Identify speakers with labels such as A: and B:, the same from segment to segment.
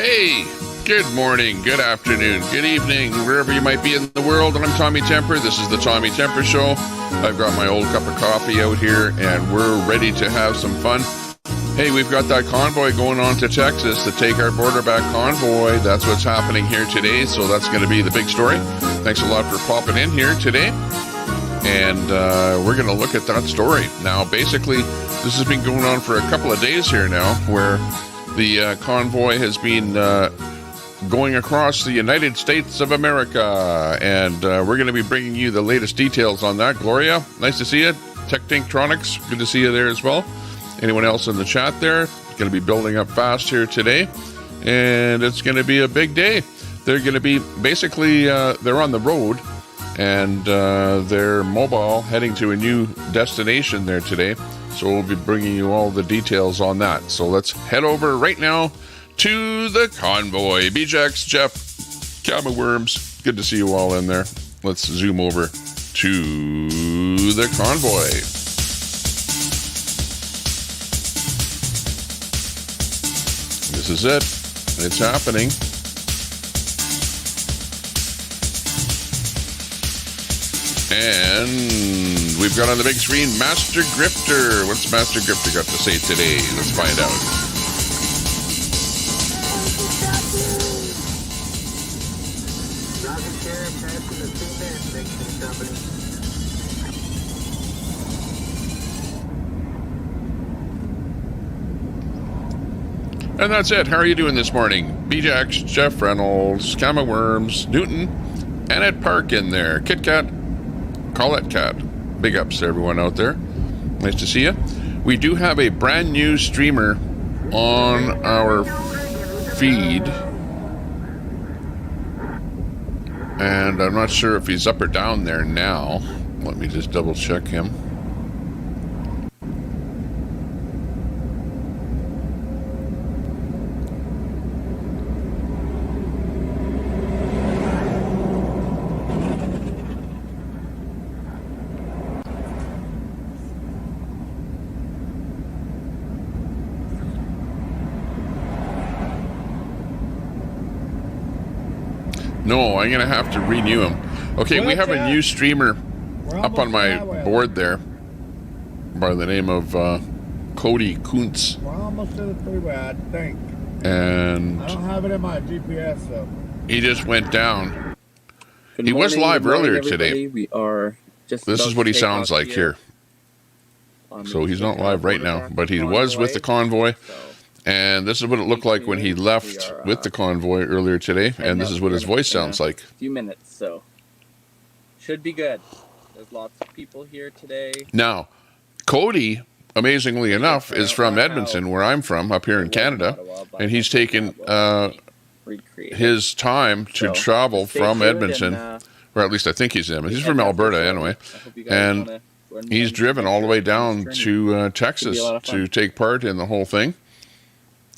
A: Hey, good morning, good afternoon, good evening, wherever you might be in the world. I'm Tommy Temper. This is the Tommy Temper Show. I've got my old cup of coffee out here, and we're ready to have some fun. Hey, we've got that convoy going on to Texas to take our border back convoy. That's what's happening here today, so that's going to be the big story. Thanks a lot for popping in here today. And we're going to look at that story. Now, basically, this has been going on for a couple of days here now, where the convoy has been going across the United States of America, and we're going to be bringing you the latest details on that. Gloria, nice to see you. Techninktronics, good to see you there as well. Anyone else in the chat there? Going to be building up fast here today, and it's going to be a big day. They're going to be, basically, they're on the road, and they're mobile, heading to a new destination there today. So we'll be bringing you all the details on that. So let's head over right now to the convoy. BJax, Jeff, Gamma Worms, good to see you all in there. Let's zoom over to the convoy. This is it. It's happening. And we've got on the big screen Master Grifter. What's Master Grifter got to say today? Let's find out. And that's it. How are you doing this morning? BJax, Jeff Reynolds, Gamma Worms, Newton, Annette Park in there, Kit Kat, Colette Cat. Big ups to everyone out there. Nice to see you. We do have a brand new streamer on our feed, and I'm not sure if he's up or down there now. Let me just double check him. No, I'm going to have to renew him. Okay, we have a new streamer up on my board there by the name of Cody Kuntz.
B: We're almost to the freeway, I think.
A: And
B: I don't have it in my GPS, though.
A: He just went down. He was live earlier today.
C: We are just
A: this is what he sounds like here. So he's not live right now, but he was with the convoy. And this is what it looked like when he left with the convoy earlier today. And this is what his voice sounds like.
C: A few minutes, so should be good. There's lots of people here today.
A: Now, Cody, amazingly enough, is from Edmonton, where I'm from, up here in Canada. And he's taken his time to travel from Edmonton, or at least I think he's in. He's from Alberta anyway. And he's driven all the way down to Texas to take part in the whole thing.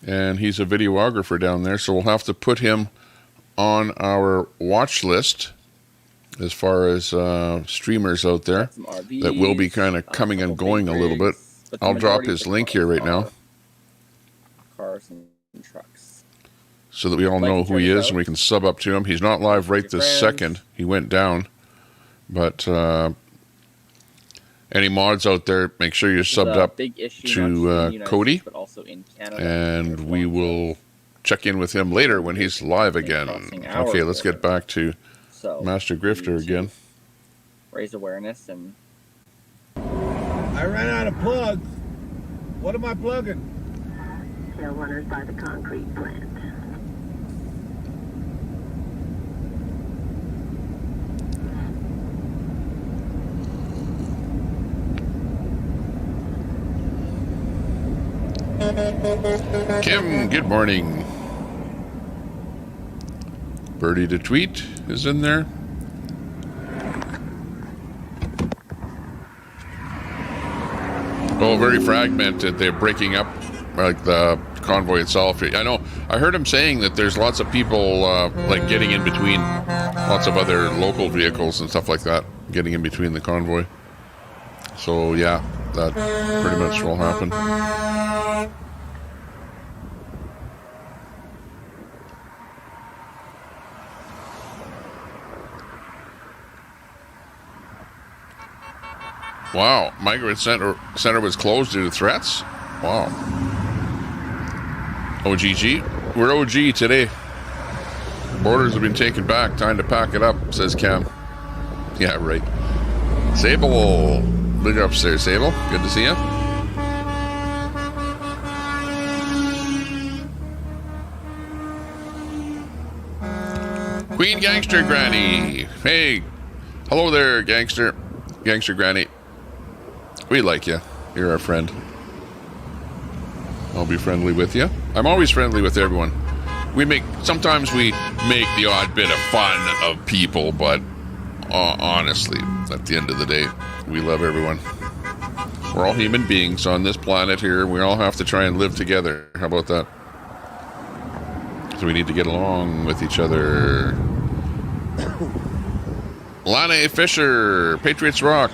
A: And he's a videographer down there, so we'll have to put him on our watch list as far as streamers out there that will be kind of coming and going a little bit. I'll drop his link here right now
C: cars and trucks,
A: so that we all know who he is and we can sub up to him. He's not live right this second. He went down. But any mods out there, make sure you're subbed up to Cody, and we will check in with him later when he's live again. Okay, let's get back to Master Grifter again.
C: Raise awareness. And
B: I ran out of plugs. What am I plugging?
D: Tail runners by the concrete plant.
A: Kim, good morning. Birdie to Tweet is in there. Oh, very fragmented. They're breaking up, like the convoy itself. I know. I heard him saying that there's lots of people like getting in between, lots of other local vehicles and stuff like that, getting in between the convoy. So yeah, that pretty much will happen. Wow, migrant center was closed due to threats? Wow. OGG? We're OG today. Borders have been taken back. Time to pack it up, says Cam. Yeah, right. Sable. Big ups there, Sable. Good to see you. Queen Gangster Granny. Hey. Hello there, Gangster. Gangster Granny. We like you. You're our friend. I'll be friendly with you. I'm always friendly with everyone. Sometimes we make the odd bit of fun of people, but honestly, at the end of the day, we love everyone. We're all human beings on this planet here. We all have to try and live together. How about that? So we need to get along with each other. Lana Fisher, Patriots Rock.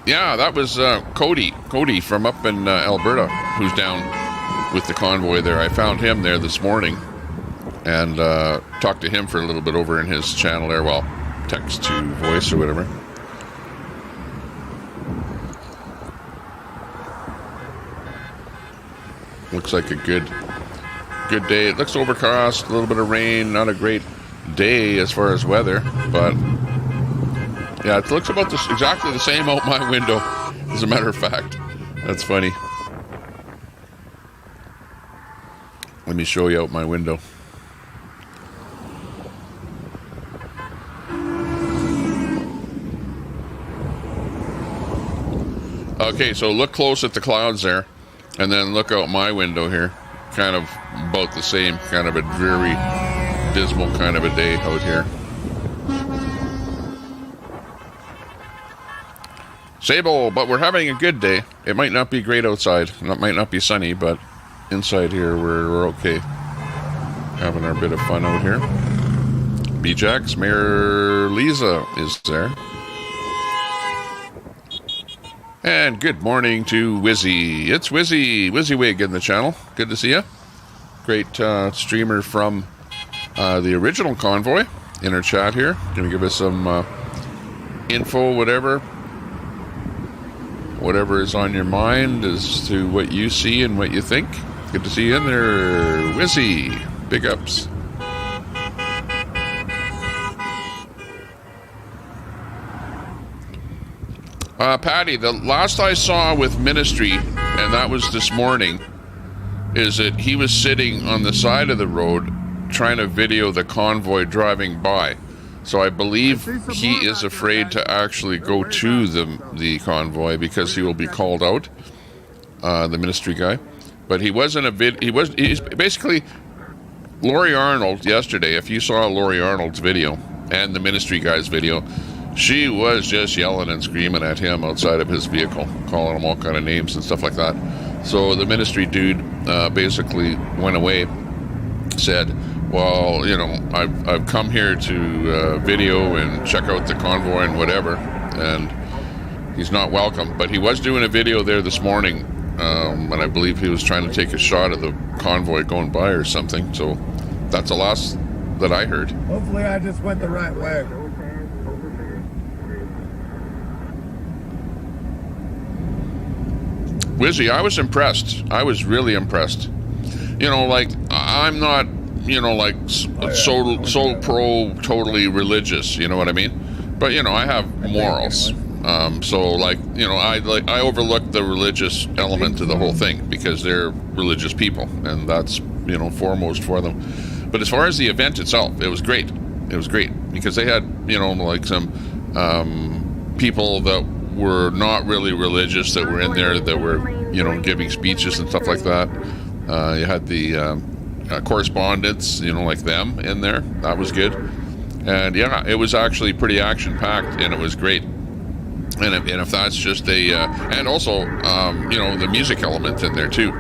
A: Yeah, that was Cody from up in Alberta, who's down with the convoy there. I found him there this morning and talked to him for a little bit over in his channel there. Well, text to voice or whatever. Looks like a good day. It looks overcast, a little bit of rain, not a great day as far as weather, but yeah, it looks about exactly the same out my window, as a matter of fact. That's funny. Let me show you out my window. Okay, so look close at the clouds there, and then look out my window here. Kind of about the same, kind of a dreary, dismal kind of a day out here. Sable, but we're having a good day. It might not be great outside. It might not be sunny, but inside here we're okay. Having our bit of fun out here. B-Jax, Mayor Lisa is there. And good morning to Wizzy. It's Wizzy Wig in the channel. Good to see you. Great streamer from the original Convoy in our chat here. Gonna give us some info, whatever is on your mind as to what you see and what you think. Good to see you in there, Wizzy. Big ups. Patty, the last I saw with Ministry, and that was this morning, is that he was sitting on the side of the road trying to video the convoy driving by. So I believe he is afraid to actually go to the convoy because he will be called out, the Ministry guy. But he was in a he's basically Lori Arnold yesterday. If you saw Lori Arnold's video and the Ministry guy's video, she was just yelling and screaming at him outside of his vehicle, calling him all kind of names and stuff like that. So the Ministry dude basically went away, said, well, you know, I've come here to video and check out the convoy and whatever, and he's not welcome. But he was doing a video there this morning, and I believe he was trying to take a shot of the convoy going by or something. So that's the last that I heard.
B: Hopefully I just went the right way.
A: Wizzy, I was impressed. I was really impressed. You know, like, I'm not, you know, like, so pro, totally religious, you know what I mean? But, you know, I have morals. So, like, you know, I overlook the religious element to the whole thing because they're religious people, and that's, you know, foremost for them. But as far as the event itself, it was great. It was great because they had, you know, like some people that were not really religious that were in there that were, you know, giving speeches and stuff like that. You had the correspondents, you know, like them in there. That was good. And yeah, it was actually pretty action-packed, and it was great. And if that's just and also, you know, the music element in there too.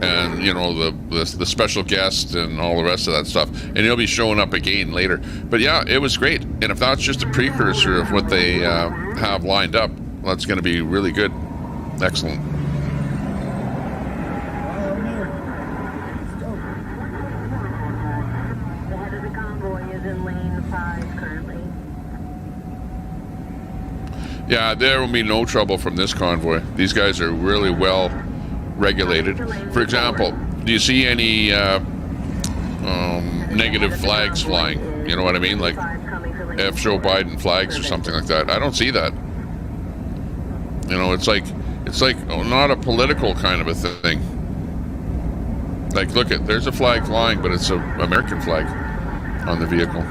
A: And, you know, the special guest and all the rest of that stuff. And he'll be showing up again later. But yeah, it was great. And if that's just a precursor of what they have lined up, that's going to be really good. Excellent.
D: The head of the convoy is in lane 5 currently.
A: Yeah, there will be no trouble from this convoy. These guys are really well regulated. For example, do you see any negative flags flying? You know what I mean? Like F Joe Biden flags or something like that. I don't see that. You know, it's like not a political kind of a thing. Like, look there's a flag flying, but it's an American flag on the vehicle.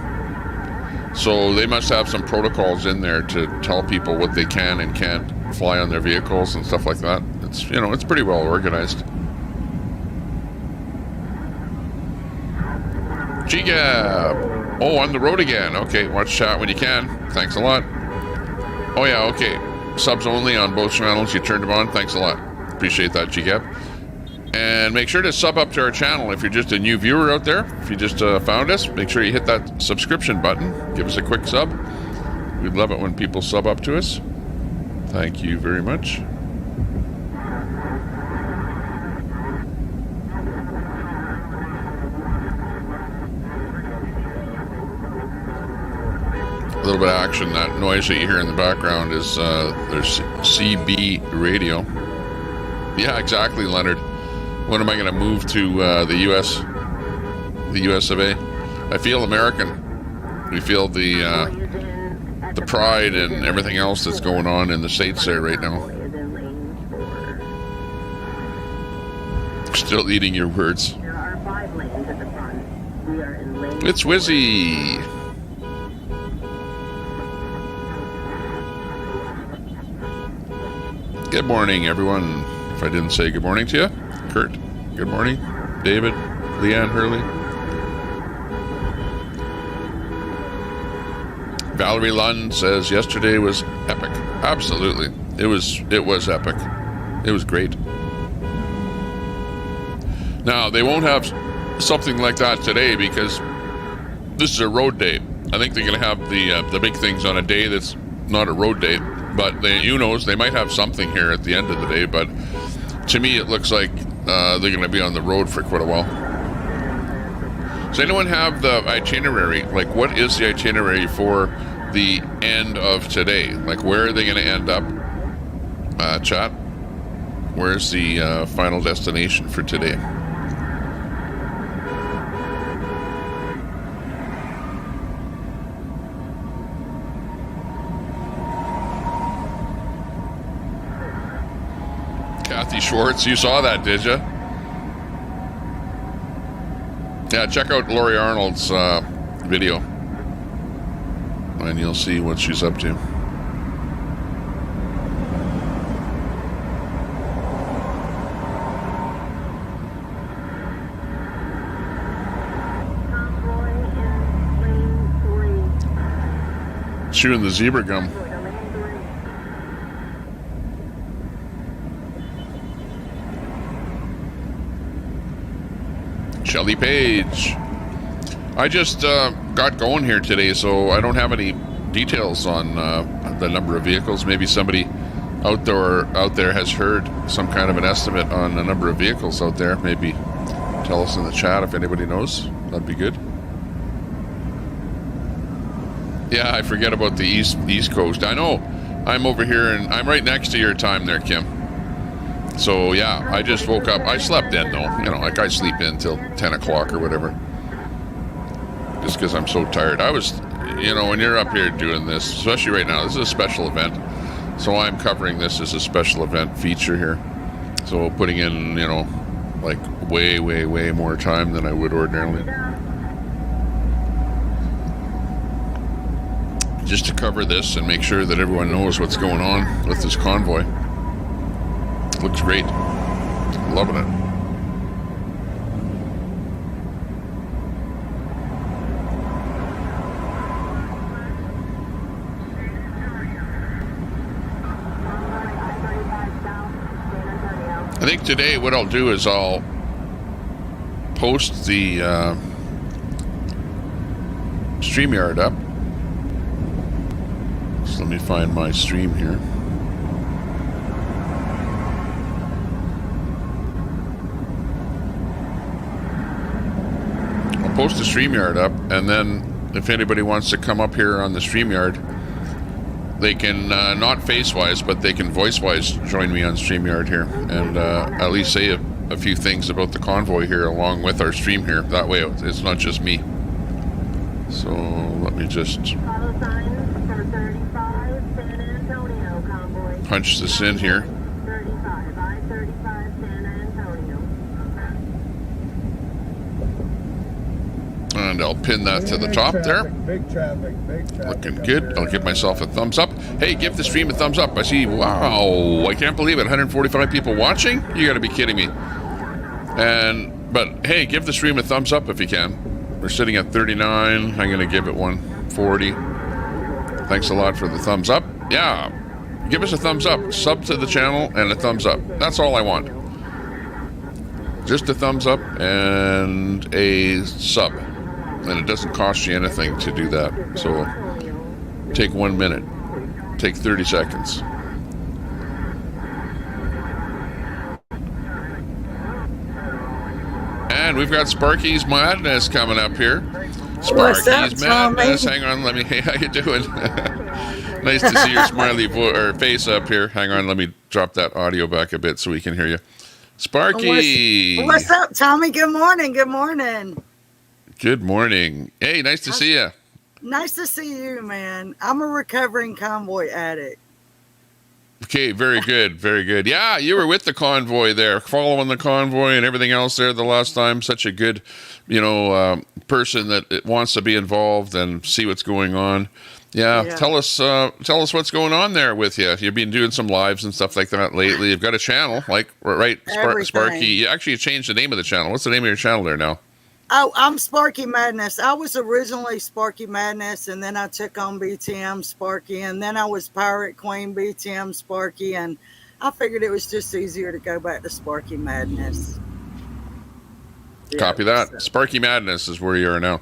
A: So they must have some protocols in there to tell people what they can and can't fly on their vehicles and stuff like that. It's, you know, it's pretty well organized. G-Gab! Oh, on the road again. Okay, watch chat when you can. Thanks a lot. Oh yeah, okay. Subs only on both channels. You turned them on. Thanks a lot. Appreciate that, G-Gab. And make sure to sub up to our channel if you're just a new viewer out there. If you just found us, make sure you hit that subscription button. Give us a quick sub. We'd love it when people sub up to us. Thank you very much. A little bit of action. That noise that you hear in the background is there's CB radio. Yeah, exactly, Leonard. When am I going to move to the U.S. of A? I feel American. We feel the pride and everything else that's going on in the States there right now. Still eating your words. It's Wizzy. Good morning, everyone. If I didn't say good morning to you. Kurt, good morning. David, Leanne Hurley. Valerie Lund says yesterday was epic. Absolutely. It was epic. It was great. Now, they won't have something like that today because this is a road day. I think they're going to have the big things on a day that's not a road day. But who knows, they might have something here at the end of the day. But to me, it looks like they're going to be on the road for quite a while. Does anyone have the itinerary? Like, what is the itinerary for the end of today? Like, where are they going to end up? Chat? Where's the final destination for today? Kathy Schwartz, you saw that, did you? Yeah, check out Lori Arnold's video, and you'll see what she's up to. Chewing the zebra gum. Shelly Page. I just got going here today, so I don't have any details on the number of vehicles. Maybe somebody out there has heard some kind of an estimate on the number of vehicles out there. Maybe tell us in the chat if anybody knows. That'd be good. Yeah, I forget about the East Coast. I know. I'm over here, and I'm right next to your time there, Kim. So, yeah, I just woke up. I slept in, though. You know, like I sleep in till 10 o'clock or whatever. Just because I'm so tired. I was, you know, when you're up here doing this, especially right now, this is a special event. So I'm covering this as a special event feature here. So putting in, you know, like way, way, way more time than I would ordinarily. Just to cover this and make sure that everyone knows what's going on with this convoy. Looks great. Loving it. I think today what I'll do is I'll post the StreamYard up. So let me find my stream here. Post the StreamYard up, and then if anybody wants to come up here on the StreamYard they can not face-wise, but they can voice-wise join me on StreamYard here, and at least say a few things about the convoy here along with our stream here. That way it's not just me. So let me just
D: Follow signs for 35 San Antonio convoy.
A: punch this in here.
D: 35, I-35 San Antonio.
A: And I'll pin that to the top there.
B: Big traffic.
A: Looking good. I'll give myself a thumbs up. Hey, give the stream a thumbs up. I see, wow, I can't believe it. 145 people watching? You gotta be kidding me. But hey, give the stream a thumbs up if you can. We're sitting at 39. I'm gonna give it 140. Thanks a lot for the thumbs up. Yeah, give us a thumbs up. Sub to the channel and a thumbs up. That's all I want. Just a thumbs up and a sub. And it doesn't cost you anything to do that. So take 1 minute. Take 30 seconds. And we've got Sparky's Madness coming up here.
E: What's up,
A: Sparky's Madness.
E: Tommy?
A: Hang on, hey, how you doing? Nice to see your smiley face up here. Hang on, let me drop that audio back a bit so we can hear you. Sparky.
E: What's up, Tommy? Good morning. Good morning.
A: Good morning. Hey, nice to see you.
E: Nice to see you, man. I'm a recovering convoy addict.
A: Okay, very good, very good. Yeah, you were with the convoy there, following the convoy and everything else there the last time. Such a good, person that wants to be involved and see what's going on. Yeah. Tell us what's going on there with you. You've been doing some lives and stuff like that lately. You've got a channel, right? Sparky. You changed the name of the channel. What's the name of your channel there now?
E: Oh, I'm Sparky Madness. I was originally Sparky Madness, and then I took on BTM Sparky, and then I was Pirate Queen BTM Sparky, and I figured it was just easier to go back to Sparky Madness. Yeah,
A: Copy that.
E: so.
A: Sparky Madness is where you are now.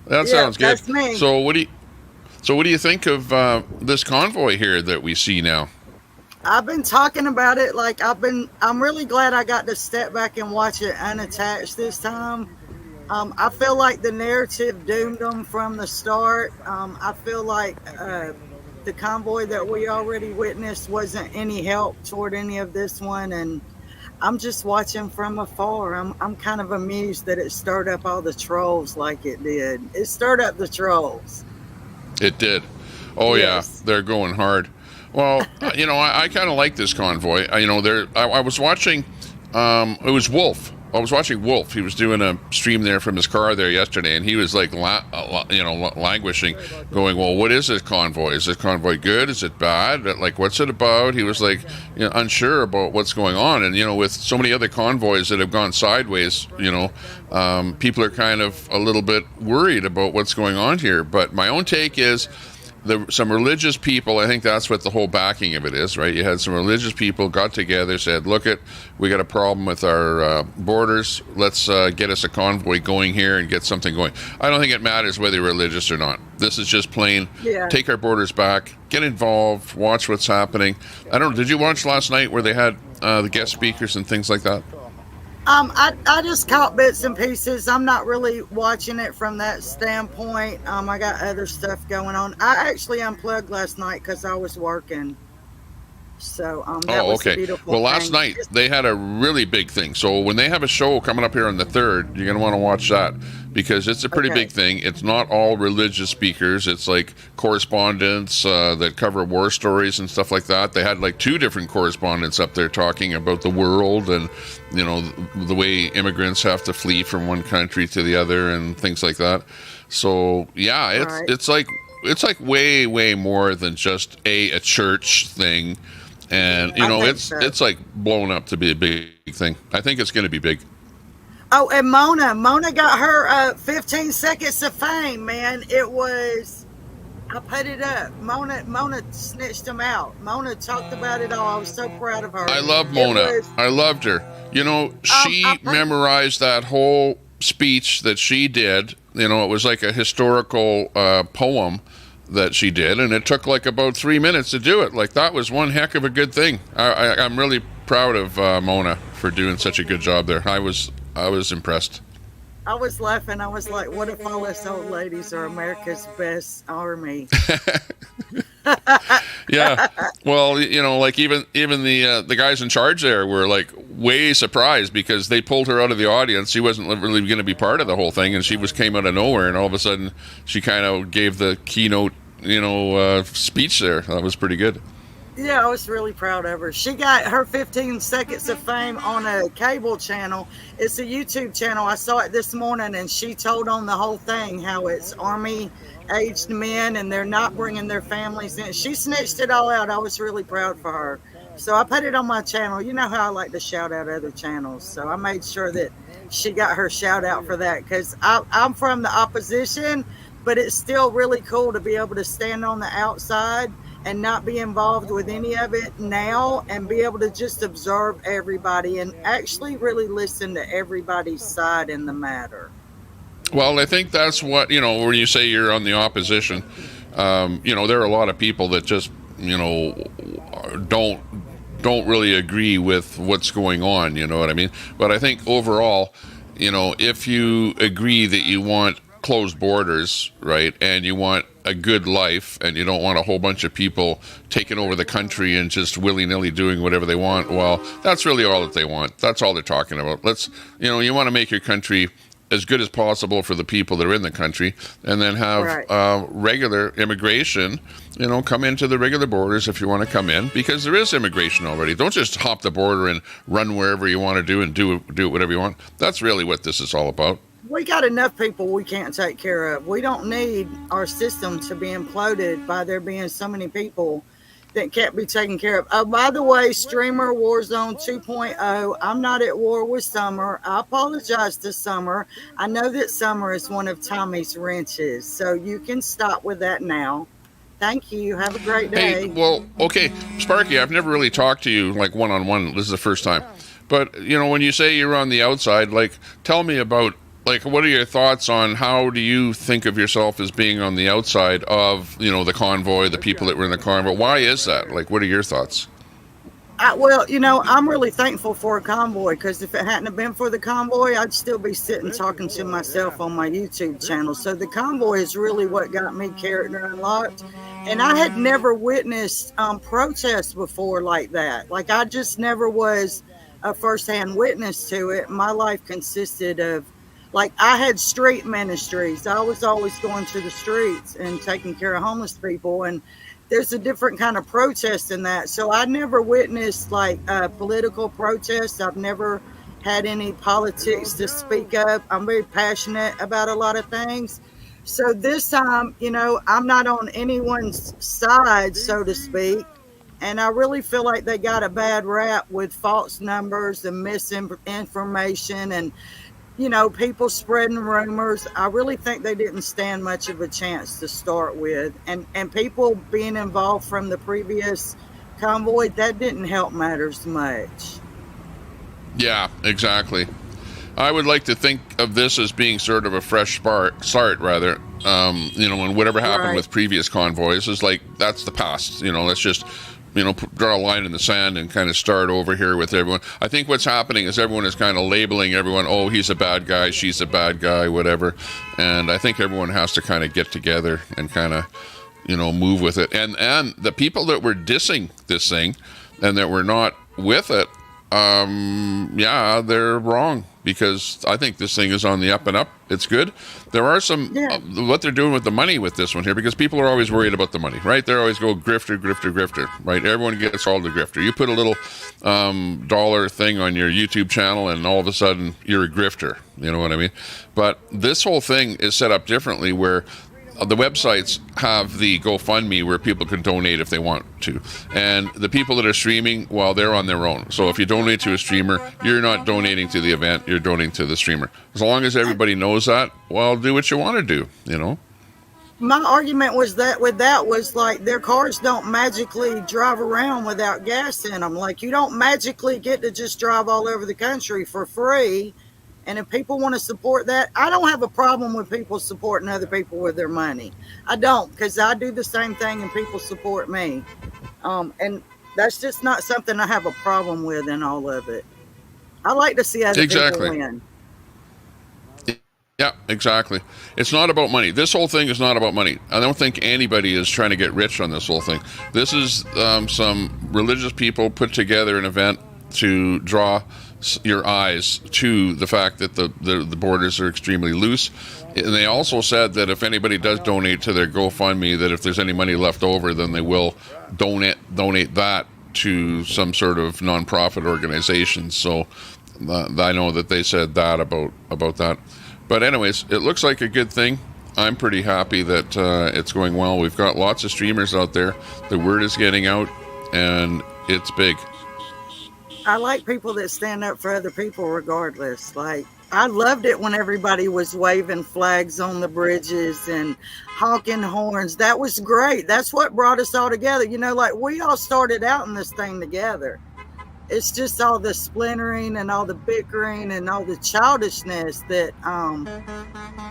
A: That sounds good.
E: That's me.
A: So what do you think of this convoy here that we see now?
E: I've been talking about it. I'm really glad I got to step back and watch it unattached this time. I feel like the narrative doomed them from the start. I feel like the convoy that we already witnessed wasn't any help toward any of this one, and I'm just watching from afar. I'm kind of amused that it stirred up all the trolls like it did. It stirred up the trolls.
A: It did. Oh
E: Yes.
A: yeah, they're going hard. Well, I kind of like this convoy. I was watching. It was Wolf. I was watching Wolf. He was doing a stream there from his car there yesterday, and he was like, languishing, going, "Well, what is this convoy? Is this convoy good? Is it bad? Like, what's it about?" He was like, unsure about what's going on. And with so many other convoys that have gone sideways, people are kind of a little bit worried about what's going on here. But my own take is, some religious people, I think that's what the whole backing of it is, right? You had some religious people got together, said, we got a problem with our borders. Let's get us a convoy going here and get something going. I don't think it matters whether you're religious or not. This is just plain, take our borders back, get involved, watch what's happening. I don't know, did you watch last night where they had the guest speakers and things like that?
E: I just caught bits and pieces. I'm not really watching it from that standpoint. I got other stuff going on. I actually unplugged last night because I was working. So that was a beautiful
A: Well, last
E: thing.
A: night they had a really big thing. So when they have a show coming up here on the 3rd, you're going to want to watch that because it's a pretty big thing. It's not all religious speakers. It's like correspondents that cover war stories and stuff like that. They had like 2 different correspondents up there talking about the world and the way immigrants have to flee from one country to the other and things like that. So yeah, it's like way more than just a church thing. And it's like blown up to be a big thing. I think it's going to be big.
E: Oh, and Mona got her 15 seconds of fame, man. It was, I put it up. Mona snitched them out. Mona talked about it all. I was so proud of her.
A: I love Mona. I loved her. She memorized that whole speech that she did. It was like a historical poem that she did, and it took like about 3 minutes to do it. Like, that was one heck of a good thing. I'm really proud of Mona for doing such a good job there. I was impressed.
E: I was laughing. I was like, what if all us old ladies are America's best army?
A: Yeah. Well, like even the guys in charge there were like way surprised because they pulled her out of the audience. She wasn't really going to be part of the whole thing, and she came out of nowhere, and all of a sudden she kind of gave the keynote, speech there. That was pretty good.
E: Yeah, I was really proud of her. She got her 15 seconds of fame on a cable channel. It's a YouTube channel. I saw it this morning, and she told on the whole thing how it's Army-aged men, and they're not bringing their families in. She snitched it all out. I was really proud for her. So I put it on my channel. You know how I like to shout out other channels. So I made sure that she got her shout out for that, because I'm from the opposition, but it's still really cool to be able to stand on the outside and not be involved with any of it now, and be able to just observe everybody and actually really listen to everybody's side in the matter.
A: Well, I think that's what, when you say you're on the opposition, there are a lot of people that just, don't really agree with what's going on, you know what I mean? But I think overall, if you agree that you want closed borders, right, and you want a good life, and you don't want a whole bunch of people taking over the country and just willy-nilly doing whatever they want, well, that's really all that they want. That's all they're talking about. You want to make your country as good as possible for the people that are in the country, and then have regular immigration, come into the regular borders if you want to come in, because there is immigration already. Don't just hop the border and run wherever you want to do and do whatever you want. That's really what this is all about.
E: We got enough people we can't take care of. We don't need our system to be imploded by there being so many people that can't be taken care of. Oh, by the way, Streamer Warzone 2.0, I'm not at war with Summer. I apologize to Summer. I know that Summer is one of Tommy's wrenches, so you can stop with that now. Thank you. Have a great day.
A: Hey, well, okay, Sparky, I've never really talked to you like one-on-one. This is the first time. But, when you say you're on the outside, like, tell me about, like, what are your thoughts on how do you think of yourself as being on the outside of, the convoy, the people that were in the convoy? Why is that? Like, what are your thoughts?
E: Well, I'm really thankful for a convoy, because if it hadn't have been for the convoy, I'd still be sitting talking to myself on my YouTube channel. So the convoy is really what got me character unlocked. And I had never witnessed protests before like that. Like, I just never was a firsthand witness to it. My life consisted of, like, I had street ministries. I was always going to the streets and taking care of homeless people. And there's a different kind of protest in that. So I never witnessed like political protests. I've never had any politics to speak of. I'm very passionate about a lot of things. So this time, I'm not on anyone's side, so to speak. And I really feel like they got a bad rap with false numbers and misinformation and, people spreading rumors. I really think they didn't stand much of a chance to start with. And people being involved from the previous convoy, that didn't help matters much.
A: Yeah, exactly. I would like to think of this as being sort of a fresh start, rather. And whatever happened with previous convoys is like, that's the past. Let's just, draw a line in the sand and kind of start over here with everyone. I think what's happening is everyone is kind of labeling everyone, oh, he's a bad guy, she's a bad guy, whatever. And I think everyone has to kind of get together and kind of, move with it. And the people that were dissing this thing and that were not with it, they're wrong, because I think this thing is on the up and up. It's good. There are some, what they're doing with the money with this one here, because people are always worried about the money, right? They always go grifter, grifter, grifter, right? Everyone gets all the grifter. You put a little dollar thing on your YouTube channel and all of a sudden you're a grifter. You know what I mean? But this whole thing is set up differently, where the websites have the GoFundMe where people can donate if they want to. And the people that are streaming, well, they're on their own. So if you donate to a streamer, you're not donating to the event, you're donating to the streamer. As long as everybody knows that, well, do what you want to do,
E: My argument was like, their cars don't magically drive around without gas in them. Like, you don't magically get to just drive all over the country for free. And if people want to support that, I don't have a problem with people supporting other people with their money. I don't, because I do the same thing and people support me. And that's just not something I have a problem with in all of it. I like to see other people win.
A: Yeah, exactly. It's not about money. This whole thing is not about money. I don't think anybody is trying to get rich on this whole thing. This is some religious people put together an event to draw your eyes to the fact that the borders are extremely loose. And they also said that if anybody does donate to their GoFundMe, that if there's any money left over, then they will donate that to some sort of nonprofit organization. So I know that they said that about that. But anyways, it looks like a good thing. I'm pretty happy that it's going well. We've got lots of streamers out there. The word is getting out, and it's big.
E: I like people that stand up for other people regardless. Like, I loved it when everybody was waving flags on the bridges and honking horns. That was great. That's what brought us all together. You know, like, we all started out in this thing together. It's just all the splintering and all the bickering and all the childishness that,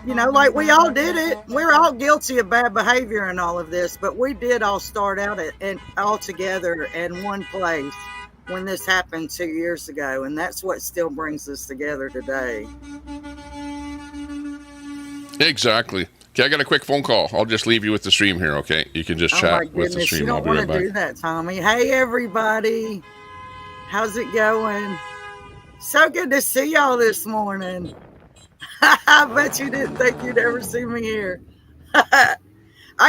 E: you know, like, we all did it. We're all guilty of bad behavior and all of this, but we did all start out and all together in one place when this happened 2 years ago. And that's what still brings us together today.
A: Exactly. Okay, I got a quick phone call. I'll just leave you with the stream here, okay? You can just chat with the stream.
E: You don't want to do that, Tommy. Hey, everybody. How's it going? So good to see y'all this morning. I bet you didn't think you'd ever see me here. I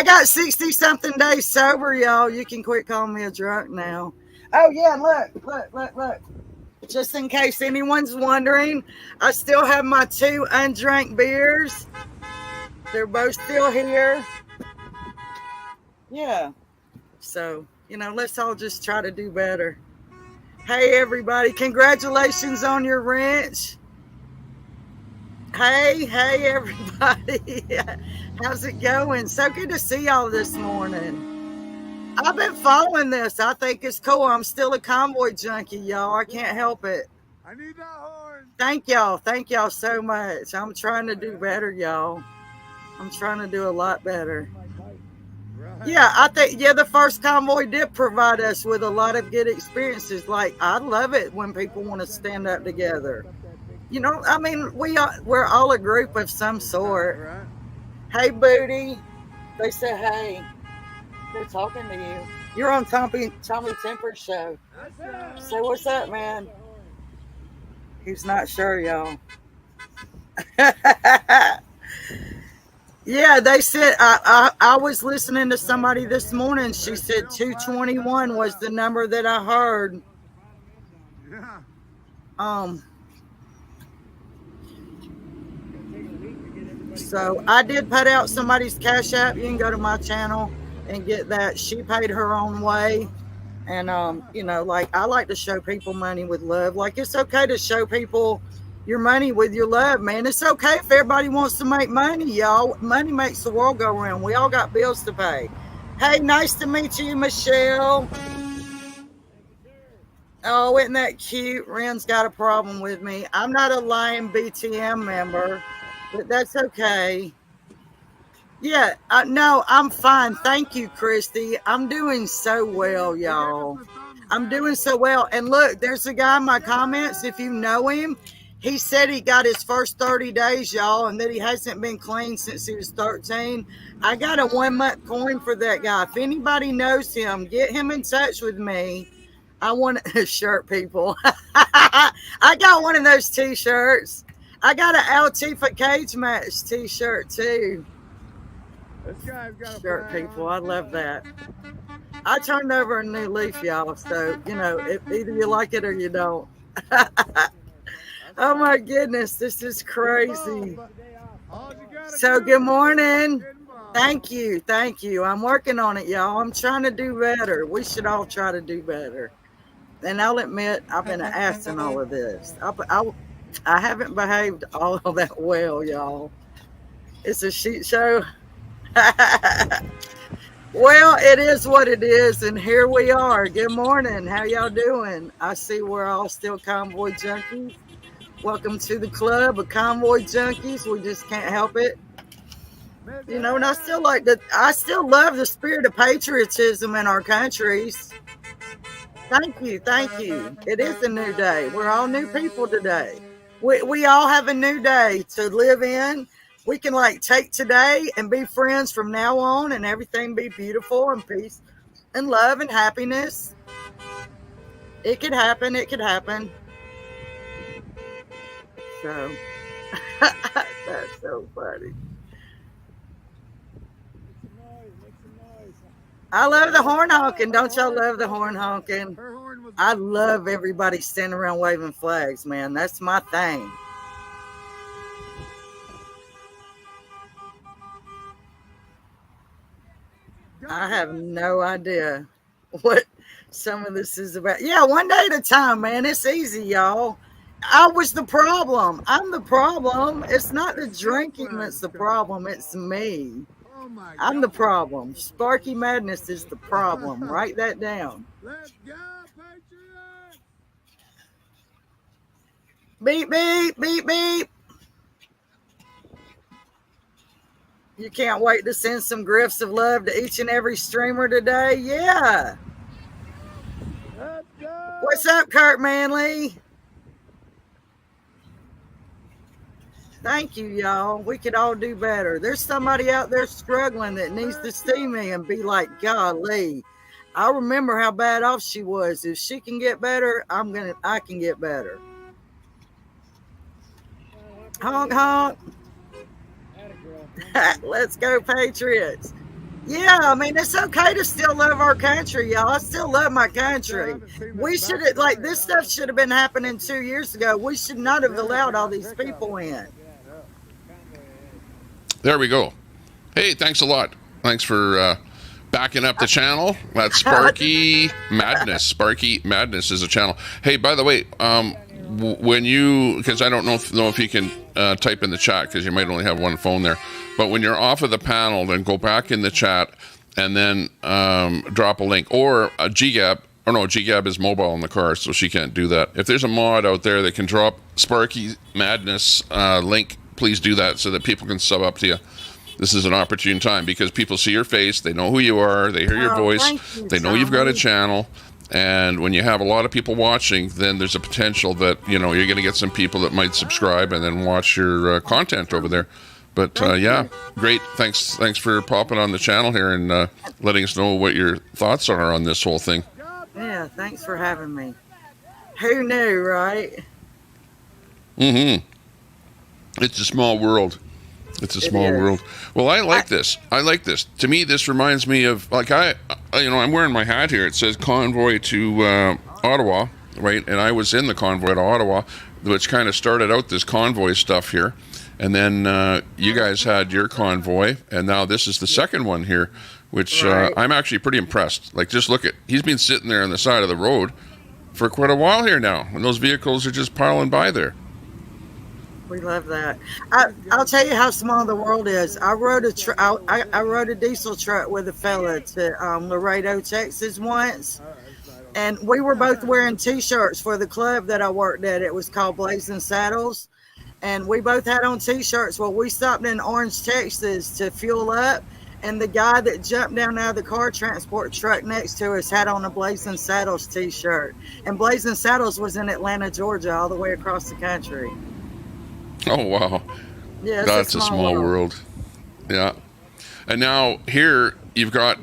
E: got 60-something days sober, y'all. You can quit calling me a drunk now. Oh, yeah, look. Just in case anyone's wondering, I still have my 2 undrank beers. They're both still here. Yeah. So, you know, let's all just try to do better. Hey, everybody. Congratulations on your wrench. Hey, everybody. How's it going? So good to see y'all this morning. I've been following this. I think it's cool. I'm still a Convoy junkie, y'all. I can't help it.
B: I need that horn.
E: Thank y'all. Thank y'all so much. I'm trying to do better, y'all. I'm trying to do a lot better. Yeah, I think, the first Convoy did provide us with a lot of good experiences. Like, I love it when people want to stand up together. You know, I mean, we're all a group of some sort. Hey, Booty. They said, hey. They're talking to you. You're on Tommy Temper's show. So what's up, man? He's not sure, y'all. Yeah, they said, I was listening to somebody this morning. She said 221 was the number that I heard. So I did put out somebody's Cash App. You can go to my channel and get that. She paid her own way. And, you know, like, I like to show people money with love. Like, it's okay to show people your money with your love, man. It's okay if everybody wants to make money, y'all. Money makes the world go round. We all got bills to pay. Hey, nice to meet you, Michelle. Oh, isn't that cute? Ren's got a problem with me. I'm not a lying BTM member, but that's okay. Yeah, no, I'm fine. Thank you, Christy. I'm doing so well, y'all. I'm doing so well. And look, there's a guy in my comments. If you know him, he said he got his first 30 days, y'all, and that he hasn't been clean since he was 13. I got a 1-month coin for that guy. If anybody knows him, get him in touch with me. I want a shirt, people. I got one of those T-shirts. I got an Altifa Cage Match T-shirt, too.
B: This guy's got a
E: Shirt, people. I love that. I turned over a new leaf, y'all, so, you know, either you like it or you don't. Oh my goodness, this is crazy. So good morning. Thank you. I'm working on it, y'all. I'm trying to do better. We should all try to do better. And I'll admit, I've been an ass in all of this. I haven't behaved all that well, y'all. It's a shit show. Well, it is what it is, and here we are. Good morning. How y'all doing? I see we're all still Convoy junkies. Welcome to the club of Convoy junkies. We just can't help it. You know, and I still love the spirit of patriotism in our countries. Thank you. It is a new day. We're all new people today. We all have a new day to live in. We can like take today and be friends from now on, and everything be beautiful and peace and love and happiness. It could happen. It could happen. So that's so funny. I love the horn honking. Don't y'all love the horn honking? I love everybody standing around waving flags, man. That's my thing. I have no idea what some of this is about. Yeah, one day at a time, man. It's easy, y'all. I was the problem. I'm the problem. It's not the drinking that's the problem. It's me. I'm the problem. Sparky Madness is the problem. Write that down.
B: Let's go, Patriots!
E: Beep, beep, beep, beep. You can't wait to send some gifts of love to each and every streamer today. Yeah.
B: Let's go!
E: What's up, Kurt Manley? Thank you, y'all. We could all do better. There's somebody out there struggling that needs to see me and be like, golly, I remember how bad off she was. If she can get better, I can get better. Honk, honk. Let's go, Patriots. Yeah, I mean, it's okay to still love our country, y'all. I still love my country. We should have, like, this stuff should have been happening 2 years ago. We should not have allowed all these people in.
A: There we go. Hey, thanks a lot. Thanks for backing up the channel. That's Sparky Madness. Sparky Madness is a channel. Hey, by the way, when you, because I don't know if you can type in the chat, because you might only have one phone there, but when you're off of the panel, then go back in the chat and then drop a link or a GGAB. Oh no, GGAB is mobile in the car, so she can't do that. If there's a mod out there that can drop Sparky Madness link, please do that so that people can sub up to you. This is an opportune time because people see your face, they know who you are, they hear your voice, they know you've got a channel, and when you have a lot of people watching, then there's a potential that, you know, you're going to get some people that might subscribe and then watch your content over there. But yeah, great. Thanks for popping on the channel here and letting us know what your thoughts are on this whole thing.
E: Yeah, thanks for having me. Who knew, right?
A: Mm-hmm. It's a small world. It's a small world. Well, I like this. I like this. To me, this reminds me of, like, I'm wearing my hat here. It says Convoy to Ottawa, right? And I was in the Convoy to Ottawa, which kind of started out this convoy stuff here. And then you guys had your convoy, and now this is the second one here, which I'm actually pretty impressed. Like, just look at, he's been sitting there on the side of the road for quite a while here now, and those vehicles are just piling by there.
E: We love that. I'll tell you how small the world is. I rode a diesel truck with a fella to Laredo, Texas once, and we were both wearing T-shirts for the club that I worked at. It was called Blazing Saddles, and we both had on T-shirts. Well, we stopped in Orange, Texas to fuel up, and the guy that jumped down out of the car transport truck next to us had on a Blazing Saddles T-shirt, and Blazing Saddles was in Atlanta, Georgia, all the way across the country.
A: Oh, wow.
E: Yeah,
A: that's a small world. Yeah. And now here you've got,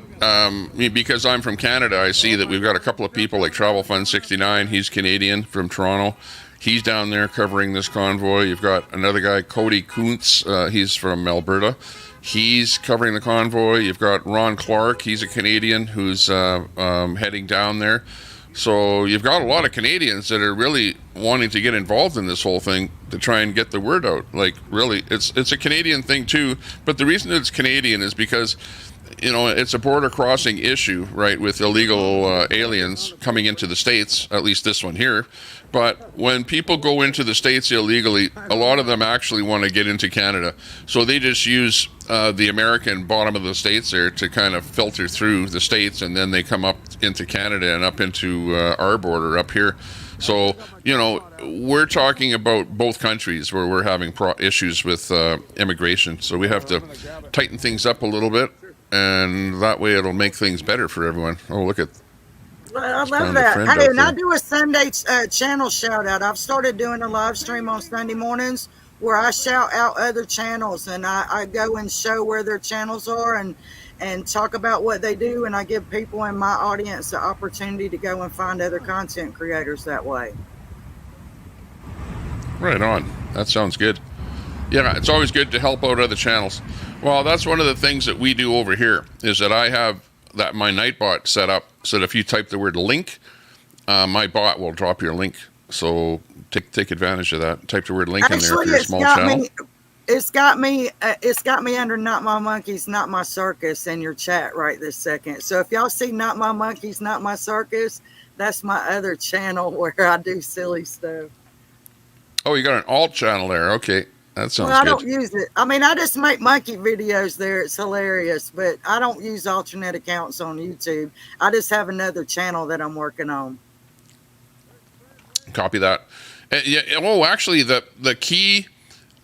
A: because I'm from Canada, I see that we've got a couple of people like Travel Fund 69. He's Canadian from Toronto. He's down there covering this convoy. You've got another guy, Cody Kuntz. He's from Alberta. He's covering the convoy. You've got Ron Clark. He's a Canadian who's heading down there. So you've got a lot of Canadians that are really wanting to get involved in this whole thing to try and get the word out. Like, really, it's a Canadian thing too. But the reason it's Canadian is because, you know, it's a border crossing issue, right, with illegal aliens coming into the States, at least this one here. But when people go into the States illegally, a lot of them actually want to get into Canada. So they just use the American bottom of the States there to kind of filter through the States, and then they come up into Canada and up into our border up here. So, you know, we're talking about both countries where we're having issues with immigration. So we have to tighten things up a little bit, and that way it'll make things better for everyone. Oh, look at
E: I
A: Just
E: love
A: found a
E: that.
A: friend
E: Hey,
A: out
E: and I
A: there.
E: do a Sunday channel shout out. I've started doing a live stream on Sunday mornings where I shout out other channels, and I go and show where their channels are and talk about what they do, and I give people in my audience the opportunity to go and find other content creators that way.
A: Right on. That sounds good. Yeah, it's always good to help out other channels. Well, that's one of the things that we do over here is that I have my Nightbot set up so that if you type the word link, my bot will drop your link. So take advantage of that. Type the word link in there for your small channel.
E: It's got me under Not My Monkeys, Not My Circus in your chat right this second. So if y'all see Not My Monkeys, Not My Circus, that's my other channel where I do silly stuff.
A: Oh, you got an alt channel there. Okay. That sounds
E: Well, I
A: good.
E: don't use it. I mean, I just make monkey videos there. It's hilarious, but I don't use alternate accounts on YouTube. I just have another channel that I'm working on.
A: Copy that. Yeah. Oh, actually, the key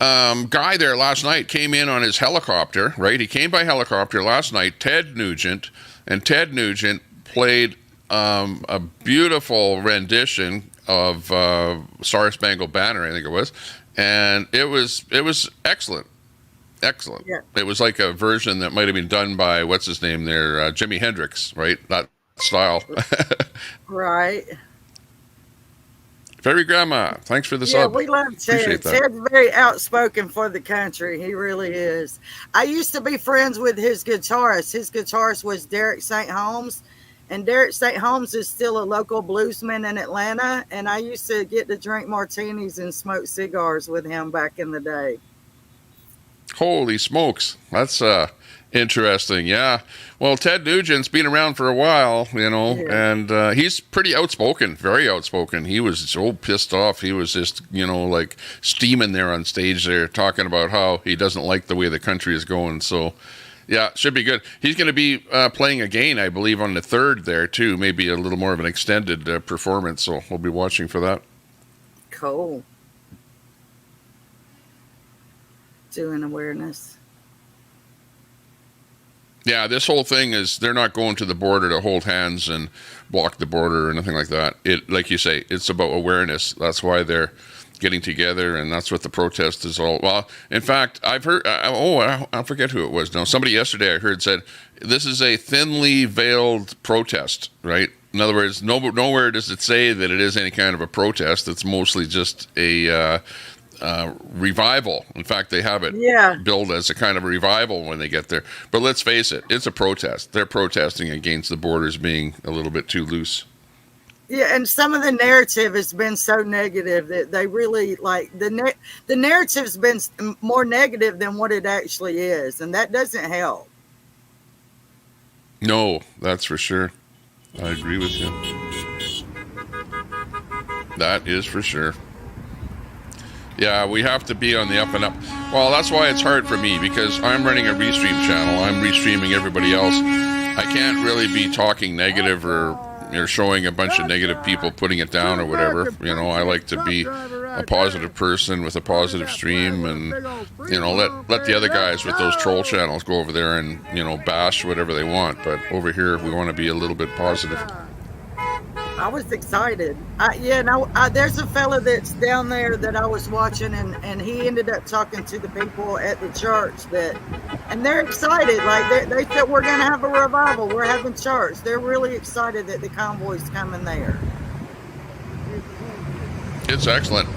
A: guy there last night came in on his helicopter, right? He came by helicopter last night, Ted Nugent, and Ted Nugent played a beautiful rendition of Star Spangled Banner, I think it was. And it was excellent. Excellent.
E: Yeah.
A: It was like a version that might have been done by, what's his name there, Jimi Hendrix, right? That style.
E: Right.
A: Fairy Grandma, thanks for the
E: Yeah,
A: sub.
E: we love Ted.
A: Appreciate that.
E: Ted's very outspoken for the country. He really is. I used to be friends with his guitarist. His guitarist was Derek St. Holmes. And Derek St. Holmes is still a local bluesman in Atlanta. And I used to get to drink martinis and smoke cigars with him back in the day.
A: Holy smokes. That's interesting. Yeah. Well, Ted Nugent's been around for a while, and he's pretty outspoken, very outspoken. He was so pissed off. He was just, like steaming there on stage there, talking about how he doesn't like the way the country is going. So, yeah, should be good. He's going to be playing again, I believe, on the 3rd there, too. Maybe a little more of an extended performance. So we'll be watching for that.
E: Cool. Doing awareness.
A: Yeah, this whole thing is they're not going to the border to hold hands and block the border or anything like that. It, like you say, it's about awareness. That's why they're getting together, and that's what the protest is all. Well, in fact, I've heard. I forget who it was now. Somebody yesterday I heard said this is a thinly veiled protest, right? In other words, nowhere does it say that it is any kind of a protest. It's mostly just a revival. In fact, they have it billed as a kind of revival when they get there. But let's face it, it's a protest. They're protesting against the borders being a little bit too loose.
E: Yeah, and some of the narrative has been so negative that they really the narrative's been more negative than what it actually is, and that doesn't help.
A: No, that's for sure. I agree with you. That is for sure. Yeah, we have to be on the up and up. Well, that's why it's hard for me, because I'm running a restream channel. I'm restreaming everybody else. I can't really be talking negative or showing a bunch of negative people putting it down or whatever. I like to be a positive person with a positive stream, and let the other guys with those troll channels go over there and bash whatever they want. But over here, we want to be a little bit positive.
E: I was excited. There's a fella that's down there that I was watching, and he ended up talking to the people at the church and they're excited. Like they said, we're going to have a revival. We're having church. They're really excited that the convoy's coming there.
A: It's excellent.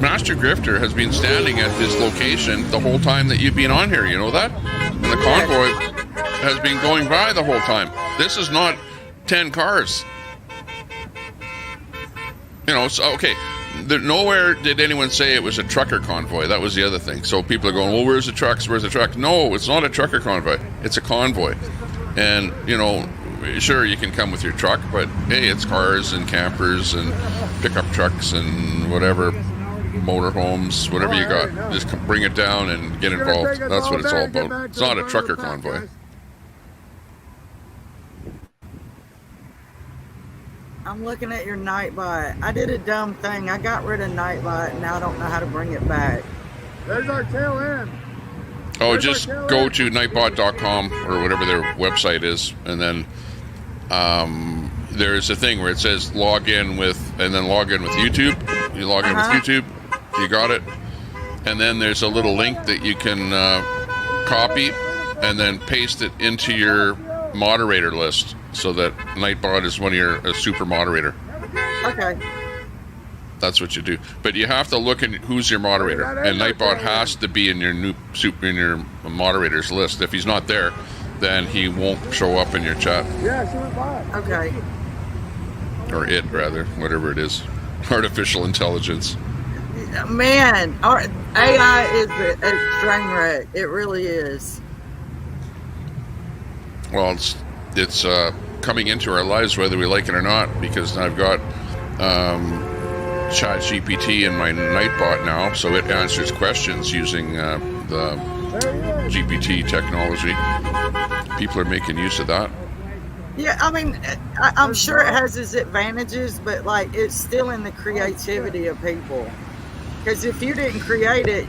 A: Master Grifter has been standing at this location the whole time that you've been on here. You know that? And the convoy has been going by the whole time. This is not 10 cars. So, okay, nowhere did anyone say it was a trucker convoy. That was the other thing. So people are going, well, where's the trucks? Where's the truck? No, it's not a trucker convoy. It's a convoy. And, sure, you can come with your truck, but, hey, it's cars and campers and pickup trucks and whatever, motorhomes, whatever you got. Just bring it down and get involved. That's what it's all about. It's not a trucker convoy.
E: I'm looking at your Nightbot. I did a dumb thing. I got rid of Nightbot, and now I don't know how to bring it back.
B: There's our tail end.
A: Oh, just go to nightbot.com or whatever their website is, and then there's a thing where it says log in with, and then log in with YouTube. You log in with YouTube, you got it. And then there's a little link that you can copy and then paste it into your moderator list so that Nightbot is one of your a super moderator.
E: Okay.
A: That's what you do. But you have to look at who's your moderator, and Nightbot has to be in your moderators list. If he's not there, then he won't show up in your chat.
B: Yeah, she went by.
E: Okay.
A: Or it, rather, whatever it is. Artificial intelligence.
E: Man, our AI is a train wreck. It really is.
A: Well, it's coming into our lives whether we like it or not, because I've got Chat GPT in my Nightbot now, so it answers questions using the GPT technology. People are making use of that.
E: Yeah, I mean, I'm sure it has its advantages, but like it's still in the creativity of people. Because if you didn't create it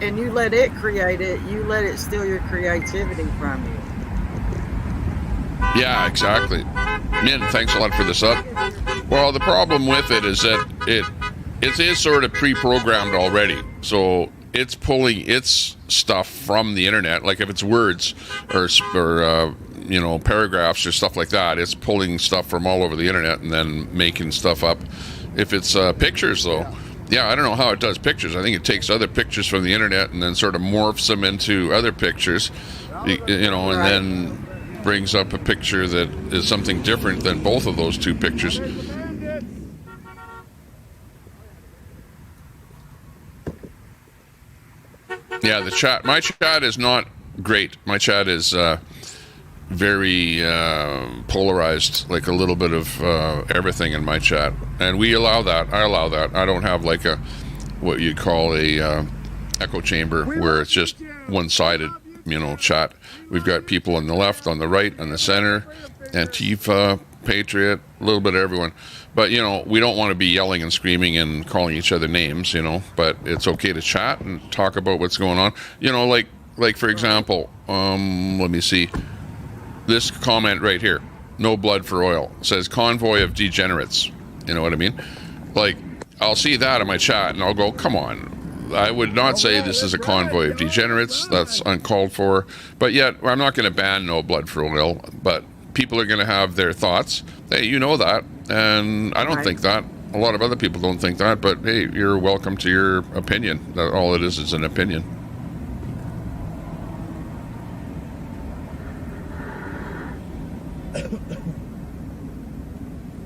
E: and you let it create it, you let it steal your creativity from you.
A: Yeah, exactly. Min, thanks a lot for this up. Well, the problem with it is that it is sort of pre-programmed already. So it's pulling its stuff from the internet. Like if it's words or paragraphs or stuff like that, it's pulling stuff from all over the internet and then making stuff up. If it's pictures, though, yeah, I don't know how it does pictures. I think it takes other pictures from the internet and then sort of morphs them into other pictures, and then brings up a picture that is something different than both of those two pictures. Yeah, the chat. My chat is not great. My chat is very polarized, like a little bit of everything in my chat, and we allow that. I allow that. I don't have like what you'd call a echo chamber where it's just one-sided, chat. We've got people on the left, on the right, on the center, Antifa, Patriot, a little bit of everyone. But, we don't want to be yelling and screaming and calling each other names, but it's okay to chat and talk about what's going on. Like for example, let me see. This comment right here, no blood for oil, says convoy of degenerates. You know what I mean? Like, I'll see that in my chat and I'll go, come on. I would not say this is a convoy of degenerates. That's uncalled for. But yet, I'm not going to ban no blood for oil. But people are going to have their thoughts. Hey, you know that. And I don't think that. A lot of other people don't think that. But hey, you're welcome to your opinion. All it is an opinion.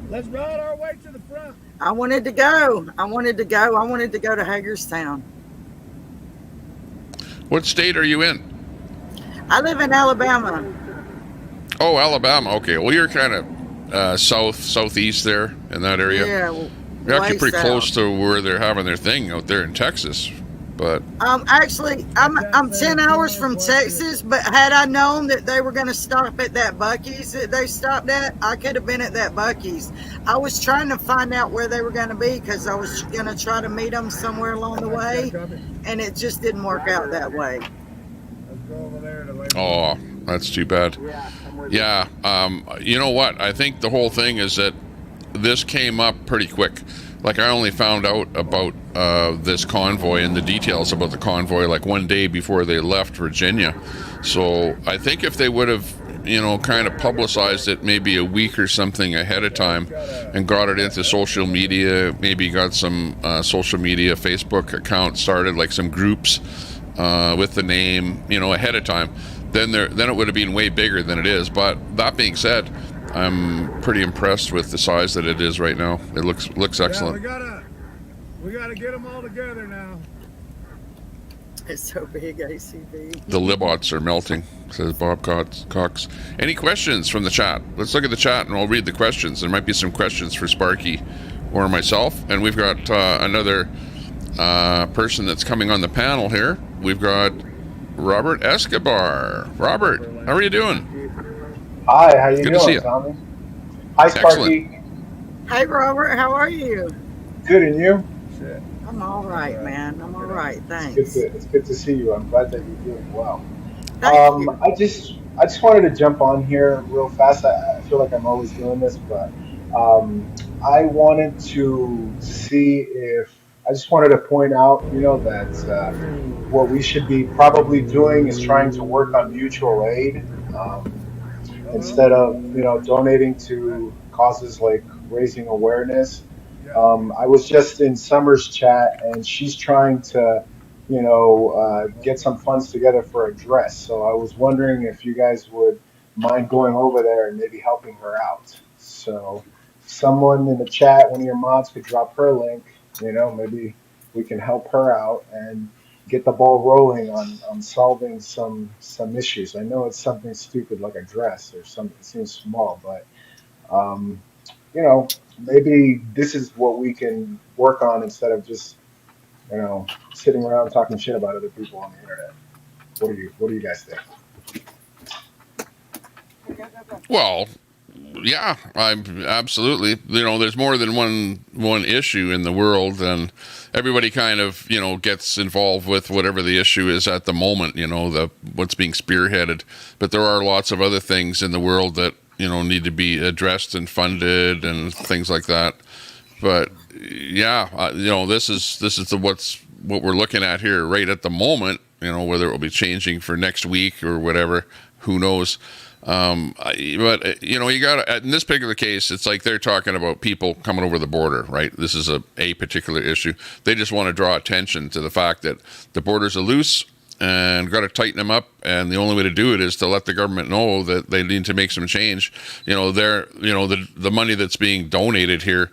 B: Let's ride our way to the front.
E: I wanted to go to Hagerstown.
A: What state are you in?
E: I live in Alabama.
A: Oh, Alabama. Okay. Well, you're kind of southeast there in that area.
E: Yeah.
A: You're actually pretty
E: south.
A: close to where they're having their thing out there in Texas. But
E: actually, I'm 10 hours from Texas, but had I known that they were going to stop at that Buc-ee's that they stopped at, I could have been at that Buc-ee's. I was trying to find out where they were going to be because I was going to try to meet them somewhere along the way, and it just didn't work out that way.
A: oh, that's too bad. Yeah. You know what? I think the whole thing is that this came up pretty quick. Like, I only found out about this convoy and the details about the convoy like one day before they left Virginia. So I think if they would have, kind of publicized it maybe a week or something ahead of time and got it into social media, maybe got some social media Facebook account started, like some groups with the name, ahead of time, then it would have been way bigger than it is. But that being said, I'm pretty impressed with the size that it is right now. It looks excellent.
B: Yeah, we gotta get them all together now.
E: It's so big, ACB.
A: The libots are melting, says Bob Cox. Any questions from the chat? Let's look at the chat and I'll read the questions. There might be some questions for Sparky or myself. And we've got another person that's coming on the panel here. We've got Robert Escobar. Robert, how are you doing?
F: Hi, how you
A: Good
F: doing,
A: to see you.
F: Tommy? Hi, Sparky.
A: Excellent.
E: Hey, Robert, how are you?
F: Good, and you?
E: I'm all right, man. I'm all right, thanks.
F: It's good to see you. I'm glad that you're doing well.
E: Thank you.
F: I just wanted to jump on here real fast. I feel like I'm always doing this, but I wanted to see if I just wanted to point out, that what we should be probably doing is trying to work on mutual aid. Instead of donating to causes like raising awareness. I was just in Summer's chat, and she's trying to get some funds together for a dress. So I was wondering if you guys would mind going over there and maybe helping her out. So someone in the chat, one of your mods, could drop her link. Maybe we can help her out and get the ball rolling on solving some issues. I know it's something stupid like a dress or something that seems small, but um, maybe this is what we can work on instead of just sitting around talking shit about other people on the internet. What do you guys think?
A: Well, yeah, I'm absolutely. There's more than one issue in the world, and everybody kind of gets involved with whatever the issue is at the moment. What's being spearheaded, but there are lots of other things in the world that need to be addressed and funded and things like that. But yeah, this is what we're looking at here right at the moment. Whether it will be changing for next week or whatever, who knows. But you got in this particular case, it's like they're talking about people coming over the border, right? This is a particular issue. They just want to draw attention to the fact that the borders are loose and got to tighten them up. And the only way to do it is to let the government know that they need to make some change. The money that's being donated here.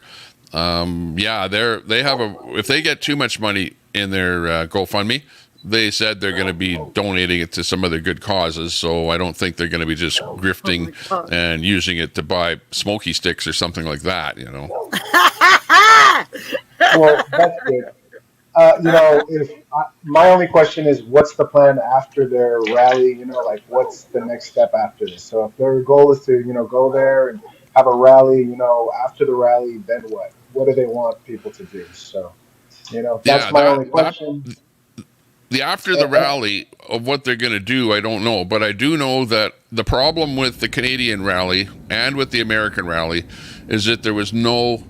A: If they get too much money in their GoFundMe, they said they're going to be donating it to some other good causes, so I don't think they're going to be just grifting and using it to buy smoky sticks or something like that,
F: Well, that's good. My only question is, what's the plan after their rally? What's the next step after this? So if their goal is to, go there and have a rally, after the rally, then what? What do they want people to do? So, that's my only question.
A: After the rally of what they're going to do, I don't know. But I do know that the problem with the Canadian rally and with the American rally is that there was no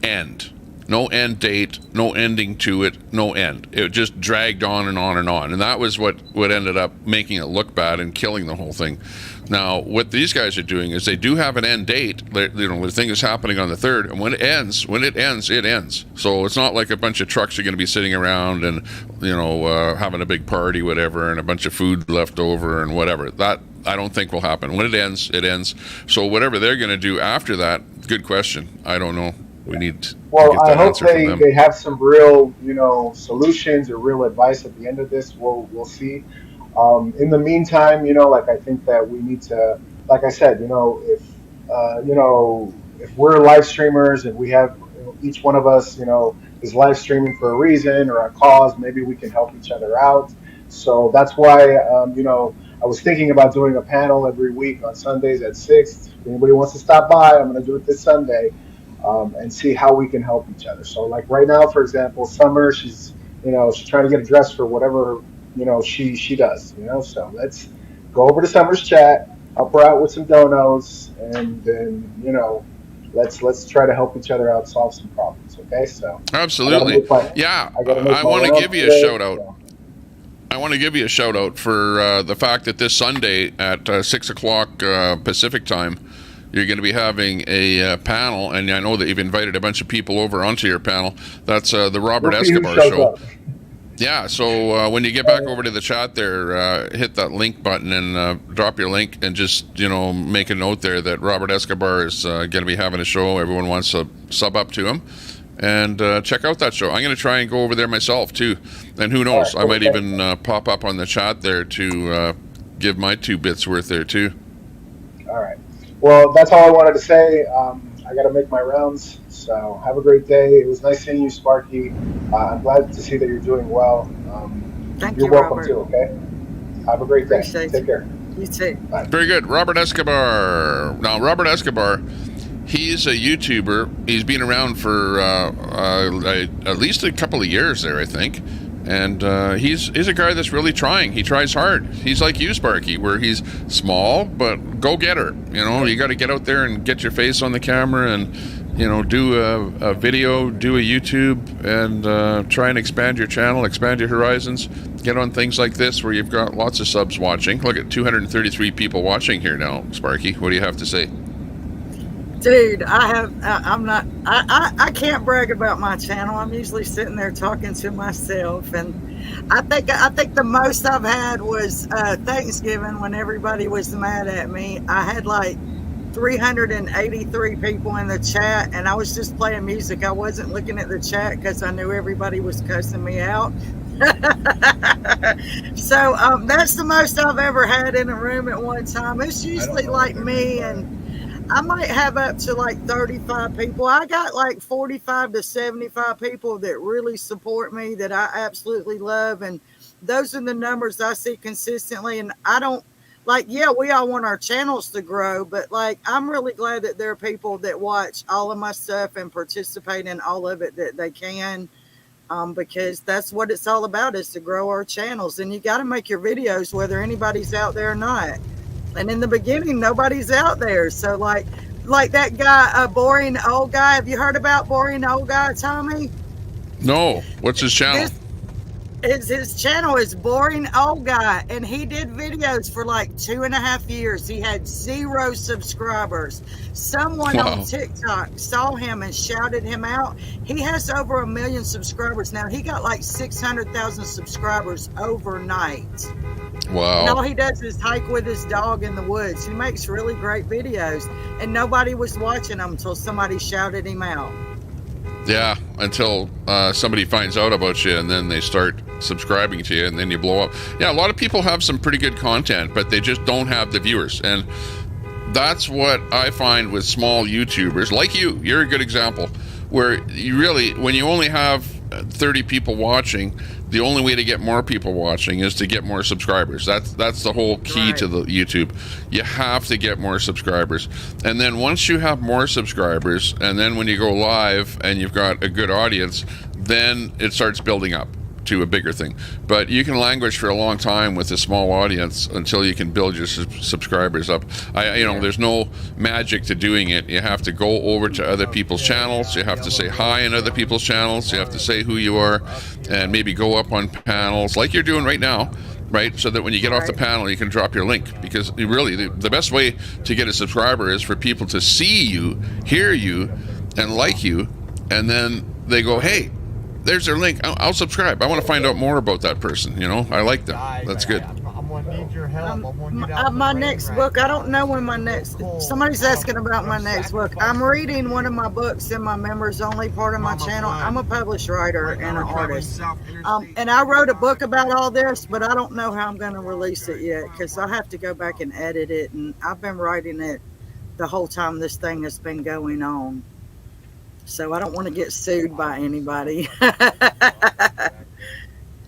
A: end. No end date, no ending to it, no end. It just dragged on and on and on. And that was what ended up making it look bad and killing the whole thing. Now, what these guys are doing is they do have an end date. The thing is happening on the 3rd, and when it ends, it ends. So it's not like a bunch of trucks are going to be sitting around and, having a big party, whatever, and a bunch of food left over and whatever. That, I don't think will happen. When it ends, it ends. So whatever they're going to do after that, good question. I don't know. We need to
F: Well,
A: get
F: I
A: that
F: hope
A: answer from them.
F: they have some real, solutions or real advice at the end of this. We'll see. In the meantime, I think that we need to, like I said, if we're live streamers and we have each one of us, is live streaming for a reason or a cause, maybe we can help each other out. So that's why, I was thinking about doing a panel every week on Sundays at 6. If anybody wants to stop by, I'm going to do it this Sunday. And see how we can help each other. So like right now, for example, Summer, she's trying to get a dress for whatever, she does, so let's go over to Summer's chat, help her out with some donos, and then, let's try to help each other out, solve some problems. Okay. So
A: absolutely. I want to give you a shout out. So. I want to give you a shout out for the fact that this Sunday at 6 o'clock Pacific time, you're going to be having a panel, and I know that you've invited a bunch of people over onto your panel. That's the Robert Escobar show. Yeah, so when you get back over to the chat there, hit that link button and drop your link and just, make a note there that Robert Escobar is going to be having a show. Everyone wants to sub up to him. And check out that show. I'm going to try and go over there myself, too. And who knows, I might even pop up on the chat there to give my 2 bits worth there, too.
F: All right. Well, that's all I wanted to say. I got to make my rounds, so have a great day. It was nice seeing you, Sparky. I'm glad to see that you're doing well. You're welcome
E: Robert.
F: too, okay? Have a great day. Take care.
E: You too.
F: Bye.
A: Very good. Robert Escobar. Now, Robert Escobar, he's a YouTuber. He's been around for at least a couple of years there, I think. And he's a guy that's really trying. He tries hard. He's like you, Sparky, where he's small but go-getter. You know, you got to get out there and get your face on the camera and, you know, do a video, do a YouTube, and try and expand your channel, expand your horizons. Get on things like this where you've got lots of subs watching. Look at 233 people watching here now, Sparky. What do you have to say?
E: Dude, I can't brag about my channel. I'm usually sitting there talking to myself, and I think the most I've had was Thanksgiving when everybody was mad at me. I had like 383 people in the chat, and I was just playing music. I wasn't looking at the chat because I knew everybody was cussing me out. So that's the most I've ever had in a room at one time. It's usually like me, and I might have up to like 35 people. I got like 45 to 75 people that really support me, that I absolutely love, and those are the numbers I see consistently. And I don't like, yeah, we all want our channels to grow, but like, I'm really glad that there are people that watch all of my stuff and participate in all of it that they can, because that's what it's all about, is to grow our channels. And you got to make your videos whether anybody's out there or not. And in the beginning, nobody's out there. So like that guy, a boring old guy. Have you heard about boring old guy, Tommy?
A: No. What's his channel?
E: His channel is Boring Old Guy, and he did videos for like 2.5 years. He had 0 subscribers. Someone on TikTok saw him and shouted him out. He has over 1 million subscribers now. He got like 600,000 subscribers overnight.
A: Wow.
E: And all he does is hike with his dog in the woods. He makes really great videos, and nobody was watching him until somebody shouted him out.
A: Yeah, until somebody finds out about you, and then they start subscribing to you, and then you blow up. Yeah, a lot of people have some pretty good content, but they just don't have the viewers. And that's what I find with small YouTubers like you. You're a good example, where you really, when you only have 30 people watching, the only way to get more people watching is to get more subscribers. That's the whole key to the YouTube. You have to get more subscribers. And then once you have more subscribers, and then when you go live and you've got a good audience, then it starts building up to a bigger thing. But you can languish for a long time with a small audience until you can build your subscribers up. There's no magic to doing it. You have to go over to other people's channels. You have to say hi in other people's channels. You have to say who you are, and maybe go up on panels like you're doing right now, right? So that when you get off the panel, you can drop your link. Because really, the best way to get a subscriber is for people to see you, hear you, and like you, and then they go, hey, there's their link. I'll subscribe. I want to find out more about that person. You know, I like them. That's good.
G: I'm gonna need your help.
E: My next book, I don't know when my next, somebody's asking about my next book. I'm reading one of my books in my members only part of my channel. I'm a published writer and an artist. And I wrote a book about all this, but I don't know how I'm going to release it yet, because I have to go back and edit it. And I've been writing it the whole time this thing has been going on. So I don't want to get sued by anybody.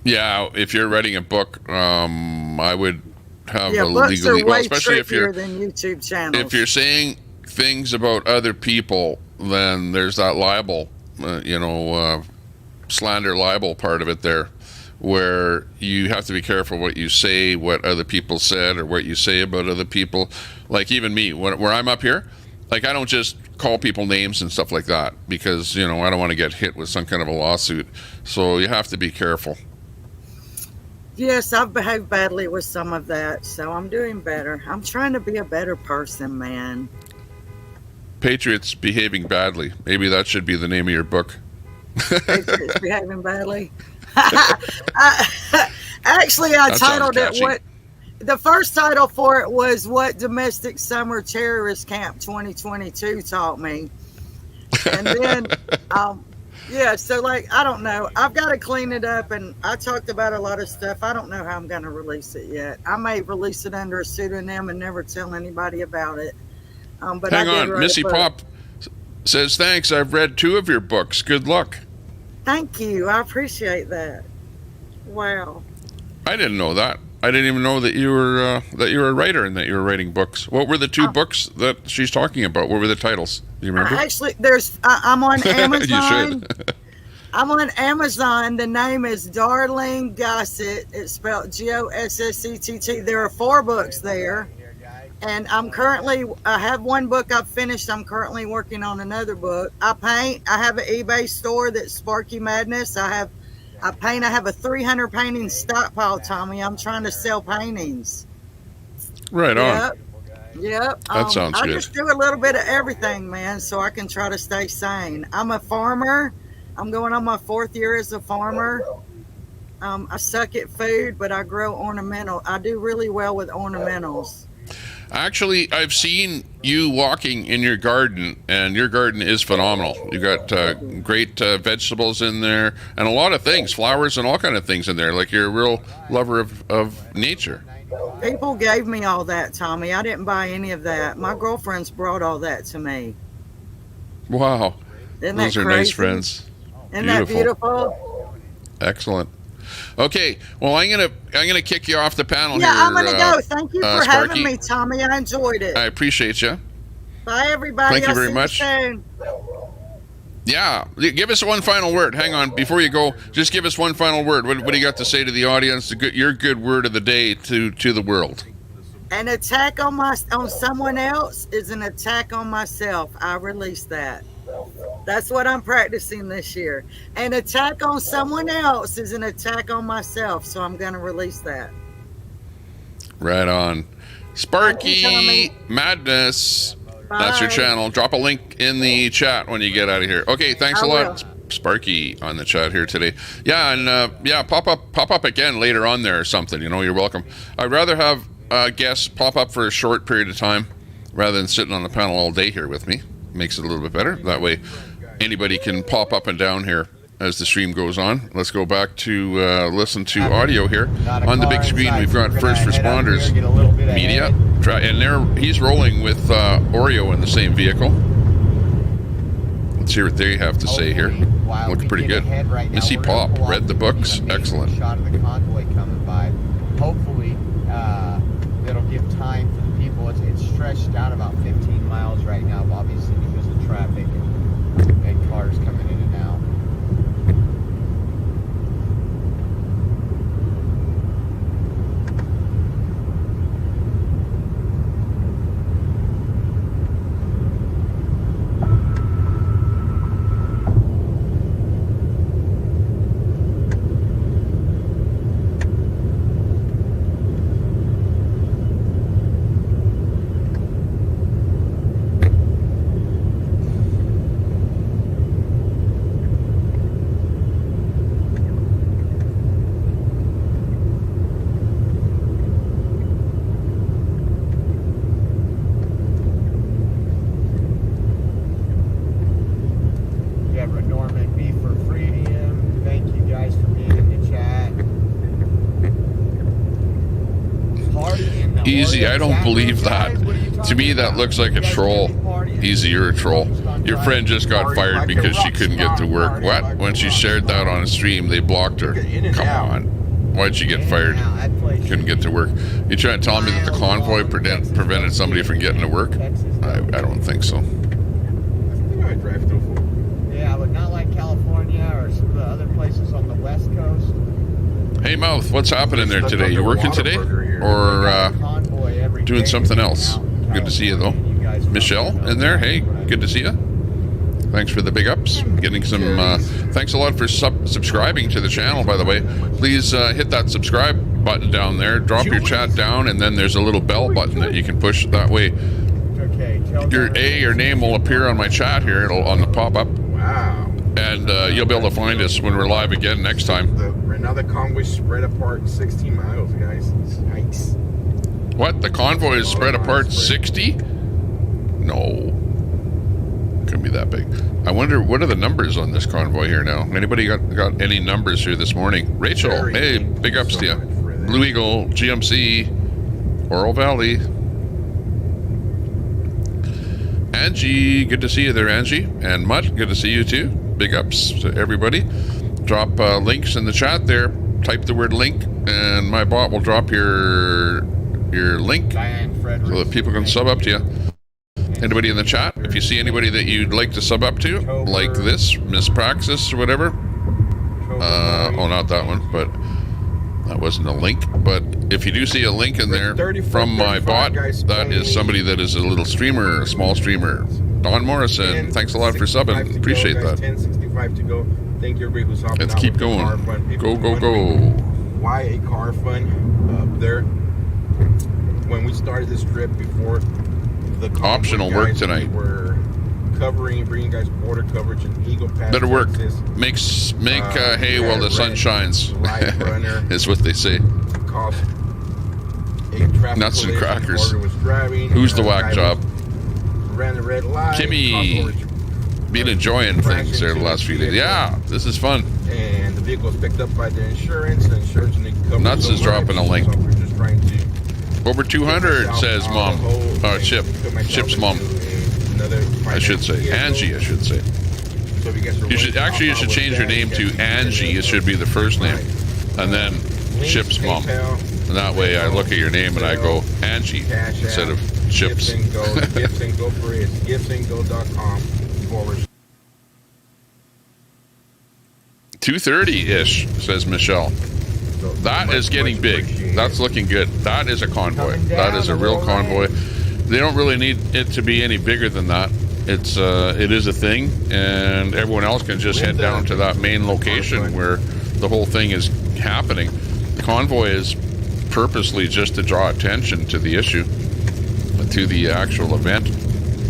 A: Yeah, if you're writing a book, I would have a
E: books are
A: legally,
E: way
A: especially if you're
E: than YouTube channels.
A: If you're saying things about other people, then there's that libel, slander libel part of it there, where you have to be careful what you say, what other people said, or what you say about other people. Like even me, where I'm up here, like I don't just call people names and stuff like that, because I don't want to get hit with some kind of a lawsuit. So you have to be careful.
E: Yes, I've behaved badly with some of that, so I'm doing better. I'm trying to be a better person, man.
A: Patriots behaving badly. Maybe that should be the name of your book.
E: Patriots behaving badly. Actually, I titled it what. The first title for it was What Domestic Summer Terrorist Camp 2022 Taught Me. And then, so like, I don't know. I've got to clean it up, and I talked about a lot of stuff. I don't know how I'm going to release it yet. I may release it under a pseudonym and never tell anybody about it. But
A: hang on, Missy Pop says, thanks, I've read 2 of your books. Good luck.
E: Thank you. I appreciate that. Wow.
A: I didn't know that. I didn't even know that you were a writer and that you were writing books. What were the 2 books that she's talking about? What were the titles? Do you remember?
E: Actually, I'm on Amazon.
A: You should.
E: I'm on Amazon. The name is Darling Gossett. It's spelled Gossett. There are 4 books there. And I have one book I've finished. I'm currently working on another book. I paint. I have an eBay store that's Sparky Madness. I paint. I have a 300 painting stockpile, Tommy. I'm trying to sell paintings.
A: Right on.
E: Yep.
A: That sounds good.
E: I just do a little bit of everything, man, so I can try to stay sane. I'm a farmer. I'm going on my 4th year as a farmer. I suck at food, but I grow ornamental. I do really well with ornamentals.
A: Actually, I've seen you walking in your garden, and your garden is phenomenal. You got great vegetables in there, and a lot of things, flowers and all kind of things in there. Like you're a real lover of nature.
E: People gave me all that, Tommy. I didn't buy any of that. My girlfriends brought all that to me.
A: Wow,
E: Isn't
A: those
E: that
A: are
E: crazy?
A: nice friends.
E: Isn't that beautiful?
A: Excellent. Okay, well, I'm gonna kick you off the panel
E: yeah,
A: here.
E: I'm gonna go. Thank you for
A: Sparky.
E: having me, Tommy. I enjoyed it.
A: I appreciate you.
E: Bye, everybody.
A: Thank you very much.
E: Soon.
A: Yeah, give us one final word. Hang on, before you go, just give us one final word. What do you got to say to the audience? Your good word of the day to the world.
E: An attack on someone else is an attack on myself. I release that. That's what I'm practicing this year. An attack on someone else is an attack on myself, so I'm going to release that.
A: Right on. Sparky
E: you,
A: Madness.
E: Bye.
A: That's your channel. Drop a link in the chat when you get out of here. Okay, thanks a lot.
E: Will.
A: Sparky on the chat here today. Yeah, and pop up again later on there or something. You know, you're welcome. I'd rather have guests pop up for a short period of time rather than sitting on the panel all day here with me. Makes it a little bit better. That way anybody can pop up and down here as the stream goes on. Let's go back to listen to audio here. On the big screen, we've got first responders media, and he's rolling with Oreo in the same vehicle. Let's hear what they have to say here. Looks pretty good. Missy Pop read the books. Excellent.
G: Shot of the convoy coming by. Hopefully, that'll give time for the people. It's stretched out about 15 miles right now, obviously because of traffic and cars coming in and out.
A: Easy, I don't believe that. To me, that looks like a troll. Easy, you're a troll. Your friend just got fired because she couldn't get to work. What? When she shared that on a stream, they blocked her. Come on. Why'd she get fired? Couldn't get to work. You trying to tell me that the convoy prevented somebody from getting to work? I don't think so.
G: Yeah, but not like California or some of the other places on the West Coast.
A: Hey, Mouth, what's happening there today? You working today? Or doing something else? Good to see you, though. Michelle in there? Hey, good to see you. Thanks for the big ups. Getting some, thanks a lot for subscribing to the channel, by the way. Please hit that subscribe button down there. Drop your chat down, and then there's a little bell button that you can push. That way, your name will appear on my chat here. It'll on the pop-up.
B: Wow.
A: And you'll be able to find us when we're live again next time.
B: Right now the convoy's spread apart 16 miles, guys. Yikes.
A: What? The convoy is spread apart 60? No. Couldn't be that big. I wonder, what are the numbers on this convoy here now? Anybody got any numbers here this morning? Rachel, hey, big ups to you. Blue Eagle, GMC, Oro Valley. Angie, good to see you there, Angie. And Mutt, good to see you too. Big ups to everybody. Drop links in the chat there. Type the word link, and my bot will drop your link so that people can sub up to you. Anybody in the chat, if you see anybody that you'd like to sub up to, like this, Miss Praxis or whatever, Oh, not that one, but that wasn't a link. But if you do see a link in there from my bot, that is somebody that is a little streamer, a small streamer. Don Morrison, thanks a lot for subbing. Appreciate that.
B: 10:65 to go. Thank you, everybody who's hopping
A: Let's
B: out
A: keep
B: with the
A: going.
B: car fund. If
A: Go,
B: you're
A: go,
B: wondering
A: go.
B: Why a car fund up there? When we started this trip before the Convoy
A: Optional work
B: guys,
A: tonight.
B: we were bringing guys border coverage in Eagle Pass,
A: Better work.
B: Texas.
A: Make hay while the sun shines.
B: Light runner.
A: Is what they say.
B: Caused a traffic
A: Nuts and
B: collision.
A: crackers.
B: Order was driving.
A: Who's the
B: Guy
A: whack job?
B: Ran the red light.
A: Kimmy. Been enjoying things there the last few days. Yeah, this is fun.
B: And the vehicle was picked up by the insurance. The insurance didn't cover
A: Nuts
B: so
A: is dropping a
B: much,
A: link.
B: So we're just trying to
A: Over 200 says mom. Chip.
B: put myself
A: Chip's mom.
B: into another
A: I should say.
B: vehicle.
A: Angie, I should say.
B: So if you guys are
A: You should
B: wondering
A: actually
B: how was
A: change your
B: that,
A: name
B: you
A: to
B: guys can
A: Angie.
B: do
A: It should be the first name. And then
B: Links,
A: Chip's mom.
B: PayPal,
A: And that way I look at your name and I go Angie
B: Cash
A: instead
B: App,
A: of Chips.
B: Gifts and Go. Gifts and Go for it. giftsandgo.com /
A: 230-ish, says Michelle.
B: So
A: That
B: much,
A: is getting
B: much
A: big.
B: appreciated.
A: That's looking good. That is a convoy.
G: Coming
A: That
G: down
A: is a
G: the
A: real
G: road.
A: convoy. They don't really need it to be any bigger than that. It is a thing, and everyone else can just head down to that main location where the whole thing is happening. The convoy is purposely just to draw attention to the issue, to the actual event.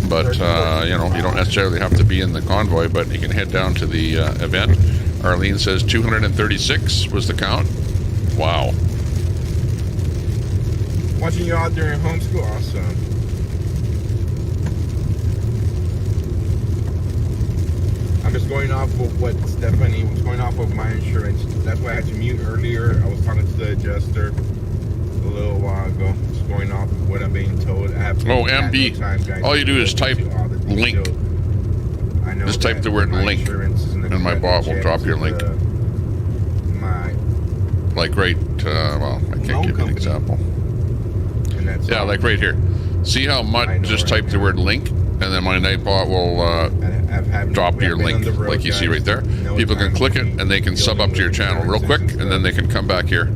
A: But you don't necessarily have to be in the convoy, but you can head down to the event. Arlene says 236 was the count. Wow.
B: Watching you out during homeschool, awesome. I'm just going off of what Stephanie was going off of my insurance. That's why I had to mute earlier. I was talking to the adjuster a little while ago. Just going off of what I'm being told. I have
A: Oh,
B: had
A: MB.
B: no time, guys,
A: All you do is
B: to
A: type
B: all the
A: link.
B: details. I know
A: Just type
B: that
A: the word
B: my
A: link,
B: insurance isn't
A: and my
B: accepting
A: bot will
B: checks
A: drop your
B: to
A: link.
B: My
A: Like right, well, I can't
B: Loan
A: give you an
B: company.
A: example.
B: and that's
A: Yeah,
B: all.
A: like right here. See how
B: I
A: much?
B: know,
A: Just
B: right
A: type the
B: now.
A: word link, and then my Nightbot will drop your link, like you see right there. People can click it, and they can sub up to your channel real quick, and then they can come back here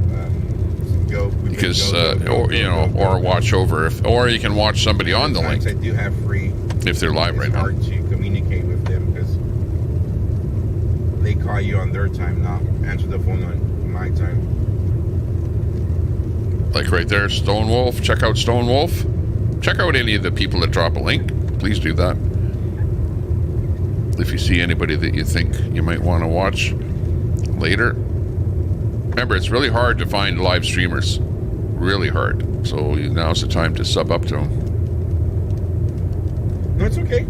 A: because, or watch over, or you can watch somebody on the link
B: I do have free.
A: if they're live
B: It's
A: right now.
B: hard to communicate with them because they call you on their time, not answer the phone on my time.
A: Like right there, Stone Wolf. Check out Stone Wolf. Check out any of the people that drop a link. Please do that. If you see anybody that you think you might want to watch later. Remember, it's really hard to find live streamers. Really hard. So now's the time to sub up to them.
B: No, it's okay.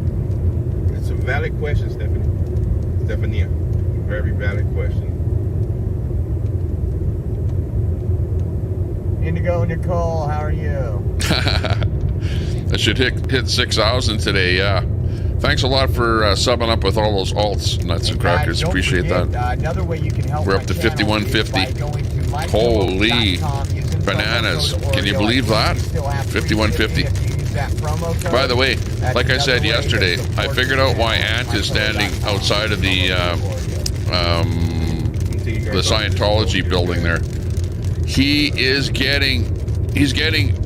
B: It's a valid question, Stephanie. Very valid question.
G: Indigo Nicole, how are you?
A: I should hit 6,000 today, yeah. Thanks a lot for subbing up with all those alts, nuts and crackers.
G: Don't
A: Appreciate
G: forget,
A: that.
G: Another way you can help
A: We're
G: my
A: up to
G: channel
A: 5150.
G: is by going to
A: Holy
G: mypillow.com using
A: bananas.
G: promo code
A: Can you
G: Oreo.
A: believe that?
G: You still have free
A: 5150.
G: shipping if you use that promo code.
A: By the way,
G: That's
A: like I
G: another
A: said
G: way to
A: yesterday, I
G: support
A: figured
G: the
A: out why
G: channel.
A: Ant is standing
G: mypillow.com,
A: outside of the
B: The
A: Scientology building there. He's getting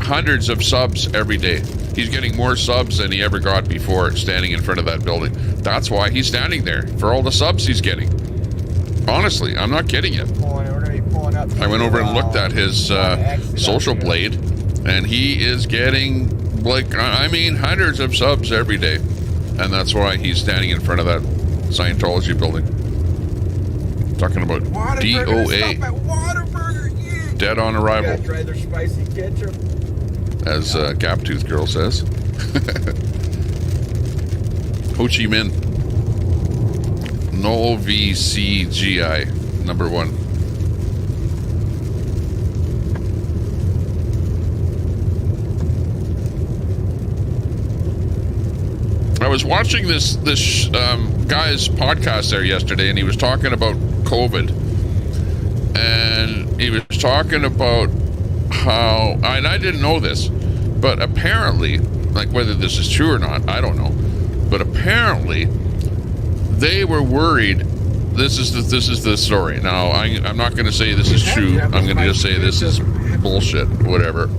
A: hundreds of subs every day. He's getting more subs than he ever got before standing in front of that building. That's why he's standing there, for all the subs he's getting. Honestly, I'm not kidding you.
G: We're going to be pulling up
A: I went over and looked at his social blade, and he is getting, hundreds of subs every day. And that's why he's standing in front of that Scientology building. Talking about DOA. Dead on arrival,
B: Try their spicy ketchup.
A: as Gaptooth Girl says. Ho Chi Minh. No VCGI, number 1. I was watching this guy's podcast there yesterday, and he was talking about COVID, and he was talking about how, and I didn't know this, but apparently, like whether this is true or not, I don't know, but apparently they were worried this is the story. Now, I'm not going to say this is true. I'm going to just say this is bullshit. Whatever.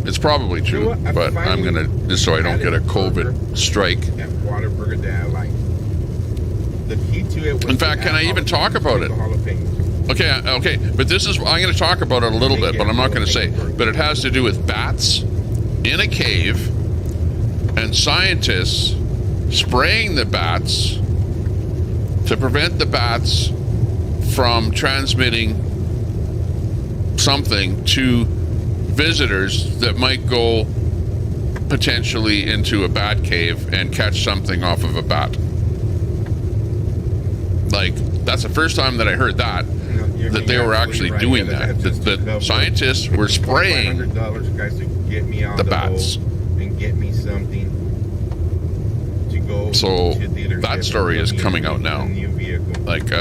A: It's probably true, but I'm going to, just so I don't get a COVID strike.
B: That Whataburger that I like. The key to it was,
A: in fact, can I even talk about it? Okay, but this is, I'm going to talk about it a little bit, but I'm not going to say. But it has to do with bats in a cave and scientists spraying the bats to prevent the bats from transmitting something to visitors that might go potentially into a bat cave and catch something off of a bat. Like, that's the first time that I heard that they were actually doing that. The scientists were spraying the bats.
B: And get me something to go.
A: So
B: to the
A: that story is coming out now. Like,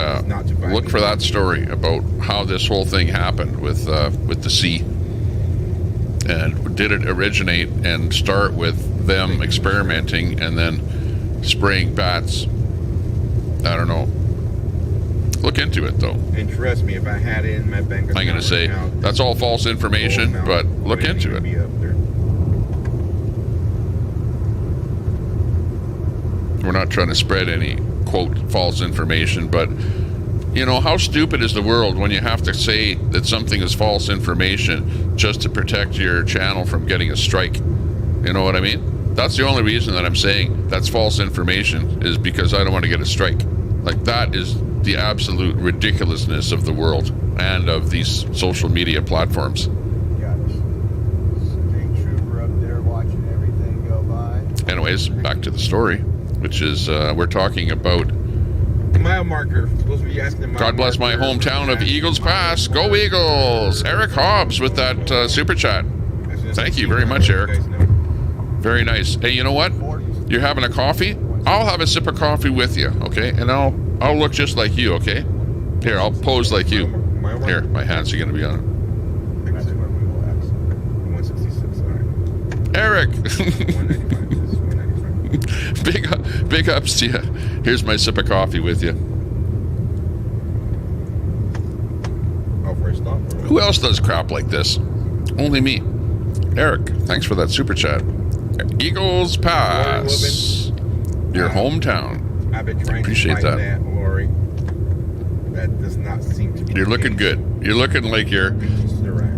A: look for that story about how this whole thing happened with the sea. And did it originate and start with them experimenting and then spraying bats? I don't know. Look into it, though.
B: And trust me, if I had it in my bank account,
A: I'm going to say that's all false information, but look into it. We're not trying to spread any, quote, false information, but, you know, how stupid is the world when you have to say that something is false information just to protect your channel from getting a strike? You know what I mean? That's the only reason that I'm saying that's false information, is because I don't want to get a strike. Like, that is the absolute ridiculousness of the world and of these social media platforms.
G: Got a state trooper up there watching everything go by.
A: Anyways, back to the story, which is we're talking about
B: mile marker. Supposed to be asking the mile
A: God bless my
B: marker.
A: hometown of Eagles Pass. Go Eagles! Eric Hobbs with that super chat. Thank you very much, Eric. Very nice. Hey, you know what? You're having a coffee? I'll have a sip of coffee with you, okay? And I'll look just like you, okay? Here, I'll pose like you. Here, my hands are going to be on it.
G: That's where we will exit.
B: 166.
A: Eric!
B: 195.
A: Big ups to you. Here's my sip of coffee with you.
B: Oh, first stop.
A: Who else does crap like this? Only me. Eric, thanks for that super chat. Eagles Pass. Your hometown.
B: I've been trying
A: Appreciate
B: to find
A: that.
B: Lori. That does not seem to be.
A: You're looking good. You're looking like you're,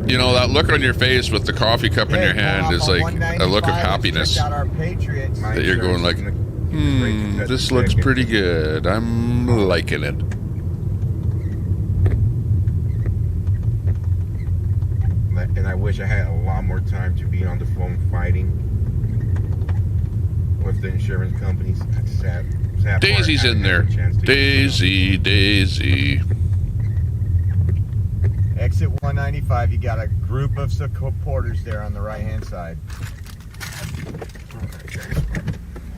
A: you know, that look on your face with the coffee cup in your hand is like a look of happiness. That you're going like, this looks pretty good. I'm liking it.
B: And I wish I had a lot more time to be on the phone fighting with the insurance companies.
A: Daisy's in there. Daisy.
G: Exit 195. You got a group of supporters there on the right-hand side.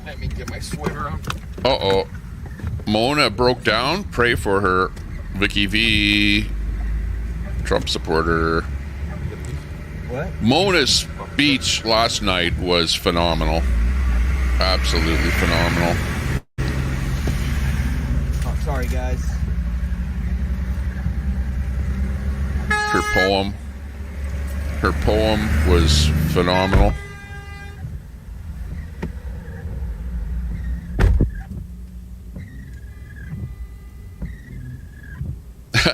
B: Let me get my sweater on.
A: Uh-oh. Mona broke down. Pray for her. Vicky V. Trump supporter.
G: What?
A: Mona's speech last night was phenomenal. Absolutely phenomenal.
G: Oh, sorry, guys.
A: Her poem was phenomenal.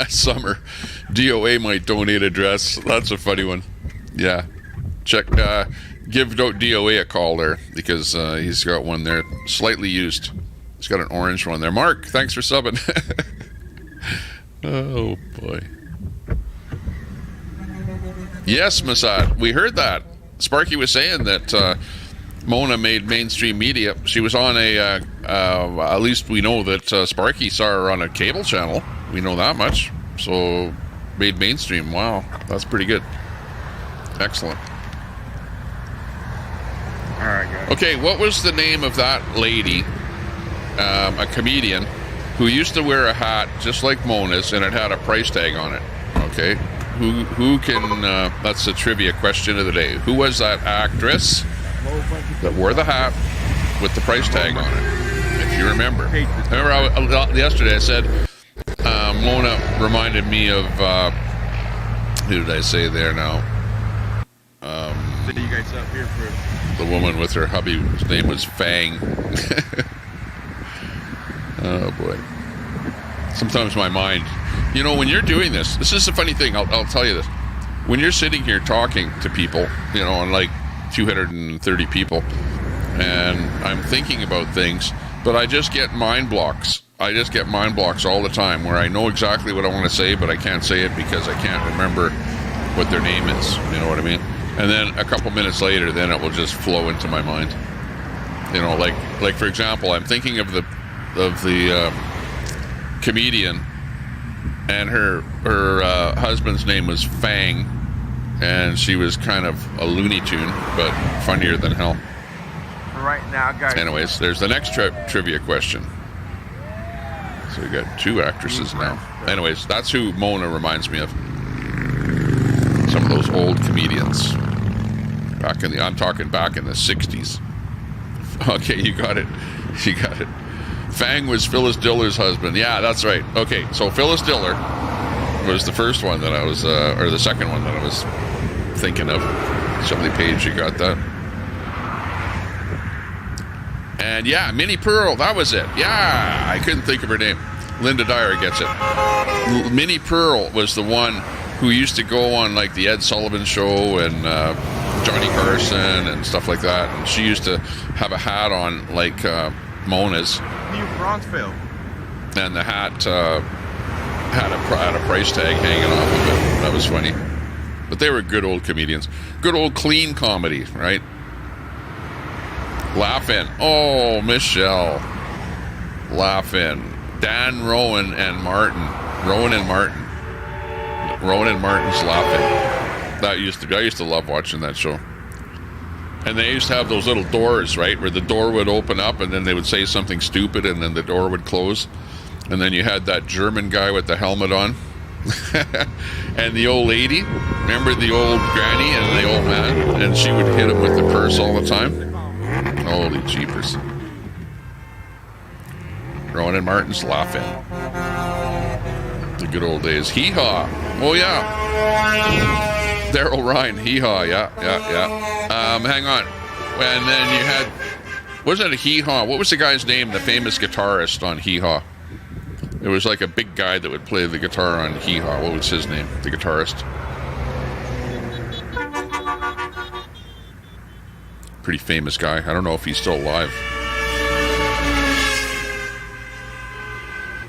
A: Summer, DOA might donate a dress. That's a funny one. Yeah, check. Give DOA a call there, because he's got one there, slightly used. He's got an orange one there. Mark, thanks for subbing. Oh boy. Yes, Masad, we heard that. Sparky was saying that Mona made mainstream media. She was on a, at least we know that Sparky saw her on a cable channel. We know that much. So, made mainstream. Wow, that's pretty good. Excellent.
B: All right, guys.
A: Okay, what was the name of that lady, a comedian, who used to wear a hat just like Mona's, and it had a price tag on it? Okay, who can? That's the trivia question of the day. Who was that actress that wore the hat with the price tag on it? If you remember. Remember, yesterday I said Mona reminded me of, who did I say there now?
B: So you guys up here for
A: The woman with her hubby, his name was Fang. Oh boy. Sometimes my mind, you know, when you're doing this is a funny thing, I'll tell you this. When you're sitting here talking to people, you know, on like 230 people, and I'm thinking about things, but I just get mind blocks. I just get mind blocks all the time where I know exactly what I want to say, but I can't say it because I can't remember what their name is. You know what I mean? And then a couple minutes later, then it will just flow into my mind. You know, like for example, I'm thinking of the comedian, and her husband's name was Fang, and she was kind of a Looney Tune, but funnier than hell.
B: right now, guys.
A: Anyways, there's the next trivia question. So we got two actresses now. Anyways, that's who Mona reminds me of. Some of those old comedians. I'm talking back in the 60s. Okay, you got it. You got it. Fang was Phyllis Diller's husband. Yeah, that's right. Okay, so Phyllis Diller was the first one that I was, or the second one that I was thinking of. Somebody Page, you got that? And yeah, Minnie Pearl, that was it. Yeah, I couldn't think of her name. Linda Dyer gets it. Minnie Pearl was the one who used to go on like the Ed Sullivan Show and Johnny Carson and stuff like that. And she used to have a hat on like Mona's.
B: New Bronxville.
A: And the hat had a price tag hanging off of it. That was funny. But they were good old comedians. Good old clean comedy, right? Laugh-In. Oh, Michelle. Laugh-In. Dan Rowan and Martin. Rowan and Martin's Laugh-In. I used to love watching that show. And they used to have those little doors, right? Where the door would open up and then they would say something stupid and then the door would close. And then you had that German guy with the helmet on. And the old lady. Remember the old granny and the old man? And she would hit him with the purse all the time. Holy jeepers. Rowan and Martin's Laugh-In. The good old days. Hee-haw. Oh, yeah. Daryl Ryan. Hee-haw. Yeah. Hang on. And then you had... Wasn't it a Hee-haw? What was the guy's name? The famous guitarist on Hee-haw. It was like a big guy that would play the guitar on Hee-haw. What was his name? The guitarist. Pretty famous guy. I don't know if he's still alive.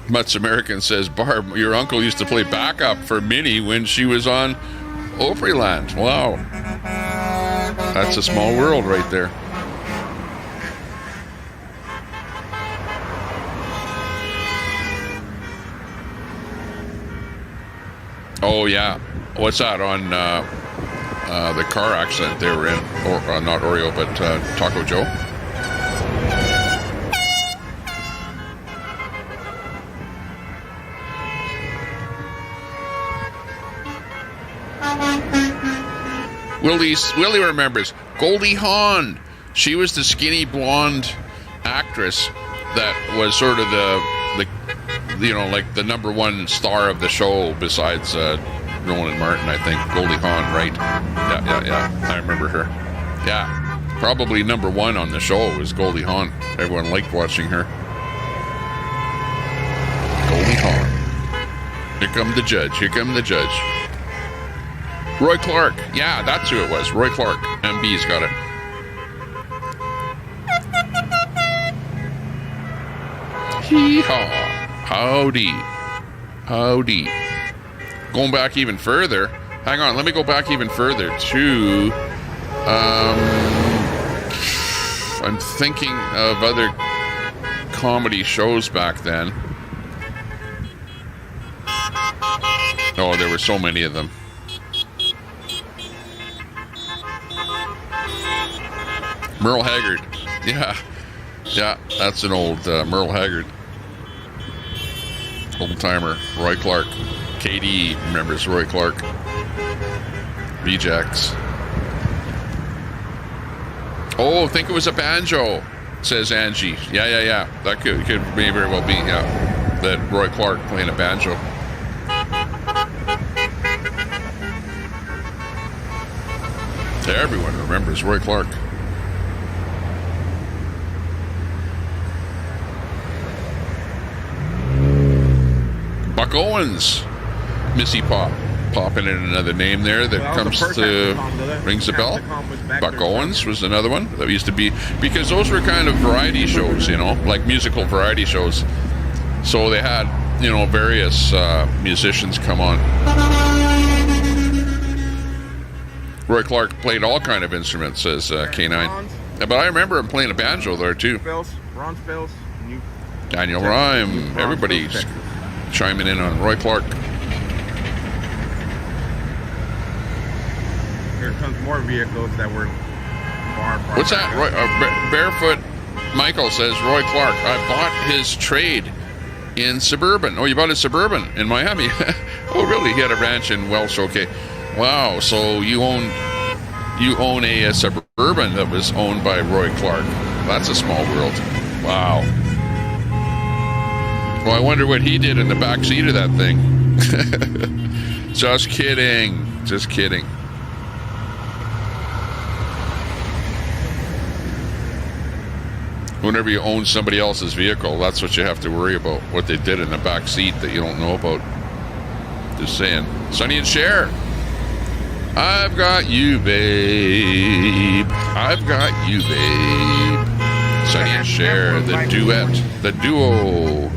A: Mutz American says, Barb, your uncle used to play backup for Minnie when she was on Opryland. Wow. That's a small world right there. Oh, yeah. What's that on the car accident they were in? Or not Oreo, but Taco Joe? Willie remembers. Goldie Hawn. She was the skinny blonde actress that was sort of the you know, like the number one star of the show besides Rowan and Martin, I think. Goldie Hawn, right? Yeah. I remember her. Yeah. Probably number one on the show was Goldie Hawn. Everyone liked watching her. Goldie Hawn. Here come the judge. Here come the judge. Roy Clark. Yeah, that's who it was. Roy Clark. MB's got it. Hee-haw. Howdy. Going back even further. Hang on, let me go back even further to... I'm thinking of other comedy shows back then. Oh, there were so many of them. Merle Haggard. Yeah, that's an old Merle Haggard. Old timer. Roy Clark. KD remembers Roy Clark. Rejects. Oh, I think it was a banjo, says Angie. Yeah. That could may very well be, yeah. That Roy Clark playing a banjo. Where's Roy Clark? Buck Owens. Missy Pop. Popping in another name there that comes to rings a bell. Buck Owens was another one that used to be, because those were kind of variety shows, you know, like musical variety shows. So they had, you know, various musicians come on. Roy Clark played all kind of instruments as K9. But I remember him playing a banjo there too.
B: Ron Spells,
A: Daniel Rhyme, everybody's chiming in on Roy Clark.
B: Here comes more vehicles that were far.
A: What's that? Roy, Barefoot Michael says, Roy Clark, I bought his trade in Suburban. Oh, you bought his Suburban in Miami? Oh, really? He had a ranch in Welsh. Okay. Wow. So you own a Suburban that was owned by Roy Clark. That's a small world. Wow. Well, I wonder what he did in the back seat of that thing. Just kidding. Just kidding. Whenever you own somebody else's vehicle, that's what you have to worry about, what they did in the back seat that you don't know about. Just saying. Sonny and Cher. I've got you, babe. I've got you, babe. Sonny and Cher, the duet, the duo.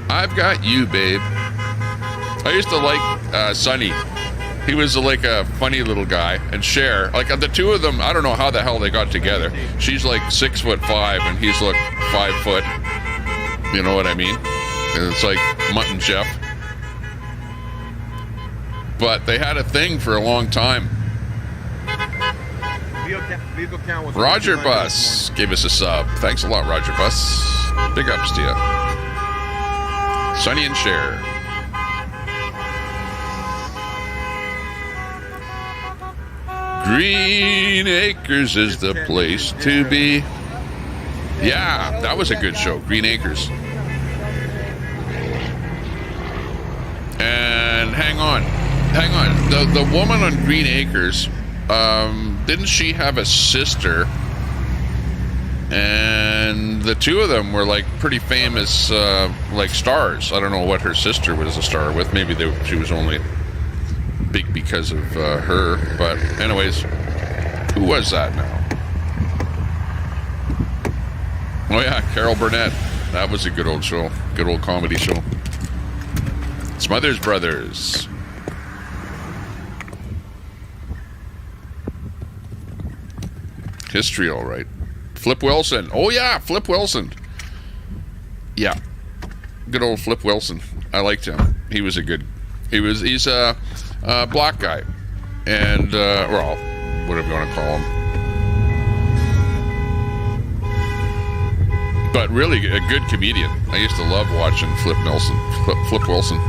A: I've got you, babe. I used to like Sonny. He was like a funny little guy, and Cher, like the two of them, I don't know how the hell they got together. She's like 6'5" and he's like 5 foot. You know what I mean? And it's like Mutt and Jeff. But they had a thing for a long time. Roger Bus gave us a sub. Thanks a lot, Roger Bus. Big ups to you. Sonny and Cher. Green Acres is the place to be. Yeah, that was a good show. Green Acres. And hang on. The woman on Green Acres, didn't she have a sister? And the two of them were like pretty famous, like stars. I don't know what her sister was a star with. Maybe she was only big because of her. But anyways, who was that now? Oh yeah, Carol Burnett. That was a good old show. Good old comedy show. Smothers Brothers. History, all right. Flip Wilson. Oh yeah, Flip Wilson. Yeah, good old Flip Wilson. I liked him. He was a good. He's a black guy, and well, whatever you want to call him. But really a good comedian. I used to love watching Flip Wilson.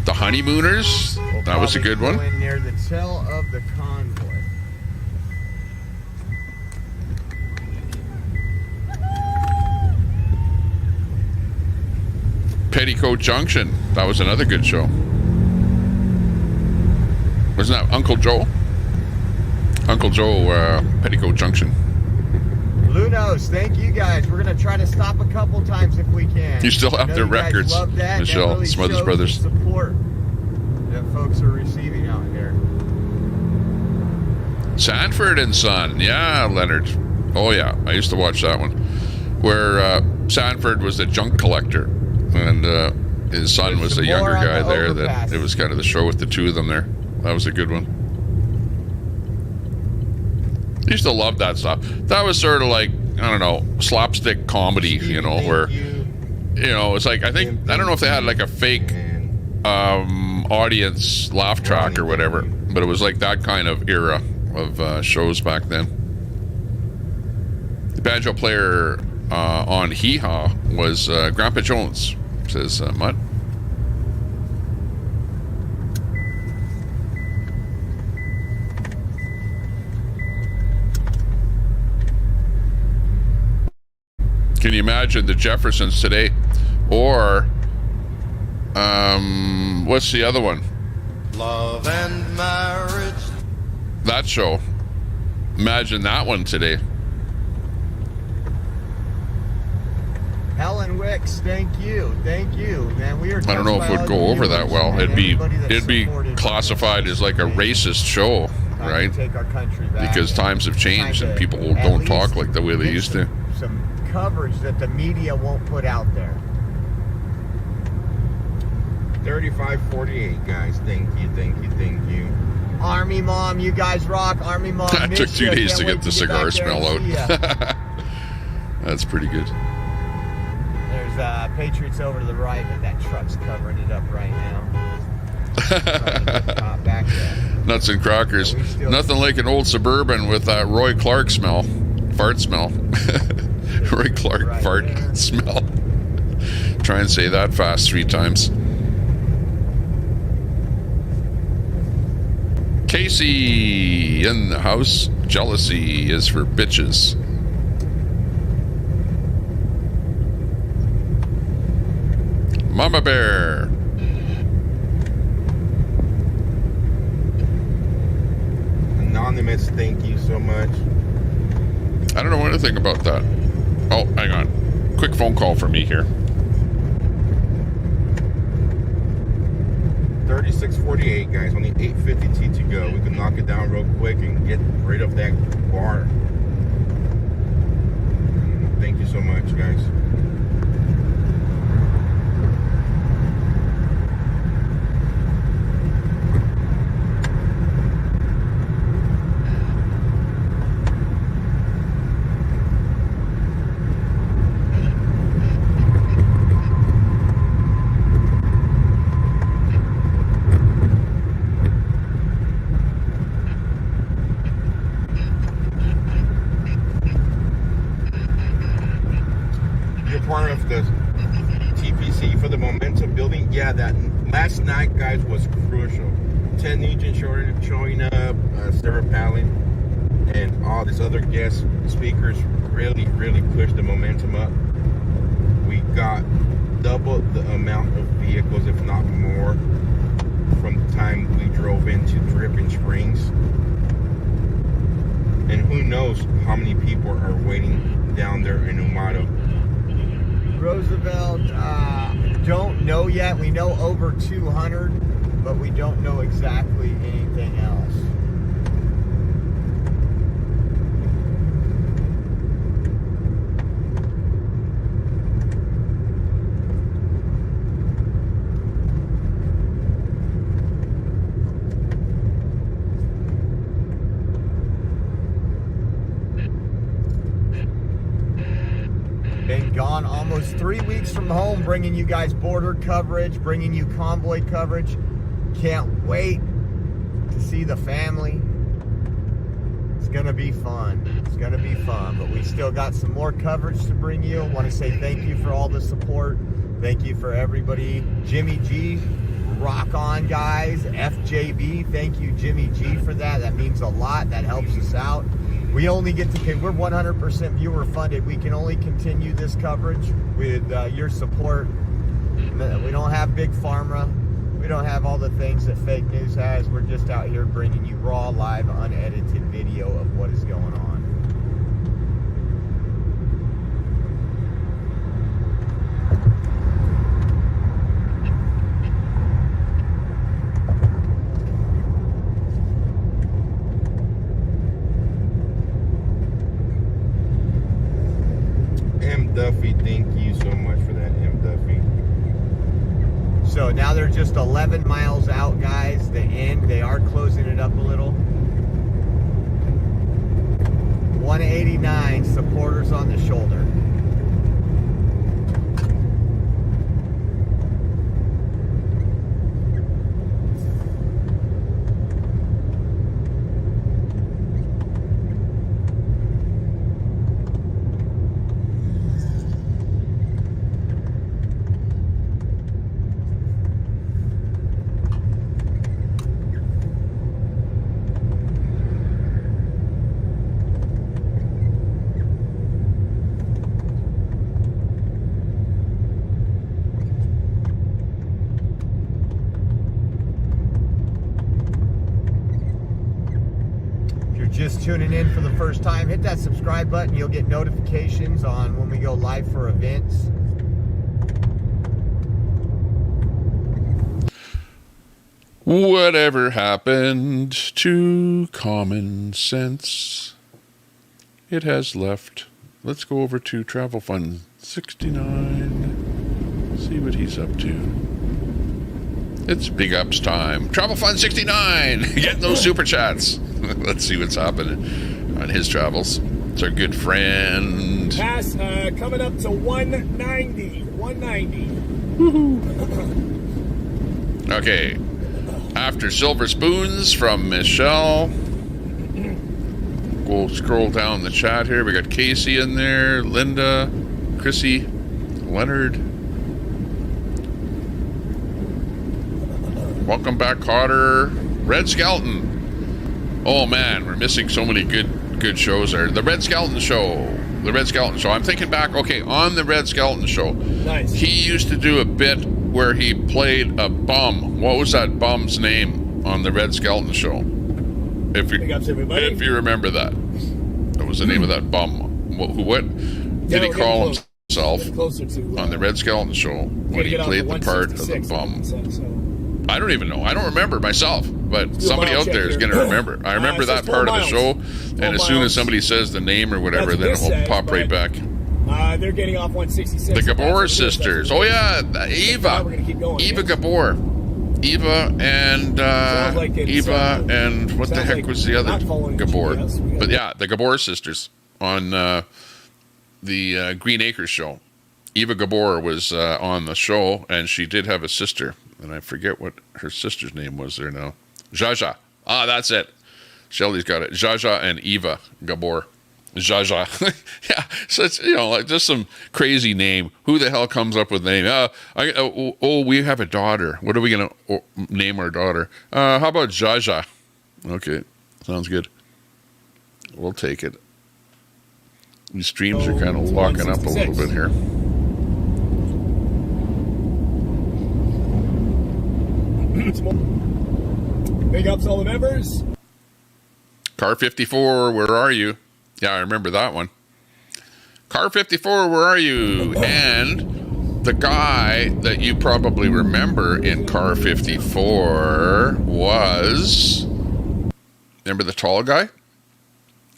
A: The Honeymooners. That was a good one.
G: Near the tail of the Convoy.
A: Petticoat Junction. That was another good show. Wasn't that Uncle Joe? Uncle Joe, Petticoat Junction.
G: Lunos, thank you guys. We're going to try to stop a couple times if we can.
A: You still have their records, Michelle,
G: really
A: Smothers Brothers.
G: The support that folks are receiving out here.
A: Sanford and Son. Yeah, Leonard. Oh, yeah. I used to watch that one. Where Sanford was the junk collector. And his son was the younger guy there. That it was kind of the show with the two of them there. That was a good one. I used to love that stuff. That was sort of like, I don't know, slapstick comedy, you know, where, you know, it's like, I don't know if they had like a fake audience laugh track or whatever, but it was like that kind of era of shows back then. The banjo player on Hee Haw was Grandpa Jones, says Mutt. Can you imagine the Jeffersons today? Or, what's the other one?
H: Love and marriage
A: that show. Imagine that one today.
G: Helen Wicks, thank you, man. We are.
A: I don't know if it would go over that well. It'd be classified as like a racist show, right?
G: Take our country back,
A: because times have changed and people don't talk like the way they used to.
G: Some coverage that the media won't put out there.
B: 3548, guys. Thank you.
G: Army Mom, you guys rock. Army Mom.
A: It took 2 days to get the cigar smell out. That's pretty good.
G: There's Patriots over to the right, but that truck's covering it up right now. Back there.
A: Nuts and crackers. Nothing like an old Suburban with that Roy Clark smell. Fart smell. Roy Clark right fart there. Smell. Try and say that fast 3 times. Casey in the house. Jealousy is for bitches. Mama Bear.
B: Anonymous, thank you so much.
A: I don't know anything about that. Oh, hang on. Quick phone call for me here.
B: 3648, guys. Only 850 to go. We can knock it down real quick and get rid of that bar. Thank you so much, guys. Part of the TPC for the momentum building. Yeah, that last night, guys, was crucial. Ted Nugent showing up, Sarah Palin, and all these other guest speakers really pushed the momentum up. We got double the amount of vehicles, if not more, from the time we drove into Dripping Springs. And who knows how many people are waiting down there in Umato.
G: Roosevelt, don't know yet. We know over 200, but we don't know exactly anything else. Been gone almost 3 weeks from home, bringing you guys border coverage, bringing you convoy coverage. Can't wait to see the family. It's gonna be fun. It's gonna be fun, but we still got some more coverage to bring you. I want to say thank you for all the support. Thank you for everybody. Jimmy G, rock on, guys. FJB, thank you, Jimmy G, for that. That means a lot. That helps us out. We only get to, we're 100% viewer funded. We can only continue this coverage with your support. We don't have big pharma. We don't have all the things that fake news has. We're just out here bringing you raw, live, unedited video of what is going on.
B: Duffy, thank you so much for that, M. Duffy.
G: So now they're just 11 miles out, guys. The end, they are closing it up a little. 189 supporters on the shoulder. just tuning in for the first time, hit that subscribe button. You'll get notifications on when we go live for events.
A: Whatever happened to common sense? It has left. Let's go over to Travel Fun 69. See what he's up to. It's Big Ups time. Travel Fun 69! Getting those super chats. Let's see what's happening on his travels. It's our good friend.
H: Pass coming up to 190. 190.
A: Woohoo! Okay. After Silver Spoons from Michelle. We'll scroll down the chat here. We got Casey in there, Linda, Chrissy, Leonard. Welcome back, Cotter. Red Skeleton. Oh man, we're missing so many good shows there. The Red Skeleton Show. The Red Skeleton Show. I'm thinking back, okay, on the Red Skeleton Show.
H: Nice.
A: He used to do a bit where he played a bum. What was that bum's name on the Red Skeleton Show? If you remember that. That was the name of that bum. What did he call himself on the Red Skeleton Show when he played the part of the bum? I don't even know. I don't remember myself, but somebody out there is going to remember. I remember that part of the show, and as soon as somebody says the name or whatever, then it will pop right back.
H: They're getting off 166.
A: The Gabor sisters. Oh yeah, Eva. Eva Gabor. Eva and and what the heck was the other Gabor? But yeah, the Gabor sisters on the Green Acres show. Eva Gabor was on the show, and she did have a sister, and I forget what her sister's name was there now. Jaja. Ah, that's it. Shelly's got it. Jaja and Eva Gabor. Jaja. Yeah, so it's, like just some crazy name. Who the hell comes up with the name? We have a daughter. What are we going to name our daughter? How about Jaja? Okay, sounds good. We'll take it. These streams are kind of locking up a little bit here.
H: Big ups all the members.
A: Car 54, where are you? Yeah, I remember that one. Car 54, where are you? And the guy that you probably remember in Car 54 was... Remember the tall guy?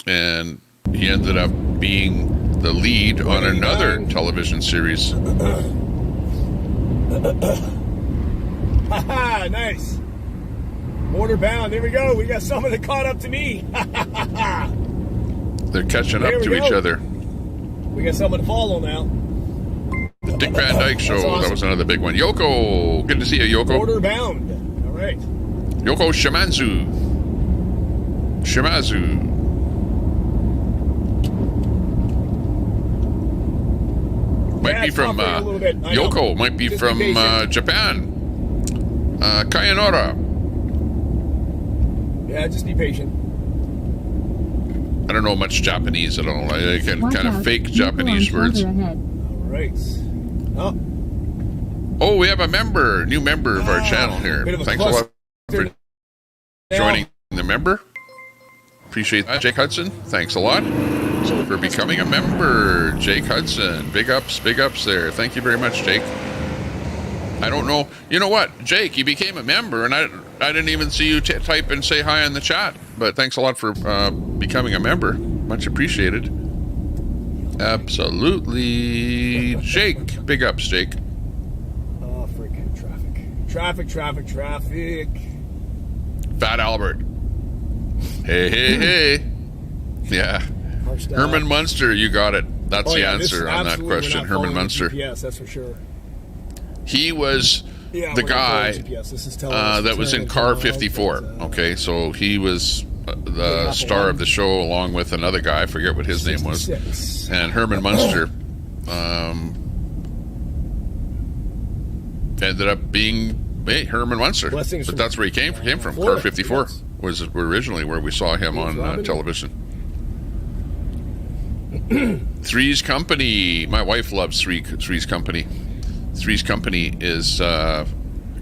A: And he ended up being the lead on another television series.
H: Haha, nice. Border bound. There we go. We got someone that caught up to me.
A: They're catching up to each other.
H: We got someone to follow now.
A: The Dick Van Dyke Show. Awesome. That was another big one. Yoko. Good to see you, Yoko.
H: Border bound. All right.
A: Yoko Shimazu. Might be from Yoko. Might be from Japan. Kayanora.
H: Yeah, just be patient.
A: I don't know much Japanese at all. I can kind of fake Japanese words.
H: All right.
A: Oh, we have a new member of our channel here. Thanks a lot for joining the member. Appreciate that, Jake Hudson. Thanks a lot for becoming a member, Jake Hudson. Big ups there. Thank you very much, Jake. I don't know. You know what, Jake? You became a member, and I didn't even see you type and say hi in the chat. But thanks a lot for becoming a member. Much appreciated. Absolutely, Jake. Big ups, Jake.
H: Oh, freaking traffic!
A: Fat Albert. Hey. Yeah. Herman Munster, you got it. That's the answer on that question. Herman Munster.
H: Yes, that's for sure.
A: He was the guy that was in Car 54. Okay, so he was the star of the show along with another guy. I forget what his name was. And Herman Munster ended up being Herman Munster. But that's where he came from. Car 54 was originally where we saw him on television. Three's Company. My wife loves Three's Company. Three's Company is a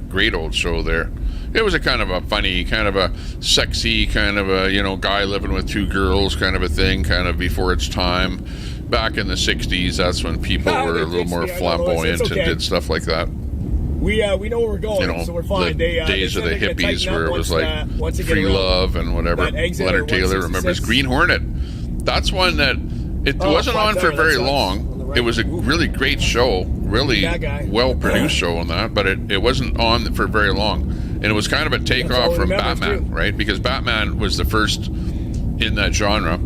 A: great old show there. It was a kind of a funny, kind of a sexy, kind of a, guy living with two girls kind of a thing, kind of before its time. Back in the 60s, that's when people were a little more flamboyant and did stuff like that.
H: We know where we're going, so we're fine.
A: The days of the hippies where it was like free love and whatever. Leonard Taylor remembers Green Hornet. That's one that it wasn't on for very long. It was a really great show, really well-produced show on that, but it wasn't on for very long. And it was kind of a takeoff from Batman, right? Because Batman was the first in that genre.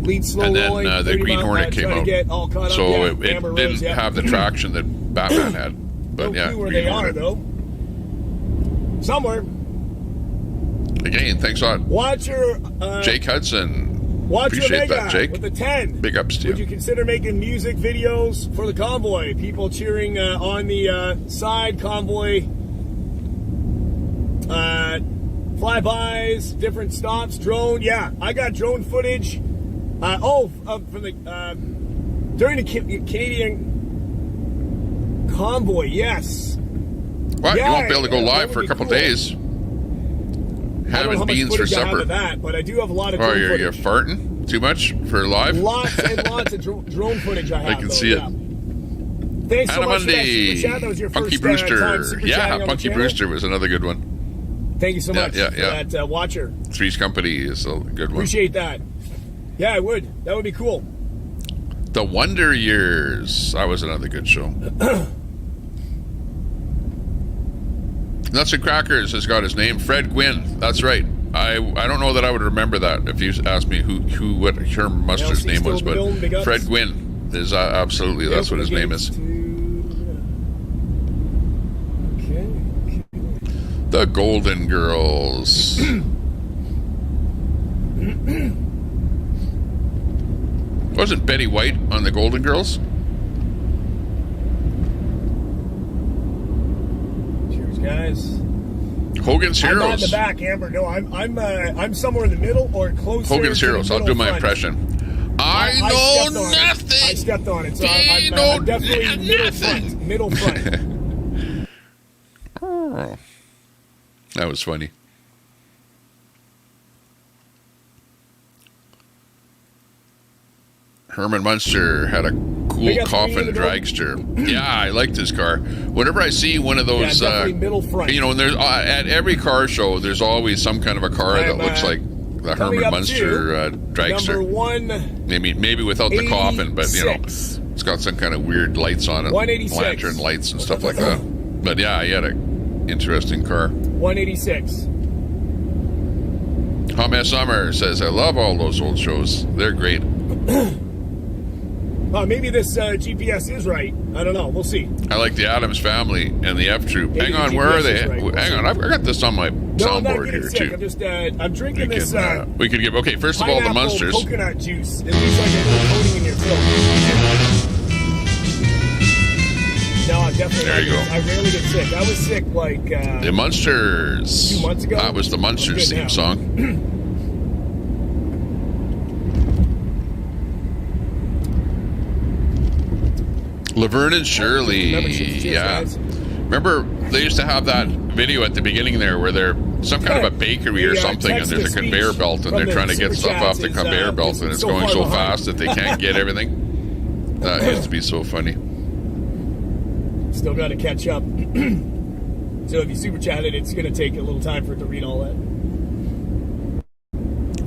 A: And then the Green Hornet came out. So it didn't have the traction that Batman had. But yeah,
H: where they are, though. Somewhere.
A: Again, thanks a lot.
H: Watcher.
A: Jake Hudson.
H: Watcher
A: Appreciate that, Jake.
H: With the 10.
A: Big ups to
H: Would you consider making music videos for the convoy? People cheering on the side, convoy, flybys, different stops, drone. Yeah, I got drone footage. From the during the Canadian convoy, yes.
A: What? You won't be able to go live for a couple days. Having beans for supper.
H: That, but I do have a lot of
A: drone
H: footage.
A: You're farting too much for live?
H: Lots and lots of drone footage I have.
A: I can see it.
H: Thanks so much for that super chat. That was your
A: Punky
H: first
A: Brewster.
H: time super chatting on
A: Punky
H: the
A: Brewster was another good one.
H: Thank you so much for that, Watcher.
A: Three's Company is a good one.
H: Appreciate that. Yeah, I would. That would be cool.
A: The Wonder Years. That was another good show. Nuts and Crackers has got his name. Fred Gwynn. That's right. I don't know that I would remember that if you asked me what Herm Mustard's name was, but Fred Gwynn is absolutely, that's what his name is. The Golden Girls. Wasn't Betty White on the Golden Girls?
H: Cheers, guys.
A: Hogan's Heroes.
H: I'm not in the back, Amber. No, I'm somewhere in the middle or closer.
A: Hogan's Heroes. I'll do my impression. I know nothing.
H: I stepped on it, so I'm definitely middle front.
A: Oh, that was funny. Herman Munster had a cool coffin dragster. Yeah, I liked his car. Whenever I see one of those,
H: middle front.
A: And there's at every car show, there's always some kind of a car that looks like the Herman Munster dragster.
H: Number one.
A: Maybe without the coffin, but it's got some kind of weird lights on it, lantern lights and stuff like that. But yeah, he had an interesting car.
H: 186.
A: Hot Mess Summer says, I love all those old shows. They're great.
H: Maybe this GPS is right. I don't know. We'll see.
A: I like the Addams Family and the F Troop. Hang on, where are they? Right. Hang on, I've got this on my soundboard here
H: sick.
A: too.
H: I'm just, I'm drinking this.
A: We could give. Okay, first of all, the Munsters.
H: Coconut juice. It looks like a coating in your throat. No, definitely.
A: There you go.
H: I rarely get sick. I was sick like
A: the Munsters.
H: 2 months ago.
A: That was the Munsters theme song. Laverne and Shirley, yeah. Remember, they used to have that video at the beginning there where they're some kind of a bakery or something, and there's a conveyor belt, and they're trying to get stuff off the conveyor belt, and it's going so fast that they can't get everything. That used to be so funny.
H: Still got to catch up. So if you super chatted, it's going to take a little time for it to read all that.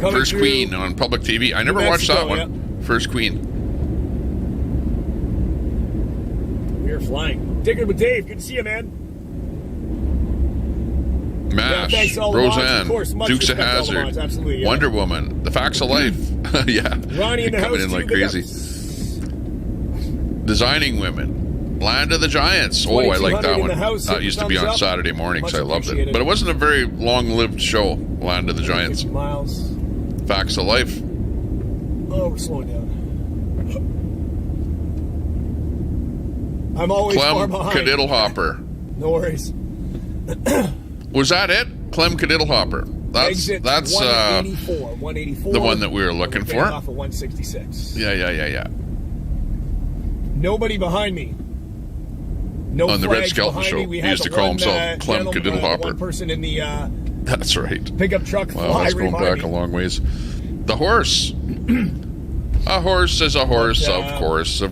A: First Queen on public TV. I never watched that one. Yeah. First Queen.
H: We're flying. Digging with Dave. Good to see you, man.
A: MASH, Roseanne, Dukes of Hazzard, Wonder Woman, The Facts of Life. Yeah.
H: Ronnie in the
A: coming
H: house
A: in like crazy. Designing Women. Land of the Giants. Oh, I like that one. That used to be on Saturday mornings. I loved it. But it wasn't a very long-lived show, Land of the Giants.
H: Miles.
A: Facts of Life.
H: Oh, we're slowing down. I'm always far
A: Clem
H: behind.
A: Cadiddlehopper.
H: No worries.
A: Was that it? Clem Cadiddlehopper. That's
H: 184.
A: The one that we were looking for.
H: Off of 166.
A: Yeah.
H: Nobody behind me. No
A: on the Red
H: flags
A: Skelton
H: behind
A: Show.
H: me. We
A: He
H: had
A: used to
H: the
A: call
H: one,
A: himself Clem
H: gentleman,
A: Cadiddle
H: one person in the
A: That's right.
H: pickup truck
A: Well,
H: fly
A: that's
H: right
A: going back
H: behind
A: a
H: me.
A: long ways. The horse. A horse is a horse,
H: But,
A: of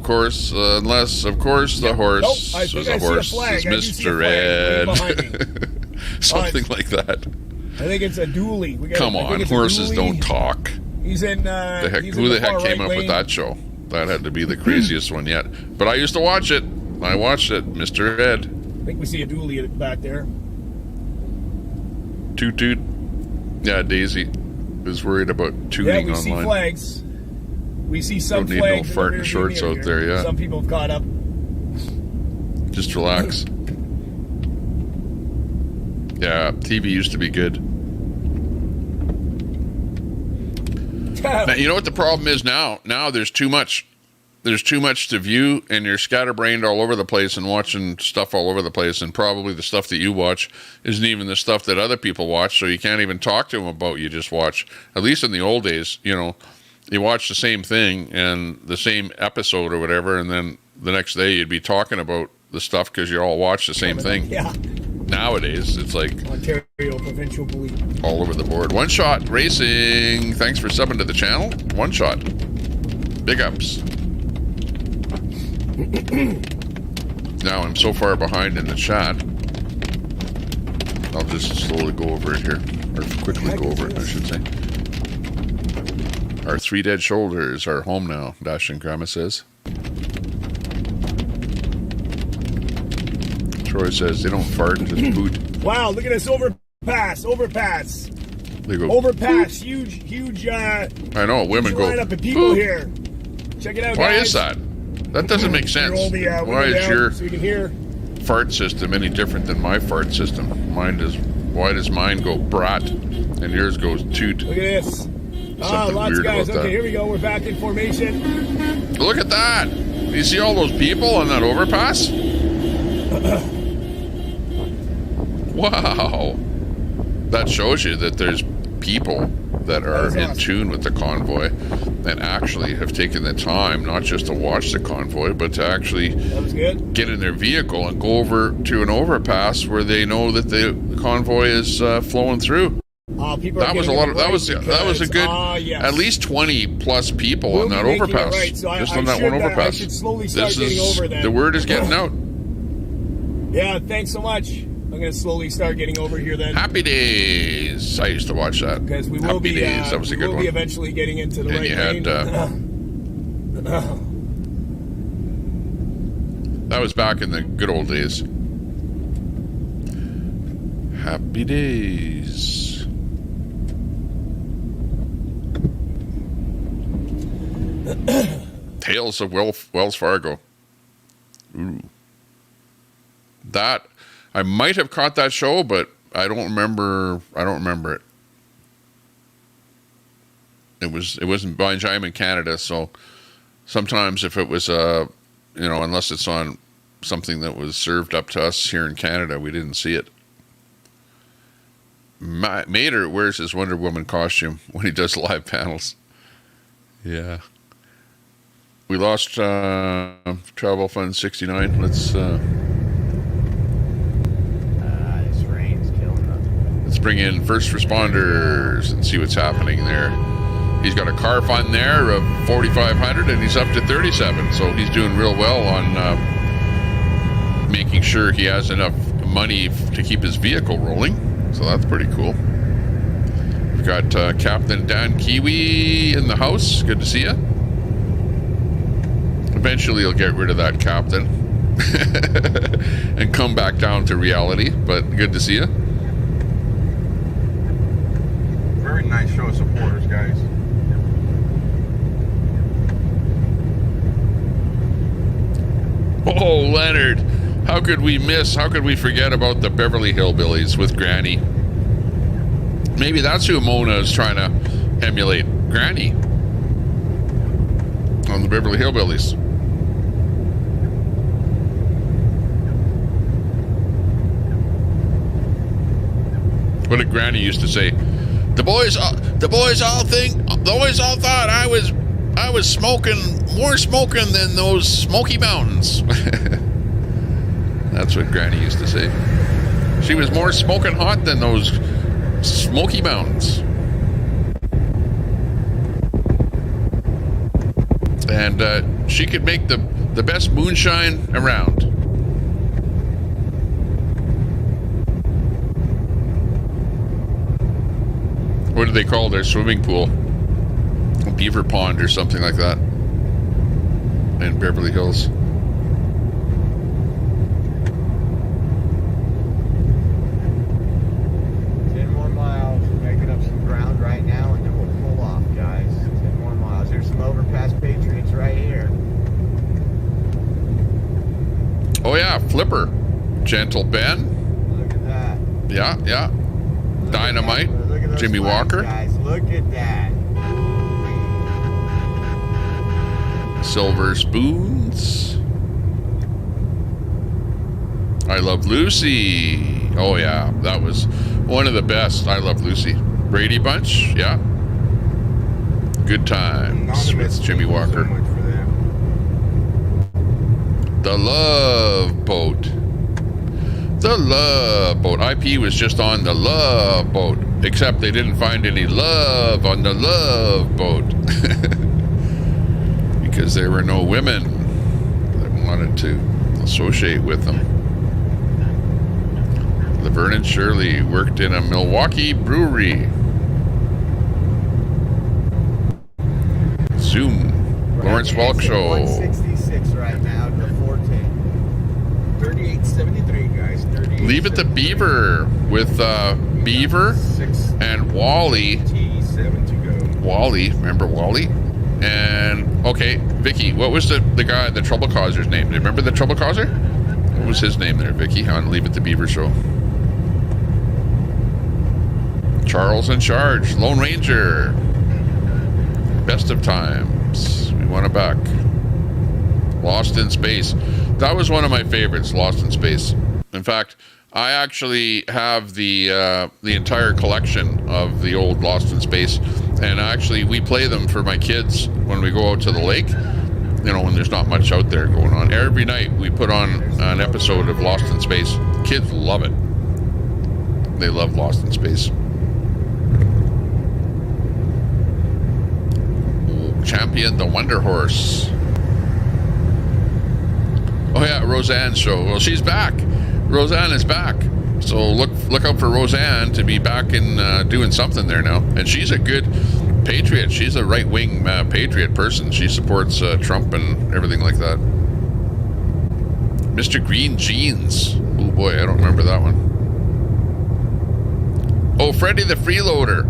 A: course, unless, of course, the horse
H: Nope, I think
A: is
H: I
A: a
H: see a
A: horse
H: flag.
A: is
H: I do see a
A: Mr.
H: flag right
A: Ed. Something like that.
H: I think it's a dually.
A: Come on, horses don't talk.
H: He's in.
A: Who the heck came up with that show? That had to be the craziest one yet. But I used to watch it. I watched it, Mr. Ed.
H: I think we see a dually back there.
A: Toot toot. Yeah, Daisy is worried about tooting
H: Yeah, we
A: online.
H: see flags. We see some
A: Don't need
H: flags.
A: no fart and shorts out there, yeah.
H: Some people have caught up.
A: Just relax. Yeah, TV used to be good. Now, you know what the problem is now? Now there's too much. There's too much to view, and you're scatterbrained all over the place and watching stuff all over the place, and probably the stuff that you watch isn't even the stuff that other people watch, so you can't even talk to them about you just watch. At least in the old days, you know, you watch the same thing and the same episode or whatever, and then the next day you'd be talking about the stuff because you all watch the same thing.
H: Yeah.
A: Nowadays, it's like
H: Ontario Provincial Police.
A: all over the board. One Shot Racing, thanks for subbing to the channel. One Shot. Big ups. Now I'm so far behind in the chat. I'll just slowly go over it here. Or quickly go over it, I should say. Our 3 dead shoulders are home now, Dash and Grandma says. Troy says they don't fart, just boot.
H: Wow, look at this overpass. Overpass.
A: They go,
H: Overpass. Huge,
A: I know, women go,
H: lineup of people
A: boot.
H: here. Check it out,
A: Why
H: guys.
A: is that? That doesn't make sense.
H: Roll the
A: Why
H: window
A: is
H: down
A: your
H: so you can hear?
A: fart system any different than my fart system? Why does mine go brat and yours goes toot?
H: Look at this.
A: Something
H: Lots
A: weird
H: of guys.
A: about
H: Okay,
A: that.
H: here we go. We're back in formation.
A: Look at that! You see all those people on that overpass? Wow! That shows you that there's people that are in tune with the convoy and actually have taken the time not just to watch the convoy, but to actually
H: That was good.
A: get in their vehicle and go over to an overpass where they know that the convoy is flowing through.
H: People
A: That was a lot of that was a good
H: yes.
A: at least 20 plus people
H: We'll
A: on
H: be
A: that
H: making it
A: overpass.
H: right, so
A: Just
H: I
A: on that
H: should,
A: one overpass.
H: I should slowly start
A: This
H: getting
A: is
H: over then.
A: the word is getting out.
H: Yeah, thanks so much. I'm going to slowly start getting over here then.
A: Happy Days. I used to watch that.
H: Because we will
A: Happy
H: be,
A: Days. That was a
H: we
A: good
H: will
A: one.
H: be eventually getting into the
A: And
H: right
A: you had that was back in the good old days. Happy Days. Tales of Wells Fargo. Ooh. That I might have caught that show, but I don't remember it. It wasn't by I'm in Canada, so sometimes if it was unless it's on something that was served up to us here in Canada, we didn't see it. Mater wears his Wonder Woman costume when he does live panels. Yeah. We lost Travel Fund 69. Let's
G: This rain's killing them.
A: let's bring in first responders and see what's happening there. He's got a car fund there of 4,500 and he's up to 37. So he's doing real well on making sure he has enough money to keep his vehicle rolling. So that's pretty cool. We've got Captain Dan Kiwi in the house. Good to see you. Eventually he'll get rid of that captain and come back down to reality, but good to see you.
B: Very nice show of supporters, guys.
A: Oh, Leonard, how could we forget about the Beverly Hillbillies with Granny? Maybe that's who Mona is trying to emulate. Granny on the Beverly Hillbillies. What did Granny used to say? The boys all thought I was smoking, more smoking than those Smoky Mountains. That's what Granny used to say. She was more smoking hot than those Smoky Mountains. And she could make the best moonshine around. What do they call their swimming pool? A beaver pond or something like that in Beverly Hills.
G: 10 more miles. We're making up some ground right now, and then we'll pull off, guys. 10 more miles. There's some overpass Patriots right here.
A: Oh yeah, Flipper. Gentle Ben.
G: Look at that.
A: Yeah. Dynamite.
G: Look at those
A: Jimmy
G: flags,
A: Walker.
G: Guys, look at that.
A: Silver Spoons. I Love Lucy. Oh yeah, that was one of the best. I Love Lucy. Brady Bunch. Yeah. Good times with Jimmy Walker.
B: So much for that.
A: The Love Boat. The Love Boat. IP was just on the Love Boat, except they didn't find any love on the Love Boat because there were no women that wanted to associate with them. Laverne and Shirley worked in a Milwaukee brewery. Zoom. Lawrence Welk Show.
G: 166 right now to 410.
B: 3873, guys. 38.
A: Leave it to Beaver with Beaver and Wally.
B: T7 to go.
A: Wally, remember Wally? And okay, Vicky, what was the guy, the trouble causer's name? Do you remember the trouble causer? What was his name there, Vicky, on Leave It to Beaver show? Charles in Charge, Lone Ranger. Best of Times. We want it back. Lost in Space. That was one of my favorites, Lost in Space. In fact, I actually have the entire collection of the old Lost in Space, and actually we play them for my kids when we go out to the lake. You know, when there's not much out there going on. Every night we put on an episode of Lost in Space. Kids love it. They love Lost in Space. Champion the Wonder Horse. Oh yeah, Roseanne's show. Well, she's back. Roseanne is back. So look out for Roseanne to be back in doing something there now. And she's a good patriot. She's a right-wing patriot person. She supports Trump and everything like that. Mr. Green Jeans. Oh boy, I don't remember that one. Oh, Freddie the Freeloader.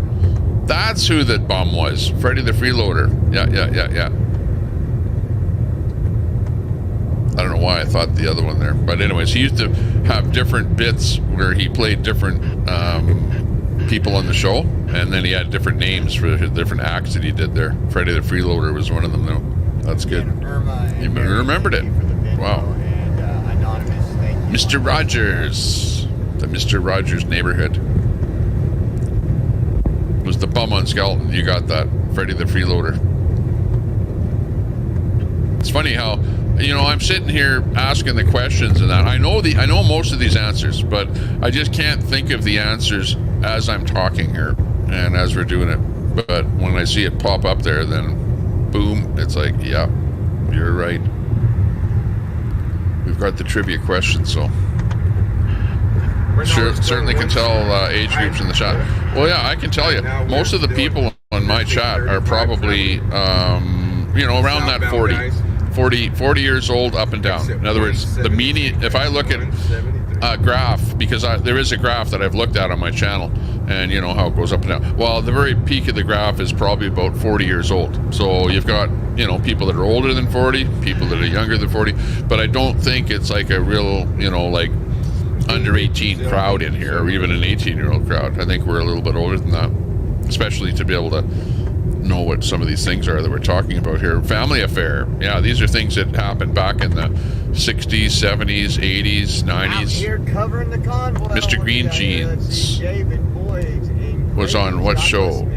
A: That's who that bum was. Freddie the Freeloader. Yeah. I don't know why I thought the other one there. But anyways, he used to have different bits where he played different people on the show. And then he had different names for the different acts that he did there. Freddie the Freeloader was one of them, though. That's good. You remembered it. Wow.
G: And Anonymous, thank you.
A: Mr. Rogers. The Mr. Rogers neighborhood. Was the bum on Skeleton. You got that. Freddie the Freeloader. It's funny how, you know, I'm sitting here asking the questions and that. I know most of these answers, but I just can't think of the answers as I'm talking here and as we're doing it. But when I see it pop up there, then boom, it's like, yeah, you're right. We've got the trivia question, so sure, certainly can tell age groups in the chat. Well, yeah, I can tell you, most of the people on my chat are probably, you know, around that 40 years old up and down. In other words, the median, if I look at a graph, because there is a graph that I've looked at on my channel, and you know how it goes up and down. Well, the very peak of the graph is probably about 40 years old. So you've got, you know, people that are older than 40, people that are younger than 40, but I don't think it's like a real, you know, like under 18 crowd in here, or even an 18-year-old crowd. I think we're a little bit older than that, especially to be able to know what some of these things are that we're talking about here. Family Affair. Yeah, these are things that happened back in the 60s, 70s, 80s, 90s.
G: Out here covering the convoy.
A: Mr. Green Jeans was on what show?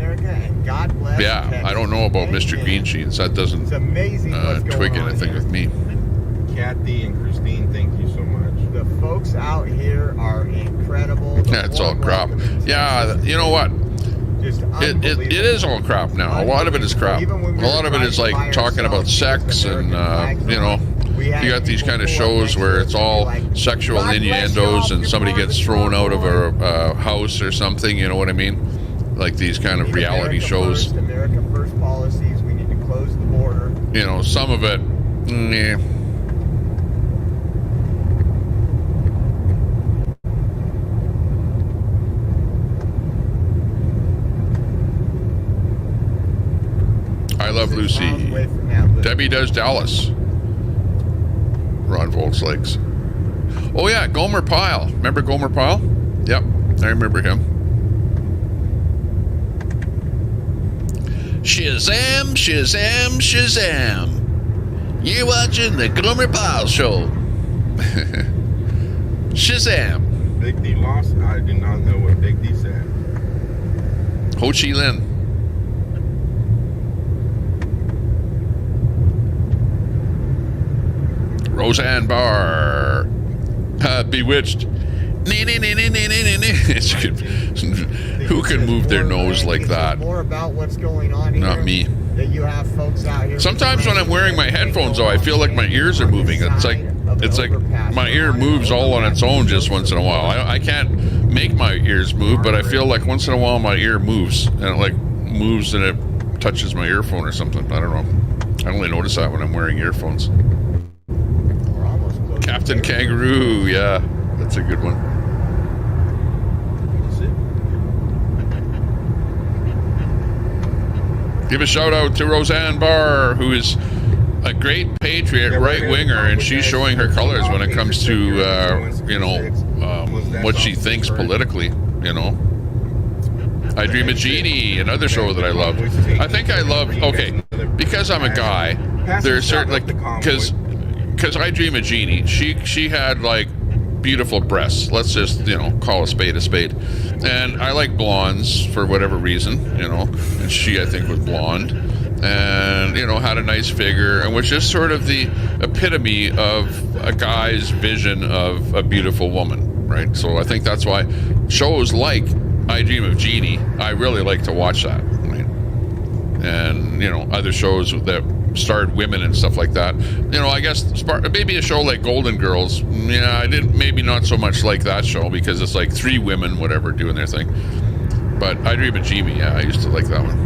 A: Yeah, I don't know about Mr. Green Jeans. That doesn't twig anything with me.
B: Kathy and Christine, thank you so much.
G: The folks out here are incredible.
A: Yeah, it's all crap. Yeah, you know what? It is all crap now. A lot of it is crap. A lot of it is like talking about sex and, you know, you got these kind of shows where it's all sexual innuendos and somebody gets thrown out of a house or something, you know what I mean? Like these kind of reality shows.
G: America First policies, we need to close the border.
A: You know, some of it, yeah. I love Lucy. Debbie does Dallas. Ron Volt's legs. Oh yeah, Gomer Pyle. Remember Gomer Pyle? Yep, I remember him. Shazam, Shazam, Shazam. You're watching the Gomer Pyle Show. Shazam.
B: Big D lost? I do not know what Big D said.
A: Ho Chi Lin. Roseanne Barr. Bewitched. It's good. Who can move their nose like that?
G: More about what's going on here.
A: Not me.
G: That you have folks out here.
A: Sometimes when I'm wearing my headphones, though, I feel like my ears are moving. It's like my ear moves all on its own just once in a while. I can't make my ears move, but I feel like once in a while my ear moves, and it like moves and it touches my earphone or something. I don't know. I only notice that when I'm wearing earphones. Captain Kangaroo, yeah, that's a good one. Give a shout out to Roseanne Barr, who is a great patriot right winger, and she's showing her colors when it comes to you know, what she thinks politically. You know, I Dream of Jeannie, another show that I love. I think I love. Okay, because I'm a guy. There's certain like because I Dream of Jeannie. She had like beautiful breasts. Let's just, you know, call a spade a spade. And I like blondes for whatever reason, you know. And she, I think, was blonde, and you know, had a nice figure, and was just sort of the epitome of a guy's vision of a beautiful woman, right? So I think that's why shows like I Dream of Jeannie, I really like to watch that, right? And you know, other shows that starred women and stuff like that. You know, I guess maybe a show like Golden Girls. Yeah, I didn't. Maybe not so much like that show because it's like three women, whatever, doing their thing. But I Dream of Jeannie. Yeah, I used to like that one.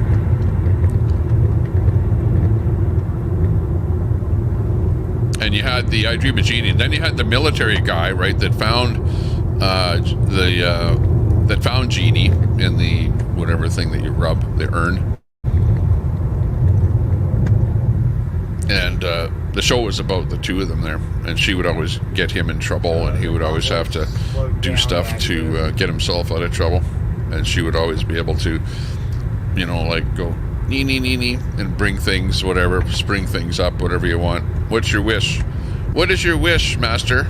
A: And you had the I Dream of Jeannie, and then you had the military guy, right? That found that found Jeannie in the whatever thing that you rub, the urn. And the show was about the two of them there, and she would always get him in trouble, and he would always have to do stuff to get himself out of trouble, and she would always be able to, you know, like go nee nee nee nee and bring things, whatever, spring things up, whatever you want. What's your wish? What is your wish, master?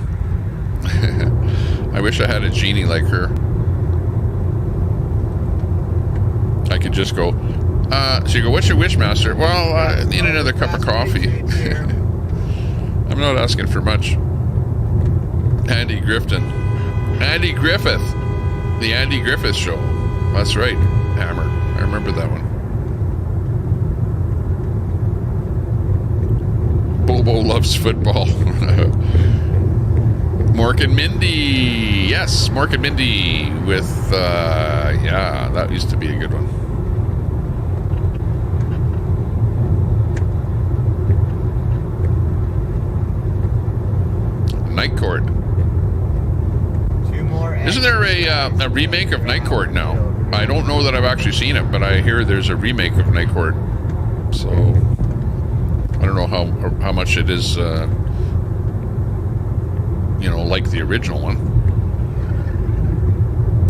A: I wish I had a genie like her. I could just go. So you go, what's your wish, master? Well, I need another cup of coffee. I'm not asking for much. Andy Griffith. The Andy Griffith Show. That's right, Hammer. I remember that one. Bobo loves football. Mork and Mindy. Yes, Mork and Mindy with, yeah, that used to be a good one. Night Court. Isn't there a remake of Night Court now? I don't know that I've actually seen it, but I hear there's a remake of Night Court. So I don't know how much it is, you know, like the original one.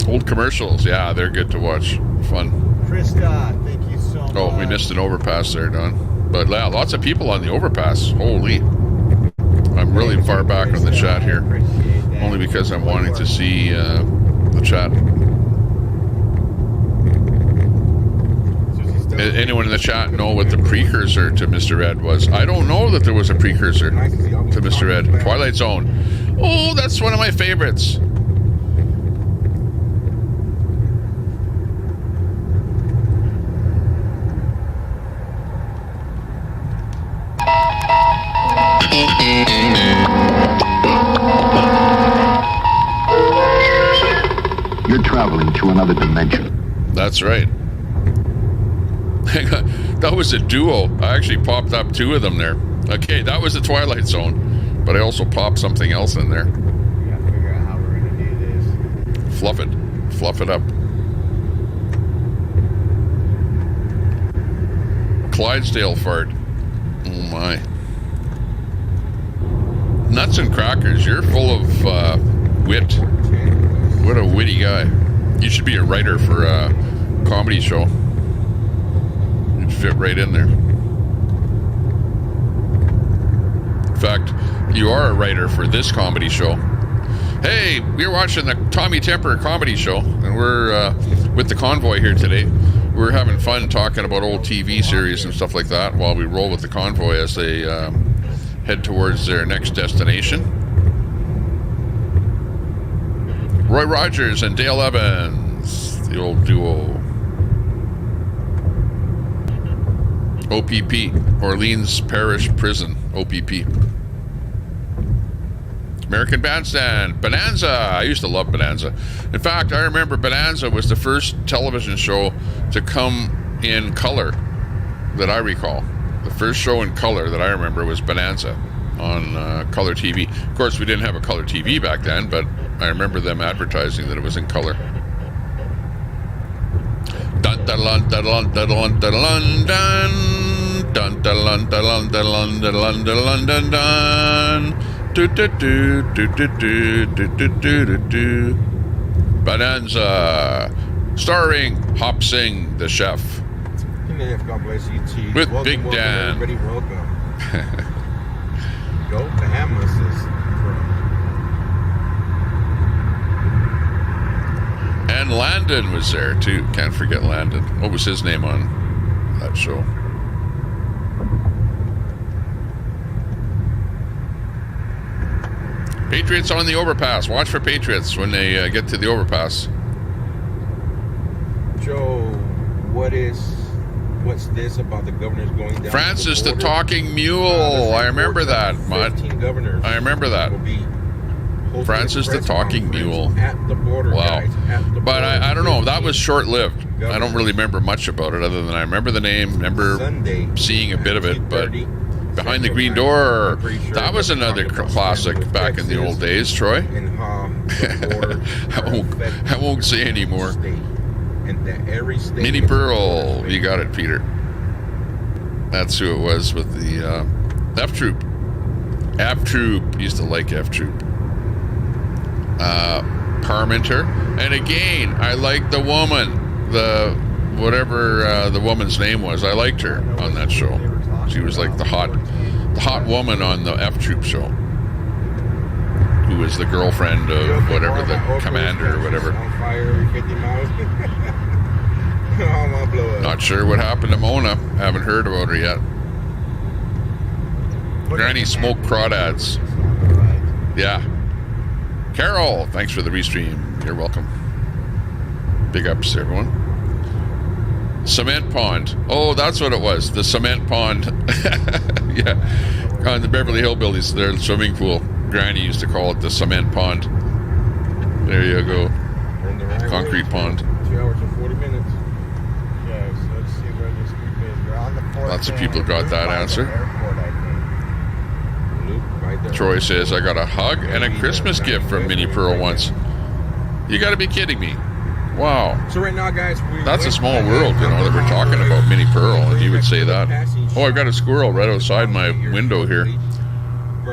A: Old commercials, yeah, they're good to watch. Fun.
G: Krista, thank you so much.
A: Oh, we missed an overpass there, Don. But yeah, lots of people on the overpass. Holy. I'm really far back on the chat here, only because I'm wanting to see the chat. Anyone in the chat know what the precursor to Mr. Ed was? I don't know that there was a precursor to Mr. Ed. Twilight Zone. Oh, that's one of my favorites.
I: You're traveling to another dimension.
A: That's right. That was a duo. I actually popped up 2 of them there. Okay, that was the Twilight Zone, but I also popped something else in there.
G: We gotta figure out how we're gonna do this.
A: Fluff it up. Clydesdale fart. Oh my. Nuts and crackers, you're full of wit. What a witty guy. You should be a writer for a comedy show. You'd fit right in there. In fact, you are a writer for this comedy show. Hey, we're watching the Tommy Temper comedy show, and we're with the Convoy here today. We're having fun talking about old TV series and stuff like that while we roll with the Convoy as they head towards their next destination. Roy Rogers and Dale Evans, the old duo. OPP, Orleans Parish Prison, OPP. American Bandstand, Bonanza. I used to love Bonanza. In fact, I remember Bonanza was the first television show to come in color that I recall. The first show in color that I remember was Bonanza on color TV. Of course, we didn't have a color TV back then, but I remember them advertising that it was in color. Dun dun dun dun dun dun dun dun dun dun dun dun dun dun dun dun dun dun. Do do do do do do do do do do. Bonanza, starring Hop Singh, the chef,
B: God bless you, T.
A: with
B: Welcome,
A: Big
B: welcome,
A: Dan.
B: everybody, welcome. Go Bahamas is
A: And Landon was there too. Can't forget Landon. What was his name on that show? Patriots on the overpass. Watch for Patriots when they get to the overpass.
B: Joe, what's this about the governors going down?
A: Francis
B: to
A: the Talking Mule. I remember that, Mutt.
B: 15 governors.
A: I remember that.
B: Will be
A: Francis the Talking Mule.
B: At the border,
A: wow.
B: guys, at the
A: But
B: border.
A: I don't know. That was short-lived. I don't really remember much about it other than I remember the name, remember
B: Sunday,
A: seeing a bit of it, but
B: 2:30
A: Behind the
B: Central
A: Green
B: Time.
A: Door,
B: I'm pretty sure
A: that was
B: they're
A: another
B: talking about
A: classic
B: Central
A: back in the
B: Texas
A: old days, Troy.
B: And the border
A: I won't say anymore.
B: state. And that every state
A: Minnie Pearl, you got it, Peter. That's who it was with the F Troop. F Troop, used to like F Troop. Parmenter, and again, I liked the woman, whatever the woman's name was. I liked her on that show. She was like the hot woman on the F Troop show, who was the girlfriend of whatever the commander or whatever.
B: On fire, 50 miles. Oh, my blow up.
A: Not sure what happened to Mona. Haven't heard about her yet. Granny Smoke Crawdads. Yeah. Carol, thanks for the restream. You're welcome. Big ups, everyone. Cement Pond. Oh, that's what it was. The cement pond. Yeah. On the Beverly Hillbillies, their swimming pool. Granny used to call it the cement pond. There you go.
B: Turn the right
A: Concrete
B: way.
A: pond.
B: 2 hours and 40 minutes.
G: Okay, so let's see where this group is. We're on the fourth.
A: Lots of people got that answer.
G: Airport, I think.
B: Loop right there.
A: Troy says, I got a hug and a Christmas gift from Minnie Pearl once. You got to be kidding me. Wow.
B: So right now, guys,
A: That's a small world, you know, that we're talking about Minnie Pearl, and you would say that. Oh, I've got a squirrel right outside my window here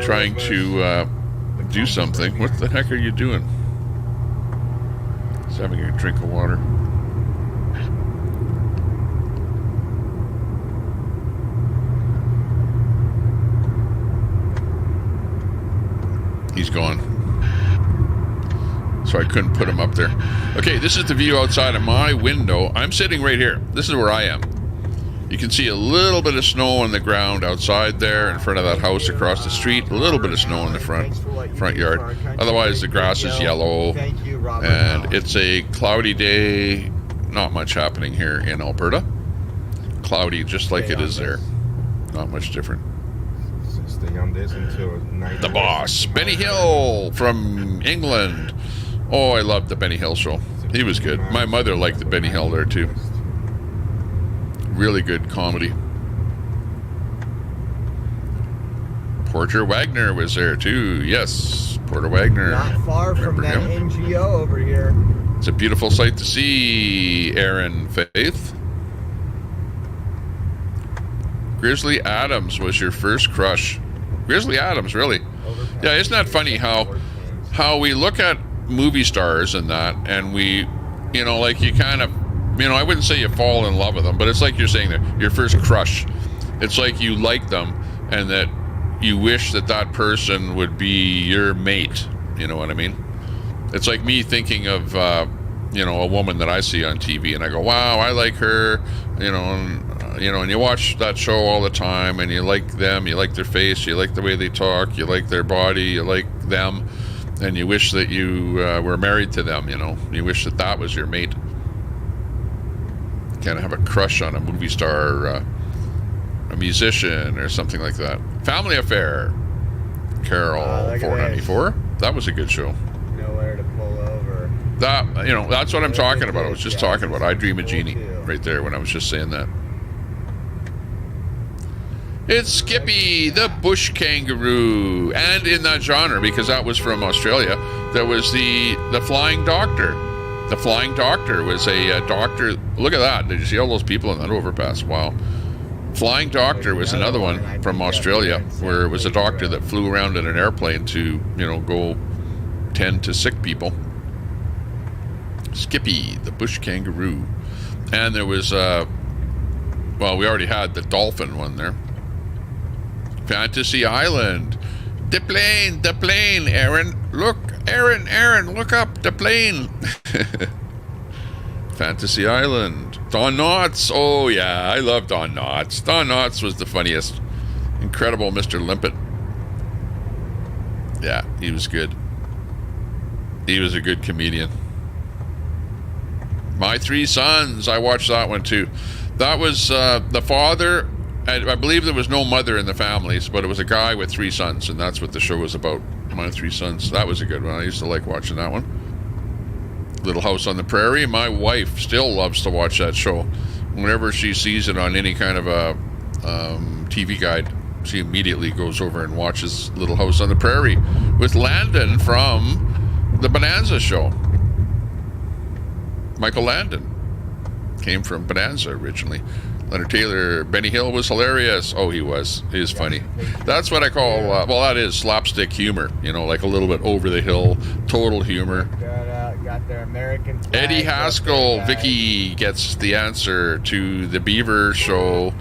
A: trying to do something. What the heck are you doing? He's having a drink of water. He's gone. So I couldn't put him up there. Okay, this is the view outside of my window. I'm sitting right here. This is where I am. You can see a little bit of snow on the ground outside there in front of that house across the street. A little bit of snow in the front yard. Otherwise, the grass is yellow, and it's a cloudy day. Not much happening here in Alberta. Cloudy, just like it is there. Not much different.
B: Stay on this until night.
A: The boss, Benny Hill from England. Oh, I loved the Benny Hill show. He was good. My mother liked the Benny Hill there too. Really good comedy. Porter Wagner was there too. Yes, Porter Wagner.
G: Not far from that NGO over here.
A: It's a beautiful sight to see, Aaron Faith. Grizzly Adams was your first crush. Grizzly Adams, really? Yeah, isn't that funny how we look at movie stars and that, and we, you know, like you kind of, you know, I wouldn't say you fall in love with them, but it's like you're saying that your first crush. It's like you like them and that you wish that that person would be your mate. You know what I mean? It's like me thinking of, you know, a woman that I see on TV and I go, wow, I like her, you know, and you watch that show all the time and you like them, you like their face, you like the way they talk, you like their body, you like them, and you wish that you were married to them, you know. You wish that that was your mate. Kind of have a crush on a movie star or a musician or something like that. Family Affair. Carol 494. That was a good show.
G: Nowhere to pull over.
A: That, you know, that's what I'm talking about. I was just talking about I Dream of Jeannie right there when I was just saying that. It's Skippy, the bush kangaroo. And in that genre, because that was from Australia, there was the Flying Doctor. The Flying Doctor was a doctor. Look at that. Did you see all those people in that overpass? Wow. Flying Doctor was another one from Australia, where it was a doctor that flew around in an airplane to, you know, go tend to sick people. Skippy, the bush kangaroo. And there was, well, we already had the dolphin one there. Fantasy Island. The plane, Aaron. Look, Aaron, look up, the plane. Fantasy Island. Don Knotts. Oh, yeah, I love Don Knotts. Don Knotts was the funniest. Incredible Mr. Limpet. Yeah, he was good. He was a good comedian. My Three Sons. I watched that one, too. That was the father. I believe there was no mother in the families, but it was a guy with 3 sons, and that's what the show was about. My Three Sons. That was a good one. I used to like watching that one. Little House on the Prairie. My wife still loves to watch that show. Whenever she sees it on any kind of a TV guide, she immediately goes over and watches Little House on the Prairie with Landon from the Bonanza show. Michael Landon came from Bonanza originally. Leonard Taylor, Benny Hill was hilarious. Oh, he was. He was funny. That's what I call, well, that is slapstick humor. You know, like a little bit over the hill, total humor.
G: Got their American flag.
A: Eddie Haskell, Vicky gets the answer to the Beaver show.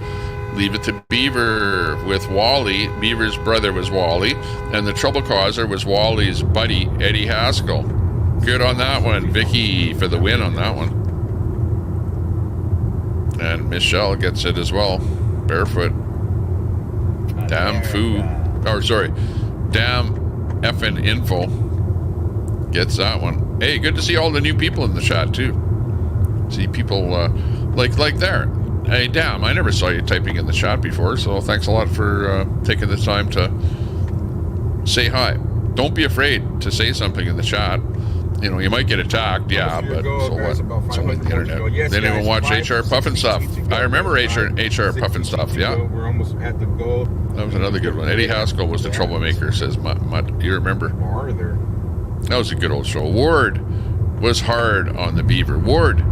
A: Leave It to Beaver with Wally. Beaver's brother was Wally, and the trouble causer was Wally's buddy, Eddie Haskell. Good on that one. Vicky for the win on that one. And Michelle gets it as well. Barefoot. Damn foo. Oh, sorry. Damn effing info. Gets that one. Hey, good to see all the new people in the chat, too. See people like there. Hey, damn, I never saw you typing in the chat before, so thanks a lot for taking the time to say hi. Don't be afraid to say something in the chat. You know, you might get attacked, yeah, but so what? It's on the internet. They didn't even watch HR Puffin Stuff. I remember HR Puffin Stuff, yeah.
B: We're almost at the goal.
A: That was another good one. Eddie Haskell was the troublemaker, says Mutt. You remember? That was a good old show. Ward was hard on the Beaver. Ward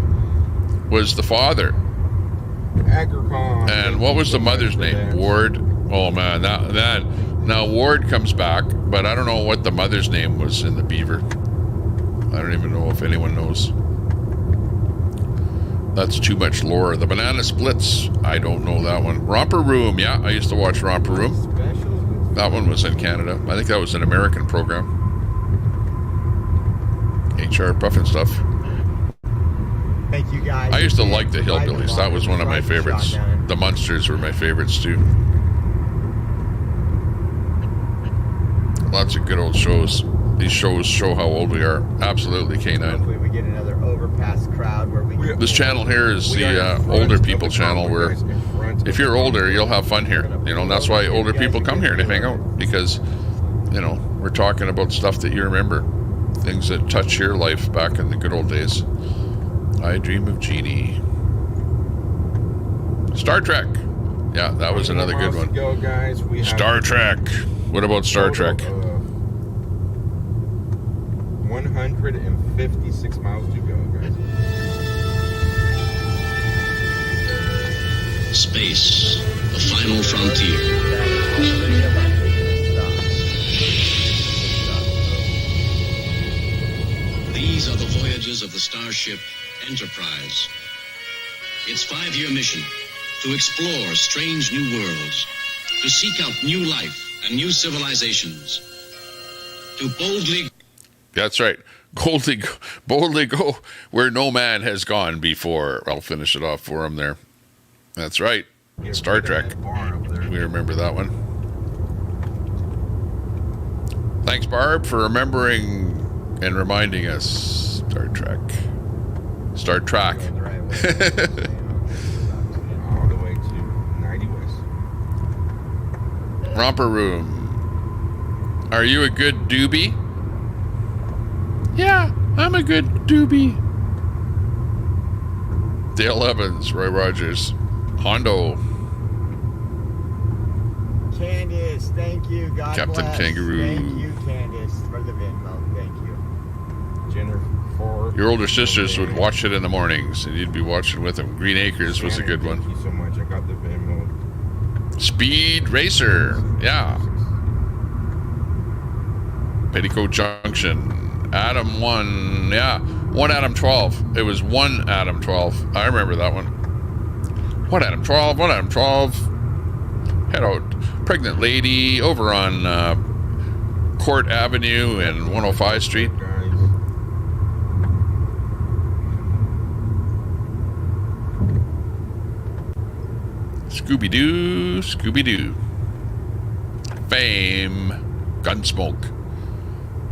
A: was the father. And what was the mother's name? Ward. Oh, man. Now Ward comes back, but I don't know what the mother's name was in the Beaver. I don't even know if anyone knows. That's too much lore. The Banana Splits. I don't know that one. Romper Room. Yeah, I used to watch Romper Room. That one was in Canada. I think that was an American program. HR Puffin Stuff.
G: Thank you guys.
A: I used to like the Hillbillies. That was one of my favorites. the Munsters were my favorites too. Lots of good old shows. These shows show how old we are. Absolutely, K9.
G: Hopefully we get another overpass crowd where we can...
A: This channel here is the older people channel, where if you're older, you'll have fun here. You know, and that's why older people come here to hang out, because, you know, we're talking about stuff that you remember, things that touch your life back in the good old days. I Dream of Jeannie. Star Trek. Yeah, that was another good one.
B: Go, guys. We
A: Star Trek. What about Star Trek?
B: 156 miles to go, guys.
J: Space, the final frontier. These are the voyages of the starship Enterprise. Its 5-year mission: to explore strange new worlds, to seek out new life and new civilizations, to boldly...
A: That's right. Boldly go where no man has gone before. I'll finish it off for him there. That's right. Star Trek. We remember that one. Thanks, Barb, for remembering and reminding us. Star Trek. Star Trek.
B: All the way to 90 West.
A: Romper Room. Are you a good doobie? Yeah, I'm a good doobie. Dale Evans, Roy Rogers, Hondo.
G: Candace, thank you. God
A: Captain
G: bless.
A: Kangaroo.
G: Thank you, Candace, for the Venmo. Thank you.
B: Jennifer.
A: Your older sisters would watch it in the mornings, and you'd be watching with them. Green Acres was a good one.
B: Thank you so much. I got the Venmo.
A: Speed Racer. Yeah. Petticoat Junction. Adam 1. Yeah. 1 Adam 12. It was 1 Adam 12. I remember that one. 1 Adam 12. 1 Adam 12. Had a pregnant lady over on Court Avenue and 105 Street. Scooby-Doo, Scooby-Doo. Fame. Gunsmoke.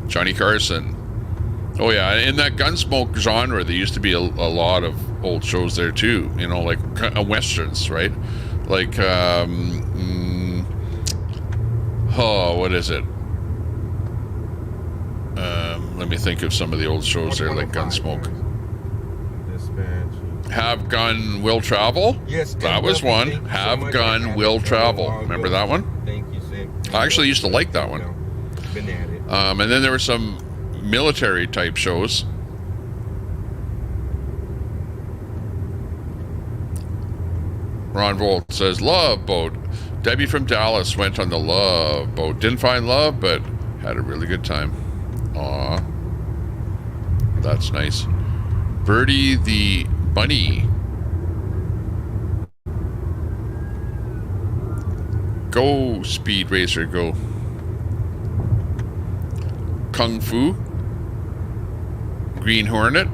A: Johnny Carson. Oh yeah, in that Gunsmoke genre, there used to be a lot of old shows there too. You know, like westerns, right? Like, what is it? Let me think of some of the old shows there, like Gunsmoke. Have Gun, Will Travel?
B: Yes,
A: that was one. Have Gun, Will Travel. Remember that one?
B: Thank you, Sam.
A: I actually used to like that one.
B: Been at it.
A: And then there were some military type shows. Ron Volt says, Love Boat. Debbie from Dallas went on the Love Boat. Didn't find love, but had a really good time. Aw. That's nice. Birdie the Bunny. Go, Speed Racer, go. Kung Fu. Green Hornet.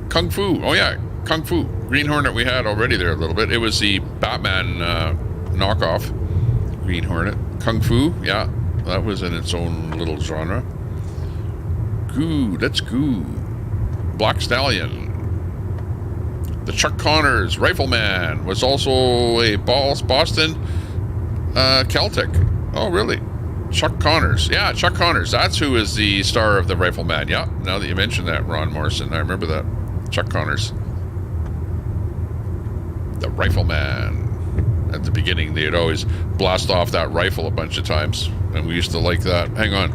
A: Kung Fu. Oh, yeah. Kung Fu. Green Hornet we had already there a little bit. It was the Batman knockoff. Green Hornet. Kung Fu. Yeah. That was in its own little genre. Goo. Let's goo. Black Stallion. The Chuck Connors Rifleman was also a Boston Celtic. Oh, really? Chuck Connors. Yeah, Chuck Connors. That's who is the star of The Rifleman. Yeah, now that you mentioned that, Ron Morrison, I remember that. Chuck Connors. The Rifleman. At the beginning, they'd always blast off that rifle a bunch of times, and we used to like that. Hang on.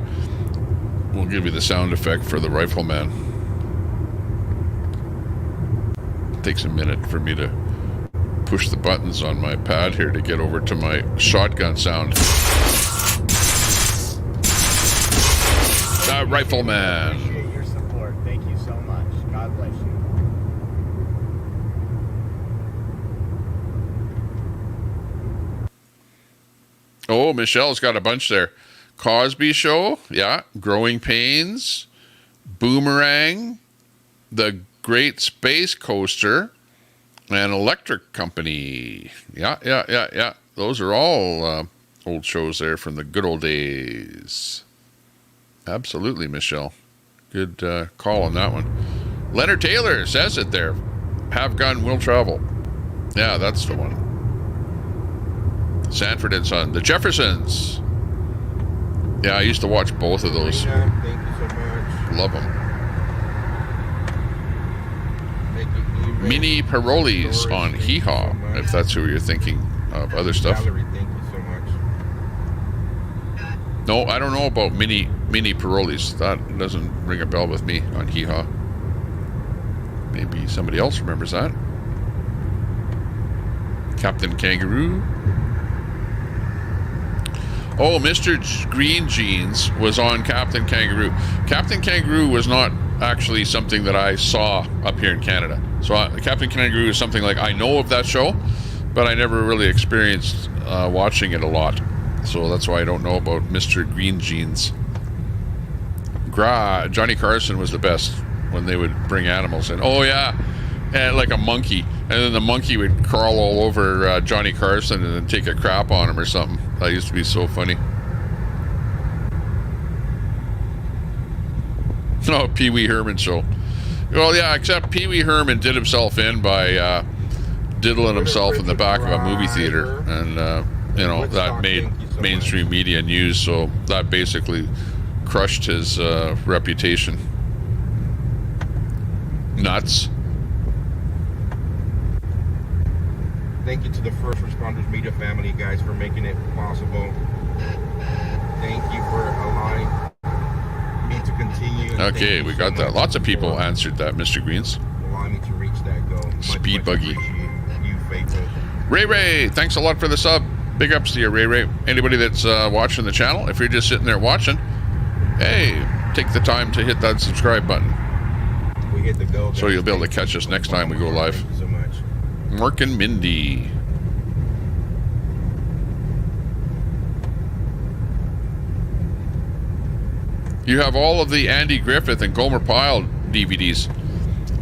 A: We'll give you the sound effect for The Rifleman. It takes a minute for me to push the buttons on my pad here to get over to my shotgun sound. The Rifleman.
G: Appreciate your support. Thank you so much. God bless you.
A: Oh, Michelle's got a bunch there. Cosby Show, yeah. Growing Pains, Boomerang, The Great Space Coaster, And Electric Company. Yeah. Those are all old shows there from the good old days. Absolutely, Michelle. Good call on that one. Leonard Taylor says it there. Have gun, will travel. Yeah, that's the one. Sanford and Son. The Jeffersons. Yeah, I used to watch both of those.
B: Thank you so much.
A: Love them. Mini Paroles on Hee Haw, if that's who you're thinking of. Other stuff.
B: Valerie, thank you so much.
A: No, I don't know about mini Paroles. That doesn't ring a bell with me on Hee Haw. Maybe somebody else remembers that. Captain Kangaroo. Oh, Mr. Green Jeans was on Captain Kangaroo. Captain Kangaroo was not actually something that I saw up here in Canada. So Captain Kangaroo is something like I know of that show, but I never really experienced watching it a lot. So that's why I don't know about Mr. Green Jeans. Johnny Carson was the best when they would bring animals in. Oh, yeah. And like a monkey. And then the monkey would crawl all over Johnny Carson and then take a crap on him or something. That used to be so funny. Oh, Pee Wee Herman show. Well, yeah, except Pee Wee Herman did himself in by diddling himself in the back of a movie theater. And, that made mainstream media news. So that basically crushed his reputation. Nuts.
B: Thank you to the first responders media family, guys, for making it possible. Thank you for allowing me to continue.
A: Okay, we got that. Lots of people answered that, Mr. Greens.
B: Allowing me to reach that goal.
A: Speed buggy.
B: You faithful.
A: Ray, thanks a lot for the sub. Big ups to you, Ray. Anybody that's watching the channel, if you're just sitting there watching, hey, take the time to hit that subscribe button.
B: We hit the go.
A: So you'll be able to catch us next time we go live.
B: Thank you so much.
A: Mark and Mindy. You have all of the Andy Griffith and Gomer Pyle DVDs.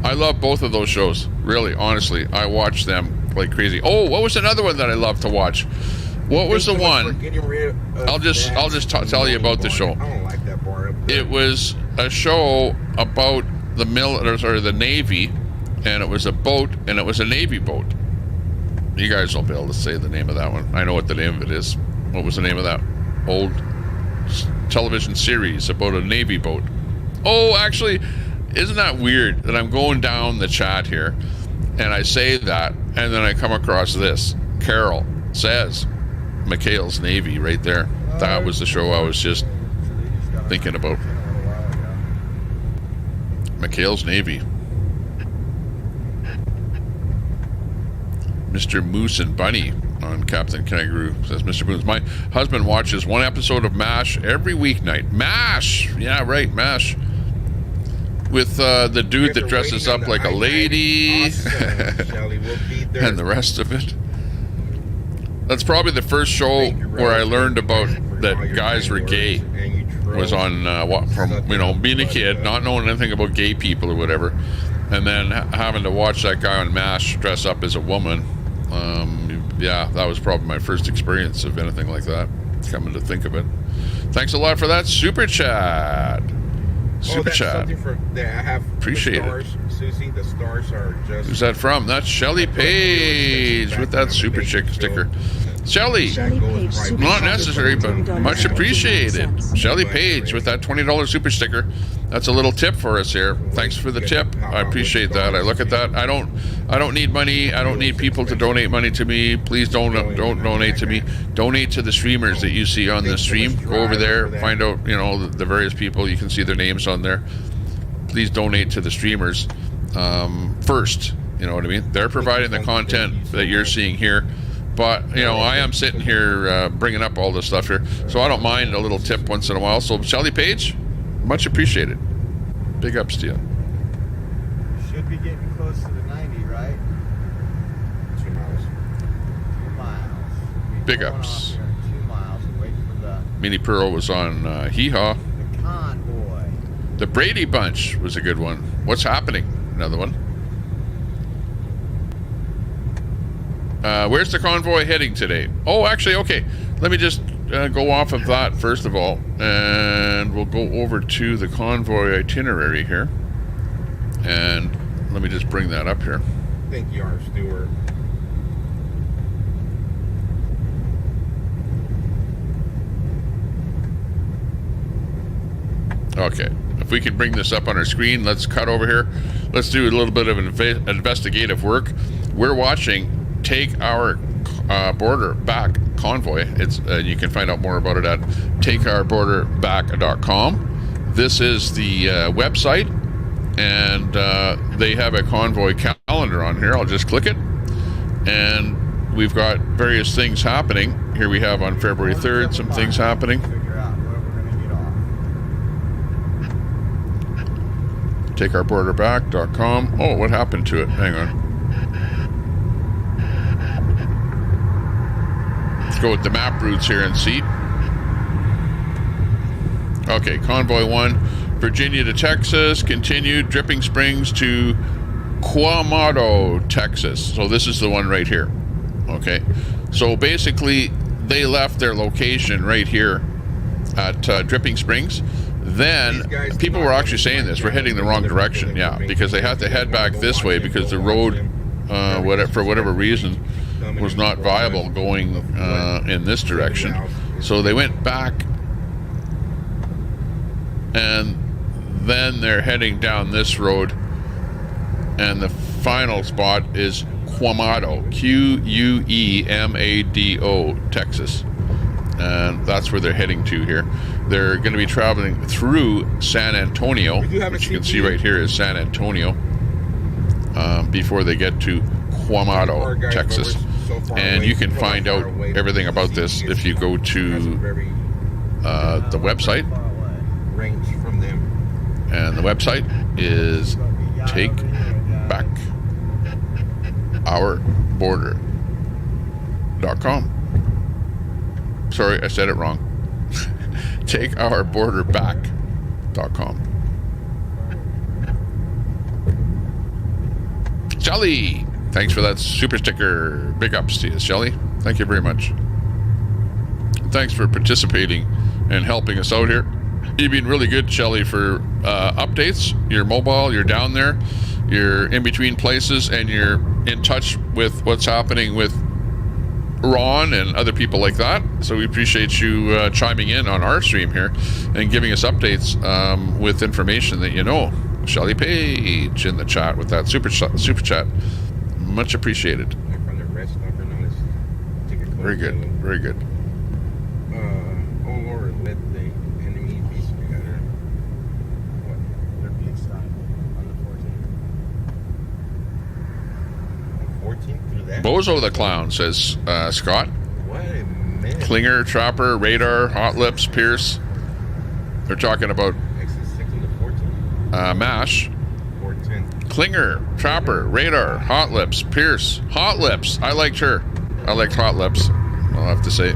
A: I love both of those shows. Really, honestly, I watch them like crazy. Oh, what was another one that I love to watch? What was the one? I'll just tell you about the show.
B: I don't like that bar up there.
A: It was a show about the Navy, and it was a boat, and it was a Navy boat. You guys won't be able to say the name of that one. I know what the name of it is. What was the name of that old television series about a Navy boat? Oh, actually, isn't that weird that I'm going down the chat here, and I say that, and then I come across this. Carol says McHale's Navy right there. That was the show I was just thinking about. McHale's Navy. Mr. Moose and Bunny on Captain Kangaroo, says Mr. Moose. My husband watches one episode of MASH every weeknight. MASH! Yeah, right, MASH. With the dude that dresses up like a lady. And the rest of it. That's probably the first show where I learned about that guys were gay. Was on from being a kid, not knowing anything about gay people or whatever, and then having to watch that guy on MASH dress up as a woman. Yeah, that was probably my first experience of anything like that. Coming to think of it, thanks a lot for that super chat. Super chat.
B: I have
A: appreciate
B: it. Susie, the stars are just.
A: Who's that from? That's Shelly Page with that super chick sticker. Shelly, not necessary, but much appreciated. Shelly Page with that $20 super sticker. That's a little tip for us here. Thanks for the tip. I appreciate that. I look at that. I don't need money. I don't need people to donate money to me. Please don't donate to me. Donate to the streamers that you see on the stream. Go over there, find out the various people. You can see their names on there. Please donate to the streamers first. You know what I mean? They're providing the content that you're seeing here. But, I am sitting here bringing up all this stuff here. So I don't mind a little tip once in a while. So, Shelly Page, much appreciated. Big ups to you.
G: Should be getting close to the 90, right?
B: 2 miles.
G: 2 miles.
A: Big ups.
G: 2 miles and wait for the...
A: Mini Pearl was on Hee Haw.
G: The Convoy.
A: The Brady Bunch was a good one. What's Happening? Another one. Where's the convoy heading today? Oh, actually, okay. Let me just go off of that first of all, and we'll go over to the convoy itinerary here. And let me just bring that up here.
B: Thank you, our steward.
A: Okay, if we can bring this up on our screen, let's cut over here. Let's do a little bit of investigative work. We're watching Take Our Border Back Convoy. It's you can find out more about it at takeourborderback.com. This is the website, and they have a convoy calendar on here. I'll just click it, and we've got various things happening. Here we have on February 3rd some things happening. Takeourborderback.com. Oh, what happened to it? Hang on. Let's go with the map routes here and see. Okay, Convoy 1, Virginia to Texas, continued Dripping Springs to Quamado, Texas. So this is the one right here. Okay, so basically they left their location right here at Dripping Springs. Then people were actually saying this, we're heading the wrong direction, yeah, because they had to head back this way because the road, for whatever reason, was not viable going in this direction. So they went back, and then they're heading down this road, and the final spot is Quamado, Quemado, Texas. And that's where they're heading to here. They're going to be traveling through San Antonio, which you can see right here is San Antonio, before they get to Quamado, Texas. And you can find out everything about this if you go to the website. And the website is takeourborder.com. Sorry, I said it wrong. takeourborderback.com. Shelly, thanks for that super sticker. Big ups to you, Shelly. Thank you very much. Thanks for participating and helping us out here. You've been really good, Shelly, for updates. You're mobile, you're down there, you're in between places, and you're in touch with what's happening with Ron and other people like that. So we appreciate you chiming in on our stream here and giving us updates with information that you know. Shelly Page in the chat with that super chat. Much appreciated. Very good. Very good.
B: Oh Lord, let the enemy be scattered. What? They're being stopped on the 14th. 14th through that?
A: Bozo the Clown, says Scott.
B: What a minute.
A: Klinger, Trapper, Radar, Hot Lips, Pierce. They're talking about MASH.
B: 410.
A: Klinger, Trapper, Radar, Hot Lips, Pierce. Hot Lips. I liked her. I liked Hot Lips, I'll have to say.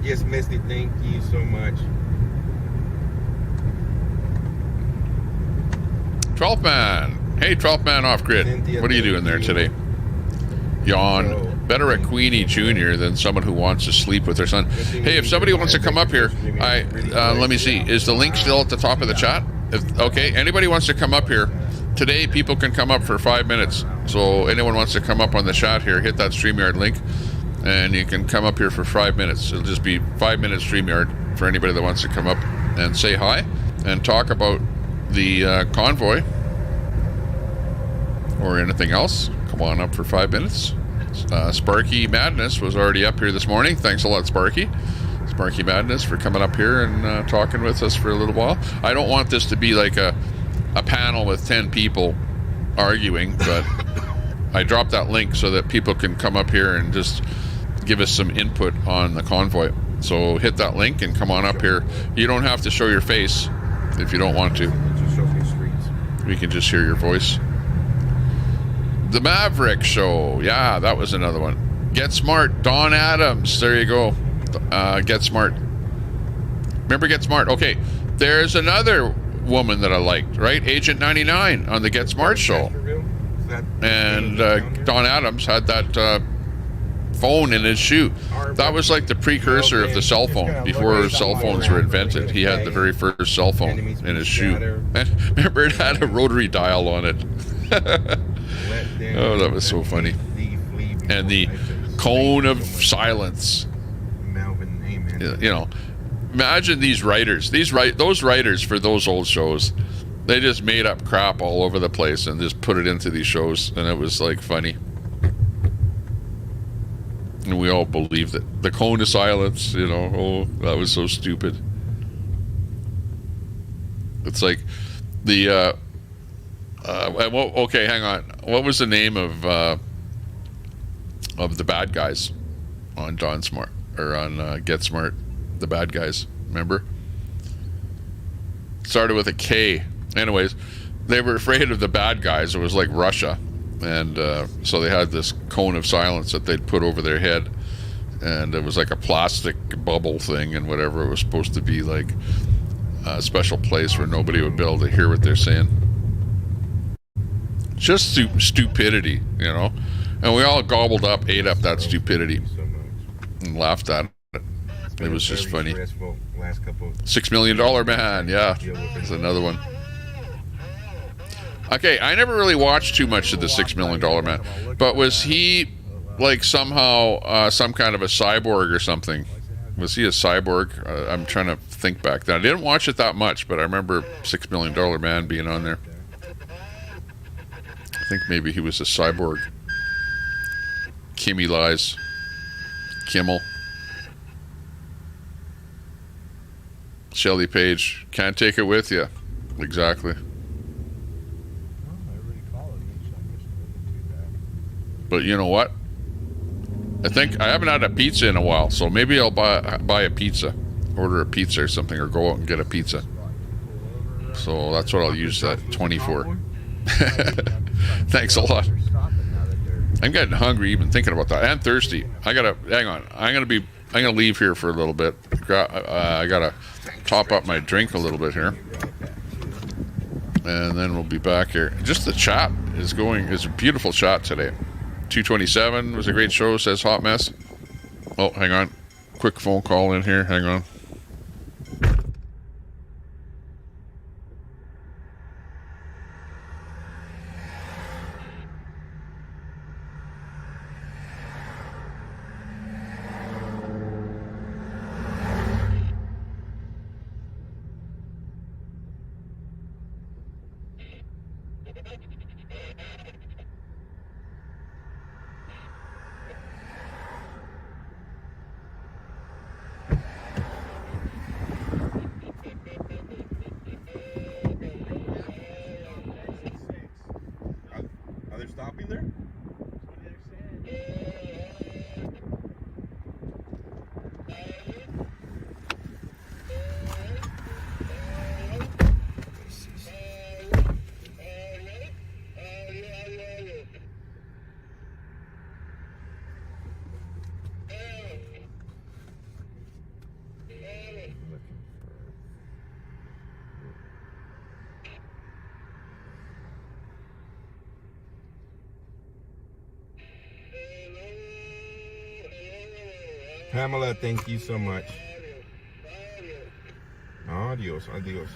B: Yes, Misty, thank you so much.
A: 12th Man. Hey, 12th Man off grid.
B: Cynthia,
A: What are you doing there today? Yawn. Better a Queenie Jr. than someone who wants to sleep with their son. Hey, if somebody wants to come up here, let me see. Is the link still at the top of the chat? Okay, anybody wants to come up here. Today, people can come up for 5 minutes. So anyone wants to come up on the chat here, hit that StreamYard link, and you can come up here for 5 minutes. It'll just be 5 minutes StreamYard for anybody that wants to come up and say hi and talk about the convoy or anything else. Come on up for 5 minutes. Sparky Madness was already up here this morning. Thanks a lot, Sparky Madness, for coming up here and talking with us for a little while. I don't want this to be like a panel with 10 people arguing, but I dropped that link so that people can come up here and just give us some input on the convoy. So hit that link and come on up here. You don't have to show your face if you don't want to. We can just hear your voice. The Maverick Show. Yeah, that was another one. Get Smart. Don Adams. There you go. Get Smart. Remember Get Smart. Okay. There's another woman that I liked, right? Agent 99 on the Get Smart show. And Don Adams had that phone in his shoe. That was like the precursor of the cell phone. Before cell phones were invented, he had the very first cell phone in his shoe. And remember, it had a rotary dial on it. Oh, that was so funny. And the cone of silence. You know, imagine these writers. Those writers for those old shows, they just made up crap all over the place and just put it into these shows, and it was like funny. And we all believed it. The cone of silence, you know, oh, that was so stupid. It's like the okay, hang on. What was the name of the bad guys on Don Smart or on Get Smart? The bad guys, remember? Started with a K. Anyways, they were afraid of the bad guys. It was like Russia, and so they had this cone of silence that they'd put over their head, and it was like a plastic bubble thing, and whatever. It was supposed to be like a special place where nobody would be able to hear what they're saying. Just stupidity, you know. And we all gobbled up, ate up that stupidity, and laughed at it. It was just funny. $6 Million Man, yeah, that's another one. Okay, I never really watched too much of the $6 Million Man, but was he like somehow some kind of a cyborg or something? Was he a cyborg? I'm trying to think back then. I didn't watch it that much, but I remember $6 Million Man being on there. I think maybe he was a cyborg. Kimmy lies. Kimmel. Shelly Page, can't take it with you. Exactly. But you know what? I think I haven't had a pizza in a while, so maybe I'll buy a pizza, order a pizza or something, or go out and get a pizza. So that's what I'll use that 20 for. Thanks a lot. I'm getting hungry even thinking about that, and thirsty. I gotta hang on. I'm gonna leave here for a little bit. I gotta top up my drink a little bit here, and then we'll be back here. Just the chat is going. It's a beautiful chat today. 227 was a great show, says Hot Mess. Oh, hang on. Quick phone call in here. Hang on.
B: Are they stopping there? Pamela, thank you so much. Adios, adios.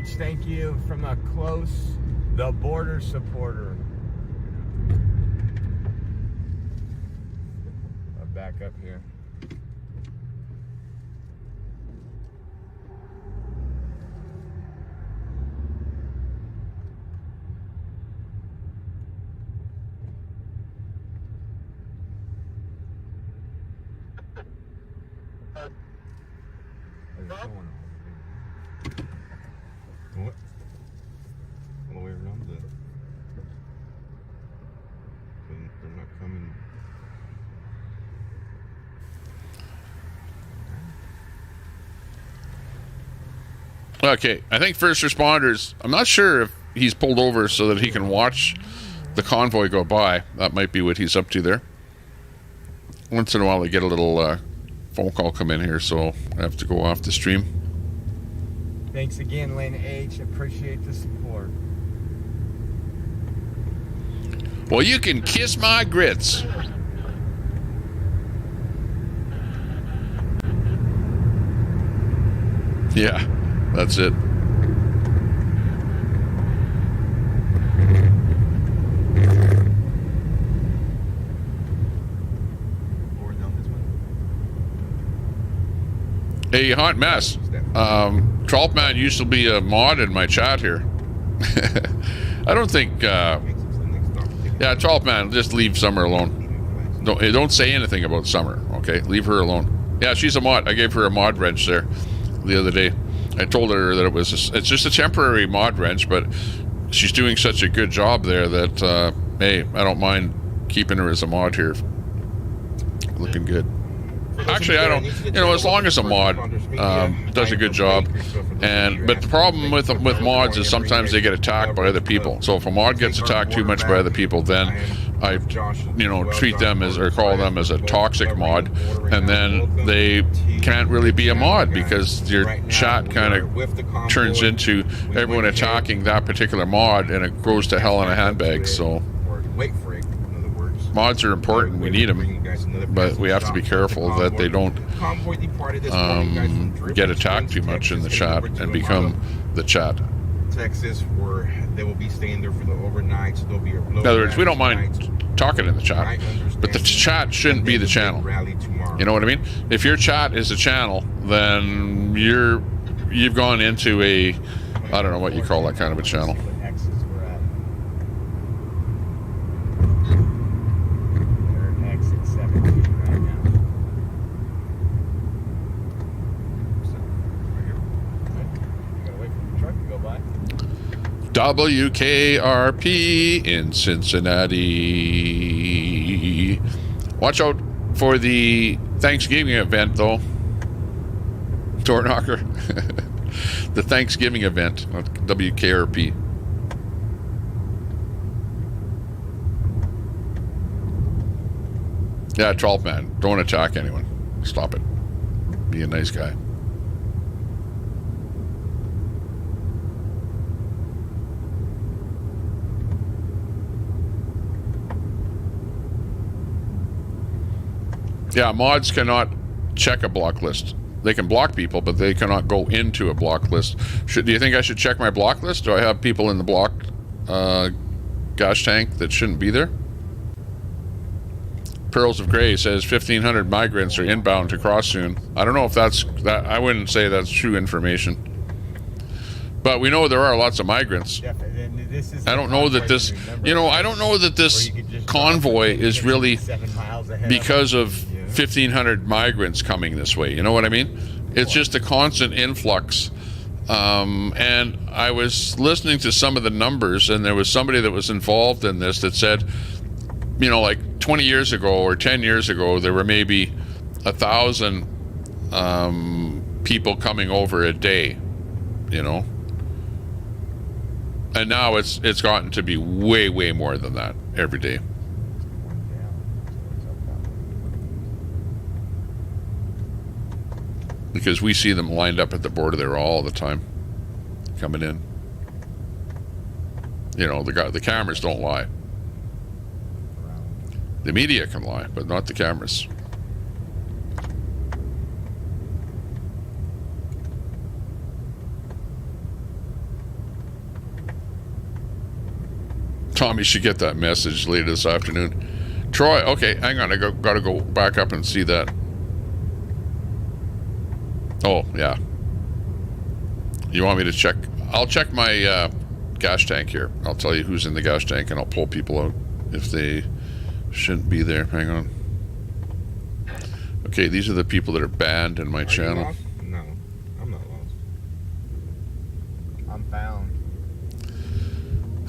G: H, thank you from a close, the border supporter. I'll back up here.
B: What? All the way around the. They're not coming.
A: Okay, I think first responders, I'm not sure if he's pulled over so that he can watch the convoy go by. That might be what he's up to there. Once in a while I get a little phone call come in here, so I have to go off the stream.
G: Thanks again, Lynn H. Appreciate the support.
A: Well, you can kiss my grits. Yeah, that's it. A hot mess. Trollman used to be a mod in my chat here. I don't think. Yeah, Trollman, just leave Summer alone. Don't say anything about Summer. Okay, leave her alone. Yeah, she's a mod. I gave her a mod wrench there the other day. I told her that it's just a temporary mod wrench, but she's doing such a good job there that hey, I don't mind keeping her as a mod here. Looking good. Actually, I don't. As long as a mod does a good job, but the problem with mods is sometimes they get attacked by other people. So if a mod gets attacked too much by other people, then I, treat them as or call them as a toxic mod, and then they can't really be a mod because your chat kind of turns into everyone attacking that particular mod, and it goes to hell in a handbag. So mods are important. We need them, but we have to be careful that they don't get attacked too much in the chat and become the chat.
B: Texas, where they will be staying there for the overnight. So there'll be in
A: other words, we don't mind talking in the chat, but the chat shouldn't be the channel. You know what I mean? If your chat is a channel, then you've gone into a, I don't know what you call that kind of a channel. WKRP in Cincinnati. Watch out for the Thanksgiving event, though. Door knocker. The Thanksgiving event at WKRP. Yeah, Trollman, don't attack anyone. Stop it. Be a nice guy. Yeah, mods cannot check a block list. They can block people, but they cannot go into a block list. Do you think I should check my block list? Do I have people in the block gas tank that shouldn't be there? Pearls of Grey says 1,500 migrants are inbound to cross soon. I don't know if that's that. I wouldn't say that's true information. But we know there are lots of migrants. I don't know that this, I don't know that this convoy is really because of 1,500 migrants coming this way. You know what I mean? It's just a constant influx. And I was listening to some of the numbers, and there was somebody that was involved in this that said, like 20 years ago or 10 years ago, there were maybe 1,000 people coming over a day, And now it's gotten to be way, way more than that every day. Because we see them lined up at the border there all the time, coming in. The cameras don't lie. The media can lie, but not the cameras. Tommy should get that message later this afternoon. Troy, okay, hang on. I got to go back up and see that. Oh, yeah. You want me to check? I'll check my gas tank here. I'll tell you who's in the gas tank, and I'll pull people out if they shouldn't be there. Hang on. Okay, these are the people that are banned in my channel.
B: Lost? No, I'm not lost.
G: I'm found.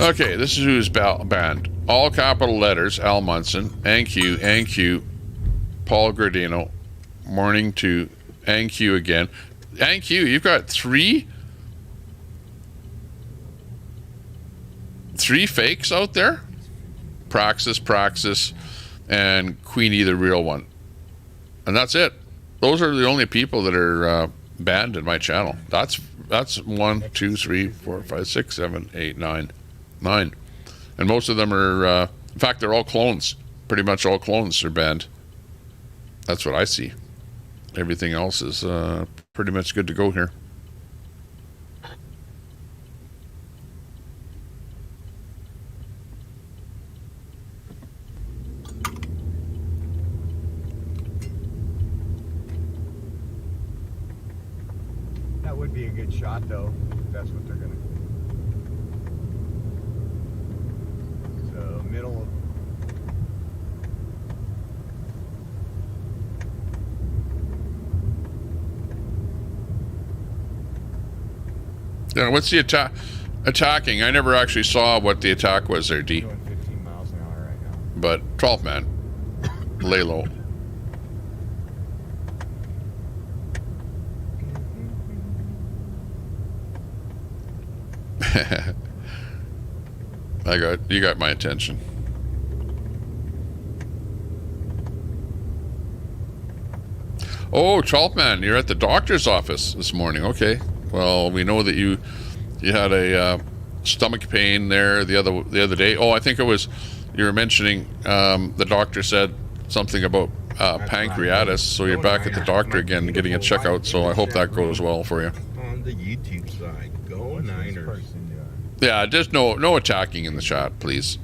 A: Okay, this is who's banned. All capital letters, Al Munson, Anq, Paul Gradino, Morning to Anq again. Anq, you've got three fakes out there? Praxis, and Queenie the real one. And that's it. Those are the only people that are banned in my channel. That's 1, 2, 3, 4, 5, 6, 7, 8, 9. And most of them are, in fact, they're all clones. Pretty much all clones are banned. That's what I see. Everything else is pretty much good to go here.
G: That would be a good shot, though. If that's what they're gonna. So middle.
A: Yeah, what's the attacking? I never actually saw what the attack was there, D.
G: Doing 15 miles an hour right now.
A: But 12 man, lay low. You got my attention. Oh, 12 man, you're at the doctor's office this morning. Okay. Well, we know that you had a stomach pain there the other day. Oh, I think it was you were mentioning the doctor said something about pancreatitis, so you're back at the doctor again getting a checkout. So I hope that goes well for you.
B: On the YouTube side, go Niners.
A: Yeah, just no attacking in the chat, please.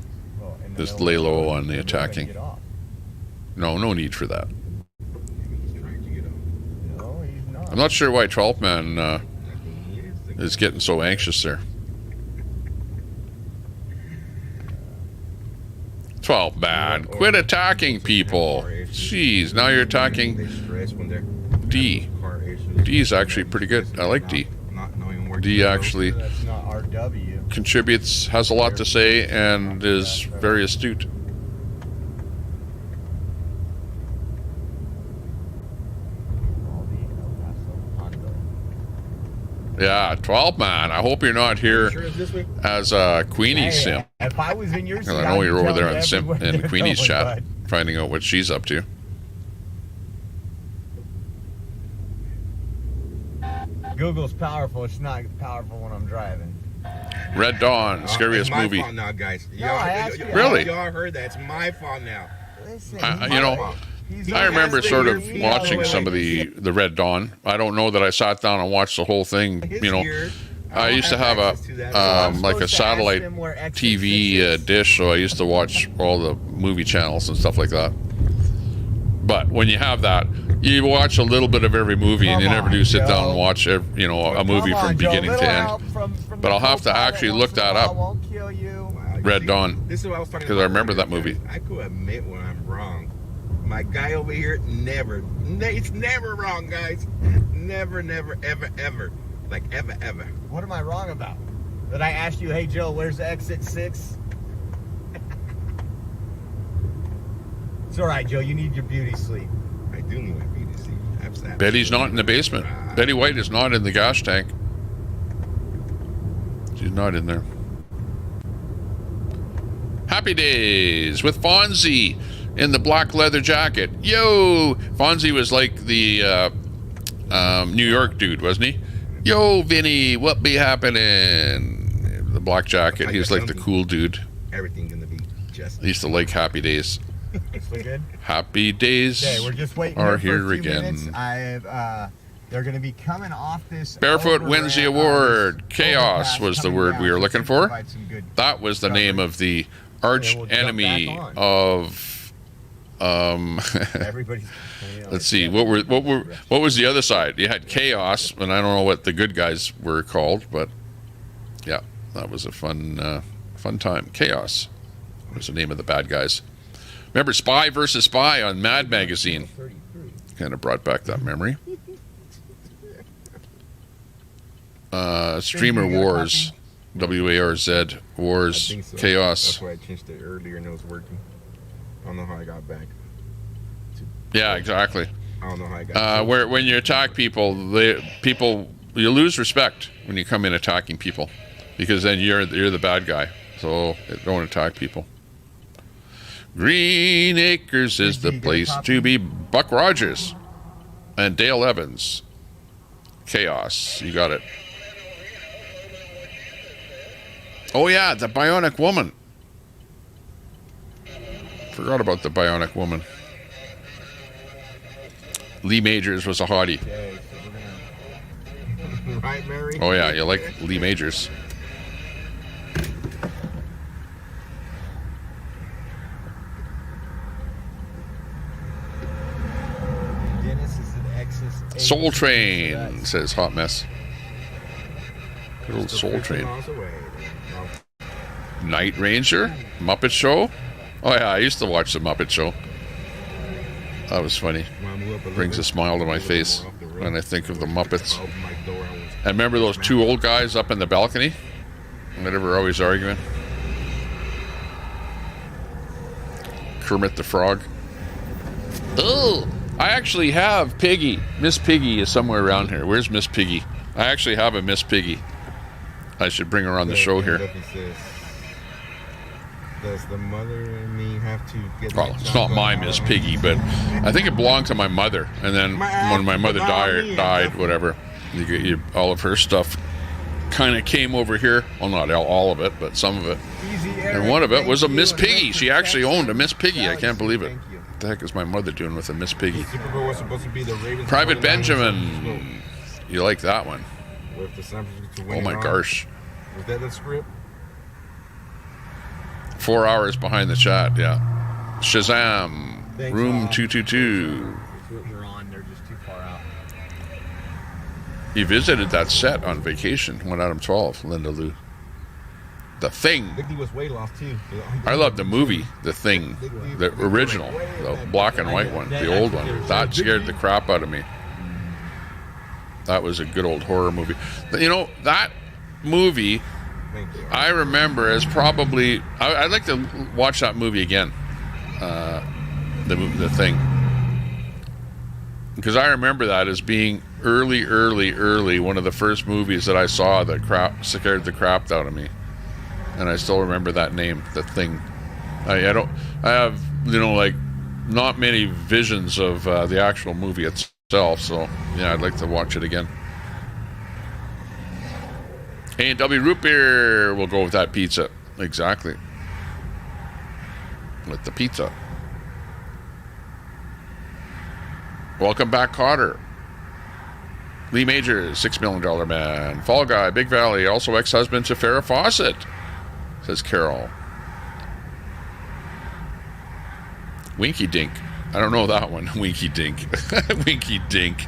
A: Just lay low on the attacking. No need for that. I'm not sure why 12 man is getting so anxious there. 12 man, quit attacking people. Jeez, now you're attacking D. D is actually pretty good. I like D. D actually contributes, has a lot to say, and is very astute. Yeah, 12 man. I hope you're not here as a Queenie sim.
G: If I was in your seat,
A: I know you're over there on sim in Queenie's chat, finding out what she's up to.
G: Google's powerful. It's not powerful when I'm driving.
A: Red Dawn, scariest movie.
B: It's my fault now, guys.
A: Really?
B: Y'all heard that? It's my fault now.
G: Listen,
A: You know, I remember sort of watching some of the Red Dawn. I don't know that I sat down and watched the whole thing. You know, I used to have a like a satellite TV dish, so I used to watch all the movie channels and stuff like that. But when you have that, you watch a little bit of every movie, and you never do sit down and watch a movie from beginning to end. But I'll have to actually look that up. Red Dawn, because I remember that movie.
B: I could admit when I'm wrong. My guy over here it's never wrong, guys. Never, ever. Like ever.
G: What am I wrong about? That I asked you, hey Joe, where's the exit 6? It's all right, Joe. You need your beauty sleep.
B: I do need my beauty sleep. Absolutely.
A: Betty's not in the basement. Betty White is not in the gas tank. She's not in there. Happy Days with Fonzie in the black leather jacket. Yo! Fonzie was like the New York dude, wasn't he? Yo, Vinny, what be happening? The black jacket. He was like the cool dude.
B: Everything gonna be just.
A: He used to like Happy Days.
G: We good?
A: Happy Days
G: Okay, we're just waiting
A: are
G: here
A: here
G: for a few
A: again.
G: minutes. I've They're going to be coming off this.
A: Barefoot wins the award. Chaos
G: overpass
A: was the
G: coming
A: word
G: down,
A: we were
G: so
A: looking
G: it
A: for.
G: provides some good
A: That was the name
G: coverage.
A: of the arch
G: And we'll jump
A: enemy
G: back on.
A: of.
G: Everybody's.
A: Let's see. What was the other side? You had Chaos, and I don't know what the good guys were called, but yeah, that was a fun time. Chaos was the name of the bad guys. Remember Spy versus Spy on Mad Magazine? Kind of brought back that memory. Streamer Wars, WARZ Wars,
B: I think so.
A: Chaos.
B: That's why I changed it earlier and it was working. I don't know how I got back.
A: Yeah, exactly.
B: I don't know how I got.
A: Where when you attack people, you lose respect when you come in attacking people, because then you're the bad guy. So don't attack people. Green Acres is the place to be. Buck Rogers and Dale Evans. Chaos. You got it. Oh yeah, the Bionic Woman. Forgot about the Bionic Woman. Lee Majors was a hottie.
B: Okay, so we're gonna... right, Mary?
A: Oh yeah, you like Lee Majors.
G: Dennis is an Exus.
A: Soul Train, says Hot Mess. Good old Soul Train. Night Ranger? Muppet Show? Oh yeah, I used to watch the Muppet Show. That was funny. Brings a smile to my face when I think of the Muppets. And remember those two old guys up in the balcony? That were always arguing? Kermit the Frog. Oh, I actually have Piggy. Miss Piggy is somewhere around here. Where's Miss Piggy? I actually have a Miss Piggy. I should bring her on the show here.
B: Does the mother and me have to get?
A: Well, it's not my Miss Piggy, but I think it belonged to my mother. And then when my mother died, whatever, all of her stuff kind of came over here. Well, not all of it, but some of it. And one of it was a Miss Piggy. She actually owned a Miss Piggy. I can't believe it. What the heck is my mother doing with a Miss Piggy?
B: Super Bowl was supposed to be the Ravens.
A: Private Benjamin. You like that one?
B: With the San Francisco to win
A: Oh my
B: it all.
A: gosh.
B: Was that the script?
A: 4 hours behind the chat, yeah. Shazam.
G: Thanks,
A: Room
G: Bob.
A: 222.
G: They're on. They're just too far out.
A: He visited that set on vacation when Adam 12, Linda Lou. The Thing.
B: Big D was way lost too.
A: I love the movie, The Thing. The original, the black and white one, the old one. That scared the crap out of me. That was a good old horror movie. You know, that movie, I remember as probably... I'd like to watch that movie again. The Thing. Because I remember that as being early, one of the first movies that I saw that scared the crap out of me. And I still remember that name, The Thing. I have, like, not many visions of the actual movie itself, so yeah, I'd like to watch it again. A&W Root Beer, we'll go with that pizza. Exactly. With the pizza. Welcome back, Cotter. Lee Majors, $6 million man. Fall Guy, Big Valley, also ex-husband to Farrah Fawcett, says Carol. Winky Dink. I don't know that one. Winky Dink. Winky Dink.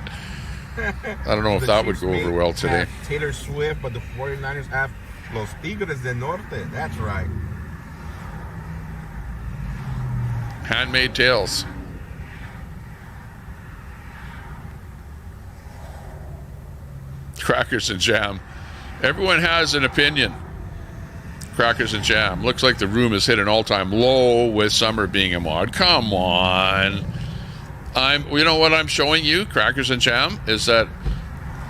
A: I don't know if that would go over well today.
B: Taylor Swift, but the 49ers have Los Tigres del Norte. That's right.
A: Handmade Tales. Crackers and Jam. Everyone has an opinion. Crackers and Jam. Looks like the room has hit an all-time low with Summer being a mod. Come on. You know what I'm showing you, Crackers and Jam, is that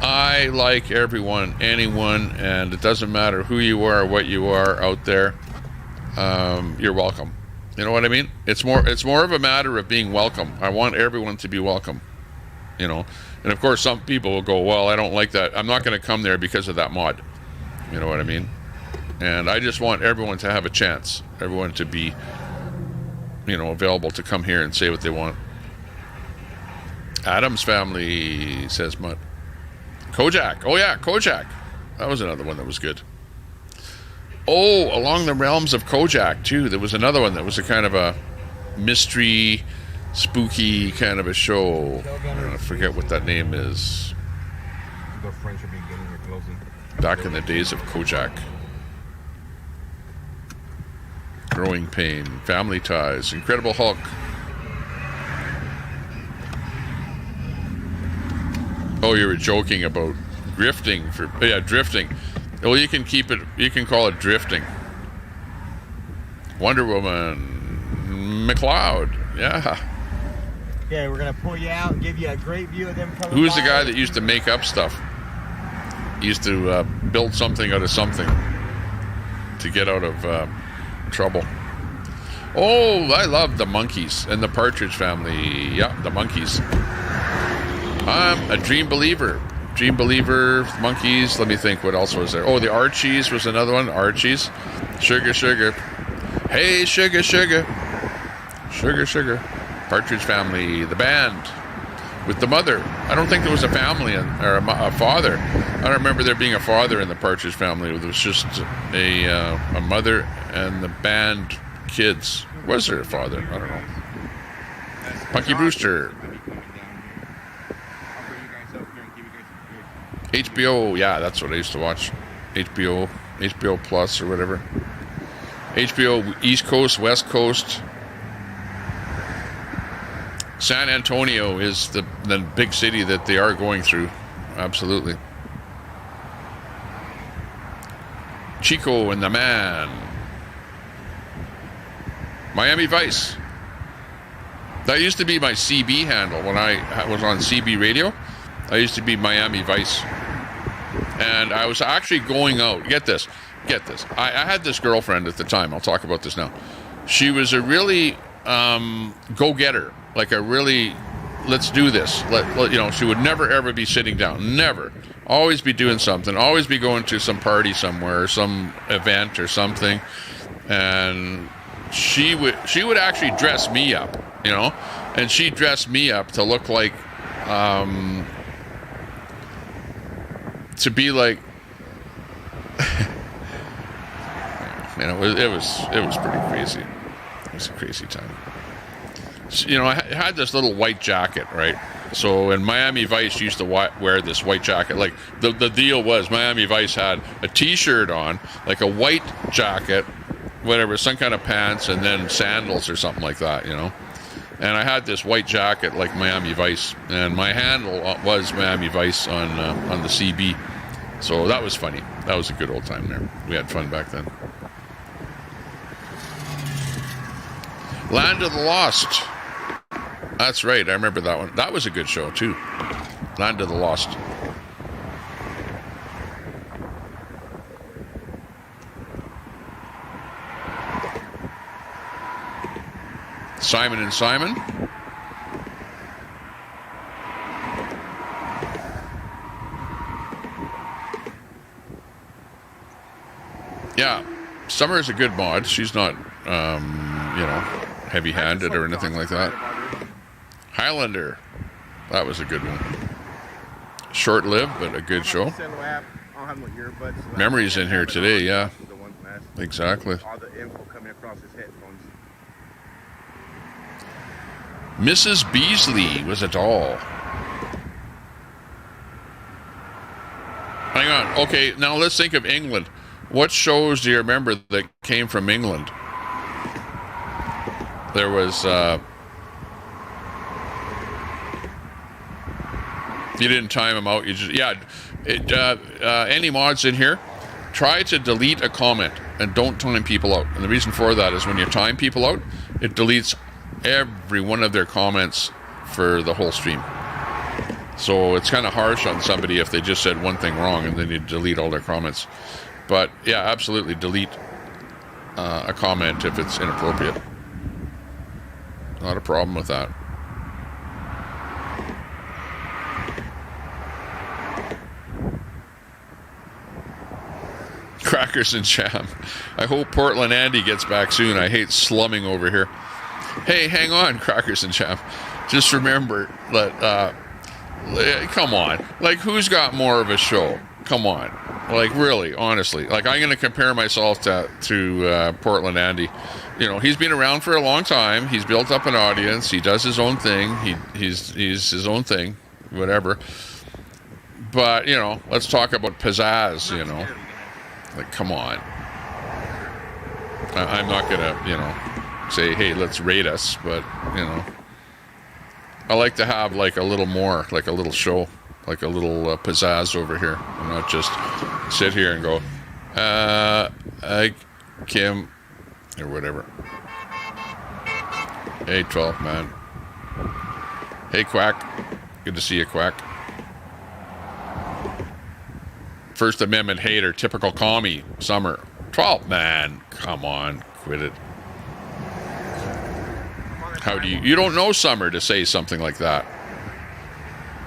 A: I like everyone, anyone, and it doesn't matter who you are, what you are out there. You're welcome. You know what I mean? It's more of a matter of being welcome. I want everyone to be welcome. You know, and of course some people will go, well, I don't like that. I'm not going to come there because of that mod. You know what I mean? And I just want everyone to have a chance. Everyone to be, available to come here and say what they want. Adam's family, says Mutt. Kojak. Oh yeah, Kojak. That was another one that was good. Oh, Along the Realms of Kojak too. There was another one that was a kind of a mystery, spooky kind of a show. I forget what that name is.
B: The French are beginning or closing.
A: Back in the days of Kojak. Growing Pain, Family Ties, Incredible Hulk. Oh, you were joking about drifting drifting. Well, you can keep it, you can call it drifting. Wonder Woman, McLeod, yeah.
G: Okay, we're gonna pull you out and give you a great view of them coming.
A: Who's the guy that used to make up stuff? He used to build something out of something to get out of trouble. Oh, I love the Monkees and the Partridge Family. Yeah, the Monkees. I'm a Dream Believer. Dream Believer, Monkees. Let me think, what else was there? Oh, the Archies was another one. Archies. Sugar, sugar. Hey, sugar, sugar. Sugar, sugar. Partridge Family. The band. With the mother. I don't think there was a family or a father. I don't remember there being a father in the Partridge Family. It was just a mother and the band kids. Was there a father? I don't know. Punky Brewster. HBO, yeah, that's what I used to watch. HBO Plus or whatever. HBO East Coast, West Coast. San Antonio is the big city that they are going through. Absolutely. Chico and the Man. Miami Vice. That used to be my CB handle when I was on CB radio. I used to be Miami Vice. And I was actually going out. Get this. I had this girlfriend at the time. I'll talk about this now. She was a really go-getter. Like a really, let's do this. She would never, ever be sitting down. Never. Always be doing something. Always be going to some party somewhere, or some event or something. And she would actually dress me up, and she dressed me up to look like, to be like, it was pretty crazy. It was a crazy time. I had this little white jacket, right? So in Miami Vice used to wear this white jacket. Like the deal was Miami Vice had a t-shirt on, like a white jacket, whatever, some kind of pants, and then sandals or something like that, And I had this white jacket like Miami Vice, and my handle was Miami Vice on the CB. So that was funny. That was a good old time there. We had fun back then. Land of the Lost. That's right. I remember that one. That was a good show too. Land of the Lost. Simon and Simon. Yeah, Summer is a good mod. She's not, heavy-handed or anything like that. Highlander. That was a good one. Short-lived, but a good show. Memories in here today, yeah. Exactly.
B: All the info coming across his headphones.
A: Mrs. Beasley was a doll. Hang on. Okay, now let's think of England. What shows do you remember that came from England? There was, you didn't time them out. You just, any mods in here, try to delete a comment and don't time people out. And the reason for that is when you time people out, it deletes every one of their comments for the whole stream. So it's kind of harsh on somebody if they just said one thing wrong and then you delete all their comments. But yeah, absolutely delete a comment if it's inappropriate. Not a problem with that. Crackers and jam. I hope Portland Andy gets back soon. I hate slumming over here. Hey, hang on, Crackers and jam. Just remember that Come on. Like, who's got more of a show? Come on. Like, really, honestly. Like, I'm going to compare myself to Portland Andy. You know, he's been around for a long time. He's built up an audience. He does his own thing. He's his own thing, whatever. But, you know, let's talk about pizzazz, you know. Like, come on. I'm not going to, you know, say, hey, let's rate us. But, you know, I like to have, like, a little more, like a little show, like a little pizzazz over here. And not just sit here and go, Kim, or whatever. Hey, 12 man. Hey, Quack. Good to see you, Quack. First Amendment hater, typical commie, Summer. 12 man. Come on, quit it. How do you don't know Summer to say something like that?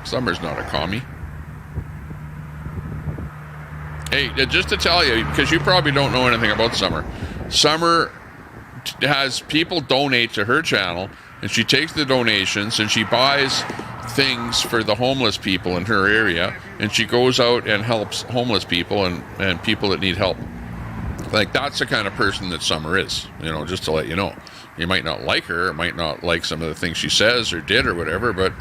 A: Summer's not a commie. Hey, just to tell you, because you probably don't know anything about Summer. Summer has people donate to her channel, and she takes the donations and she buys things for the homeless people in her area, and she goes out and helps homeless people and people that need help. Like, that's the kind of person that Summer is, you know, just to let you know. You might not like her, might not like some of the things she says or did or whatever, but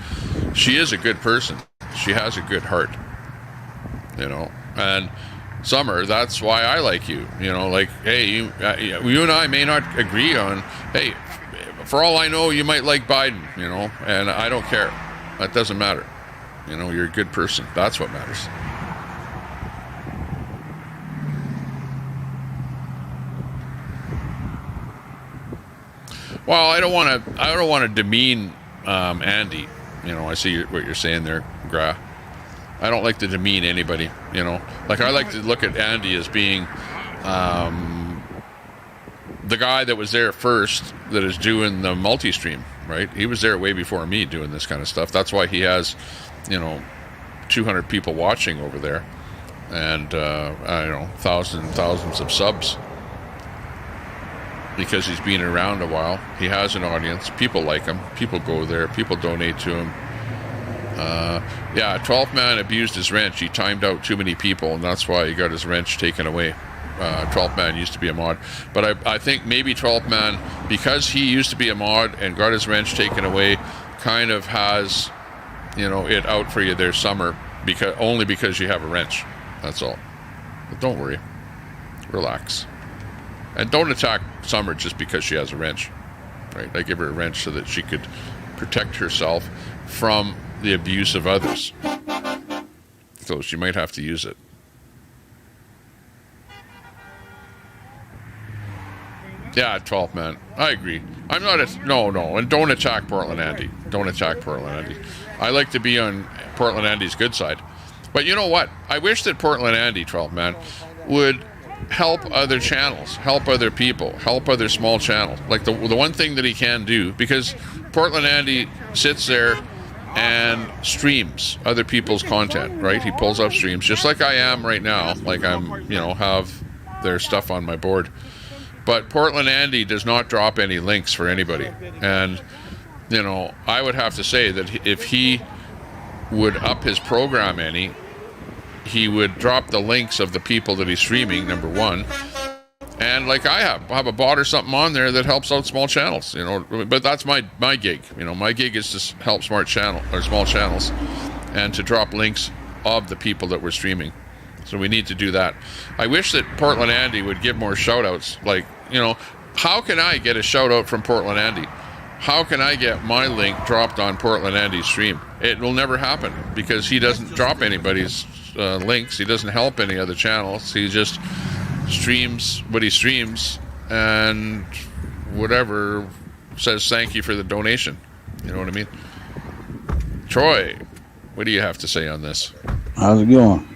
A: she is a good person. She has a good heart, you know. And Summer, that's why I like you. You know, like, hey, you and I may not agree on, hey, for all I know, you might like Biden, you know, and I don't care. That doesn't matter. You know, you're a good person. That's what matters. Well, I don't want to demean Andy. You know, I see what you're saying there, Gra. I don't like to demean anybody. You know, like, I like to look at Andy as being the guy that was there first, that is doing the multi-stream. Right? He was there way before me doing this kind of stuff. That's why he has, you know, 200 people watching over there, and I don't know, thousands of subs. Because he's been around a while. He has an audience. People like him. People go there. People donate to him. Yeah, 12th man abused his wrench. He timed out too many people, and that's why he got his wrench taken away. 12th man used to be a mod. But I think maybe 12th man, because he used to be a mod and got his wrench taken away, kind of has, you know, it out for you there, Summer, only because you have a wrench. That's all. But don't worry. Relax. And don't attack Summer just because she has a wrench, right? I give her a wrench so that she could protect herself from the abuse of others. So she might have to use it. Yeah, 12 man. I agree. I'm not no, and don't attack Portland Andy. Don't attack Portland Andy. I like to be on Portland Andy's good side. But you know what? I wish that Portland Andy, 12 man, would help other channels, help other people, help other small channels. Like the one thing that he can do, because Portland Andy sits there and streams other people's content, right? He pulls up streams just like I am right now, like I'm, you know, have their stuff on my board. But Portland Andy does not drop any links for anybody. And, you know, I would have to say that if he would up his program any, he would drop the links of the people that he's streaming, number one. And like I have a bot or something on there that helps out small channels, you know. But that's my gig. You know, my gig is to help small channels and to drop links of the people that we're streaming. So we need to do that. I wish that Portland Andy would give more shout outs. Like, you know, how can I get a shout out from Portland Andy? How can I get my link dropped on Portland Andy's stream? It will never happen because he doesn't drop anybody's links. He doesn't help any other channels. He just streams what he streams and whatever says thank you for the donation. You know what I mean? Troy, what do you have to say on this?
K: How's it going?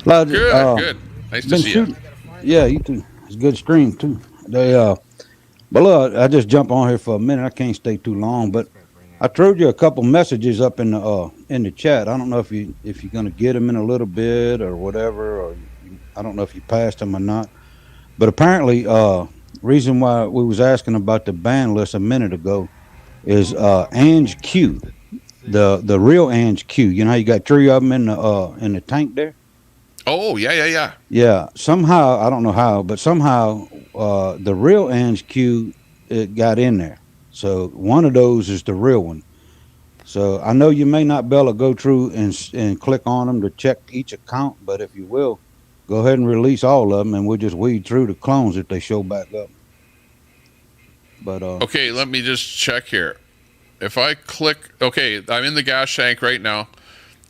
A: Good, good. Nice to see you.
K: Yeah, you too. It's a good stream too. But look, I just jump on here for a minute. I can't stay too long, but I threw you a couple messages up in the chat. I don't know if you're gonna get them in a little bit or whatever, or I don't know if you passed them or not. But apparently, reason why we was asking about the ban list a minute ago is Ange Q. the real Ange Q. You know how you got 3 of them in the tank there.
A: Oh yeah.
K: Yeah. Somehow I don't know how, but somehow the real Ange Q it got in there. So one of those is the real one. So I know you may not be able to go through and click on them to check each account, but if you will, go ahead and release all of them, and we'll just weed through the clones if they show back up. But
A: okay, let me just check here. If I click, okay, I'm in the gas tank right now,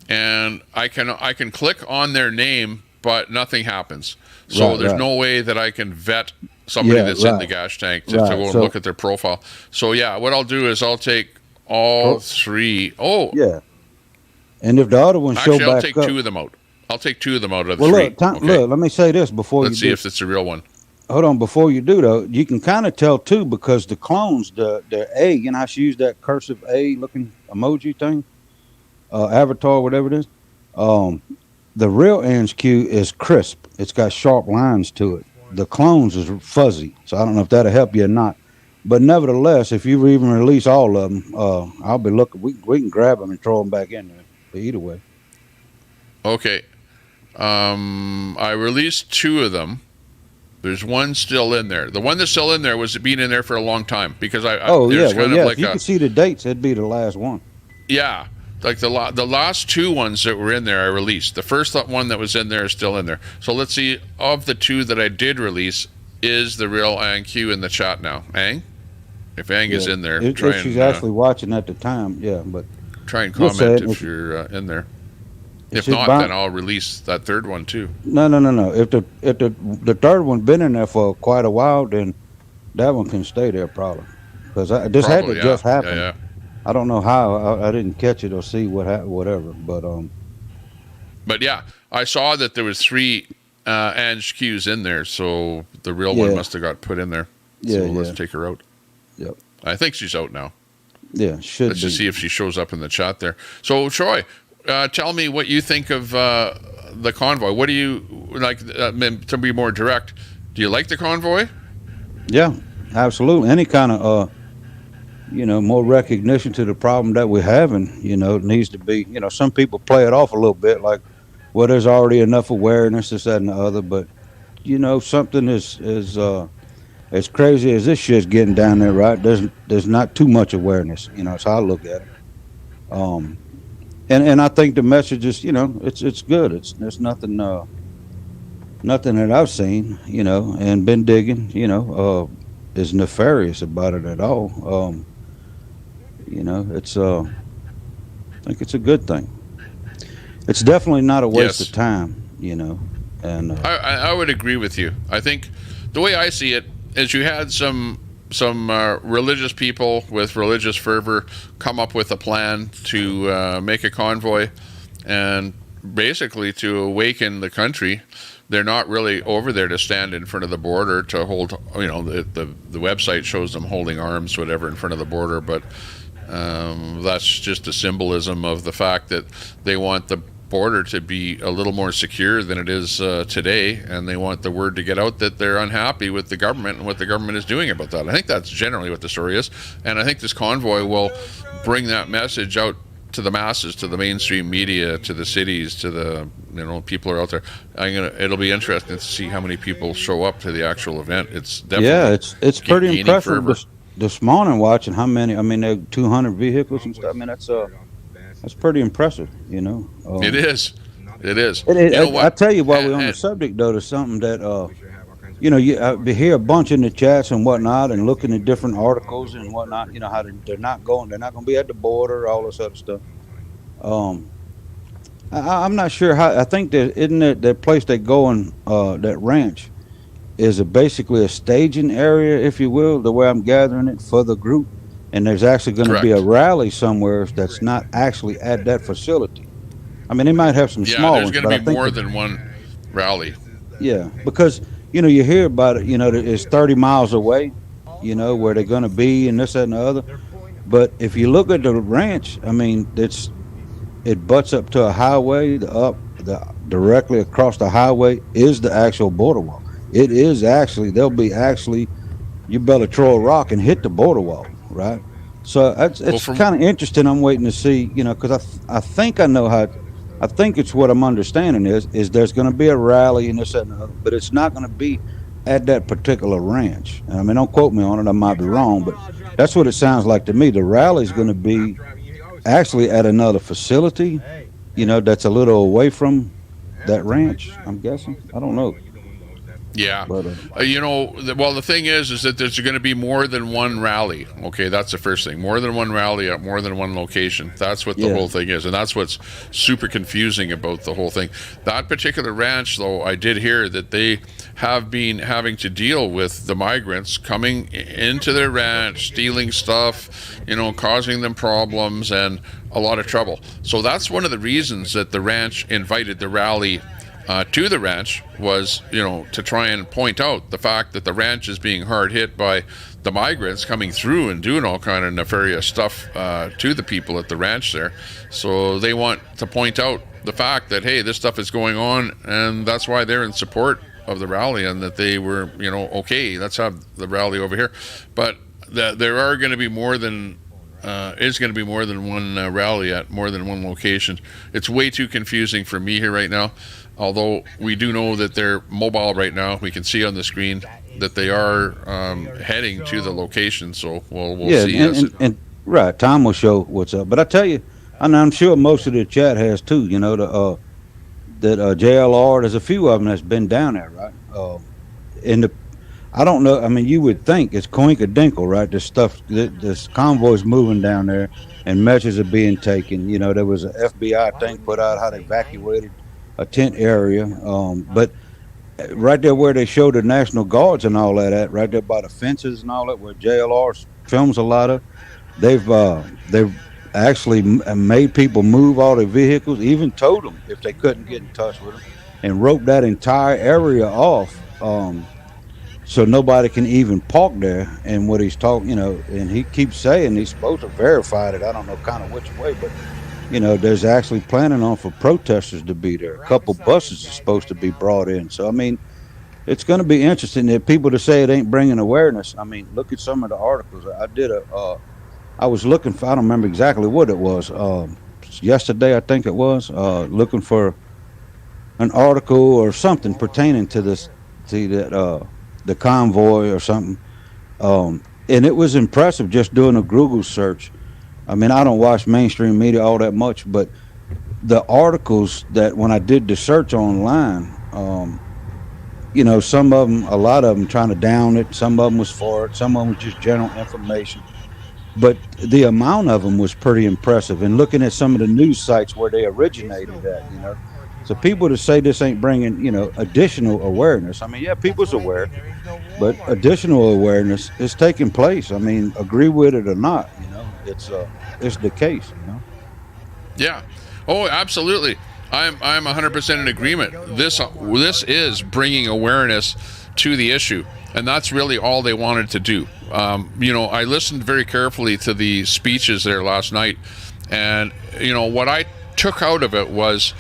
A: and I can click on their name, but nothing happens. So there's no way that I can vet somebody that's in the gas tank to go and look at their profile. So yeah, what I'll do is I'll take all 3. Oh
K: yeah. And if the other one show back up,
A: I'll take 2 of them out. I'll take 2 of them out of the 3.
K: Look, let me say this before
A: Let's see if it's a real one.
K: Hold on, before you do though, you can kind of tell too because the clones, the A, you know how she used that cursive A looking emoji thing, avatar, whatever it is. The real Ange Q is crisp. It's got sharp lines to it. The clones is fuzzy, so I don't know if that'll help you or not. But nevertheless, if you even release all of them, I'll be looking. We can grab them and throw them back in there. But either way.
A: Okay. I released 2 of them. There's one still in there. The one that's still in there was been in there for a long time because
K: Like if you can see the dates, it'd be the last one.
A: Yeah, like the last 2 ones that were in there, I released. The first one that was in there is still in there. So let's see. Of the 2 that I did release, is the real Ang Q in the chat now? Ang, if Ang is in there,
K: if she's actually watching at the time, but
A: try and comment if you're in there. If not, then I'll release that 3rd one too.
K: No. If the 3rd one been in there for quite a while, then that one can stay there probably. Because this had to just happen.
A: Yeah.
K: I don't know how. I didn't catch it or see what happened, whatever.
A: But yeah, I saw that there was 3 Ange Qs in there, so the real one must have got put in there. So let's take her out.
K: Yep.
A: I think she's out now.
K: Yeah,
A: Let's just see if she shows up in the chat there. So Troy, tell me what you think of the Convoy. What do you like? To be more direct, do you like the Convoy?
K: Yeah, absolutely. Any kind of more recognition to the problem that we're having. It needs to be. Some people play it off a little bit, like, well, there's already enough awareness, this, that, and the other. But something is as crazy as this shit's getting down there, right? There's not too much awareness. That's how I look at it. And I think the message is, it's good. There's nothing that I've seen, and been digging, is nefarious about it at all. It's I think it's a good thing. It's definitely not a waste of time, And
A: I would agree with you. I think the way I see it is you had some religious people with religious fervor come up with a plan to make a convoy and basically to awaken the country. They're not really over there to stand in front of the border to hold, the website shows them holding arms, whatever, in front of the border, but that's just a symbolism of the fact that they want the border to be a little more secure than it is today, and they want the word to get out that they're unhappy with the government and what the government is doing about that. I think that's generally what the story is, and I think this convoy will bring that message out to the masses, to the mainstream media, to the cities, to the people are out there. It'll be interesting to see how many people show up to the actual event. It's definitely
K: it's pretty impressive. This morning, watching how many, there are 200 vehicles and stuff. That's pretty impressive,
A: It is.
K: I tell you, while we're on the subject, though, there's something that, I hear a bunch in the chats and whatnot, and looking at different articles and whatnot. How they're not going to be at the border, all this other stuff. I'm not sure how. I think that isn't it that place they go in, that ranch, is basically a staging area, if you will, the way I'm gathering it for the group. And there's actually going to be a rally somewhere that's not actually at that facility. They might have some small ones.
A: Yeah, there's going to be more than one rally.
K: Yeah, because, you hear about it, it's 30 miles away, where they're going to be and this, that, and the other. But if you look at the ranch, it butts up to a highway. Directly across the highway is the actual border wall. It is actually, you better throw a rock and hit the border wall. Right, So
A: Well,
K: it's
A: from
K: kind of interesting. I'm waiting to see, because I think I know how. I think it's what I'm understanding is there's going to be a rally and this that, and the other, but it's not going to be at that particular ranch. I mean, don't quote me on it. I might be wrong, but that's what it sounds like to me. The rally is going to be actually at another facility, that's a little away from that ranch. I'm guessing. I don't know.
A: Yeah.
K: But
A: The thing is that there's going to be more than one rally. Okay, that's the first thing. More than one rally at more than one location. That's what the whole thing is. And that's what's super confusing about the whole thing. That particular ranch, though, I did hear that they have been having to deal with the migrants coming into their ranch, stealing stuff, causing them problems and a lot of trouble. So that's one of the reasons that the ranch invited the rally to the ranch was, to try and point out the fact that the ranch is being hard hit by the migrants coming through and doing all kind of nefarious stuff to the people at the ranch there. So they want to point out the fact that, hey, this stuff is going on, and that's why they're in support of the rally, and that they were, okay, let's have the rally over here. But there are going to be more than is going to be more than one rally at more than one location. It's way too confusing for me here right now. Although we do know that they're mobile right now, we can see on the screen that they are heading to the location. So we'll see.
K: And right, time will show what's up. But I tell you, and I'm sure most of the chat has too. That JLR. There's a few of them that's been down there, right? I don't know. I mean, you would think it's coinkadinkle, right? This convoy's moving down there, and measures are being taken. There was an FBI thing put out how they evacuated a tent area, but right there where they show the National Guards and all that at, right there by the fences and all that, where JLR films a lot of, they've actually made people move all their vehicles, even towed them if they couldn't get in touch with them, and roped that entire area off, so nobody can even park there. And what he's talking, and he keeps saying he's supposed to verify it. I don't know kind of which way, but there's actually planning on for protesters to be there. A couple buses are supposed to be brought in. So, I mean, it's going to be interesting. That people to say it ain't bringing awareness. I mean, look at some of the articles. I was looking for, I don't remember exactly what it was. Yesterday, I think it was, looking for an article or something pertaining to the convoy or something. And it was impressive just doing a Google search. I mean, I don't watch mainstream media all that much, but the articles that when I did the search online, some of them, a lot of them trying to down it. Some of them was for it. Some of them was just general information. But the amount of them was pretty impressive. And looking at some of the news sites where they originated at, So people to say this ain't bringing, additional awareness. I mean, yeah, people's aware, but additional awareness is taking place. I mean, agree with it or not, it's the case,
A: Yeah. Oh, absolutely. I'm 100% in agreement. This is bringing awareness to the issue, and that's really all they wanted to do. I listened very carefully to the speeches there last night, and what I took out of it was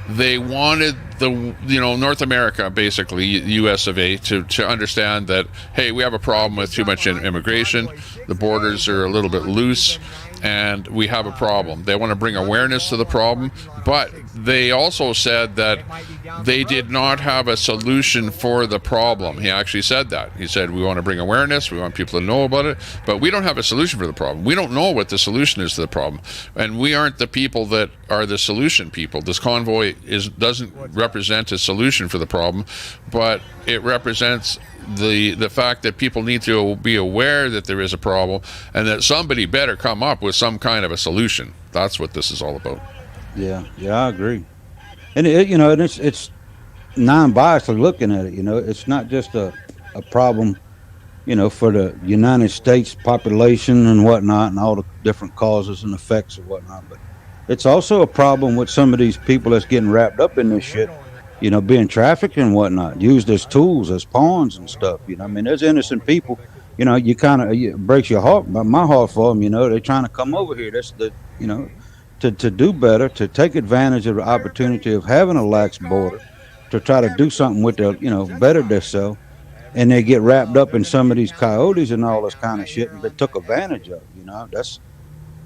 A: they wanted North America, basically U.S. of A, to understand that, hey, we have a problem with too much immigration. The borders are a little bit loose, and we have a problem. They want to bring awareness to the problem, but they also said that they did not have a solution for the problem. He actually said that. He said, we want to bring awareness, we want people to know about it, but we don't have a solution for the problem. We don't know what the solution is to the problem, and we aren't the people that are the solution people. This convoy doesn't represent a solution for the problem, but it represents the fact that people need to be aware that there is a problem, and that somebody better come up with some kind of a solution. That's what this is all about.
K: Yeah, I agree. And it's non-biased looking at it. It's not just a problem, for the United States population and whatnot, and all the different causes and effects and whatnot. But it's also a problem with some of these people that's getting wrapped up in this shit. Being trafficked and whatnot, used as tools, as pawns and stuff. I mean, there's innocent people. You kind of, it breaks your heart, my heart for them. They're trying to come over here. That's to do better, to take advantage of the opportunity of having a lax border, to try to do something with their, better themselves. and they get wrapped up in some of these coyotes and all this kind of shit and been took advantage of. That's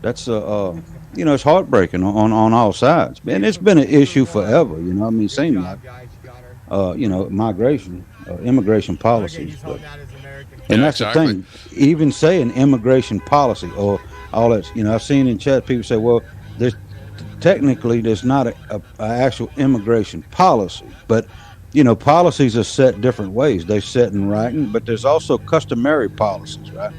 K: it's heartbreaking on all sides. Man, it's been an issue forever. I mean, it seems like migration, immigration policies, but. And that's
A: exactly.
K: the thing. Even saying immigration policy or all that, I've seen in chat people say, well, there's not a actual immigration policy, but policies are set different ways. They're set in writing, but there's also customary policies, right?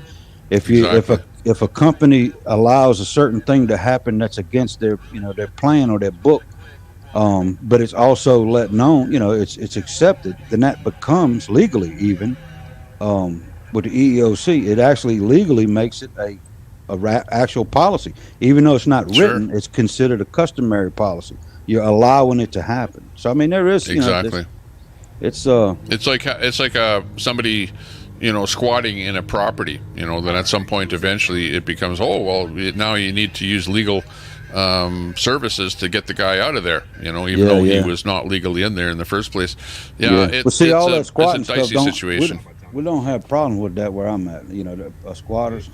K: If a company allows a certain thing to happen that's against their plan or their book, but it's also let known, it's accepted, then that becomes legally even. With the EEOC, it actually legally makes it a actual policy, even though it's not written. It's considered a customary policy. You're allowing it to happen. So I mean, there is
A: exactly.
K: It's
A: like somebody squatting in a property. Then at some point, eventually, it becomes now you need to use legal services to get the guy out of there. Even though he was not legally in there in the first place. It's a dicey situation.
K: We don't have problems with that where I'm at. The squatters.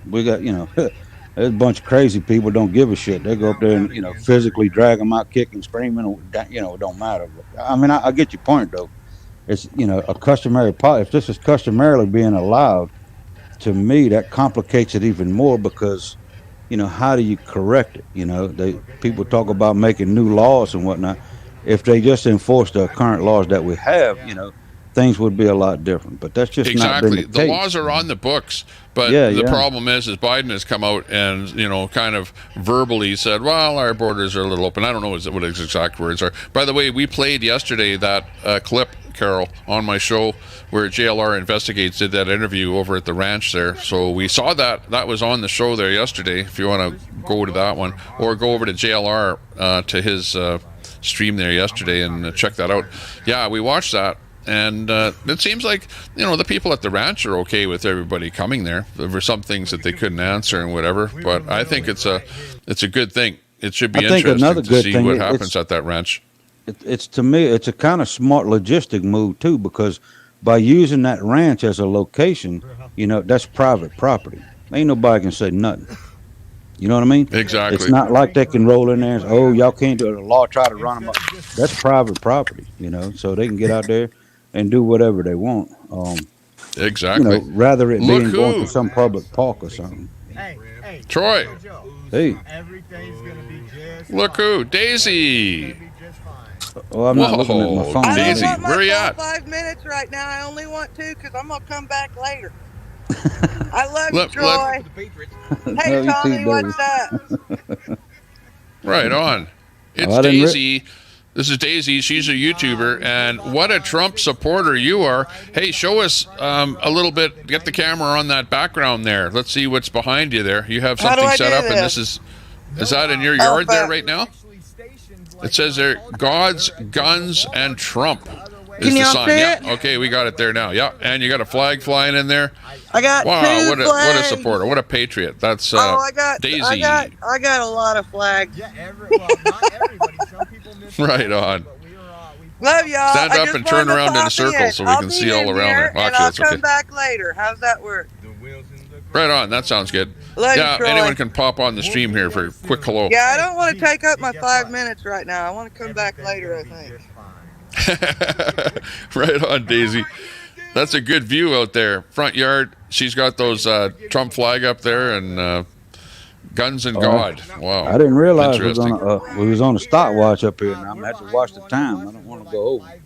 K: We got there's a bunch of crazy people don't give a shit. They go up there and physically drag them out, kicking, screaming. It don't matter. But, I mean, I get your point though. It's a customary policy. If this is customarily being allowed, to me that complicates it even more because how do you correct it? People talk about making new laws and whatnot. If they just enforce the current laws that we have, things would be a lot different, but that's just not been the case.
A: The laws are on the books, but the problem is Biden has come out and kind of verbally said, well, our borders are a little open. I don't know what his exact words are. By the way, we played yesterday that clip, Carol, on my show where JLR Investigates did that interview over at the ranch there. So we saw that was on the show there yesterday. If you want to go to that one or go over to JLR to his stream there yesterday and check that out. Yeah, we watched that. And it seems like the people at the ranch are okay with everybody coming there. There were some things that they couldn't answer and whatever, but I think it's a good thing. It should be interesting to see what happens at that ranch.
K: It's to me, it's a kind of smart logistic move too, because by using that ranch as a location, that's private property. Ain't nobody can say nothing. You know what I mean?
A: Exactly.
K: It's not like they can roll in there and say, y'all can't do it. The law try to run them up. That's private property, so they can get out there and do whatever they want.
A: Exactly.
K: Rather it being going to some public park or something.
G: Hey,
A: Troy.
K: Hey.
G: Everything's gonna be just
A: Look who, Daisy.
K: Oh, I'm not looking at my phone.
A: Daisy,
E: I don't want
A: where are you at?
E: 5 minutes right now. I only want 2 because I'm gonna come back later. I love you, Troy. Hey,
K: No,
E: Tommy,
K: too,
E: what's up?
A: Right on. It's Daisy. This is Daisy. She's a YouTuber, and what a Trump supporter you are. Hey, show us a little bit. Get the camera on that background there. Let's see what's behind you there. You have something set up, and this is that in your yard there right now? It says there, God's, Guns, and Trump is the sign. Yeah, okay, we got it there now. Yeah, and you got a flag flying in there.
E: I got 2
A: what
E: flags.
A: A supporter. What a patriot. That's Daisy.
E: I got a lot of flags.
G: Yeah, not everybody. Some people miss
A: right on.
E: Love y'all.
A: Stand up and turn around in a circle so we can see all around there.
E: And I'll come back later. How's that work?
A: Right on. That sounds good.
E: Love
A: yeah,
E: you, Troy.
A: anyone can pop on the stream here for a quick hello.
E: Yeah, I don't want to take up my 5 minutes right now. I want to come back later, I think.
A: Right on, Daisy. That's a good view out there. Front yard. She's got those Trump flag up there and Guns and God. Wow.
K: I didn't realize we was on a stopwatch up here. Now I'm going to have to watch the time. I don't want to go over.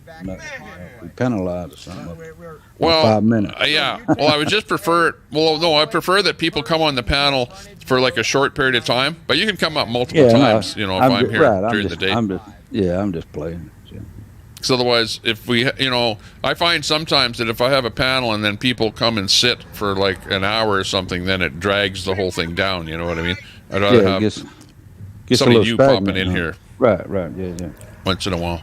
K: We penalized or something.
A: Well,
K: 5 minutes.
A: Yeah. Well, I would just prefer. Well, no, I prefer that people come on the panel for like a short period of time. But you can come up multiple times. If I'm here during the day.
K: I'm just playing.
A: Because otherwise, if we, I find sometimes that if I have a panel and then people come and sit for like an hour or something, then it drags the whole thing down. You know what I mean? I'd rather have somebody new popping in here.
K: Right. Yeah.
A: Once in a while.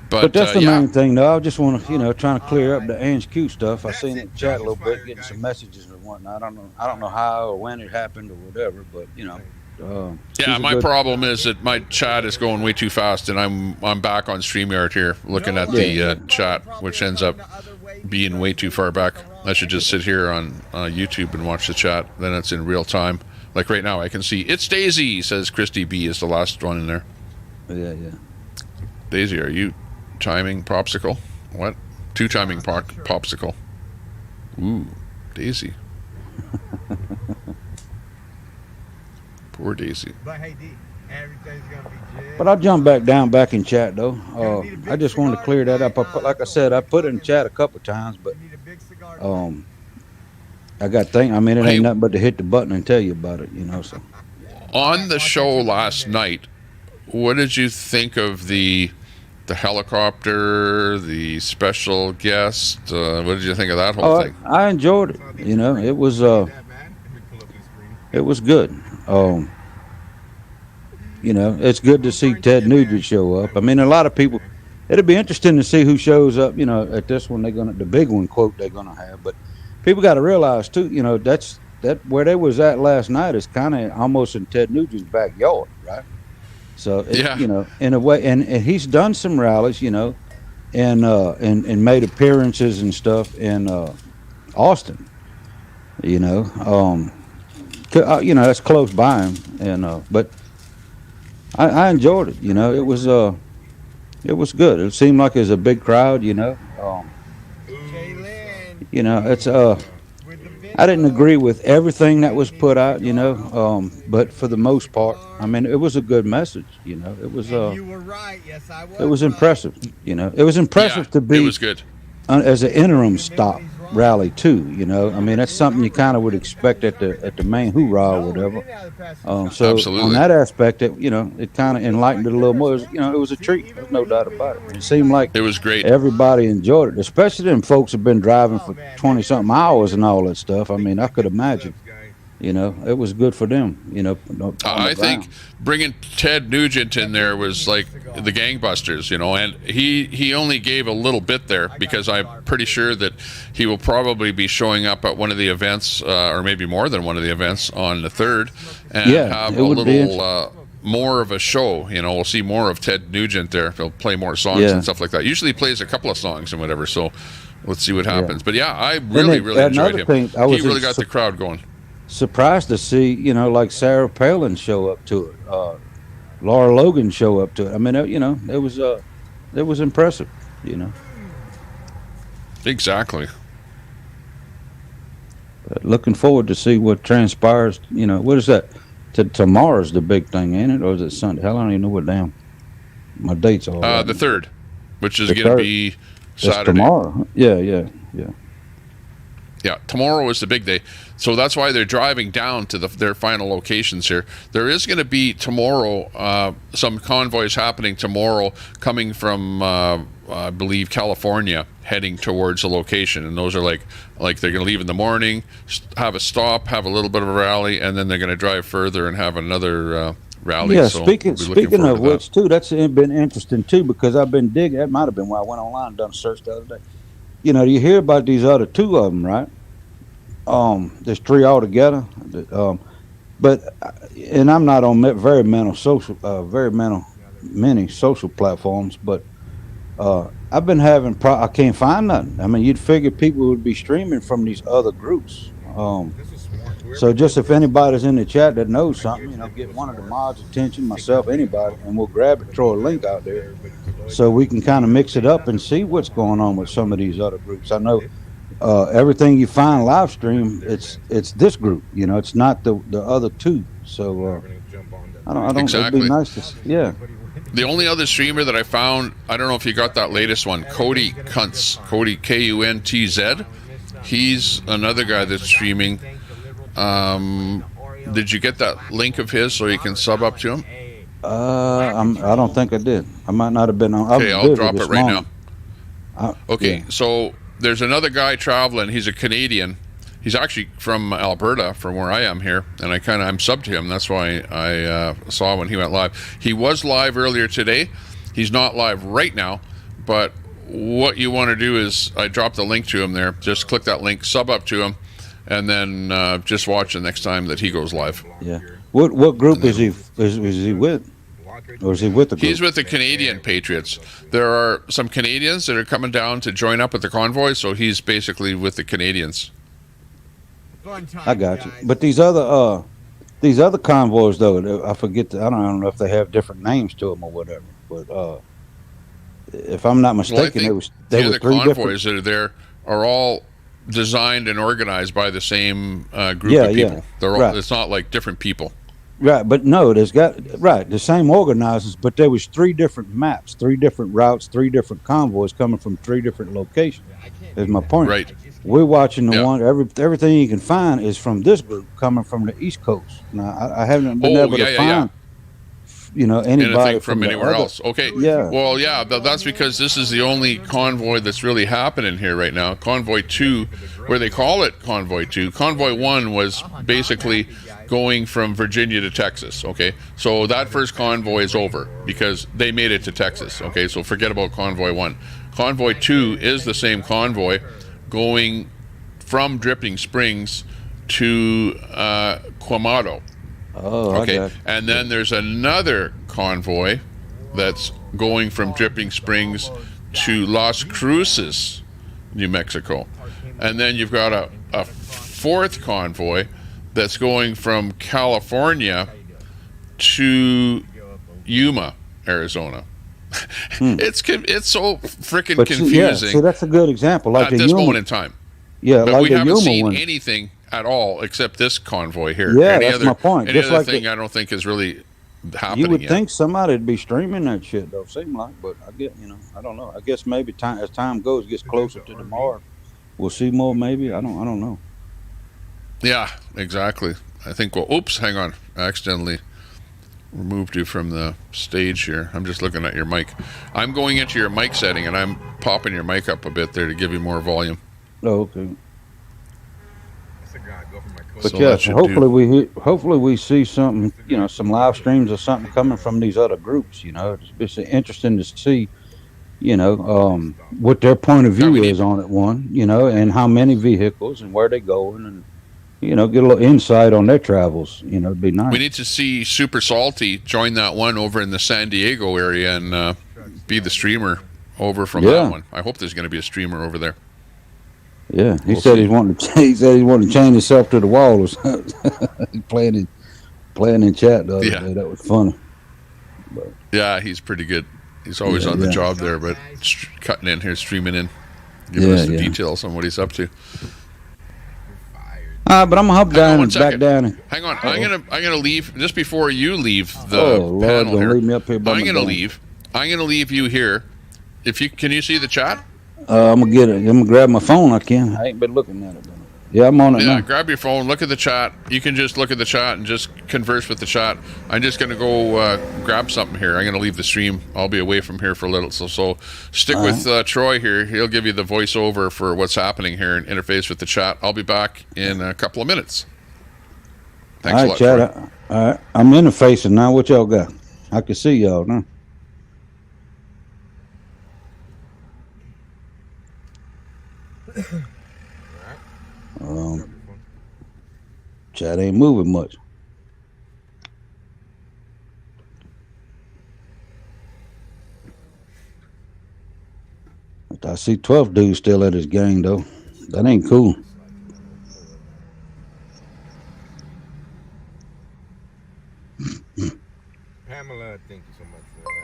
K: But that's the main thing, though. I just want to, trying to clear up the Ange Q stuff. I seen it in chat a little bit, getting some messages and whatnot. I don't know how or when it happened or whatever, but
A: Yeah,
K: she's a
A: my
K: good,
A: problem is that my chat is going way too fast, and I'm back on StreamYard here looking at the chat, which ends up being way too far back. I should just sit here on YouTube and watch the chat. Then it's in real time. Like right now, I can see it's Daisy, says Christy B is the last one in there.
K: Yeah.
A: Daisy, are you chiming popsicle? What? 2 chiming popsicle. Ooh, Daisy. Poor Daisy.
G: But hey, D, everything's gonna be good.
K: But I'll jump back in chat though. I just wanted to clear that up. Like I said, I put it in chat a couple times, but I got thing. I mean, it ain't nothing but to hit the button and tell you about it, So
A: on the show last night, what did you think of the helicopter, the special guest? What did you think of that whole thing?
K: I enjoyed it. It was good. It's good to see Ted Nugent show up. I mean, a lot of people. It'll be interesting to see who shows up. At this one, the big one quote they're gonna have. But people got to realize too. That where they was at last night is kind of almost in Ted Nugent's backyard, right? So in a way, and he's done some rallies, and made appearances and stuff in Austin. That's close by him, and but I enjoyed it. It was good. It seemed like it was a big crowd. It's I didn't agree with everything that was put out, but for the most part, I mean, it was a good message. It was
G: you were right. Yes, I was.
K: It was impressive. It was impressive to be.
A: It was good.
K: As an interim stop rally too. I mean, that's something you kind of would expect at the main hoorah or whatever. So
A: Absolutely.
K: On that aspect, it kind of enlightened it a little more. It was a treat. There's no doubt about it. It seemed like
A: it was great.
K: Everybody enjoyed it, especially them folks have been driving for 20-something hours and all that stuff. I mean, I could imagine. It was good for them.
A: I think bringing Ted Nugent in there was like the gangbusters, and he only gave a little bit there because I'm pretty sure that he will probably be showing up at one of the events, or maybe more than one of the events on the 3rd, and have a little more of a show. We'll see more of Ted Nugent there. He'll play more songs and stuff like that. Usually he plays a couple of songs and whatever. So let's see what happmes. But yeah, I really enjoyed him. He really got the crowd going.
K: Surprised to see, like Sarah Palin show up to it, Laura Logan show up to it. I mean, it was impressive,
A: Exactly.
K: But looking forward to see what transpires. What is that? Tomorrow's the big thing, ain't it? Or is it Sunday? Hell, I don't even know what damn my dates are.
A: The 3rd, which is going to be Saturday.
K: That's tomorrow. Yeah.
A: Yeah, tomorrow is the big day. So that's why they're driving down to their final locations here. There is going to be tomorrow some convoys happening tomorrow coming from, I believe, California, heading towards a location. And those are like they're going to leave in the morning, have a stop, have a little bit of a rally, and then they're going to drive further and have another rally.
K: Yeah,
A: so
K: speaking of which, too, that's been interesting, too, because I've been digging. That might have been why I went online and done a search the other day. You hear about these other 2 of them, right? There's 3 altogether. And I'm not on very many social platforms, but I've been having I can't find nothing. I mean, you'd figure people would be streaming from these other groups. So just if anybody's in the chat that knows something, get one of the mods' attention, myself, anybody, and we'll grab it, throw a link out there so we can kind of mix it up and see what's going on with some of these other groups. I know everything you find live stream, it's this group, it's not the other 2. So I don't
A: exactly.
K: It'd be nice to see. Yeah.
A: The only other streamer that I found, I don't know if you got that latest one, Cody Kuntz, Cody Kuntz. He's another guy that's streaming. Did you get that link of his so you can sub up to him?
K: I don't think I did. I might not have been on.
A: Okay, I'll drop it right now.
K: Okay,
A: so there's another guy traveling. He's a Canadian. He's actually from Alberta, from where I am here, and I'm subbed to him. That's why I saw when he went live. He was live earlier today. He's not live right now, but what you want to do is I dropped the link to him there. Just click that link, sub up to him, and then just watch the next time that he goes live.
K: Yeah. What group is he with? Or is he with the group?
A: He's with the Canadian Patriots. There are some Canadians that are coming down to join up with the convoy, so he's basically with the Canadians.
K: I got you. But these other convoys, though, I forget. I don't know if they have different names to them or whatever. But if I'm not mistaken,
A: the other convoys that are there are all designed and organized by the same group of people.
K: Yeah.
A: They're all,
K: right.
A: It's not like different people.
K: Right, but no, there's got the same organizers, but there was 3 different maps, 3 different routes, 3 different convoys coming from 3 different locations. Is my point.
A: Right.
K: We're watching the one. Everything you can find is from this group coming from the East Coast. Now I haven't been able to find, anybody
A: anything from anywhere else. Okay.
K: Yeah.
A: Well, yeah, that's because this is the only convoy that's really happening here right now. Convoy 2, where they call it Convoy 2. Convoy 1 was basically going from Virginia to Texas. Okay, so that first convoy is over because they made it to Texas. Okay, so forget about Convoy 1. Convoy 2 is the same convoy going from Dripping Springs to Quemado.
K: Oh,
A: okay. And then there's another convoy that's going from Dripping Springs to Las Cruces, New Mexico. And then you've got a fourth convoy that's going from California to Yuma, Arizona. It's so freaking confusing.
K: See, that's a good example. Like
A: at this moment in time.
K: Yeah,
A: but
K: like
A: we
K: the
A: haven't
K: Yuma
A: seen
K: one.
A: anything at all except this convoy here.
K: Yeah, that's my point.
A: Any
K: Just
A: other
K: like
A: thing I don't think is really happening
K: you would
A: yet.
K: think somebody'd be streaming that shit, though. Seem like, but I get, I don't know. I guess maybe as time goes, gets closer to tomorrow, we'll see more. Maybe I don't know.
A: Yeah, exactly. I think. Well, oops, hang on. I accidentally removed you from the stage here. I'm just looking at your mic. I'm going into your mic setting and I'm popping your mic up a bit there to give you more volume.
K: Oh, okay. But
A: So
K: yes, hopefully we see something, some live streams or something coming from these other groups. It's interesting to see, what their point of view is on it. And how many vehicles and where they're going, and get a little insight on their travels. It'd be nice.
A: We need to see Super Salty join that one over in the San Diego area and be the streamer over from that one. I hope there's going to be a streamer over there.
K: Yeah, he said he's wanting to chain himself to the wall or something. playing in chat the other day. That was funny. But,
A: yeah, he's pretty good. He's always on the job there, but cutting in here, streaming in, giving us the details on what he's up to.
K: But I'm gonna hop down and back down.
A: Hang on, I'm gonna leave just before you leave the panel here.
K: Leave me up here
A: I'm gonna leave. I'm gonna leave you here. Can you see the chat?
K: I'm gonna get it. I'm gonna grab my phone. I ain't been looking at it. Yeah, I'm on it now.
A: Grab your phone, look at the chat. You can just look at the chat and just converse with the chat. I'm just going to go grab something here. I'm going to leave the stream. I'll be away from here for a little. So stick with Troy here. He'll give you the voiceover for what's happening here and interface with the chat. I'll be back in a couple of minutes. Thanks a lot,
K: chat.
A: Troy.
K: All right, I'm interfacing now. What y'all got? I can see y'all now. Chat ain't moving much. I see 12 dudes still at his gang though. That ain't cool.
B: Pamela, thank you so much for that.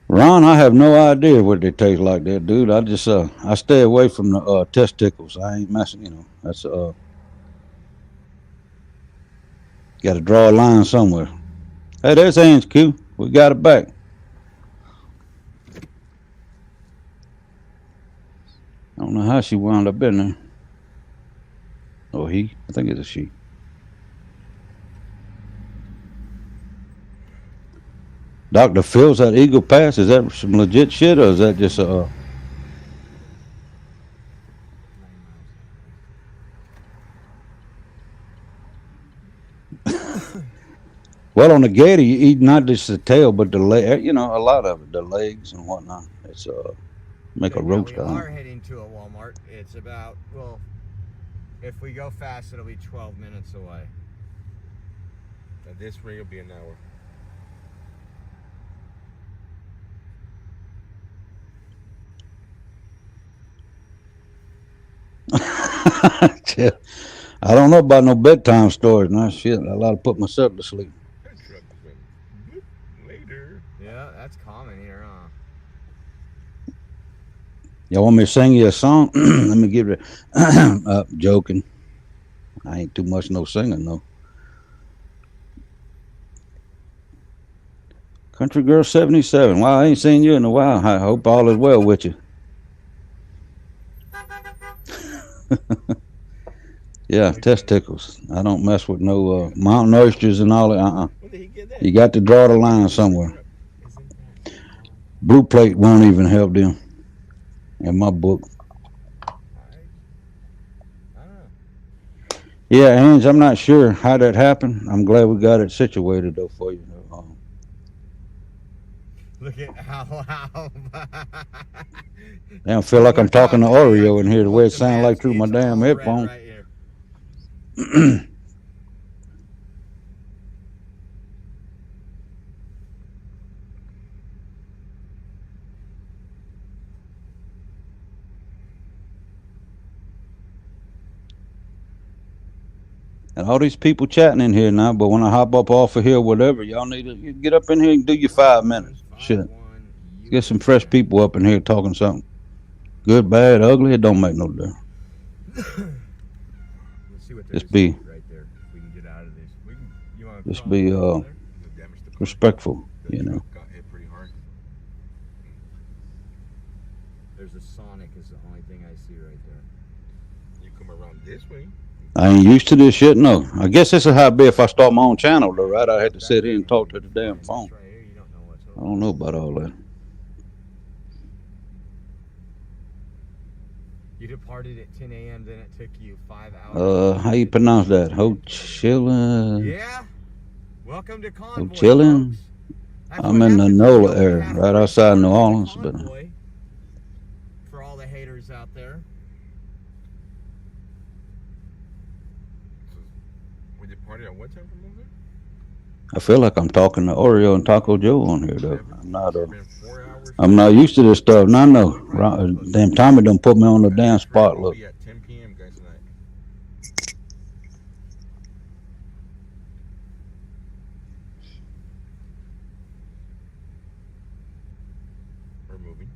K: Ron, I have no idea what they taste like there, dude. I just I stay away from the testicles. I ain't messing, that's got to draw a line somewhere. Hey, there's Ange Q. We got it back. I don't know how she wound up in there. Or he. I think it's a she. Dr. Phil's at Eagle Pass. Is that some legit shit or is that just a... Well, on the gator, you eat not just the tail, but the leg. A lot of it, the legs and whatnot. It's Make a
G: And
K: roast
G: we
K: out of
G: are
K: it.
G: heading to a Walmart. It's about, well, if we go fast, it'll be 12 minutes away.
B: At this rate, it'll be an hour.
K: Yeah. I don't know about no bedtime stories. Now, shit, I like to put myself to sleep.
B: That truck has been later.
G: Yeah, that's common here, huh?
K: Y'all want me to sing you a song? Let me give it. Joking. I ain't too much no singing though. Country Girl 77. Wow, I ain't seen you in a while. I hope all is well with you. Yeah, testicles. I don't mess with no mountain oysters and all that. You got to draw the line somewhere. Blue plate won't even help them. In my book. Yeah, Ange, I'm not sure how that happened. I'm glad we got it situated though for you.
G: Look at how
K: Damn, I feel like I'm talking to Oreo in here the way it sounds like through my damn headphone.
G: right here.
K: And all these people chatting in here now, but when I hop up off of here, whatever, y'all need to get up in here and do your 5 minutes. Shit. Get some fresh people up in here talking something. Good, bad, ugly, it don't make no difference. Just be, just be respectful, you know.
G: There's a Sonic is the only thing I see right there.
B: You come around this way.
K: I ain't used to this shit, no. I guess this is how it be if I start my own channel, though, right? I had to sit here and talk to the damn phone. I don't know about all that.
G: You departed at 10 a.m., then it took you 5 hours.
K: How you pronounce that? Ho-chillin'?
G: Yeah. Welcome to Convoy.
K: Ho-chillin'? I'm in the NOLA area, right outside New Orleans. But
G: for all the haters out there.
B: We departed at what time from over there?
K: I feel like I'm talking to Oreo and Taco Joe on here, though. I'm not used to this stuff. No, no. Damn Tommy done put me on the damn spot. Look.
B: At 10 p.m. guys tonight. We're moving.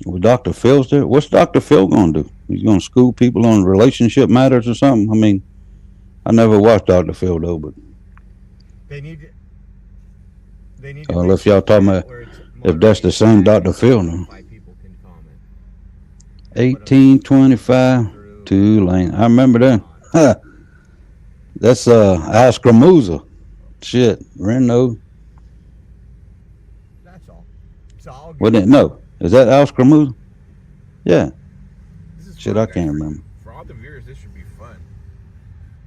K: Well, Dr. Phil's there. What's Dr. Phil gonna do? He's gonna school people on relationship matters or something? I mean, I never watched Dr. Phil though, but
G: they need to
K: if y'all talking about if that's the same Dr. Phil now. 1825 Tulane. I remember that. Huh. That's Al Scramuza. Shit. Reno.
G: That's all. It's all
K: What did no? Is that Al Scramuza? Yeah. Shit, I can't remember.
B: For all the viewers, this should be fun.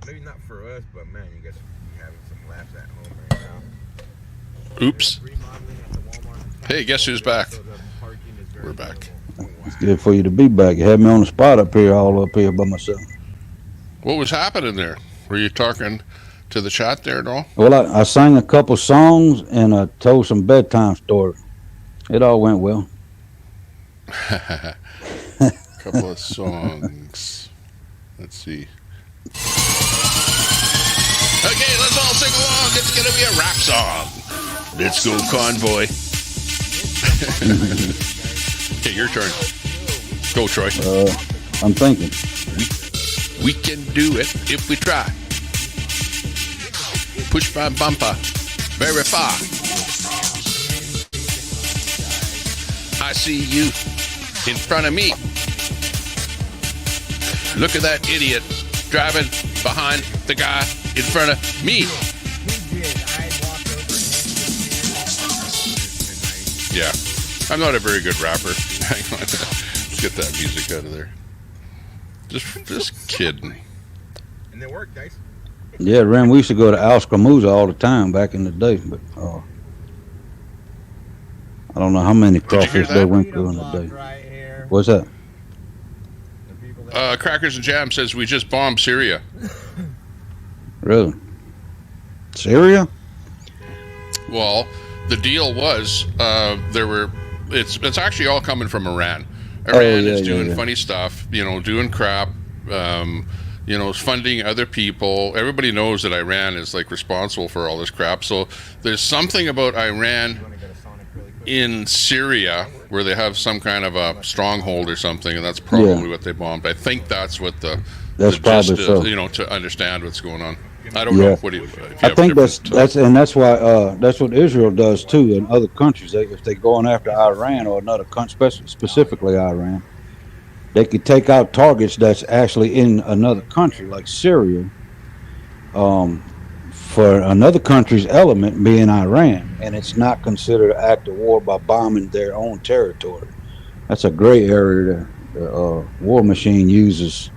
B: Maybe not for us, but man, you guys should be having some laughs at home right now.
A: Oops. Hey, guess who's back? We're back.
K: It's good for you to be back. You had me on the spot up here, all up here by myself.
A: What was happening there? Were you talking to the chat there at all?
K: Well, I sang a couple songs and I told some bedtime stories. It all went well.
A: Couple of songs. Let's see. Okay, let's all sing along. It's going to be a rap song. Let's go, Convoy. Okay, your turn. Go, Troy.
K: I'm thinking.
A: We can do it if we try. Push my bumper very far. I see you in front of me. Look at that idiot driving behind the guy in front of me. Yeah, I'm not a very good rapper. Hang on, let's get that music out of there. Just kidding.
B: And they work, guys.
K: Yeah, Ren, we used to go to Al Scramuza all the time back in the day, but I don't know how many
A: you hear
K: crawfish
A: that?
K: they went through in a day. What's that?
A: Crackers and Jam says we just bombed Syria.
K: Really? Syria?
A: Well, the deal was it's actually all coming from Iran. Iran is doing funny stuff, doing crap, funding other people. Everybody knows that Iran is like responsible for all this crap. So there's something about Iran in Syria where they have some kind of a stronghold or something, and that's probably what they bombed. I think that's what the gist
K: probably
A: is,
K: so.
A: To understand what's going on. I don't know if you
K: I
A: have
K: think
A: different,
K: that's why that's what Israel does too in other countries. If they're going after Iran or another country, specifically Iran, they could take out targets that's actually in another country like Syria, for another country's element being Iran, and it's not considered an act of war by bombing their own territory. That's a gray area the war machine uses,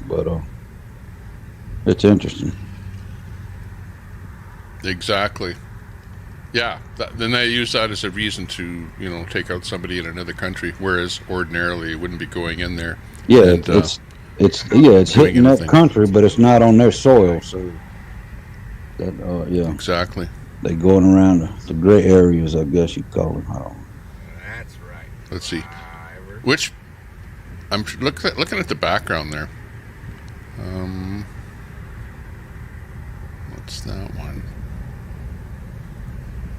K: but it's interesting.
A: Exactly. Yeah. Then they use that as a reason to, take out somebody in another country, whereas ordinarily it wouldn't be going in there.
K: Yeah,
A: and,
K: it's hitting that country, but it's not on their soil. So that
A: exactly.
K: They going around the gray areas, I guess you call them.
B: That's right.
A: Let's see. Which I'm looking at the background there. What's that one?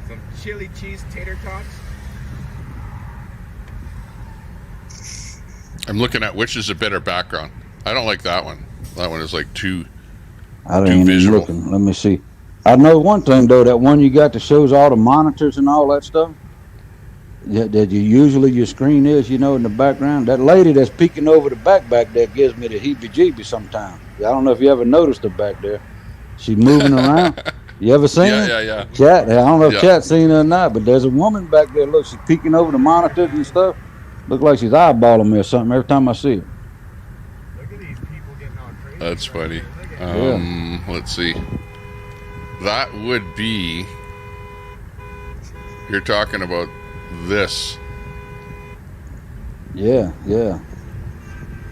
B: Some chili cheese tater tots.
A: I'm looking at which is a better background. I don't like that one. That one is like too
K: visual. Looking. Let me see. I know one thing though. That one you got that shows all the monitors and all that stuff. That your screen is, in the background. That lady that's peeking over the back there gives me the heebie-jeebies sometimes. I don't know if you ever noticed her back there. She's moving around. You ever seen her?
A: Yeah.
K: Chat. I don't know if Chat's seen her or not, but there's a woman back there. Look, she's peeking over the monitors and stuff. Look like she's eyeballing me or something every time I see her.
B: Look at these people getting all crazy.
A: That's funny. Let's see. That would be. You're talking about this.
K: Yeah.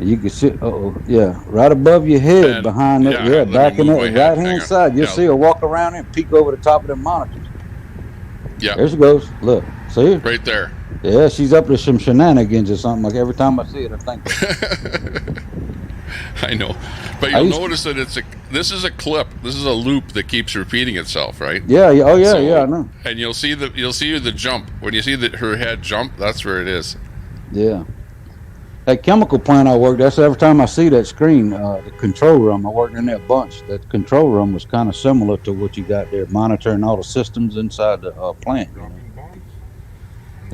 K: You can see, right above your head, and behind it, back in the right hand side. You'll see her walk around and peek over the top of the monitors.
A: Yeah.
K: There she goes. Look, see her?
A: Right there.
K: Yeah, she's up to some shenanigans or something. Like every time I see it, I think.
A: I know, but you'll notice that this is a clip. This is a loop that keeps repeating itself, right?
K: Yeah. Oh, yeah. I know.
A: And you'll see the jump when you see her head jump. That's where it is.
K: Yeah. That chemical plant I worked, that's every time I see that screen, the control room, I worked in that bunch. That control room was kind of similar to what you got there, monitoring all the systems inside the plant.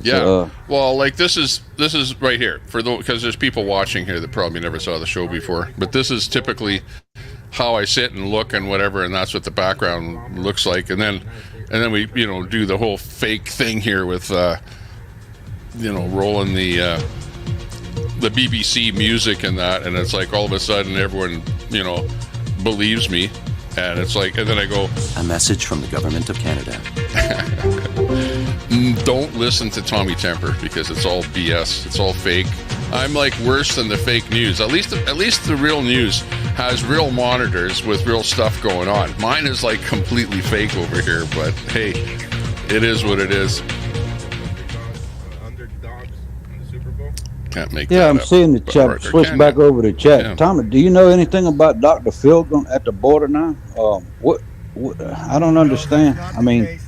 A: Yeah. Well, like this is right here because there's people watching here that probably never saw the show before. But this is typically how I sit and look and whatever, and that's what the background looks like. And then we do the whole fake thing here with rolling the BBC music and that, and it's like all of a sudden everyone believes me, and it's like, and then I go,
L: a message from the government of Canada.
A: Don't listen to Tommy Temper because it's all BS. It's all fake. I'm like worse than the fake news. At least the real news has real monitors with real stuff going on. Mine is like completely fake over here, but hey, it is what it is. Can't make that
K: I'm
A: up.
K: seeing the chat. Switch back over to chat. Yeah. Tommy, do you know anything about Dr. Phil at the border now? What I don't understand. I mean,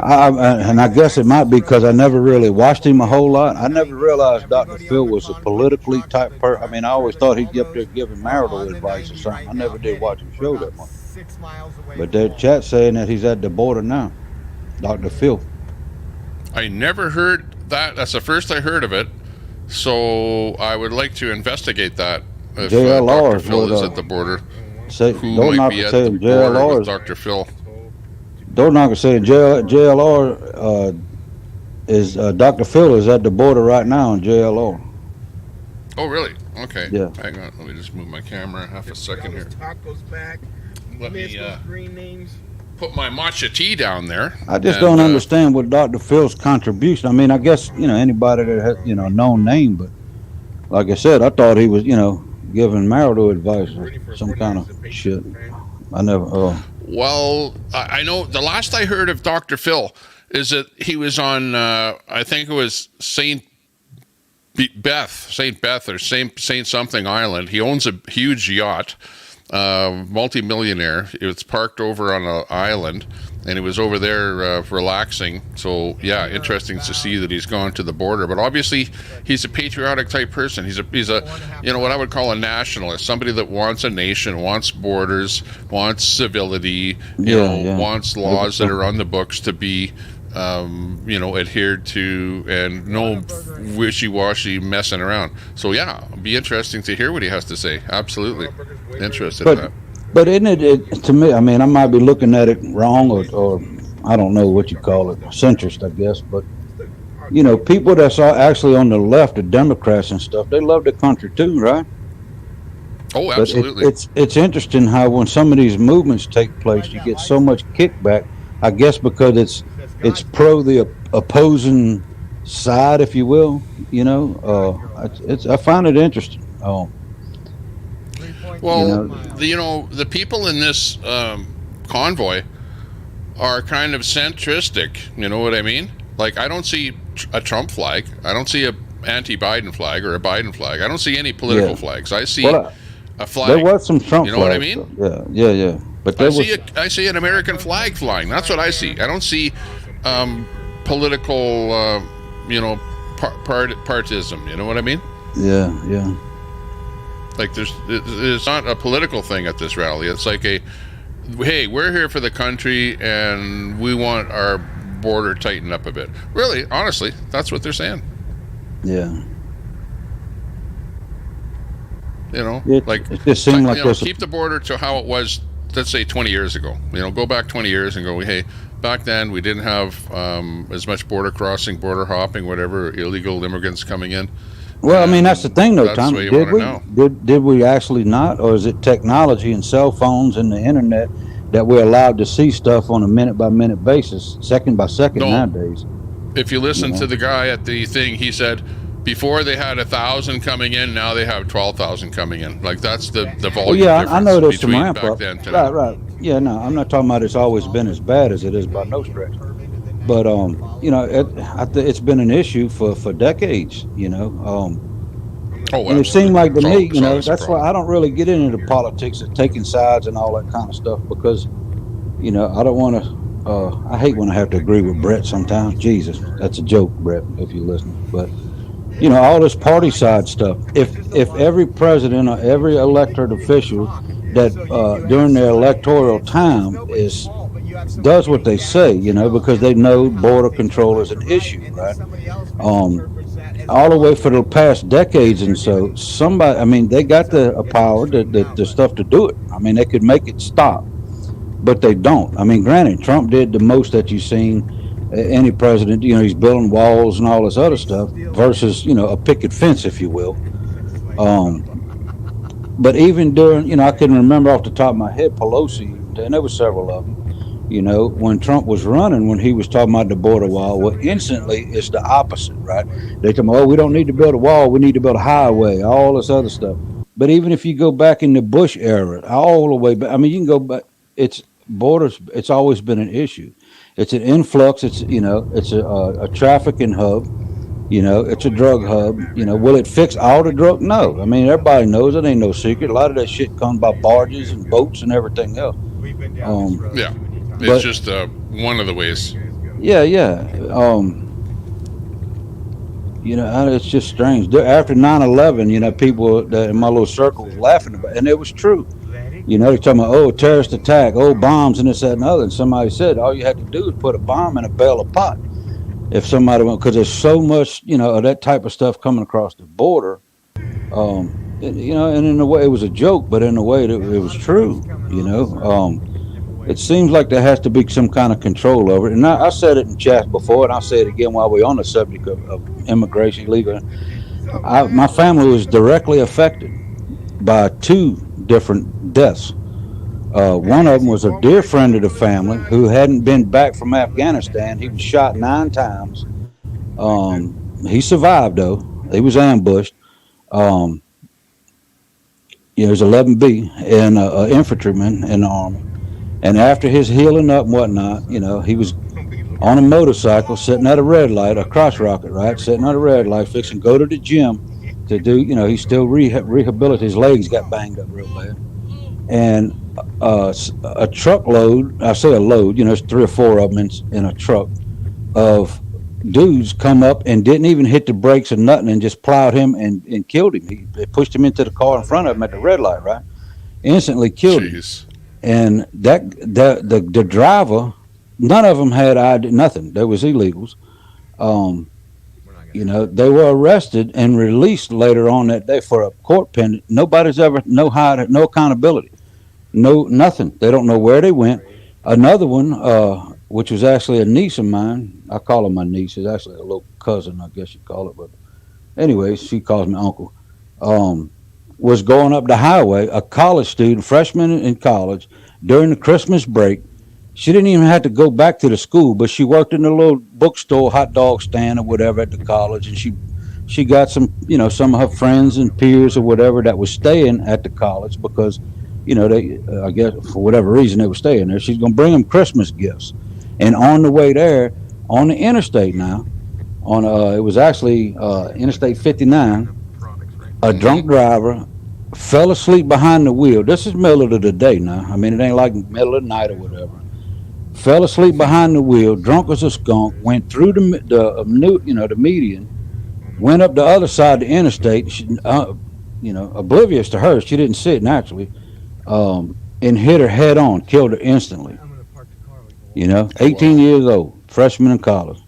K: I guess it might be because I never really watched him a whole lot. I never realized Dr. Phil was a politically type person. I mean, I always thought he'd get up there giving marital advice or something. I never did watch him show that much. But that chat saying that he's at the border now, Dr. Phil.
A: I never heard that. That's the first I heard of it. So I would like to investigate that. If Dr. Phil is at the border, who might be at the border with Dr. Phil?
K: Dornacker saying JLR is Dr. Phil is at the border right now in JLR.
A: Oh, really? Okay.
K: Yeah.
A: Hang on. Let me just move my camera half a second here.
B: Tacos back.
A: Let me
B: green names.
A: put my matcha tea down there.
K: I just don't understand what Dr. Phil's contribution. I mean, I guess, anybody that has, known name, but like I said, I thought he was, giving marital advice or some kind of shit. I never.
A: Well, I know the last I heard of Dr. Phil is that he was on, I think it was Saint Beth or Saint something island. He owns a huge yacht, multi-millionaire. It's parked over on an island, and he was over there relaxing. So yeah, interesting to see that he's gone to the border. But obviously, he's a patriotic type person. He's a what I would call a nationalist, somebody that wants a nation, wants borders, wants civility, wants laws that are on the books to be adhered to, and no wishy-washy messing around. So yeah, it'll be interesting to hear what he has to say. Absolutely interested in that.
K: But isn't it to me, I mean, I might be looking at it wrong, or I don't know what you call it, centrist, I guess, but people that's actually on the left, the Democrats and stuff, they love the country too, right?
A: Oh, absolutely.
K: But it's interesting how when some of these movements take place, you get so much kickback, I guess because it's pro the opposing side, if you will. I find it interesting.
A: The people in this convoy are kind of centristic. You know what I mean? Like, I don't see a Trump flag. I don't see a anti-Biden flag or a Biden flag. I don't see any political flags. I see a flag.
K: There was some Trump flags.
A: You know what I mean?
K: So, yeah. But
A: I see an American flag flying. That's what I see. I don't see political, partism. You know what I mean?
K: Yeah.
A: Like there's not a political thing at this rally. It's like hey, we're here for the country and we want our border tightened up a bit. Really, honestly, that's what they're saying.
K: Yeah.
A: It
K: just seemed like
A: keep the border to how it was, let's say 20 years ago. Go back 20 years and go, hey, back then we didn't have as much border crossing, border hopping, whatever, illegal immigrants coming in.
K: Well, I mean, that's the thing, though, Tom. Did we actually not, or is it technology and cell phones and the internet that we're allowed to see stuff on a minute-by-minute basis, second by second nowadays?
A: If you listen to the guy at the thing, he said before they had 1,000 coming in, now they have 12,000 coming in. Like, that's the volume difference.
K: I know there's some ramp
A: back
K: up.
A: Then to now.
K: Right. Yeah, no, I'm not talking about it's always been as bad as it is by no stretch. But it's been an issue for decades. And it seemed like to me, that's why I don't really get into the politics of taking sides and all that kind of stuff, because I don't want to. I hate when I have to agree with Brett sometimes. Jesus, that's a joke, Brett, if you're listening. But all this party side stuff. If every president or every elected official that during their electoral time does what they say, because they know border control is an issue, right? All the way for the past decades, and so they got the power, the stuff to do it. I mean, they could make it stop, but they don't. I mean, granted, Trump did the most that you've seen any president. He's building walls and all this other stuff versus a picket fence, if you will. But even during, I couldn't remember off the top of my head, Pelosi, and there were several of them. When Trump was running, when he was talking about the border wall, well, instantly it's the opposite, right? They tell me, we don't need to build a wall, we need to build a highway, all this other stuff. But even if you go back in the Bush era, all the way back, I mean, you can go back, it's borders, it's always been an issue. It's an influx, it's a trafficking hub, it's a drug hub. Will it fix all the drug? No. I mean, everybody knows it ain't no secret. A lot of that shit comes by barges and boats and everything else.
A: It's just one of the ways.
K: Yeah. It's just strange. After 9/11, people in my little circle was laughing about it, and it was true. They're talking about, terrorist attack, bombs, and this, that, and other. And somebody said, all you had to do is put a bomb in a bale of pot. If somebody went, because there's so much, of that type of stuff coming across the border. And in a way it was a joke, but in a way it was true, It seems like there has to be some kind of control over it. And I said it in chat before, and I'll say it again while we're on the subject of immigration, legal. My family was directly affected by 2 different deaths One of them was a dear friend of the family who hadn't been back from Afghanistan. He was shot 9 times. He survived though. He was ambushed. Um, he was 11B and an infantryman in the army. And after his healing up and whatnot, he was on a motorcycle sitting at a red light, a cross rocket, right? Sitting at a red light, fixing to go to the gym to do, he still rehabilitated. His legs got banged up real bad. And a truckload, I say a load, it's 3 or 4 of them in a truck of dudes come up and didn't even hit the brakes or nothing and just plowed him and killed him. They pushed him into the car in front of him at the red light, right? Instantly killed him. And the driver, none of them had ID, nothing. There was illegals. They were arrested and released later on that day for a court pending. Nobody's ever no accountability, nothing. They don't know where they went. Another one, which was actually a niece of mine. I call her my niece. It's actually a little cousin, I guess you'd call it. But anyways, she calls me uncle. Was going up the highway, a college student, freshman in college, during the Christmas break. She didn't even have to go back to the school, but she worked in a little bookstore, hot dog stand or whatever at the college, and she got some of her friends and peers or whatever that was staying at the college because, they I guess for whatever reason they were staying there. She's gonna bring them Christmas gifts, and on the way there, on the interstate now, it was actually Interstate 59. A drunk driver fell asleep behind the wheel. This is middle of the day now. I mean, it ain't like middle of the night or whatever. Fell asleep behind the wheel, drunk as a skunk, went through the median, went up the other side of the interstate. She, oblivious to her, she didn't see it naturally, and hit her head on, killed her instantly. 18 years old, freshman in college.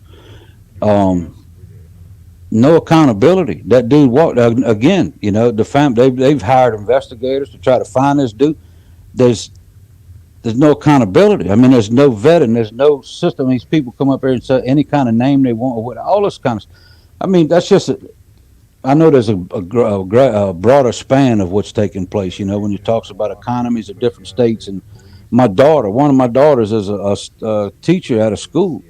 K: No accountability. That dude walked again. The they've hired investigators to try to find this dude. There's no accountability. I mean, there's no vetting. There's no system. These people come up here and say any kind of name they want or what. All this kind of. I mean, that's just. I know there's a broader span of what's taking place. When you talks about economies of different states, and one of my daughters is a teacher at a school.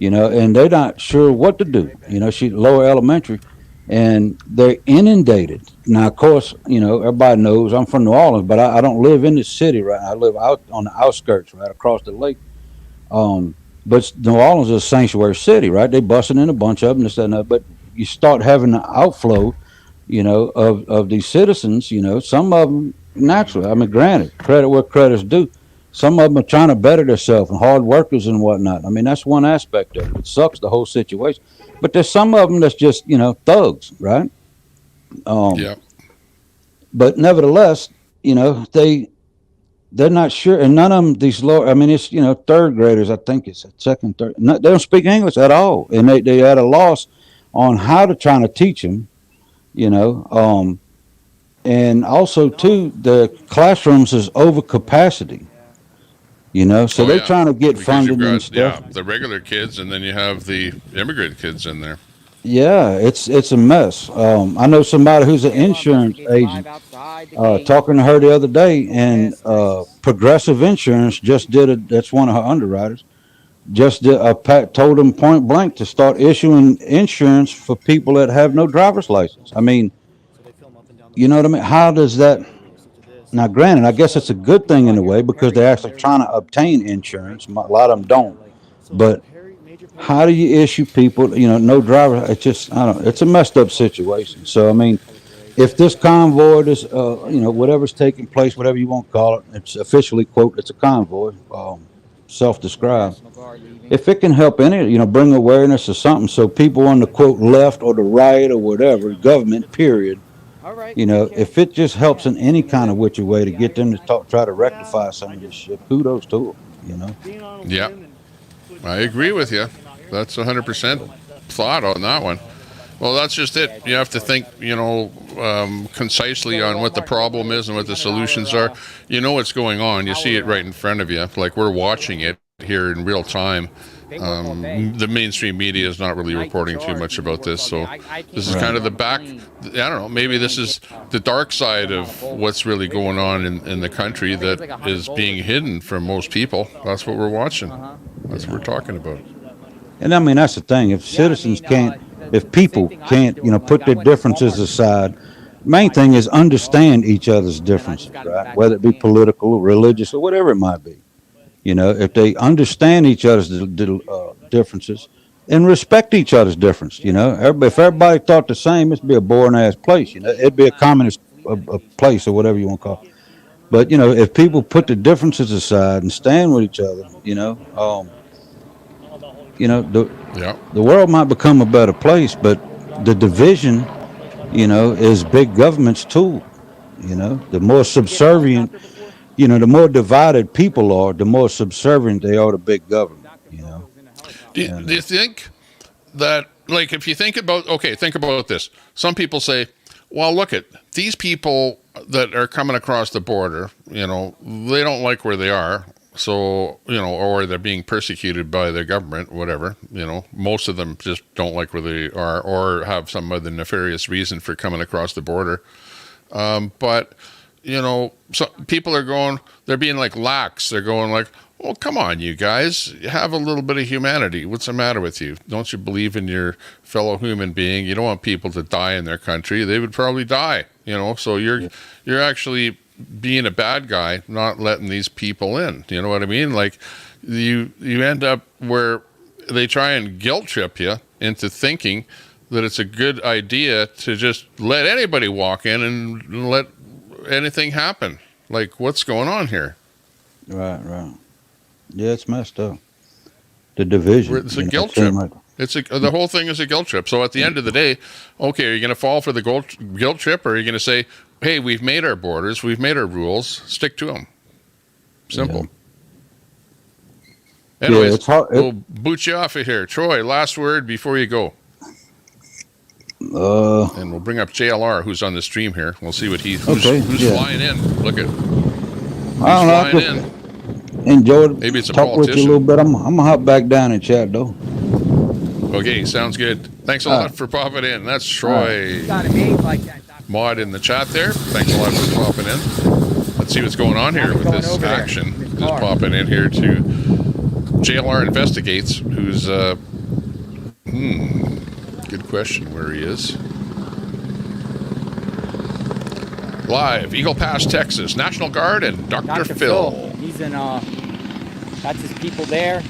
K: And they're not sure what to do. She's lower elementary, and they're inundated. Now, of course, everybody knows I'm from New Orleans, but I don't live in the city right now. I live out on the outskirts, right across the lake. But New Orleans is a sanctuary city, right? They busting in a bunch of them, this, that, and that. But you start having the outflow, of these citizens. Some of them naturally. I mean, granted, credit where credit's due. Some of them are trying to better themselves and hard workers and whatnot. I mean, that's one aspect of it. It sucks, the whole situation. But there's some of them that's just, thugs, right?
A: Yeah.
K: But nevertheless, they're not sure. And none of them, these lower, I mean, it's, third graders, I think it's second, third. They don't speak English at all. And they at a loss on how to try to teach them, and also, too, the classrooms is over capacity. So they're trying to get funded and stuff.
A: Yeah, the regular kids, and then you have the immigrant kids in there.
K: Yeah, it's a mess. I know somebody who's an insurance agent. Talking to her the other day, and Progressive Insurance just did that's one of her underwriters. Just told them point blank to start issuing insurance for people that have no driver's license. I mean, you know what I mean? How does that? Now, granted, I guess it's a good thing in a way because they're actually trying to obtain insurance. A lot of them don't. But how do you issue people, no driver? It's just, I don't know. It's a messed up situation. So, I mean, if this convoy, whatever's taking place, whatever you want to call it, it's officially, quote, it's a convoy, self-described. If it can help bring awareness or something so people on the, quote, left or the right or whatever, government, period, if it just helps in any kind of which way to get them to try to rectify some of this shit, kudos to them,
A: Yeah, I agree with you. That's 100% thought on that one. Well, that's just it. You have to think, concisely on what the problem is and what the solutions are. You know what's going on. You see it right in front of you. Like, we're watching it. here in real time. The mainstream media is not really reporting too much about this, so this is kind of the back. I don't know. Maybe this is the dark side of what's really going on in the country that is being hidden from most people. That's what we're watching. That's what we're talking about.
K: And I mean, that's the thing. If citizens can't, if people can't, put their differences aside, main thing is understand each other's differences, right? Whether it be political, religious, or whatever it might be. If they understand each other's differences and respect each other's difference, if everybody thought the same, it'd be a boring ass place. It'd be a communist a place or whatever you want to call it. But if people put the differences aside and stand with each other, the world might become a better place. But the division, is big government's tool. The more subservient. The more divided people are, the more subservient they are to big government.
A: Do you think that, like, if you think about this. Some people say, well, look at these people that are coming across the border. They don't like where they are, so or they're being persecuted by the government, whatever. Most of them just don't like where they are, or have some other nefarious reason for coming across the border. But so people are they're being like lax. They're going like, well, come on, you guys, have a little bit of humanity. What's the matter with you? Don't you believe in your fellow human being? You don't want people to die in their country. They would probably die, so you're actually being a bad guy, not letting these people in. You know what I mean? Like you end up where they try and guilt trip you into thinking that it's a good idea to just let anybody walk in and let anything happen. Like, what's going on here?
K: Right. Yeah, it's messed up. The division.
A: It's a guilt trip. The whole thing is a guilt trip. So at the end of the day, okay, are you going to fall for the guilt trip, or are you going to say, hey, we've made our borders, we've made our rules, stick to them? Simple. Yeah. Anyways, we'll boot you off of here. Troy, last word before you go. And we'll bring up JLR, who's on the stream here. We'll see what who's flying in. Look at who's flying in.
K: Enjoyed.
A: Maybe it's a
K: talk
A: politician.
K: With you a little bit. I'm gonna hop back down and chat though.
A: Okay, sounds good. Thanks a lot for popping in. That's Troy. Mod in the chat there. Thanks a lot for popping in. Let's see what's going on here with this action. Just popping in here to JLR Investigates, who's good question where he is. Live, Eagle Pass, Texas, National Guard and Dr. Phil.
M: He's in, that's his people there.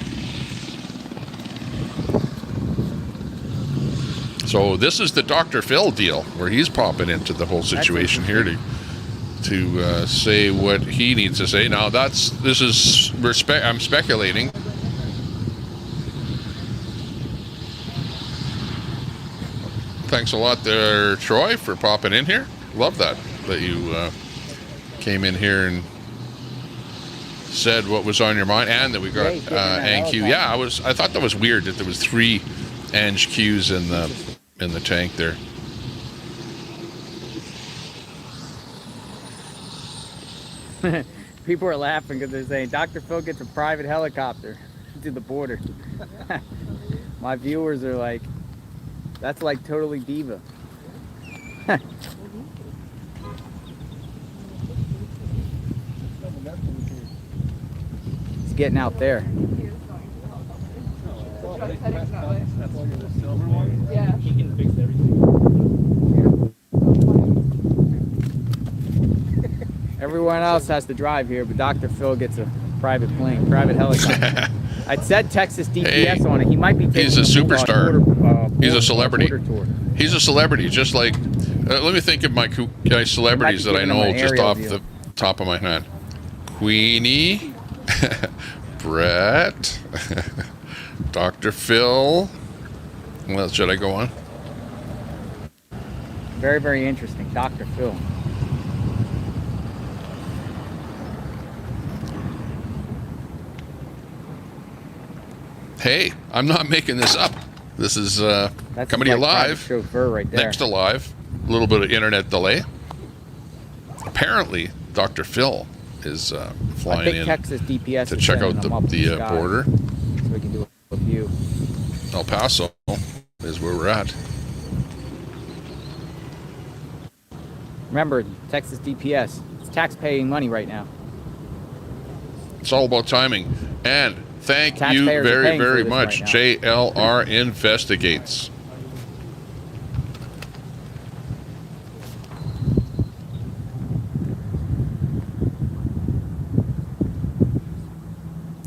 A: So this is the Dr. Phil deal, where he's popping into the whole situation here to say what he needs to say. Now I'm speculating. Thanks a lot there, Troy, for popping in here. Love that you came in here and said what was on your mind, and that we got ANQ. Yeah, I thought that was weird that there was 3 ANQs in the tank there.
M: People are laughing because they're saying Dr. Phil gets a private helicopter to the border. My viewers are like, that's like totally diva. It's getting out there.
N: Yeah. He can fix everything.
M: Everyone else has to drive here, but Dr. Phil gets a private plane, private helicopter. I said Texas DPS on it. He might be taking
A: He's a superstar. He's a celebrity. He's a celebrity, just like... let me think of my celebrities that I know just off the top of my head. Queenie, Brett, Dr. Phil. What else should I go on?
M: Very, very interesting. Dr. Phil.
A: Hey, I'm not making this up. This is coming to you live.
M: Chauffeur right there.
A: Next to live. A little bit of internet delay. Apparently, Dr. Phil is
M: I
A: flying
M: think
A: in
M: Texas DPS
A: to
M: is
A: check out
M: sending them up in the
A: the
M: sky,
A: border.
M: so we can do a view.
A: El Paso is where we're at.
M: Remember, Texas DPS. It's tax-paying money right now.
A: It's all about timing. And thank you
M: Taxpayers are
A: very,
M: paying for
A: very
M: this
A: much.
M: right now.
A: JLR Investigates.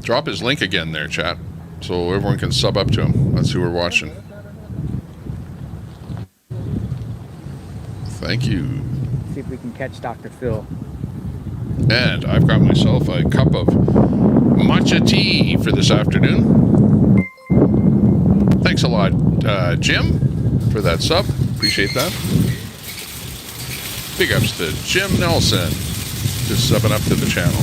A: Drop his link again there, chat, so everyone can sub up to him. That's who we're watching. Thank you.
M: See if we can catch Dr. Phil.
A: And I've got myself a cup of matcha tea for this afternoon. Thanks a lot, Jim, for that sub. Appreciate that. Big ups to Jim Nelson, just subbing up to the channel.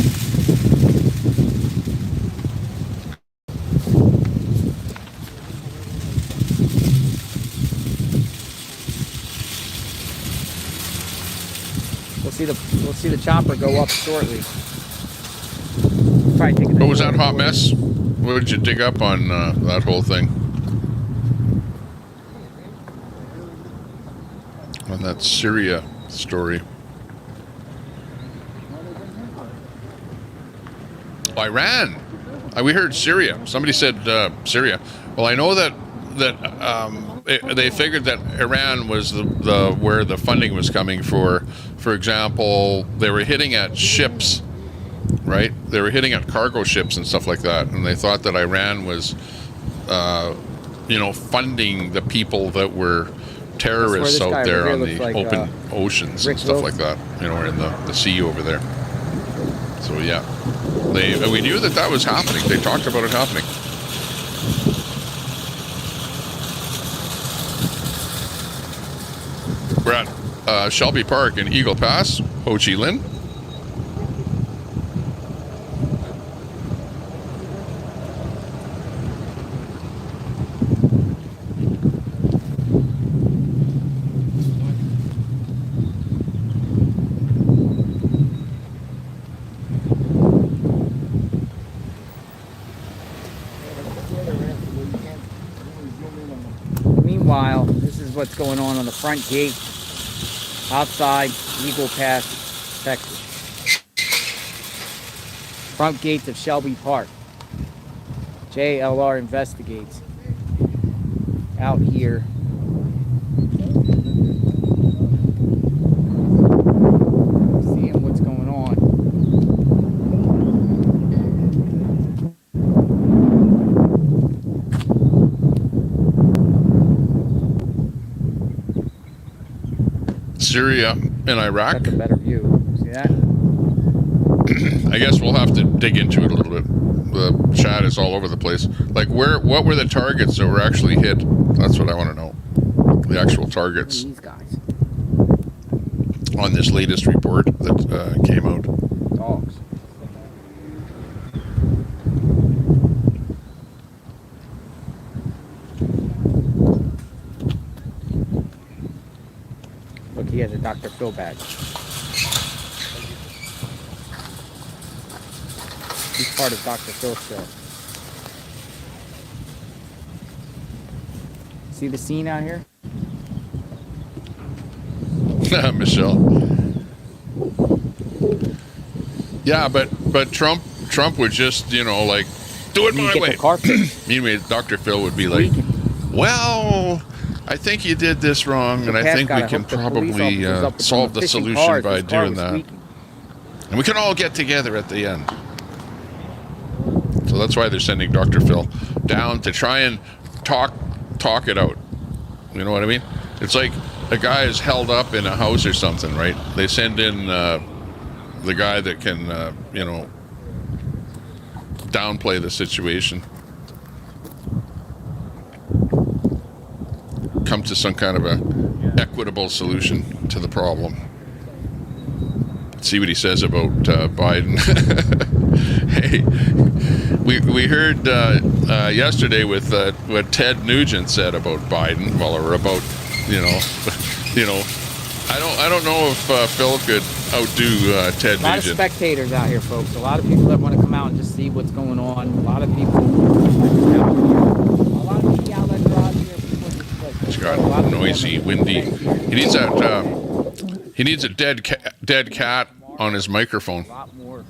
M: We'll see the chopper go up shortly. Probably take
A: What was that hot mess? What did you dig up on that whole thing? On that Syria story. Iran. We heard Syria. Somebody said Syria. Well, I know that they figured that Iran was the where the funding was coming for. For example, they were hitting at ships, right? They were hitting at cargo ships and stuff like that, and they thought that Iran was, funding the people that were terrorists out there on the open oceans and stuff like that, or in the sea over there. So yeah, we knew that was happening. They talked about it happening. We're at Shelby Park in Eagle Pass, Ho Chi Minh.
M: Meanwhile, this is what's going on the front gate outside Eagle Pass, Texas. Front gates of Shelby Park. JLR Investigates out here. Seeing what's going on.
A: Syria and Iraq.
M: That's a better view. See that?
A: I guess we'll have to dig into it a little bit. The chat is all over the place. Like, what were the targets that were actually hit? That's what I want to know. The actual targets.
M: These guys.
A: On this latest report that came out.
M: Dogs. Look, he has a Dr. Phil badge. He's part of Dr. Phil's show. See the scene out here?
A: Michelle. Yeah, but Trump would just, do it my way. Meanwhile, Dr. Phil would be like, well, I think you did this wrong, and I think we can probably solve the solution by doing that. And we can all get together at the end. So that's why they're sending Dr. Phil down to try and talk it out. You know what I mean? It's like a guy is held up in a house or something, right? They send in the guy that can, downplay the situation. Come to some kind of a equitable solution to the problem. See what he says about Biden. Hey, we heard yesterday with what Ted Nugent said about Biden, or about I don't know if Phil could outdo Ted
M: A lot of
A: Nugent.
M: spectators out here, folks. A lot of people that want to come out and just see what's going on. A lot of people. A lot of media outlets are out here. People just like.
A: It's got noisy, windy. He needs that. He needs a dead cat on his microphone.
M: A lot more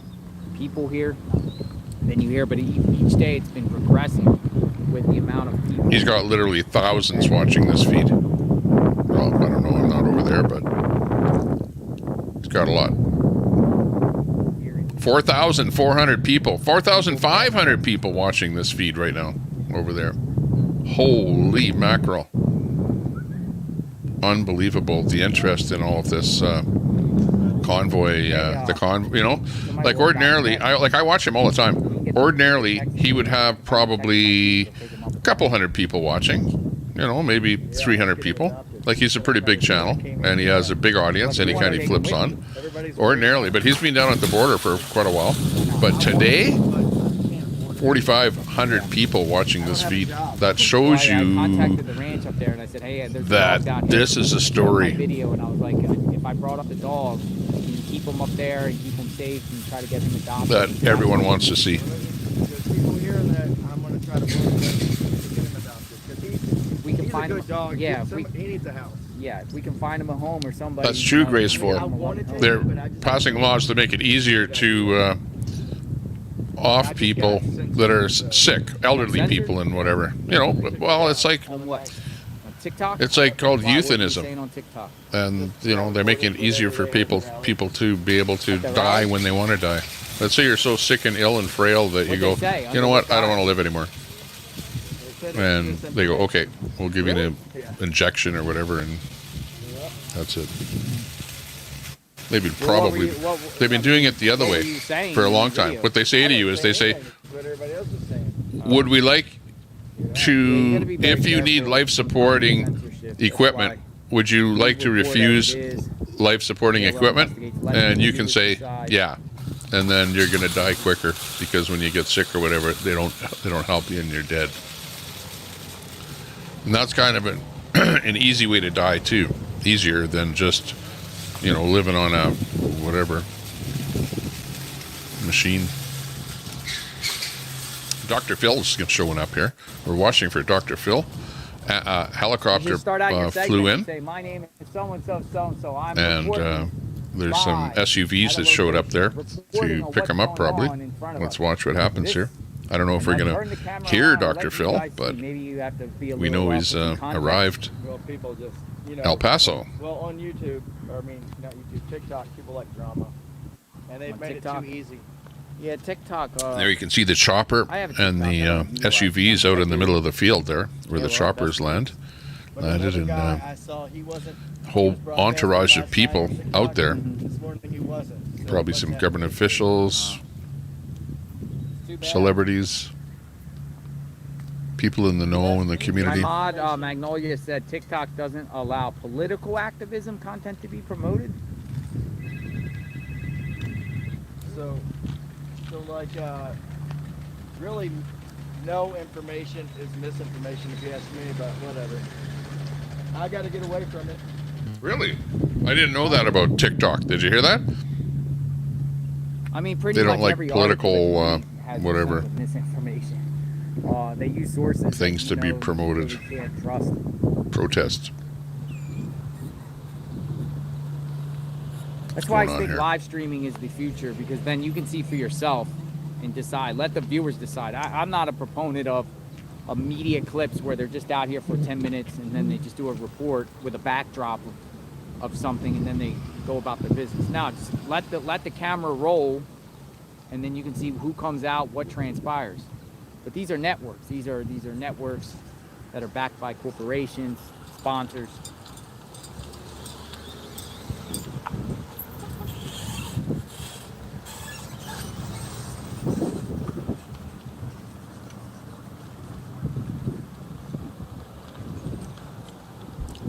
M: people here than you hear, but each day it's been progressing with the amount of people.
A: He's got literally thousands watching this feed. Well, I don't know. I'm not over there, but he's got a lot. 4,400 people. 4,500 people watching this feed right now over there. Holy mackerel. Unbelievable, the interest in all of this convoy, you know, like ordinarily, I watch him all the time. Ordinarily, he would have probably a couple hundred people watching, you know, maybe 300 people. Like, he's a pretty big channel, and he has a big audience, any kind he flips on, ordinarily. But he's been down at the border for quite a while. But today, 4,500 people watching this feed. That shows you that this is a story.
M: Video, and I was like, if I brought up the dog, and keep him up there and keep him safe and try to get him adopted.
A: That everyone wants to see.
G: People here that I'm going to try to get him adopted.
M: We can find
G: a good dog.
M: Yeah,
G: he needs a house.
M: Yeah, if we can find him a home or somebody.
A: That's true, Grace, for. They're passing laws to make it easier to off people that are sick, elderly people and whatever. You know, well, it's like
M: TikTok.
A: It's like called euthanism,
M: on TikTok.
A: and you know they're making it easier for people to be able to die when they want to die. Let's say you're so sick and ill and frail that you go, you know what, I don't want to live anymore. And they go, okay, we'll give you an injection or whatever, and that's it. They've been doing it the other way for a long time. What they say to you is they say, would we like to, if you need life-supporting equipment, would you like to refuse life-supporting equipment? And you can say, yeah. And then you're going to die quicker, because when you get sick or whatever, they don't help you and you're dead. And that's kind of an easy way to die too. Easier than just, you know, living on a whatever machine. Dr. Phil's showing up here. We're watching for Dr. Phil. A helicopter flew in.
M: Say, my name is so-and-so, so-and-so.
A: And there's some SUVs that showed up there to pick him up probably. Let's watch what happens here. I don't know if we're going to hear Dr. Phil, but we know he's arrived.
O: Well, people just, you know,
A: El Paso.
O: Well, on YouTube, or I mean, not YouTube, TikTok, people like drama. And they've made it too easy.
M: Yeah, TikTok.
A: There you can see the chopper and the SUVs out in the middle of the field there, where the choppers landed, and whole entourage of people out there. Probably some government officials, celebrities, people in the know in the community.
M: Mod Magnolia said TikTok doesn't allow political activism content to be promoted.
O: So like, really, no information is misinformation, if you ask me, but whatever. I got to get away from it.
A: Really? I didn't know that about TikTok. Did you hear that?
M: I mean, pretty
A: they
M: much
A: don't like
M: every
A: political whatever
M: misinformation. They use sources
A: things to be promoted.
M: Really can't trust.
A: Protest.
M: That's why I think live streaming is the future, because then you can see for yourself and decide. Let the viewers decide. I'm not a proponent of immediate clips where they're just out here for 10 minutes and then they just do a report with a backdrop of something and then they go about their business. Now, just let the camera roll, and then you can see who comes out, what transpires. But these are networks. These are networks that are backed by corporations, sponsors.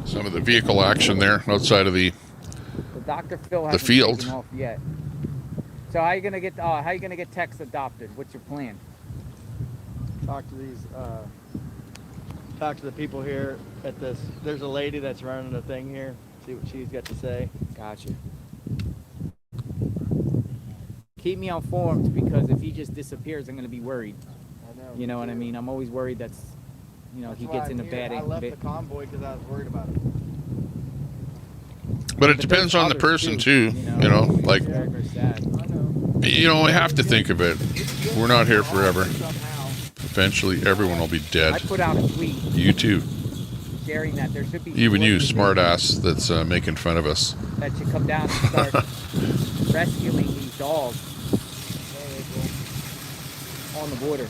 A: Some of the vehicle action there outside of the
M: Dr. Phil
A: the field.
M: Taken off yet. So how you gonna get Tex adopted? What's your plan?
O: Talk to the people here at this. There's a lady that's running the thing here. See what she's got to say.
M: Gotcha. Keep me informed, because if he just disappears, I'm gonna be worried.
O: I know.
M: You know what I mean? I'm always worried that's, you know, he gets in a bad.
O: I left the convoy because I was worried about it.
A: But it depends on the person too. You know, like, you know, we have to think of it. We're not here forever. Eventually, everyone will be dead.
M: I put out a tweet.
A: You too.
M: Sharing that there should be.
A: Even you, smartass, that's making fun of us.
M: That should come down and start rescuing these dogs on the border.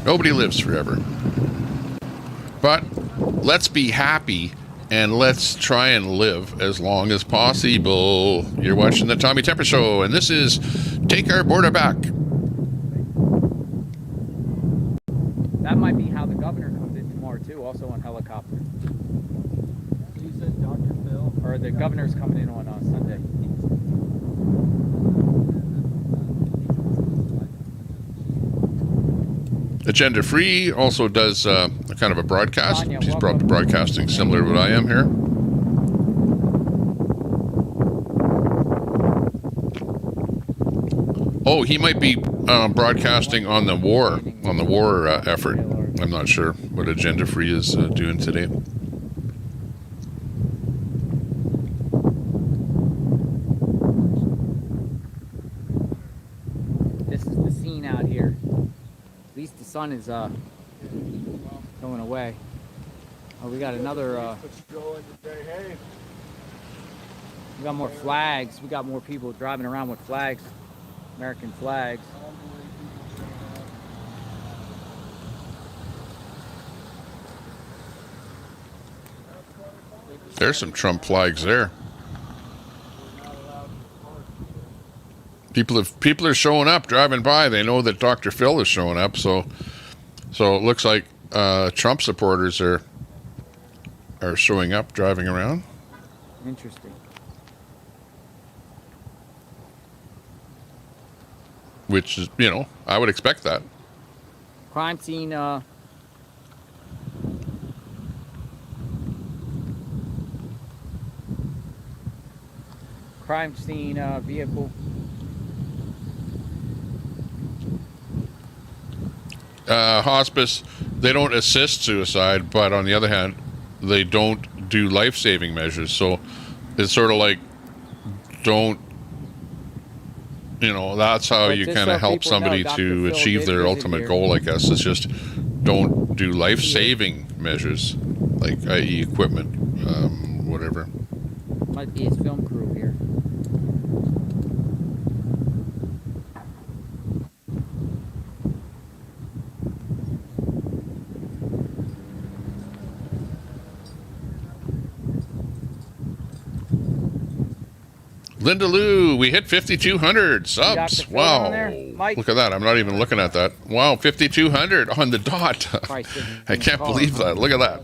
A: Nobody lives forever. But let's be happy and let's try and live as long as possible. You're watching the Tommy Temper Show, and this is Take Our Border Back.
M: That might be how the governor comes in tomorrow too, also on helicopter.
O: You said Dr. Phil?
M: Or the governor's coming in on Sunday.
A: Agenda Free also does a kind of a broadcast. She's broadcasting similar to what I am here. Oh, he might be broadcasting on the war effort. I'm not sure what Agenda Free is doing today.
M: This is the scene out here. At least the sun is going away. Oh, we got another. We got more flags. We got more people driving around with flags, American flags.
A: There's some Trump flags there. People are showing up, driving by. They know that Dr. Phil is showing up, so it looks like Trump supporters are showing up, driving around.
M: Interesting.
A: Which is, you know, I would expect that.
M: Crime scene. Crime scene vehicle.
A: Hospice, they don't assist suicide, but on the other hand, they don't do life-saving measures. So it's sort of like, don't, you know, that's how you kind of help somebody to achieve their ultimate goal, I guess. It's just don't do life-saving measures, like i.e. equipment, whatever.
M: Might be his film crew here.
A: Linda Lou, we hit 5,200 subs. Wow. Look at that. I'm not even looking at that. Wow, 5,200 on the dot. I can't believe that. Look at that.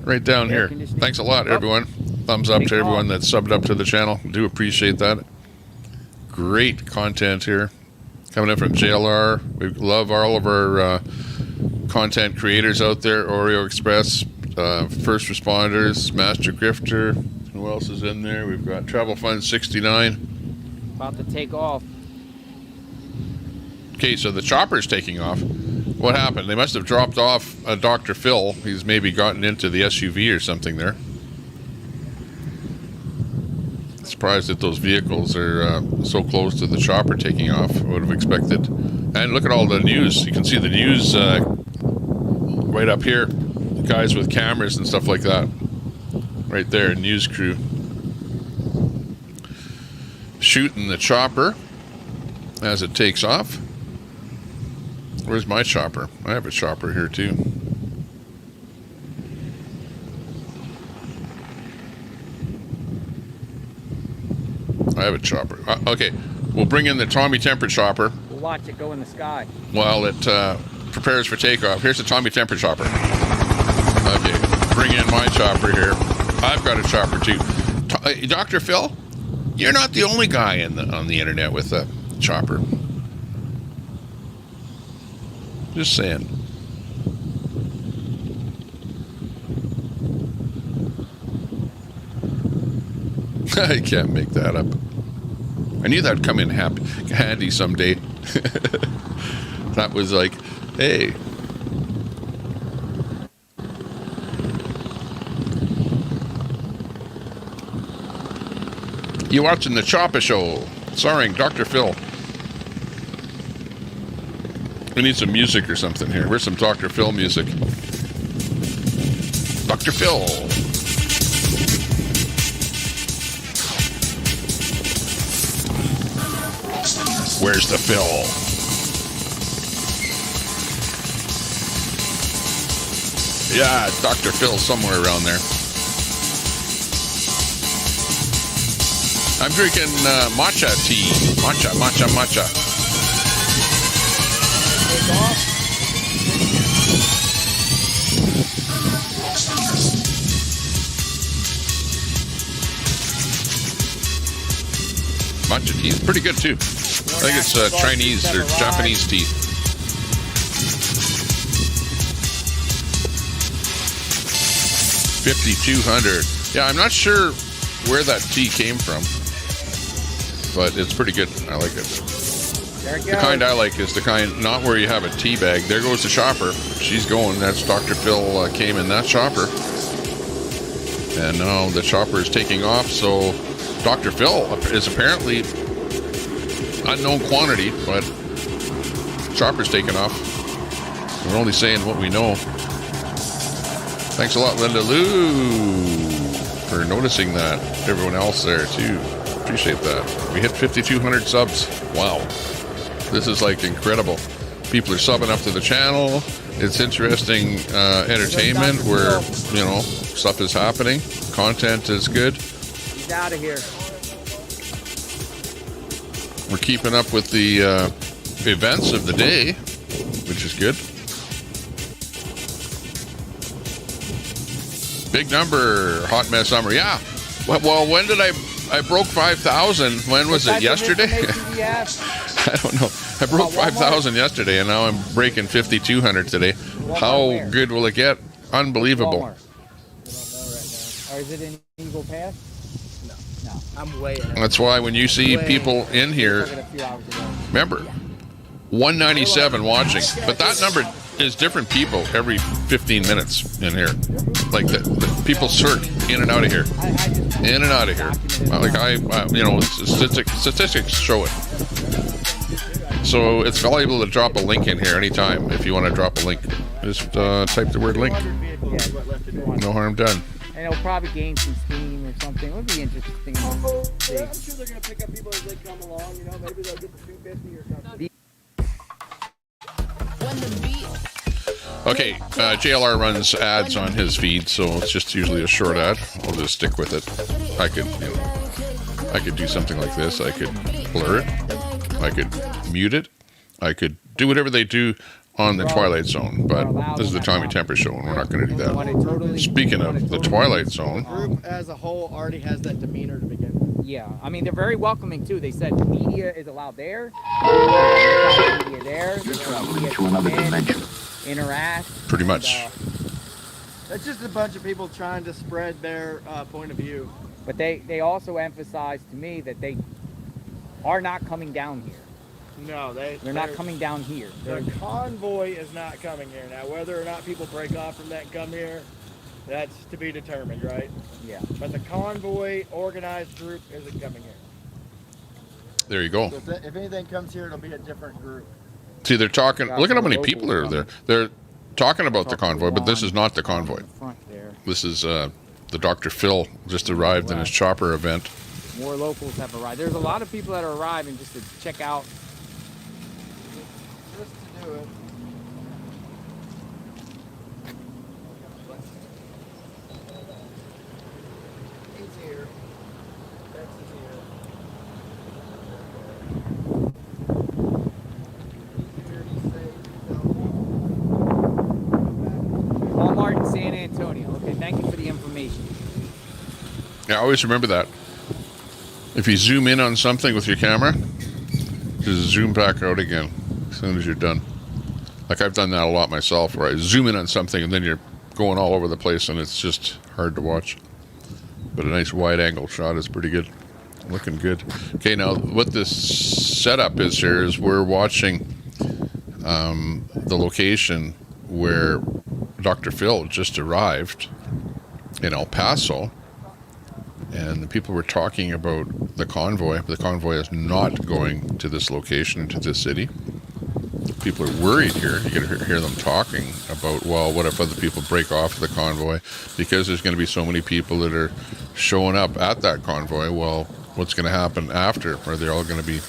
A: Right down here. Thanks a lot, everyone. Thumbs up to everyone that's subbed up to the channel. Do appreciate that. Great content here. Coming in from JLR. We love all of our content creators out there. Oreo Express, First Responders, Master Grifter. Who else is in there? We've got Travel Fund 69.
M: About to take off.
A: Okay, so the chopper's taking off. What happened? They must have dropped off Dr. Phil. He's maybe gotten into the SUV or something there. Surprised that those vehicles are so close to the chopper taking off. I would have expected. And look at all the news. You can see the news right up here. The guys with cameras and stuff like that. Right there, news crew. Shooting the chopper as it takes off. Where's my chopper? I have a chopper here too. I have a chopper. Okay, we'll bring in the Tommy Temper chopper.
M: We'll watch it go in the sky.
A: While it prepares for takeoff. Here's the Tommy Temper chopper. Okay, bring in my chopper here. I've got a chopper too. Dr. Phil, you're not the only guy on the internet with a chopper. Just saying. I can't make that up. I knew that'd come in handy someday. That was like, hey. You watching the Chopper Show, starring Dr. Phil. We need some music or something here. Where's some Dr. Phil music? Dr. Phil. Where's the Phil? Yeah, Dr. Phil somewhere around there. I'm drinking matcha tea. Matcha. Matcha tea is pretty good too. I think it's Chinese or Japanese tea. $5,200. Yeah, I'm not sure where that tea came from, but it's pretty good. I like it. The kind I like is the kind not where you have a tea bag. There goes the shopper. She's going. That's Dr. Phil came in that shopper, and now the shopper is taking off. So Dr. Phil is apparently unknown quantity, but shopper's taking off. We're only saying what we know. Thanks a lot, Linda Lou, for noticing that. Everyone else there too. Appreciate that. We hit 5,200 subs. Wow. This is like incredible. People are subbing up to the channel. It's interesting entertainment where, you know, stuff is happening. Content is good.
M: He's out of here.
A: We're keeping up with the events of the day, which is good. Big number, hot mess summer. Yeah. Well, when did I broke 5,000? When was it? Yesterday? I don't know. I broke 5,000 yesterday, and now I'm breaking 5,200 today. How good will it get? Unbelievable.
M: I don't know right now. Or is it in Eagle Pass? No.
O: I'm way ahead.
A: That's why when you see people in here, remember, 197 watching, but that number is different people every 15 minutes in here. Like the people circ in and out of here, in and out of here. Like you know, statistics show it. So it's valuable to drop a link in here anytime if you want to drop a link. Just type the word link. No harm done.
M: And it'll probably gain some steam or something. It would be interesting to see.
O: I'm sure they're going to pick up people as they come along. You know, maybe they'll get the 250 or something.
A: Okay, JLR runs ads on his feed, so it's just usually a short ad. I'll just stick with it. I could do something like this. I could blur it. I could mute it. I could do whatever they do on the Twilight Zone, but this is the Tommy Temper Show, and we're not going to do that. Speaking of the Twilight Zone,
O: the group as a whole already has that demeanor to begin with.
M: Yeah, I mean, they're very welcoming too. They said media is allowed there. Media there.
I: You're traveling to another dimension.
M: Interact.
A: Pretty much.
O: That's just a bunch of people trying to spread their point of view.
M: But they also emphasized to me that they are not coming down here.
O: No, they're
M: not coming down here.
O: The convoy is not coming here. Now, whether or not people break off from that and come here, that's to be determined, right?
M: Yeah.
O: But the convoy organized group isn't coming here.
A: There you go.
O: So if anything comes here, it'll be a different group.
A: See, they're talking. Look at how many people are there. They're talking about the convoy, but this is not the convoy. This is the Dr. Phil just arrived in his chopper event.
M: More locals have arrived. There's a lot of people that are arriving just to check out.
O: Just to do it. He's here. That's here.
M: Walmart in San Antonio. Okay, thank you for the information.
A: Yeah, always remember that. If you zoom in on something with your camera, just zoom back out again as soon as you're done. Like I've done that a lot myself, where I zoom in on something and then you're going all over the place and it's just hard to watch. But a nice wide angle shot is pretty good. Looking good. Okay, now what this setup is here is we're watching the location where Dr. Phil just arrived in El Paso, and the people were talking about the convoy. The convoy is not going to this location, to this city. People are worried here. You can hear them talking about, well, what if other people break off the convoy? Because there's going to be so many people that are showing up at that convoy. Well, what's going to happen after? Are they all going to be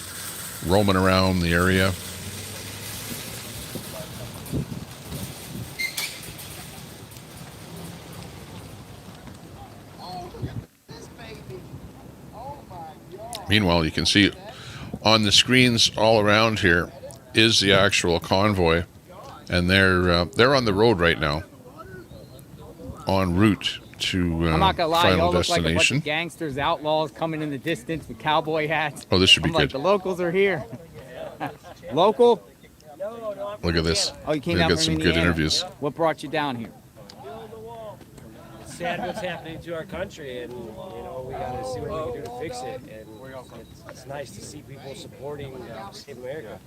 A: roaming around the area? Meanwhile, you can see on the screens all around here is the actual convoy, and they're on the road right now, en route to
M: I'm not gonna lie,
A: final
M: y'all look like a bunch
A: destination.
M: of gangsters, outlaws coming in the distance with cowboy hats.
A: Oh, this should be
M: I'm like,
A: good.
M: the locals are here. Local?
A: Look at this.
M: Oh, you came
A: They've
M: down
A: got
M: from
A: some good
M: Indiana.
A: interviews.
M: What brought you down here?
N: Sad what's happening to our country, and we got to see what we can do to fix it. And it's nice to see people supporting Save America.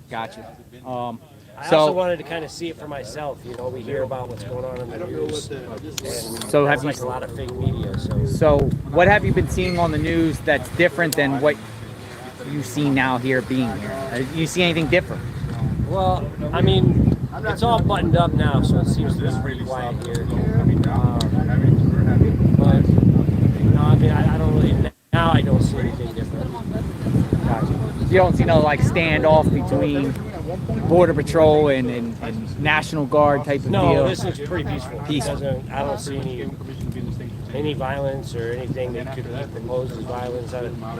M: Gotcha.
N: I also wanted to kind of see it for myself. We hear about what's going on in the news, and
M: So have you
N: like a lot of fake media.
M: So what have you been seeing on the news that's different than what you see now here being here? You see anything different?
N: Well, I mean, it's all buttoned up now, so it seems to be pretty quiet here. But I mean, I don't really, now I don't see anything different.
M: Gotcha. You don't see no like standoff between Border Patrol and National Guard type of deal?
N: No, this looks pretty peaceful. I don't see any violence or anything that could be proposed as violence.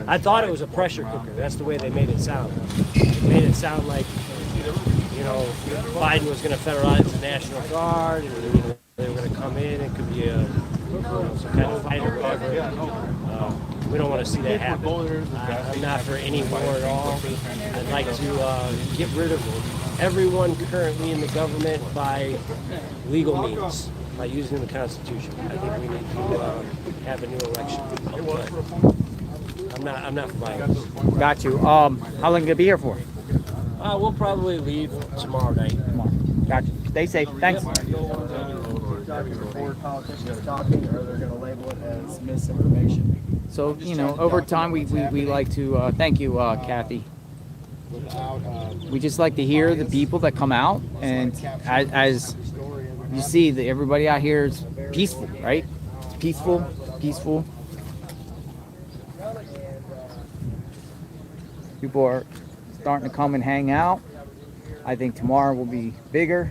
N: I thought it was a pressure cooker. That's the way they made it sound. It made it sound like, Biden was going to federalize the National Guard, and they were going to come in. It could be some kind of fight or whatever. We don't want to see that happen. I'm not for any war at all. I'd like to get rid of everyone currently in the government by legal means, by using the Constitution. I think we need to have a new election. I'm not for violence.
M: Got you. How long you gonna be here for?
N: We'll probably leave tomorrow night.
M: Got you. Stay safe. Thanks.
O: Politicians talking, or they're going to label it as misinformation.
M: So, over time, we like to, thank you, Kathy. We just like to hear the people that come out, and as you see, everybody out here is peaceful, right? It's peaceful. People are starting to come and hang out. I think tomorrow will be bigger.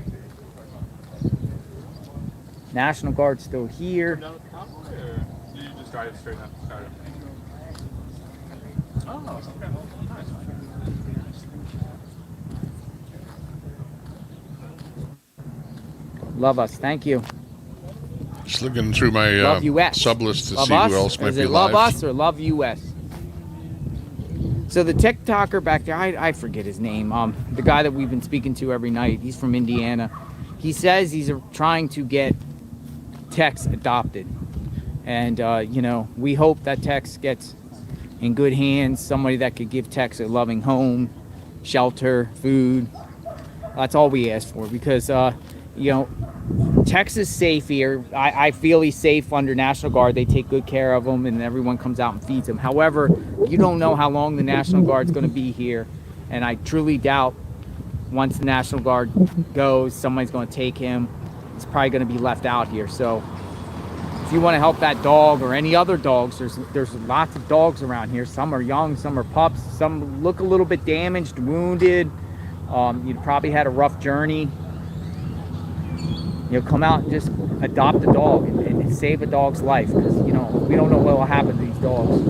M: National Guard's still here.
P: You just drive straight up. Oh, okay.
M: Love us. Thank you.
A: Just looking through my
M: Love US.
A: sub list to
M: Love
A: see
M: us?
A: who else might
M: Is
A: be
M: it
A: live.
M: Love Us or Love US? So the TikToker back there, I forget his name. The guy that we've been speaking to every night. He's from Indiana. He says he's trying to get Tex adopted, and we hope that Tex gets in good hands. Somebody that could give Tex a loving home, shelter, food. That's all we ask for, because Tex is safe here. I feel he's safe under National Guard. They take good care of him, and everyone comes out and feeds him. However, you don't know how long the National Guard's going to be here, and I truly doubt once the National Guard goes, somebody's going to take him. He's probably going to be left out here. So if you want to help that dog or any other dogs, there's lots of dogs around here. Some are young, some are pups, some look a little bit damaged, wounded. You probably had a rough journey. Come out and just adopt a dog and save a dog's life, because we don't know what will happen to these dogs.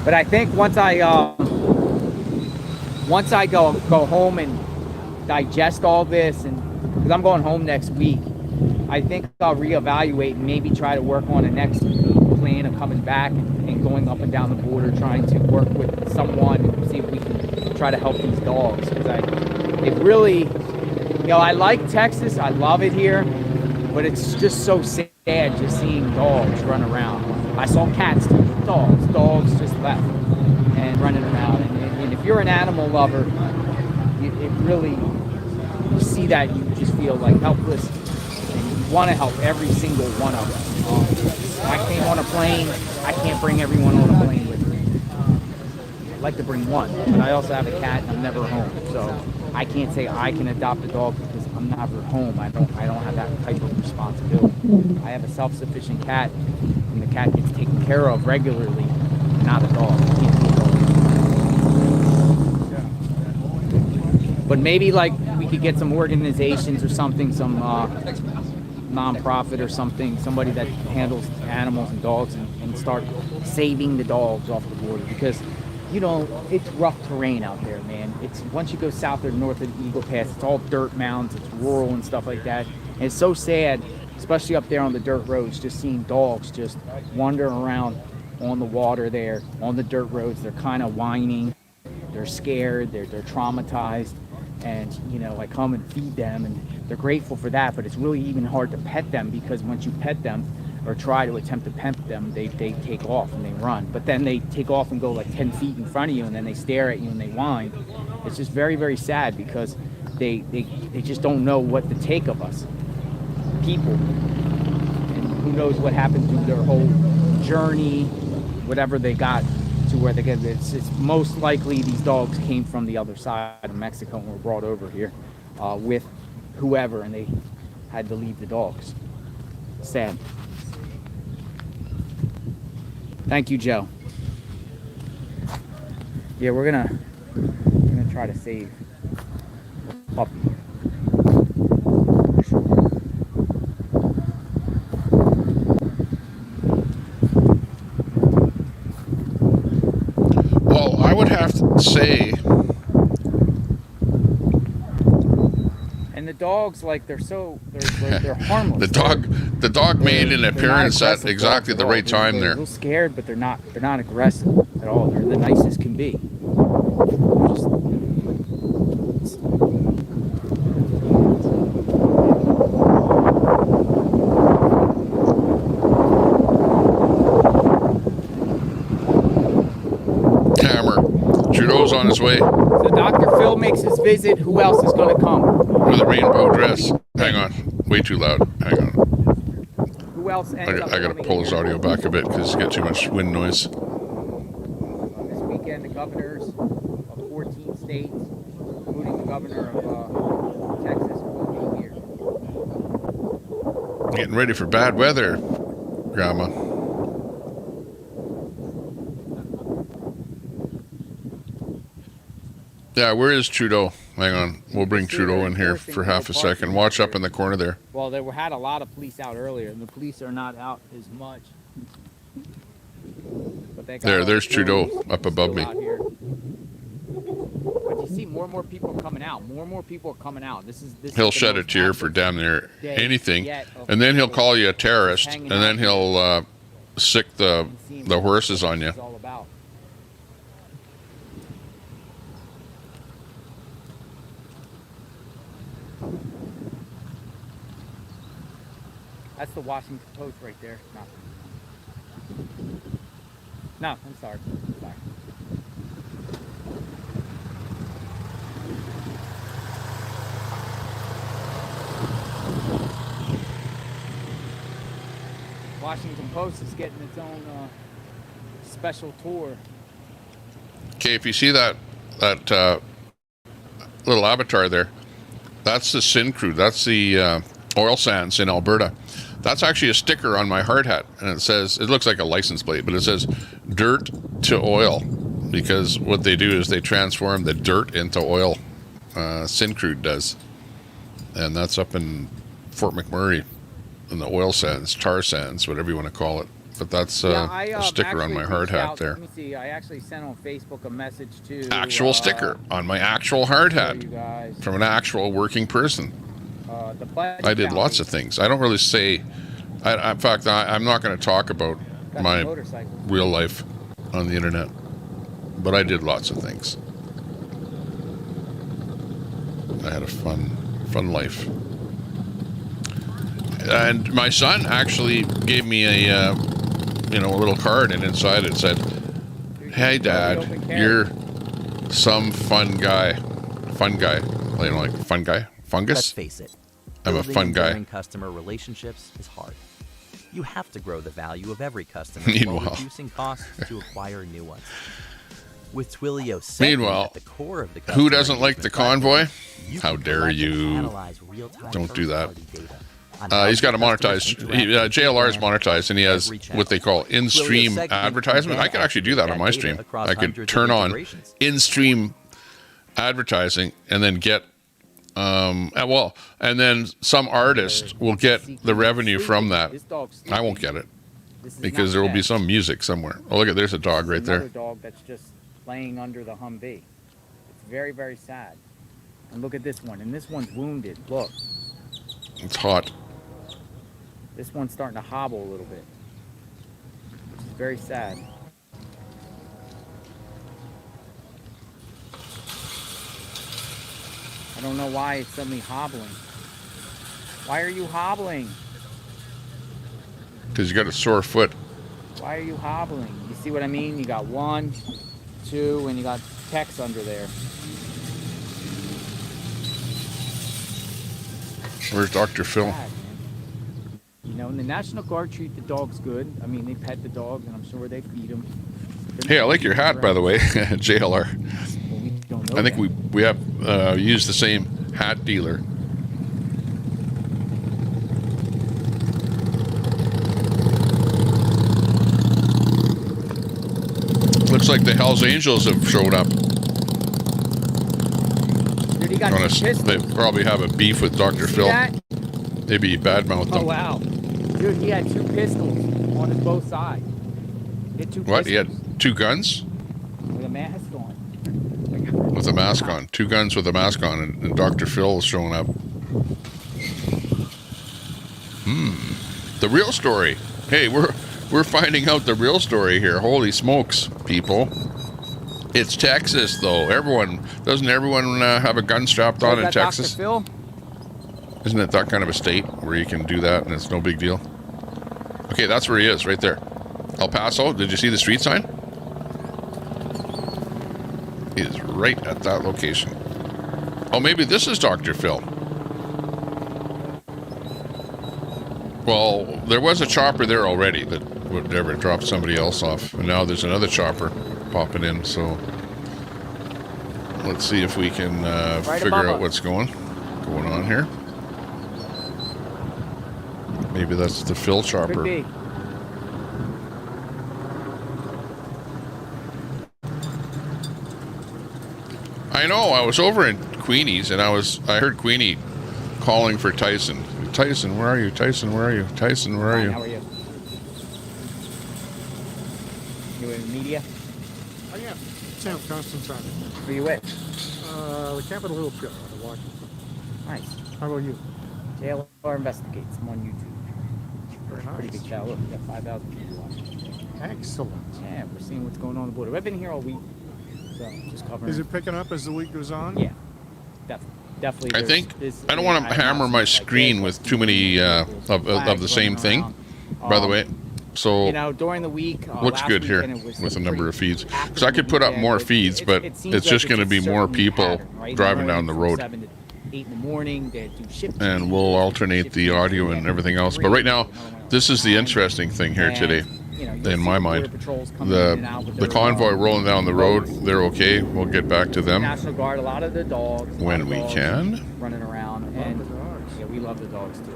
M: But I think once I go home and digest all this, and because I'm going home next week, I think I'll reevaluate and maybe try to work on a next plan of coming back and going up and down the border, trying to work with someone and see if we can try to help these dogs, because it really You know, I like Texas. I love it here, but it's just so sad just seeing dogs run around. I saw cats too, dogs just left and running around. And if you're an animal lover, it really, you see that, you just feel like helpless, and you want to help every single one of us. I came on a plane. I can't bring everyone on a plane with me. I'd like to bring one, but I also have a cat and I'm never home. So I can't say I can adopt a dog because I'm never home. I don't have that type of responsibility. I have a self-sufficient cat, and the cat gets taken care of regularly, not a dog. I can't do a dog. But maybe like we could get some organizations or something, some non-profit or something, somebody that handles animals and dogs, and start saving the dogs off the border, because you know, it's rough terrain out there, man. It's once you go south or north of the Eagle Pass, it's all dirt mounds, it's rural and stuff like that. And it's so sad, especially up there on the dirt roads, just seeing dogs just wandering around on the water there, on the dirt roads. They're kind of whining, they're scared, they're traumatized. And, you know, I come and feed them, and they're grateful for that, but it's really even hard to pet them, because once you pet them, or try to attempt to pet them, they take off and they run. But then they take off and go like 10 feet in front of you, and then they stare at you and they whine. It's just very, very sad, because they just don't know what to take of us, people. And who knows what happened through their whole journey, whatever they got to where they get. It's most likely these dogs came from the other side of Mexico and were brought over here with whoever, and they had to leave the dogs. Sad. Thank you, Joe. Yeah, we're gonna try to save puppy.
A: Well, I would have to say,
M: and the dogs, like, they're harmless.
A: The dog made an appearance at exactly the right time there.
M: They're a little scared, but they're not aggressive at all. They're the nicest can be.
A: Hammer. Trudeau's on his way.
M: So Dr. Phil makes his visit. Who else is going to come?
A: With a rainbow dress. Hang on. Way too loud. Hang on.
M: Who else?
A: I got to pull his audio back a bit because he's got too much wind noise.
M: This weekend, the governors of 14 states, including the governor of Texas, will be here.
A: Getting ready for bad weather, Grandma. Yeah, where is Trudeau? Hang on. We'll bring Trudeau in here for half a second. Watch up in the corner there.
M: Well, there had a lot of police out earlier, and the police are not out as much. But
A: there's Trudeau up above me.
M: But you see more and more people coming out. More and more people are coming out.
A: He'll shed a tear for damn near anything, and then he'll call you a terrorist, and then he'll sick the horses on you.
M: That's the Washington Post right there. No, I'm sorry. Washington Post is getting its own special tour.
A: Okay, if you see that little avatar there, that's the Syncrude. That's the oil sands in Alberta. That's actually a sticker on my hard hat, and it looks like a license plate, but it says dirt to oil, because what they do is they transform the dirt into oil. Syncrude does. And that's up in Fort McMurray in the oil sands, tar sands, whatever you want to call it. But that's a sticker on my hard hat there.
M: Let me see. I actually sent on Facebook a message to...
A: Actual sticker on my actual hard hat from an actual working person. I did lots of things. I don't really say... in fact, I'm not going to talk about my real life on the internet. But I did lots of things. I had a fun Fun life. And my son actually gave me a, you know, a little card, and inside it said, "Hey, Dad, you're some fun guy." Fun guy. You know, like fun guy? Fungus?
L: Let's face it.
A: I'm a fun guy.
L: Building customer relationships is hard. You have to grow the value of every customer
A: Meanwhile.
L: while reducing costs to acquire new ones. With Twilio segment
A: Meanwhile,
L: at the core of the
A: who doesn't like the
L: engagement
A: Convoy?
L: platform, you
A: How
L: can
A: dare
L: collect and
A: you?
L: analyze real-time
A: Don't do that.
L: first-party data on how
A: He's got
L: your
A: to
L: customers
A: monetize.
L: interact with
A: JLR is
L: your brand
A: monetized, and he has
L: every channel.
A: what they call in-stream
L: Twilio segment
A: advertisement.
L: can
A: I could actually do that on my
L: aggregate
A: stream.
L: data across
A: I could
L: hundreds
A: turn
L: of
A: on
L: integrations.
A: in-stream advertising and then get, and then some artist will get the revenue from that. I won't get it because there will be some music somewhere. Oh, look at, there's a dog right
M: Another
A: there.
M: dog that's just laying under the Humvee. It's very, very sad. And look at this one. And this one's wounded. Look.
A: It's hot.
M: This one's starting to hobble a little bit. Which is very sad. I don't know why it's suddenly hobbling. Why are you hobbling?
A: Because you got a sore foot.
M: Why are you hobbling? You see what I mean? You got 1, 2, and you got Tex under there.
A: Where's Dr. Phil?
M: Sad, you know, and the National Guard treat the dogs good. I mean, they pet the dogs, and I'm sure they feed them.
A: Hey, I like your hat, by the way, JLR.
M: Well, we don't know
A: I think
M: that.
A: we have used the same hat dealer. Looks like the Hells Angels have showed up.
M: Dude, he got
A: Honest,
M: two
A: they
M: pistols.
A: probably have a beef with Dr.
M: See
A: Phil.
M: that?
A: Maybe badmouth them.
M: Oh, wow. Dude, he had 2 pistols on his both sides. He had 2
A: What? He
M: pistols
A: had 2 guns
M: with a mask on.
A: with a mask on. 2 guns with a mask on, and Dr. Phil is showing up. The real story. Hey, we're finding out the real story here. Holy smokes, people! It's Texas, though. Doesn't everyone have a gun strapped on in Texas?
M: Dr. Phil?
A: Isn't it that kind of a state where you can do that and it's no big deal? Okay, that's where he is, right there. El Paso. Did you see the street sign? He is right at that location. Oh, maybe this is Dr. Phil. Well, there was a chopper there already that would never drop somebody else off. And now there's another chopper popping in, so let's see if we can figure out what's going on here. Maybe that's the Phil chopper.
M: Could be.
A: I know. I was over in Queenie's and I heard Queenie calling for Tyson. Tyson, where are you? Tyson, where are you? Tyson, where are you?
M: How are you? You in media?
Q: I am. Sam Constantine.
M: Who you with?
Q: The Capitol Hill show out of Washington.
M: Nice.
Q: How about you?
M: JLR Investigates. I'm on YouTube.
Q: Very nice.
M: Pretty big channel. Look, we got 5,000 people watching.
Q: Excellent.
M: Yeah, we're seeing what's going on the border. I've been here all week, so just covering.
Q: Is it picking up as the week goes on?
M: Yeah, definitely.
A: I think I don't want to hammer my screen with too many of the same thing. By the way, so
M: you know, during the week,
A: looks
M: last
A: good here
M: weekend, it was
A: with a number of feeds.
M: active
A: Because I could put up
M: weekend,
A: more
M: but
A: feeds, but
M: it seems
A: it's
M: like
A: just going to
M: a
A: be more
M: certain
A: people
M: pattern, right?
A: driving
M: Now,
A: down the
M: from
A: road.
M: 7 to 8 in the morning, they do shift
A: And we'll alternate the audio and everything else. But right now, this is the interesting thing here today. In my mind, the convoy rolling down the road, they're okay. We'll get back to them
M: National Guard, a lot of the dogs
A: when we can.
M: running around, and yeah, we love the dogs too.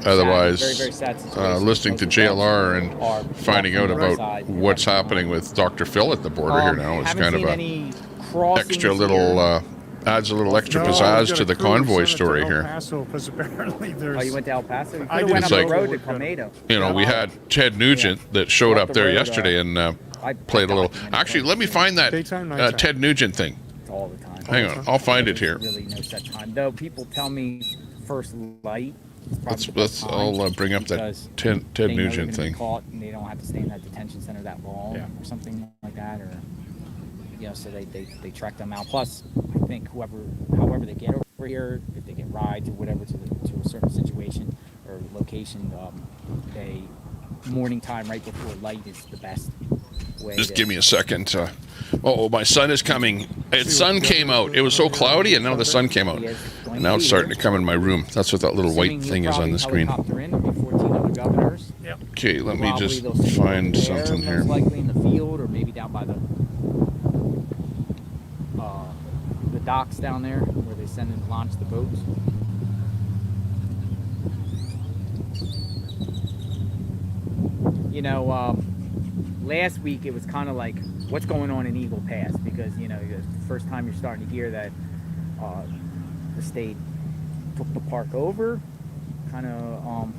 A: Otherwise,
M: sad, very sad situation.
A: listening to
M: Most of the
A: JLR
M: dogs
A: and finding out
M: from the
A: about
M: side.
A: what's happening with Dr. Phil at the border here now is
M: haven't
A: kind of
M: seen
A: a
M: any crossings
A: extra little
M: here.
A: adds a little extra
Q: No,
A: pizzazz
Q: I've got
A: to
Q: a
A: the
Q: crew
A: convoy
Q: sent it to
A: story
Q: El
A: here.
Q: Paso, 'cause apparently there's.
M: Oh, you went to El Paso? You
Q: I
M: could have went
A: It's
M: on the
A: like-
M: road to Comado.
A: You know, we had Ted Nugent that showed up there yesterday and played a little. Actually, let me find that Ted Nugent thing.
M: It's all the time.
A: Hang on, I'll find it here.
M: Really no set time. Though people tell me first light.
A: I'll bring up that
M: because
A: Ted
M: they know they're
A: Nugent
M: gonna be
A: thing.
M: caught and they don't have to stay in that detention center that long or something like that. Or so they trek them out. Plus, I think however they get over here, if they get rides or whatever to a certain situation or location, morning time right before light is the best way.
A: Just give me a second. My sun is coming. Its sun came out. It was so cloudy, and now the sun came out. And now it's starting to come in my room. That's what that little white thing is on the screen. Okay, let me just find something here.
M: Most likely in the field, or maybe down by the docks down there where they send and launch the boats. Last week it was kind of like, what's going on in Eagle Pass? Because, the first time you're starting to hear that the state took the park over, kind of,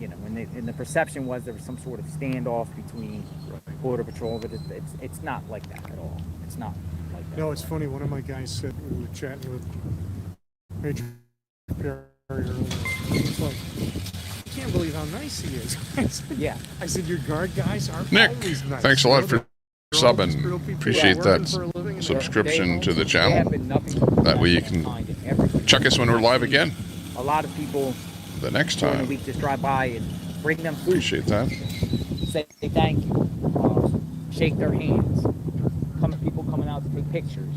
M: and the perception was there was some sort of standoff between Border Patrol, but it's not like that at all. It's not like that.
Q: No, it's funny. One of my guys said, we were chatting with Major Perry earlier. It's like, I can't believe how nice he is.
M: Yeah.
Q: I said, your guard guys are
A: Nick,
Q: always nice.
A: thanks a lot for subbing. Appreciate that subscription to the channel. That way you can check us when we're live again.
M: A lot of people
A: the next
M: during
A: time.
M: the week just drive by and bring them food.
A: Appreciate that.
M: Say thank you. Shake their hands. People coming out to take pictures.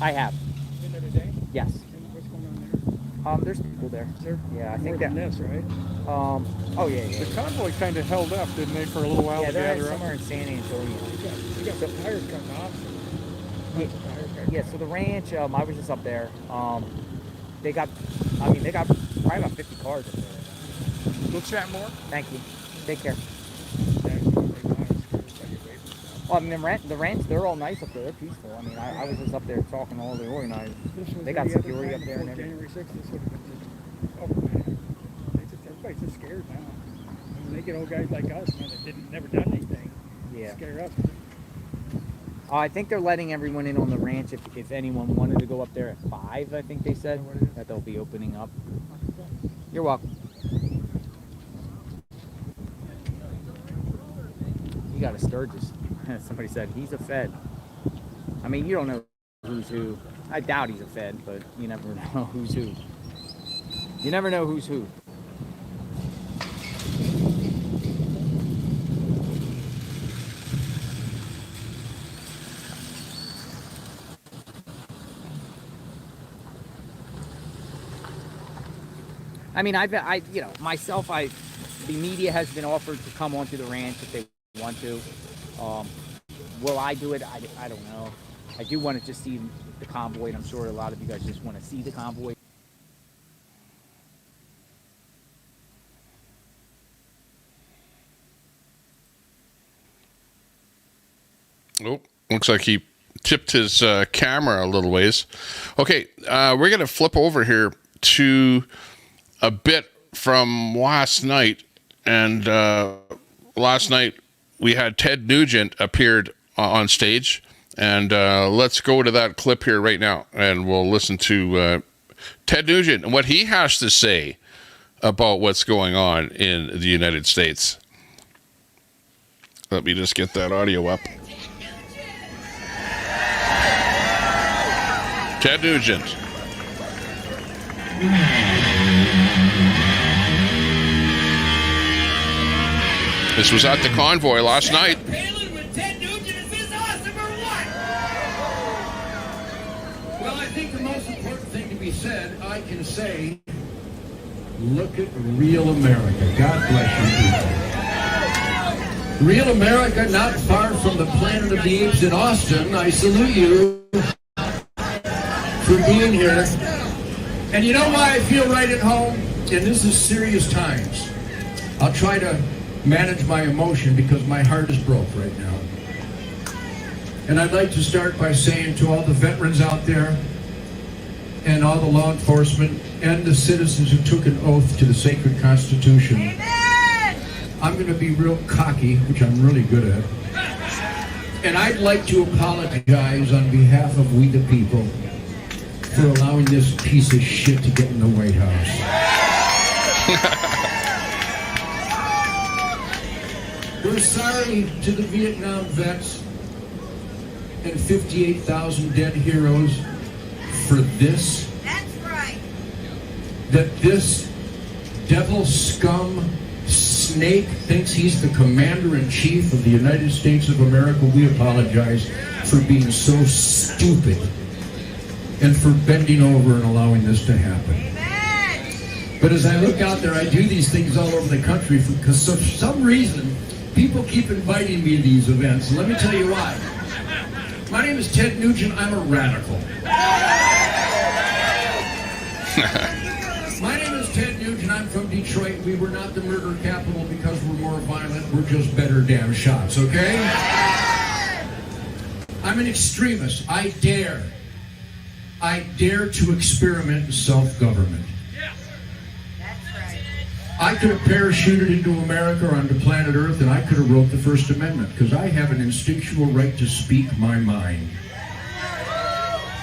M: I have.
R: Been there today?
M: Yes.
R: What's going on there?
M: There's people there. Yeah, I
R: More
M: think that.
R: than this, right?
M: Oh yeah.
Q: The convoy kind of held up, didn't they, for a little while?
M: Yeah,
Q: to
M: they're
Q: gather
M: somewhere
Q: up?
M: in San Antonio.
R: You got some tires coming off.
M: Yeah, so the ranch, I was just up there. They got probably about 50 cars up there.
Q: We'll chat more.
M: Thank you. Take care. Well, I mean, the ranch, they're all nice up there. They're peaceful. I mean, I was just up there talking to all the organizers. They got security up there and everything.
R: January 6th, this would have been over, man. Everybody's just scared now. I mean, they get old guys like us, man, that never done anything.
M: Yeah.
R: Scare us.
M: I think they're letting everyone in on the ranch if anyone wanted to go up there at 5, I think they said, that they'll be opening up. You're welcome. You got a Sturgis. Somebody said, he's a Fed. I mean, you don't know who's who. I doubt he's a Fed, but you never know who's who. You never know who's who. I mean, the media has been offered to come onto the ranch if they want to. Will I do it? I don't know. I do want to just see the convoy, and I'm sure a lot of you guys just want to see the convoy.
A: Oh, looks like he tipped his camera a little ways. Okay, we're going to flip over here to a bit from last night. And last night we had Ted Nugent appeared on stage. And let's go to that clip here right now. And we'll listen to Ted Nugent and what he has to say about what's going on in the United States. Let me just get that audio up. Ted Nugent. This was at the Convoy last night.
S: Well, I think the most important thing to be said, I can say, look at real America. God bless you people. Real America, not far from the Planet of the Apes in Austin. I salute you for being here. And you know why I feel right at home? And this is serious times. I'll try to manage my emotion because my heart is broke right now. And I'd like to start by saying to all the veterans out there and all the law enforcement and the citizens who took an oath to the sacred Constitution, amen! I'm going to be real cocky, which I'm really good at. And I'd like to apologize on behalf of we the people for allowing this piece of shit to get in the White House. We're sorry to the Vietnam vets 158,000 dead heroes for this?
D: That's right.
S: That this devil scum snake thinks he's the commander-in-chief of the United States of America? We apologize for being so stupid and for bending over and allowing this to happen. But as I look out there, I do these things all over the country because for some reason, people keep inviting me to these events. And let me tell you why. My name is Ted Nugent. I'm a radical. My name is Ted Nugent. I'm from Detroit. We were not the murder capital because we're more violent. We're just better damn shots, okay? I'm an extremist. I dare to experiment in self-government. I could have parachuted into America or onto planet Earth, and I could have wrote the First Amendment because I have an instinctual right to speak my mind.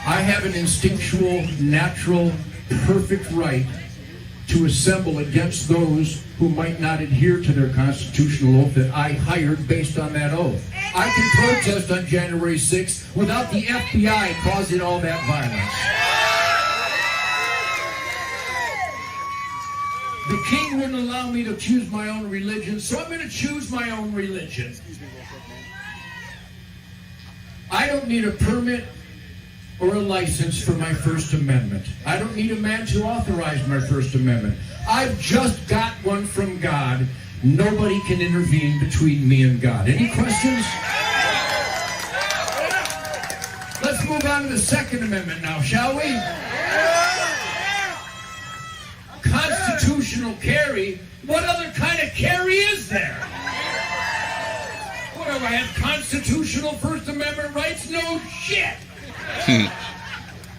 S: I have an instinctual, natural, perfect right to assemble against those who might not adhere to their constitutional oath that I hired based on that oath. I can protest on January 6th without the FBI causing all that violence. The king wouldn't allow me to choose my own religion, so I'm going to choose my own religion. I don't need a permit or a license for my First Amendment. I don't need a man to authorize my First Amendment. I've just got one from God. Nobody can intervene between me and God. Any questions? Let's move on to the Second Amendment now, shall we? Constitutional carry? What other kind of carry is there? What do I have? Constitutional First Amendment rights? No shit!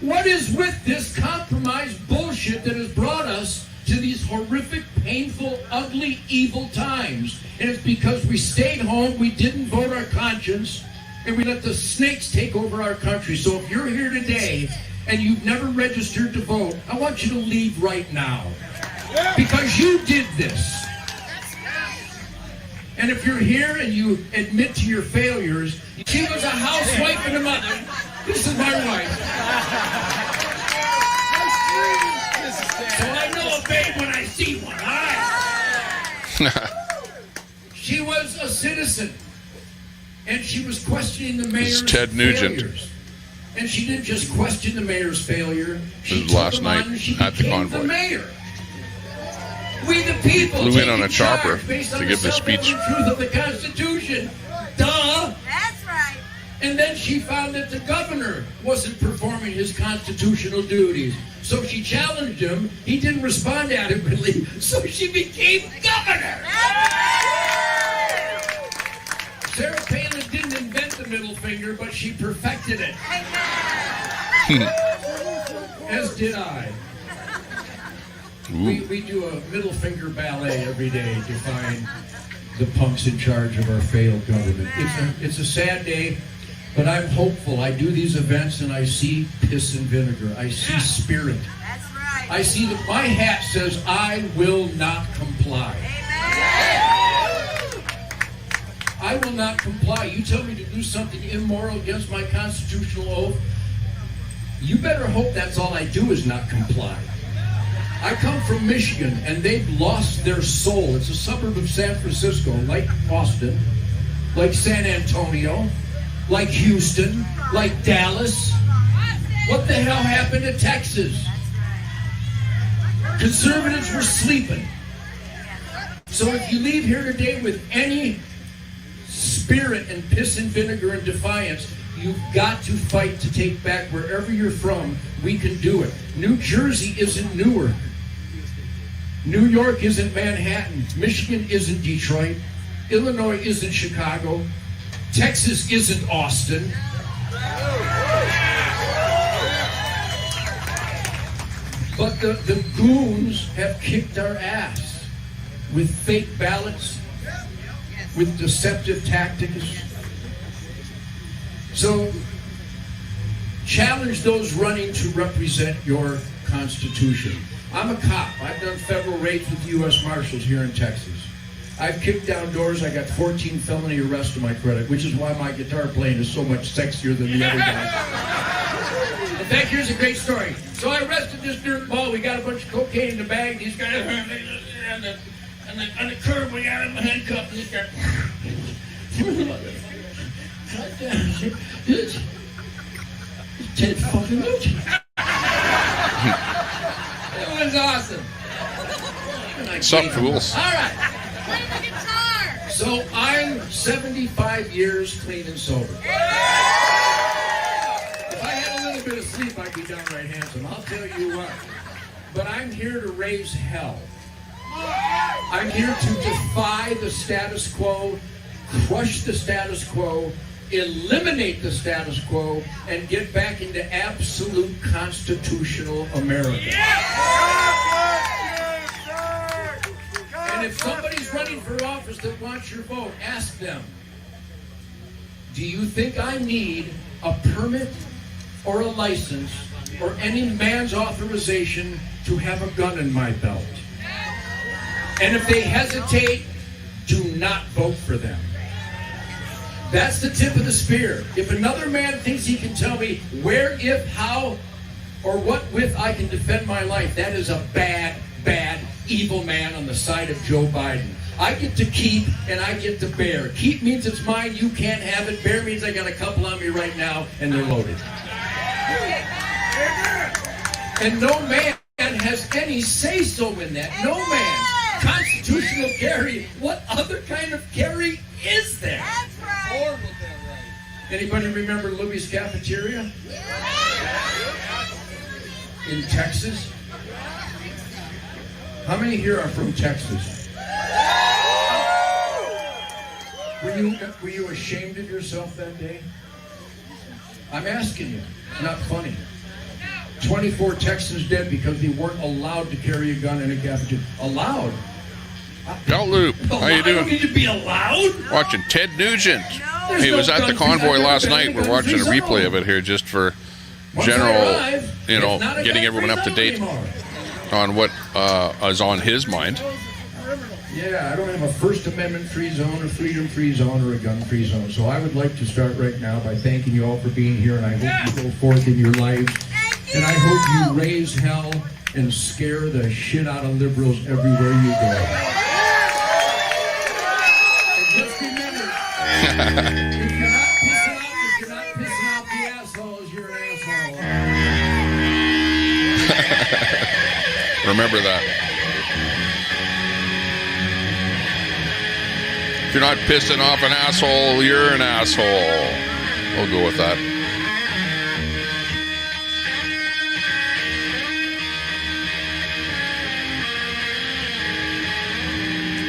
S: What is with this compromise bullshit that has brought us to these horrific, painful, ugly, evil times? And it's because we stayed home, we didn't vote our conscience, and we let the snakes take over our country. So if you're here today and you've never registered to vote, I want you to leave right now. Because you did this. And if you're here and you admit to your failures, she was a housewife and a mother. This is my wife. So I know a babe when I see one, all right? She was a citizen. And she was questioning the mayor's
A: Ted Nugent.
S: failures. And she didn't just question the mayor's failure.
A: This was last night at the Convoy.
S: The mayor. We the people
A: Flew in on a chopper
S: based on
A: to give the speech.
S: truth of the Constitution. Duh.
D: That's right.
S: And then she found that the governor wasn't performing his constitutional duties. So she challenged him. He didn't respond adequately. So she became governor. Sarah Palin didn't invent the middle finger, but she perfected it. As did I. We do a middle finger ballet every day to find the punks in charge of our failed government. It's a sad day, but I'm hopeful. I do these events and I see piss and vinegar. I see spirit.
D: That's right.
S: I see that my hat says, I will not comply. I will not comply. You tell me to do something immoral against my constitutional oath, you better hope that's all I do is not comply. I come from Michigan, and they've lost their soul. It's a suburb of San Francisco, like Austin, like San Antonio, like Houston, like Dallas. What the hell happened to Texas? Conservatives were sleeping. So if you leave here today with any spirit and piss and vinegar and defiance, you've got to fight to take back wherever you're from. We can do it. New Jersey isn't Newark. New York isn't Manhattan. Michigan isn't Detroit. Illinois isn't Chicago. Texas isn't Austin. But the goons have kicked our ass with fake ballots, with deceptive tactics. So challenge those running to represent your Constitution. I'm a cop. I've done federal raids with the U.S. Marshals here in Texas. I've kicked down doors. I got 14 felony arrests to my credit, which is why my guitar playing is so much sexier than the other guys. In fact, here's a great story. So I arrested this dirtball. We got a bunch of cocaine in the bag. These guys, on the curb, we got him handcuffed. These guys. It's Ted fucking Lucci. It was awesome.
A: What's up, fools?
S: All right. So I'm 75 years clean and sober. If I had a little bit of sleep, I'd be downright handsome. I'll tell you what. But I'm here to raise hell. I'm here to defy the status quo, crush the status quo, eliminate the status quo, and get back into absolute constitutional America. And if somebody's running for office that wants your vote, ask them, do you think I need a permit or a license or any man's authorization to have a gun in my belt? And if they hesitate, do not vote for them. That's the tip of the spear. If another man thinks he can tell me where, if, how, or what with I can defend my life, that is a bad, evil man on the side of Joe Biden. I get to keep and I get to bear. Keep means it's mine, you can't have it. Bear means I got a couple on me right now and they're loaded. And no man has any say-so in that. No man. Constitutional carry. What other kind of carry is there?
C: That's right.
S: Anybody remember Louis' Cafeteria? In Texas? How many here are from Texas? Were you ashamed of yourself that day? I'm asking you. Not funny. 24 Texans dead because they weren't allowed to carry a gun in a cafeteria. Allowed?
A: Loop, how you doing?
S: I don't need to be allowed?
A: Watching Ted Nugent. He was at the Convoy last night. We're watching a replay of it here just for general, getting everyone up to date on what is on his mind.
S: Yeah, I don't have a First Amendment free zone, a freedom free zone, or a gun free zone. So I would like to start right now by thanking you all for being here, and I hope you go forth in your lives. And I hope you raise hell and scare the shit out of liberals everywhere you go. And just remember, if you're not pissing off the assholes, you're an asshole.
A: Remember that. If you're not pissing off an asshole, you're an asshole. We'll go with that.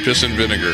A: Piss and vinegar.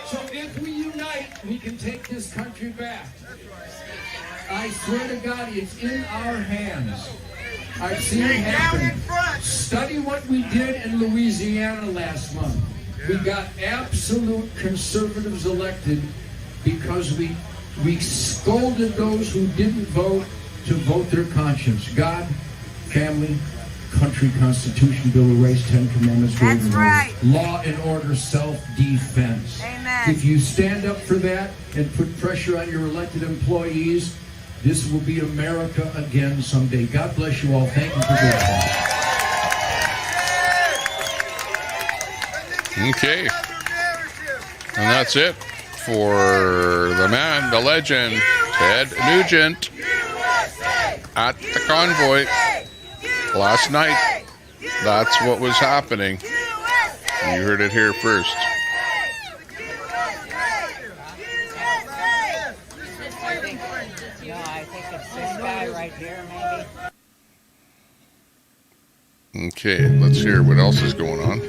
S: So if we unite, we can take this country back. I swear to God, it's in our hands. I've seen it happen. Study what we did in Louisiana last month. We got absolute conservatives elected because we scolded those who didn't vote to vote their conscience. God, family, country, Constitution, Bill of Rights, 10 Commandments,
T: That's right.
S: law and order, self-defense.
T: Amen.
S: If you stand up for that and put pressure on your elected employees, this will be America again someday. God bless you all. Thank you for being here.
A: Okay. And that's it for the man, the legend, Ted Nugent at the Convoy last night. That's what was happening. You heard it here first.
T: I think it's this guy right here, maybe.
A: Okay, let's hear what else is going on.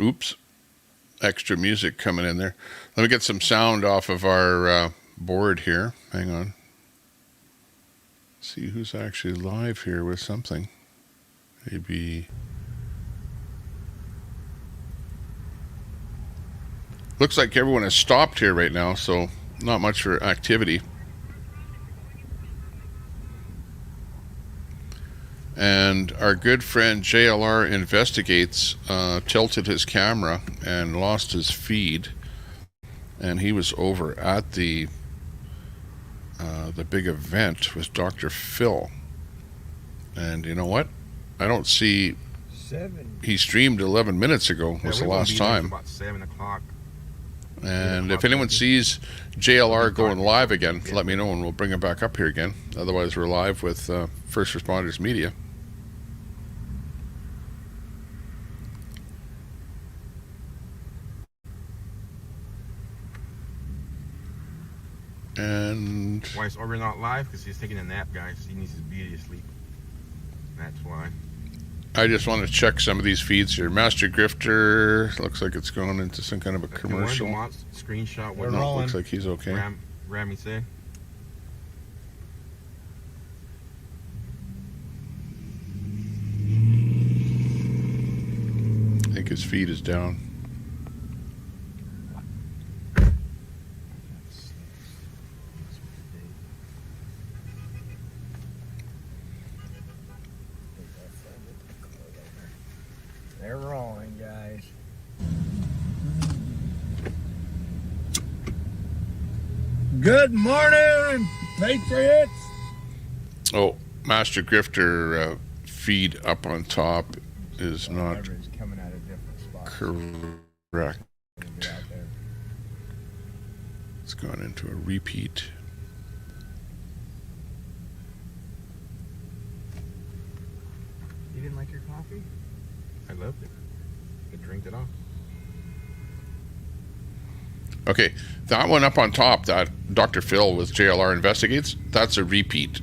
A: Oops. Extra music coming in there. Let me get some sound off of our board here. Hang on. See who's actually live here with something. Maybe. Looks like everyone has stopped here right now, so not much for activity. And our good friend JLR Investigates tilted his camera and lost his feed. And he was over at the big event with Dr. Phil. And you know what? I don't see... He streamed 11 minutes ago, was the last time.
B: About 7 o'clock.
A: And if anyone sees JLR going live again, let me know and we'll bring him back up here again. Otherwise, we're live with First Responders Media. And
B: why is Aubrey not live? Because he's taking a nap, guys. He needs his beauty sleep. That's why.
A: I just want to check some of these feeds here. Master Grifter looks like it's going into some kind of a commercial.
B: Screenshot.
A: No, looks like he's okay.
B: Rami said.
A: I think his feed is down.
O: They're rolling, guys.
H: Good morning, Patriots.
A: Oh, Master Grifter feed up on top is not
O: coming out of different spots.
A: correct. It's gone into a repeat.
B: You didn't like your coffee? I loved it. I drank it off.
A: Okay, that one up on top, that Dr. Phil with JLR Investigates, that's a repeat.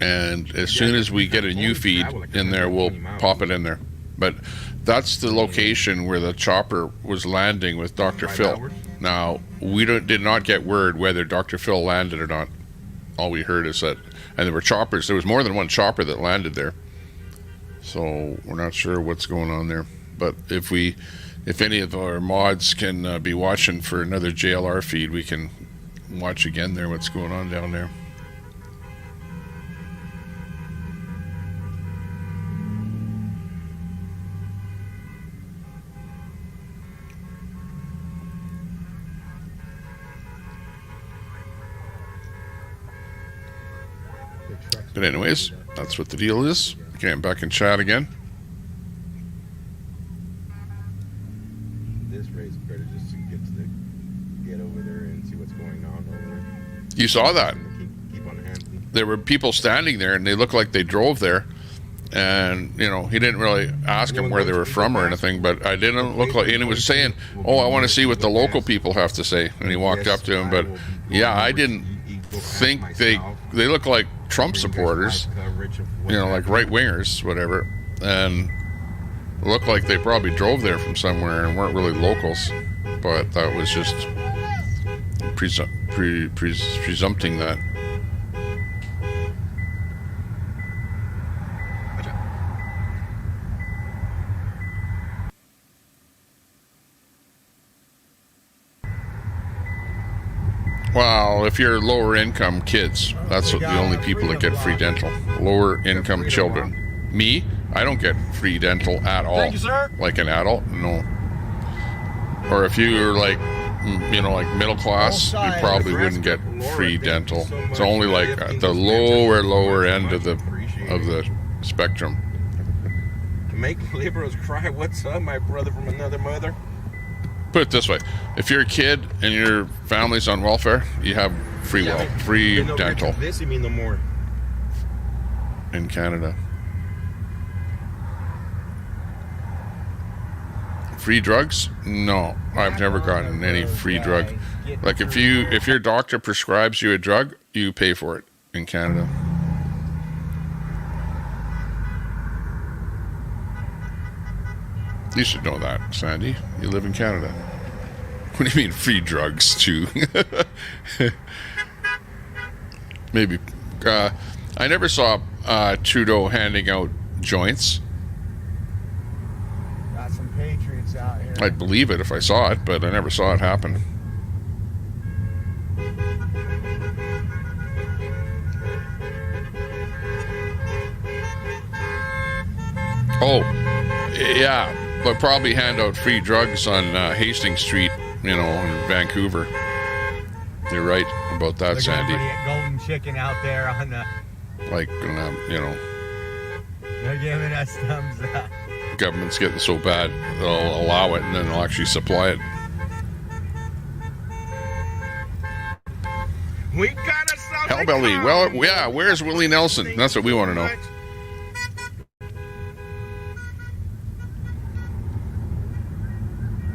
A: And as soon as we get a new feed in there, we'll pop it in there. But that's the location where the chopper was landing with Dr. Phil. Now, we did not get word whether Dr. Phil landed or not. All we heard is that, and there were choppers, there was more than one chopper that landed there. So we're not sure what's going on there. But if any of our mods can be watching for another JLR feed, we can watch again there what's going on down there. But anyways, that's what the deal is. Okay, I'm back in chat again.
B: This race better just to get over there and see what's going on over there.
A: You saw that.
B: Keep on hand.
A: There were people standing there, and they looked like they drove there. And, you know, he didn't really ask them where they were from or anything, but I didn't look like, and he was saying, oh, I want to see what the local people have to say. And he walked up to him, but yeah, I didn't think they look like Trump supporters, you know, like right-wingers, whatever, and looked like they probably drove there from somewhere and weren't really locals, but that was just presumpting that. Well, if you're lower income kids, that's the only people that get free dental. Lower income children. Me, I don't get free dental at all.
H: Thank you, sir.
A: Like an adult, no. Or if you're like, you know, like middle class, you probably wouldn't get free dental. It's only like at the lower end of the spectrum.
B: Make liberals cry. What's up, my brother from another mother?
A: Put it this way: if you're a kid and your family's on welfare, you have free dental
B: This you mean no more
A: in Canada. Free drugs? No, I've never gotten any free drug. Like if your doctor prescribes you a drug, you pay for it in Canada. You should know that, Sandy. You live in Canada. What do you mean free drugs too? Maybe. I never saw Trudeau handing out joints.
G: Got some patriots out here.
A: I'd believe it if I saw it, but I never saw it happen. Oh, yeah. They'll probably hand out free drugs on Hastings Street, you know, in Vancouver. You're right about that,
G: Look
A: Sandy.
G: at Golden Chicken out there on the...
A: Like, you know,
G: They're giving us thumbs up.
A: government's getting so bad, they'll allow it and then they'll actually supply it.
B: We got ourselves
A: Hellbelly. Well, yeah, where's Willie Nelson? That's what we want to know.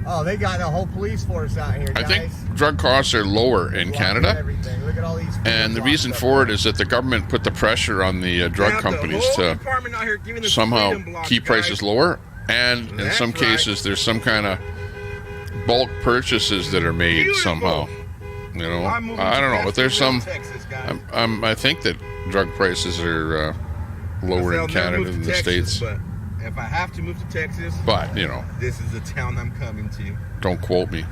G: Oh, they got a whole police force out here, guys.
A: I think drug costs are lower in Canada,
G: Look at all these
A: and the reason for it is that the government put the pressure on the drug companies to somehow keep prices lower, and in some cases there's some kind of bulk purchases that are made somehow. You know, I don't know, but there's some. I think that drug prices are lower in Canada than the States.
B: But if I have to move to Texas,
A: But, you know,
B: this is the town I'm coming to.
A: don't quote me.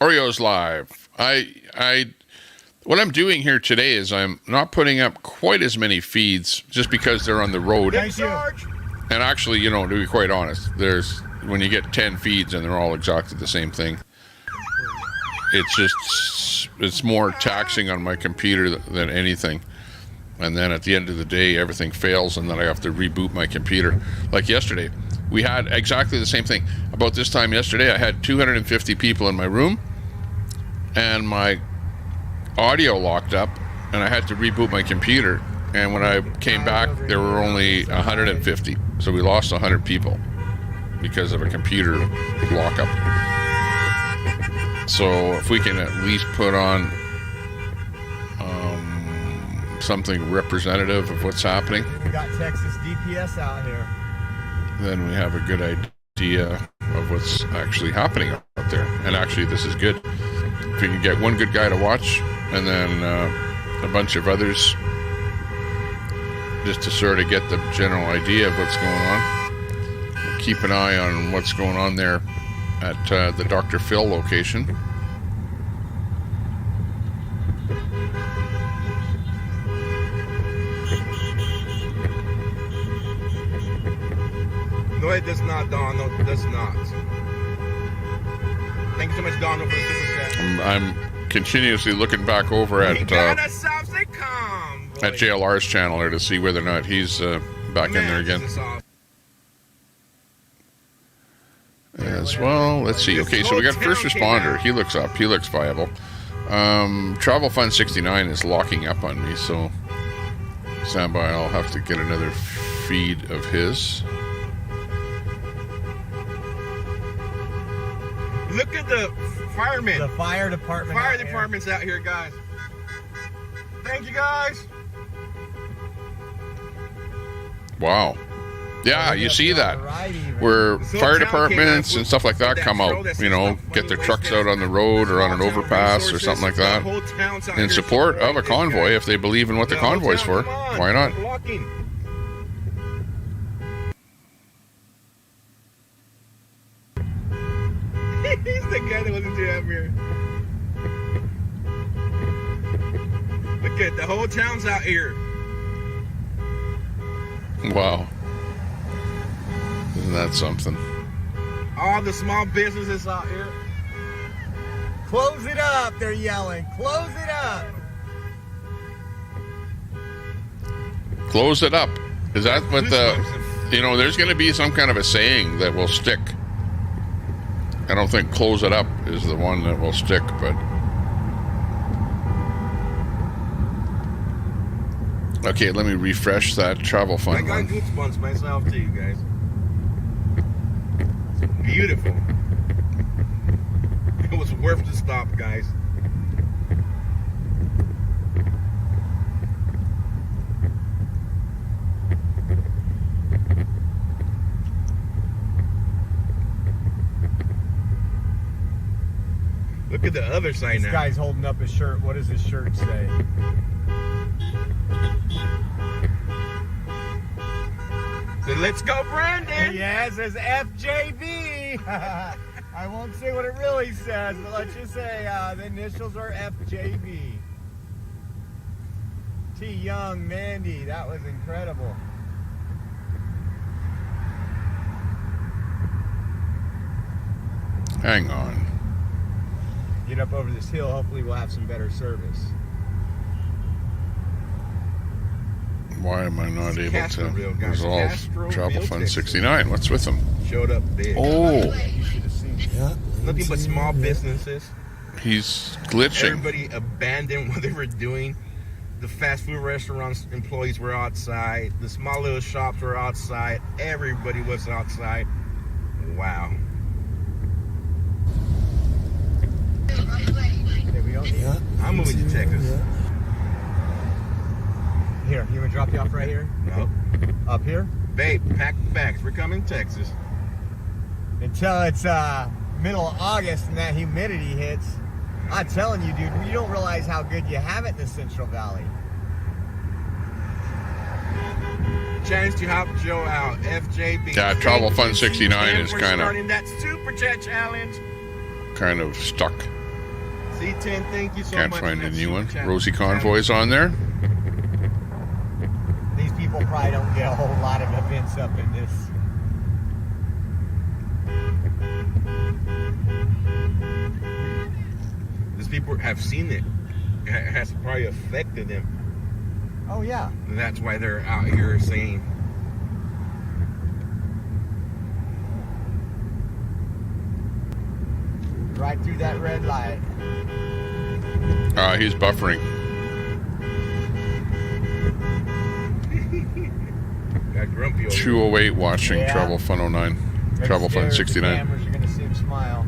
A: Oreo's live. What I'm doing here today is I'm not putting up quite as many feeds just because they're on the road.
G: Thank you.
A: And actually, you know, to be quite honest, when you get 10 feeds and they're all exactly the same thing, it's more taxing on my computer than anything. And then at the end of the day, everything fails, and then I have to reboot my computer. Like yesterday, we had exactly the same thing. About this time yesterday, I had 250 people in my room, and my audio locked up, and I had to reboot my computer. And when I came back, there were only 150. So we lost 100 people because of a computer lockup. So if we can at least put on something representative of what's happening,
G: We got Texas DPS out here.
A: then we have a good idea of what's actually happening out there. And actually, this is good. If we can get one good guy to watch, and then a bunch of others just to sort of get the general idea of what's going on. We'll keep an eye on what's going on there at the Dr. Phil location.
B: No, it does not, Don. No, it does not. Thank you so much, Don, for the super chat.
A: I'm continuously looking back over at JLR's channel there to see whether or not he's back in there again. As well, let's see. Okay, so we got first responder. He looks up. He looks viable. Travel Fund 69 is locking up on me, so stand by. I'll have to get another feed of his.
B: Look at the firemen.
G: The fire department.
B: Fire department's out here, guys. Thank you, guys.
A: Wow. Yeah, you see that. Where fire departments and stuff like that come out, you know, get their trucks out on the road or on an overpass or something like that in support of a convoy if they believe in what the convoy's for. Why not?
B: He's the guy that wasn't too happy here. Look at the whole town's out here.
A: Wow. Isn't that something?
B: All the small businesses out here.
G: Close it up, they're yelling. Close it up.
A: Close it up. Is that what you know, there's going to be some kind of a saying that will stick. I don't think close it up is the one that will stick, but... Okay, let me refresh that travel fund.
B: I got goosebumps myself too, guys. It's beautiful. It was worth the stop, guys. Look at the other side now.
G: This guy's holding up his shirt. What does his shirt say?
B: So let's go, Brandon!
G: Yeah, it says FJB. I won't say what it really says, but let's just say the initials are FJB. T. Young, Mandy, that was incredible.
A: Hang on.
G: Get up over this hill, hopefully we'll have some better service.
A: Why am I not able to resolve Travel Fund 69? What's with them?
B: Showed up big.
A: Oh.
B: Nothing but small businesses.
A: He's glitching.
B: Everybody abandoned what they were doing. The fast food restaurants employees were outside. The small little shops were outside. Everybody was outside. Wow. I'm moving to Texas.
G: Here, you want to drop you off right here?
B: No.
G: Up here?
B: Babe, pack the bags. We're coming to Texas.
G: Until it's middle of August and that humidity hits. I'm telling you, dude, you don't realize how good you have it in the Central Valley.
B: Chance to help Joe out. FJB.
A: Yeah, Travel Fund 69 is kind of
B: starting that super chat challenge.
A: Kind of stuck.
B: C10, thank you so
A: Can't
B: much.
A: find a new one. Rosie Convoy's on there.
G: These people probably don't get a whole lot of events up in this.
B: These people have seen it. It has probably affected them.
G: Oh, yeah.
B: And that's why they're out here saying.
G: Right through that red light.
A: He's buffering.
B: Got grumpy over
A: 208 watching Travel Fund 09. Travel Fund 69.
G: Cameras are going to see him smile.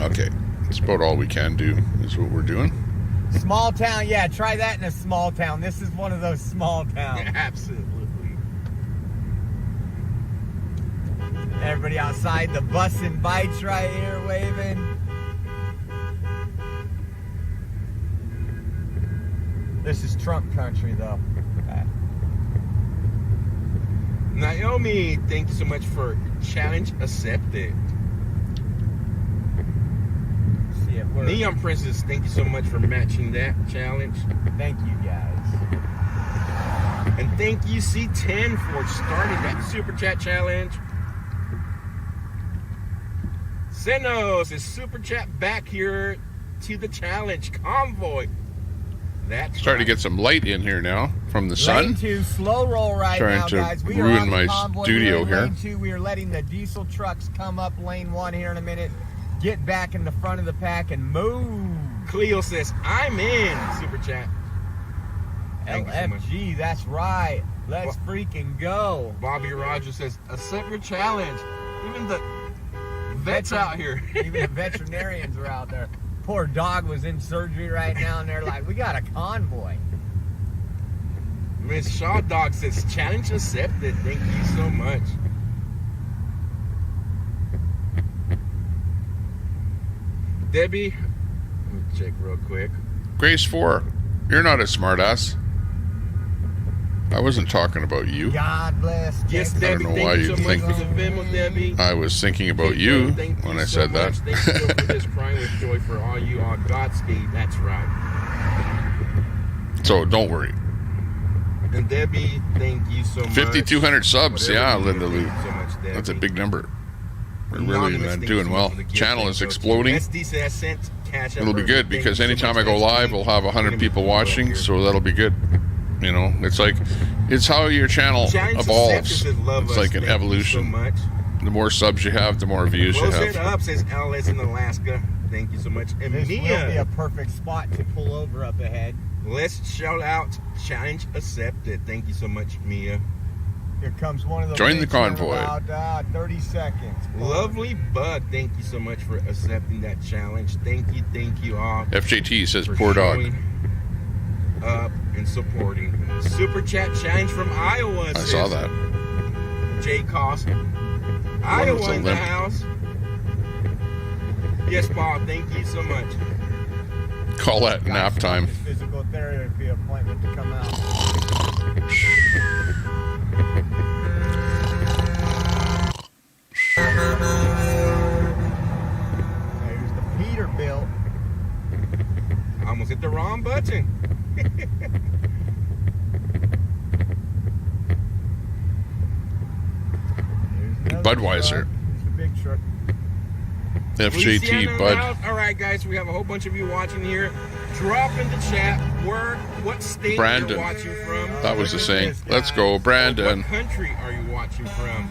A: Okay. That's about all we can do, is what we're doing.
G: Small town, yeah, try that in a small town. This is one of those small towns.
B: Yeah, absolutely.
G: Everybody outside, the bus and bikes right here waving. This is Trump country, though.
B: Naomi, thank you so much for challenge accepted.
G: See it works.
B: Neon Princess, thank you so much for matching that challenge.
G: Thank you, guys.
B: And thank you, C10, for starting that super chat challenge. Senos is super chat back here to the challenge. Convoy. That's
A: starting to get some light in here now from the sun.
G: Lane 2, slow roll right
A: Trying
G: now,
A: to
G: guys. We
A: ruin
G: are on
A: my
G: Convoy.
A: studio
G: we are in
A: here.
G: Lane 2. We are letting the diesel trucks come up lane 1 here in a minute. Get back in the front of the pack and move.
B: Cleo says, I'm in. Super chat. Thank you so much.
G: LFG, that's right. Let's freaking go.
B: Bobby Rogers says, accept your challenge. Even the vets out here.
G: Even the veterinarians are out there. Poor dog was in surgery right now, and they're like, we got a convoy.
B: Miss Shaw Dog says, challenge accepted. Thank you so much. Debbie, let me check real quick.
A: Grace 4, you're not a smartass. I wasn't talking about you.
G: God bless.
B: Yes,
A: I
B: Debbie,
A: don't know why
B: thank you
A: you'd
B: so much
A: think
B: for the Venmo, Debbie.
A: I was thinking about you when I said that.
B: Thank you so for this crying with joy for all you on Godspeed. That's right.
A: So don't worry.
B: And Debbie, thank you so much.
A: 5,200 subs,
B: Whatever
A: yeah,
B: you do,
A: Linda
B: thank
A: Lou.
B: you so much, Debbie.
A: That's a big number. We're
B: Anonymous,
A: really
B: thank you
A: doing
B: so
A: well.
B: much for the gift.
A: Channel is
B: Thank you.
A: exploding.
B: SD said I sent cash up
A: It'll be
B: early.
A: good
B: Thank
A: because
B: you so
A: anytime
B: much,
A: I go
B: SD.
A: live, we'll have 100 people watching, so that'll be good. You know, it's like, it's how your channel
B: Challenge
A: evolves.
B: accepted says, love
A: It's
B: us.
A: like an
B: Thank you
A: evolution.
B: so much.
A: The more subs you have, the more views you
B: Close it
A: have.
B: up, says LS in Alaska. Thank you so much. And
G: This will be
B: Mia,
G: a perfect spot to pull over up ahead.
B: let's shout out challenge accepted. Thank you so much, Mia.
G: Here comes one of those.
A: Join the
G: things here in
A: convoy.
G: About 30 seconds.
B: Lovely Bug, thank you so much for accepting that challenge. Thank you all.
A: FJT says,
B: for
A: poor dog.
B: showing up and supporting. Super chat challenge from Iowa.
A: I saw that.
B: Jay Cost.
A: with
B: Iowa
A: a
B: in the
A: limp.
B: house. Yes, Paul, thank you so much.
A: Call that nap time.
G: Physical therapy appointment to come out. There's the Peterbilt.
B: I almost hit the wrong button.
A: Budweiser.
G: There's the big truck.
A: FJT,
B: Louisiana
A: Bud.
B: Loud. All right, guys, we have a whole bunch of you watching here. Drop in the chat what state
A: Brandon.
B: you're watching from.
A: That was the
B: Look at
A: saying.
B: this,
A: Let's
B: guys.
A: go, Brandon.
B: What country are you watching from?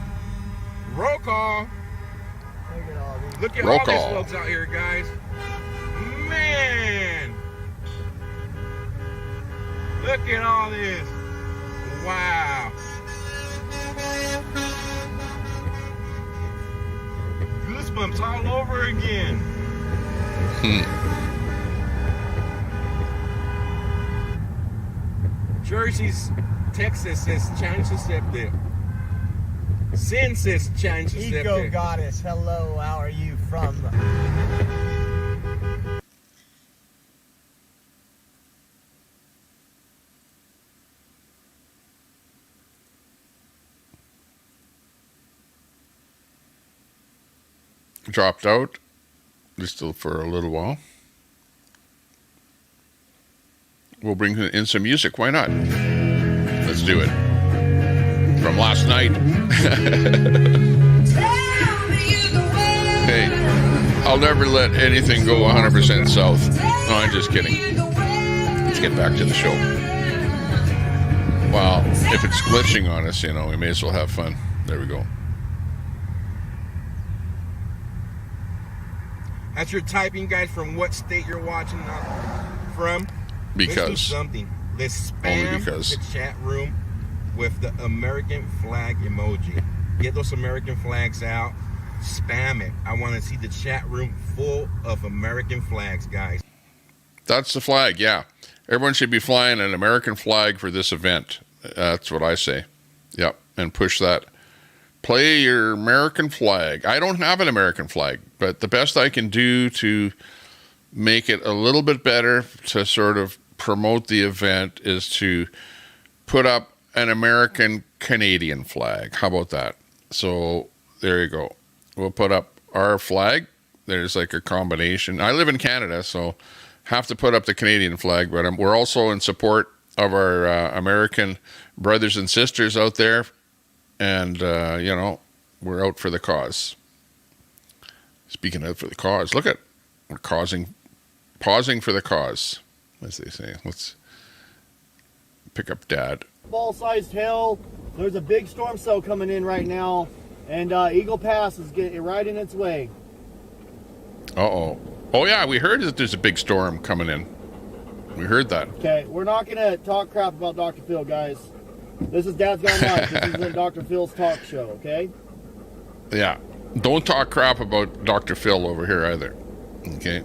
B: Roll call. Look at
A: Roll
B: all
A: call.
B: these folks out here, guys. Man. Look at all this. Wow. Goosebumps all over again. Jersey's Texas says challenge accepted. Sin says challenge
G: Eco
B: accepted.
G: Goddess, hello, how are you from?
A: Dropped out. Just for a little while. We'll bring in some music. Why not? Let's do it. From last night. Hey, I'll never let anything go 100% south. No, I'm just kidding. Let's get back to the show. Well, if it's glitching on us, you know, we may as well have fun. There we go.
B: As you're typing, guys, from what state you're watching from. Let's do
A: Because.
B: something. Let's
A: Only
B: spam
A: because.
B: the chat room with the American flag emoji. Get those American flags out. Spam it. I want to see the chat room full of American flags, guys.
A: That's the flag, yeah. Everyone should be flying an American flag for this event. That's what I say. Yep, and push that. Play your American flag. I don't have an American flag, but the best I can do to make it a little bit better to sort of promote the event is to put up an American Canadian flag. How about that? So there you go. We'll put up our flag. There's like a combination. I live in Canada, so have to put up the Canadian flag, but we're also in support of our American brothers and sisters out there, and you know, we're out for the cause. Speaking out for the cause, look at, we're pausing for the cause, as they say. Let's pick up Dad.
O: Ball-sized hail. There's a big storm cell coming in right now, and Eagle Pass is getting right in its way.
A: Uh-oh. Oh, yeah, we heard that there's a big storm coming in. We heard that.
O: Okay, we're not going to talk crap about Dr. Phil, guys. This is Dad's Gone Live. This isn't Dr. Phil's talk show, okay?
A: Yeah. Don't talk crap about Dr. Phil over here either. Okay?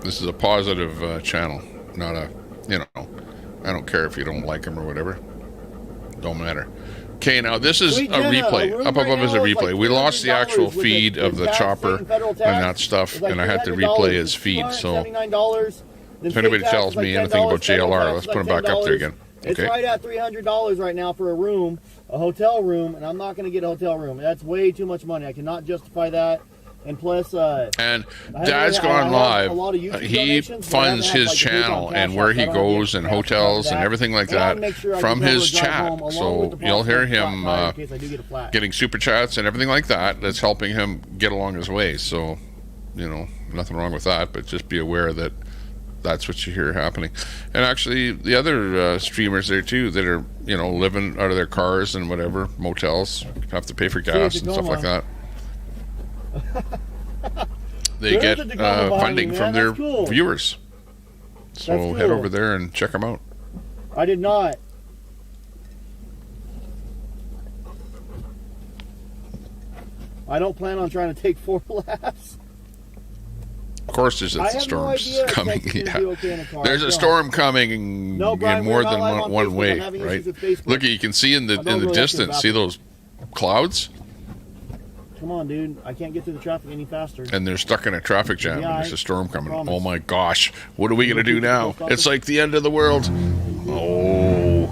A: This is a positive channel, not a, you know, I don't care if you don't like him or whatever. Don't matter. Okay, now this is a replay. Up above is a replay. We lost the actual feed of the chopper and that stuff, and I had to replay his feed. So if anybody tells me anything about JLR, let's put him back up there again.
O: It's right at $300 right now for a room, a hotel room, and I'm not going to get a hotel room. That's way too much money. I cannot justify that. And plus,
A: and Dad's Gone Live, he funds his channel and where he goes and hotels and everything like that from his chat. So you'll hear him getting super chats and everything like that. That's helping him get along his way. So, you know, nothing wrong with that, but just be aware that that's what you hear happening. And actually, the other streamers there too that are, you know, living out of their cars and whatever, motels, have to pay for gas and stuff like that. They get funding from their viewers. So head over there and check them out.
O: I did not. I don't plan on trying to take 4 laps.
A: Of course, there's a storm coming. Yeah. There's a storm coming in more than one way, right? Look, you can see in the distance. See those clouds?
O: Come on, dude. I can't get through the traffic any faster.
A: And they're stuck in a traffic jam. Yeah, and there's a storm coming. Oh my gosh. What are we going to do now? It's like the end of the world. Oh.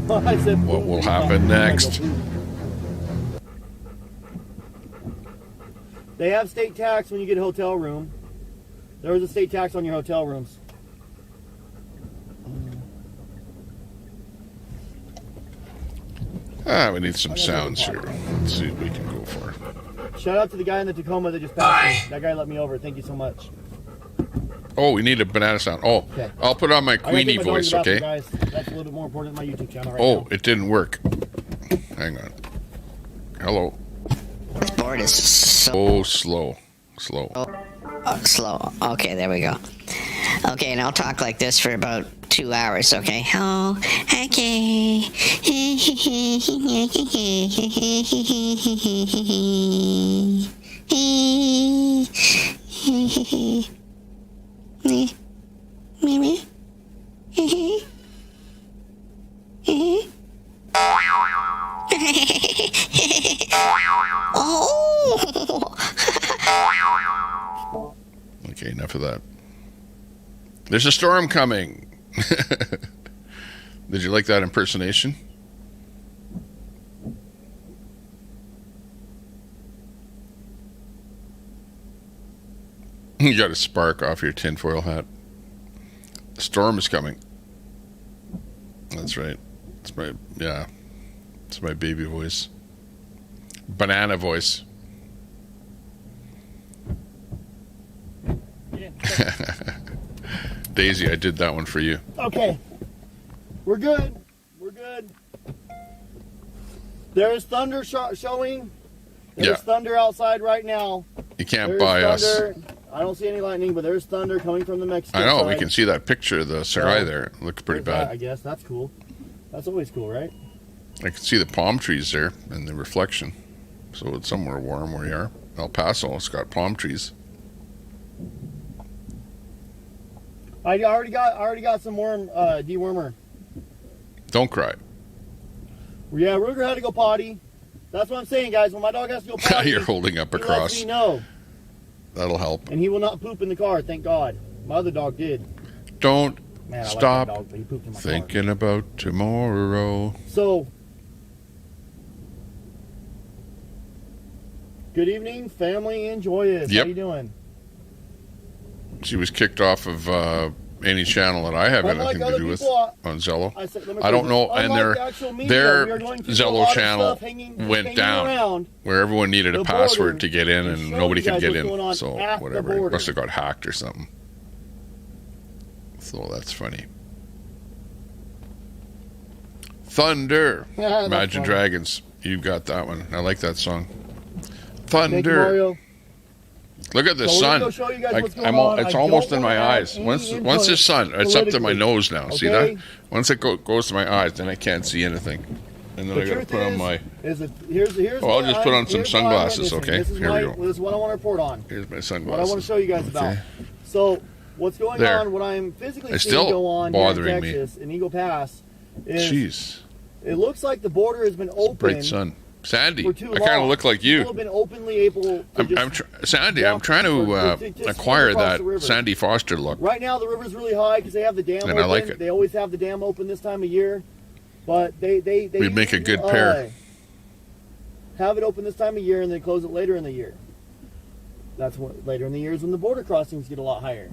A: What will happen next?
O: They have state tax when you get a hotel room. There is a state tax on your hotel rooms.
A: We need some sounds here. Let's see what we can go for.
O: Shout out to the guy in the Tacoma that just passed me. That guy let me over. Thank you so much.
A: Oh, we need a banana sound. Oh, okay. I'll put on my Queenie voice, okay?
O: Guys. That's a little bit more important than my YouTube channel right
A: now.
O: now.
A: It didn't work. Hang on. Hello.
U: This board is so...
A: Oh, slow. Slow.
U: Slow. Okay, there we go. Okay, and I'll talk like this for about 2 hours, okay? Oh, okay.
A: Okay, enough of that. There's a storm coming. Did you like that impersonation? You got a spark off your tinfoil hat. The storm is coming. That's right. It's my baby voice. Banana voice. Daisy, I did that one for you.
O: Okay. We're good. We're good. There is thunder showing. There's thunder outside right now.
A: You can't buy us.
O: I don't see any lightning, but there's thunder coming from the Mexican
A: side. I know.
O: We
A: can see that picture of the Sarai there. It looks pretty bad.
O: I guess. That's cool. That's always cool, right?
A: I can see the palm trees there and the reflection. So it's somewhere warm where you are. El Paso, it's got palm trees.
O: I already got some dewormer.
A: Don't cry.
O: Yeah, Ruger had to go potty. That's what I'm saying, guys. When my dog has to go potty,
A: you're holding up a cross.
O: Lets me know.
A: That'll help.
O: And he will not poop in the car, thank God. My other dog did.
A: Don't
O: Man, I like
A: Stop
O: that dog, but he pooped in my car.
A: thinking about tomorrow.
O: So, good evening, family. Enjoy this.
A: Yep.
O: How you doing?
A: She was kicked off of any channel that I have
O: Unlike
A: anything to
O: other
A: do with
O: people,
A: on Zello.
O: let me
A: I don't
O: phrase
A: know,
O: it.
A: and
O: Unlike
A: their
O: the actual media,
A: their
O: we are going through a lot
A: Zello
O: of
A: channel
O: stuff
A: went down
O: around
A: where everyone needed a
O: the
A: password
O: border
A: to get in, and
O: show
A: nobody
O: you
A: could
O: guys
A: get
O: what's going
A: in.
O: on
A: So
O: at the
A: whatever, it
O: border.
A: must have got hacked or something. So that's funny. Thunder,
O: That's
A: Imagine
O: funny.
A: Dragons. You got that one. I like that song.
O: Thank you,
A: Thunder.
O: Mario.
A: Look at the
O: So we're
A: sun.
O: gonna go show you guys
A: Like,
O: what's going on.
A: it's
O: I
A: almost
O: don't
A: in my
O: wanna add
A: eyes.
O: any
A: Once
O: input
A: the sun, it's up to my
O: politically,
A: nose now. See
O: okay?
A: that? Once it goes to my eyes, then I can't see anything. And then
O: The
A: I got to
O: truth
A: put on my.
O: is that here's
A: Oh, I'll
O: what
A: just put
O: I'm-
A: on some
O: here's what I'm
A: sunglasses,
O: witnessing.
A: okay?
O: This is
A: Here we go.
O: This is what I want to report on.
A: Here's my
O: What
A: sunglasses.
O: I want to show you guys about.
A: Okay.
O: So, what's going
A: There.
O: on, what I'm physically
A: It's
O: seeing
A: still
O: go on here in
A: bothering me.
O: Texas, in Eagle Pass, is
A: Jeez,
O: it looks like the border has been open
A: bright sun. Sandy,
O: for too
A: I kind of
O: long.
A: look like
O: People
A: you.
O: have been openly able to
A: Sandy, I'm trying to acquire
O: across
A: that
O: the river.
A: Sandy Foster look.
O: Right now, the river's really high because they have the dam
A: And
O: open.
A: I like it.
O: They always have the dam open this time of year, but they
A: We'd make a good pair.
O: Have it open this time of year and then close it later in the year. That's what later in the year is when the border crossings get a lot higher.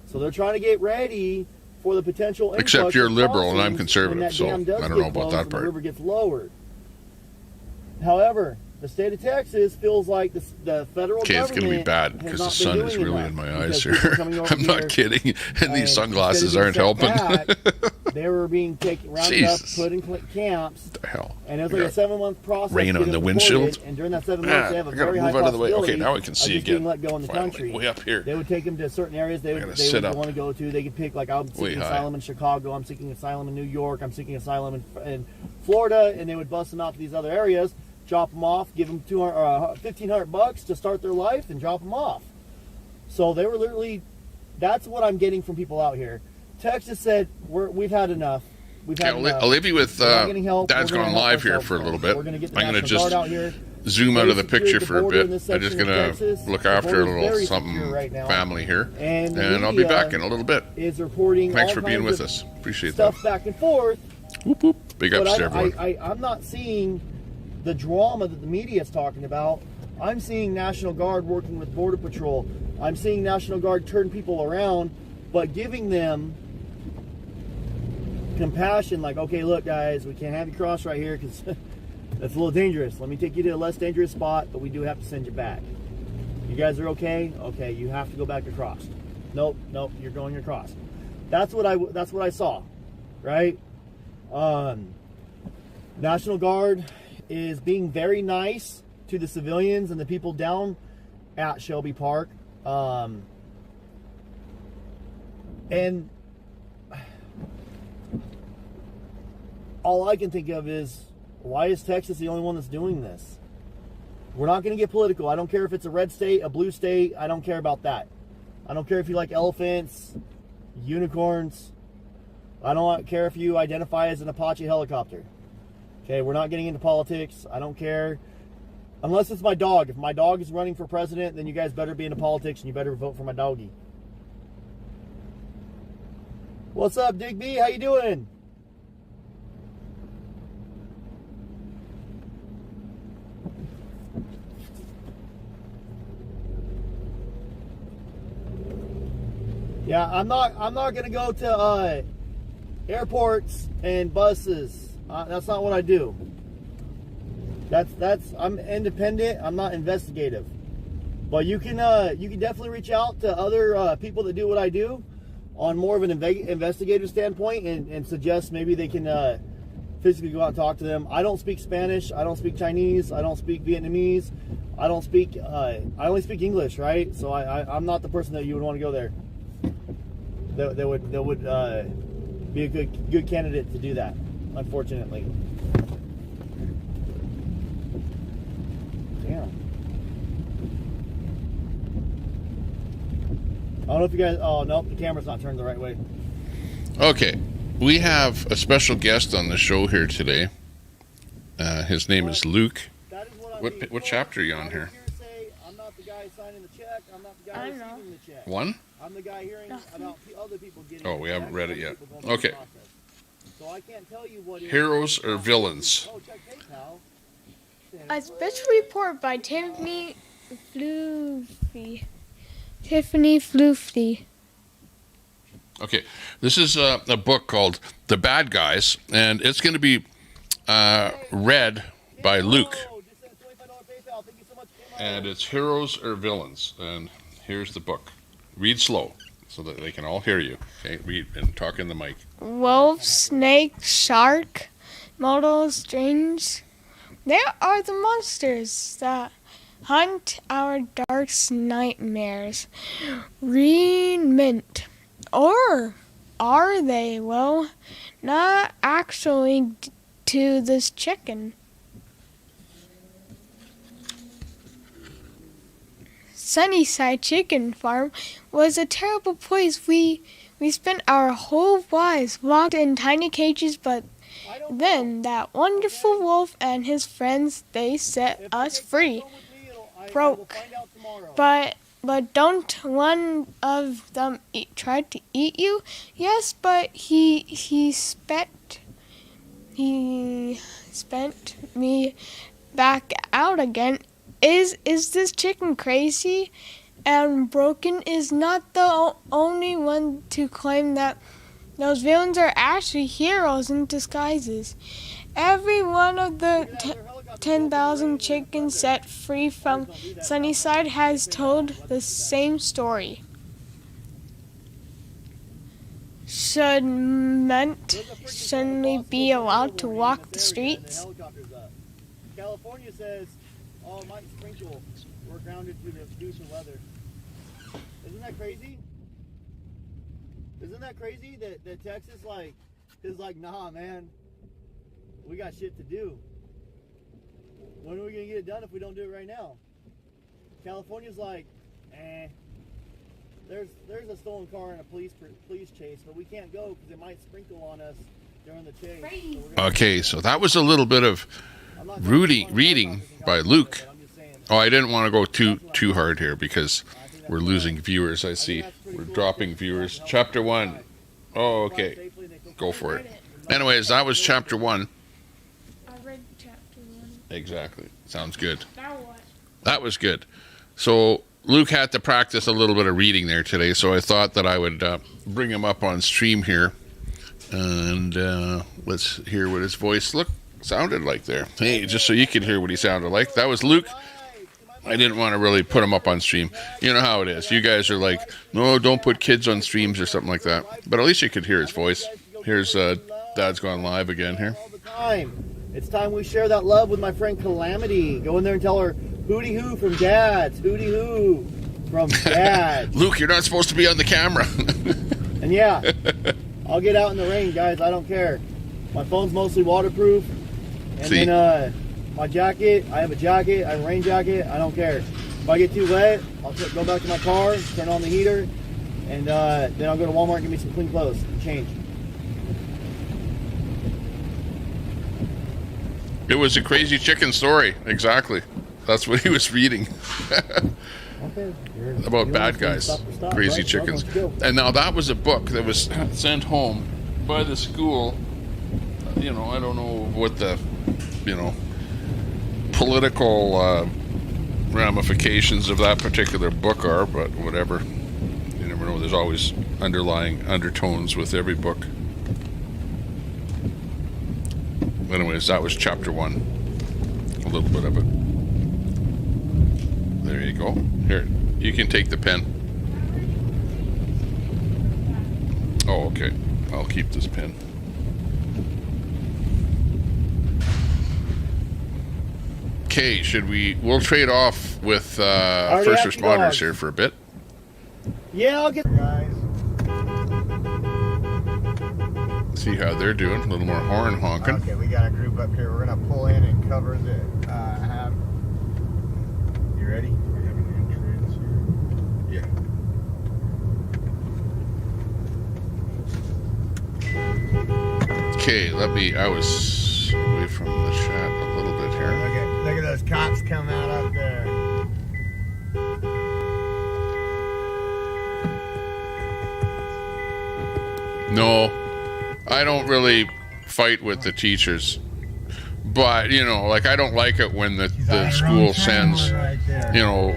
O: So they're trying to get ready for the potential.
A: Except
O: influx
A: you're
O: of
A: liberal and I'm
O: crossings
A: conservative,
O: when that
A: so
O: dam does
A: I don't
O: get
A: know about
O: closed
A: that
O: and
A: part.
O: The river gets lowered. However, the state of Texas feels like the federal
A: Okay, it's
O: government
A: going to be bad
O: has
A: because the
O: not
A: sun
O: been
A: is
O: doing
A: really
O: enough
A: in my
O: because
A: eyes
O: people
A: here.
O: coming over
A: I'm not
O: here
A: kidding, and these sunglasses
O: instead
A: aren't
O: of being
A: helping.
O: sent back, they were being rounded up,
A: Jesus.
O: put in camps.
A: The hell?
O: And it was
A: I
O: like a
A: got
O: 7-month process.
A: rain
O: to
A: on
O: get
A: the
O: them
A: windshield?
O: deported, and during that 7 months, they have a
A: I gotta
O: very high
A: move out of the way. Okay,
O: possibility
A: now we can see
O: of just being
A: again.
O: let go in the
A: Finally,
O: country.
A: way up here.
O: They would take them to certain areas they
A: gotta
O: would
A: sit up.
O: want to go to. They could pick, like, I'm
A: Way
O: seeking
A: high.
O: asylum in Chicago, I'm seeking asylum in New York, I'm seeking asylum in Florida, and they would bust them out to these other areas, drop them off, give them $1,500 to start their life, and drop them off. So they were literally, that's what I'm getting from people out here. Texas said, we've had enough. We've had enough.
A: I'll leave you with
O: We're not getting help.
A: Dad's
O: We're gonna
A: gone
O: help
A: live here
O: ourselves
A: for a little
O: first.
A: bit.
O: We're gonna get the
A: I'm going to
O: National Guard out
A: just
O: here.
A: zoom out of the
O: Very
A: picture
O: secure
A: for a
O: border in
A: bit.
O: this
A: I'm just
O: section
A: going
O: of
A: to
O: Texas.
A: look
O: The
A: after a
O: border's
A: little
O: very
A: something
O: secure right now.
A: family here,
O: And the
A: I'll be
O: media
A: back in a little bit.
O: is reporting
A: Thanks
O: all
A: for being
O: kinds
A: with
O: of
A: us. Appreciate that.
O: stuff back and forth.
A: Whoop, whoop. Big ups
O: But
A: to everyone.
O: I'm not seeing the drama that the media is talking about. I'm seeing National Guard working with Border Patrol. I'm seeing National Guard turn people around, but giving them compassion, like, okay, look, guys, we can't have you cross right here because that's a little dangerous. Let me take you to a less dangerous spot, but we do have to send you back. You guys are okay? Okay, you have to go back across. Nope, you're going across. That's what I saw, right? National Guard is being very nice to the civilians and the people down at Shelby Park. And all I can think of is, why is Texas the only one that's doing this? We're not going to get political. I don't care if it's a red state, a blue state. I don't care about that. I don't care if you like elephants, unicorns. I don't care if you identify as an Apache helicopter. Okay, we're not getting into politics. I don't care. Unless it's my dog. If my dog is running for president, then you guys better be into politics and you better vote for my doggy. What's up, Digby? How you doing? Yeah, I'm not gonna go to airports and buses. That's not what I do. I'm independent. I'm not investigative. But you can definitely reach out to other people that do what I do on more of an investigative standpoint and suggest maybe they can physically go out and talk to them. I don't speak Spanish. I don't speak Chinese. I don't speak Vietnamese. I don't speak. I only speak English, right? So I'm not the person that you would want to go there. That would be a good candidate to do that, unfortunately. Damn. I don't know if you guys. Oh nope, the camera's not turned the right way.
A: Okay, we have a special guest on the show here today. His name is Luke. What chapter are you on here?
O: I'm not the guy signing the check. I'm not the guy receiving the check.
A: One?
O: I'm the guy hearing about other people getting.
A: Oh, we haven't read it yet.
O: people going through the
A: Okay.
O: process. So I can't tell you what.
A: Heroes or villains?
O: Oh, check PayPal.
F: A special report by Tiffany Floofy. Tiffany Floofy.
A: Okay, this is a book called The Bad Guys, and it's going to be read by Luke. And it's Heroes or Villains. And here's the book. Read slow so that they can all hear you. Okay, read and talk in the mic.
F: Wolf, snake, shark, mortal, strange. They are the monsters that hunt our darkest nightmares. Read mint. Or are they? Well, not actually to this chicken. Sunnyside Chicken Farm was a terrible place. We spent our whole lives locked in tiny cages, but then that wonderful wolf and his friends, they set us free. Broke. But don't one of them try to eat you? Yes, but he spent me back out again. Is this chicken crazy? And Broken is not the only one to claim that those villains are actually heroes in disguises. Every one of the 10,000 chickens set free from Sunnyside has told the same story. Should Ment suddenly be allowed to walk the streets?
O: California says, oh, it might sprinkle. We're grounded due to weather. Isn't that crazy? Isn't that crazy that Texas is like, nah, man, we got shit to do. When are we gonna get it done if we don't do it right now? California's like, there's a stolen car and a police chase, but we can't go because it might sprinkle on us during the chase.
A: Okay, so that was a little bit of reading by Luke. Oh, I didn't want to go too hard here because we're losing viewers, I see. We're dropping viewers. Chapter 1. Oh, okay. Go for it. Anyways, that was chapter 1.
F: I read chapter 1.
A: Exactly. Sounds good. That was good. So Luke had to practice a little bit of reading there today, so I thought that I would bring him up on stream here. And let's hear what his voice sounded like there. Hey, just so you can hear what he sounded like. That was Luke. I didn't want to really put him up on stream. You know how it is. You guys are like, no, don't put kids on streams or something like that. But at least you could hear his voice. Here's Dad's gone live again here.
O: It's time we share that love with my friend Calamity. Go in there and tell her, hooty hoo from Dad's. Hooty hoo from Dad's.
A: Luke, you're not supposed to be on the camera.
O: And yeah, I'll get out in the rain, guys. I don't care. My phone's mostly waterproof. And then my jacket, I have a jacket. I have a rain jacket. I don't care. If I get too wet, I'll go back to my car, turn on the heater, and then I'll go to Walmart and get me some clean clothes and change.
A: It was a crazy chicken story. Exactly. That's what he was reading.
O: Okay.
A: About bad guys. Crazy chickens. And now that was a book that was sent home by the school. You know, I don't know what the, political ramifications of that particular book are, but whatever. You never know. There's always underlying undertones with every book. Anyways, that was chapter 1. A little bit of it. There you go. Here, you can take the pen. Oh, okay. I'll keep this pen. Okay, we'll trade off with first responders here for a bit.
O: Yeah, I'll get guys.
A: See how they're doing. A little more horn honking.
G: Okay, we got a group up here. We're gonna pull in and cover the hab. You ready?
B: We have an entrance here. Yeah.
A: Okay, I was away from the chat a little bit here.
G: Look at those cops come out up there.
A: No, I don't really fight with the teachers. But, you know, like, I don't like it when the school sends, you know,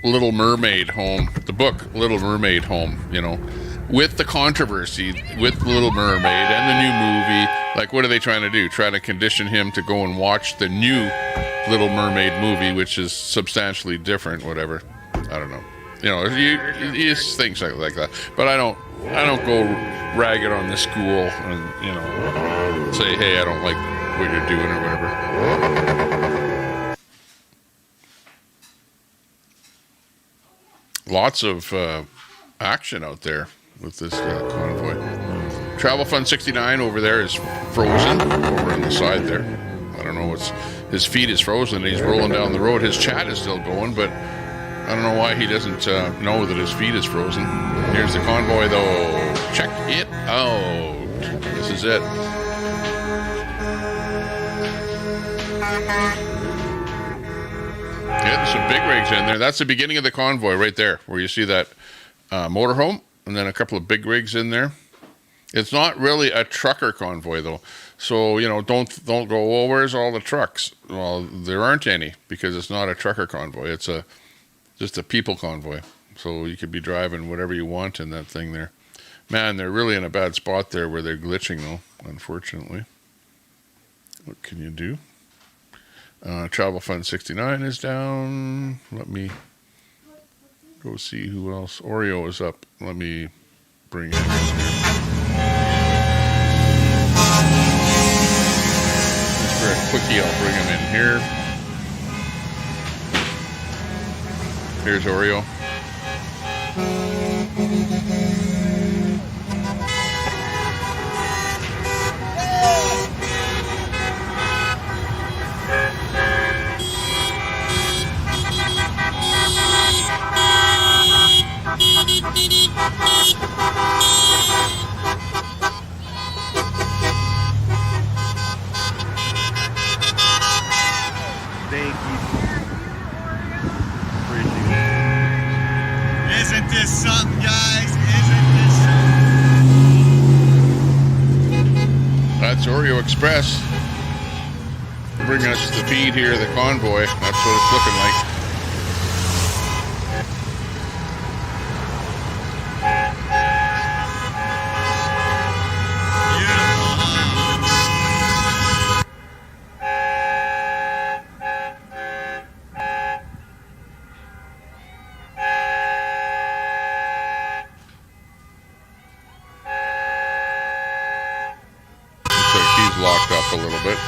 A: Little Mermaid home, the book Little Mermaid home, you know, with the controversy with Little Mermaid and the new movie. Like, what are they trying to do? Trying to condition him to go and watch the new Little Mermaid movie, which is substantially different, whatever. I don't know. You know, you things like that. But I don't go ragged on the school and, you know, say, hey, I don't like what you're doing or whatever. Lots of action out there with this convoy. Travel Fund 69 over there is frozen over on the side there. I don't know what's... His feet is frozen. He's rolling down the road. His chat is still going, but I don't know why he doesn't know that his feet is frozen. Here's the convoy, though. Check it out. This is it. Yeah, there's some big rigs in there. That's the beginning of the convoy right there, where you see that motorhome, and then a couple of big rigs in there. It's not really a trucker convoy, though. So, you know, don't go, well, where's all the trucks? Well, there aren't any, because it's not a trucker convoy. It's just a people convoy. So you could be driving whatever you want in that thing there. Man, they're really in a bad spot there where they're glitching, though, unfortunately. What can you do? Travel Fund 69 is down. Let me go see who else. Oreo is up. Let me bring him in here. Just for a quickie, I'll bring him in here. Here's Oreo.
J: Thank you. Appreciate it. Isn't this something, guys? Isn't this something?
A: That's Oreo Express. Bringing us the feed here, the convoy. That's what it's looking like. Locked up a little bit.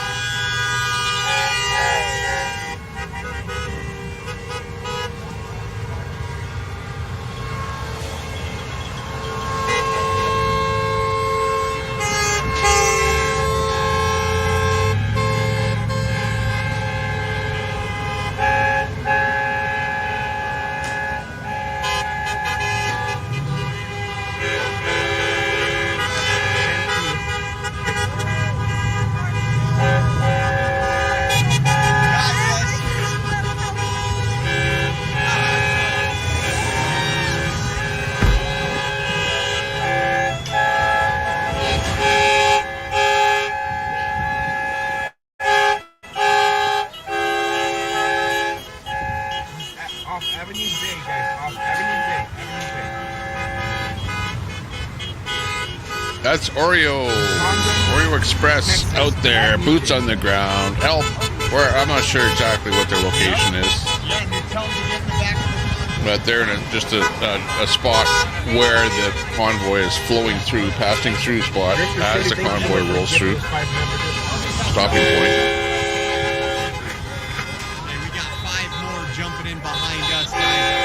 A: That's Oreo Express out there, boots on the ground. Where I'm not sure exactly what their location is, but they're in just a spot where the convoy is flowing through, passing through spot as the convoy rolls through. Stopping point.
J: We got 5 more jumping in behind us, guys.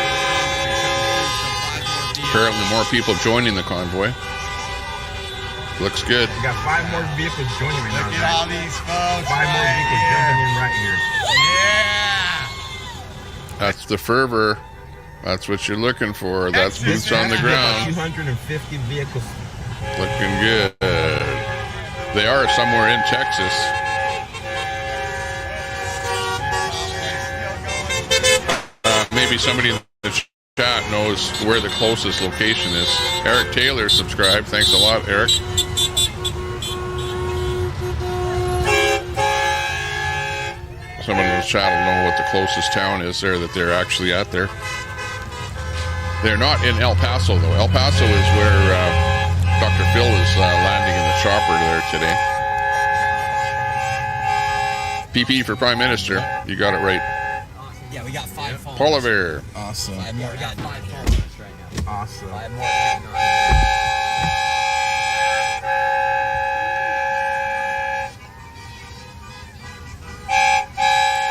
A: Apparently more people joining the convoy. Looks good.
B: We got 5 more vehicles joining right now.
J: Look at all these folks.
B: 5 more vehicles jumping in right here.
J: Yeah.
A: That's the fervor. That's what you're looking for. That's boots on the ground.
B: 250 vehicles.
A: Looking good. They are somewhere in Texas. Maybe somebody in the chat knows where the closest location is. Eric Taylor subscribed. Thanks a lot, Eric. Someone in the chat will know what the closest town is there that they're actually at there. They're not in El Paso, though. El Paso is where Dr. Phil is landing in the chopper there today. PP for Prime Minister. You got it right.
E: Yeah, we got 5 phones.
A: Poliver.
E: Awesome. 5 more. We got 5 phones right now.
B: Awesome.
E: 5 more.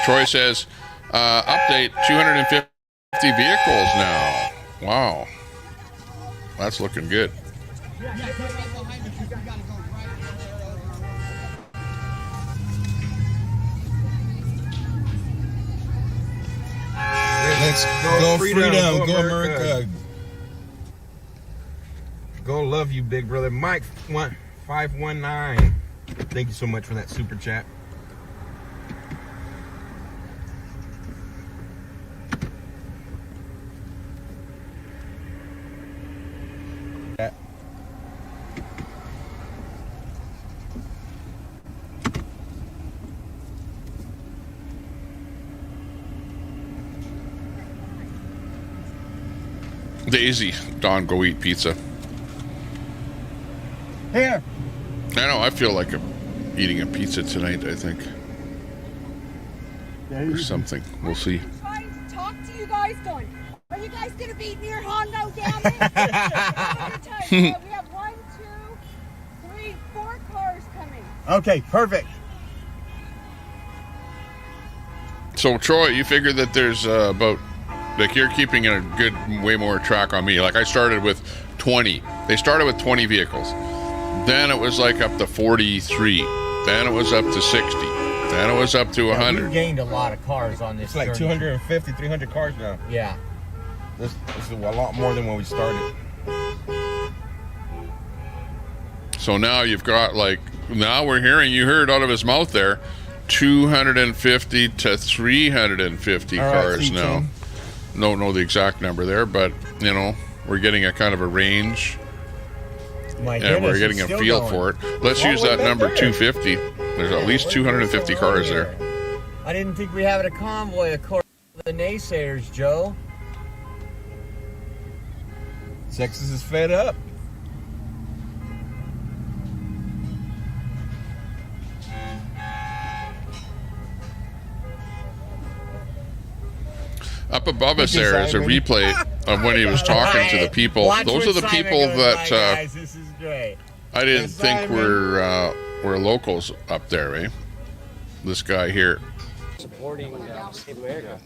A: Troy says, update 250 vehicles now. Wow. That's looking good.
B: Let's
V: go freedom, go America.
B: Go love you, big brother. Mike 519. Thank you so much for that super chat.
A: Daisy, Don, go eat pizza.
G: Here.
A: I know, I feel like I'm eating a pizza tonight, I think. Or something. We'll see.
W: I'm trying to talk to you guys going, are you guys going to beat me or Hondo down there? We have 1, 2, 3, 4 cars coming.
G: Okay, perfect.
A: So, Troy, you figure that there's about... Like, you're keeping a good, way more track on me. Like, I started with 20. They started with 20 vehicles. Then it was like up to 43. Then it was up to 60. Then it was up to 100.
G: We gained a lot of cars on this.
B: It's like 250, 300 cars now.
G: Yeah.
B: This is a lot more than when we started.
A: So now you've got, like, now we're hearing, you heard out of his mouth there, 250 to 350 cars now. Don't know the exact number there, but, you know, we're getting a kind of a range. And we're getting a feel for it. Let's use that number 250. There's at least 250 cars there.
G: I didn't think we had a convoy according to the naysayers, Joe.
B: Texas is fed up.
A: Up above us there is a replay of when he was talking to the people. Those are the people that
G: This is great.
A: I didn't think were locals up there, eh? This guy here.
N: Supporting Save America.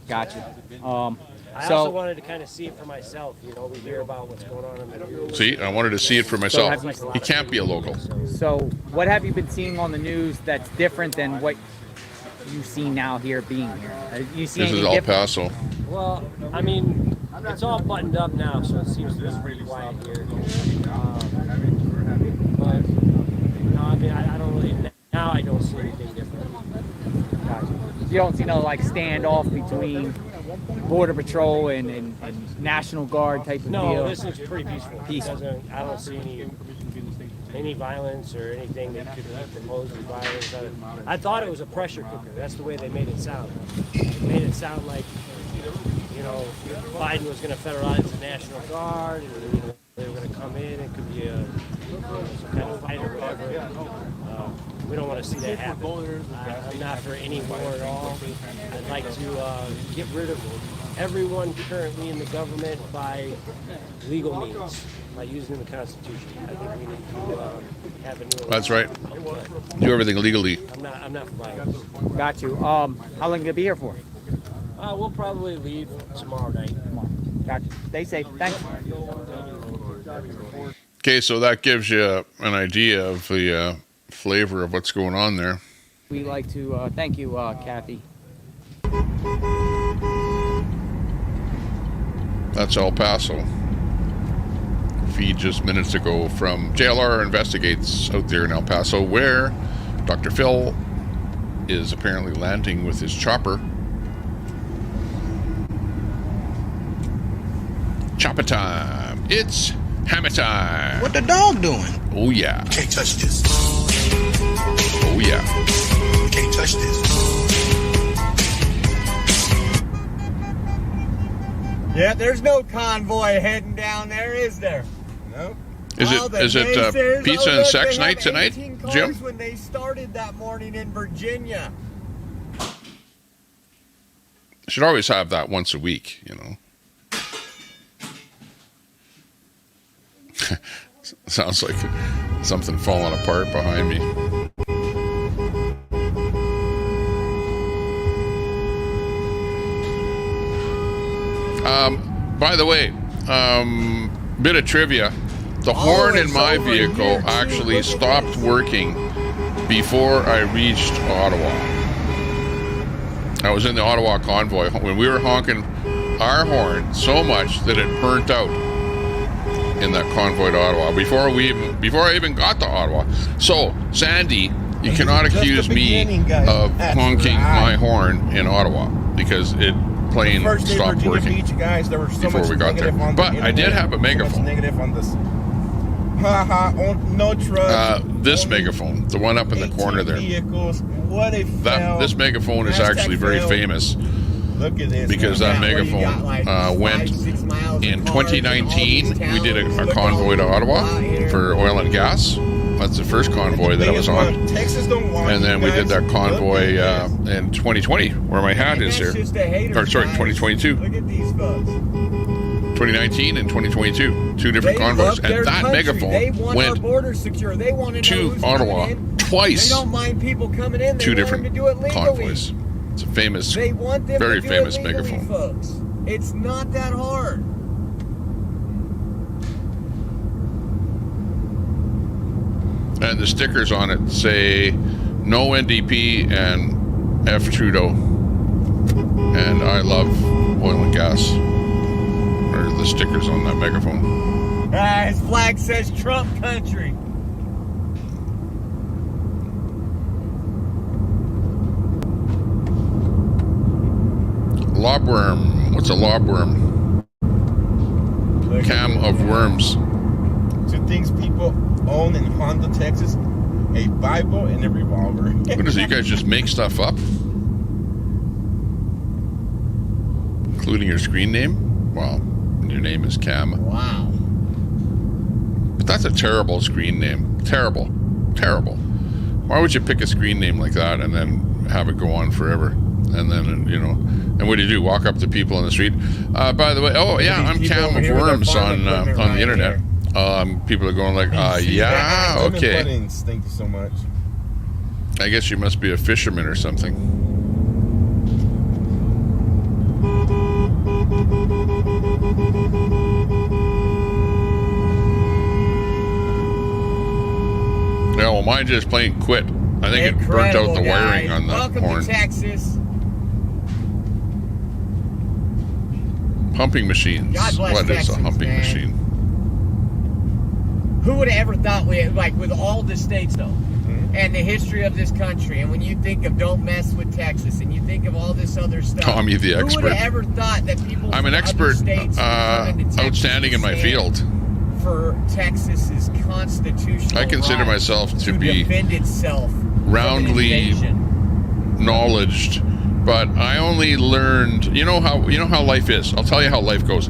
M: Gotcha.
N: I also wanted to kind of see it for myself. You know, we hear about what's going on in the news.
A: See, I wanted to see it for myself. He can't be a local.
M: So, what have you been seeing on the news that's different than what you see now here being here? You see
A: this is El Paso.
N: Well, I mean, it's all buttoned up now, so it seems to be really quiet here. But no, I mean, I don't really. Now I don't see anything different.
M: Gotcha. You don't see no like standoff between Border Patrol and National Guard type of deal?
N: No, this is pretty peaceful. I don't see any violence or anything that could propose violence. I thought it was a pressure cooker. That's the way they made it sound. They made it sound like, you know, Biden was going to federalize the National Guard, and you know, they were going to come in. It could be some kind of fight or whatever. We don't want to see that happen. I'm not for any war at all. I'd like to get rid of everyone currently in the government by legal means, by using the Constitution. I think we need to have a new.
A: That's right. Do everything legally.
N: I'm not for violence.
M: Got you. How long are you gonna be here for?
N: We'll probably leave tomorrow night.
M: Gotcha. Stay safe. Thanks.
A: Okay, so that gives you an idea of the flavor of what's going on there.
M: We like to thank you, Kathy.
A: That's El Paso. Feed just minutes ago from JLR Investigates out there in El Paso, where Dr. Phil is apparently landing with his chopper. chopper time. It's hammer time.
V: What the dog doing?
A: Oh, yeah.
V: Can't touch this.
A: Oh, yeah.
V: Can't touch this.
G: Yeah, there's no convoy heading down there, is there?
B: No.
A: Is it pizza and sex night tonight, Jim?
G: When they started that morning in Virginia.
A: Should always have that once a week, you know. Sounds like something falling apart behind me. By the way, bit of trivia. The horn in my vehicle actually stopped working before I reached Ottawa. I was in the Ottawa Convoy when we were honking our horn so much that it burnt out in that convoy to Ottawa before I even got to Ottawa. So, Sandy, you cannot accuse me of honking my horn in Ottawa because it plain stopped working before we got there. But I did have a megaphone.
B: Negative on this. No trucks.
A: This megaphone, the one up in the corner there.
B: Vehicles. What a
A: this megaphone is actually very famous.
B: Look at this.
A: Because that megaphone went in 2019. We did a convoy to Ottawa for oil and gas. That's the first convoy that I was on.
B: Texas don't want
A: and then we did that convoy in 2020, where my hat is here. Or sorry, 2022.
G: Look at these folks.
A: 2019 and 2022, two different convoys, and that megaphone went to Ottawa twice.
G: They don't mind people coming in. They
A: two
G: want
A: different
G: them to do it legally.
A: convoys. It's a famous,
G: they want them
A: very
G: to do
A: famous
G: it legally,
A: megaphone.
G: Folks. It's not that hard.
A: And the stickers on it say no NDP and F Trudeau. And I love oil and gas. Or the stickers on that megaphone.
G: His flag says Trump country.
A: Lobworm. What's a lobworm? Cam of worms.
B: Two things people own in Honda, Texas: a Bible and a revolver.
A: What is it? You guys just make stuff up? Including your screen name? Well, your name is Cam.
G: Wow.
A: But that's a terrible screen name. Terrible. Terrible. Why would you pick a screen name like that and then have it go on forever? And then, you know, and what do? Walk up to people on the street? By the way, oh yeah, I'm Cam of Worms on the internet. People are going like, yeah, okay.
B: Thank you so much.
A: I guess you must be a fisherman or something. Yeah, well, mine just plain quit. I think it burnt out the wiring on the
G: Welcome
A: horn.
G: to Texas.
A: Humping machines.
G: God bless
A: What
G: Texas,
A: is a humping
G: man.
A: machine?
G: Who would have ever thought with all the states though, and the history of this country, and when you think of don't mess with Texas, and you think of all this other stuff.
A: Tommy the expert.
G: Who would have ever thought that people?
A: I'm an expert, outstanding in my field.
G: For Texas's constitutional
A: I consider
G: right
A: myself to be
G: defend itself
A: roundly knowledged, but I only learned. You know how life is. I'll tell you how life goes.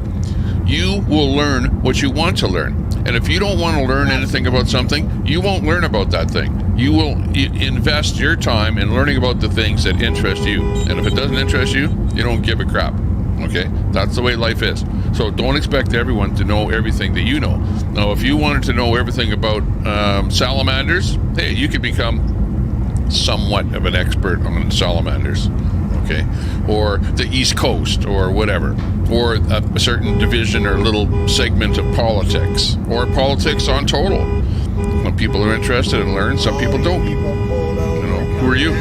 A: You will learn what you want to learn, and if you don't want to learn anything about something, you won't learn about that thing. You will invest your time in learning about the things that interest you, and if it doesn't interest you, you don't give a crap. Okay, that's the way life is. So don't expect everyone to know everything that you know. Now, if you wanted to know everything about salamanders, hey, you could become somewhat of an expert on salamanders. Okay, or the East Coast, or whatever, or a certain division or little segment of politics, or politics on total. When people are interested and learn, some people don't. You know, who are you?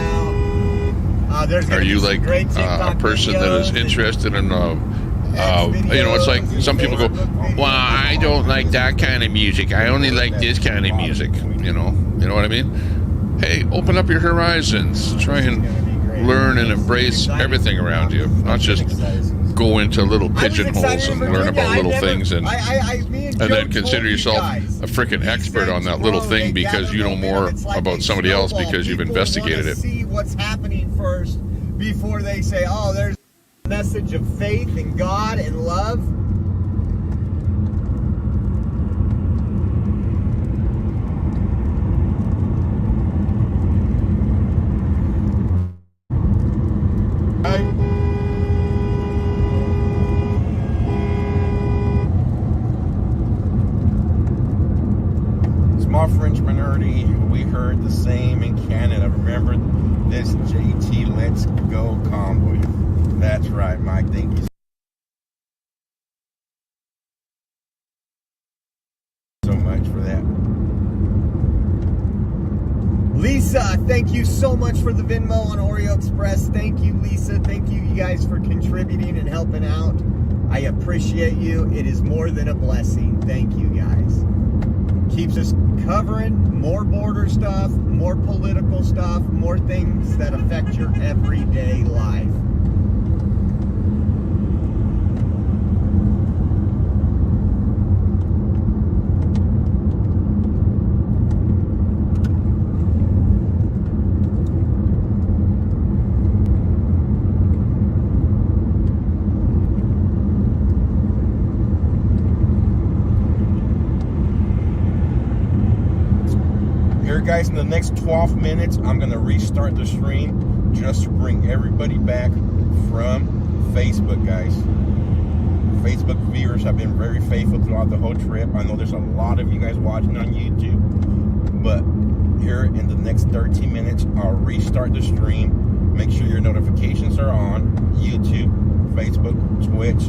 A: Are you like a person that is interested in, you know, it's like some people go, well, I don't like that kind of music. I only like this kind of music. You know what I mean? Hey, open up your horizons. Try and learn and embrace everything around you, not just go into little pigeonholes and learn about little things and then consider yourself a freaking expert on that little thing because you know more about somebody else because you've investigated it.
G: See what's happening first before they say, oh, there's a message of faith in God and love.
B: Small French minority, we heard the same in Canada. Remember this JT Let's Go Convoy. That's right, Mike. Thank you so much for that.
G: Lisa, thank you so much for the Venmo on Oreo Express. Thank you, Lisa. Thank you guys for contributing and helping out. I appreciate you. It is more than a blessing. Thank you, guys. Keeps us covering more border stuff, more political stuff, more things that affect your everyday life.
B: Guys, in the next 12 minutes, I'm going to restart the stream just to bring everybody back from Facebook, guys. Facebook viewers have been very faithful throughout the whole trip. I know there's a lot of you guys watching on YouTube, but here in the next 13 minutes, I'll restart the stream. Make sure your notifications are on YouTube, Facebook, Twitch,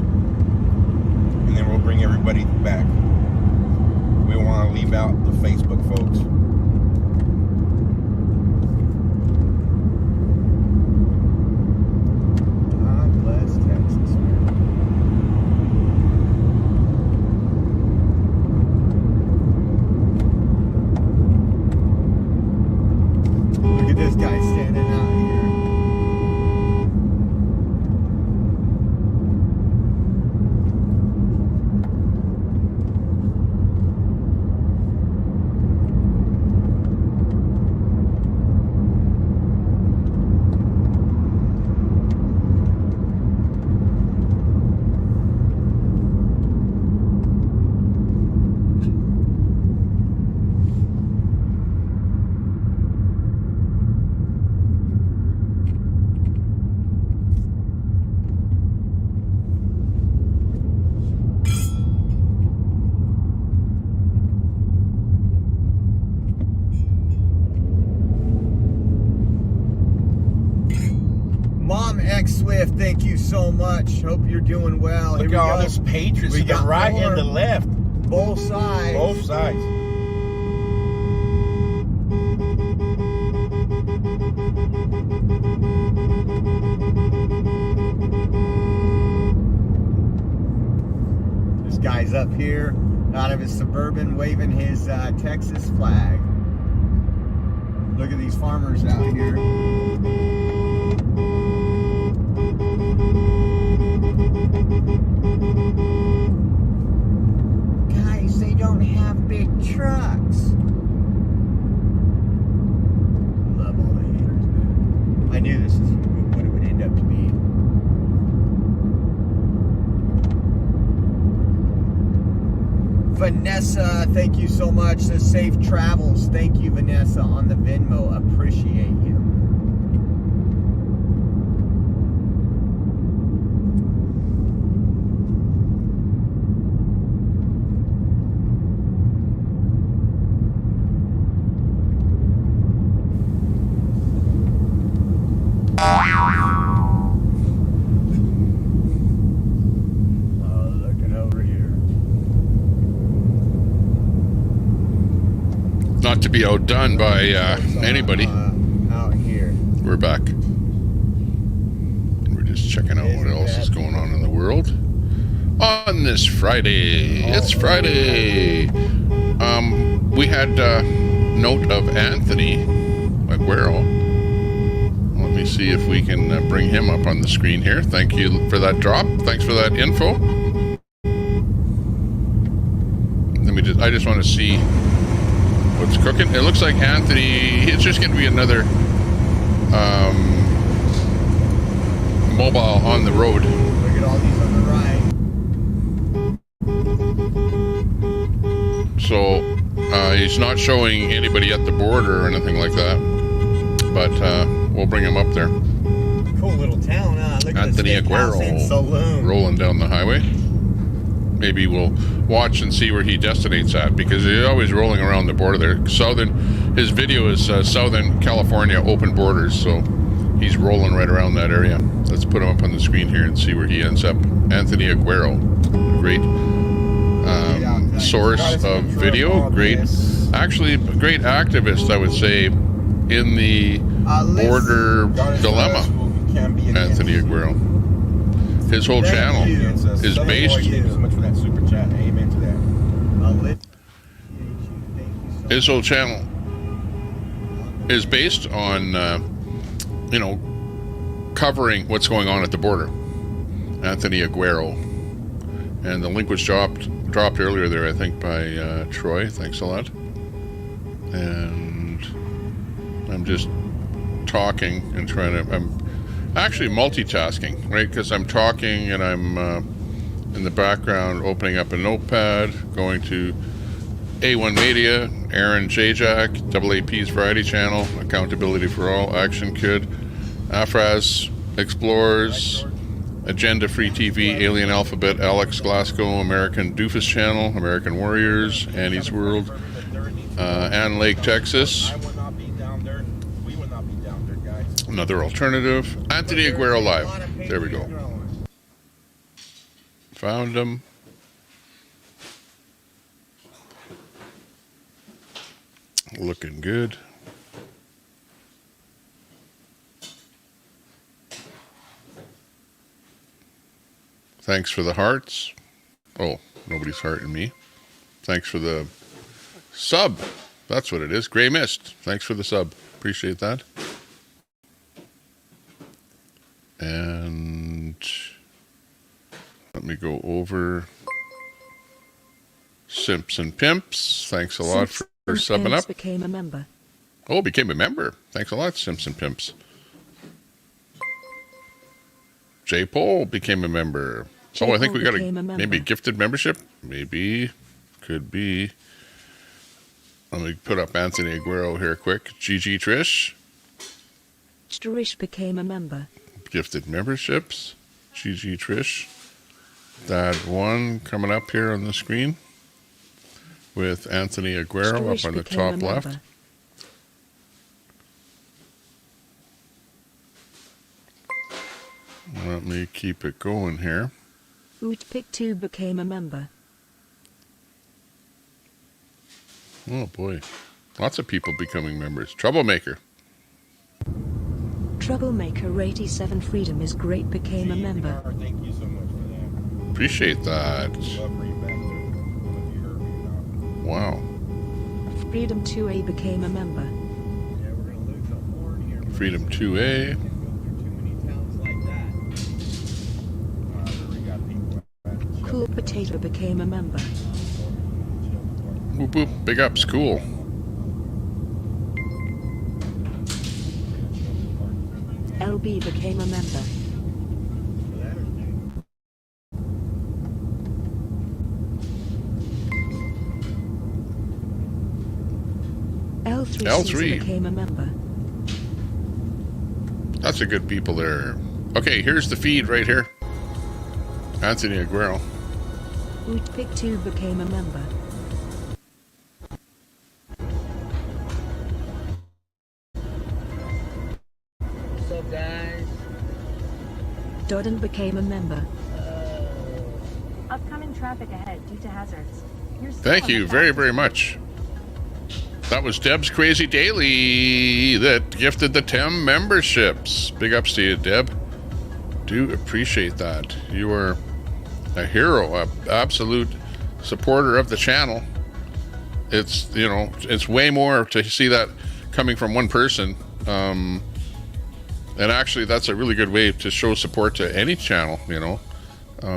B: and then we'll bring everybody back. We want to leave out the Facebook folks.
G: Swift, thank you so much. Hope you're doing well.
B: Look at all this Patriots to the right and the left.
G: Both sides.
B: Both sides.
G: This guy's up here out of his Suburban waving his Texas flag. Look at these farmers out here. Guys, they don't have big trucks. Love all the haters, man. I knew this is what it would end up to be. Vanessa, thank you so much. Says safe travels. Thank you, Vanessa, on the Venmo. Appreciate you.
A: Not to be outdone by anybody.
G: Out here.
A: We're back. We're just checking out what else is going on in the world. On this Friday. It's Friday. We had note of Anthony Aguero. Let me see if we can bring him up on the screen here. Thank you for that drop. Thanks for that info. I just want to see what's cooking. It looks like Anthony, it's just going to be another mobile on the road.
G: Look at all these on the right.
A: So he's not showing anybody at the border or anything like that, but we'll bring him up there.
G: Cool little town, huh? Look
A: Anthony
G: at the steakhouse and saloon.
A: rolling down the highway. Maybe we'll watch and see where he destinates at, because he's always rolling around the border there. His video is Southern California open borders, so he's rolling right around that area. Let's put him up on the screen here and see where he ends up. Anthony Aguero, great source of video, great activist, I would say, in the border dilemma. Anthony Aguero. His whole channel is based. His whole channel is based on, covering what's going on at the border. Anthony Aguero, and the link was dropped earlier there, I think, by Troy. Thanks a lot. And I'm just talking and I'm actually multitasking, right? Because I'm talking and I'm in the background opening up a notepad, going to A1 Media, Aaron Jajak, AAP's Variety Channel, Accountability for All, Action Kid, Afraz Explorers, Agenda Free TV, Alien Alphabet, Alex Glasgow, American Doofus Channel, American Warriors, Annie's World, Ann Lake, Texas. Another alternative. Anthony Aguero Live. There we go. Found him. Looking good. Thanks for the hearts. Oh, nobody's hearting me. Thanks for the sub. That's what it is. Grey Mist. Thanks for the sub. Appreciate that. And let me go over Simps and Pimps. Thanks a lot for subbing up.
I: Became a member.
A: Oh, became a member. Thanks a lot, Simps and Pimps. J. Pole became a member. I think we got maybe gifted membership. Maybe. Could be. Let me put up Anthony Aguero here quick. GG Trish.
I: Trish became a member.
A: Gifted memberships. GG Trish. That one coming up here on the screen with Anthony Aguero up on the top left. Let me keep it going here.
I: Pick2 became a member.
A: Oh boy. Lots of people becoming members. Troublemaker.
I: Troublemaker 87 Freedom is great became a member.
B: Thank you so much for that.
A: Appreciate that. Wow.
I: Freedom 2A became a member.
A: Freedom 2A.
I: Cool Potato became a member.
A: Whoop whoop. Big ups. Cool.
I: LB became a member. L3 became a member.
A: That's a good people there. Okay, here's the feed right here. Anthony Aguero.
I: Pick2 became a member.
C: What's up, guys?
I: Dodden became a member.
K: Upcoming traffic ahead due to hazards.
A: Thank you very, very much. That was Deb's Crazy Daily that gifted the 10 memberships. Big ups to you, Deb. Do appreciate that. You are a hero, an absolute supporter of the channel. It's, it's way more to see that coming from one person And actually, that's a really good way to show support to any channel, you know.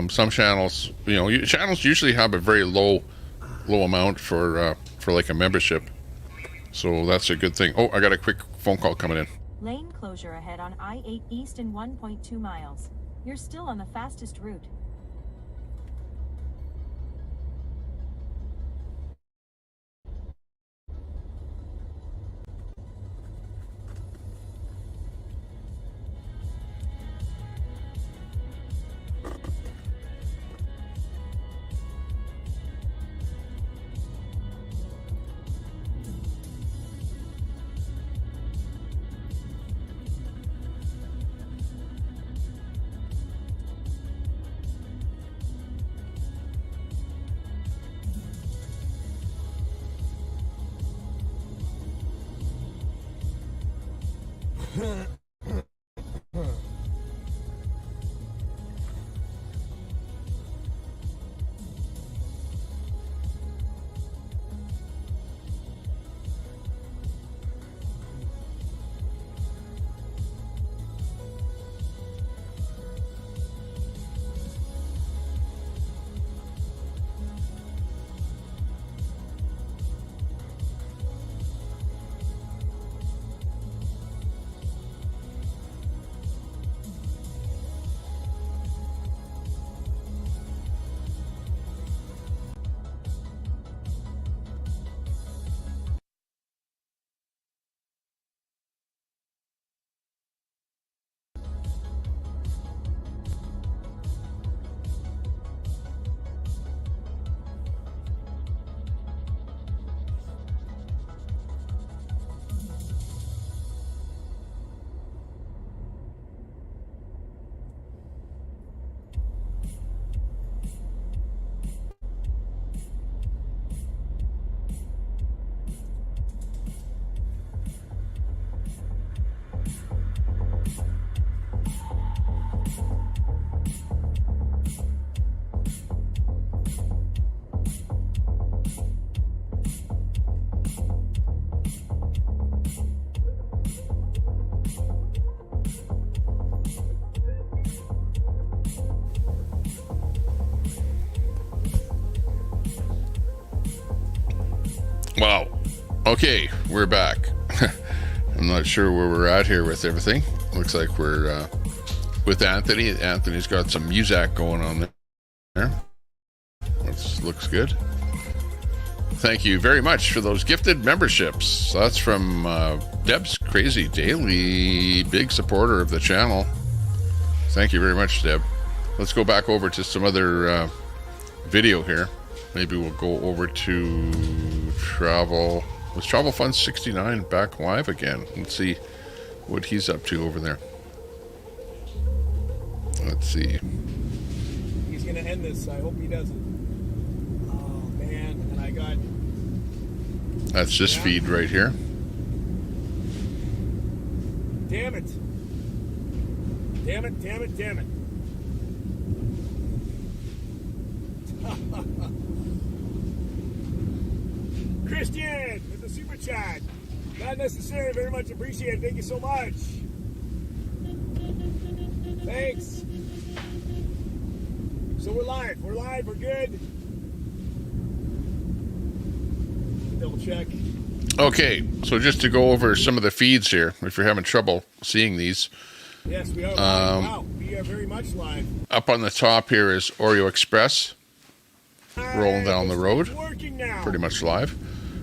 A: Some channels, you know, channels usually have a very low amount for like a membership. So that's a good thing. Oh, I got a quick phone call coming in.
K: Lane closure ahead on I-8 East in 1.2 miles. You're still on the fastest route.
A: Wow. Okay, we're back. I'm not sure where we're at here with everything. Looks like we're with Anthony. Anthony's got some music going on there. That looks good. Thank you very much for those gifted memberships. That's from Deb's Crazy Daily, big supporter of the channel. Thank you very much, Deb. Let's go back over to some other video here. Maybe we'll go over to Travel. Was Travel Fund 69 back live again? Let's see what he's up to over there. Let's see.
H: He's going to end this. I hope he doesn't. Oh, man. And I got...
A: That's this feed right here.
H: Damn it. Damn it, damn it, damn it. Christian with the super chat. Not necessary, very much appreciated. Thank you so much. Thanks. So we're live. We're live. We're good. Double check.
A: Okay, so just to go over some of the feeds here, if you're having trouble seeing these.
H: Yes, we are live. Wow, we are very much live.
A: Up on the top here is Oreo Express rolling down the road, pretty much live.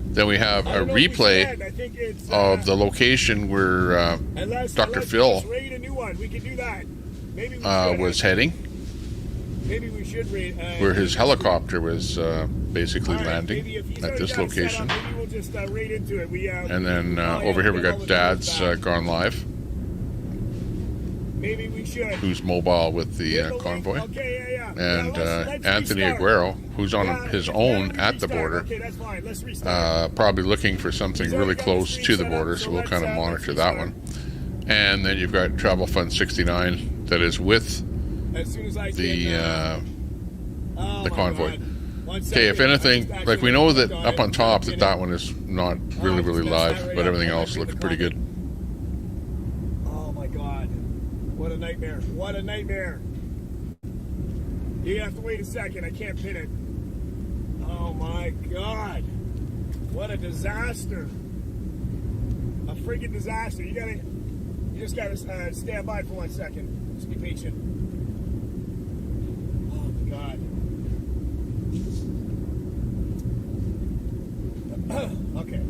A: Then we have a replay of the location where Dr. Phil was heading,
H: maybe we should
A: where his helicopter was basically landing at this location.
H: We'll just raid into it.
A: And then over here we got Dad's gone live.
H: Maybe we should.
A: Who's mobile with the convoy.
H: Okay, yeah.
A: And Anthony Aguero, who's on his own at the border.
H: Okay, that's fine. Let's restart.
A: Probably looking for something really close to the border, so we'll kind of monitor that one. And then you've got Travel Fund 69 that is with the convoy. Okay, if anything, like we know that up on top that one is not really live, but everything else looks pretty good.
H: Oh my God. nightmare. What a nightmare. You have to wait a second. I can't pin it. Oh my God. What a disaster. A freaking disaster. You just gotta stand by for 1 second. Just be patient. Oh my God. Okay.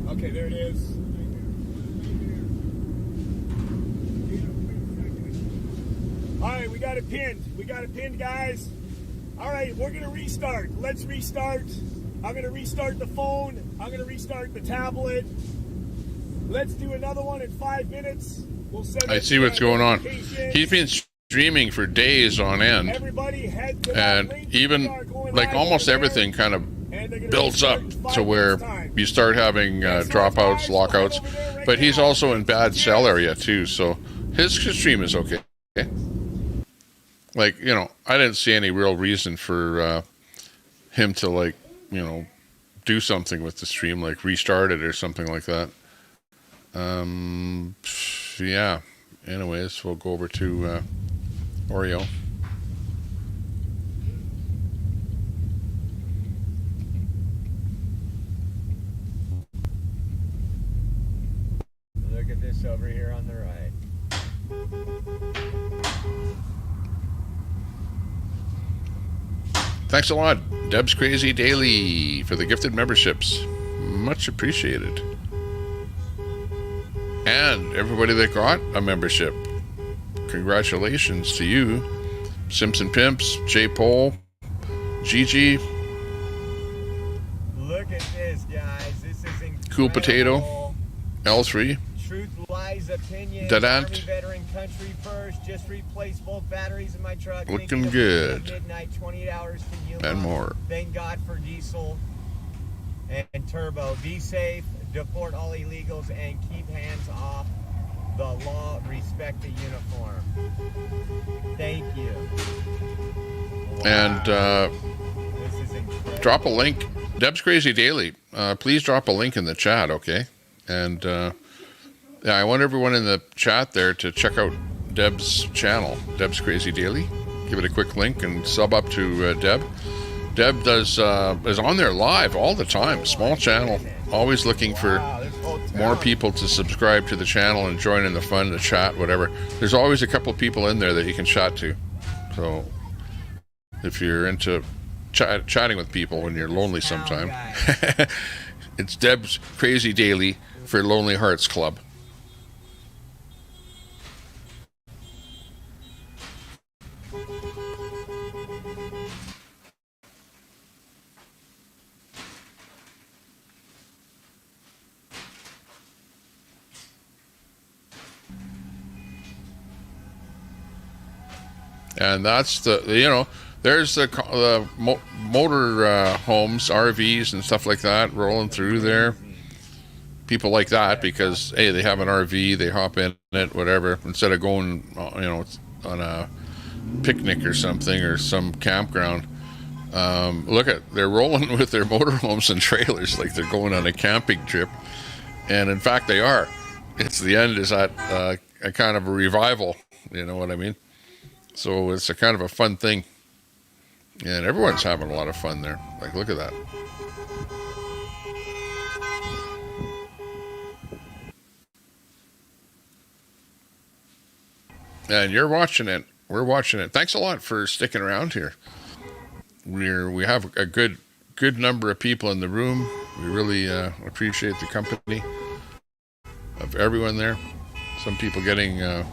H: Okay, there it is. All right, we got it pinned. We got it pinned, guys. All right, we're going to restart. Let's restart. I'm going to restart the phone. I'm going to restart the tablet. Let's do another one in 5 minutes. We'll send
A: I see what's going on. He's been streaming for days on end. And even, like, almost everything kind of builds up to where you start having dropouts, lockouts. But he's also in bad cell area, too. So his stream is okay. Like, you know, I didn't see any real reason for him to, like, you know, do something with the stream, like restart it or something like that. Yeah. Anyways, we'll go over to Oreo.
G: Look at this over here on the right.
A: Thanks a lot, Deb's Crazy Daily, for the gifted memberships. Much appreciated. And everybody that got a membership, congratulations to you. Simpson Pimps, J. Pole, Gigi.
G: Look at this, guys. This is incredible.
A: Cool Potato, L3.
G: Truth, lies, opinion.
A: Dadant.
G: Army veteran, country first. Just replaced both batteries in my truck.
A: Looking good.
G: Midnight, 28 hours to Yuma.
A: And more.
G: Thank God for diesel and turbo. Be safe. Deport all illegals and keep hands off the law. Respect the uniform. Thank you.
A: And drop a link. Deb's Crazy Daily. Please drop a link in the chat, okay? And yeah, I want everyone in the chat there to check out Deb's channel, Deb's Crazy Daily. Give it a quick link and sub up to Deb. Deb is on there live all the time. Small channel, always looking for more people to subscribe to the channel and join in the fun, the chat, whatever. There's always a couple of people in there that you can chat to. So if you're into chatting with people when you're lonely sometime, it's Deb's Crazy Daily for Lonely Hearts Club. And that's the, you know, there's the motor homes, RVs and stuff like that rolling through there. People like that because, hey, they have an RV, they hop in it, whatever, instead of going, you know, on a picnic or something or some campground. Look at, they're rolling with their motorhomes and trailers like they're going on a camping trip. And in fact, they are. It's the end is at a kind of a revival, you know what I mean? So it's a kind of a fun thing. And everyone's having a lot of fun there. Like, look at that. And you're watching it. We're watching it. Thanks a lot for sticking around here. We have a good number of people in the room. We really appreciate the company of everyone there. Some people getting a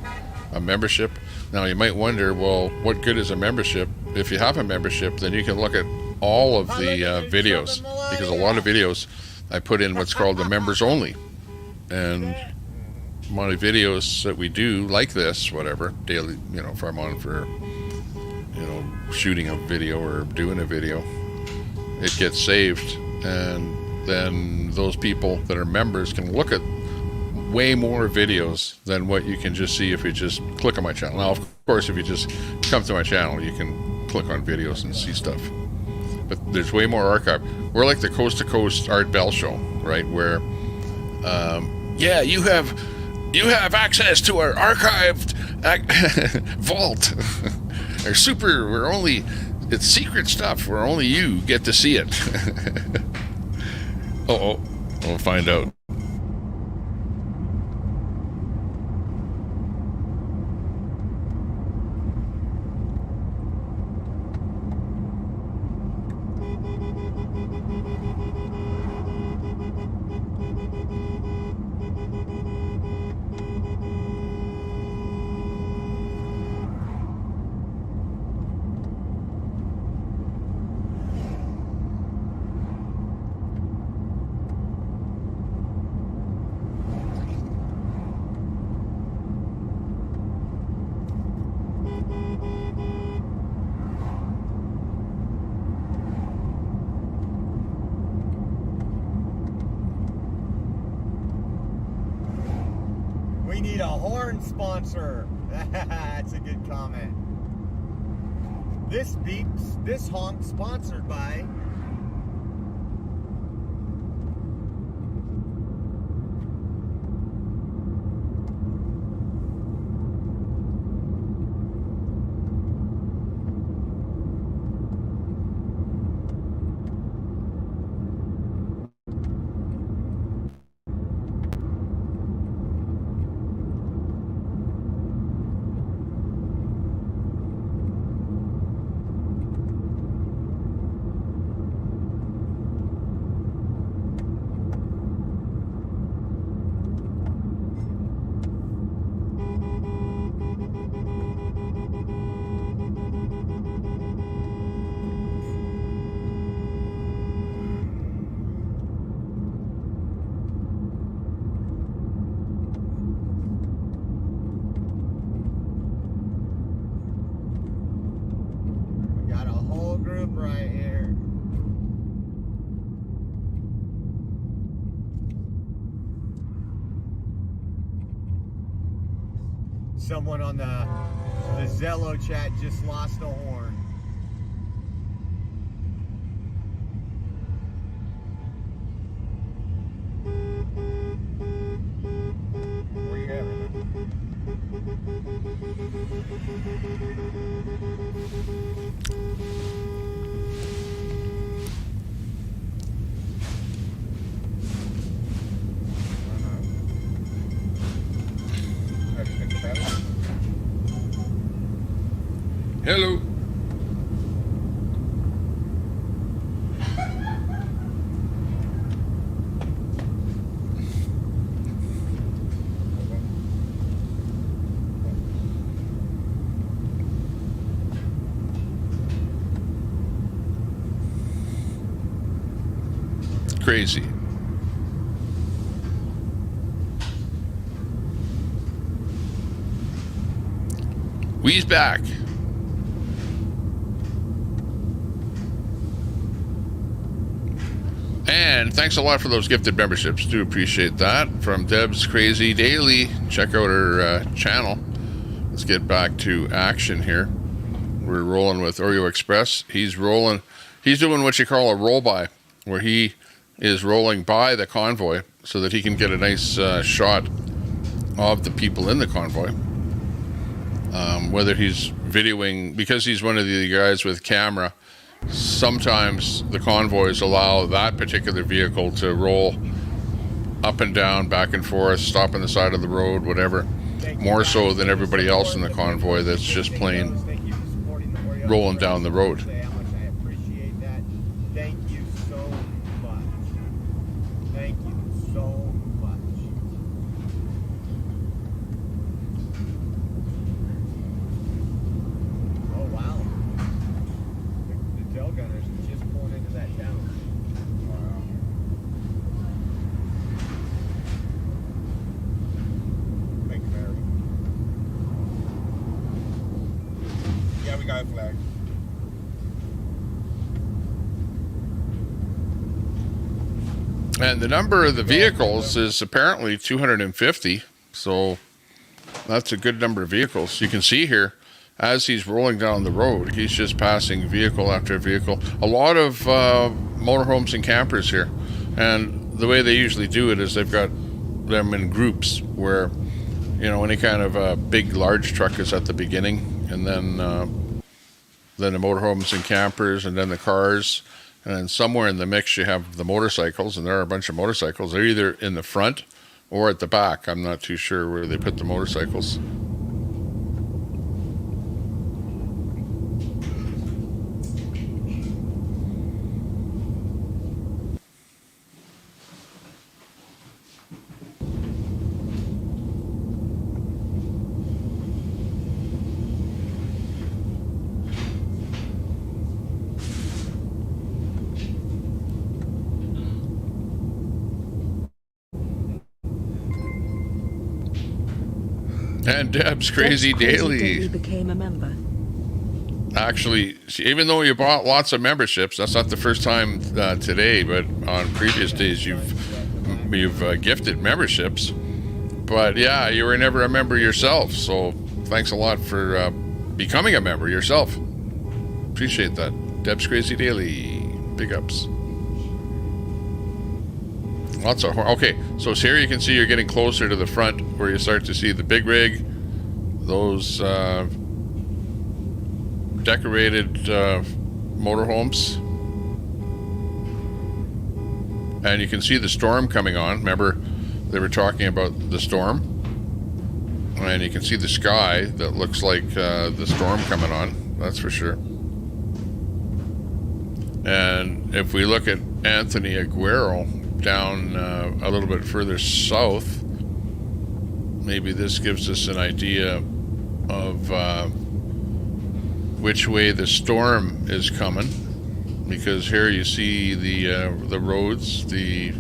A: membership. Now you might wonder, well, what good is a membership? If you have a membership, then you can look at all of the videos, because a lot of videos I put in what's called the members only. And my videos that we do like this, whatever, daily, you know, if I'm on for, you know, shooting a video or doing a video, it gets saved. And then those people that are members can look at way more videos than what you can just see if you just click on my channel. Now, of course, if you just come to my channel, you can click on videos and see stuff. But there's way more archive. We're like the Coast to Coast Art Bell show, right? Where, yeah, you have You have access to our archived vault. Our super, it's secret stuff where only you get to see it. Uh-oh, we'll find out.
G: We need a horn sponsor. That's a good comment. This honk sponsored by right here. Someone on the Zello chat just lost a horn.
B: Where you at
A: Hello. Crazy. We's back. And thanks a lot for those gifted memberships. Do appreciate that. From Deb's Crazy Daily. Check out her channel. Let's get back to action here. We're rolling with Oreo Express. He's doing what you call a roll by, where he is rolling by the convoy so that he can get a nice shot of the people in the convoy. Whether he's videoing, because he's one of the guys with camera, sometimes the convoys allow that particular vehicle to roll up and down, back and forth, stop on the side of the road, whatever, more so than everybody else in the convoy that's just plain rolling down the road.
G: Thank you so much. Thank you so much. Oh wow. The tail gunners just pulling into that town. Wow. Thank you, Mary.
B: Yeah, we got a flag.
A: And the number of the vehicles is apparently 250, so that's a good number of vehicles. You can see here, as he's rolling down the road, he's just passing vehicle after vehicle. A lot of motorhomes and campers here, and the way they usually do it is they've got them in groups where You know, any kind of a big, large truck is at the beginning, and then the motorhomes and campers, and then the cars, and then somewhere in the mix you have the motorcycles, and there are a bunch of motorcycles. They're either in the front or at the back. I'm not too sure where they put the motorcycles. And Deb's Crazy Daily
I: became a member.
A: Actually, even though you bought lots of memberships, that's not the first time today, but on previous days you've gifted memberships. But yeah, you were never a member yourself, so thanks a lot for becoming a member yourself. Appreciate that. Deb's Crazy Daily, big ups. Lots of okay, so here you can see you're getting closer to the front where you start to see the big rig, those decorated motorhomes, and you can see the storm coming on. Remember, they were talking about the storm, and you can see the sky that looks like the storm coming on. That's for sure. And if we look at Anthony Aguero down a little bit further south, maybe this gives us an idea of which way the storm is coming, because here you see the roads, the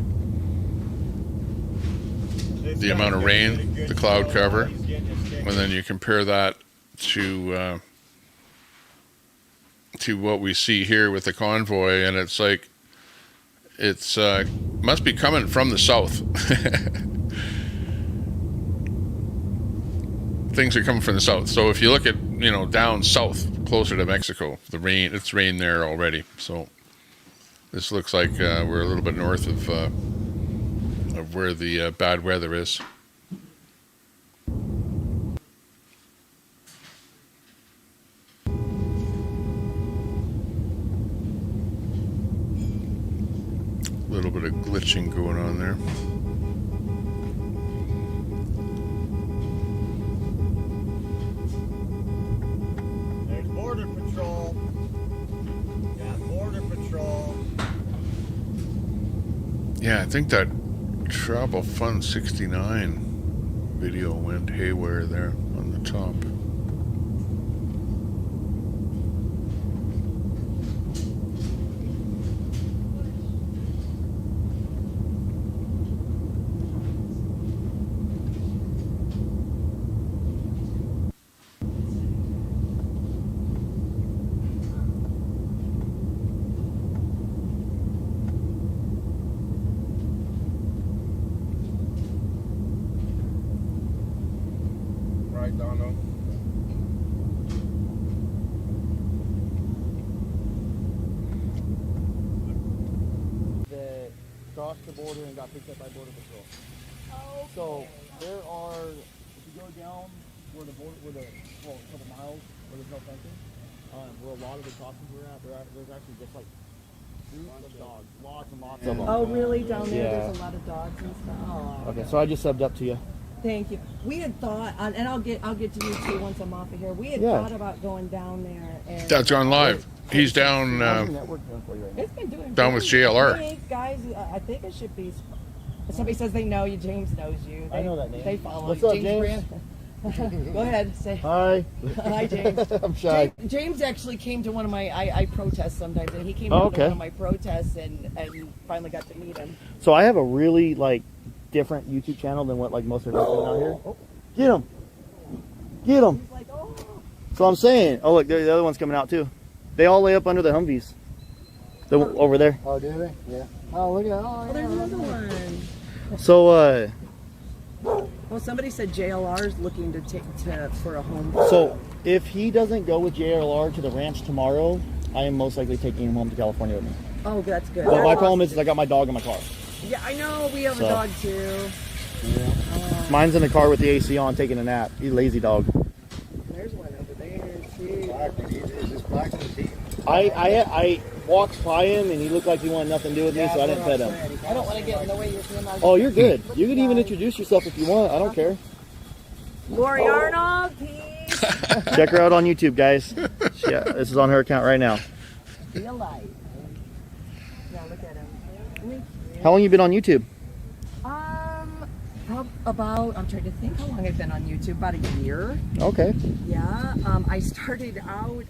A: amount of rain, the cloud cover, and then you compare that to what we see here with the convoy, and it's like it's must be coming from the south. Things are coming from the south. So if you look at, you know, down south, closer to Mexico, it's rain there already. So this looks like we're a little bit north of where the bad weather is. A little bit of glitching going on there.
O: There's Border Patrol. Got Border Patrol.
A: Yeah, I think that Travel Fun 69 video went haywire there on the top.
B: Right, Donald?
O: That crossed the border and got picked up by Border Patrol.
W: Oh.
O: So there are, if you go down where the border, a couple miles where there's no fencing, where a lot of the crossings were at, there's actually just like groups of dogs, lots and lots of them.
W: Oh, really? Down there,
O: Yeah.
W: there's a lot of dogs and stuff. Oh.
O: Okay, so I just subbed up to you.
W: Thank you. We had thought, and I'll get to you too once I'm off of here. We had thought about going down there and.
A: That's gone live. He's down
W: It's been doing
A: down with JLR.
W: Hey, guys, I think it should be. Somebody says they know you. James knows you.
O: I know that name.
W: They follow
O: What's
W: you.
O: up, James?
W: Brand. Go ahead. Say
O: hi.
W: Hi, James.
O: I'm shy.
W: James actually came to one of my. I protest sometimes, and he came
O: Oh,
W: to
O: okay.
W: one of my protests, and finally got to meet him.
O: So I have a really different YouTube channel than what most of us doing out here. Get him! Get him! So I'm saying, oh look, the other one's coming out too. They all lay up under the Humvees. Over there.
L: Oh, do they? Yeah. Oh, look at that.
W: Oh, there's another one.
O: So
W: Well, somebody said JLR is looking to take for a home.
O: so if he doesn't go with JLR to the ranch tomorrow, I am most likely taking him home to California with me.
W: Oh, that's good.
O: But my problem is I got my dog in my car.
W: Yeah, I know. We have
O: So.
W: a dog too.
O: Yeah. Mine's in the car with the AC on, taking a nap. He's a lazy dog.
L: There's one over there. Is this black one?
O: I walked by him and he looked like he wanted nothing to do with me, so I didn't pet him.
L: I don't want to get in the way of him.
O: Oh, you're good. You can even introduce yourself if you want. I don't care.
W: Lori Arnold, peace.
O: Check her out on YouTube, guys. Yeah, this is on her account right now.
W: Be alive. Yeah, look at him.
O: How long you been on YouTube?
W: About, I'm trying to think how long I've been on YouTube, about a year.
O: Okay.
W: Yeah, I started out,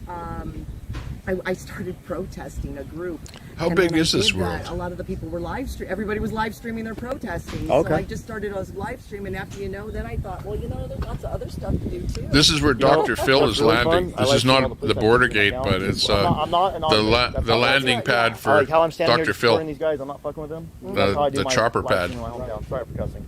W: I started protesting a group.
A: How
W: And
A: big
W: when I
A: is this
W: did that,
A: world?
W: A lot of the people were everybody was live streaming their protesting.
A: Okay.
W: So I just started as live stream, and after then I thought, well, there's lots of other stuff to do too.
A: This is where Dr. Phil is
O: really
A: landing.
O: fun. I
A: This
O: like
A: is
O: seeing all
A: not
O: the
A: the
O: push-ups
A: border
O: taken
A: gate,
O: down.
A: but it's
O: I'm not an audience.
A: the landing pad for
O: I like how I'm standing
A: Dr.
O: here
A: Phil.
O: supporting these guys. I'm not fucking with them. That's how I do
A: The
O: my
A: chopper
O: live
A: pad.
O: stream in my hometown. Sorry for cussing.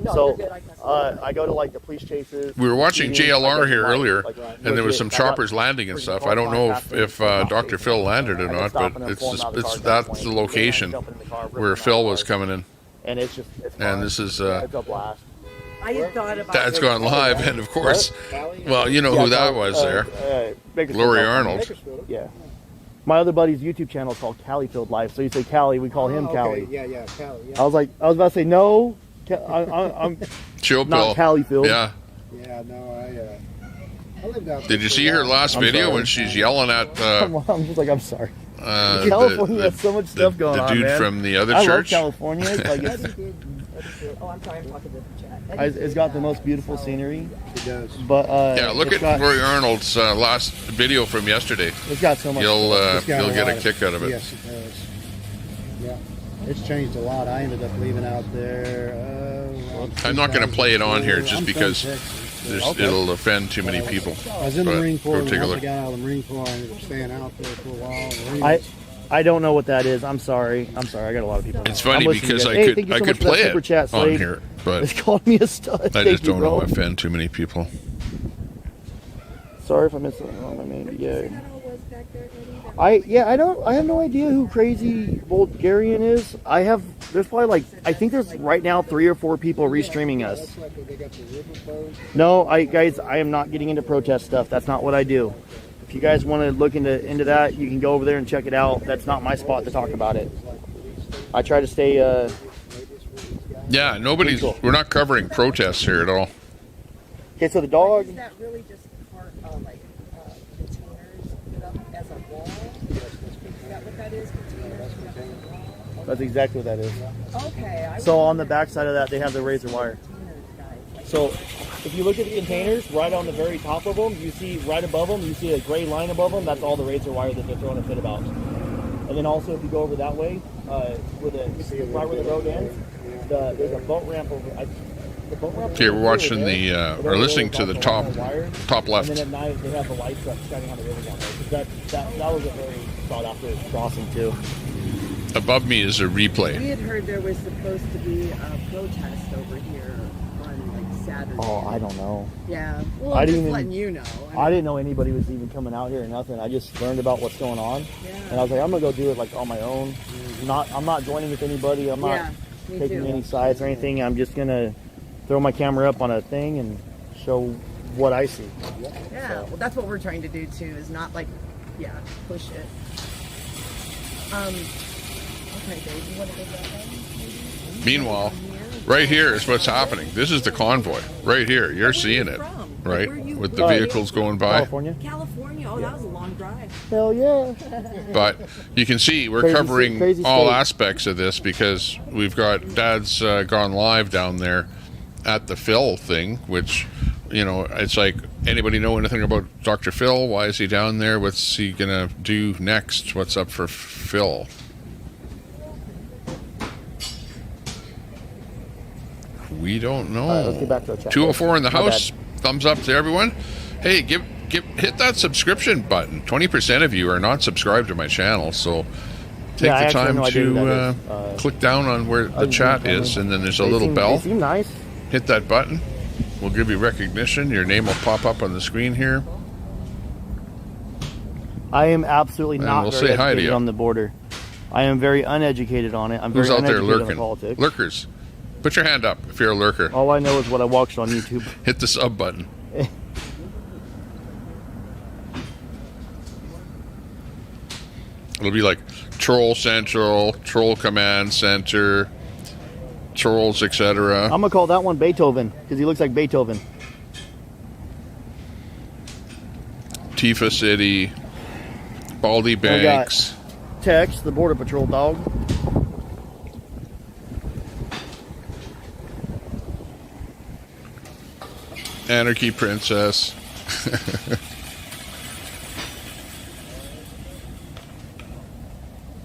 W: No,
O: So
W: you're good, I
O: I go to like the police chases.
A: We were watching
O: meetings,
A: JLR
O: I
A: here
O: go to,
A: earlier,
O: like,
A: and there was some
O: legit, I got
A: choppers landing and
O: freaking
A: stuff.
O: car
A: I don't know
O: contacts
A: if
O: and
A: Dr. Phil landed or not, but it's that's the location where Phil was coming in.
O: And it's just
A: And this is
O: it's a blast.
W: I had thought about
A: that's gone live, and of course, well, you know who that was there, Lori Arnold.
O: Yeah. My other buddy's YouTube channel is called Califield Life. So you say Cali, we call him Cali.
L: Yeah, Cali. Yeah.
O: I was about to say no. I'm
A: Chill
O: not
A: pill.
O: Califield.
A: Yeah.
L: Yeah, no, I lived out there.
A: Did you see her last
O: I'm
A: video
O: sorry.
A: when she's yelling at
O: I'm just like, I'm sorry. California has so much stuff going
A: the
O: on,
A: dude
O: man.
A: from the other
O: I love
A: church?
O: California. It's like
W: Oh, I'm sorry, I'm talking to the chat.
O: it's got the most beautiful scenery.
L: It does.
O: But
A: Yeah, look at Lori Arnold's last video from yesterday.
O: It's got so much.
A: You'll
L: It's got
A: get a
L: lot
A: kick out of it.
L: Yes, it does. Yeah, it's changed a lot. I ended up leaving out there.
A: I'm not going to play it on here just
L: I'm from
A: because
L: Texas.
A: it'll offend too many people.
L: I was in the
A: But
L: Marine Corps.
A: go take a
L: Once I
A: look.
L: got out of the Marine Corps, I ended up staying out there for a while.
O: I don't know what that is. I'm sorry. I got a lot of people.
A: It's funny
O: I'm listening
A: because
O: to
A: I
O: you guys.
A: could
O: Hey, thank you so
A: I could
O: much for that
A: play
O: super
A: it
O: chat,
A: on
O: Slade.
A: here, but
O: It's called me a stud.
A: I
O: Thank
A: just
O: you,
A: don't
O: bro.
A: want to offend too many people.
O: Sorry if I missed something on my main. Yeah. I have no idea who Crazy Bulgarian is. There's probably I think there's right now 3 or 4 people restreaming us. No, guys, I am not getting into protest stuff. That's not what I do. If you guys want to look into that, you can go over there and check it out. That's not my spot to talk about it. I try to stay.
A: Yeah, we're not covering protests here at all.
O: Okay, so the dog.
W: Is that really just part of containers put up as a wall? Is that what that is? Containers put up as a wall?
O: That's exactly what that is.
W: Okay.
O: So on the back side of that, they have the razor wire. So if you look at the containers, right on the very top of them, you see right above them, you see a gray line above them. That's all the razor wire that they're throwing a fit about. And then also, if you go over that way, right where the road ends, there's a boat ramp over. The boat ramp.
A: Here, we're watching or listening to the top left.
O: And then at night, they have the lights up shining on the river down there. That was a very sought after crossing too.
A: Above me is a replay.
W: We had heard there was supposed to be a protest over here on Saturday.
O: Oh, I don't know.
W: Yeah. Well, I'm just letting you know.
O: I didn't know anybody was even coming out here or nothing. I just learned about what's going on, and I was like, I'm gonna go do it on my own. I'm not joining with anybody. I'm not taking any sides or anything. I'm just gonna throw my camera up on a thing and show what I see.
W: Yeah. Well, that's what we're trying to do too. Is not push it. Okay, Dave, you want to go that way?
A: Meanwhile, right here is what's happening. This is the convoy. Right here. You're seeing it. Right? With the vehicles going by.
O: California.
W: Oh, that was a long drive.
O: Hell yeah.
A: But you can see we're covering all aspects of this because we've got Dad's gone live down there at the Phil thing, which, it's like, anybody know anything about Dr. Phil? Why is he down there? What's he going to do next? What's up for Phil? We don't know.
O: Let's get back to the chat.
A: 204 in the house. Thumbs up to everyone. Hey, hit that subscription button. 20% of you are not subscribed to my channel, so take the time to click down on where the chat is, and then there's a little bell.
O: They seem nice.
A: Hit that button. We'll give you recognition. Your name will pop up on the screen here.
O: I am absolutely not
A: we'll
O: very
A: say hi to
O: educated
A: you.
O: on the border. I am very uneducated on it. I'm very
A: Who's out there
O: uneducated on
A: lurking?
O: politics.
A: Lurkers. Put your hand up if you're a lurker.
O: All I know is what I watched on YouTube.
A: Hit the sub button. It'll be like Troll Central, Troll Command Center, Trolls, etc.
O: I'm gonna call that one Beethoven because he looks like Beethoven.
A: Tifa City, Baldy Banks.
O: Tex, the Border Patrol dog.
A: Anarchy Princess.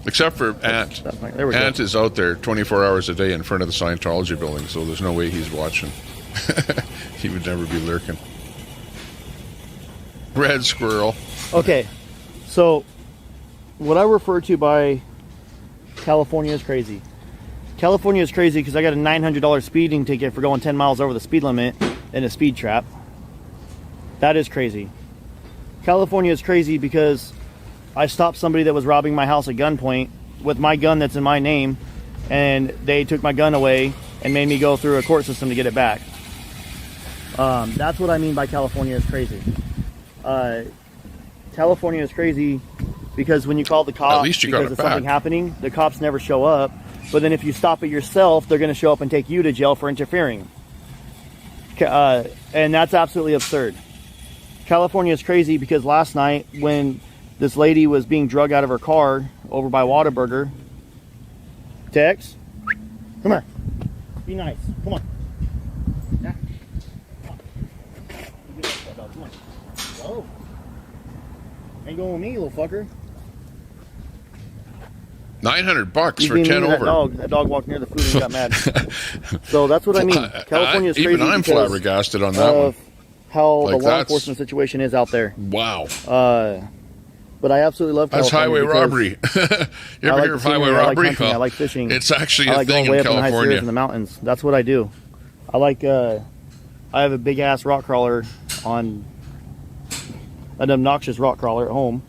A: Except for Ant.
O: There we go.
A: Ant is out there 24 hours a day in front of the Scientology building, so there's no way he's watching. He would never be lurking. Red Squirrel.
O: Okay, so what I refer to by California is crazy. California is crazy because I got a $900 speeding ticket for going 10 miles over the speed limit in a speed trap. That is crazy. California is crazy because I stopped somebody that was robbing my house at gunpoint with my gun that's in my name, and they took my gun away and made me go through a court system to get it back. That's what I mean by California is crazy. California is crazy because when you call the cops because of something happening, the cops never show up. But then if you stop it yourself, they're going to show up and take you to jail for interfering. And that's absolutely absurd. California is crazy because last night when this lady was being drugged out of her car over by Whataburger. Tex, come here. Be nice. Come on. Yeah. Come on. Whoa. Ain't going with me, little fucker.
A: $900 for 10 over.
O: That dog walked near the food and got mad. So that's what I mean. California is crazy.
A: Even I'm flabbergasted on that one.
O: How like the law enforcement situation is out there.
A: Wow.
O: But I absolutely love California.
A: That's highway robbery. You ever hear of highway robbery?
O: I like hunting, I like fishing.
A: It's actually
O: a
A: thing
O: going way
A: in
O: up in the high
A: California.
O: Sierras in the mountains. That's what I do. I like. I have a big ass rock crawler on an obnoxious rock crawler at home.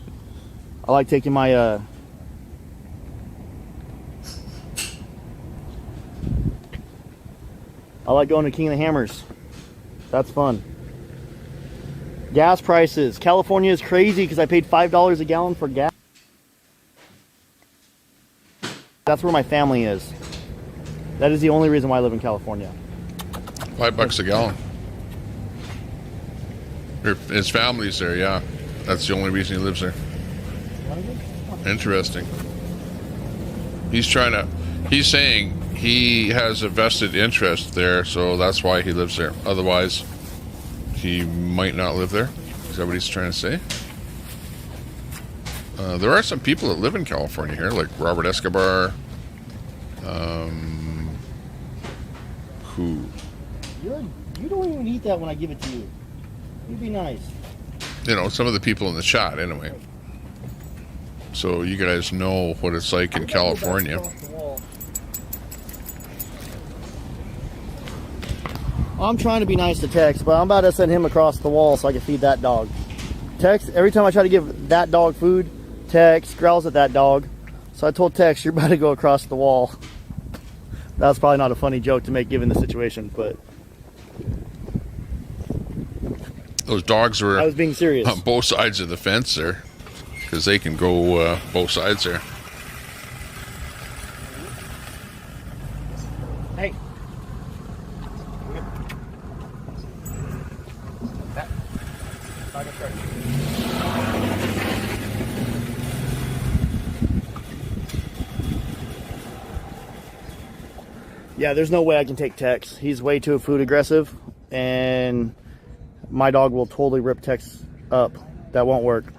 O: I like taking my. I like going to King of the Hammers. That's fun. Gas prices. California is crazy because I paid $5 a gallon for gas. That's where my family is. That is the only reason why I live in California.
A: $5 a gallon. His family's there, yeah. That's the only reason he lives there. Interesting. He's saying he has a vested interest there, so that's why he lives there. Otherwise, he might not live there. Is that what he's trying to say? There are some people that live in California here, like Robert Escobar. Who?
O: You don't even eat that when I give it to you. You be nice.
A: You know, some of the people in the chat, anyway. So you guys know what it's like in California.
O: I'm trying to be nice to Tex, but I'm about to send him across the wall so I can feed that dog. Tex, every time I try to give that dog food, Tex growls at that dog. So I told Tex, you're about to go across the wall. That's probably not a funny joke to make given the situation, but...
A: Those dogs were
O: I was being serious.
A: On both sides of the fence there, because they can go both sides there.
O: Hey. Yeah, there's no way I can take Tex. He's way too food aggressive, and my dog will totally rip Tex up. That won't work.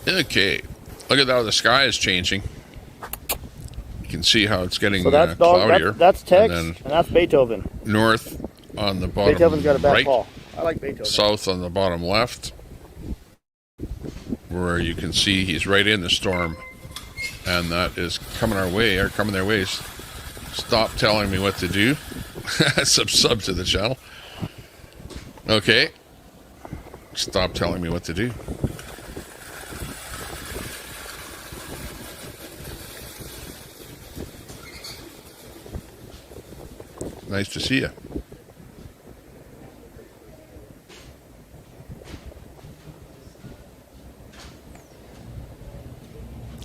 A: Okay, look at how the sky is changing. You can see how it's getting
L: So that's dog.
A: cloudier.
L: That's Tex,
A: and
L: and that's Beethoven.
A: north on the bottom
L: Beethoven's got a bad
A: right,
L: paw. I like Beethoven.
A: south on the bottom left, where you can see he's right in the storm, and that is coming our way, or coming their ways. Stop telling me what to do. Sub to the channel. Okay. Stop telling me what to do. Nice to see you.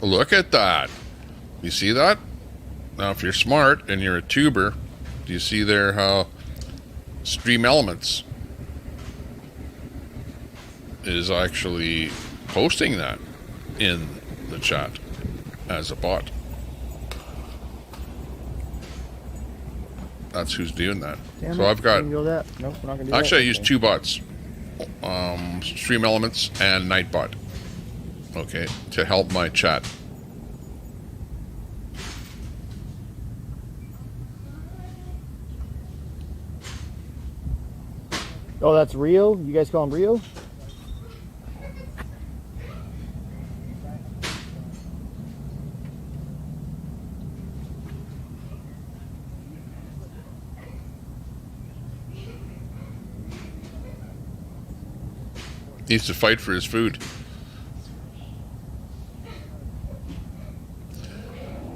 A: Look at that. You see that? Now, if you're smart and you're a tuber, do you see there how Stream Elements is actually posting that in the chat as a bot? That's who's doing that.
L: Damn
A: so
L: it,
A: I've got.
L: can you go that? Nope, we're not gonna do
A: Actually, I
L: that.
A: use two bots, Stream Elements and Nightbot. Okay, to help my chat.
L: Oh, that's Rio? You guys call him Rio?
A: Needs to fight for his food.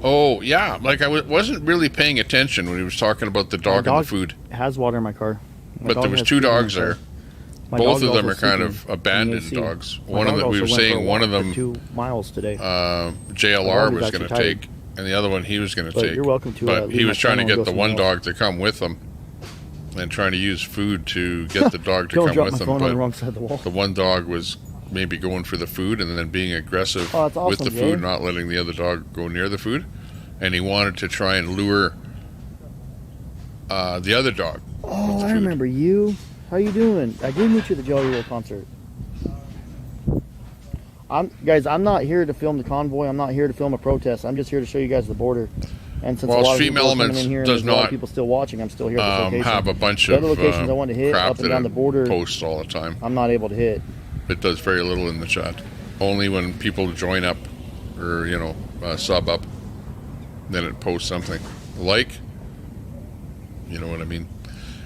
A: Oh, yeah. Like, I wasn't really paying attention when he was talking about the dog and the food.
L: Has water in my car. My
A: But
L: dog
A: there was
L: has
A: two
L: food in my
A: dogs
L: car.
A: there.
L: My
A: Both
L: dog
A: of them
L: also
A: are kind
L: sleeping
A: of abandoned
L: in the AC.
A: dogs.
L: My
A: One of
L: dog
A: them, we were
L: also went for a
A: saying one of
L: walk for
A: them
L: 2 miles today.
A: JLR was
L: actually
A: going to
L: tired.
A: take, and the other one he was going to
L: But
A: take.
L: you're welcome to,
A: But
L: leave
A: he
L: my
A: was trying to
L: channel and
A: get
L: go
A: the one
L: somewhere
A: dog to come with him, and trying to use food to get the dog to
L: Don't
A: come
L: drop
A: with
L: my
A: him.
L: phone on the
A: But
L: wrong side of the wall.
A: the one dog was maybe going for the food and then being aggressive
L: Oh, that's
A: with the
L: awesome,
A: food,
L: Jay.
A: not letting the other dog go near the food. And he wanted to try and lure the other dog.
L: Oh, I remember you. How you doing? I did meet you at the Jelly Roll concert. Guys, I'm not here to film the convoy. I'm not here to film a protest. I'm just here to show you guys the border. And since
A: Well,
L: a lot of
A: Stream
L: people are coming
A: Elements
L: in here and
A: does
L: there's a lot
A: not
L: of people still watching, I'm still here at this location.
A: have a bunch
L: the
A: of
L: other locations I want to hit
A: crap
L: up and
A: that
L: down
A: it
L: the border.
A: posts all the time.
L: I'm not able to hit.
A: It does very little in the chat. Only when people join up or, sub up, then it posts something. Like, you know what I mean?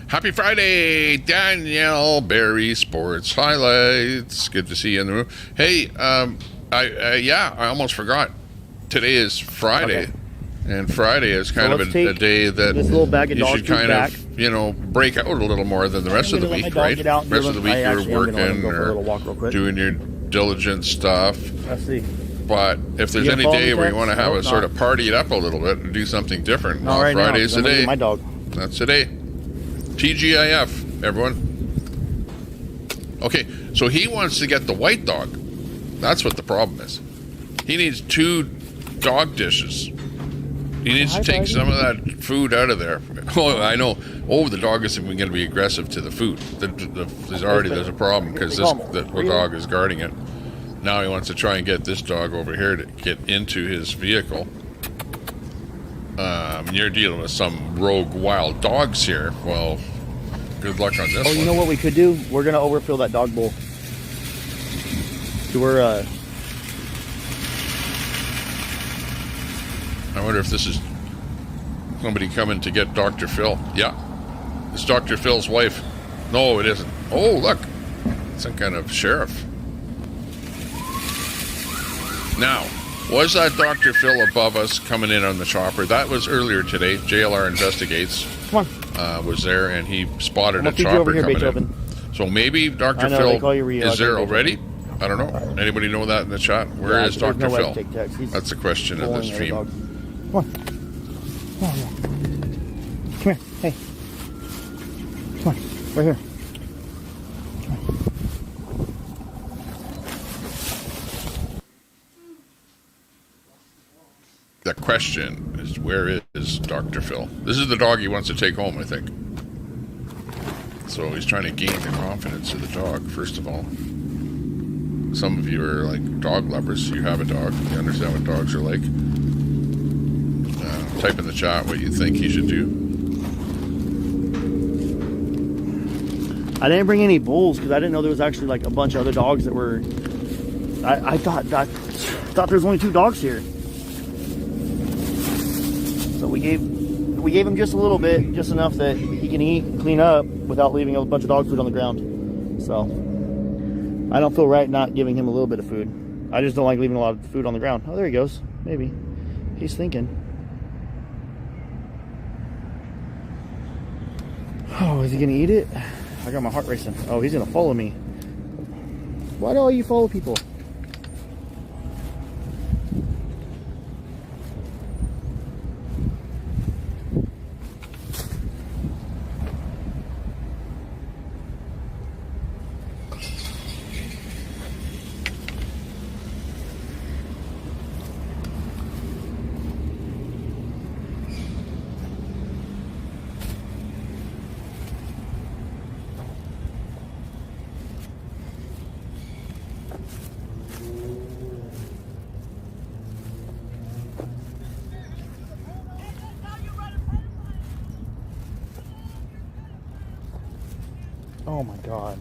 A: Happy Friday, Danielle Berry Sports Highlights. Good to see you in the room. Hey, I almost forgot. Today is Friday.
L: Okay.
A: And Friday is kind of
L: let's
A: a
L: take
A: day that
L: this little bag of
A: you
L: dog
A: should
L: food
A: kind
L: back.
A: of, break out a little more than the rest of the
L: I'm gonna
A: week,
L: let my dog
A: right?
L: get out and
A: Rest
L: give
A: of the
L: him-
A: week
L: I
A: you're
L: actually am gonna let him
A: working
L: go for a
A: or
L: little walk real quick.
A: doing your diligent stuff.
L: Let's see.
A: But if there's
L: You
A: any
L: gonna follow
A: day
L: me,
A: where you
L: Tex?
A: want to have
L: Nope,
A: a sort
L: not.
A: of party it up a little bit and do something different,
L: Not right now,
A: Friday's
L: 'cause I'm gonna
A: today.
L: get my dog.
A: That's today. TGIF, everyone. Okay, so he wants to get the white dog. That's what the problem is. He needs 2 dog dishes. He needs to take some of that food out of there. Oh, I know. Oh, the dog isn't even going to be aggressive to the food. There's a problem because the dog is guarding it. Now he wants to try and get this dog over here to get into his vehicle. You're dealing with some rogue wild dogs here. Well, good luck on this
L: Oh, you
A: one.
L: know what we could do? We're gonna overfill that dog bowl. So we're
A: I wonder if this is somebody coming to get Dr. Phil. Yeah, it's Dr. Phil's wife. No, it isn't. Oh, look, some kind of sheriff. Now, was that Dr. Phil above us coming in on the chopper? That was earlier today. JLR Investigates was there, and he spotted
L: I'm
A: a
L: gonna feed you
A: chopper
L: over here,
A: coming
L: Beethoven.
A: in. So maybe Dr.
L: I know, they call you
A: Phil
L: Rio.
A: is
L: I
A: there
L: think
A: already? I don't know. Anybody know that in the chat? Where
L: Yeah,
A: is
L: there's
A: Dr.
L: no way to
A: Phil?
L: take Tex. He's
A: That's the question of the
L: pulling the
A: stream.
L: dog. Come on. Come on. Come here. Hey. Come on. Right here.
A: The question is, where is Dr. Phil? This is the dog he wants to take home, I think. So he's trying to gain the confidence of the dog, first of all. Some of you are like dog lovers. You have a dog. You understand what dogs are like. type in the chat what you think he should do.
L: I didn't bring any bulls because I didn't know there was actually like a bunch of other dogs that were. I thought there was only 2 dogs here. So we gave him just a little bit, just enough that he can eat and clean up without leaving a bunch of dog food on the ground. So I don't feel right not giving him a little bit of food. I just don't like leaving a lot of food on the ground. Oh, there he goes. Maybe he's thinking. Oh, is he gonna eat it? I got my heart racing. Oh, he's gonna follow me. Why do all you follow people? Oh my God.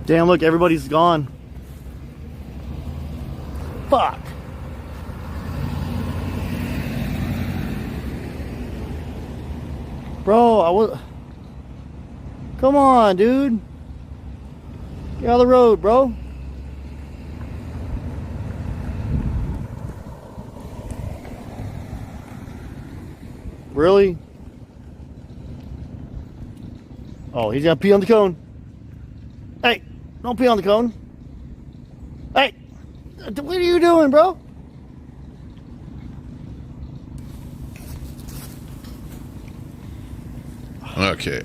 L: Damn, look, everybody's gone. Fuck. Bro, come on, dude. Get out of the road, bro. Really? Oh, he's gonna pee on the cone. Hey, don't pee on the cone. Hey, what are you doing, bro?
A: Okay.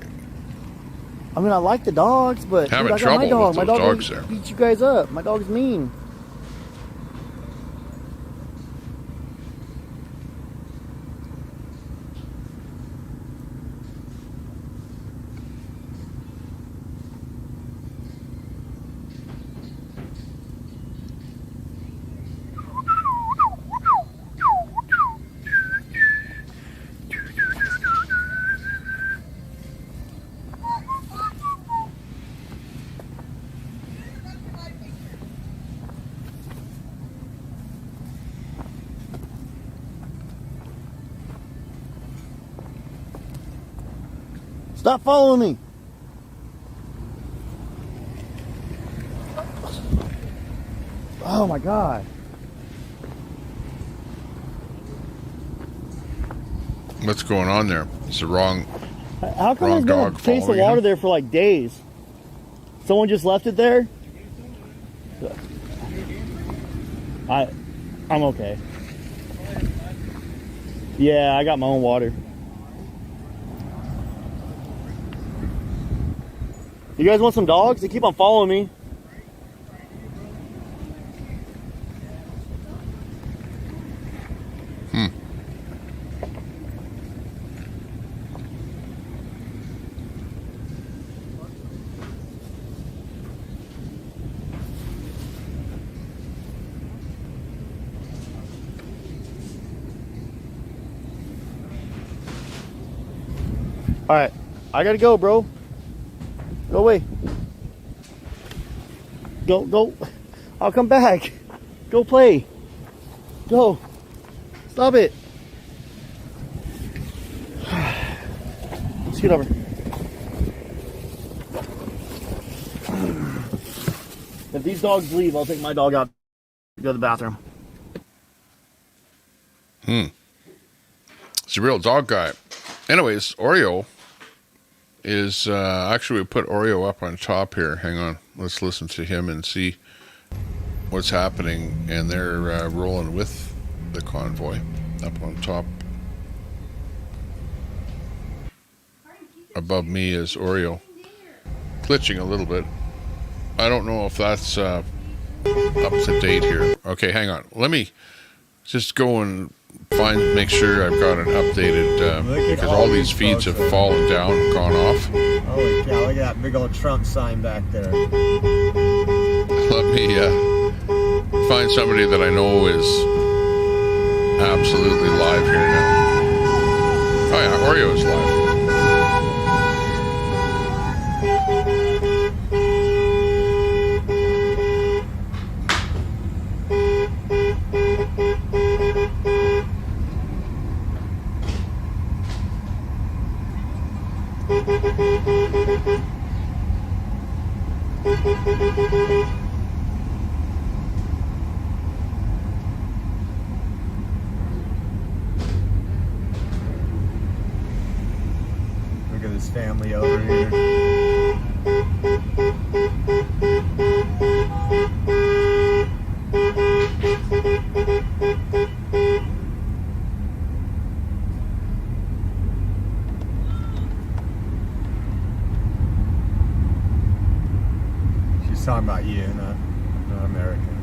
L: I mean, I like the dogs, but
A: having
L: dude, I got my
A: trouble
L: dog.
A: with
L: My
A: those
L: dog
A: dogs there.
L: beats you guys up. My dog's mean. Stop following me. Oh my God.
A: What's going on there? It's the wrong
L: How come there's been a case of water there for like days? Someone just left it there? I'm okay. Yeah, I got my own water. You guys want some dogs? They keep on following me. All right, I gotta go, bro. Go away. Go. I'll come back. Go play. Go. Stop it. Scoot over. If these dogs leave, I'll take my dog out to go to the bathroom.
A: It's a real dog guy. Anyways, Oreo is actually, we put Oreo up on top here. Hang on, let's listen to him and see what's happening. And they're rolling with the convoy up on top. above me is Oreo. Glitching a little bit. I don't know if that's up to date here. Okay, hang on. Let me just go and make sure I've got an updated, because all these feeds have fallen down, gone off.
G: Holy cow, look at that big old Trump sign back there.
A: Let me find somebody that I know is absolutely live here now. Oh yeah, Oreo is live.
G: Look at this family over here. She's talking about you, not American.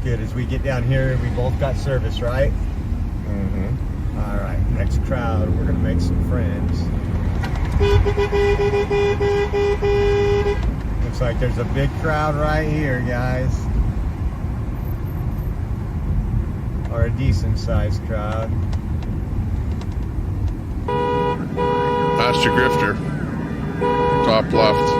G: Good, as we get down here, we both got service, right?
B: Mm-hmm.
G: All right, next crowd, we're gonna make some friends. Looks like there's a big crowd right here, guys. Or a decent sized crowd.
A: Pastor Grifter, top left.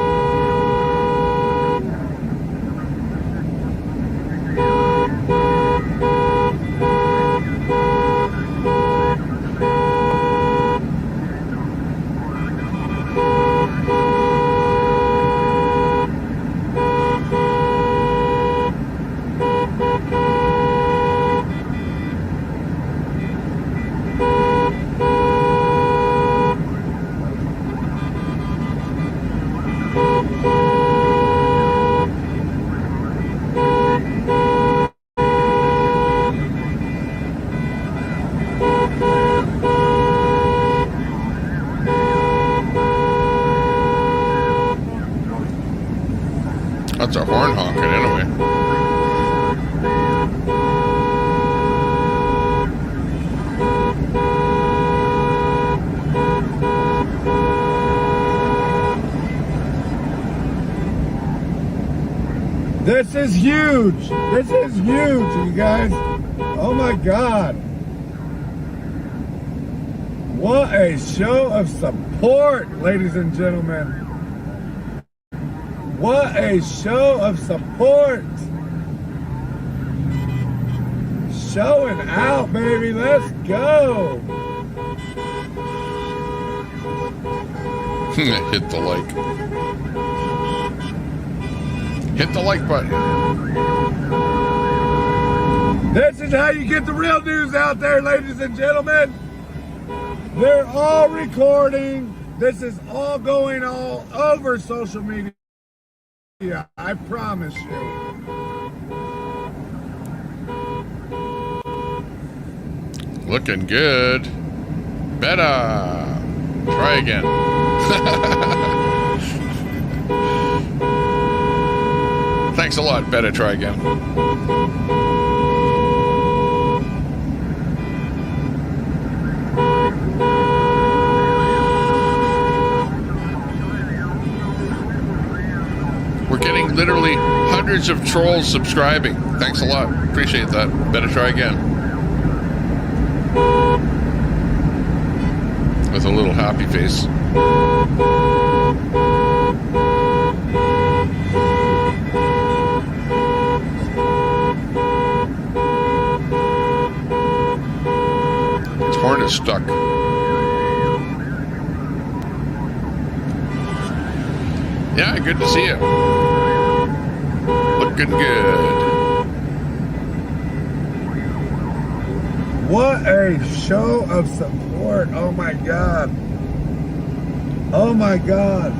A: That's a horn honking anyway.
H: This is huge. This is huge, you guys. Oh my God. What a show of support, ladies and gentlemen. What a show of support. Showing out, baby. Let's go.
A: Hit the like. Hit the like button.
H: This is how you get the real news out there, ladies and gentlemen. They're all recording. This is all going all over social media. Yeah, I promise you.
A: Looking good. Better. Try again. Thanks a lot. Better try again. We're getting literally hundreds of trolls subscribing. Thanks a lot. Appreciate that. Better try again. With a little happy face. Its horn is stuck. Yeah, good to see you. Looking good.
H: What a show of support. Oh my God. Oh my God.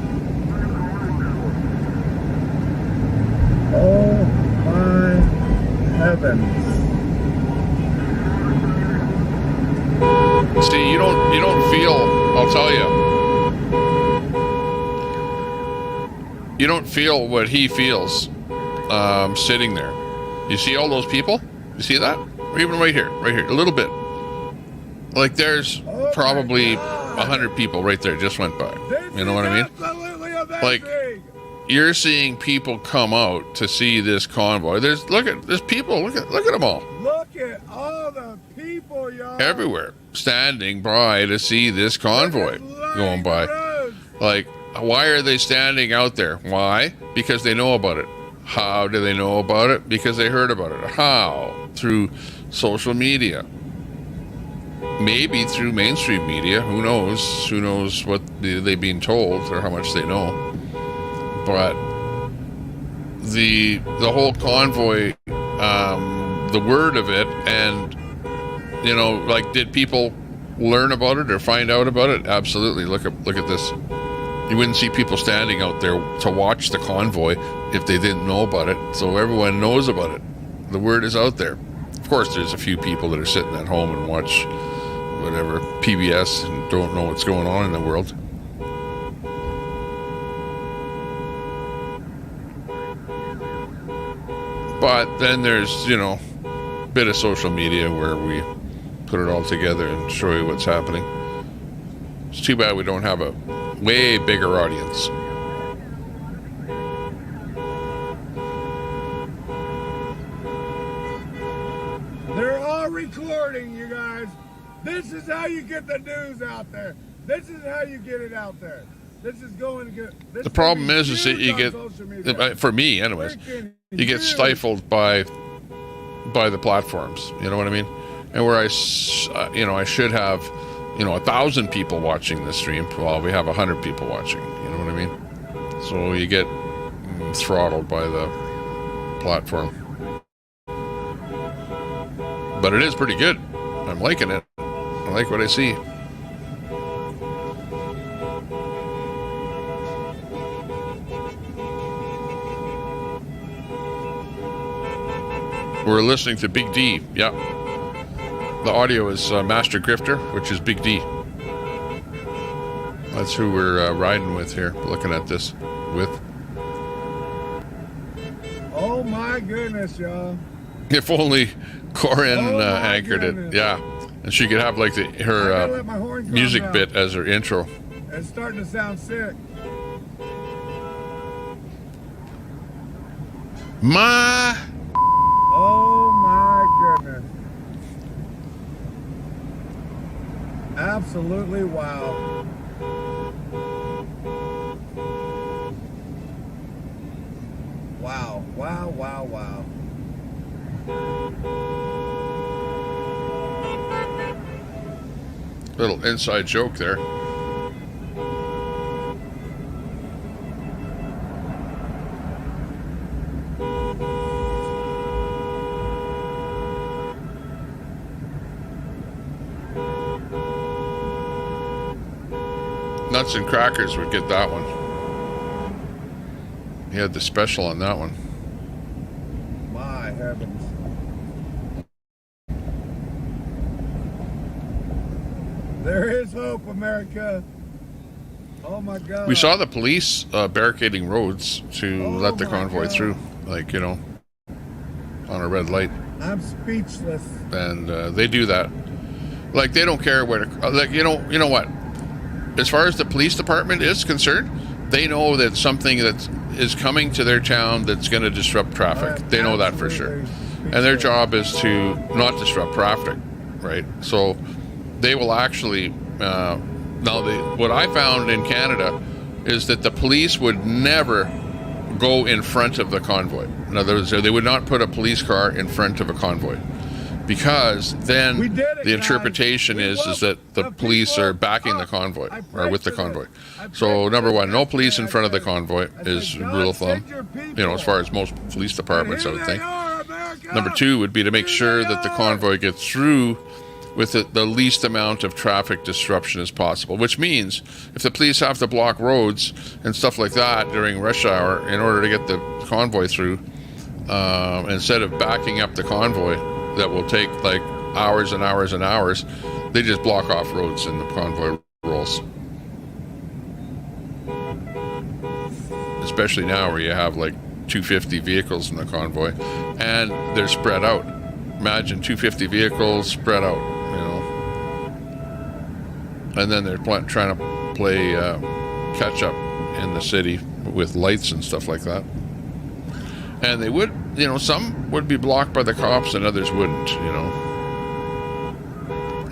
H: Oh my
O: heavens.
A: See, you don't feel, I'll tell you don't feel what he feels sitting there. You see all those people? You see that? Or even right here, a little bit. Like there's probably 100 people right there just went by. You know what I mean? Like you're seeing people come out to see this convoy. There's people. Look at them all.
O: Look at all the people, y'all.
A: Everywhere, standing by to see this convoy going by. Like, why are they standing out there? Why? Because they know about it. How do they know about it? Because they heard about it. How? Through social media. Maybe through mainstream media. Who knows? Who knows what they're being told or how much they know. But the whole convoy, the word of it, and like, did people learn about it or find out about it? Absolutely. Look at this. You wouldn't see people standing out there to watch the convoy if they didn't know about it. So everyone knows about it. The word is out there. Of course, there's a few people that are sitting at home and watch whatever PBS and don't know what's going on in the world. But then there's, a bit of social media where we put it all together and show you what's happening. It's too bad we don't have a way bigger audience.
O: They're all recording, you guys. This is how you get the news out there. This is how you get it out there. This is going to get...
A: The problem is that you get, for me anyways, you get stifled by the platforms. You know what I mean? And where I should have, 1,000 people watching this stream, well, we have 100 people watching. You know what I mean? So you get throttled by the platform. But it is pretty good. I'm liking it. I like what I see. We're listening to Big D. Yeah. The audio is Master Grifter, which is Big D. That's who we're riding with here, looking at this with.
O: Oh my goodness, y'all.
A: If only Corin anchored it. Yeah. And she could have like her music bit as her intro.
O: It's starting to sound sick. Oh my goodness. Absolutely wow. Wow, wow, wow, wow.
A: Little inside joke there. Nuts and Crackers would get that one. He had the special on that one.
O: My heavens. There is hope, America. Oh my God.
A: We saw the police barricading roads to let the convoy through, like, on a red light.
O: I'm speechless.
A: And they do that. Like, they don't care where to, like, you know what? As far as the police department is concerned, they know that something that is coming to their town that's going to disrupt traffic. They know that for sure. And their job is to not disrupt traffic, right? So they will actually, what I found in Canada is that the police would never go in front of the convoy. In other words, they would not put a police car in front of a convoy. Because then the interpretation is that the police are backing the convoy, or with the convoy. So number one, no police in front of the convoy is rule of thumb, as far as most police departments, I would think. Number two would be to make sure that the convoy gets through with the least amount of traffic disruption as possible, which means if the police have to block roads and stuff like that during rush hour in order to get the convoy through, instead of backing up the convoy that will take like hours and hours and hours, they just block off roads and the convoy rolls. Especially now where you have like 250 vehicles in the convoy and they're spread out. Imagine 250 vehicles spread out, you know. And then they're trying to play catch up in the city with lights and stuff like that. And they would, you know, some would be blocked by the cops and others wouldn't, you know.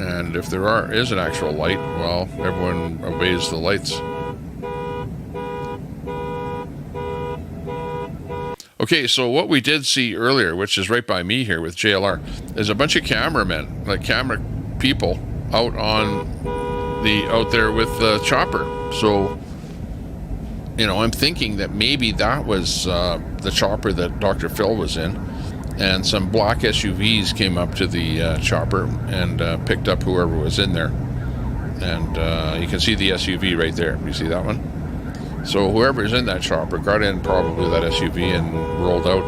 A: And if there is an actual light, well, everyone obeys the lights. Okay, so what we did see earlier, which is right by me here with JLR, is a bunch of cameramen, like camera people, out there with the chopper. So, you know, I'm thinking that maybe that was the chopper that Dr. Phil was in, and some black SUVs came up to the chopper and picked up whoever was in there. And you can see the SUV right there. You see that one? So whoever's in that chopper got in probably that SUV and rolled out,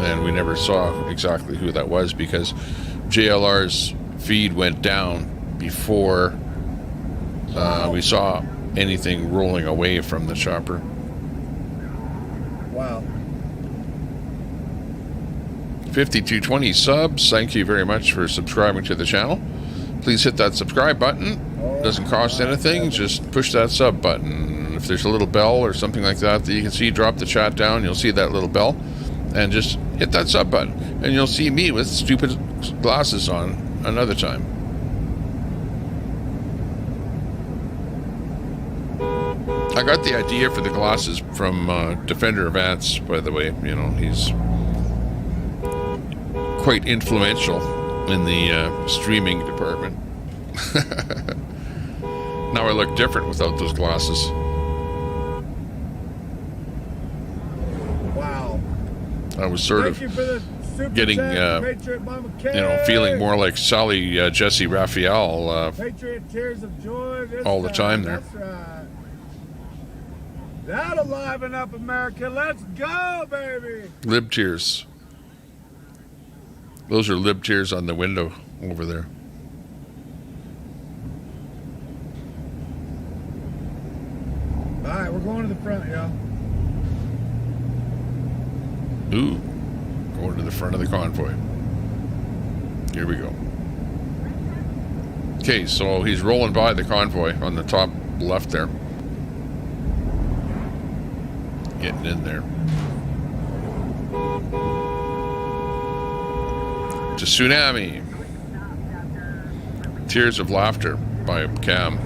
A: and we never saw exactly who that was because JLR's feed went down before we saw anything rolling away from the chopper.
O: Wow.
A: 5220 subs. Thank you very much for subscribing to the channel. Please hit that subscribe button. Doesn't cost anything. Just push that sub button. If there's a little bell or something like that you can see, drop the chat down. You'll see that little bell. And just hit that sub button. And you'll see me with stupid glasses on another time. I got the idea for the glasses from Defender Vance, by the way. You know, he's quite influential in the streaming department. Now I look different without those glasses.
O: Wow.
A: I was sort of getting, you know, feeling more like Sally Jesse Raphael
H: Patriot Tears of Joy.
A: all the time there.
H: That's right. That'll liven up America. Let's go, baby.
A: Lib tears. Those are lib tears on the window over there.
H: All right, we're going to the front, y'all.
A: Ooh, going to the front of the convoy. Here we go. Okay, so he's rolling by the convoy on the top left there. Getting in there. To Tsunami. Tears of Laughter by Cam.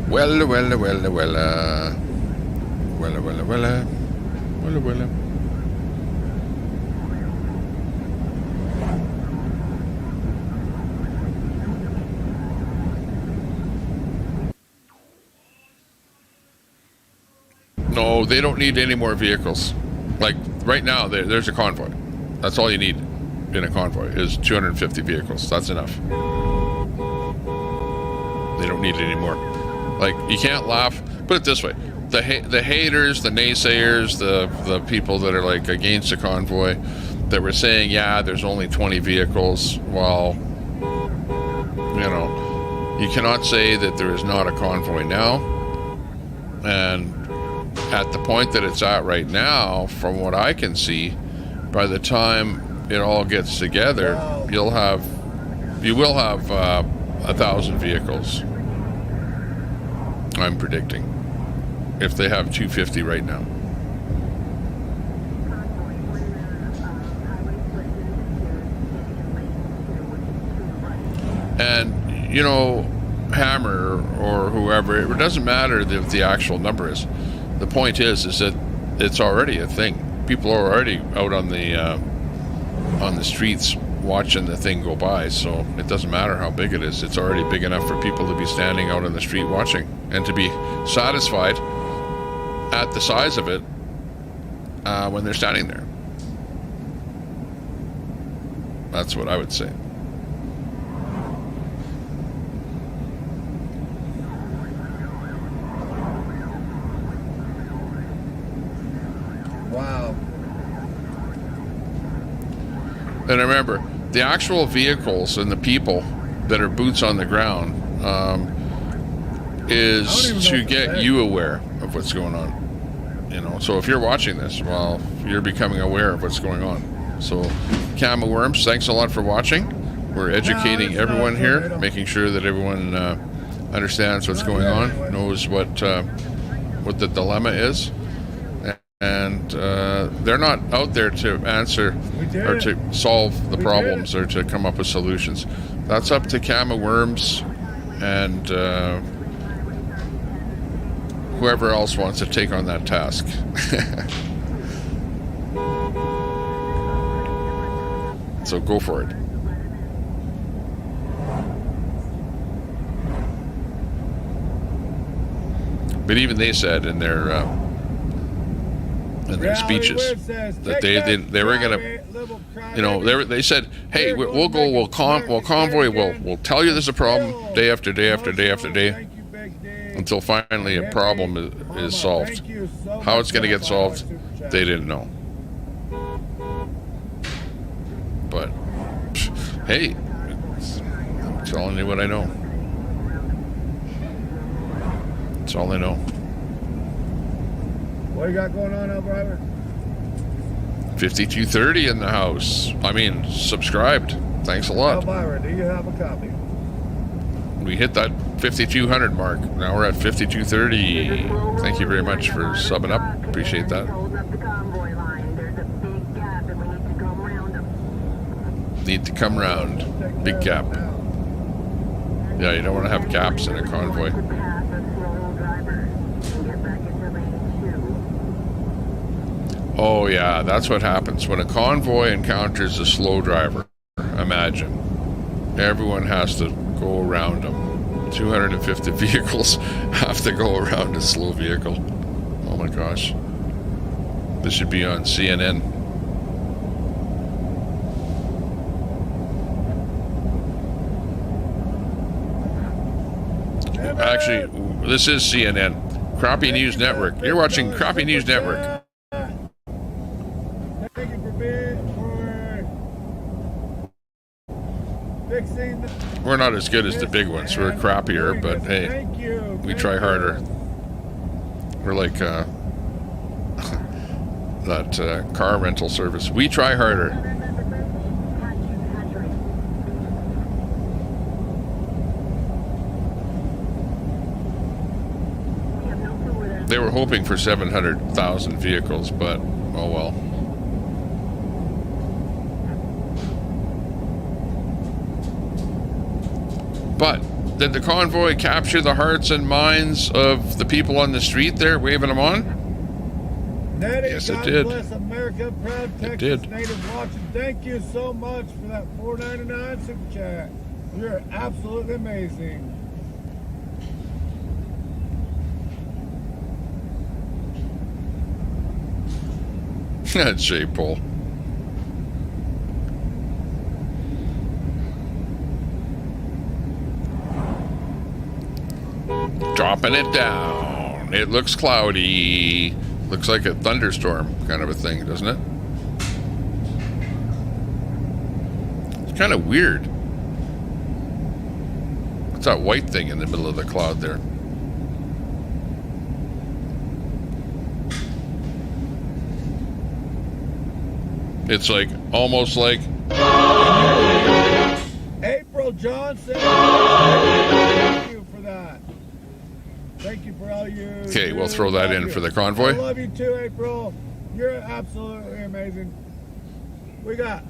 A: Wella, wella, wella, wella. Wella, wella, wella. Wella, wella. No, they don't need any more vehicles. Like, right now, there's a convoy. That's all you need in a convoy is 250 vehicles. That's enough. They don't need any more. Like, you can't laugh. Put it this way. The haters, the naysayers, the people that are, like, against the convoy that were saying, yeah, there's only 20 vehicles. Well, you know, you cannot say that there is not a convoy now. And at the point that it's at right now, from what I can see, by the time it all gets together, you will have 1,000 vehicles. I'm predicting, if they have 250 right now. And, you know, Hammer or whoever, it doesn't matter if the actual number is. The point is that it's already a thing. People are already out on the streets watching the thing go by, so it doesn't matter how big it is. It's already big enough for people to be standing out on the street watching and to be satisfied at the size of it when they're standing there. That's what I would say. And remember, the actual vehicles and the people that are boots on the ground is to get you aware of what's going on. You know, so if you're watching this, well, you're becoming aware of what's going on. So, Camo Worms, thanks a lot for watching. We're educating everyone here, making sure that everyone understands what's going on, knows what the dilemma is, and they're not out there to answer or to solve the problems or to come up with solutions. That's up to Camo Worms and whoever else wants to take on that task. So go for it. But even they said in their speeches that they were gonna, you know, they said, hey, we'll convoy, we'll tell you there's a problem day after day after day after day until finally a problem is solved. How it's going to get solved, they didn't know. But hey, I'm telling you what I know. That's all I know.
O: What you got going on now, brother?
A: 5230 in the house. I mean, subscribed. Thanks a lot.
O: Elvira, do you have a copy?
A: We hit that 5200 mark. Now we're at 5230. Thank you very much for subbing up. Appreciate that. Need to come round. Big gap. Yeah, you don't want to have gaps in a convoy. Oh yeah, that's what happens when a convoy encounters a slow driver. Imagine. Everyone has to go around them. 250 vehicles have to go around a slow vehicle. Oh my gosh. This should be on CNN. Actually, this is CNN. Crappie News Network. You're watching Crappie News Network. We're not as good as the big ones. We're crappier, but hey, we try harder. We're like that car rental service. We try harder. They were hoping for 700,000 vehicles, but oh well. But did the convoy capture the hearts and minds of the people on the street there, waving them on?
O: Nettie,
A: yes, it
O: God
A: did.
O: Bless America, proud Texas
A: It did.
O: native watching. Thank you so much for that $4.99 super chat. You're absolutely amazing.
A: J. Paul. Dropping it down. It looks cloudy. Looks like a thunderstorm kind of a thing, doesn't it? It's kind of weird. What's that white thing in the middle of the cloud there? It's like, almost like...
O: April Johnson, thank you for that. Thank you for all you...
A: Okay, we'll throw that in for the convoy.
O: I love you too, April. You're absolutely amazing. We got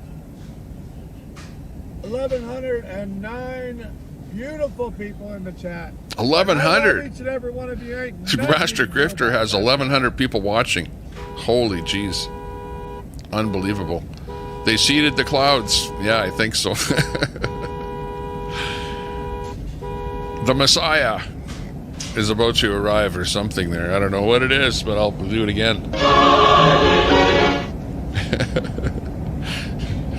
O: 1,109 beautiful people in the chat.
A: 1,100.
O: Each and every one of you.
A: Master Grifter has 1,100 people watching. Holy jeez. Unbelievable. They seeded the clouds. Yeah, I think so. The Messiah is about to arrive or something there. I don't know what it is, but I'll do it again.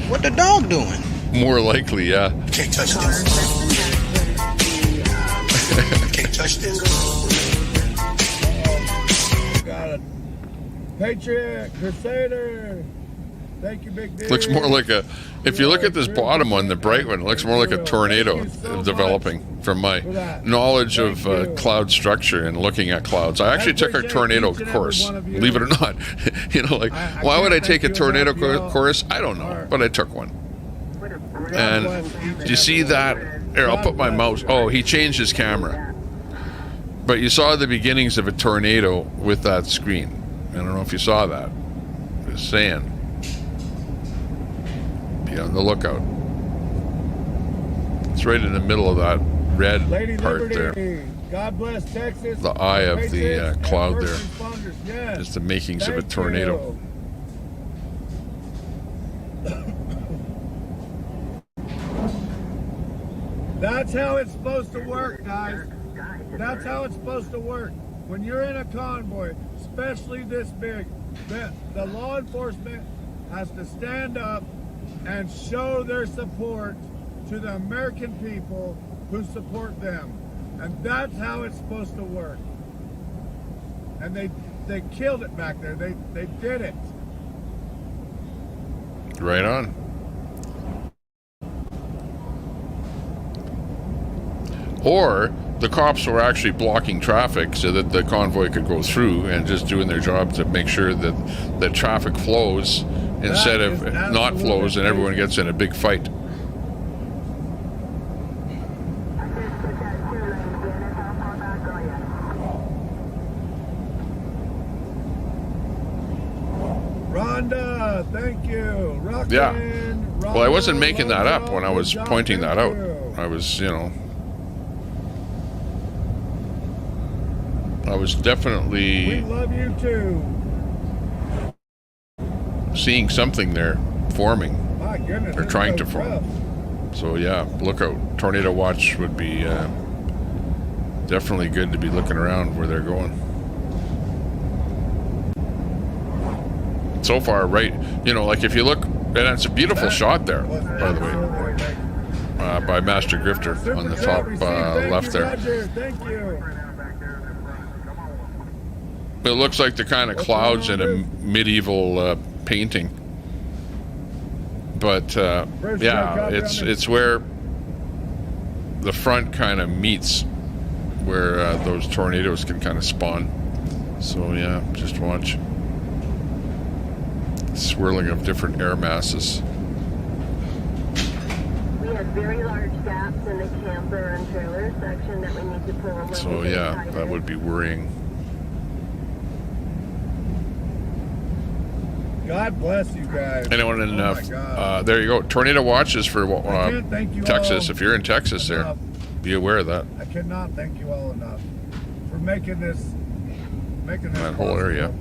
V: What the dog doing?
A: More likely, yeah.
V: Can't touch this. Can't touch this.
O: Got a Patriot Crusader. Thank you, Big D.
A: Looks more like a If you look at this bottom one, the bright one, it looks more like a tornado developing from my knowledge of cloud structure and looking at clouds. I actually took a tornado course, believe it or not. You know, like, why would I take a tornado course? I don't know, but I took one. And do you see that? Here, I'll put my mouse. Oh, he changed his camera. But you saw the beginnings of a tornado with that screen. I don't know if you saw that. Just saying. Be on the lookout. It's right in the middle of that red
H: Lady
A: part
H: Liberty.
A: there.
H: God bless Texas.
A: The eye of the
H: Patriots
A: cloud
H: and
A: there.
H: first responders. Yes.
A: Is the makings of a
H: Thank
A: tornado.
H: That's how it's supposed to work, guys. That's how it's supposed to work. When you're in a convoy, especially this big, the law enforcement has to stand up and show their support to the American people who support them. And that's how it's supposed to work. And they killed it back there. They did it.
A: Right on. Or the cops were actually blocking traffic so that the convoy could go through and just doing their job to make sure that the traffic flows instead of not flows and everyone gets in a big fight.
H: Rhonda, thank you. Rockin',
A: Yeah.
H: Rhonda,
A: Well, I wasn't making that up when I
H: Good
A: was
H: job,
A: pointing that out.
H: thank you.
A: I was, you know, I was definitely
H: We love you too.
A: seeing something there forming
H: My goodness.
A: or
H: this
A: trying to
H: goes
A: form.
H: rough.
A: So yeah, look out. Tornado watch would be definitely good to be looking around where they're going. So far, right, you know, like if you look, and it's a beautiful shot there, by the way, by Master Grifter on the top left there.
H: Roger, thank you.
A: It looks like the kind of clouds in a medieval painting. But yeah, it's where the front kind of meets where those tornadoes can kind of spawn. So yeah, just watch. Swirling of different air masses.
D: We have very large gaps in the camper and trailer section that we need to pull a little
A: So
D: bit
A: yeah,
D: tighter.
A: that would be worrying.
H: God bless you guys.
A: Anyone in
H: Oh my God.
A: there you go. Tornado watches for
H: I can't thank you
A: Texas.
H: all
A: If you're in Texas there,
H: enough.
A: be aware of that.
H: I cannot thank you all enough for making this
A: That whole area.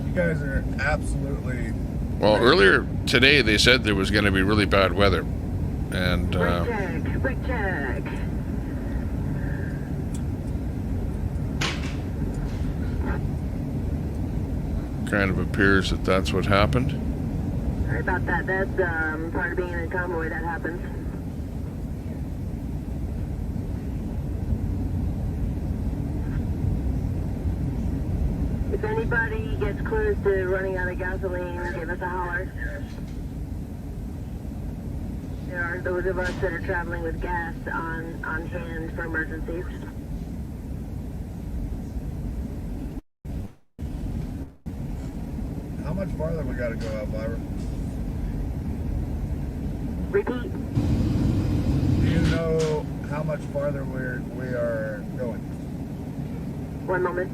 H: You guys are absolutely
A: Well, earlier today they said there was going to be really bad weather. And
D: Quick check.
A: kind of appears that that's what happened.
D: Sorry about that. That's part of being in a convoy. That happens. If anybody gets close to running out of gasoline, give us a holler. There are those of us that are traveling with gas on hand for emergencies.
H: How much farther we got to go, Elvira?
D: Repeat.
H: Do you know how much farther we are going?
D: One moment.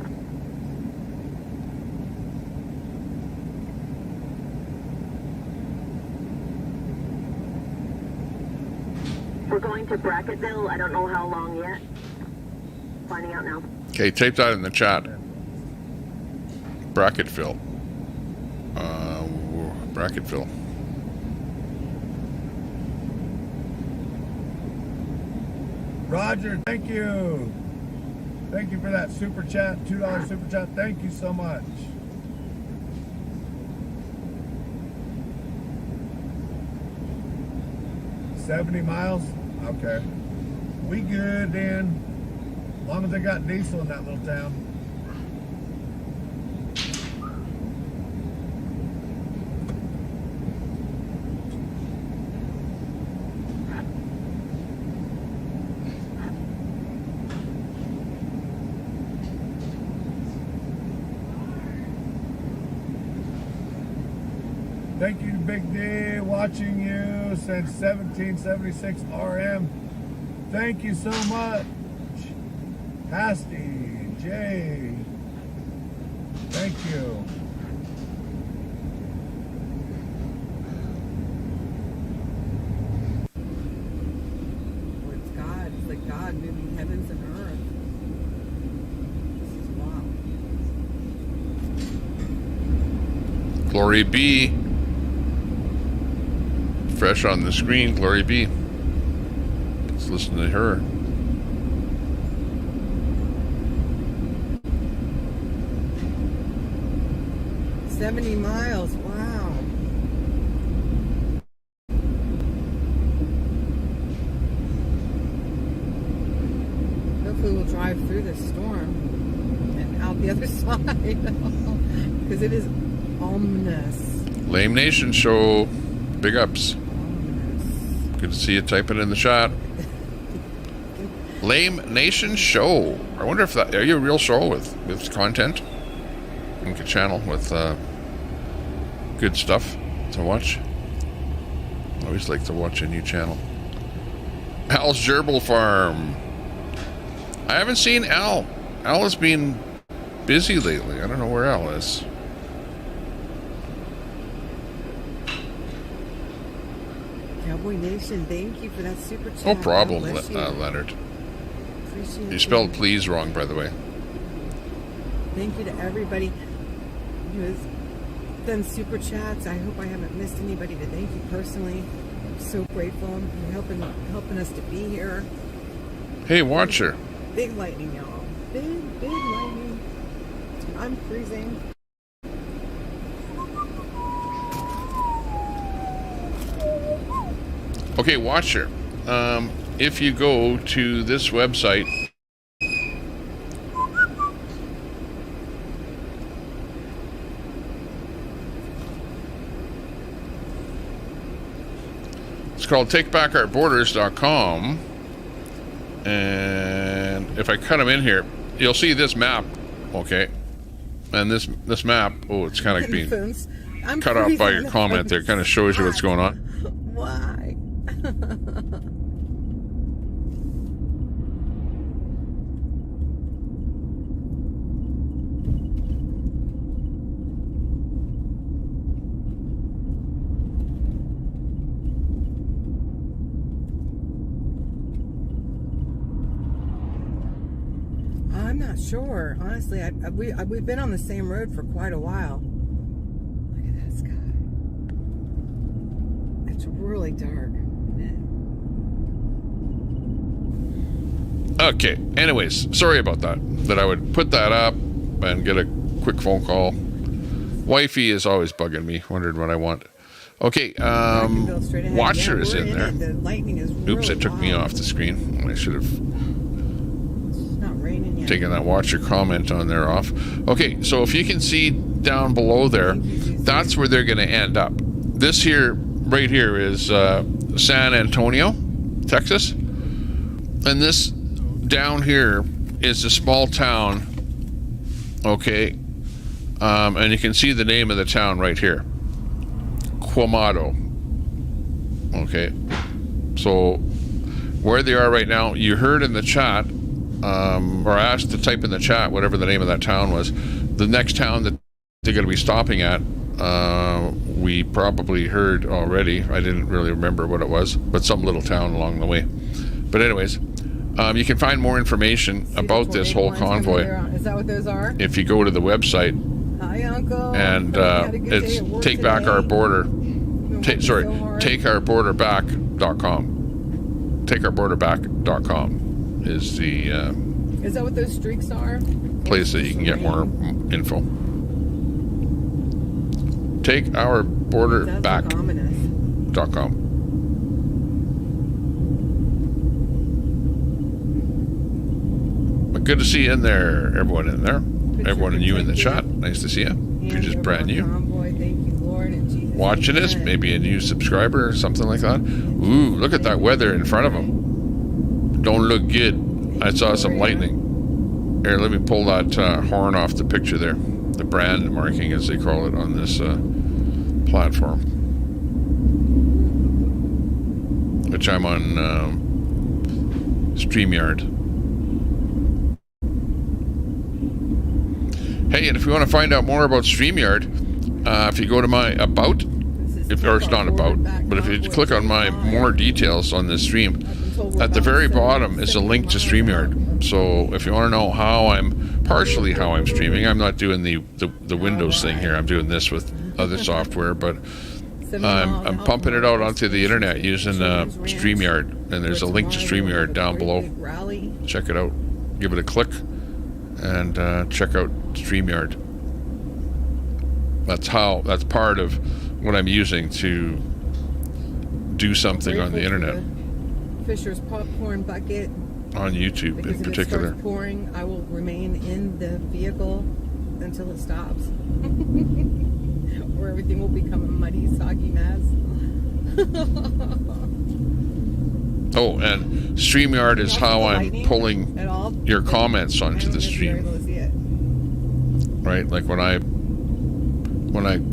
D: We're going to Bracketville. I don't know how long yet. Finding out now.
A: Okay, tape that in the chat. Bracketville. Bracketville.
H: Roger, thank you. Thank you for that super chat, $2 super chat. Thank you so much. $70 miles? Okay. We good then. As long as they got diesel in that little town. Thank you, Big D. Watching you since 1776 RM. Thank you so much. Hasty, Jay. Thank you.
P: It's God. It's like God moving heavens and earth. This is wow.
A: Glory be. Fresh on the screen, Glory be. Let's listen to her.
P: $70 miles. Wow. Hopefully we'll drive through this storm and out the other side because it is ominous.
A: Lame Nation Show. Big ups. Good to see you typing in the chat. Lame Nation Show. I wonder if that, are you a real show with content? Like a channel with good stuff to watch. I always like to watch a new channel. Al's Gerbil Farm. I haven't seen Al. Al has been busy lately. I don't know where Al is.
P: Cowboy Nation, thank you for that super chat.
A: No problem,
P: God bless you.
A: Leonard.
P: Appreciate
A: You spelled please wrong, by the way.
P: Thank you to everybody who has done super chats. I hope I haven't missed anybody to thank you personally. I'm so grateful. You're helping us to be here.
A: Hey, Watcher.
P: Big lightning, y'all. Big lightning. I'm freezing.
A: Okay, Watcher. If you go to this website, it's called takebackoutborders.com, and if I cut them in here, you'll see this map, okay? And this map, oh, it's kind of being cut off by your comment there. Kind of shows you what's going on.
P: Why? I'm not sure. Honestly, we've been on the same road for quite a while. Look at that sky. It's really dark.
A: Okay, anyways, sorry about that. That I would put that up and get a quick phone call. Wifey is always bugging me, wondering what I want. Okay, Watcher is in there.
P: The lightning is
A: Oops, it took me off the screen. I should have
P: not raining yet.
A: taken that Watcher comment on there off. Okay, so if you can see down below there, that's where they're going to end up. This here, right here, is San Antonio, Texas. And this down here is a small town, okay? And you can see the name of the town right here. Quemado. Okay. So where they are right now, you heard in the chat, or asked to type in the chat whatever the name of that town was. The next town that they're going to be stopping at, we probably heard already. I didn't really remember what it was, but some little town along the way. But anyways, you can find more information about this whole convoy.
P: Is that what those are?
A: If you go to the website.
P: Hi, Uncle.
A: And it's takeourborderback.com. Takeourborderback.com is the
P: is that what those streaks are?
A: place that you can get more info. Takeourborderback.com. But good to see you in there, everyone in there. Everyone and you in the chat. Nice to see you. If you're just brand new.
P: Convoy, thank you, Lord, and Jesus.
A: Watching this, maybe a new subscriber or something like that. Ooh, look at that weather in front of them. Don't look good. I saw some lightning. Here, let me pull that horn off the picture there. The brand marking, as they call it on this platform. which I'm on StreamYard. Hey, and if you want to find out more about StreamYard, if you go to my About, or it's not About, but if you click on my more details on this stream, at the very bottom is a link to StreamYard. So if you want to know how I'm streaming, I'm not doing the Windows thing here. I'm doing this with other software, but I'm pumping it out onto the internet using StreamYard, and there's a link to StreamYard down below. Check it out. Give it a click, and check out StreamYard. That's part of what I'm using to do something on the internet.
P: Fisher's popcorn bucket.
A: On YouTube
P: because
A: in particular.
P: If it starts pouring, I will remain in the vehicle until it stops. Or everything will become a muddy, soggy mess.
A: Oh, and StreamYard is how I'm pulling your comments onto the stream. Right, like when I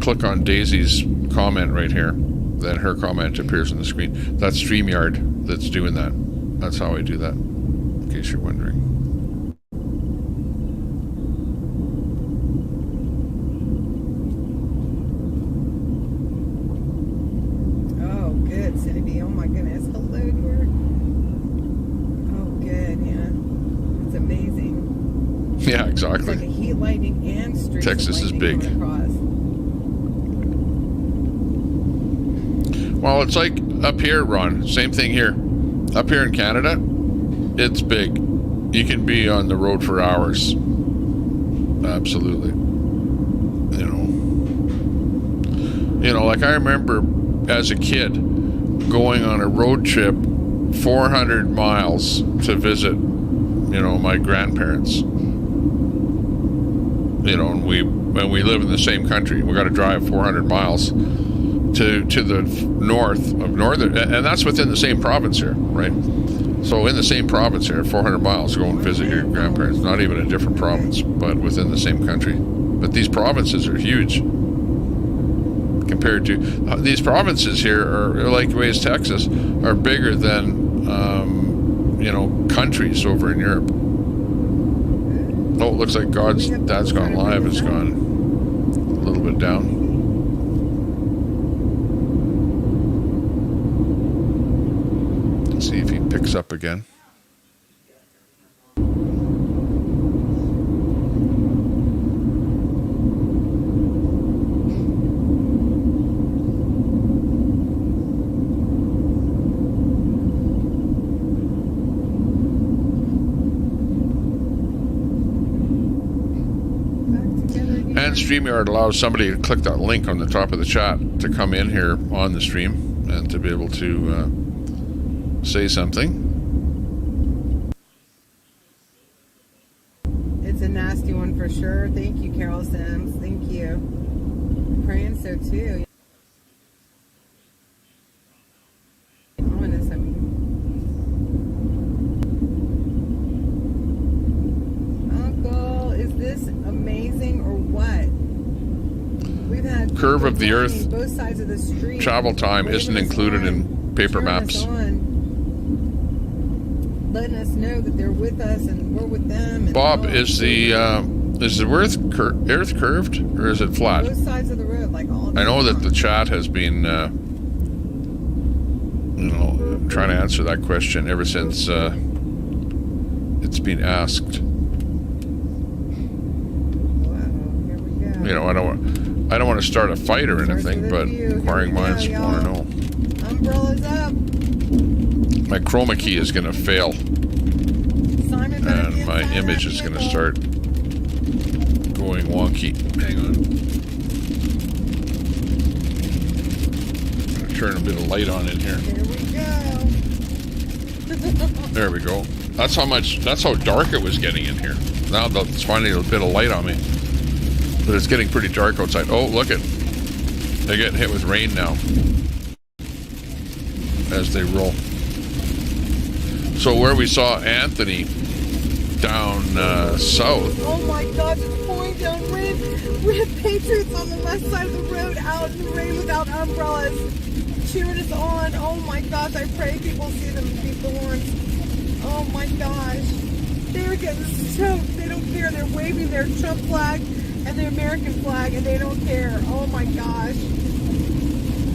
A: click on Daisy's comment right here, then her comment appears on the screen. That's StreamYard that's doing that. That's how I do that, in case you're wondering.
P: Oh, good, Cindy. Oh my goodness. Hello, dear. Oh, good, yeah. It's amazing.
A: Yeah, exactly.
P: It's like a heat lightning and streaks
A: Texas is big.
P: across.
A: Well, it's like up here, Ron. Same thing here. Up here in Canada, it's big. You can be on the road for hours. Absolutely. You know, like I remember as a kid going on a road trip 400 miles to visit, my grandparents. And we live in the same country. We got to drive 400 miles to the north of northern, and that's within the same province here, right? So in the same province here, 400 miles to go and visit your grandparents. Not even a different province, but within the same country. But these provinces are huge compared to these provinces here are like ways Texas are bigger than countries over in Europe. Oh, it looks like Dad's Gone Live has gone a little bit down. Let's see if he picks up again. And StreamYard allows somebody to click that link on the top of the chat to come in here on the stream and to be able to say something.
P: It's a nasty one for sure. Thank you, Carol Sims. Thank you. I'm praying so too. Ominous, I mean. Uncle, is this amazing or what? We've had
A: Curve of the Earth
P: both sides of the street.
A: Travel time isn't included in paper maps.
P: Letting us know that they're with us and we're with them. And
A: Bob, is the Earth curved or is it flat?
P: Both sides of the road, like all the
A: I know that the chat has been, trying to answer that question ever since it's been asked. I don't want to start a fight or anything, but inquiring minds want to know.
P: Umbrellas up.
A: My chroma key is going to fail, and my image is going to start going wonky. Hang on. I'm going to turn a bit of light on in here. There we go. That's how dark it was getting in here. Now it's finally a bit of light on me. But it's getting pretty dark outside. Oh, look it. They're getting hit with rain now as they roll. So where we saw Anthony down south.
P: Oh my gosh, it's pouring down rain. We have Patriots on the left side of the road out in the rain without umbrellas. cheering us on. Oh my gosh, I pray people see them beep the horns. Oh my gosh. They're getting stoked. They don't care. They're waving their Trump flag and their American flag, and they don't care. Oh my gosh.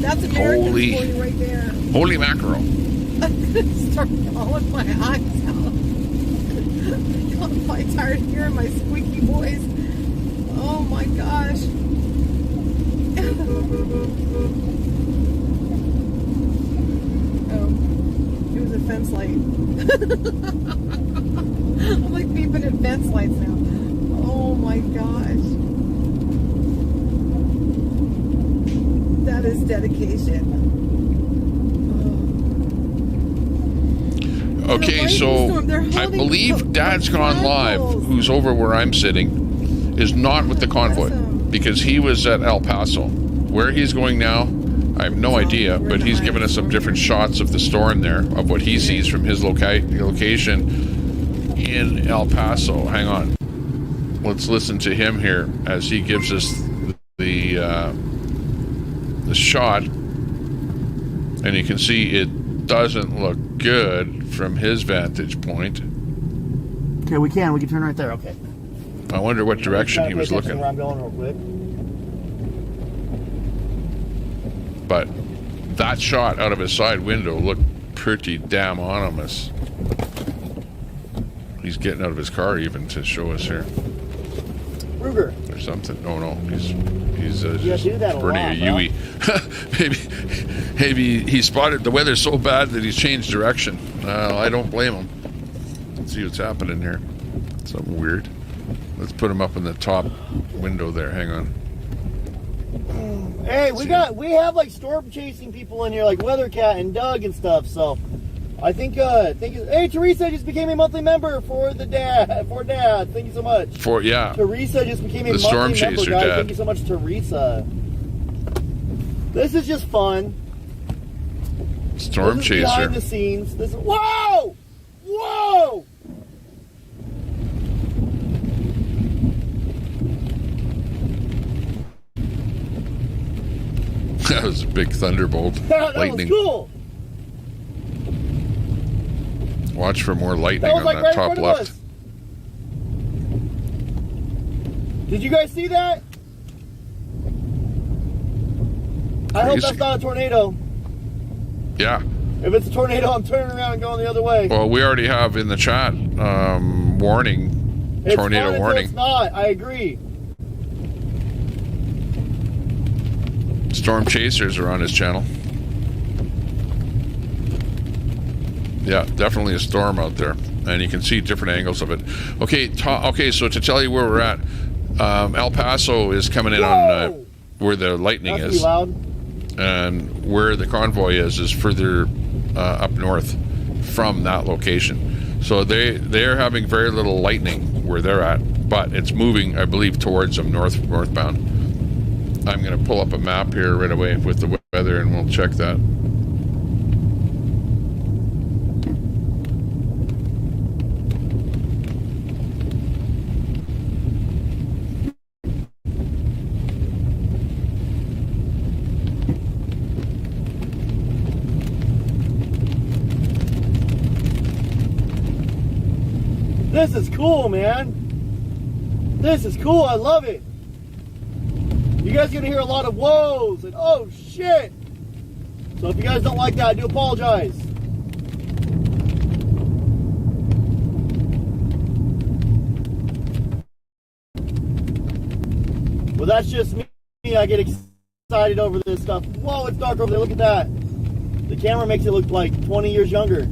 P: That's American for you right there.
A: Holy mackerel.
P: I'm going to start bawling my eyes out. I'm probably tired of hearing my squeaky voice. Oh my gosh. Oh, it was a fence light. I'm like beeping at fence lights now. Oh my gosh. That is dedication.
A: Okay, so I believe Dad's Gone Live, who's over where I'm sitting, is not with the convoy because he was at El Paso. Where he's going now, I have no idea, but he's given us some different shots of the storm there, of what he sees from his location in El Paso. Hang on. Let's listen to him here as he gives us the shot, and you can see it doesn't look good from his vantage point.
L: Okay, we can turn right there. Okay.
A: I wonder what direction he was looking.
L: Where I'm going real quick.
A: But that shot out of his side window looked pretty damn ominous. He's getting out of his car even to show us here.
L: Ruger.
A: Or something. Oh no, he's
L: just
A: burning a Yui. maybe he spotted the weather so bad that he's changed direction. I don't blame him. Let's see what's happening here. Something weird. Let's put him up in the top window there. Hang on.
L: Hey, we have like storm chasing people in here, like Weathercat and Doug and stuff. So I think hey, Teresa just became a monthly member for Dad. Thank you so much. Teresa just became a monthly member, guys. Thank you so much, Teresa. This is just fun.
A: Storm
L: this is
A: chaser.
L: Behind the scenes. This. Whoa! Whoa!
A: That was a big thunderbolt.
L: That
A: lightning.
L: was cool.
A: Watch for more lightning on
L: like
A: that
L: right
A: top left.
L: Did you guys see that? I hope that's not a tornado.
A: Yeah.
L: If it's a tornado, I'm turning around and going the other way.
A: Well, we already have in the chat warning, tornado warning.
L: It's not. I agree.
A: Storm chasers are on his channel. Yeah, definitely a storm out there, and you can see different angles of it. Okay, so to tell you where we're at, El Paso is coming in on where the lightning
L: That's
A: is,
L: loud.
A: and where the convoy is further up north from that location. So they're having very little lightning where they're at, but it's moving, I believe, towards them northbound. I'm going to pull up a map here right away with the weather, and we'll check that.
L: This is cool, man. This is cool. I love it. You guys are going to hear a lot of whoas and oh shit. So if you guys don't like that, I do apologize. Well, that's just me. I get excited over this stuff. Whoa, it's dark over there. Look at that. The camera makes it look like 20 years younger.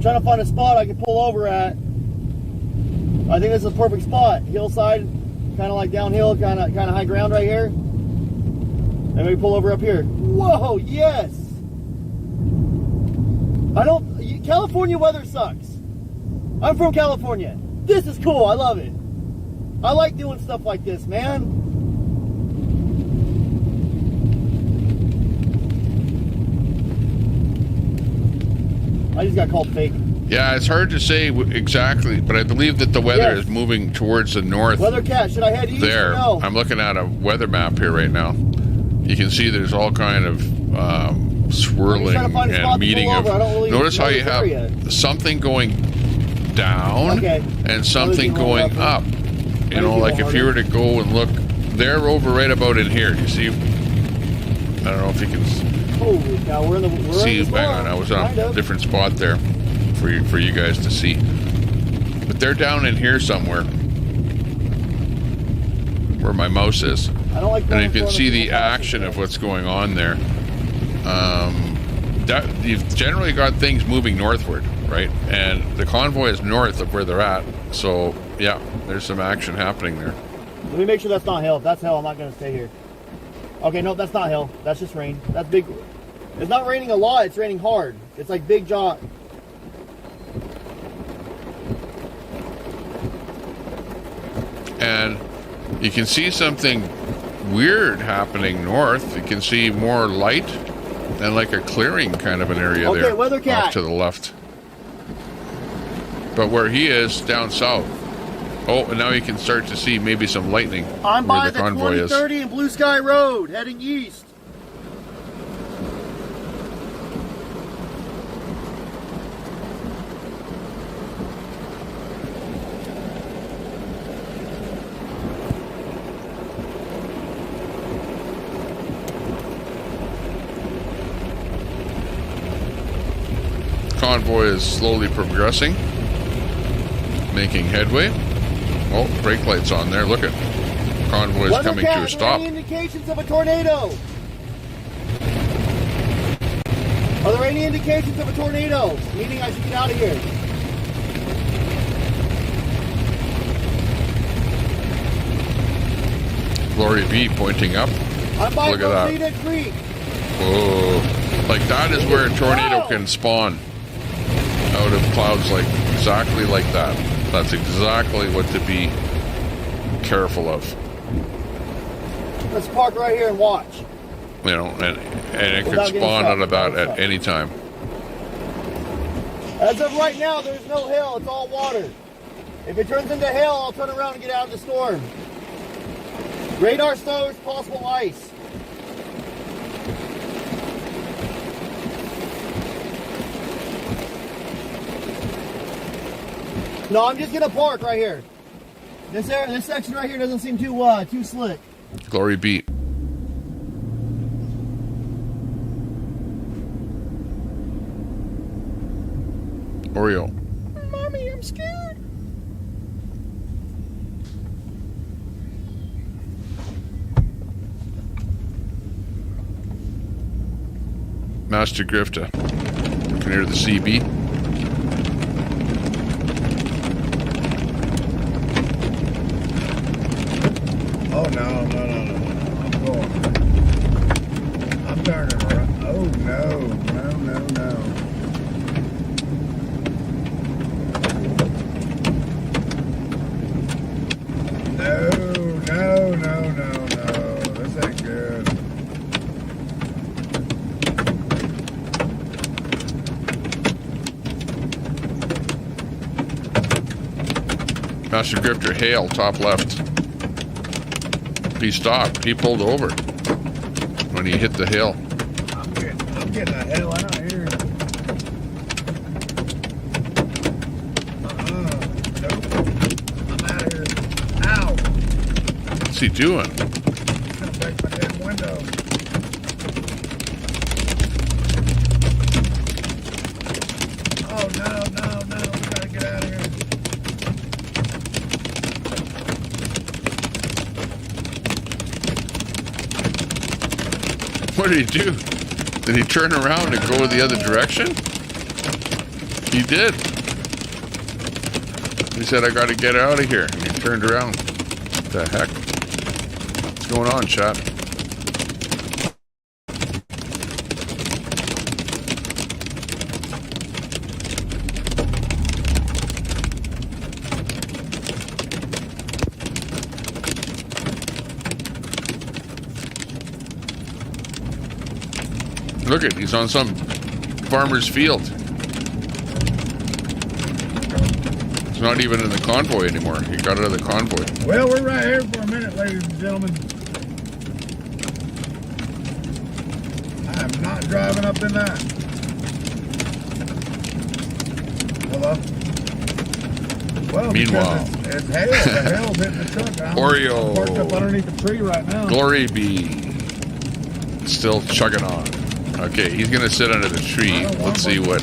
L: Trying to find a spot I can pull over at. I think this is a perfect spot. Hillside, kind of like downhill, kind of high ground right here. And maybe pull over up here. Whoa, yes. California weather sucks. I'm from California. This is cool. I love it. I like doing stuff like this, man. I just got called fake.
A: Yeah, it's hard to say exactly, but I believe that the weather is moving towards the north.
L: Weather cat, should I head east
A: There,
L: or no?
A: I'm looking at a weather map here right now. You can see there's all kind of swirling and meeting of. Notice how you have something going down and something going up. You know, like if you were to go and look, they're over right about in here. You see? I don't know if you can
L: Holy cow, we're in the
A: see.
L: storm,
A: Hang on, I was on a different spot there for you guys to see. But they're down in here somewhere, where my mouse is, and you can see the action of what's going on there. You've generally got things moving northward, right? And the convoy is north of where they're at. So yeah, there's some action happening there.
L: Let me make sure that's not hell. If that's hell, I'm not going to stay here. Okay, no, that's not hell. That's just rain. That's big. It's not raining a lot. It's raining hard. It's like big jaw.
A: And you can see something weird happening north. You can see more light and like a clearing kind of an area there
L: weather cat.
A: off to the left. But where he is, down south. Oh, and now you can start to see maybe some lightning
L: I'm
A: where
L: by
A: the
L: the
A: convoy is.
L: 2030 and Blue Sky Road, heading east.
A: Convoy is slowly progressing, making headway. Oh, brake lights on there. Look at convoy is coming to a stop.
L: Any indications of a tornado? Are there any indications of a tornado? Meaning I should get out of here.
A: Glory be pointing up.
L: I'm by
A: Look at that.
L: Rosita Creek.
A: Whoa. Like that is where a tornado can spawn. Out of clouds like exactly like that. That's exactly what to be careful of.
L: Let's park right here and watch.
A: You know, and it could spawn out of that at any time.
L: As of right now, there's no hail. It's all water. If it turns into hail, I'll turn around and get out of the storm. Radar shows possible ice. No, I'm just gonna park right here. This section right here doesn't seem too slick.
A: Glory be. Oreo.
L: Mommy, I'm scared.
A: Master Grifta. Looking near the CB.
B: Oh, no. I'm going. I'm turning around. Oh, no. No. This ain't good.
A: Master Grifter, hail, top left. He stopped. He pulled over when he hit the hill.
B: I'm getting the hell out of here. Nope. I'm out of here. Ow.
A: What's he doing?
B: I'm gonna break my damn window. Oh, no. We gotta get out of here.
A: What did he do? Did he turn around and go the other direction? He did. He said, I got to get out of here. And he turned around. What the heck? What's going on, chat? Look at, he's on some farmer's field. It's not even in the convoy anymore. He got out of the convoy.
H: Well, we're right here for a minute, ladies and gentlemen. I am not driving up in that. Hello? Well,
A: Meanwhile,
H: it's hail. The hail's hitting the truck. I'm
A: Oreo.
H: parked up underneath the tree right now.
A: Glory be. Still chugging on. Okay, he's going to sit under the tree. Let's see what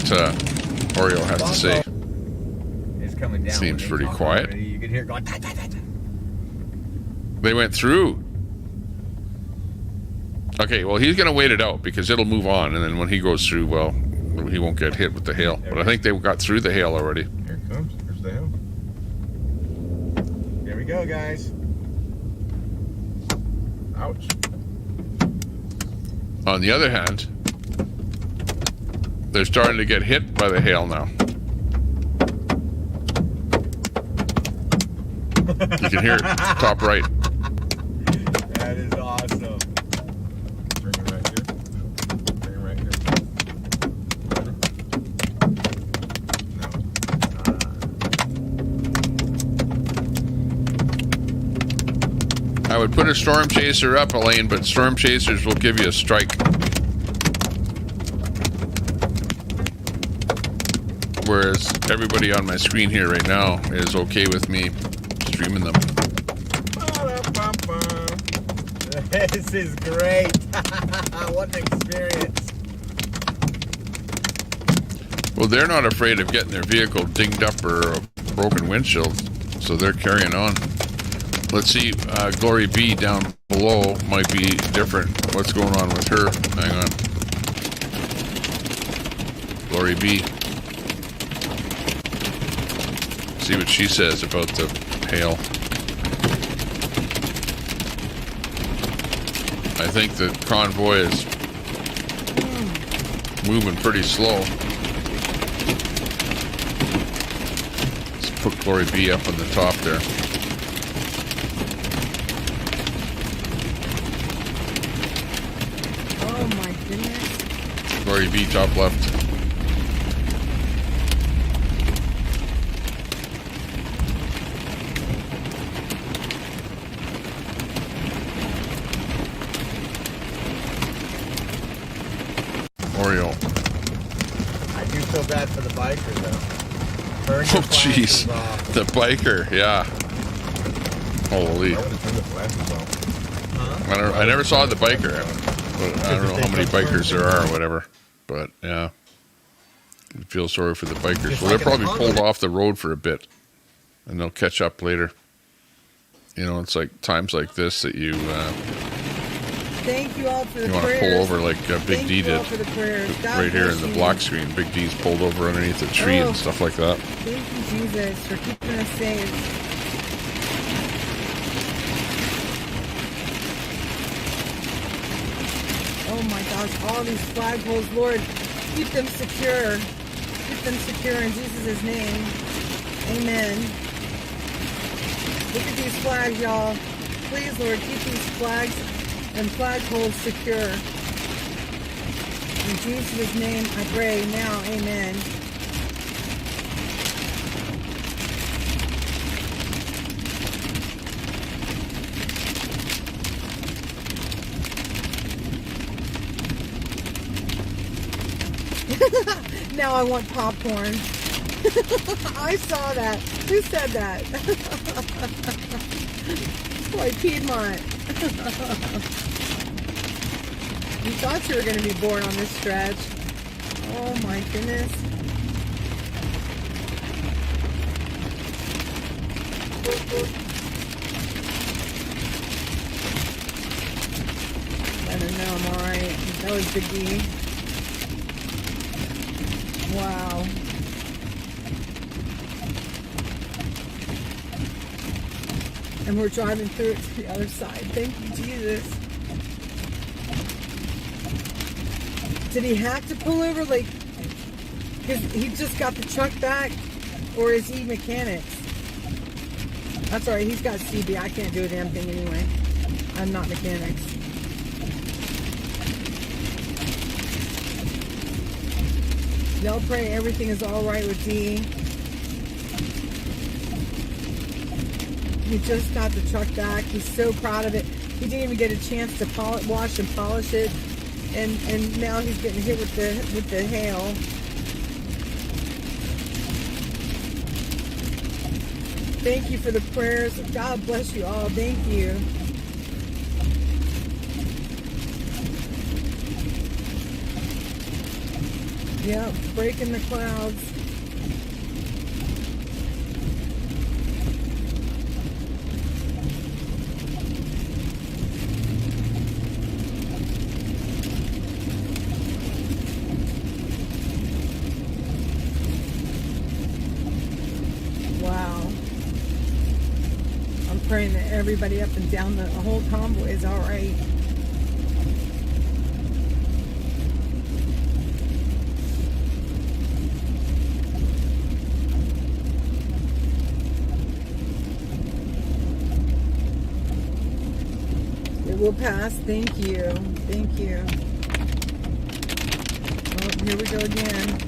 A: Oreo has to say.
G: It's coming down.
A: Seems pretty quiet.
G: Already. You can hear it going.
A: They went through. Okay, well, he's going to wait it out because it'll move on. And then when he goes through, well, he won't get hit with the hail. But I think they got through the hail already.
B: Here it comes. Here's the hail.
G: Here we go, guys.
B: Ouch.
A: On the other hand, they're starting to get hit by the hail now. You can hear it, top right.
G: That is awesome.
B: Bring it right here. Bring it right here.
A: I would put a storm chaser up, Elaine, but storm chasers will give you a strike. Whereas everybody on my screen here right now is okay with me streaming them.
G: This is great. What an experience.
A: Well, they're not afraid of getting their vehicle dinged up or a broken windshield, so they're carrying on. Let's see, Glory B down below might be different. What's going on with her? Hang on. Glory B. See what she says about the hail. I think the convoy is moving pretty slow. Let's put Glory B up on the top there.
P: Oh my goodness.
A: Glory B, top left. Oreo.
G: I do feel bad for the biker, though. Turn your
A: Oh, jeez.
G: flashes off.
A: The biker, yeah. Holy. I never saw the biker. But I don't know how many bikers there are or whatever. But, yeah. I feel sorry for the bikers. Well, they're probably pulled off the road for a bit. And they'll catch up later. You know, it's like times like this that you
P: Thank you all for the
A: want to
P: prayers.
A: pull over like Big D did.
P: For the prayers. God
A: Right here
P: bless
A: in the
P: you.
A: black screen. Big D's pulled over underneath a tree and stuff like that.
P: Thank you, Jesus, for keeping us safe. Oh my gosh, all these flagpoles, Lord, keep them secure. Keep them secure in Jesus' name. Amen. Look at these flags, y'all. Please, Lord, keep these flags and flagpoles secure. In Jesus' name I pray now, amen. Now I want popcorn. I saw that. Who said that? Boy, Piedmont. You thought you were going to be born on this stretch. Oh my goodness. I don't know, I'm alright. That was Big D. Wow. And we're driving through it to the other side. Thank you, Jesus. Did he have to pull over? Like, because he just got the truck back? Or is he mechanics? That's alright, he's got CB. I can't do a damn thing anyway. I'm not mechanics. Y'all pray everything is alright with D. He just got the truck back. He's so proud of it. He didn't even get a chance to wash and polish it, and now he's getting hit with the hail. Thank you for the prayers. God bless you all. Thank you. Yep, breaking the clouds. Wow. I'm praying that everybody up and down the whole convoy is all right. It will pass. Thank you. Thank you. Oh, here we go again.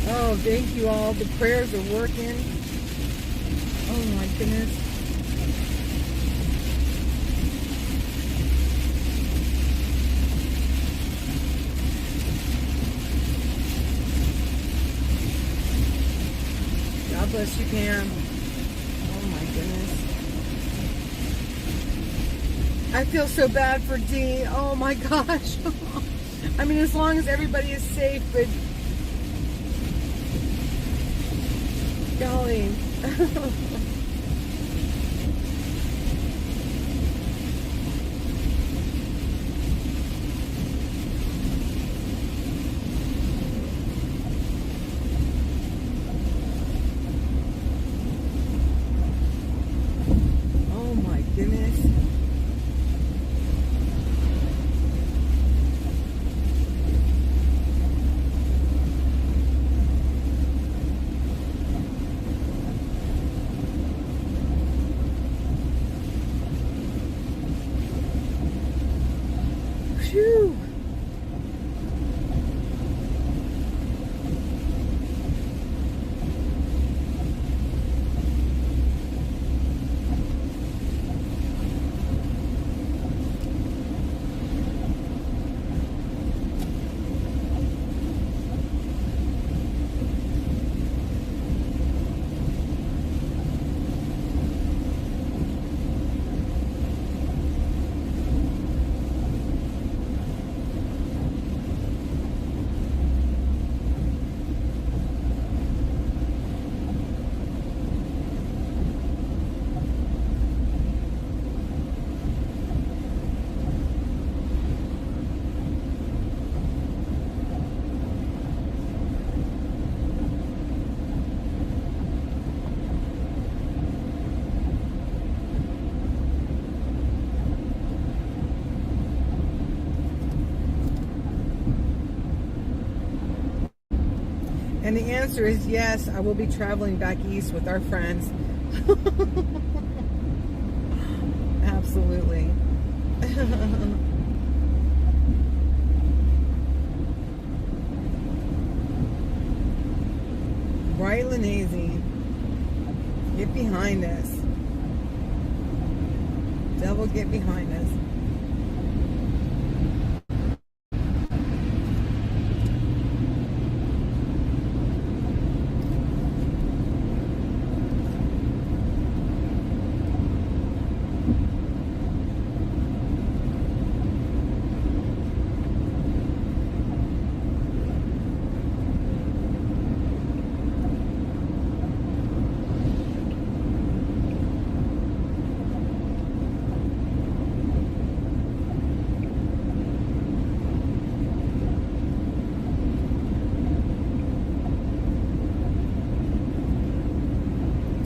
P: Oh, thank you all. The prayers are working. Oh my goodness. God bless you, Pam. Oh my goodness. I feel so bad for Dee. Oh my gosh. I mean, as long as everybody is safe, but golly. Oh my goodness. Phew. And the answer is yes, I will be traveling back east with our friends. Absolutely. Right, Linnazy. Get behind us. Devil, get behind us.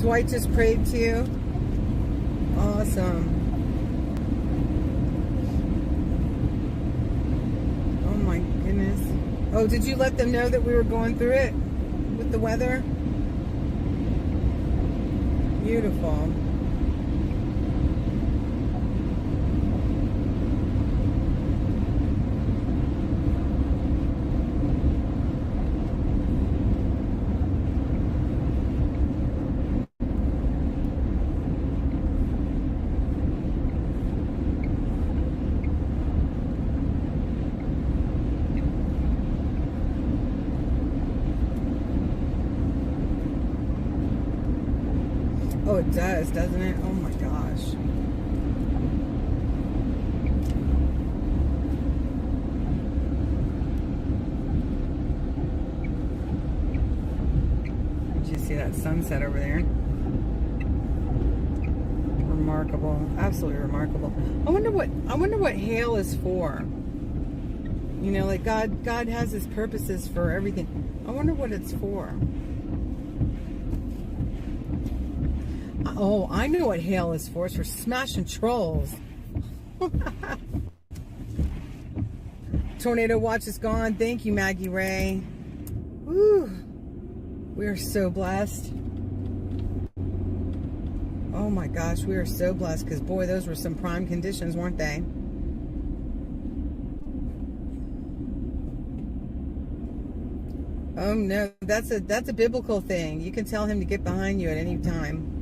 P: Dwight just prayed too. Awesome. Oh my goodness. Oh, did you let them know that we were going through it with the weather? Beautiful. Oh, it does, doesn't it? Oh my gosh. Did you see that sunset over there? Remarkable. Absolutely remarkable. I wonder what hail is for. You know, like God has his purposes for everything. I wonder what it's for. Oh, I know what hail is for. It's for smashing trolls. Tornado watch is gone. Thank you, Maggie Ray. Woo. We are so blessed. Oh my gosh, we are so blessed because boy, those were some prime conditions, weren't they? Oh no, that's a biblical thing. You can tell him to get behind you at any time.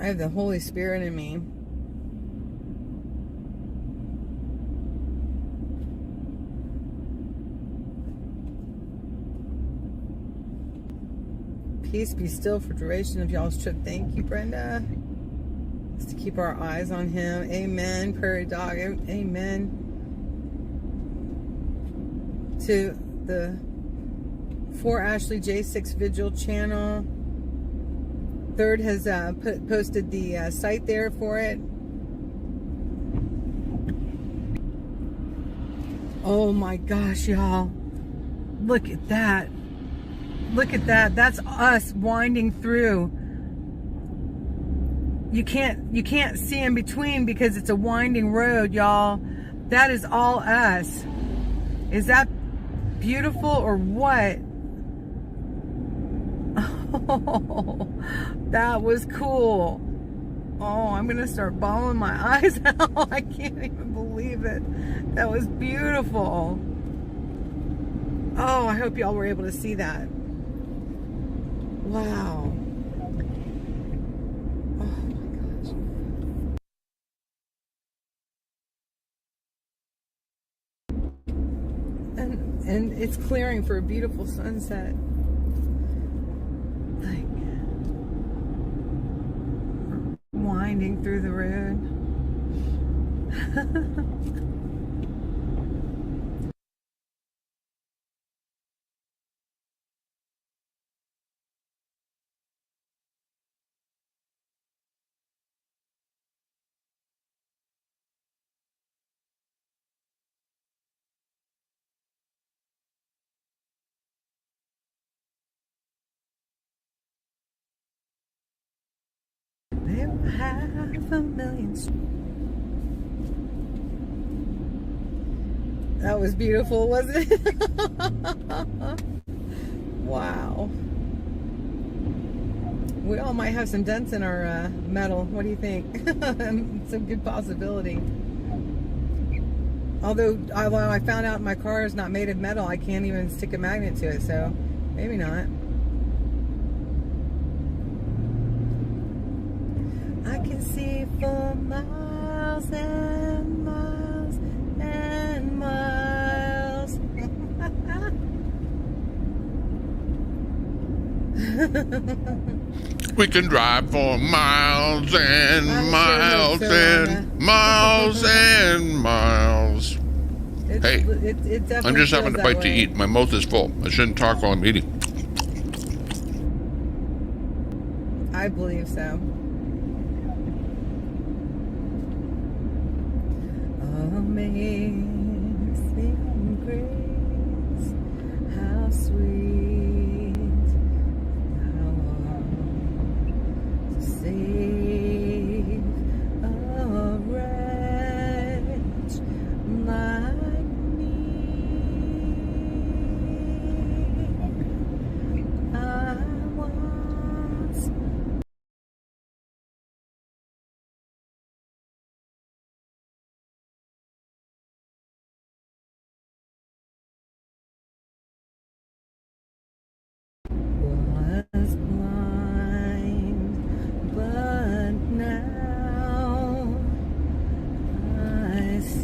P: I have the Holy Spirit in me. Peace be still for duration of y'all's trip. Thank you, Brenda. Just to keep our eyes on him. Amen. Prairie Dog. Amen. To the For Ashley J6 Vigil channel. Third has posted the site there for it. Oh my gosh, y'all. Look at that. Look at that. That's us winding through. You can't see in between because it's a winding road, y'all. That is all us. Is that beautiful or what? Oh, that was cool. Oh, I'm gonna start bawling my eyes out. I can't even believe it. That was beautiful. Oh, I hope y'all were able to see that. Wow. Oh my gosh. And it's clearing for a beautiful sunset. Like winding through the road. There were 500,000. That was beautiful, wasn't it? Wow. We all might have some dents in our metal. What do you think? It's a good possibility. Although I found out my car is not made of metal, I can't even stick a magnet to it, so maybe not. I can see for miles and miles and miles.
A: We can drive for miles and miles and miles and miles. Hey, I'm just having a bite to eat. My mouth is full. I shouldn't talk while I'm eating.
P: I believe so. Amazing grace, how sweet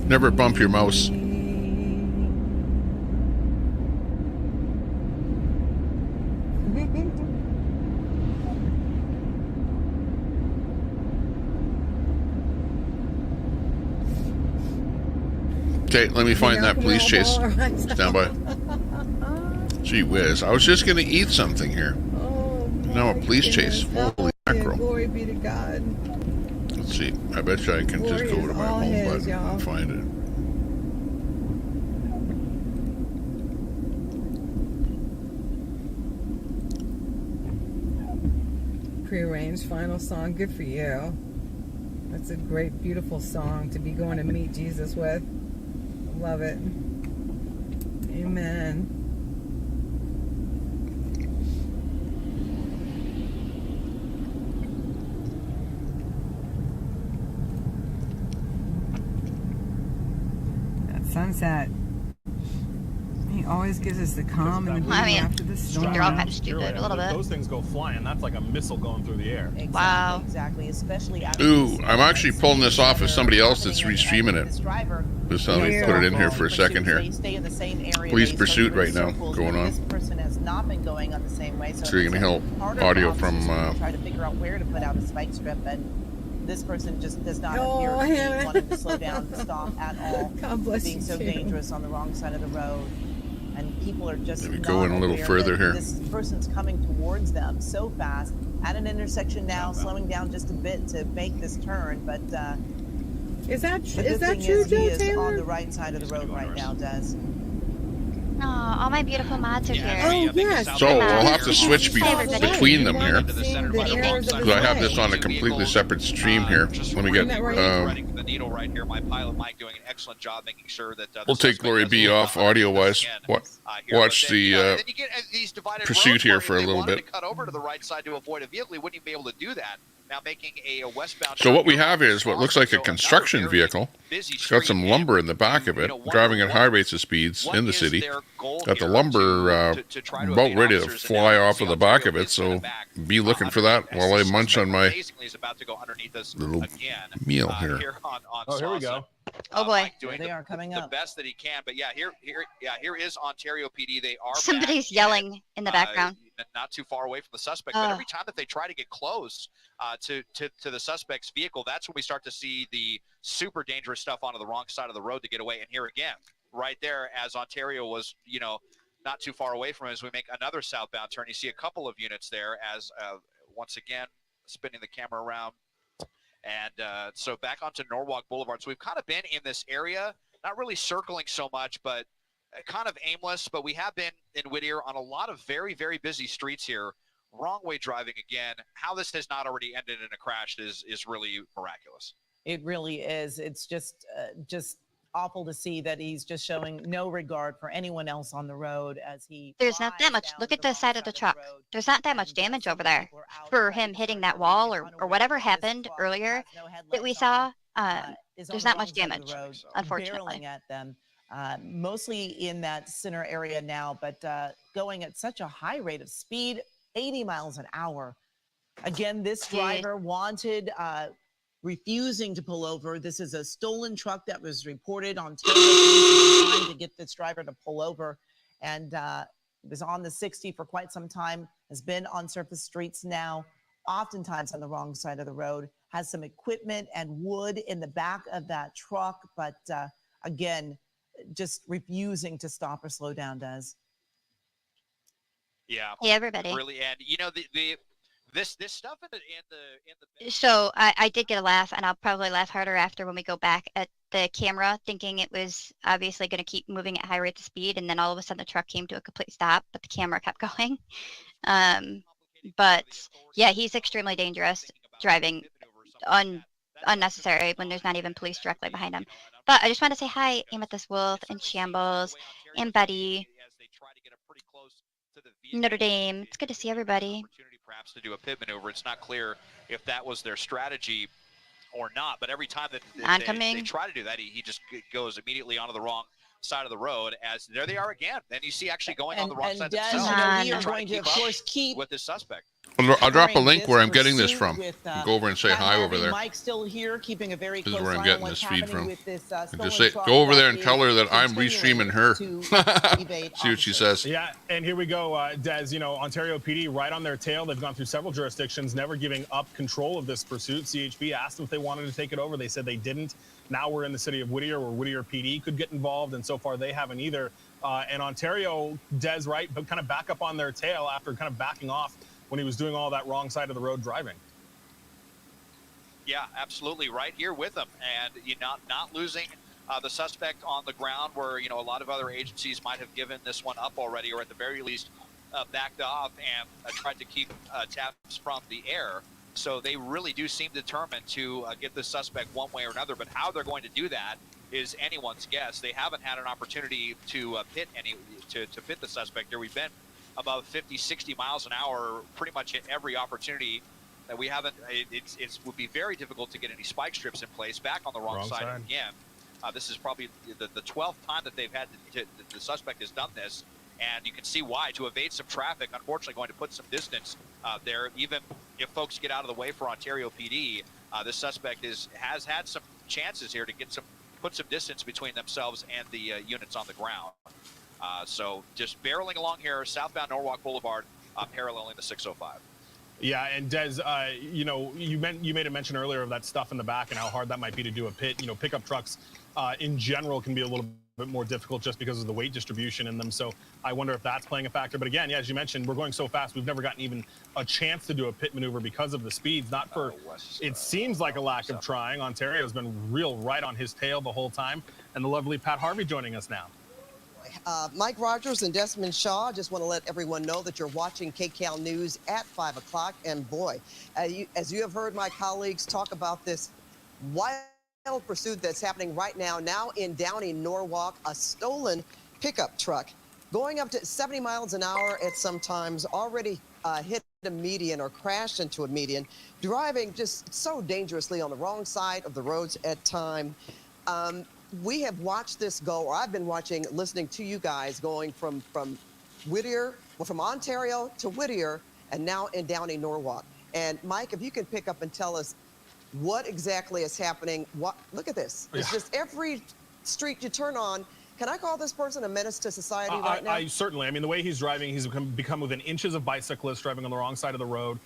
A: Never bump your mouse. Okay, let me find that police chase. Stand by. Gee whiz, I was just going to eat something here. Now a police chase. Holy mackerel.
P: Glory be to God.
A: Let's see. I bet you I can just go to my home button and find it.
P: Prearranged final song. Good for you. That's a great, beautiful song to be going to meet Jesus with. Love it. Amen. That sunset. He always gives us the calm and the beauty after the storm.
Q: They're all kind of stupid, a little bit.
R: Those things go flying. That's like a missile going through the air.
Q: Exactly, wow.
W: Exactly, especially out
A: Ooh, I'm actually pulling this off as somebody else that's restreaming it. Just let me put it in here for a second here. Police pursuit right now going on.
W: This person has not been going on the same way.
A: So you're going to help audio from...
W: try to figure out where to put out a spike strip, and this person just does not appear to be wanting to slow down, to stop at all.
P: God bless
W: being
P: you
W: so
P: too.
W: dangerous on the wrong side of the road. And people are just
A: Maybe go in a little further here.
W: This person's coming towards them so fast at an intersection now, slowing down just a bit to make this turn. But
P: is that
W: true,
P: Joe
W: he is
P: Taylor?
W: on the right side of the road right now, Des.
Q: Oh, all my beautiful mods are here.
P: Oh, yes.
A: So we'll have to switch between them here. Because I have this on a completely separate stream here. Let me get...
S: the needle right here. My pilot Mike doing an excellent job making sure that
A: we'll take Glory B off audio-wise. Watch the pursuit here for a little bit.
S: To cut over to the right side to avoid a vehicle, he wouldn't even be able to do that. Now making a westbound.
A: So what we have is what looks like a construction vehicle. It's got some lumber in the back of it, driving at high rates of speeds in the city. Got the lumber about ready to fly off of the back of it, so be looking for that while I munch on my little meal here.
R: Oh, here we go.
Q: Oh boy,
W: they are coming up
S: the best that he can. But yeah, here is Ontario PD. They are
Q: somebody's yelling in the background.
S: Not too far away from the suspect, but every time that they try to get close to the suspect's vehicle, that's when we start to see the super dangerous stuff onto the wrong side of the road to get away. And here again, right there, as Ontario was, not too far away from it, as we make another southbound turn, you see a couple of units there as once again spinning the camera around. And so back onto Norwalk Boulevard. So we've kind of been in this area, not really circling so much, but kind of aimless. But we have been in Whittier on a lot of very, very busy streets here. Wrong way driving again. How this has not already ended in a crash is really miraculous.
W: It really is. It's just awful to see that he's just showing no regard for anyone else on the road as he.
Q: There's not that much. Look at the side of the truck. There's not that much damage over there for him hitting that wall or whatever happened earlier that we saw. There's not much damage, unfortunately.
W: At them, mostly in that center area now, but going at such a high rate of speed, 80 miles an hour. Again, this driver wanted. Refusing to pull over. This is a stolen truck that was reported on trying to get this driver to pull over, and was on the 60 for quite some time, has been on surface streets now, oftentimes on the wrong side of the road, has some equipment and wood in the back of that truck, but again, just refusing to stop or slow down, Des.
S: Yeah.
Q: Hey, everybody.
S: Really, and this stuff in the
Q: So I did get a laugh, and I'll probably laugh harder after when we go back at the camera, thinking it was obviously going to keep moving at high rates of speed, and then all of a sudden the truck came to a complete stop, but the camera kept going. But yeah, he's extremely dangerous driving unnecessary when there's not even police directly behind him. But I just want to say hi, Amethyst Wolf and Shambles and Buddy, Notre Dame. It's good to see everybody.
S: Perhaps to do a pit maneuver. It's not clear if that was their strategy or not, but every time that they try to do that, he just goes immediately onto the wrong side of the road. As there they are again. Then you see actually going on the wrong side.
W: We are going to, of course, keep
S: with this suspect.
A: I'll drop a
W: covering
A: link
W: this
A: where I'm getting this
W: pursuit
A: from.
W: with,
A: Go over and say
W: Pat
A: hi over
W: Harvey.
A: there.
W: Mike's still here, keeping a very
A: This is
W: close
A: where I'm
W: eye
A: getting
W: on what's
A: this feed
W: happening
A: from.
W: with this
A: And
W: stolen
A: just say,
W: truck
A: go over there
W: that
A: and tell her
W: is
A: that I'm
W: continuing
A: restreaming her.
W: to evade
A: See what she
W: officers.
A: says.
R: Yeah, and here we go, Des. You know, Ontario PD right on their tail. They've gone through several jurisdictions, never giving up control of this pursuit. CHP asked them if they wanted to take it over. They said they didn't. Now we're in the city of Whittier, where Whittier PD could get involved, and so far they haven't either. And Ontario, Des, right, but kind of back up on their tail after kind of backing off when he was doing all that wrong side of the road driving.
S: Yeah, absolutely, right here with them, and you're not losing the suspect on the ground, where a lot of other agencies might have given this one up already, or at the very least backed off and tried to keep tabs from the air. So they really do seem determined to get the suspect one way or another. But how they're going to do that is anyone's guess. They haven't had an opportunity to pit pit the suspect here. We've been above 50, 60 miles an hour pretty much at every opportunity. That we haven't. It would be very difficult to get any spike strips in place. Back on the wrong side again. This is probably the 12th time that they've had the suspect has done this, and you can see why. To evade some traffic, unfortunately, going to put some distance there. Even if folks get out of the way for Ontario PD, this suspect has had some chances here to put some distance between themselves and the units on the ground. So just barreling along here, southbound Norwalk Boulevard, paralleling the 605.
R: Yeah, and Des, you know, you made a mention earlier of that stuff in the back and how hard that might be to do a pit. You know, pickup trucks in general can be a little bit more difficult just because of the weight distribution in them. So I wonder if that's playing a factor. But again, yeah, as you mentioned, we're going so fast, we've never gotten even a chance to do a pit maneuver because of the speeds. Not for, it seems like a lack of trying. Ontario's been real right on his tail the whole time. And the lovely Pat Harvey joining us now.
F: Mike Rogers and Desmond Shaw, just want to let everyone know that you're watching KCAL News at 5 o'clock. And boy, as you have heard my colleagues talk about this wild pursuit that's happening right now in Downey, Norwalk, a stolen pickup truck going up to 70 miles an hour at sometimes already hit a median or crashed into a median, driving just so dangerously on the wrong side of the roads at time. We have watched this go, or I've been watching, listening to you guys going from Whittier, well, from Ontario to Whittier, and now in Downey, Norwalk. And Mike, if you can pick up and tell us what exactly is happening. Look at this. It's just every street you turn on. Can I call this person a menace to society right now?
R: I certainly. I mean, the way he's driving, he's become within inches of bicyclists driving on the wrong side of the road.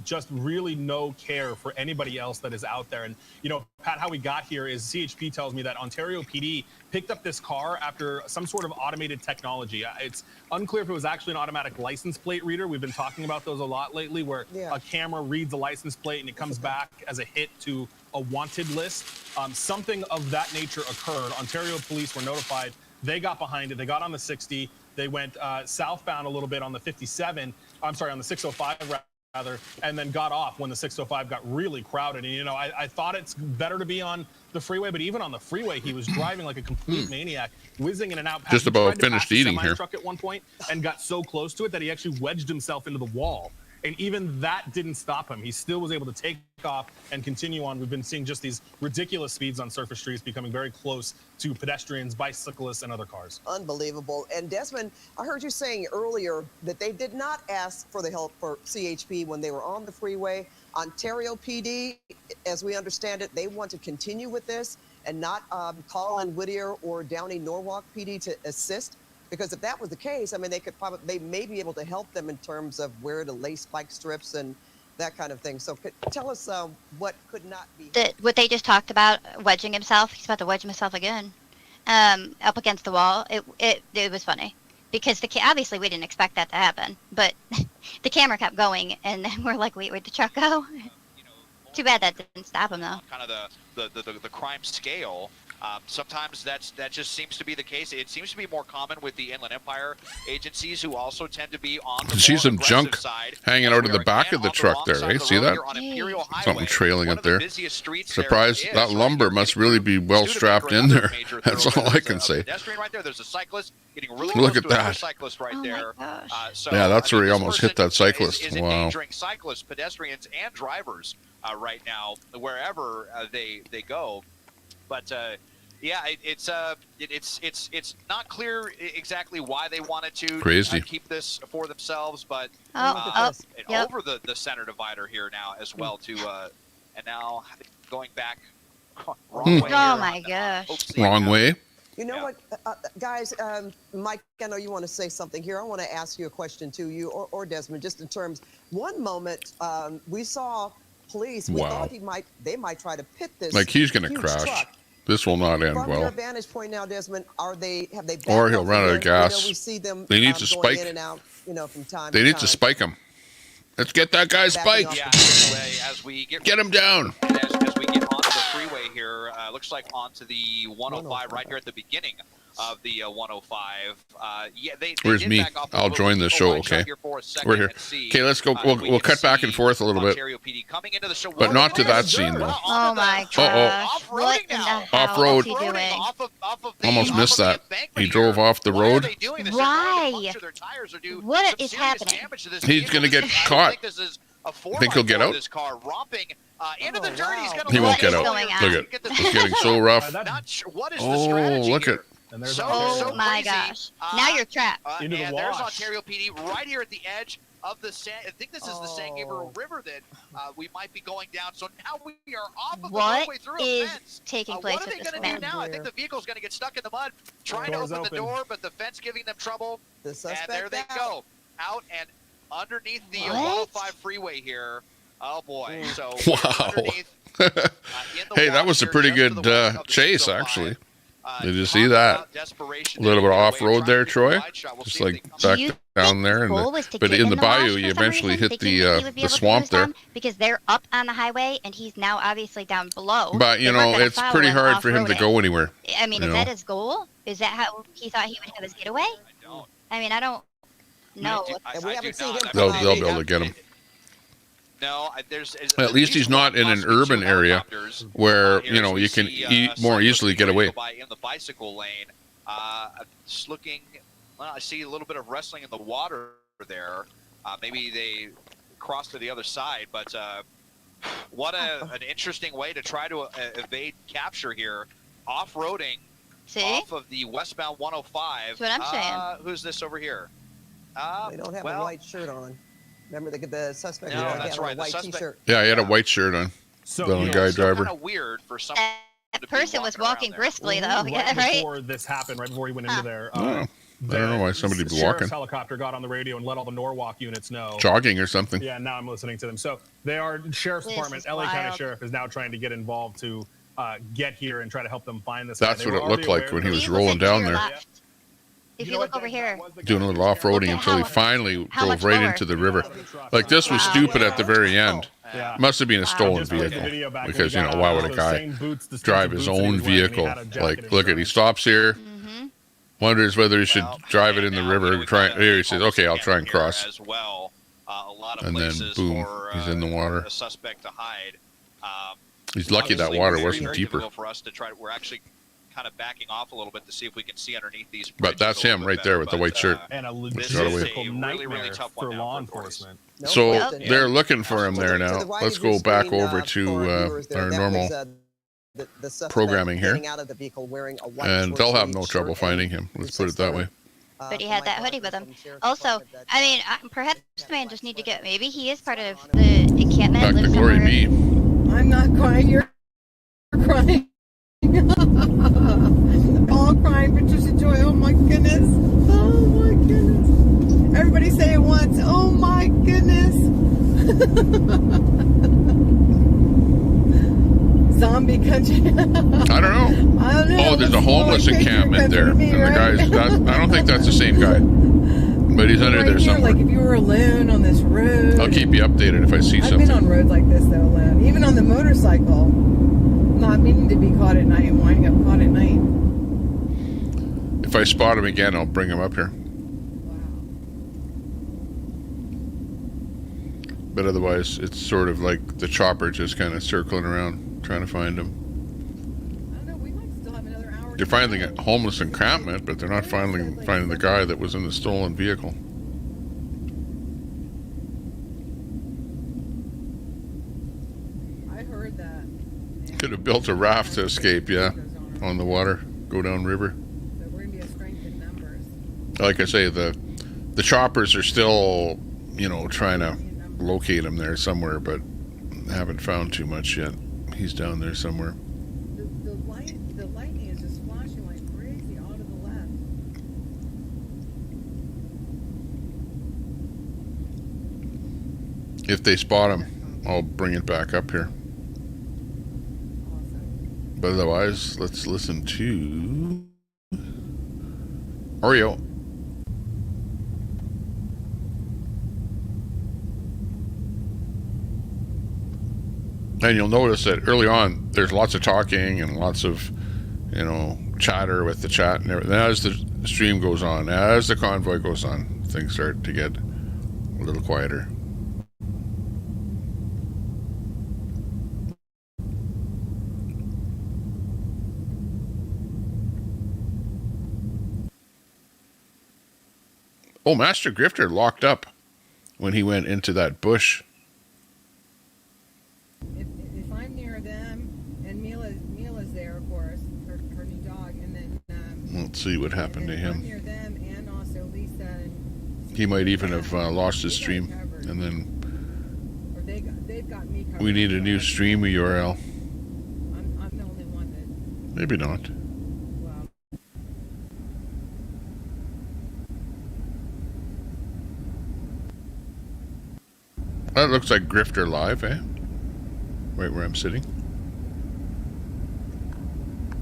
R: Just really no care for anybody else that is out there. And, you know, Pat, how we got here is CHP tells me that Ontario PD picked up this car after some sort of automated technology. It's unclear if it was actually an automatic license plate reader. We've been talking about those a lot lately, where a camera reads a license plate and it comes back as a hit to a wanted list. Something of that nature occurred. Ontario police were notified. They got behind it. They got on the 60. They went southbound a little bit on the 57. I'm sorry, on the 605 rather, and then got off when the 605 got really crowded. And, you know, I thought it's better to be on the freeway, but even on the freeway, he was driving like a complete maniac, whizzing in and out.
A: Just about finished eating here.
R: Truck at one point and got so close to it that he actually wedged himself into the wall. And even that didn't stop him. He still was able to take off and continue on. We've been seeing just these ridiculous speeds on surface streets, becoming very close to pedestrians, bicyclists, and other cars.
F: Unbelievable. And Desmond, I heard you saying earlier that they did not ask for the help for CHP when they were on the freeway. Ontario PD, as we understand it, they want to continue with this and not call on Whittier or Downey Norwalk PD to assist. Because if that was the case, I mean, they may be able to help them in terms of where to lay spike strips and that kind of thing. So tell us what could not be.
Q: What they just talked about, wedging himself. He's about to wedge himself again, up against the wall. It was funny because obviously we didn't expect that to happen, but the camera kept going, and then we're like, where'd the truck go? Too bad that didn't stop him though.
S: Kind of the crime scale. Sometimes that just seems to be the case. It seems to be more common with the Inland Empire agencies, who also tend to be on the
A: see
S: more
A: some junk
S: side.
A: hanging out of the back of the truck there, right? See that? Something trailing up there. Surprised that lumber must really be well strapped in there. That's all I can say.
S: Pedestrian right there. There's a cyclist getting really
A: Look
S: close
A: at
S: to
A: that.
S: another cyclist right there. So,
A: Yeah, that's where he
S: this
A: almost
S: person
A: hit that cyclist.
S: Is
A: Wow.
S: endangering cyclists, pedestrians, and drivers right now, wherever they go. But Yeah, it's not clear exactly why they wanted to keep this for themselves, but over the center divider here now as well too, and now going back wrong way.
Q: Oh my gosh!
A: Wrong way.
F: You know what, guys? Mike, I know you want to say something here. I want to ask you a question too, you or Desmond, just in terms. One moment we saw police. We thought they might try to pit this.
A: Like he's going to
F: huge
A: crash.
F: Truck.
A: This will not end
F: From
A: well.
F: your vantage point now, Desmond, have they?
A: Or he'll run out of gas.
F: You know, we see them.
A: They need to
F: going
A: spike.
F: in and out, you know, from time.
A: They need to spike him. Let's get that guy spiked.
S: Yeah, as we
A: get him down.
S: As we get onto the freeway here, looks like onto the 105 right here at the beginning of the 105. Yeah, they
A: Where's
S: did
A: me?
S: back off a
A: I'll
S: little
A: join
S: bit.
A: the show.
S: Right shot
A: Okay,
S: here for a second
A: we're here.
S: and see,
A: Okay, let's go.
S: we
A: We'll
S: can
A: cut back and
S: see
A: forth a little bit,
S: Ontario PD coming into the show.
A: but not to that scene though.
Q: Oh my gosh! What in the hell
A: Off-road.
Q: is he doing?
A: Almost missed that. He drove off the road.
Q: Why? What is happening?
A: He's going to get caught.
S: I
A: think he'll get out.
S: This car romping into the dirt. He's gonna
A: He won't get out.
S: Look
A: Look at it's getting so rough. Oh, look at.
Q: Oh my gosh! Now you're trapped.
S: And there's Ontario PD right here at the edge of the San. I think this is the San Gabriel River that we might be going down. So now we are off of the roadway through a fence.
Q: Taking place
S: what are they
Q: with this
S: going to do
Q: man?
S: now? I think the vehicle's going to get stuck in the mud, trying to open the door, but the fence giving them trouble. And there they go, out and underneath the 105 freeway here. Oh boy! So
A: wow. Hey, that was a pretty good chase, actually. Did you see that? A little bit of off-road there, Troy. Just like back down there, but in the bayou, you eventually hit the swamp there.
Q: Because they're up on the highway, and he's now obviously down below.
A: But you know, it's pretty hard for him to go anywhere.
Q: I mean, is that his goal? Is that how he thought he would have his getaway? I mean, I don't know.
F: We haven't seen him.
A: They'll be able to get him.
S: No, there's
A: at least he's not in an urban area where you know you can more easily get away.
S: In the bicycle lane, just looking. Well, I see a little bit of wrestling in the water there. Maybe they crossed to the other side, but what an interesting way to try to evade capture here, off-roading off of the westbound 105.
Q: That's what I'm saying.
S: Who's this over here?
F: They don't have a white shirt on. Remember the suspect?
S: No, that's right.
F: A white T-shirt.
A: Yeah, he had a white shirt on.
S: So
A: the guy driver.
S: Kind of weird for some.
Q: That person was walking briskly, though.
R: Right
Q: right?
R: before this happened, right before he went into there.
A: I don't know why somebody'd be
R: sheriff's
A: walking.
R: Helicopter got on the radio and let all the Norwalk units know.
A: Jogging or something.
R: Yeah, now I'm listening to them. So they are Sheriff's Department, LA County Sheriff is now trying to get involved to get here and try to help them find this.
A: That's what it looked like when he was rolling down there.
Q: If you look over here,
A: Doing a little off-roading until he finally drove right into the river. Like this was stupid at the very end. Must have been a stolen vehicle because you know why would a guy drive his own vehicle? Like look at he stops here, wonders whether he should drive it in the river. Here he says, "Okay, I'll try and cross."
S: As well, a lot of
A: and then boom, he's in the water.
S: A suspect to hide.
A: He's lucky that water wasn't deeper.
S: For us to try, we're actually kind of backing off a little bit to see if we can see underneath these.
A: But that's him right there with the white shirt.
R: And a
S: logistical
R: nightmare for law enforcement.
A: So they're looking for him there now. Let's go back over to our normal programming here, and they'll have no trouble finding him. Let's put it that way.
Q: But he had that hoodie with him. Also, I mean, perhaps this man just need to get. Maybe he is part of the encampment.
A: Back to glory be.
P: I'm not crying. You're crying. All crying, Patricia Joy. Oh my goodness. Oh my goodness. Everybody say it once. Oh my goodness. Zombie country.
A: I don't know.
P: I don't know.
A: Oh, there's a homeless encampment there. And the guy's I don't think that's the same guy. But he's under there somewhere.
P: Like if you were alone on this road.
A: I'll keep you updated if I see something.
P: I've been on roads like this though alone. Even on the motorcycle. Not meaning to be caught at night and winding up caught at night.
A: If I spot him again, I'll bring him up here. But otherwise, it's sort of like the chopper just kind of circling around, trying to find him.
P: I don't know, we might still have another hour.
A: They're finding a homeless encampment, but they're not finding the guy that was in the stolen vehicle.
P: I heard that.
A: Could have built a raft to escape, yeah. on the water, go down river.
P: So we're gonna be a strength in numbers.
A: Like I say, the choppers are still, you know, trying to locate him there somewhere, but haven't found too much yet. He's down there somewhere.
P: The lightning is just flashing like crazy out of the left.
A: If they spot him, I'll bring it back up here. But otherwise, let's listen to Oreo. And you'll notice that early on, there's lots of talking and lots of, you know, chatter with the chat and everything. As the stream goes on, as the convoy goes on, things start to get a little quieter. Oh, Master Grifter locked up when he went into that bush.
P: If I'm near them, and Mila's there, of course, her new dog, and then
A: Let's see what happened to
P: I'm
A: him.
P: near them, and also Lisa. And
A: He might even have lost his stream, and then
P: or they've got me covered.
A: we need a new stream URL.
P: I'm the only one that.
A: Maybe not.
P: Well.
A: That looks like Grifter live, eh? Right where I'm sitting.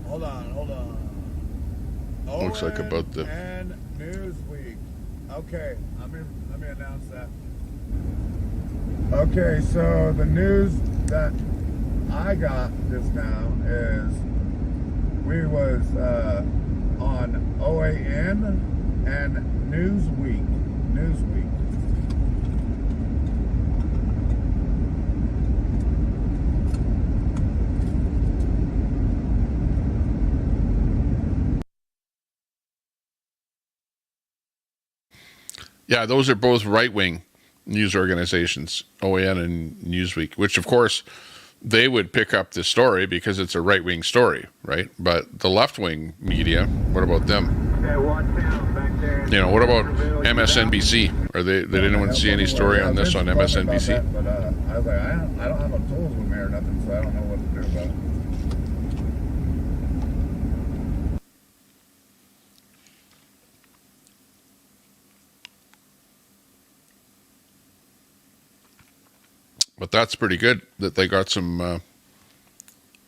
O: Hold on.
A: Looks like about the...
O: And Newsweek. Okay, let me announce that. Okay, so the news that I got just now is we was on OAN and Newsweek.
A: Yeah, those are both right-wing news organizations, OAN and Newsweek, which, of course, they would pick up this story because it's a right-wing story, right? But the left-wing media, what about them?
O: Okay, watch out back there.
A: You know, what about MSNBC? Did anyone see any story on this on MSNBC?
O: But I was like, I don't have no tools with me or nothing, so I don't know what to do about it.
A: But that's pretty good that they got some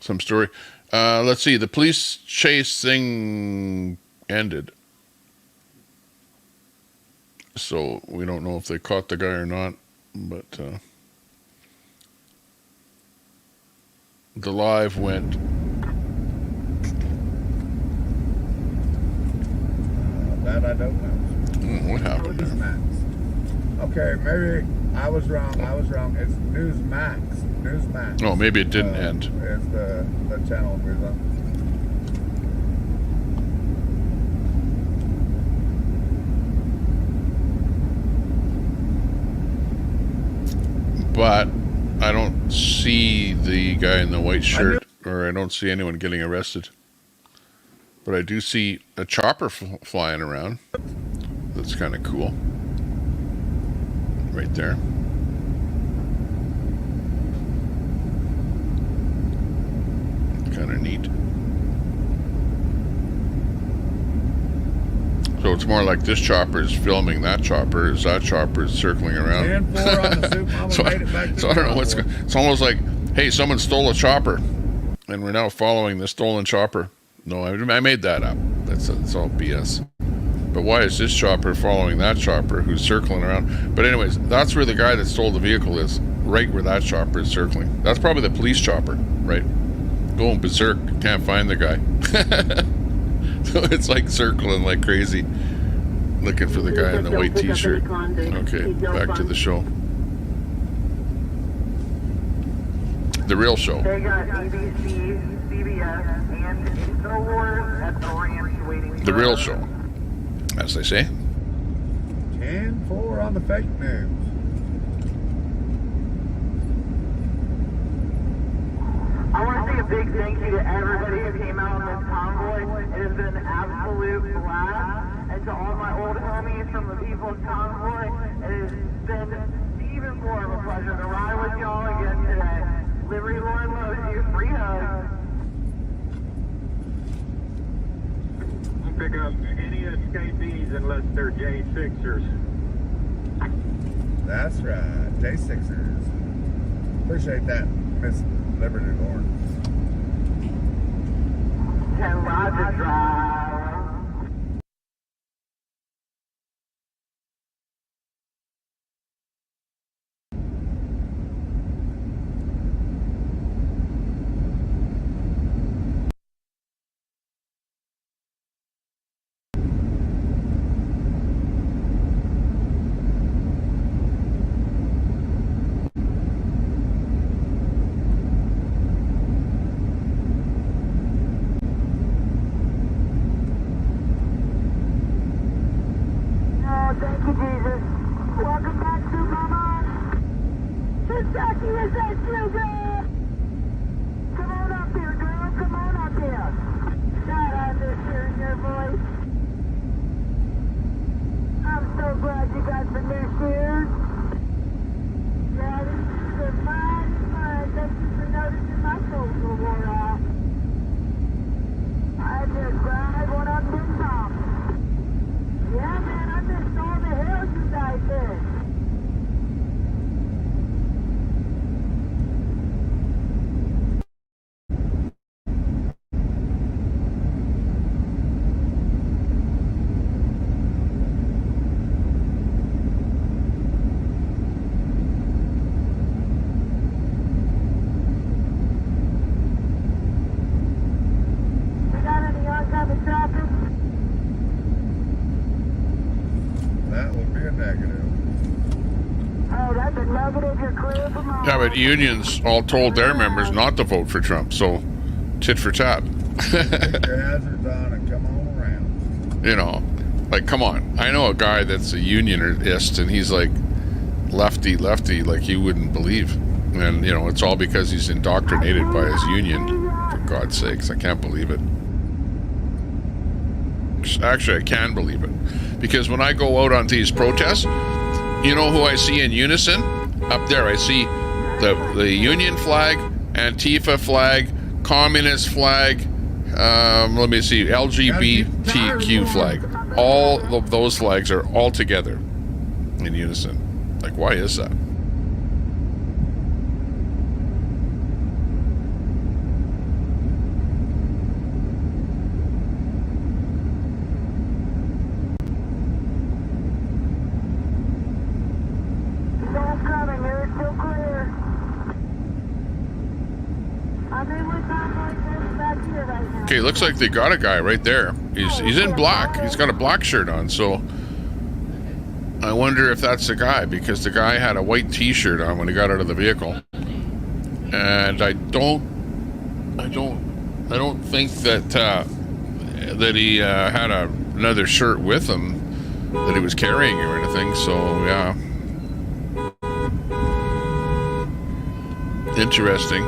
A: story. Let's see. The police chase thing ended. So we don't know if they caught the guy or not. But the live went.
O: That I don't know.
A: What happened there?
O: Okay, maybe I was wrong. It's Newsmax.
A: Oh, maybe it didn't end.
O: It's the channel we're on.
A: But I don't see the guy in the white shirt, or I don't see anyone getting arrested. But I do see a chopper flying around. That's kind of cool. Right there. Kind of neat. So it's more like this chopper is filming that chopper as that chopper is circling around. So I don't know what's going on. It's almost like, hey, someone stole a chopper and we're now following the stolen chopper. No, I made that up. That's all BS. But why is this chopper following that chopper who's circling around? But anyways, that's where the guy that stole the vehicle is, right where that chopper is circling. That's probably the police chopper, right? Going berserk, can't find the guy. So it's like circling like crazy, looking for the guy in the white t-shirt. Okay, back to the show. The real show.
J: They got ABC, CBS, and Star Wars at the ranch waiting.
A: The real show, as they say.
O: 10-4 on the fake news.
J: I want to see a big thank you to everybody who came out on this convoy. It has been an absolute blast. And to all my old homies from the People's Convoy, it has been even more of a pleasure to ride with y'all again today. Liberty Lord loves you. Free hugs.
E: I'll pick up any escapees unless they're J6ers.
B: That's right, J6ers. Appreciate that, Miss Liberty Lord.
J: 10 Roger Drive. Thank you, Jesus. Welcome back to Mama. Kentucky is that sugar. Come on up here, girl. Come on up here. God, I miss hearing your voice. I'm so glad you got some new shoes. Yeah, these shoes are mine. Thank you for noticing my social wore off. I just grabbed one of them tops. Yeah, man, I missed all the hell you guys did. We got any oncoming traffic?
B: That would be a negative.
J: Oh, that's a negative. You're clear for mine.
A: Yeah, but unions all told their members not to vote for Trump, so tit for tat.
B: Get your hazards on and come on around.
A: You know, like, come on. I know a guy that's a unionist, and he's like lefty, like you wouldn't believe. And, you know, it's all because he's indoctrinated by his union. For God's sakes, I can't believe it. Actually, I can believe it. Because when I go out on these protests, you know who I see in unison? Up there, I see the union flag, Antifa flag, communist flag, let me see, LGBTQ flag. All of those flags are all together in unison. Like, why is that?
J: Don't coming. You're still clear. I'm in with Convoy back here right now.
A: Okay, looks like they got a guy right there. He's in black. He's got a black shirt on, so I wonder if that's the guy, because the guy had a white t-shirt on when he got out of the vehicle. And I don't think that he had another shirt with him that he was carrying or anything, so yeah. Interesting.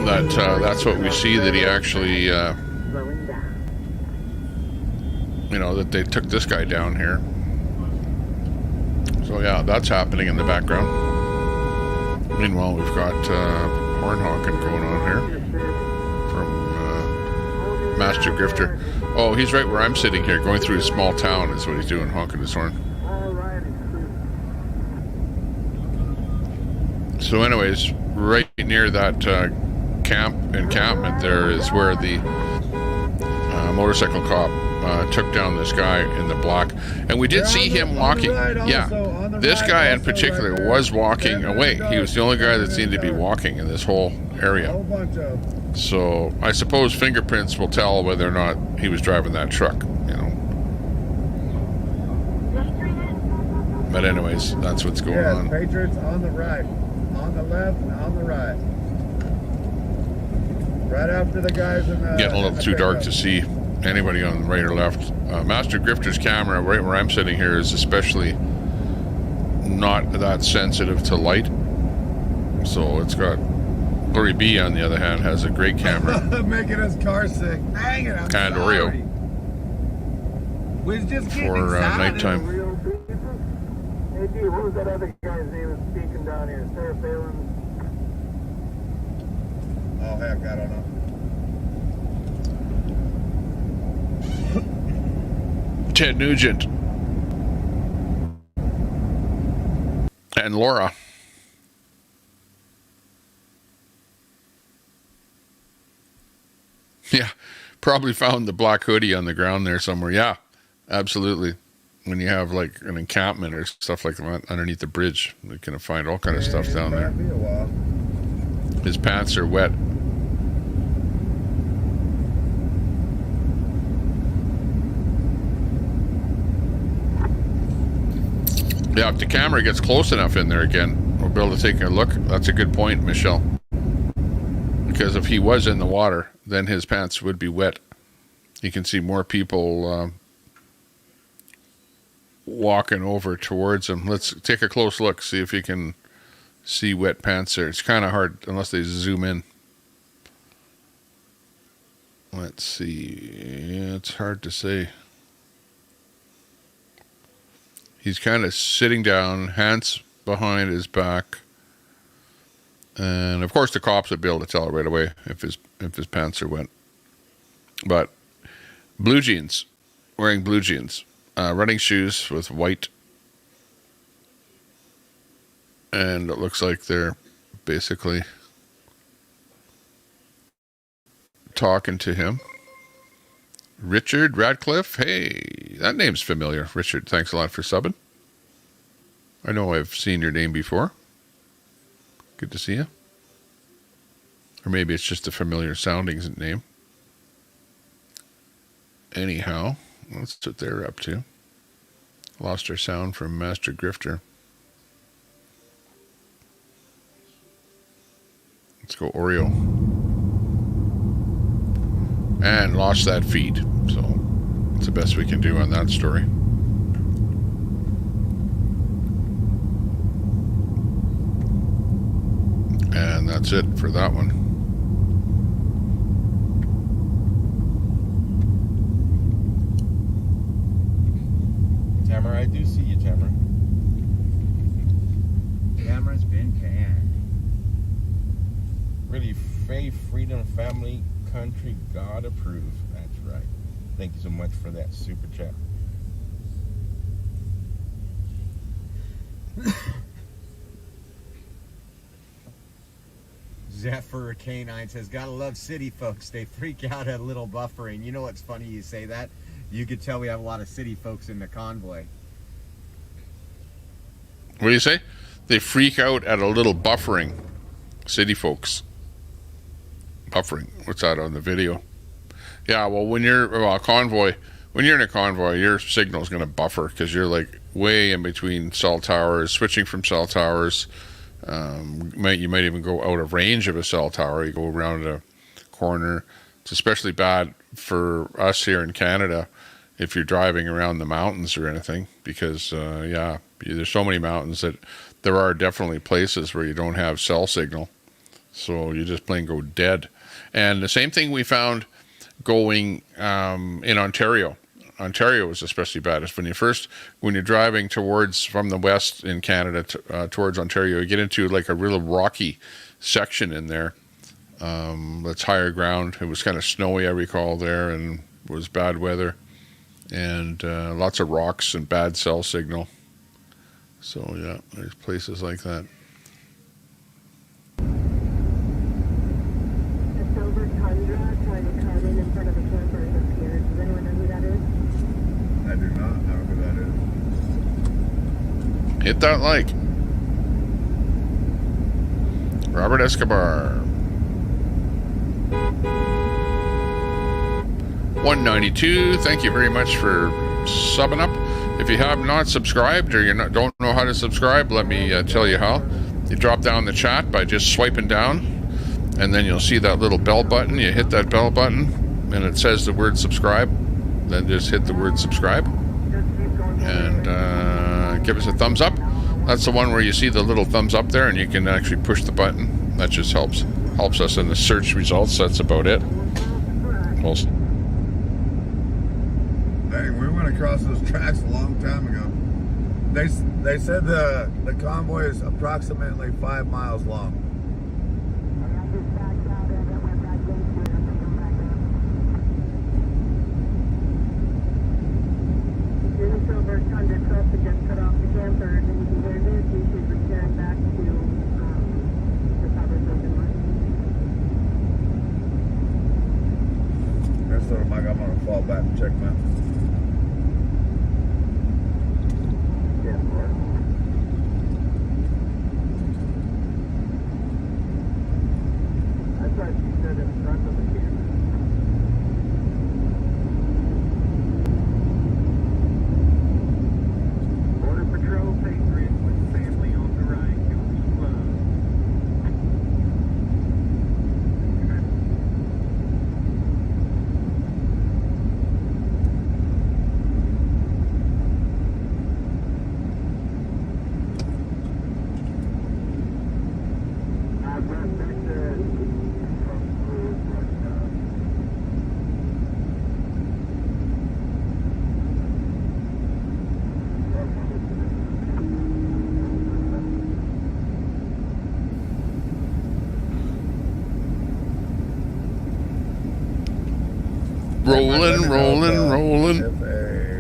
A: That's what we see, that he actually, you know, that they took this guy down here. So yeah, that's happening in the background. Meanwhile, we've got horn honking going on here from Master Grifter. Oh, he's right where I'm sitting here, going through a small town is what he's doing, honking his horn. So anyways, right near that encampment there is where the motorcycle cop took down this guy in the black. And we did see him walking. Yeah, this guy in particular was walking away. He was the only guy that seemed to be walking in this whole area. So I suppose fingerprints will tell whether or not he was driving that truck, you know. But anyways, that's what's going on.
B: Patriots on the right, on the left, and on the right. Right after the guys in the...
A: Getting a little too dark to see anybody on the right or left. Master Grifter's camera, right where I'm sitting here, is especially not that sensitive to light. So it's got Lori B, on the other hand, has a great camera.
B: Making us car sick. Dang it, I'm
A: And
B: sorry.
A: Oreo.
B: We're just getting
A: For
B: excited.
A: nighttime.
E: Hey, dude, what was that other guy's name that's speaking down here? Sarah Palin?
B: Oh, heck, I don't know.
A: Ted Nugent. And Laura. Yeah, probably found the black hoodie on the ground there somewhere. Yeah, absolutely. When you have like an encampment or stuff like that underneath the bridge, you can find all kind of stuff down there. His pants are wet. Yeah, if the camera gets close enough in there again, we'll be able to take a look. That's a good point, Michelle. Because if he was in the water, then his pants would be wet. You can see more people walking over towards him. Let's take a close look, see if you can see wet pants there. It's kind of hard unless they zoom in. Let's see. Yeah, it's hard to say. He's kind of sitting down, hands behind his back. And of course the cops would be able to tell right away if his pants are wet. But blue jeans, wearing blue jeans, running shoes with white. And it looks like they're basically talking to him. Richard Radcliffe. Hey, that name's familiar. Richard, thanks a lot for subbing. I know I've seen your name before. Good to see you. Or maybe it's just a familiar sounding name. Anyhow, that's what they're up to. Lost our sound from Master Grifter. Let's go Oreo. And lost that feed. So that's the best we can do on that story. And that's it for that one.
G: Tamara, I do see you, Tamara. Tamara's been canned.
B: Really, faith, freedom, family, country, God approved. That's right. Thank you so much for that super chat.
G: Zephyr K9 says, gotta love city folks. They freak out at a little buffering. You know what's funny you say that? You could tell we have a lot of city folks in the convoy.
A: What do you say? They freak out at a little buffering. City folks. Buffering. What's that on the video? Yeah, well, when you're convoy, when you're in a convoy, your signal's going to buffer because you're like way in between cell towers, switching from cell towers. You might even go out of range of a cell tower. You go around a corner. It's especially bad for us here in Canada if you're driving around the mountains or anything because, there's so many mountains that there are definitely places where you don't have cell signal. So you just plain go dead. And the same thing we found going in Ontario. Ontario was especially bad. It's when you're driving from the west in Canada towards Ontario, you get into like a real rocky section in there that's higher ground. It was kind of snowy, I recall, there, and it was bad weather and lots of rocks and bad cell signal. So yeah, there's places like that.
B: I do not know who that is.
A: Hit that like. Robert Escobar. 192. Thank you very much for subbing up. If you have not subscribed or don't know how to subscribe, let me tell you how. You drop down the chat by just swiping down, and then you'll see that little bell button. You hit that bell button, and it says the word subscribe. Then just hit the word subscribe and give us a thumbs up. That's the one where you see the little thumbs up there and you can actually push the button. That just helps. helps us in the search results. That's about it. Well,
N: hey, we went across those tracks a long time ago. They said the convoy is approximately 5 miles long. I'm gonna fall back and check my.
E: I thought she said in front of the camera. Border Patrol Patriots with family on the right. Give us love.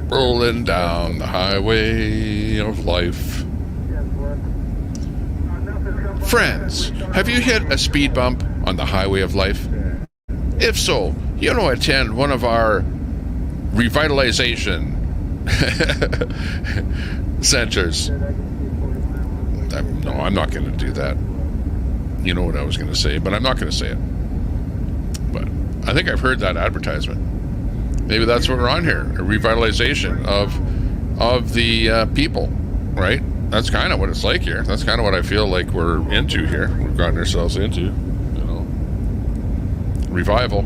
A: Rolling down the highway of life. Friends, have you hit a speed bump on the highway of life? If so, you know, attend one of our revitalization centers. No, I'm not going to do that. You know what I was going to say, but I'm not going to say it. But I think I've heard that advertisement. Maybe that's what we're on here, a revitalization of the people, right? That's kind of what it's like here. That's kind of what I feel like we're into here. We've gotten ourselves into, you know, revival.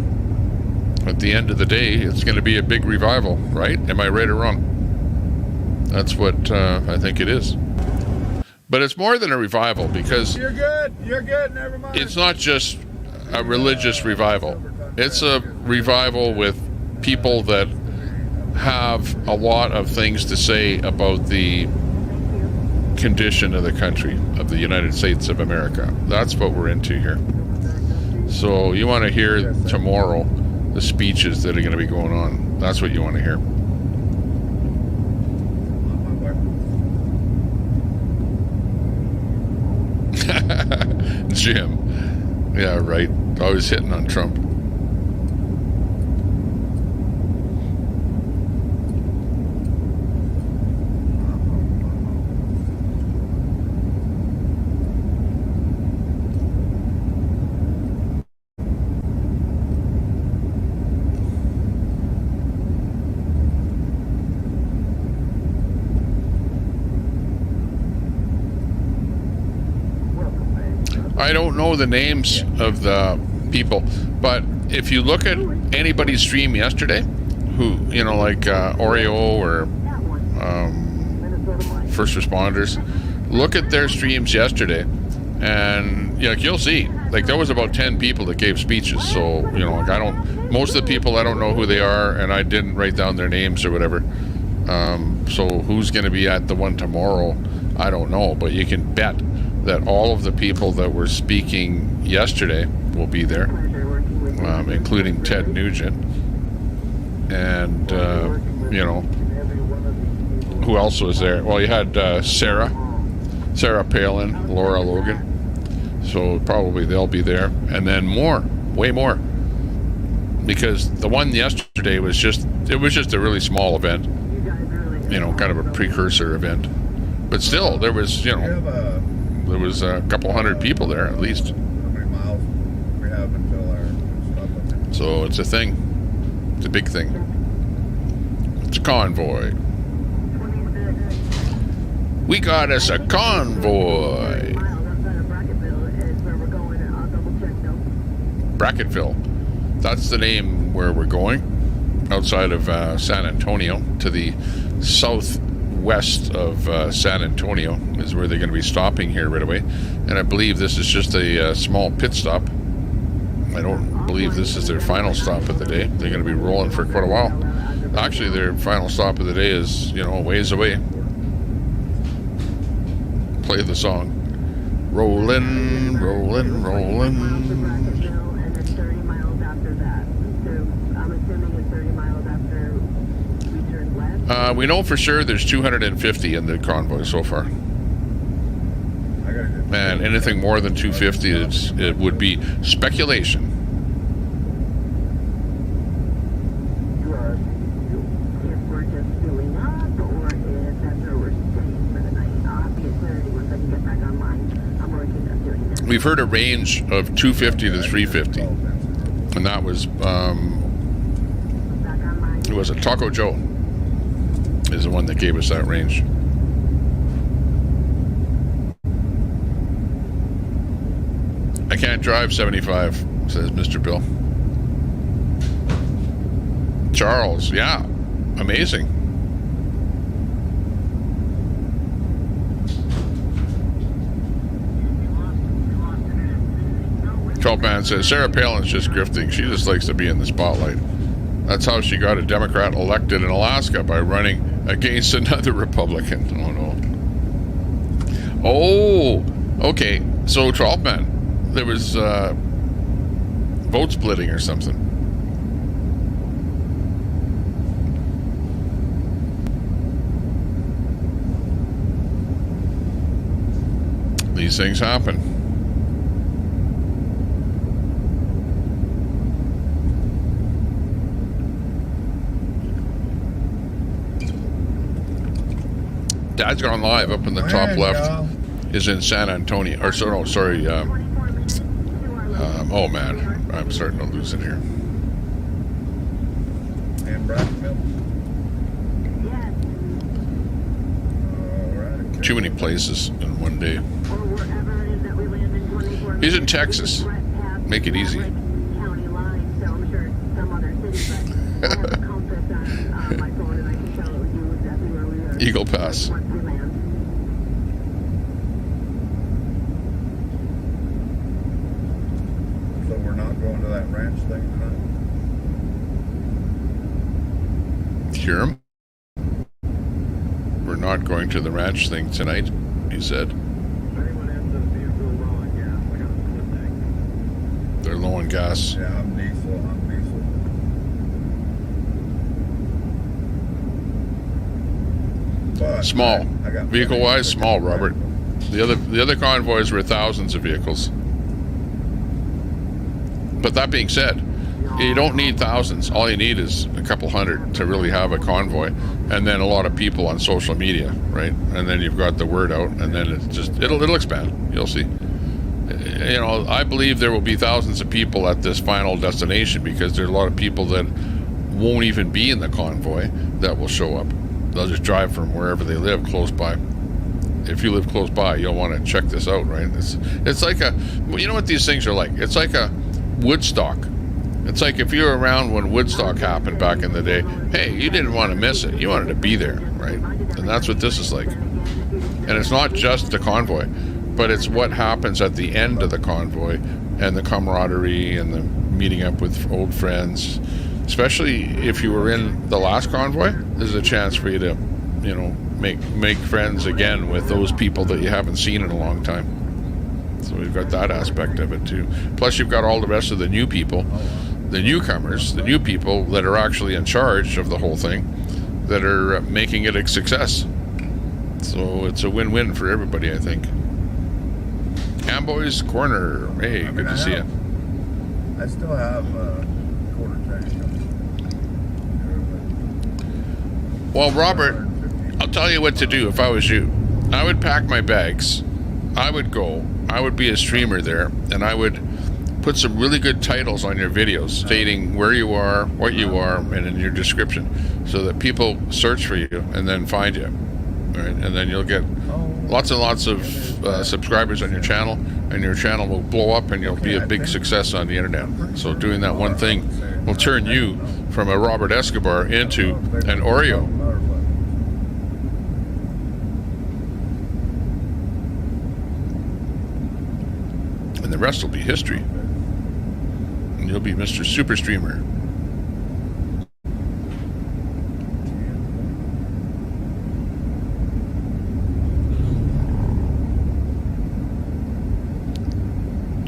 A: At the end of the day, it's going to be a big revival, right? Am I right or wrong? That's what I think it is. But it's more than a revival because
N: You're good, never mind.
A: It's not just a religious revival. It's a revival with people that have a lot of things to say about the condition of the country, of the United States of America. That's what we're into here. So you want to hear tomorrow the speeches that are going to be going on. That's what you want to hear. Jim. Yeah, right. Always hitting on Trump. I don't know the names of the people, but if you look at anybody's stream yesterday, who, you know, like Oreo or first responders, look at their streams yesterday, and you'll see, like, there was about 10 people that gave speeches. So, you know, like, most of the people, I don't know who they are, and I didn't write down their names or whatever. So who's going to be at the one tomorrow, I don't know, but you can bet that all of the people that were speaking yesterday will be there, including Ted Nugent. And, you know, who else was there? Well, you had Sarah Palin, Laura Logan. So probably they'll be there. And then more, way more. Because the one yesterday was just a really small event. You know, kind of a precursor event. But still, there was, you know, there was a couple hundred people there at least.
N: How many miles we have until our stop?
A: So it's a thing. It's a big thing. It's a convoy. We got us a convoy. Bracketville. That's the name where we're going. Outside of San Antonio, to the southwest of San Antonio is where they're going to be stopping here right away. And I believe this is just a small pit stop I don't believe this is their final stop of the day. They're going to be rolling for quite a while. Actually, their final stop of the day is, you know, a ways away. Play the song. Rollin', rollin', rollin'. We know for sure there's 250 in the convoy so far. And anything more than 250, it would be speculation. We've heard a range of 250 to 350, and that was it was a Taco Joe is the one that gave us that range. I can't drive 75, says Mr. Bill. Charles, yeah, amazing. Man says Sarah Palin's just grifting. She just likes to be in the spotlight. That's how she got a Democrat elected in Alaska, by running against another Republican. Oh no. Oh, okay. So 12 man, there was vote splitting or something. These things happen. Dad's Gone Live up in the top left is in San Antonio. Or so, no, sorry. Oh man, I'm starting to lose it here. Too many places in one day. He's in Texas. Make it easy. Eagle Pass.
N: Going to that ranch thing tonight?
A: Sure. We're not going to the ranch thing tonight, he said. They're low on gas.
N: Yeah, I'm diesel. But
A: small. Vehicle-wise, small, Robert. The other convoys were thousands of vehicles. But that being said, you don't need thousands. All you need is a couple hundred to really have a convoy, and then a lot of people on social media, right? And then you've got the word out, and then it'll expand. You'll see. You know, I believe there will be thousands of people at this final destination, because there are a lot of people that won't even be in the convoy that will show up. They'll just drive from wherever they live close by. If you live close by, you'll want to check this out, right? It's like you know what these things are like? It's like a Woodstock. It's like if you were around when Woodstock happened back in the day, hey, you didn't want to miss it. You wanted to be there, right? And that's what this is like. And it's not just the convoy, but it's what happens at the end of the convoy, and the camaraderie and the meeting up with old friends. Especially if you were in the last convoy, there's a chance for you to, you know, make friends again with those people that you haven't seen in a long time. So we've got that aspect of it too. Plus you've got all the rest of the new people, the newcomers, the new people that are actually in charge of the whole thing, that are making it a success. So it's a win-win for everybody, I think. Camboy's Corner. Hey, good to see you.
N: I still have quarter tank.
A: Well, Robert, I'll tell you what to do if I was you. I would pack my bags. I would go. I would be a streamer there, and I would put some really good titles on your videos stating where you are, what you are, and in your description, so that people search for you and then find you. Right? And then you'll get lots and lots of subscribers on your channel, and your channel will blow up, and you'll be a big success on the internet. So doing that one thing will turn you from a Robert Escobar into an Oreo. And the rest will be history. and you'll be Mr. Super Streamer.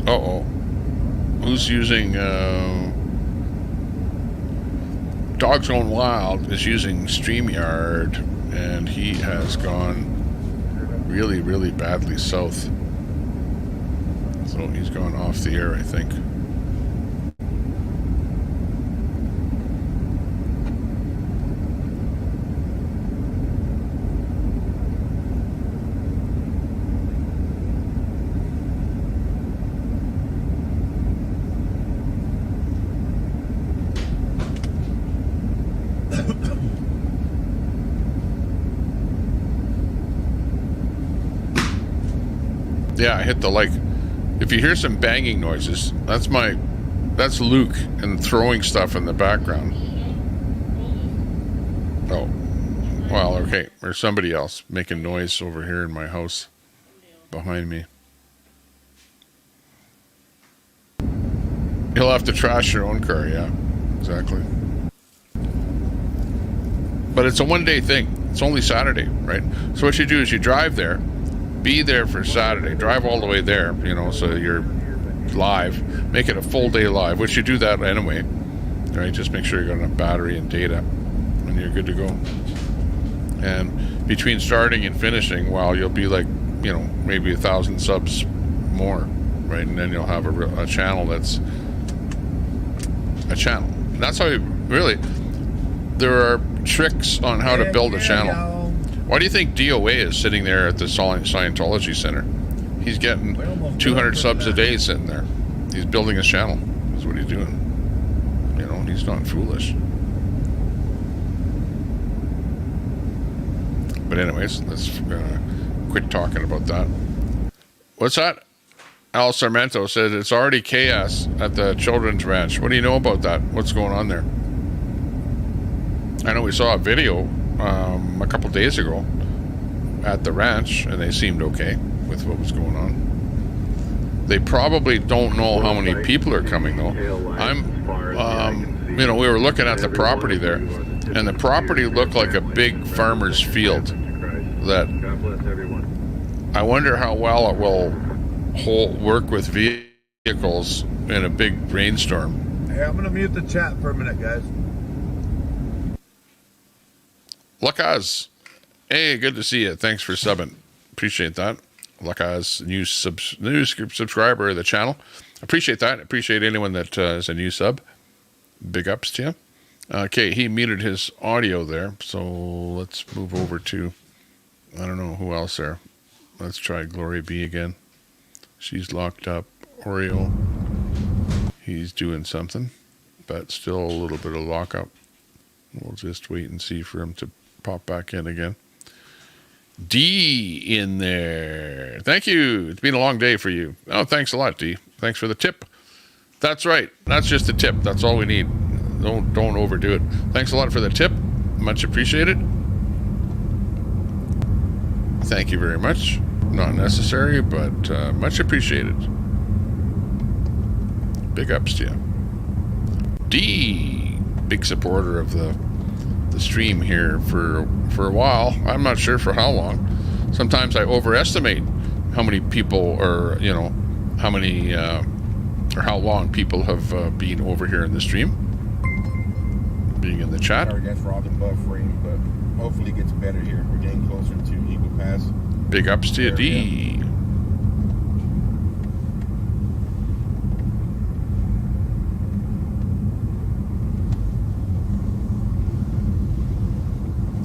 A: Uh-oh. Who's using... Dogs Gone Wild is using StreamYard, and he has gone really, really badly south. So he's gone off the air, I think. Yeah, I hit the like. If you hear some banging noises, that's Luke and throwing stuff in the background. Oh, well, okay. There's somebody else making noise over here in my house behind me. You'll have to trash your own car, yeah, exactly. But it's a one-day thing. It's only Saturday, right? So what you do is you drive there, be there for Saturday, drive all the way there, you know, so you're live, make it a full day live, which you do that anyway, right? Just make sure you got enough battery and data, and you're good to go. And between starting and finishing, well, you'll be like, you know, maybe 1,000 subs more, right? And then you'll have a channel that's a channel. And that's how you really, there are tricks on how to build a channel. Why do you think DOA is sitting there at the Scientology Center? He's getting 200 subs a day sitting there. He's building his channel. That's what he's doing. You know, he's not foolish. But anyways, let's quit talking about that. What's that? Al Sarmento said it's already chaos at the children's ranch. What do you know about that? What's going on there? I know we saw a video a couple days ago at the ranch, and they seemed okay with what was going on. They probably don't know how many people are coming, though. You know, we were looking at the property there, and the property looked like a big farmer's field. That I wonder how well it will work with vehicles in a big rainstorm.
N: Hey, I'm gonna mute the chat for a minute, guys.
A: Lucas, hey, good to see you. Thanks for subbing. Appreciate that. Lucas, new subscriber of the channel. Appreciate that. Appreciate anyone that is a new sub. Big ups to you. Okay, he muted his audio there, so let's move over to, I don't know who else there. Let's try Glory B again. She's locked up. Oreo, he's doing something, but still a little bit of lockup. We'll just wait and see for him to pop back in again. D in there. Thank you. It's been a long day for you. Oh, thanks a lot, D. Thanks for the tip. That's right. That's just a tip. That's all we need. Don't overdo it. Thanks a lot for the tip. Much appreciated. Thank you very much. Not necessary, but much appreciated. Big ups to you. D, big supporter of the stream here for a while. I'm not sure for how long. Sometimes I overestimate how many people, or you know, how many or how long people have been over here in the stream, being in the chat.
B: Sorry guys for all the buffering, but hopefully it gets better here. We're getting closer to Eagle Pass.
A: Big ups to you, D.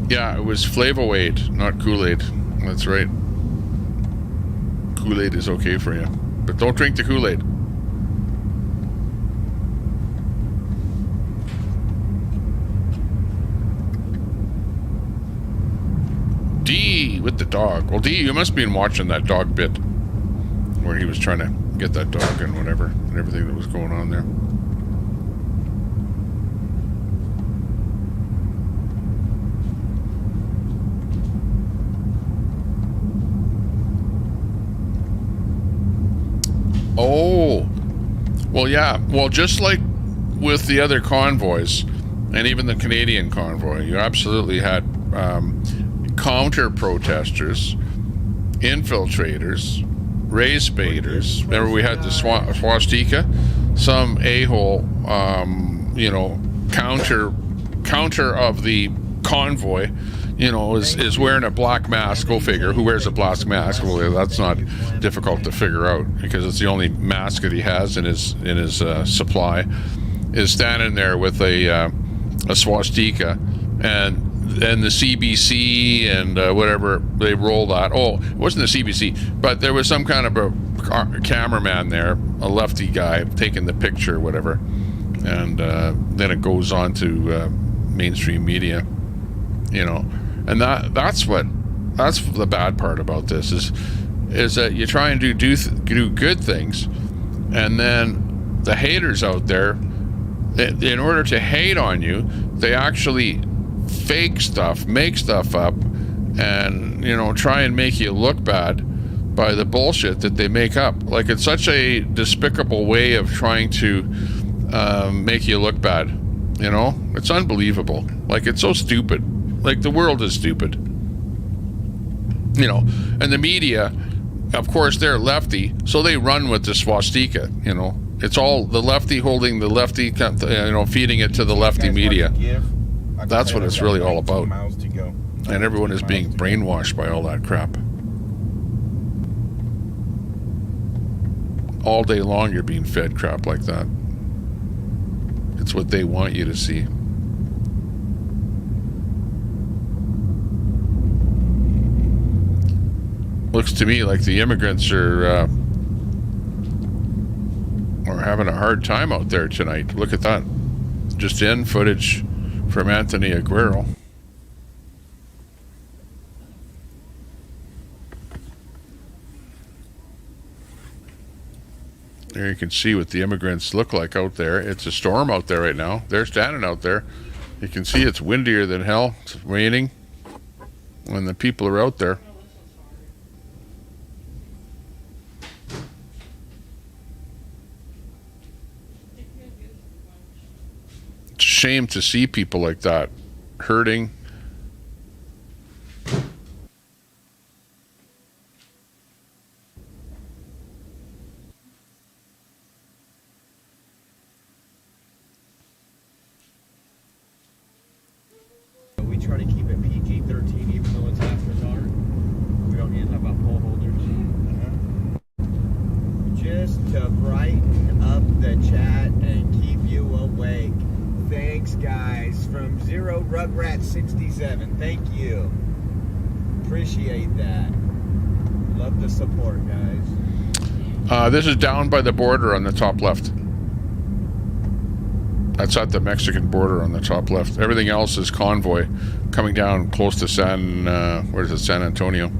A: Yeah, it was Flavoaid, not Kool-Aid. That's right. Kool-Aid is okay for you, but don't drink the Kool-Aid. D with the dog. Well, D, you must have been watching that dog bit where he was trying to get that dog and whatever, and everything that was going on there. Oh, Well, yeah. Well, just like with the other convoys, and even the Canadian convoy, you absolutely had counter-protesters, infiltrators, race baiters. Remember, we had the swastika. Some a-hole, you know, counter of the convoy, you know, is wearing a black mask. Go figure. Who wears a black mask? Well, that's not difficult to figure out because it's the only mask that he has in his supply. Is standing there with a swastika, and the CBC and whatever they rolled that. Oh, it wasn't the CBC, but there was some kind of a cameraman there, a lefty guy taking the picture, or whatever, and then it goes on to mainstream media, you know, and that's the bad part about this is that you try and do good things, and then the haters out there, in order to hate on you, they actually fake stuff, make stuff up, and, you know, try and make you look bad by the bullshit that they make up. Like, it's such a despicable way of trying to make you look bad, you know? It's unbelievable. Like, it's so stupid. Like, the world is stupid, you know? And the media, of course, they're lefty, so they run with the swastika, you know? It's all the lefty holding the lefty, you know, feeding it to the lefty media. That's what it's really all about. And everyone is being brainwashed by all that crap. All day long you're being fed crap like that. It's what they want you to see. Looks to me like the immigrants are having a hard time out there tonight. Look at that. Just in footage from Anthony Aguero. There you can see what the immigrants look like out there. It's a storm out there right now. They're standing out there. You can see it's windier than hell. It's raining. When the people are out there. It's a shame to see people like that hurting.
G: We try to keep it PG-13 even though it's after dark. We don't need to talk about pole holders. Just to brighten up the chat and keep you awake. Thanks, guys. From Zero Rugrat 67. Thank you. Appreciate that. Love the support, guys.
A: This is down by the border on the top left. That's at the Mexican border on the top left. Everything else is convoy coming down close to San Antonio.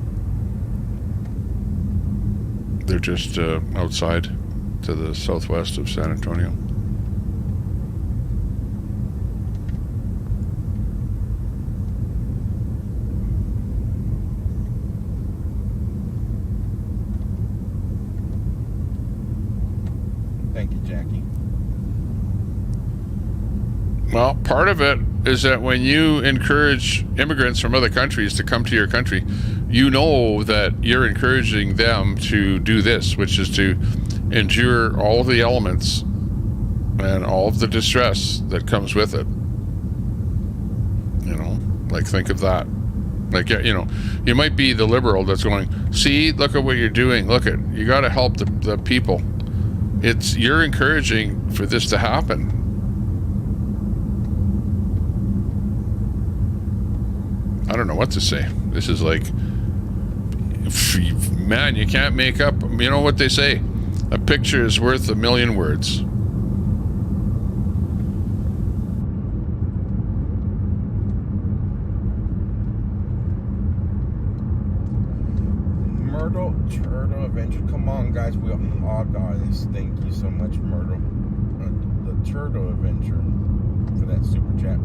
A: They're just outside to the southwest of San Antonio.
B: Thank you, Jackie.
A: Well, part of it is that when you encourage immigrants from other countries to come to your country, you know that you're encouraging them to do this, which is to endure all of the elements and all of the distress that comes with it. You know, like, think of that. Like, you know, you might be the liberal that's going, see, look at what you're doing. Look at, you got to help the people. You're encouraging for this to happen. I don't know what to say. This is like, man, you can't make up. You know what they say? A picture is worth a million words.
B: Myrtle Turtle Adventure. Come on, guys. We'll hog this. Thank you so much, Myrtle. The Turtle Adventure for that super chat.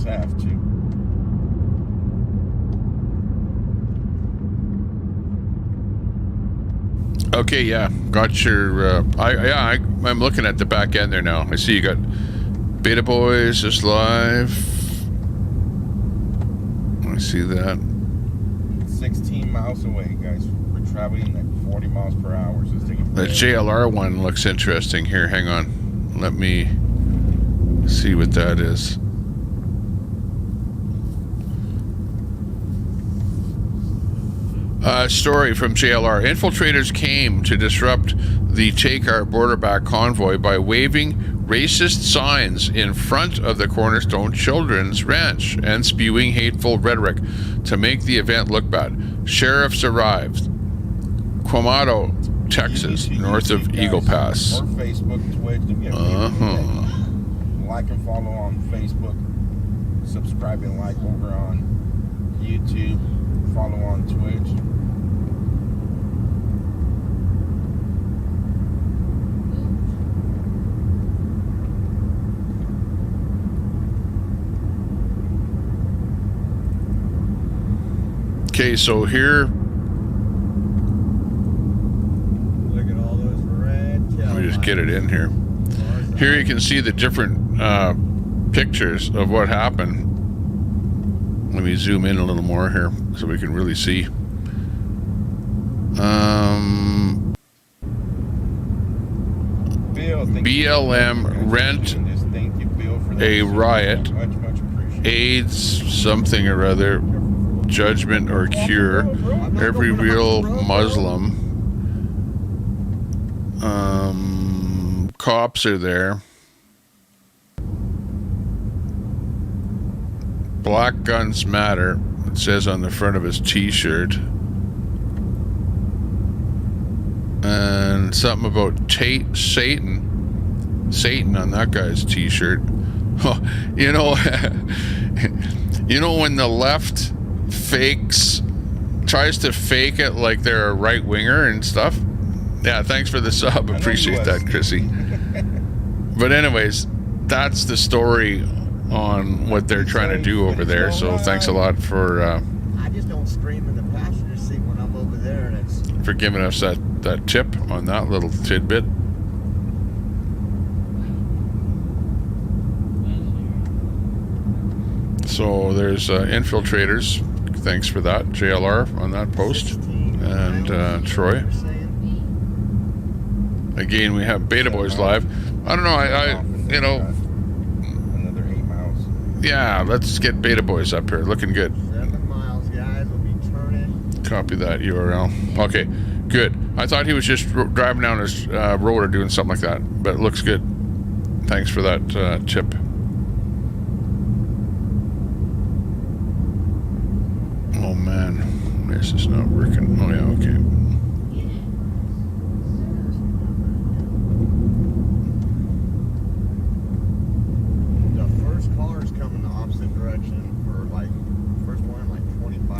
B: have to.
A: Okay, yeah, got your. I'm looking at the back end there now. I see you got Beta Boys is live. I see that.
B: 16 miles away, guys. We're traveling at 40 miles per hour. So it's taking
A: The JLR one looks interesting. Here, hang on. Let me see what that is. Story from JLR. Infiltrators came to disrupt the Takar border-back convoy by waving racist signs in front of the Cornerstone Children's Ranch and spewing hateful rhetoric to make the event look bad. Sheriffs arrived. Quamato, Texas, north of Eagle Pass.
B: Or Facebook, Twitch. Do me a favor. Like and follow on Facebook. Subscribe and like over on YouTube. Follow on Twitch.
A: Okay, so here.
G: Look at all those red.
A: Let me just get it in here. Here you can see the different pictures of what happened. Let me zoom in a little more here so we can really see. BLM rent a riot, AIDS something or other, judgment or cure, every real Muslim. Cops are there. Black Guns Matter, it says on the front of his t-shirt. And something about Satan on that guy's t-shirt. You know, you know when the left tries to fake it like they're a right-winger and stuff? Yeah, thanks for the sub. Appreciate that, Chrissy. But anyways, that's the story on what they're trying to do over there. So thanks a lot for
G: I just don't stream in the passenger seat when I'm over there, and it's
A: for giving us that tip on that little tidbit. So there's infiltrators. Thanks for that, JLR, on that post. And Troy. Again, we have Beta Boys live. I don't know, I you know,
B: another 8 miles.
A: Yeah, let's get Beta Boys up here. Looking good.
G: 7 miles, guys. We'll be turning.
A: Copy that URL. Okay, good. I thought he was just driving down his road or doing something like that, but it looks good. Thanks for that tip. Oh man, this is not working. Oh yeah, okay.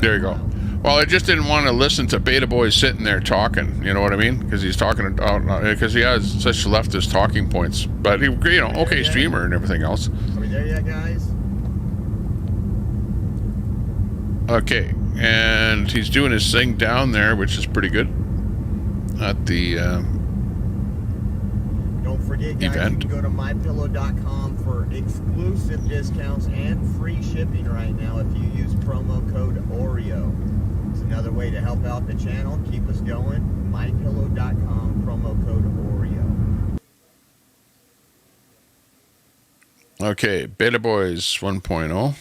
A: There you go. Well, I just didn't want to listen to Beta Boy sitting there talking. You know what I mean? Because he's talking because he has such leftist talking points. But he, you know, okay, streamer and everything else.
G: Are we there yet, guys?
A: Okay, and he's doing his thing down there, which is pretty good. At the
G: don't forget, guys,
A: event.
G: You can go to mypillow.com for exclusive discounts and free shipping right now if you use promo code OREO. It's another way to help out the channel, keep us going. mypillow.com, promo code OREO.
A: Okay, Beta Boys 1.0.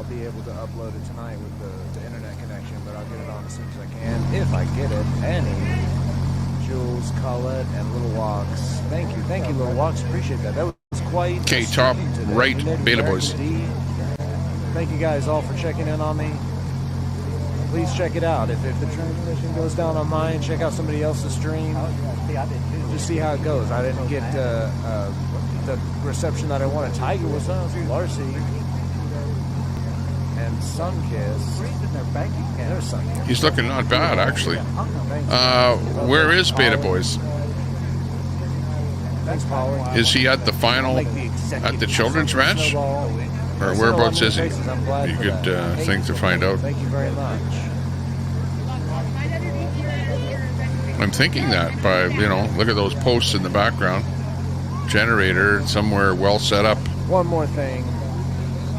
M: Be able to upload it tonight with the internet connection, but I'll get it on as soon as I can, if I get it. Annie, Jules, Colette, and Little Walks. Thank you, Little Walks. Appreciate that. That was quite.
A: Okay, top right, Beta Boys.
M: Thank you guys all for checking in on me. Please check it out. If the transmission goes down on mine, check out somebody else's stream. Just see how it goes. I didn't get the reception that I wanted. Tiger was on, Larcy. Sunkissed. There's Sunkissed.
A: He's looking not bad, actually. Where is Beta Boys?
M: Thanks, Polly.
A: Is he at the final at the Children's Ranch? Or whereabouts is he? You could think to find out.
M: Thank you very much.
A: I'm thinking that by, look at those posts in the background. Generator somewhere well set up.
M: One more thing.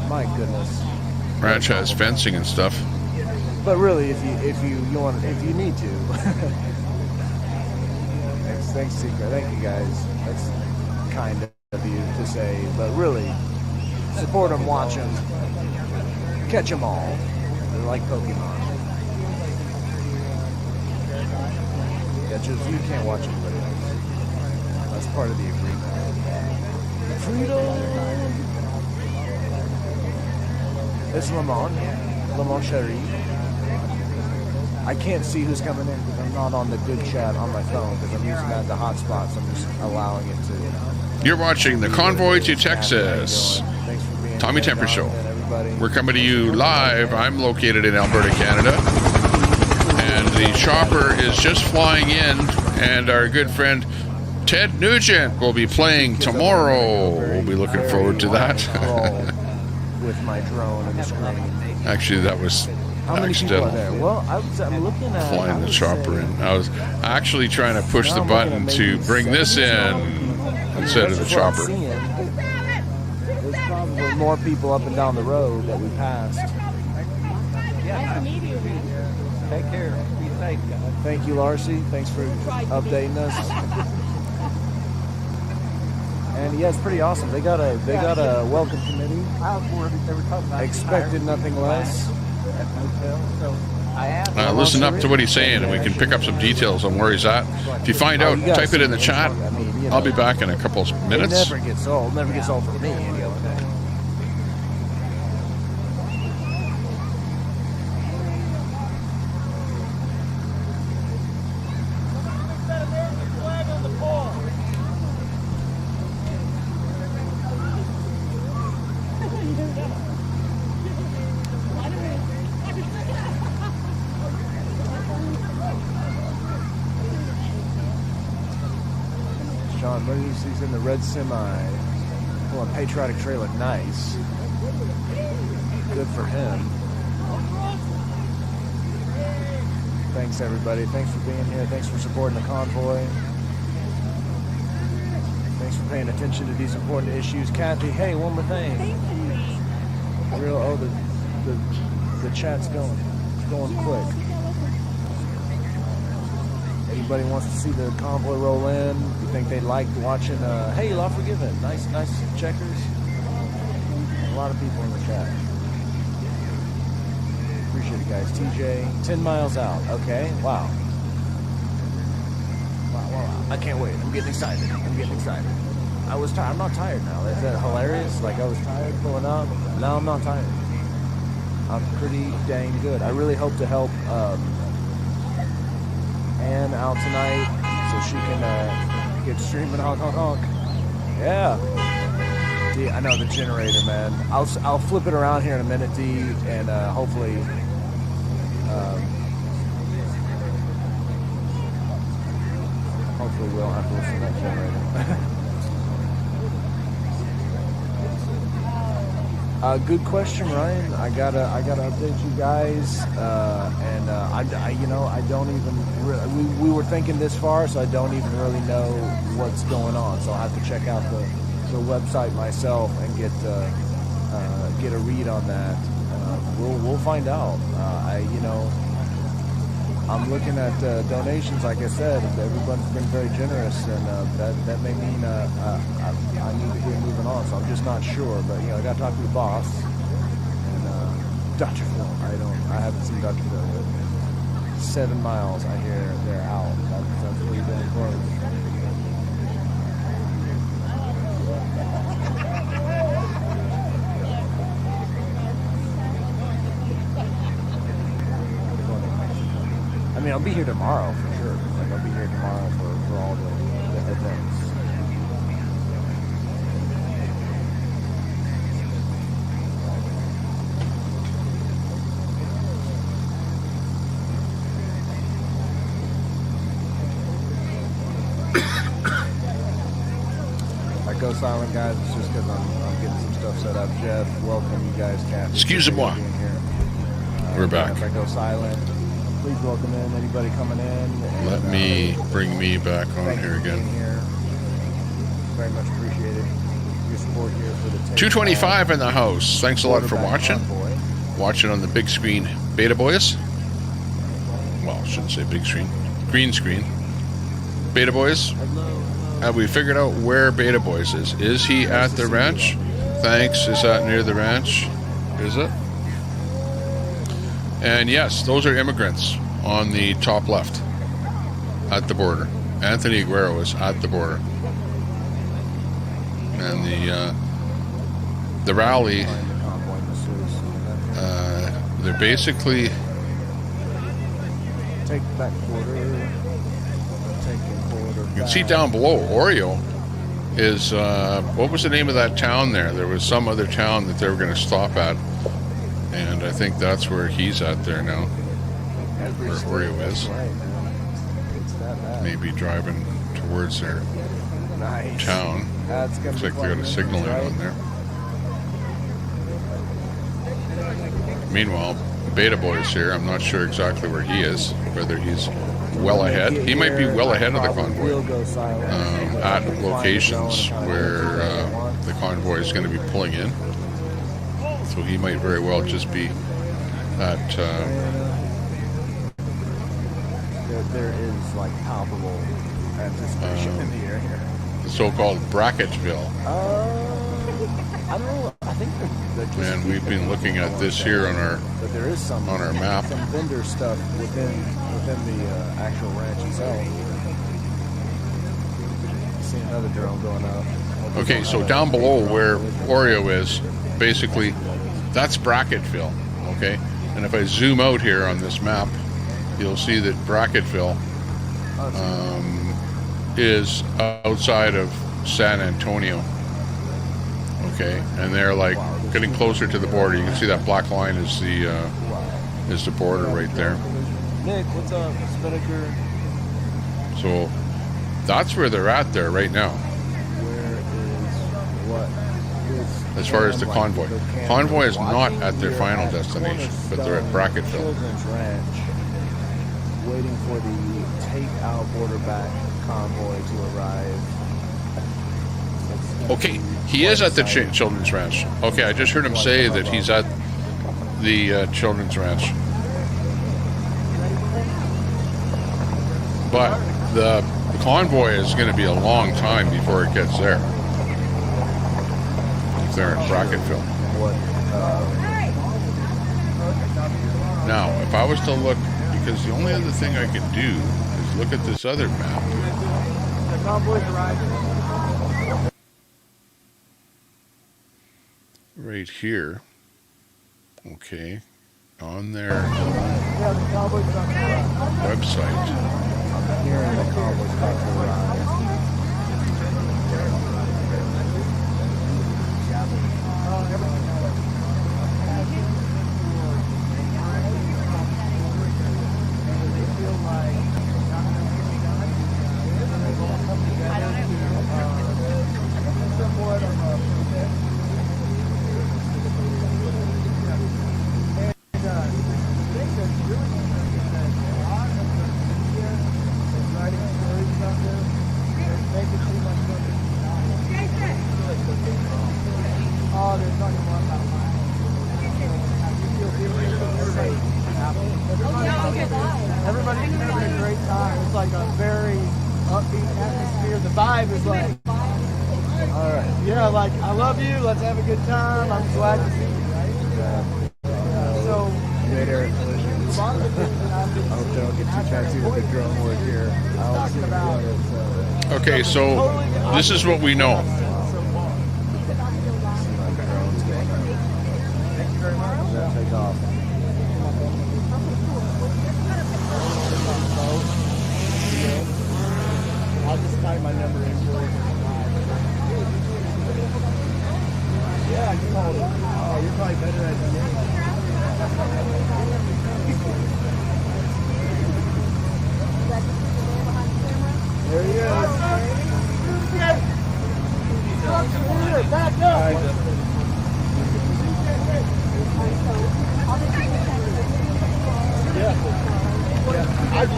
M: My goodness.
A: Ranch has fencing and stuff.
M: But really, if you need to. Thanks, Secret. Thank you guys. That's kind of you to say. But really, support them, watch them, catch them all. They're like Pokemon. Yeah, just you can't watch anybody else. That's part of the agreement. Freedom. It's Lamont Sherry. I can't see who's coming in because I'm not on the good chat on my phone because I'm using that as the hotspot, so I'm just allowing it to.
A: You're watching the Convoy to Texas. Tommy Temper Show. We're coming to you live. I'm located in Alberta, Canada. And the chopper is just flying in, and our good friend Ted Nugent will be playing tomorrow. We'll be looking forward to that.
M: With my drone and the screen.
A: Actually, that was
M: How many people are there?
A: accidental.
M: Well, I'm looking at
A: Flying the chopper in. I was actually trying to push the button to bring this in instead of the chopper.
M: There's probably more people up and down the road that we passed.
C: Yeah, take care. Be safe, guys.
M: Thank you, Larcy. Thanks for updating us. And yeah, it's pretty awesome. They got a welcome committee. Expected nothing less.
A: Listen up to what he's saying, and we can pick up some details on where he's at. If you find out, type it in the chat. I'll be back in a couple of minutes.
M: It never gets old. Never gets old for me any other day. Sean Murray's in the red semi. Pulling patriotic trailer. Nice. Good for him. Thanks, everybody. Thanks for being here. Thanks for supporting the convoy. Thanks for paying attention to these important issues. Kathy, hey, one more thing. The chat's going. It's going quick. Anybody wants to see the convoy roll in? You think they'd like watching? Hey, Law Forgiven. Nice checkers. A lot of people in the chat. Appreciate it, guys. TJ, 10 miles out. Okay, wow. Wow. I can't wait. I'm getting excited. I was tired. I'm not tired now. Is that hilarious? Like, I was tired pulling up. Now I'm not tired. I'm pretty dang good. I really hope to help Ann out tonight so she can get streaming honk. Yeah. D, I know the generator, man. I'll flip it around here in a minute, D, and hopefully we don't have to listen to that generator. Good question, Ryan. I gotta update you guys, and I don't even. We were thinking this far, so I don't even really know what's going on. So I'll have to check out the website myself and get a read on that. We'll find out. I'm looking at donations. Like I said, everyone's been very generous, and that may mean I need to be moving on. So I'm just not sure. But I got to talk to the boss and Dr. Phil. I haven't seen Dr. Phil yet. 7 miles. I hear they're out. That's pretty damn close. I mean, I'll be here tomorrow for sure. Like, I'll be here tomorrow for all the events. silent, guys. It's just because I'm getting some stuff set up. Jeff, welcome you guys. Kathy,
A: Excusez-moi. We're back.
M: If I go silent, please welcome in anybody coming in.
A: Let me bring me back on here again.
M: Very much appreciated your support here for the
A: 225 in the house. Thanks a lot for watching.
M: Convoy.
A: Watching on the big screen. Beta Boys. Well, I shouldn't say big screen. Green screen. Beta Boys. Have we figured out where Beta Boys is? Is he at the ranch? Thanks. Is that near the ranch? Is it? And yes, those are immigrants on the top left at the border. Anthony Aguero is at the border. And the rally, they're basically...
M: Take that quarter.
A: You can see down below, Oreo is, what was the name of that town there? There was some other town that they were going to stop at. And I think that's where he's at there now. Where Oreo is. Maybe driving towards their town. Looks like they got a signal on there. Meanwhile, Beta Boy's here. I'm not sure exactly where he is, whether he's well ahead. He might be well ahead of the convoy at locations where the convoy is going to be pulling in. So he might very well just be at...
M: There is like palpable anticipation in the air here.
A: The so-called Bracketville.
M: I don't know. I think they're just
A: And we've been looking at this here on our map.
M: Some vendor stuff within the actual ranch itself. I see another drone going up.
A: Okay, so down below where Oreo is, basically, that's Bracketville. Okay, and if I zoom out here on this map, you'll see that Bracketville is outside of San Antonio. Okay, and they're like getting closer to the border. You can see that black line is the border right there.
M: Nick, what's up? Spinnaker.
A: So that's where they're at there right now.
M: Where is what?
A: As far as the convoy. Convoy is not at their final destination, but they're at Bracketville.
M: Children's Ranch, waiting for the take-out border back convoy to arrive.
A: Okay, he is at the Children's Ranch. Okay, I just heard him say that he's at the Children's Ranch. But the convoy is going to be a long time before it gets there. If they're in Bracketville. Now, if I was to look, because the only other thing I could do is look at this other map.
O: The convoy's arriving.
A: Right here. Okay. On their website.
M: Hearing the convoy's about to arrive.
O: Everybody's having a great time. It's like a very upbeat atmosphere. The vibe is like, all right, yeah, like I love you. Let's have a good time. I'm glad to see you. Right? So,
M: Great air collisions. I hope they don't get too tattooed with the drone work here. I don't see
A: Okay, so this is what we know.
O: thank you very much.
M: Take off.
O: I'll just type my number in for you. Yeah, you called it. Oh, you're probably better at the game. There he is.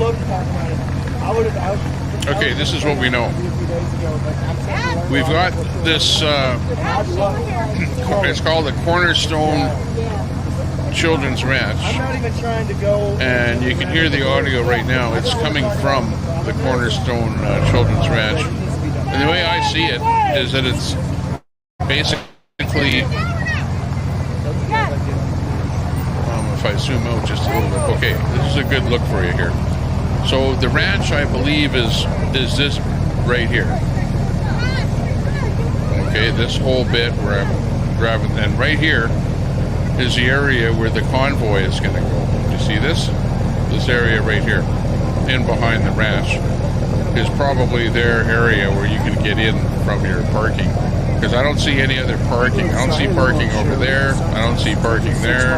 O: love to talk about it.
A: Okay, this is what we know. We've got this, it's called the Cornerstone Children's Ranch.
O: I'm not even trying to go.
A: And you can hear the audio right now. It's coming from the Cornerstone Children's Ranch. And the way I see it is that it's basically, if I zoom out just a little bit, okay, this is a good look for you here. So the ranch, I believe, is this right here. Okay, this whole bit where I'm grabbing, and right here is the area where the convoy is going to go. You see this? This area right here, in behind the ranch, is probably their area where you can get in from your parking. Because I don't see any other parking. I don't see parking over there. I don't see parking there.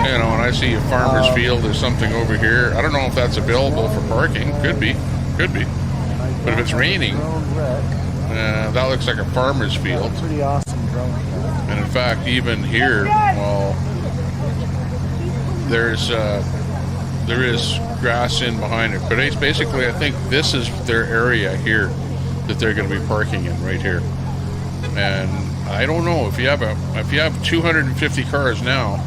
A: You know, and I see a farmer's field or something over here. I don't know if that's available for parking. Could be. Could be. But if it's raining, that looks like a farmer's field.
M: Pretty awesome drone.
A: And in fact, even here, well, there is grass in behind it. But it's basically, I think this is their area here that they're going to be parking in right here. And I don't know if you have 250 cars now,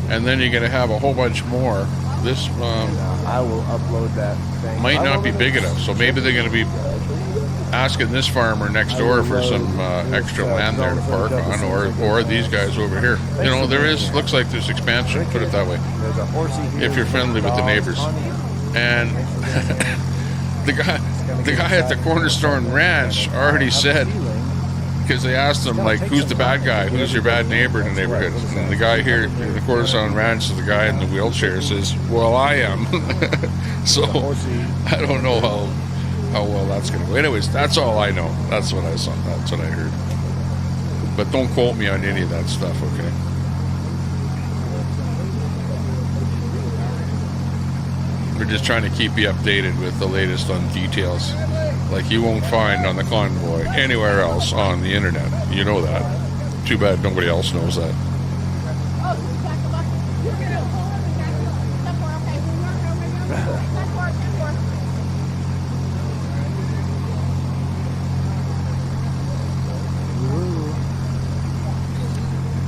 A: and then you're going to have a whole bunch more. This
M: I will upload that thing.
A: Might not be big enough, so maybe they're going to be asking this farmer next door for some extra land there to park on, or these guys over here. You know, looks like there's expansion, put it that way, if you're friendly with the neighbors. And the guy at the Cornerstone Ranch already said, because they asked him, like, who's the bad guy? Who's your bad neighbor in the neighborhood? And the guy here in the Cornerstone Ranch, the guy in the wheelchair, says, well, I am. So I don't know how well that's going to go. Anyways, that's all I know. That's what I saw. That's what I heard. But don't quote me on any of that stuff, okay? We're just trying to keep you updated with the latest on details, like you won't find on the Convoy anywhere else on the internet. You know that. Too bad nobody else knows that.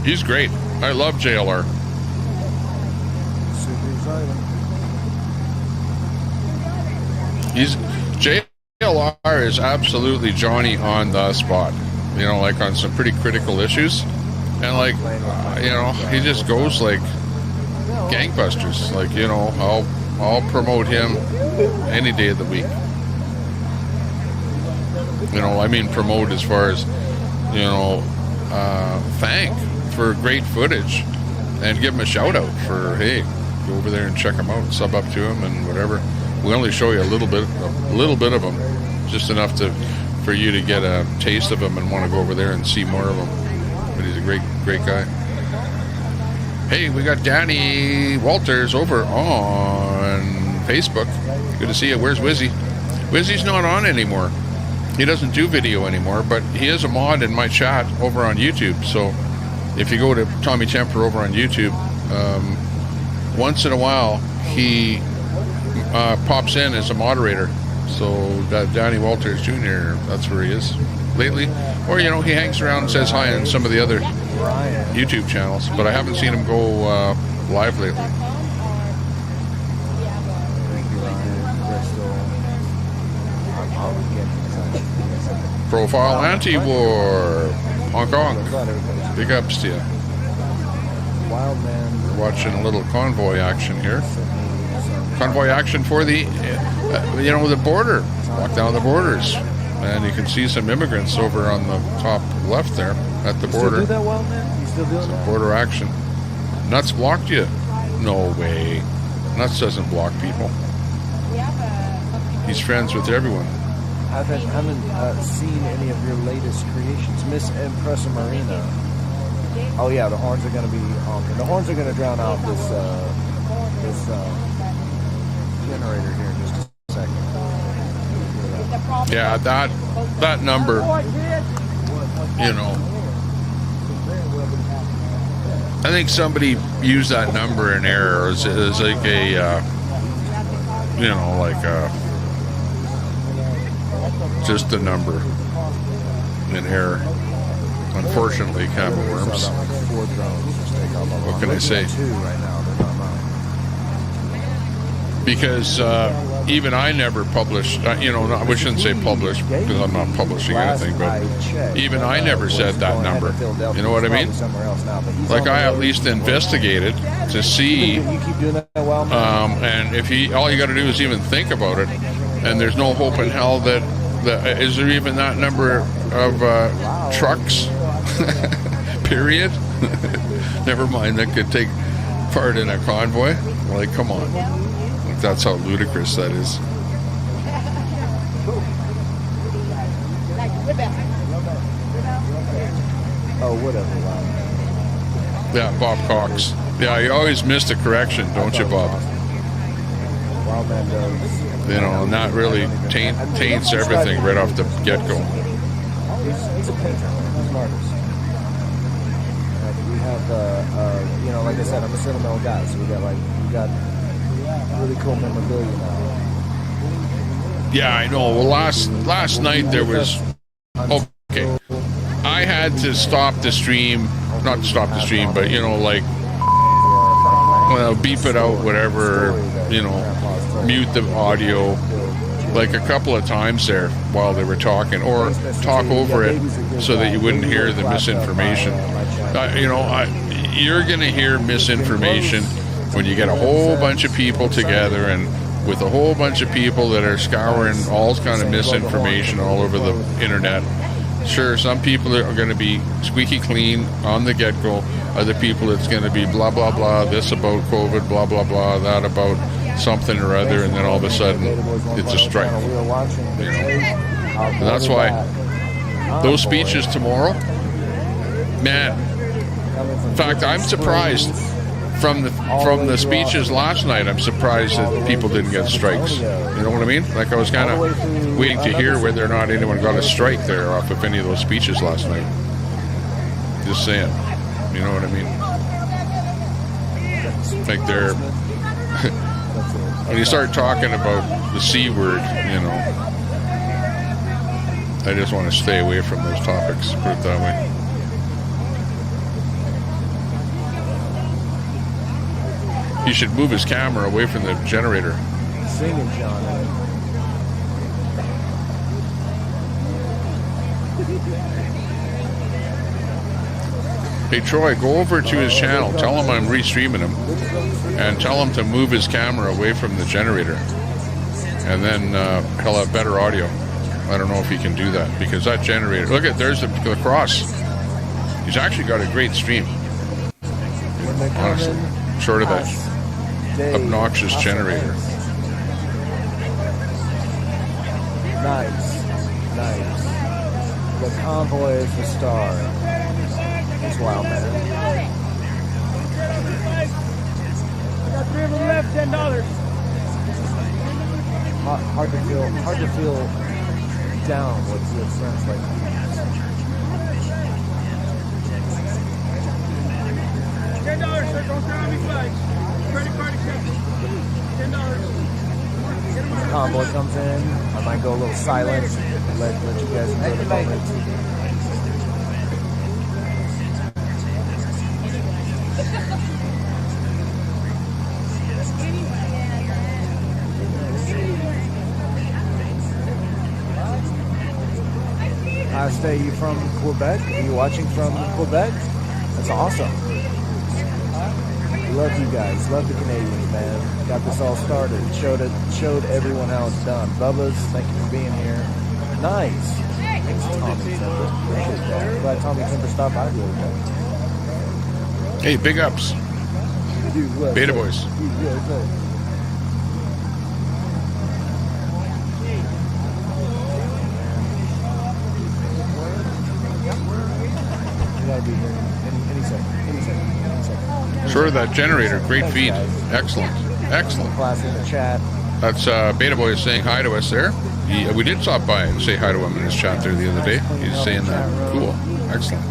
A: He's great. I love JLR.
M: Super exciting.
A: JLR is absolutely Johnny on the spot. You know, like on some pretty critical issues, and like you know, he just goes like gangbusters. Like, you know, I'll promote him any day of the week. You know, I mean promote as far as, you know, thank for great footage, and give him a shout out for, hey, go over there and check him out, sub up to him and whatever. We only show you a little bit of him, just enough for you to get a taste of him and want to go over there and see more of him. But he's a great guy. Hey, we got Danny Walters over on Facebook. Good to see you. Where's Wizzy? Wizzy's not on anymore. He doesn't do video anymore, but he is a mod in my chat over on YouTube. So if you go to Tommy Temper over on YouTube, once in a while he pops in as a moderator. So Danny Walters Jr., that's where he is lately. Or, you know, he hangs around and says hi on some of the other YouTube channels, but I haven't seen him go live lately. Profile Anti-War, Hong Kong. Big ups to you. We're watching a little convoy action here. Convoy action for the, you know, the border. Walk down the borders. And you can see some immigrants over on the top left there at the border.
M: You still do that, Wild Man? You still doing that?
A: Border action. Nuts blocked you? No way. Nuts doesn't block people. He's friends with everyone.
M: I haven't seen any of your latest creations. Miss Impressa Marina. Oh yeah, the horns are going to be honking. The horns are going to drown out this generator here in just a second.
A: Yeah, that number, you know, I think somebody used that number in error as like a you know, like just a number in error. Unfortunately, camera worms. What can I say? Because even I never published, you know, we shouldn't say published because I'm not publishing anything, but even I never said that number. You know what I mean? Like, I at least investigated to see, and if all you got to do is even think about it, and there's no hope in hell that is there even that number of trucks, period? Never mind, that could take part in a convoy. Like, come on. Like, that's how ludicrous that is.
M: Oh, whatever.
A: Yeah, Bob Cox. Yeah, you always miss the correction, don't you, Bob?
M: Wild man does.
A: You know, and that really taints everything right off the get-go.
M: He's a painter. He's an artist. We have, you know, like I said, I'm a sentimental guy, so we got really cool memorabilia now.
A: Yeah, I know. Well, last night there was... Okay. I had to stop the stream. Not stop the stream, but, you know, like... Well, beep it out, whatever, you know, mute the audio like a couple of times there while they were talking, or talk over it so that you wouldn't hear the misinformation. You know, you're going to hear misinformation when you get a whole bunch of people together, and with a whole bunch of people that are scouring all kind of misinformation all over the internet. Sure, some people are going to be squeaky clean on the get-go. Other people, it's going to be blah, blah, blah, this about COVID, blah, blah, blah, that about something or other, and then all of a sudden, it's a strike. You know? And that's why those speeches tomorrow, man, in fact, I'm surprised from the speeches last night, I'm surprised that people didn't get strikes. You know what I mean? Like, I was kind of waiting to hear whether or not anyone got a strike there off of any of those speeches last night. Just saying. You know what I mean? Like, they're... when you start talking about the C word, you know, I just want to stay away from those topics, put it that way. He should move his camera away from the generator.
M: Singing, John.
A: Hey, Troy, go over to his channel. Tell him I'm restreaming him. And tell him to move his camera away from the generator. And then he'll have better audio. I don't know if he can do that, because that generator... Look at, there's the cross. He's actually got a great stream. Honestly. Short of that obnoxious generator.
M: Nice. The Convoy is the star. It's wild, man.
H: I got 3 of them left, $10.
M: Hard to feel down with friends like
H: $10, sir. Don't turn on me flags. Credit card accepted. $10.
M: Convoy comes in. I might go a little silent. Let you guys enjoy the moment. Stay, you from Quebec? Are you watching from Quebec? That's awesome. Love you guys. Love the Canadians, man. Got this all started. Showed everyone how it's done. Bubba's, thank you for being here. Nice. Thanks, Tommy Timber. Appreciate that. Glad Tommy Timber stopped by the other day.
A: Hey, big ups. Beta boys. Sure, that generator, great feed. Excellent.
M: Class in the chat.
A: That's Beta Boy saying hi to us there. We did stop by and say hi to him in his chat there the other day. He's saying that. Cool. Excellent.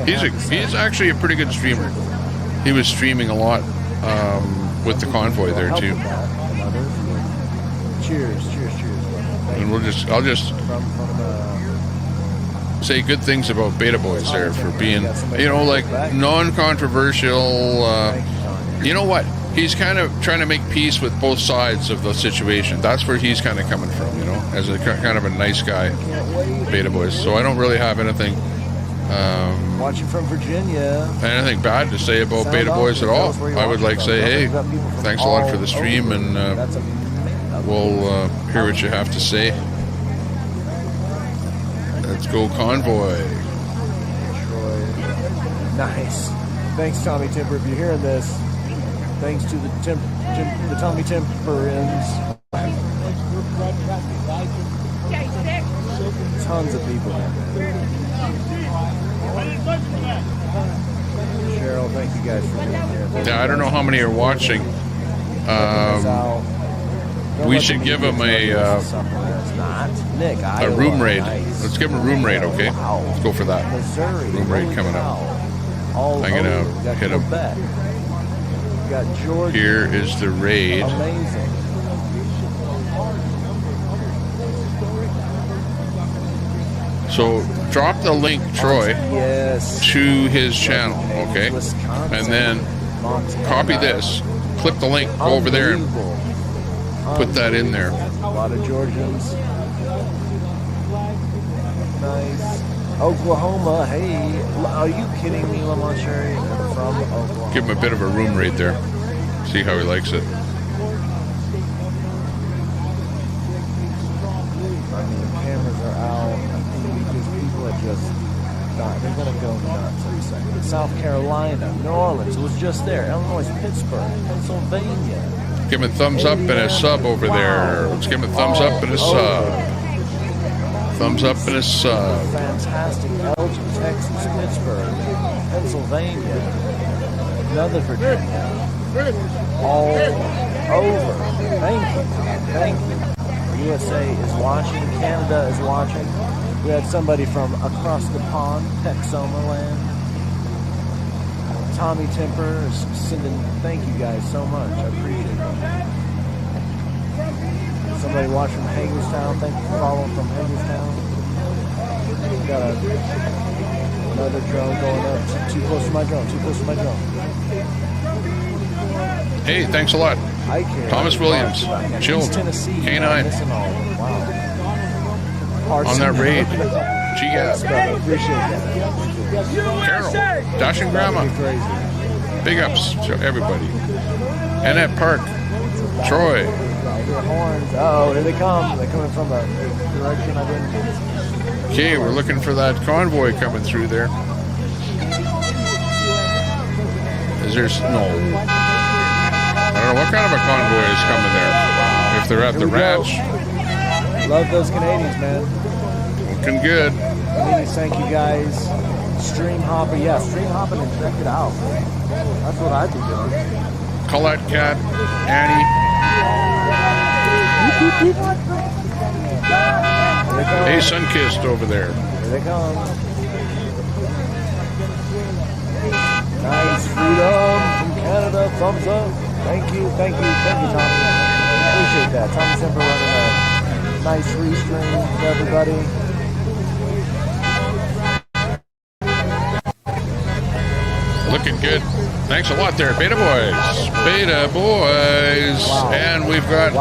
A: He's actually a pretty good streamer. He was streaming a lot with the convoy there too.
M: Cheers.
A: And I'll just say good things about Beta Boys there for being, like non-controversial. You know what? He's kind of trying to make peace with both sides of the situation. That's where he's kind of coming from, as a kind of a nice guy, Beta Boys. So I don't really have anything
M: Watching from Virginia.
A: anything bad to say about Beta Boys at all. I would like to say, hey, thanks a lot for the stream, and we'll hear what you have to say. Let's go Convoy.
M: Nice. Thanks, Tommy Timper. If you're hearing this, thanks to the Tommy Timperins. Tons of people have that. Cheryl, thank you guys for being here.
A: Yeah, I don't know how many are watching. We should give him a room raid. Let's give him a room raid, okay? Let's go for that. Room raid coming up. I'm going to hit him. Here is the raid.
M: Amazing.
A: So drop the link, Troy, to his channel, okay? And then copy this, click the link, go over there and put that in there.
M: A lot of Georgians. Nice. Oklahoma, hey, are you kidding me, Lamont Sherry? From Oklahoma.
A: Give him a bit of a room raid there. See how he likes it.
M: I mean, cameras are out. Because people are just not. They're going to go nuts in a second. South Carolina, New Orleans, it was just there. Illinois, Pittsburgh, Pennsylvania.
A: Give him a thumbs up and a sub over there. Let's give him a thumbs up and a sub. Thumbs up and a sub.
M: Fantastic. Elgin, Texas, Pittsburgh, Pennsylvania, Northern Virginia. All over. Thank you. USA is watching. Canada is watching. We had somebody from across the pond, Texomerland. Tommy Timper is sending, thank you guys so much. I appreciate it. Somebody watching from Hagerstown. Thank you for following from Hagerstown. We've got another drone going up. Too close to my drone.
A: Hey, thanks a lot. Thomas Williams, chilled. K9. On that raid. G-Gab. Carol, Dashing Grandma. Big ups to everybody. Annette Park. Troy.
M: Oh, here they come. They're coming from a direction I didn't.
A: Okay, we're looking for that convoy coming through there. Is there no? I don't know what kind of a convoy is coming there. If they're at the ranch.
M: Love those Canadians, man.
A: Looking good.
M: Canadians, thank you guys. Stream hopping, yeah, stream hopping and check it out. That's what I'd be doing.
A: Colette Cat, Annie. Hey, Sunkissed over there.
M: Here they come. Nice freedom from Canada. Thumbs up. Thank you, Tommy. Appreciate that. Tommy Timper running a nice restream for everybody.
A: Looking good. Thanks a lot there, Beta Boys. Wow. And we've got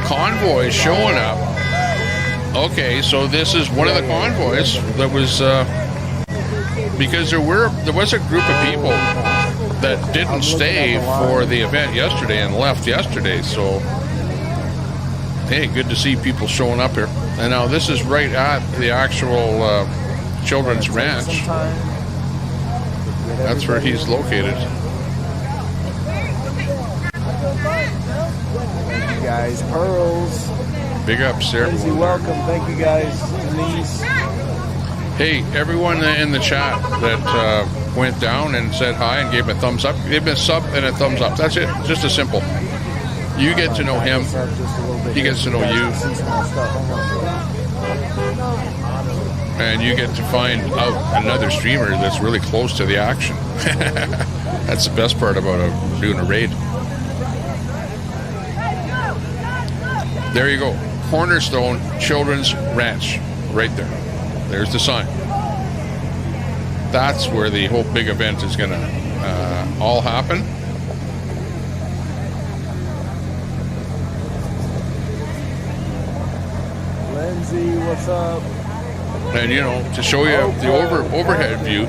A: convoys showing up. Okay, so this is one of the convoys that was because there was a group of people that didn't stay for the event yesterday and left yesterday. So hey, good to see people showing up here. And now this is right at the actual Children's Ranch. That's where he's located.
M: Thank you guys. Pearls.
A: Big ups there.
M: Lindsay, welcome. Thank you guys. Denise.
A: Hey, everyone in the chat that went down and said hi and gave him a thumbs up, give him a sub and a thumbs up. That's it. Just as simple. You get to know him. He gets to know you. And you get to find out another streamer that's really close to the action. That's the best part about doing a raid. There you go. Cornerstone Children's Ranch. Right there. There's the sign. That's where the whole big event is going to all happen.
M: Lindsay, what's up?
A: And you know, to show you the overhead view,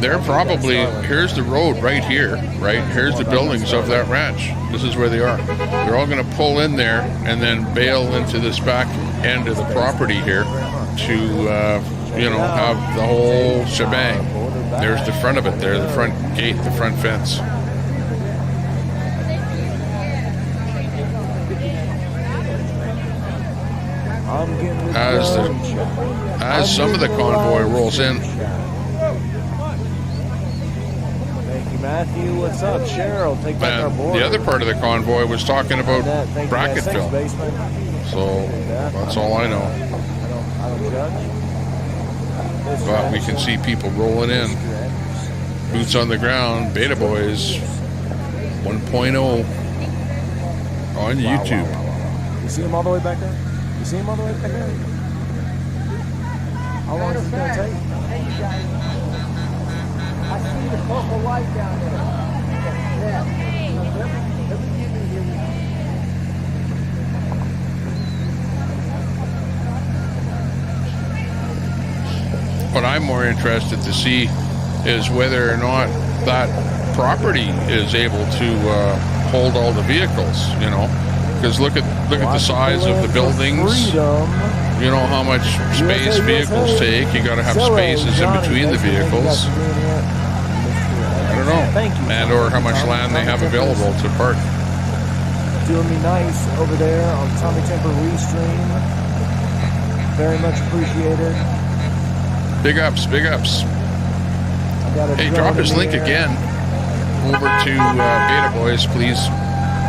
A: they're probably, here's the road right here, right? Here's the buildings of that ranch. This is where they are. They're all going to pull in there and then bail into this back end of the property here to, you know, have the whole shebang. There's the front of it there, the front gate, the front fence. As some of the convoy rolls in.
M: Thank you, Matthew. What's up, Cheryl? Take back our board.
A: The other part of the convoy was talking about bracket fill. So that's all I know.
M: I don't judge.
A: But we can see people rolling in. Boots on the ground, Beta Boys 1.0 on YouTube.
M: Wow. You see him all the way back there? You see him all the way back there? How long is it going to take?
C: Hey, you guys. I see the purple light down there. Yeah.
A: What I'm more interested to see is whether or not that property is able to hold all the vehicles, you know, because look at the size of the buildings. You know how much space vehicles take. You got to have spaces in between the vehicles. I don't know, and or how much land they have available to park.
M: Doing me nice over there on Tommy Temper Restream. Very much appreciated.
A: Big ups, big ups. Hey, drop his link again over to Beta Boys, please,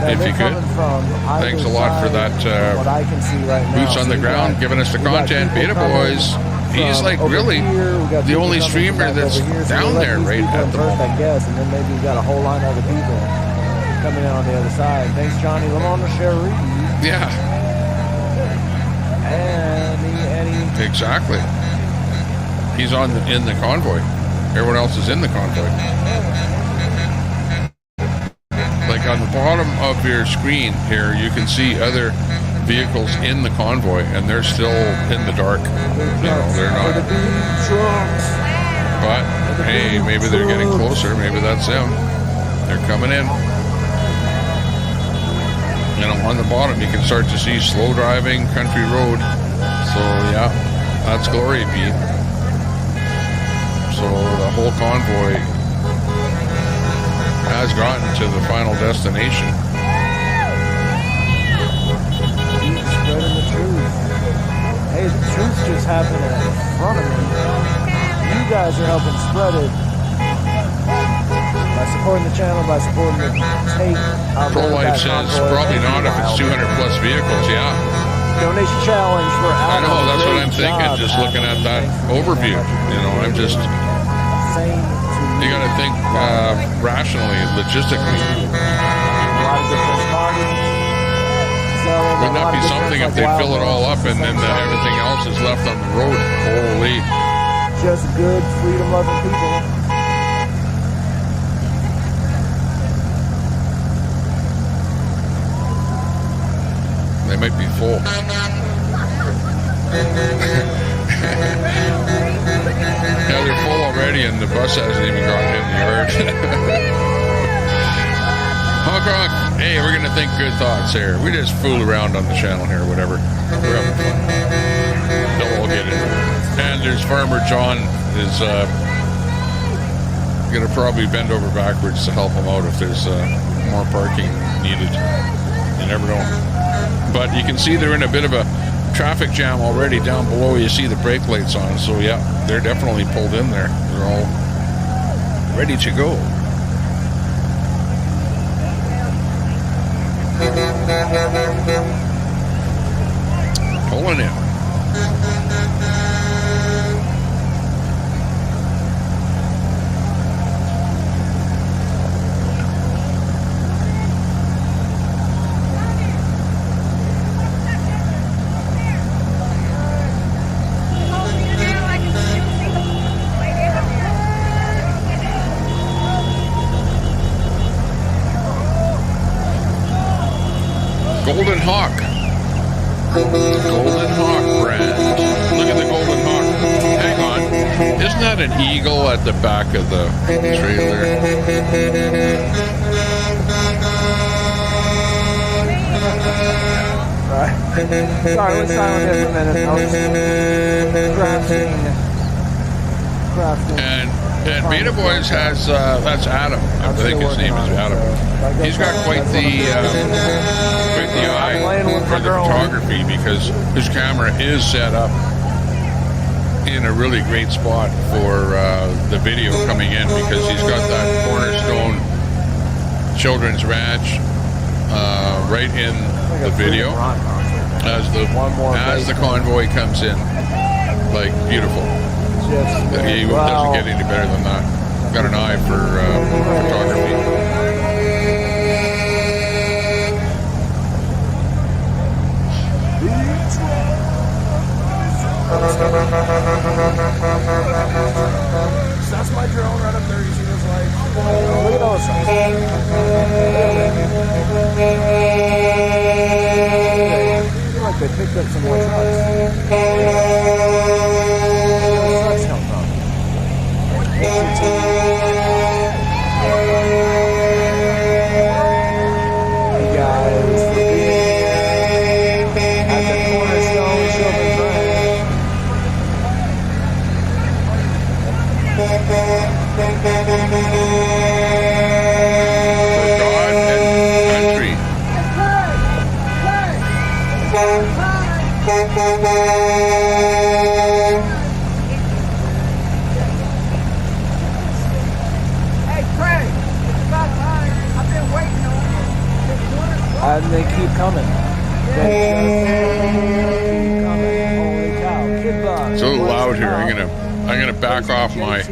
A: if you could. Thanks a lot for that. Boots on the ground, giving us the content. Beta Boys, he's like really the only streamer that's down there right at the moment.
M: I guess, and then maybe we got a whole line of other people coming in on the other side. Thanks, Johnny Lamont to Sherry.
A: Yeah.
M: And
A: exactly. He's in the convoy. Everyone else is in the convoy. Like on the bottom of your screen here, you can see other vehicles in the convoy, and they're still in the dark. You know, they're not. But hey, maybe they're getting closer. Maybe that's them. They're coming in. You know, on the bottom you can start to see slow driving country road. So yeah, that's Glory Pete. So the whole convoy has gotten to the final destination.
M: Keep spreading the truth. Hey, the truth's just happening in front of me. You guys are helping spread it by supporting the channel, by supporting the tape.
A: Pro-Life says probably not if it's 200 plus vehicles, yeah.
M: Donation challenge for
A: I know, that's what I'm thinking, just looking at that overview. You know, I'm just... You got to think rationally, logistically. Wouldn't that be something if they fill it all up and then everything else is left on the road? Holy.
M: Just good, freedom-loving people.
A: They might be full. Yeah, they're full already, and the bus hasn't even gotten in the yard. Hong Kong, hey, we're gonna think good thoughts here. We just fool around on the channel here, whatever. We're having fun. They'll all get it. And there's Farmer John is gonna probably bend over backwards to help him out if there's more parking needed. You never know. But you can see they're in a bit of a traffic jam already down below. You see the brake lights on, so yeah, they're definitely pulled in there. They're all ready to go. Pulling in. Golden Hawk. Golden Hawk brand. Look at the Golden Hawk. Hang on. Isn't that an eagle at the back of the trailer?
M: Sorry, let's silent here for a minute. I was crafting.
A: And Beta Boys has, that's Adam. I think his name is Adam. He's got quite the eye for the photography because his camera is set up in a really great spot for the video coming in because he's got that Cornerstone Children's Ranch right in the video as the convoy comes in. Like, beautiful. He doesn't get any better than that. Got an eye for photography.
M: That's my drone right up there. You see those lights? Look at those signs. Feel like they picked up some more trucks. Trucks helped out. Hey guys, for being at the Cornerstone Children's Ranch.
A: God and country.
C: Hey, Craig, it's about time. I've been waiting on you.
M: And they keep coming. They keep coming. Holy cow. Kid Bug.
A: It's a little loud here. I'm gonna back off my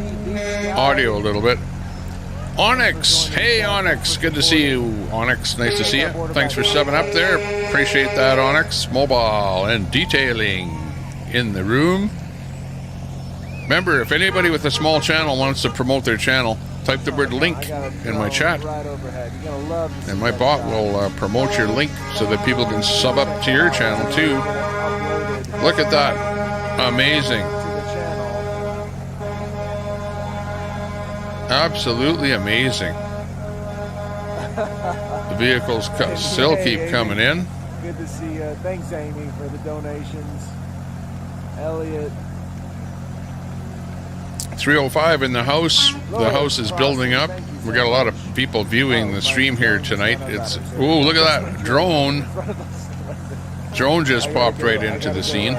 A: audio a little bit. Onyx, hey Onyx, good to see you. Onyx, nice to see you. Thanks for stepping up there. Appreciate that, Onyx. Mobile and detailing in the room. Remember, if anybody with a small channel wants to promote their channel, type the word link in my chat, and my bot will promote your link so that people can sub up to your channel too. Look at that, amazing. Absolutely amazing. The vehicles still keep coming in.
M: Good to see you. Thanks, Amy, for the donations. Elliot.
A: 305 in the house. The house is building up. We got a lot of people viewing the stream here tonight. It's ooh, look at that drone. Drone just popped right into the scene.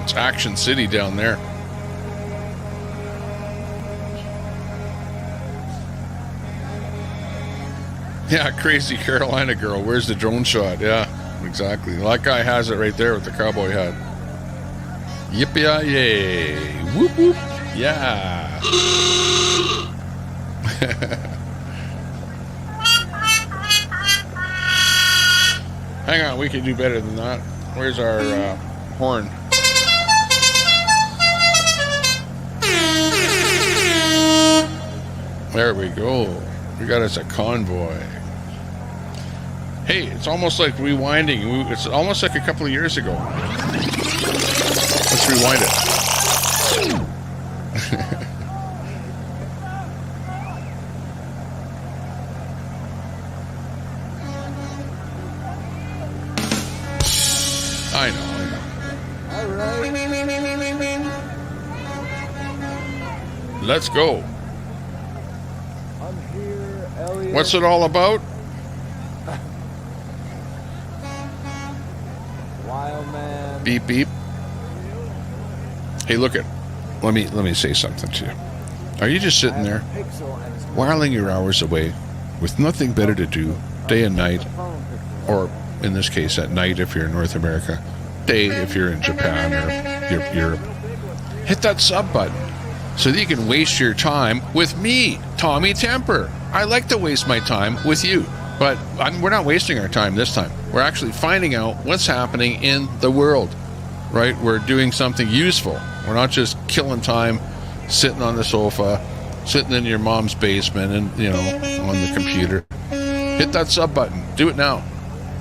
A: It's Action City down there. Yeah, crazy Carolina girl. Where's the drone shot? Yeah, exactly. That guy has it right there with the cowboy hat. Yippee-yay. Whoop whoop. Yeah. Hang on, we can do better than that. Where's our horn? There we go. We got us a convoy. Hey, it's almost like rewinding. It's almost like a couple of years ago. Let's rewind it. I know.
M: All right.
A: Let's go.
M: I'm here, Elliot.
A: What's it all about?
M: Wild man.
A: Beep beep. Hey, look it. Let me say something to you. Are you just sitting there, whiling your hours away, with nothing better to do, day and night, or in this case, at night if you're in North America, day if you're in Japan or Europe? Hit that sub button so that you can waste your time with me, Tommy Temper. I like to waste my time with you, but we're not wasting our time this time. We're actually finding out what's happening in the world, right? We're doing something useful. We're not just killing time, sitting on the sofa, sitting in your mom's basement and, on the computer. Hit that sub button. Do it now.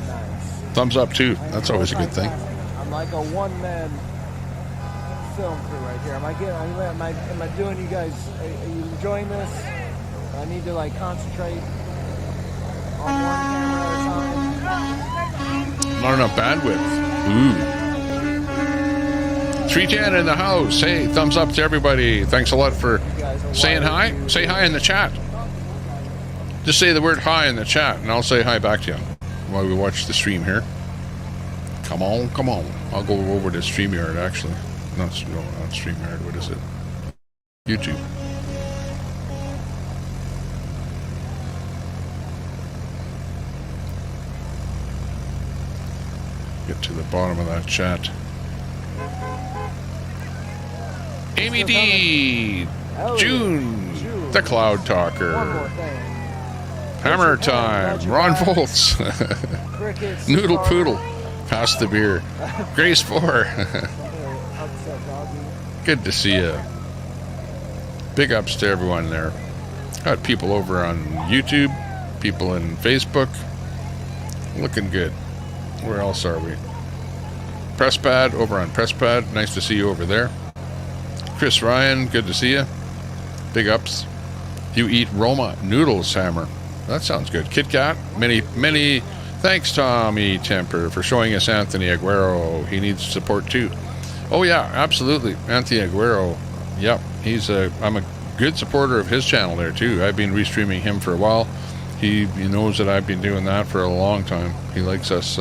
M: Nice.
A: Thumbs up too. That's always a good thing.
M: I'm like a one-man film crew right here. Am I doing you guys? Are you enjoying this? I need to like concentrate on one camera at a time.
A: Not enough bandwidth. Ooh. 310 in the house. Hey, thumbs up to everybody. Thanks a lot for saying hi. Say hi in the chat. Just say the word hi in the chat, and I'll say hi back to you while we watch the stream here. Come on, come on. I'll go over to StreamYard, actually. Not StreamYard. What is it? YouTube. Get to the bottom of that chat. Amy D. June. The Cloud Talker. Hammer Time. Ron Volts. Noodle Poodle. Pass the beer. Grace 4. Good to see you. Big ups to everyone there. Got people over on YouTube. People in Facebook. Looking good. Where else are we? Presspad, over on Presspad. Nice to see you over there. Chris Ryan, good to see you. Big ups. You eat Roma noodles, Hammer. That sounds good. Kit Kat, many thanks, Tommy Temper, for showing us Anthony Aguero. He needs support too. Oh yeah, absolutely. Anthony Aguero. Yep, I'm a good supporter of his channel there too. I've been restreaming him for a while. He knows that I've been doing that for a long time. He likes us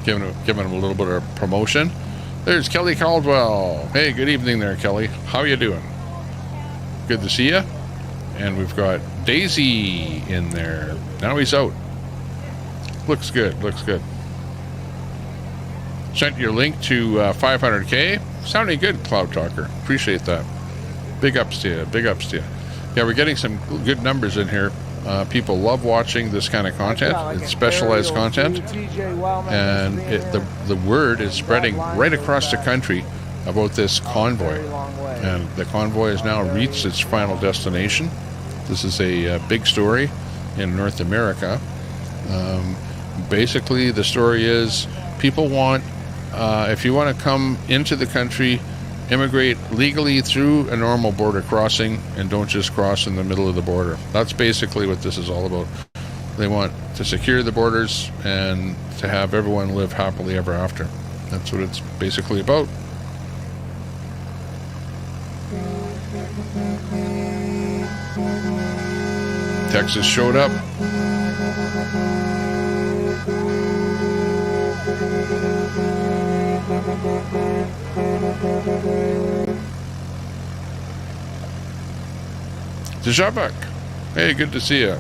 A: giving him a little bit of promotion. There's Kelly Caldwell. Hey, good evening there, Kelly. How you doing? Good to see you. And we've got Daisy in there. Now he's out. Looks good, looks good. Sent your link to 500K. Sounding good, Cloud Talker. Appreciate that. Big ups to you, big ups to you. Yeah, we're getting some good numbers in here. People love watching this kind of content. It's specialized content, and the word is spreading right across the country about this convoy. And the convoy has now reached its final destination. This is a big story in North America. Basically, the story is people want, if you want to come into the country, immigrate legally through a normal border crossing and don't just cross in the middle of the border. That's basically what this is all about. They want to secure the borders and to have everyone live happily ever after. That's what it's basically about. Texas showed up. Jabak. Hey, good to see you.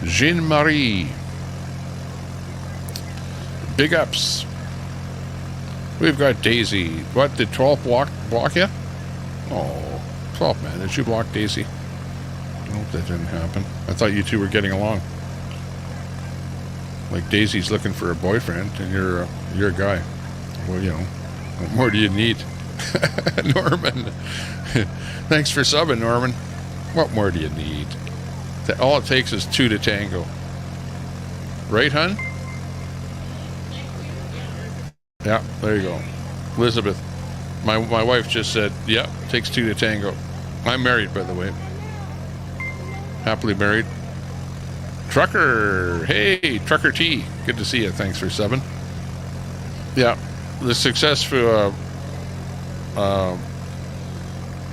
A: Jean-Marie. Big ups. We've got Daisy. What, did 12 block you? Oh, 12, man. Did you block Daisy? I hope that didn't happen. I thought you two were getting along. Like Daisy's looking for a boyfriend and you're a guy. Well, you know, what more do you need? Norman. Thanks for subbing, Norman. What more do you need? All it takes is 2 to tango. Right, hun? Yeah, there you go. Elizabeth. My wife just said, yeah, takes 2 to tango. I'm married, by the way. Happily married. Trucker. Hey, Trucker T. Good to see you. Thanks for subbing. Yeah, the success for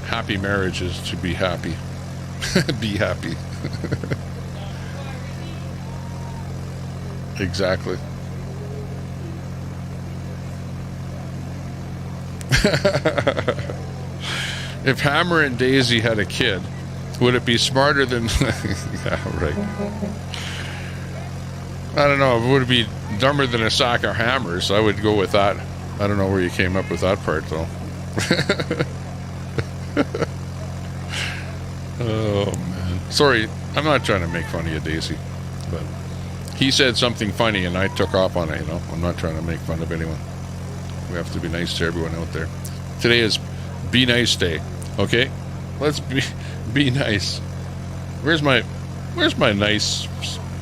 A: happy marriage is to be happy. Be happy. Exactly. If Hammer and Daisy had a kid, would it be smarter than... Yeah, right. I don't know. Would it be dumber than a sack of hammers? I would go with that. I don't know where you came up with that part, though. Oh, man. Sorry, I'm not trying to make fun of you, Daisy. But he said something funny, and I took off on it, you know. I'm not trying to make fun of anyone. We have to be nice to everyone out there. Today is Be Nice Day, okay? Let's be nice. Where's my nice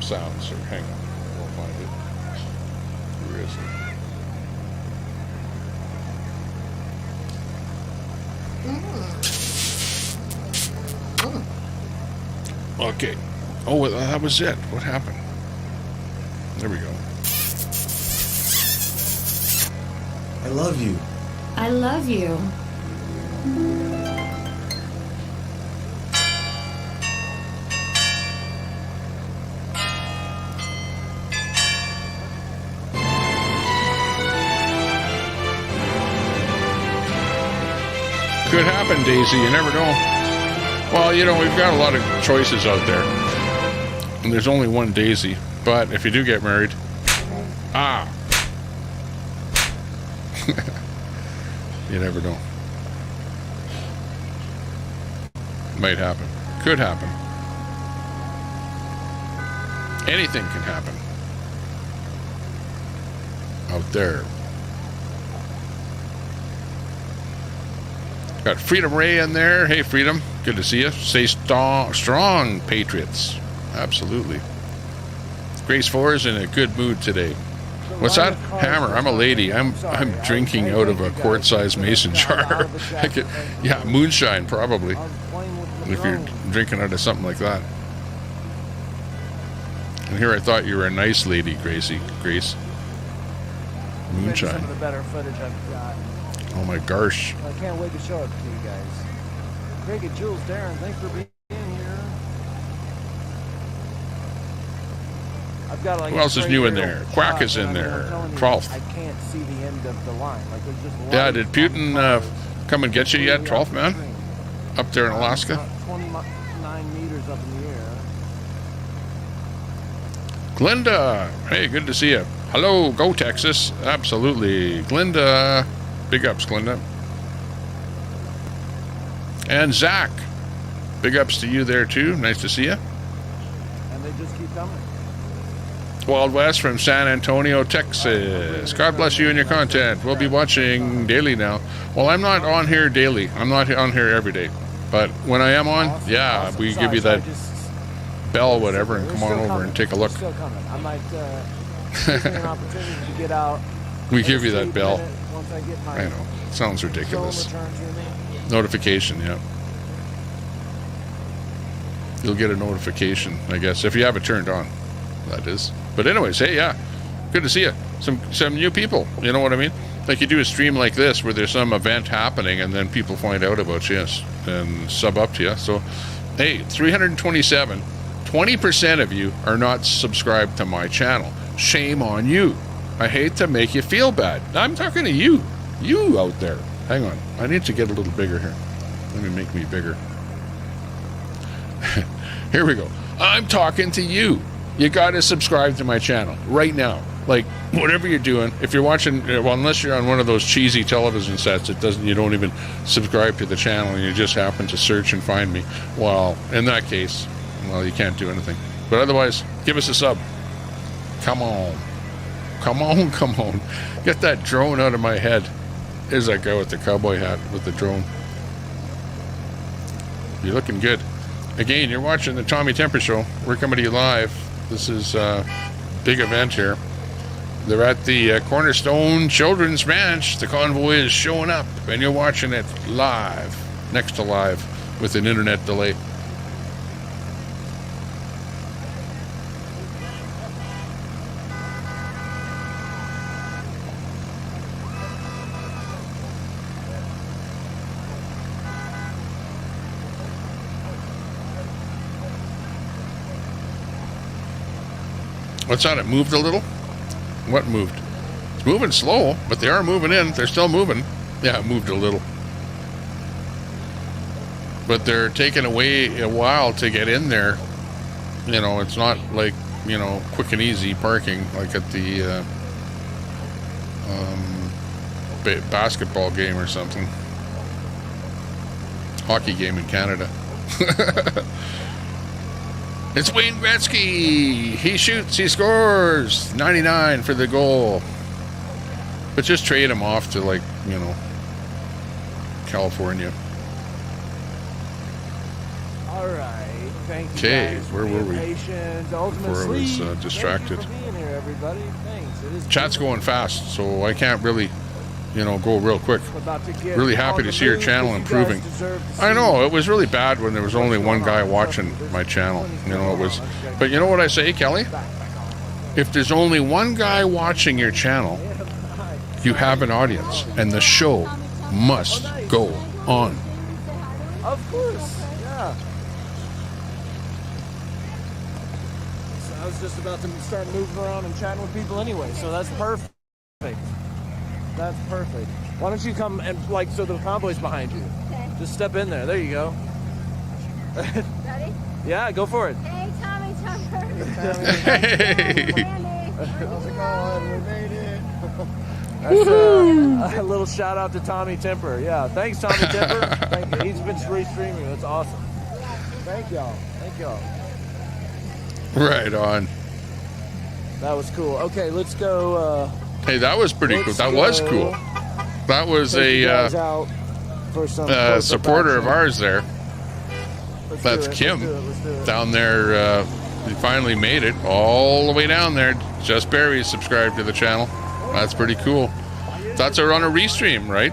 A: sounds here. Hang on. We'll find it. Where is it? Okay. Oh, well, that was it. What happened? There we go.
V: I love you.
K: I love you.
A: Could happen, Daisy. You never know. Well, you know, we've got a lot of choices out there. And there's only one Daisy. But if you do get married... Ah! You never know. Might happen. Could happen. Anything can happen. Out there. Got Freedom Ray in there. Hey, Freedom. Good to see you. Stay strong, Patriots. Absolutely. Grace 4 is in a good mood today. What's that? Hammer. I'm a lady. I'm drinking out of a quart-sized mason jar. Yeah, moonshine, probably. If you're drinking out of something like that. And here I thought you were a nice lady, Grace. Moonshine.
M: Some of the better footage I've got.
A: Oh my gosh.
M: I can't wait to show it to you guys. Greg and Jules, Darren, thanks for being here. I've got like
A: who else is new in there? Quack is in there. 12th.
M: I can't see the end of the line. Like there's just
A: yeah, did Putin come and get you yet, 12th man? Up there in Alaska?
M: 29 meters up in the air.
A: Glinda! Hey, good to see you. Hello, go Texas. Absolutely. Glinda. Big ups, Glinda. And Zach. Big ups to you there, too. Nice to see you.
M: And they just keep coming.
A: Wild West from San Antonio, Texas. God bless you and your content. We'll be watching daily now. Well, I'm not on here daily. I'm not on here every day. But when I am on, yeah, we give you that bell, whatever, and come on over and take a look.
M: Still coming. I might give me an opportunity to get out.
A: We give you that bell.
M: Once I get my
A: I know. It sounds ridiculous. Notification, yeah. You'll get a notification, I guess, if you have it turned on. That is. But anyways, hey, yeah. Good to see you. Some new people. You know what I mean? Like you do a stream like this where there's some event happening and then people find out about you and sub up to you. So, hey, 327. 20% of you are not subscribed to my channel. Shame on you. I hate to make you feel bad. I'm talking to you. You out there. Hang on. I need to get a little bigger here. Let me make me bigger. Here we go. I'm talking to you. You got to subscribe to my channel right now. Like, whatever you're doing. If you're watching, well, unless you're on one of those cheesy television sets, you don't even subscribe to the channel and you just happen to search and find me. Well, in that case, well, you can't do anything. But otherwise, give us a sub. Come on. Come on, come on. Get that drone out of my head. There's that guy with the cowboy hat with the drone. You're looking good. Again, you're watching the Tommy Temper Show. We're coming to you live. This is a big event here. They're at the Cornerstone Children's Ranch. The convoy is showing up, and you're watching it live, next to live, with an internet delay. What's that? It moved a little? What moved? It's moving slow, but they are moving in. They're still moving. Yeah, it moved a little. But they're taking away a while to get in there. You know, it's not like, you know, quick and easy parking like at the basketball game or something. Hockey game in Canada. It's Wayne Gretzky. He shoots, he scores. 99 for the goal. But just trade him off to, like, you know, California.
M: All right. Thank you
A: Okay,
M: guys
A: where
M: for
A: were
M: being
A: we?
M: patient. Ultimate
A: Before I was
M: Sleep.
A: distracted.
M: Thank you for being here, everybody. Thanks. It is
A: Chat's going fast, so I can't really, go real quick.
M: about to get
A: Really happy
M: on
A: to
M: the
A: see your
M: move
A: channel
M: 'cause you guys
A: improving.
M: deserve to
A: I
M: see
A: know, it was really bad when there was only one guy watching my channel. It was, but you know what I say, Kelly? If there's only one guy watching your channel, you have an audience, and the show must go on.
M: Of course, yeah. So I was just about to start moving around and chatting with people anyway, so that's perfect. That's perfect. Why don't you come and, so the convoy's behind you. Okay. Just step in there. There you go.
K: Ready?
M: Yeah, go for it.
K: Hey, Tommy Tucker.
A: Hey.
M: How's it going? We made it. That's a little shout out to Tommy Temper. Yeah, thanks, Tommy Temper. Thank you. He's been restreaming. That's awesome. Thank y'all. Thank y'all.
A: Right on.
M: That was cool. Okay, let's go.
A: Hey, that was pretty cool. That was cool. That was a supporter of ours there. That's Kim down there. He finally made it all the way down there. Just barely subscribed to the channel. That's pretty cool. That's her on a restream, right?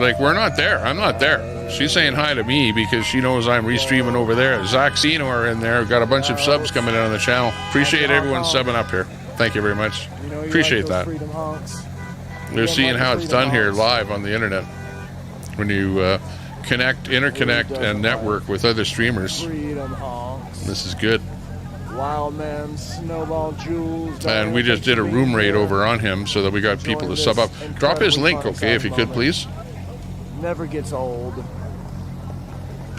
A: Like, we're not there. I'm not there. She's saying hi to me because she knows I'm restreaming over there. Zach Zeno are in there. We've got a bunch of subs coming in on the channel. Appreciate everyone subbing up here. Thank you very much. Appreciate that. They're seeing how it's done here live on the internet. When you interconnect, and network with other streamers. This is good.
M: Wildman, Snowball, Jules.
A: And we just did a room raid over on him so that we got people to sub up. Drop his link, okay, if you could, please.
M: Never gets old.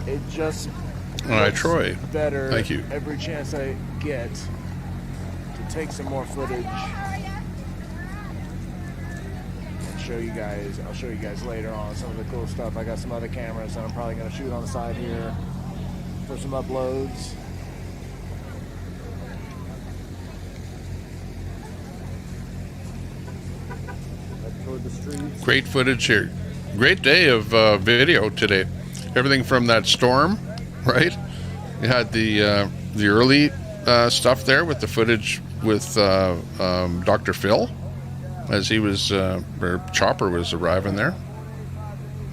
M: It just
A: All right, Troy.
M: Better.
A: Thank you.
M: Every chance I get to take some more footage. I'll show you guys later on some of the cool stuff. I got some other cameras that I'm probably going to shoot on the side here for some uploads. Toward the streets.
A: Great footage here. Great day of video today. Everything from that storm, right? You had the early stuff there with the footage with Dr. Phil. As he was, or Chopper was arriving there.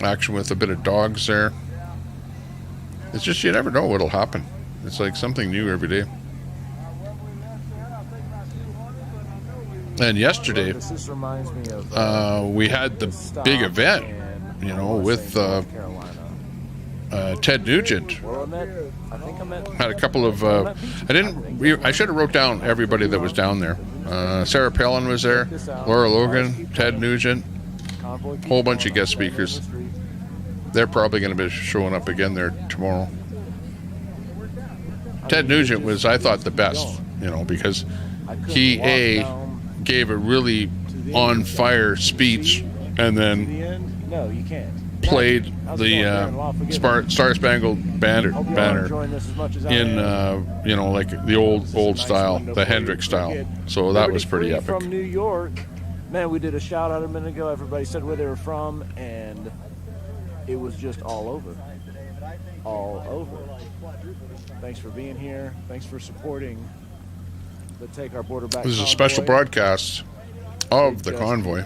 A: Action with a bit of dogs there. It's just, you never know what'll happen. It's like something new every day. And yesterday,
M: This reminds me of,
A: we had the big event, with Ted Nugent. Had a couple of, I should have wrote down everybody that was down there. Sarah Palin was there, Laura Logan, Ted Nugent, whole bunch of guest speakers. They're probably going to be showing up again there tomorrow. Ted Nugent was, I thought, the best, because he, gave a really on-fire speech and then
M: no, you can't.
A: played the Star Spangled Banner in like the old style, the Hendrix style. So that was pretty epic.
M: From New York, man, we did a shout out a minute ago. Everybody said where they were from, and it was just all over. Thanks for being here. Thanks for supporting the Take Our Border Back.
A: This is a special broadcast of the convoy.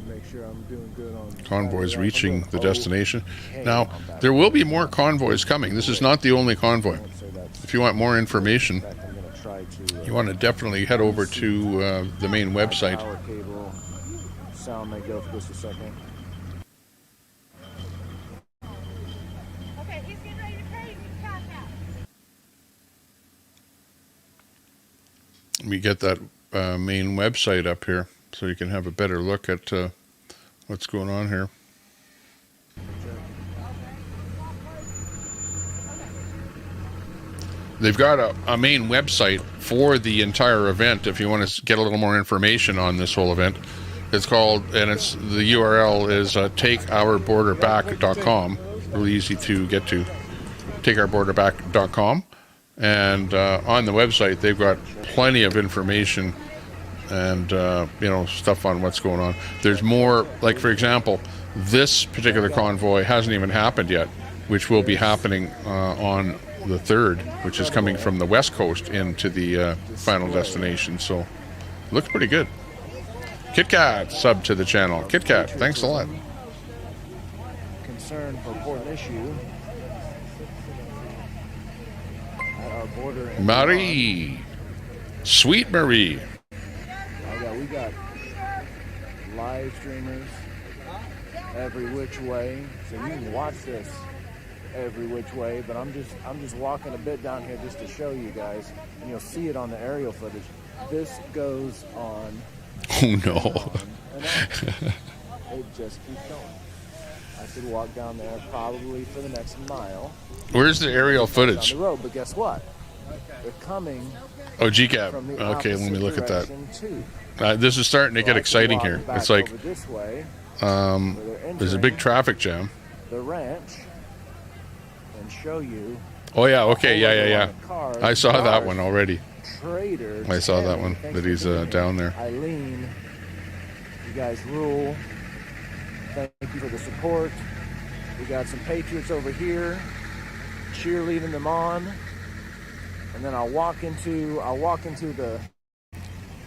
M: Make sure I'm doing good on
A: Convoys reaching the destination. Now, there will be more convoys coming. This is not the only convoy. If you want more information, you want to definitely head over to the main website.
M: Sound may go for just a second.
K: Okay, he's getting ready to pay. You can cash out.
A: Let me get that main website up here so you can have a better look at what's going on here. They've got a main website for the entire event if you want to get a little more information on this whole event. It's called, and it's the URL is takeourborderback.com. Really easy to get to, takeourborderback.com. And on the website, they've got plenty of information and, stuff on what's going on. There's more, like, for example, this particular convoy hasn't even happened yet, which will be happening on the third, which is coming from the west coast into the final destination. So looks pretty good. Kit Kat sub to the channel. Kit Kat, thanks a lot.
M: Concern for important issue at our border. in
A: Marie, sweet Marie.
M: We got live streamers every which way, so you can watch this every which way. But I'm just walking a bit down here just to show you guys, and you'll see it on the aerial footage. This goes on.
A: Oh no!
M: It just keeps going. I could walk down there probably for the next mile.
A: Where's the aerial footage?
M: Down the road, but guess what? They're coming.
A: Oh, GCAP.
M: From the
A: Okay, let me look at that.
M: direction, too.
A: This is starting to
M: So
A: get
M: I
A: exciting
M: could
A: here.
M: walk
A: It's
M: back
A: like
M: over this way,
A: there's a big traffic jam.
M: the ranch, and show you.
A: Oh yeah, okay, yeah.
M: Cars,
A: I saw that one already.
M: Trader.
A: I saw that one,
M: Thanks
A: that
M: for
A: he's
M: being here.
A: down there.
M: Eileen, you guys rule. Thank you for the support. We got some Patriots over here, cheerleading them on, and then I'll walk into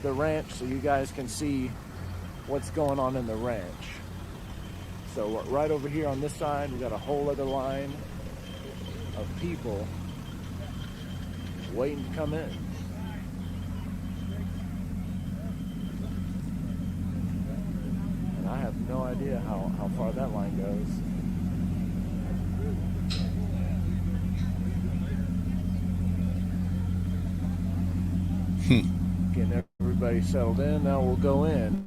M: the ranch so you guys can see what's going on in the ranch. So right over here on this side, we got a whole other line of people waiting to come in. And I have no idea how far that line goes. Getting everybody settled in. Now we'll go in.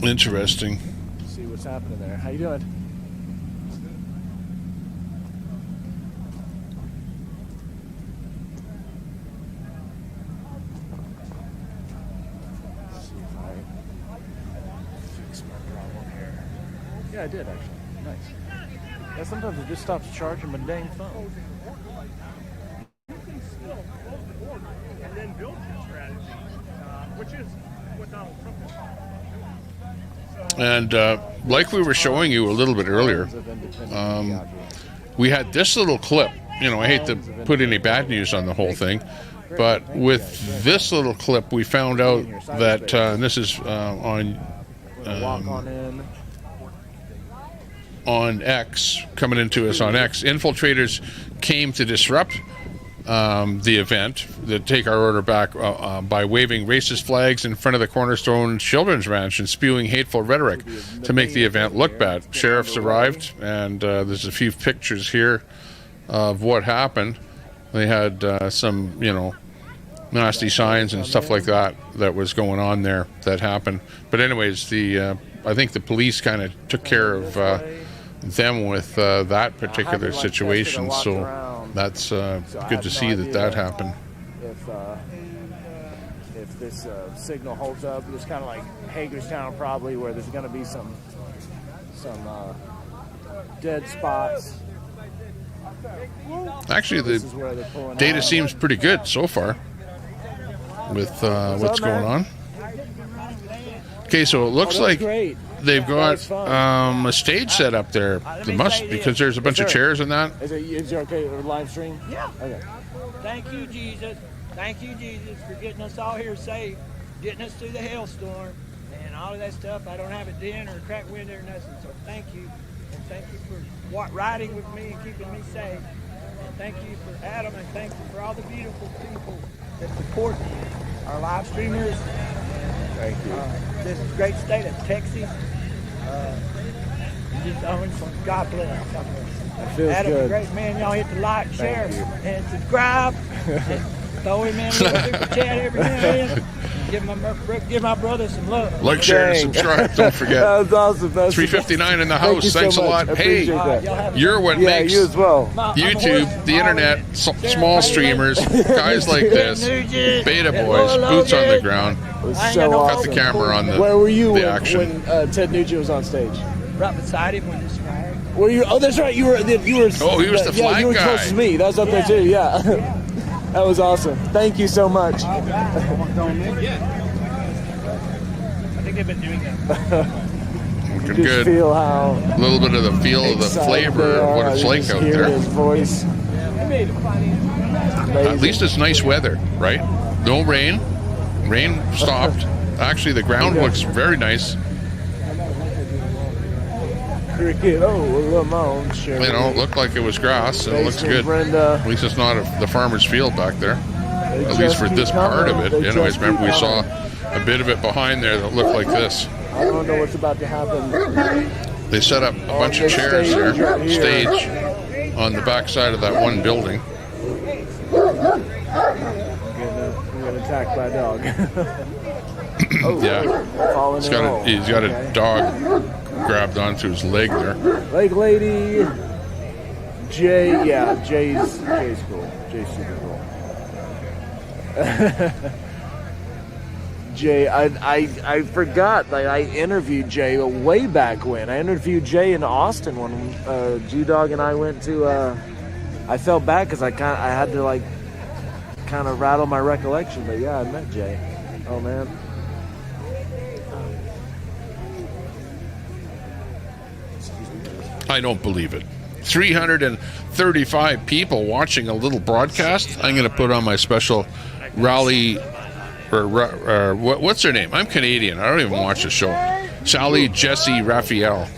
A: Interesting.
M: See what's happening there. How you doing? See if I fix my problem here. Yeah, I did actually. Nice. Yeah, sometimes it just stops charging my dang phone.
H: And then build your strategy, which is what Donald Trump is
A: And like we were showing you a little bit earlier, we had this little clip. You know, I hate to put any bad news on the whole thing, but with this little clip, we found out that, and this is on X, coming into us on X, infiltrators came to disrupt the event, to take our order back by waving racist flags in front of the Cornerstone Children's Ranch and spewing hateful rhetoric to make the event look bad. Sheriffs arrived, and there's a few pictures here of what happened. They had some, nasty signs and stuff like that was going on there that happened. But anyways, I think the police kind of took care of them with that particular situation, so that's good to see that happened.
M: If this signal holds up, it's kind of like Hagerstown probably, where there's going to be some dead spots.
A: Actually, the data seems pretty good so far with what's going on. Okay, so it looks like they've got a stage set up there. They must, because there's a bunch of chairs and that.
M: Is it okay to live stream?
I: Yeah.
M: Okay.
I: Thank you, Jesus. Thank you, Jesus, for getting us all here safe, getting us through the hailstorm, and all of that stuff. I don't have a dent or a cracked window or nothing, so thank you. And thank you for riding with me and keeping me safe. And thank you for Adam, and thank you for all the beautiful people that support our live streamers.
M: Thank you.
I: This great state of Texas. Just always God bless. God bless.
M: It feels
I: Adam,
M: good.
I: a great man. Y'all hit the like, share,
M: you.
I: and subscribe. Throw him in a little super chat every now and then. Give my brother some love.
A: Like, share, and subscribe. Don't forget.
M: That was awesome.
A: 359 in the
M: Thank
A: house.
M: you so
A: Thanks a
M: much.
A: lot. Hey, you're what makes
M: you as well.
A: YouTube, the internet, small streamers, guys like this, beta boys, boots on the ground.
M: It was so
A: Got
M: awesome.
A: the camera on the
M: Where were you
A: the action.
M: when Ted Nugent was on stage?
I: Right beside him when this flag.
M: Were you? Oh, that's right. You were.
A: Oh, he was the flag
M: you were
A: guy.
M: close to me. That was up there too. Yeah. That was awesome. Thank you so much.
I: I think they've been doing that.
A: Looking
M: Just
A: good.
M: feel how
A: A little bit of the feel of the
M: excited
A: flavor
M: they
A: of
M: are.
A: what it's
M: I
A: like
M: just
A: out
M: hear
A: there.
M: his voice.
A: At least it's nice weather, right? No rain. Rain stopped. Actually, the ground looks very nice.
M: Cricket, Lamont,
A: You know, it looked like it was grass, and it looks good.
M: Brenda.
A: At least it's not the farmer's field back there. At least for this part of it. Anyways, remember we saw a bit of it behind there that looked like this.
M: I don't know what's about to happen.
A: They set up a bunch of chairs there, stage, on the back side of that one building.
M: I'm getting attacked by a dog.
A: Yeah, he's got a dog grabbed onto his leg there.
M: Leg lady. Jay, yeah, Jay's cool. Jay's super cool. Jay, I forgot. Like, I interviewed Jay way back when. I interviewed Jay in Austin when G-Dog and I went to. I felt bad because I had to like kind of rattle my recollection. But yeah, I met Jay. Oh man.
A: I don't believe it. 335 people watching a little broadcast. I'm going to put on my special rally, or what's her name? I'm Canadian. I don't even watch the show. Sally Jesse Raphael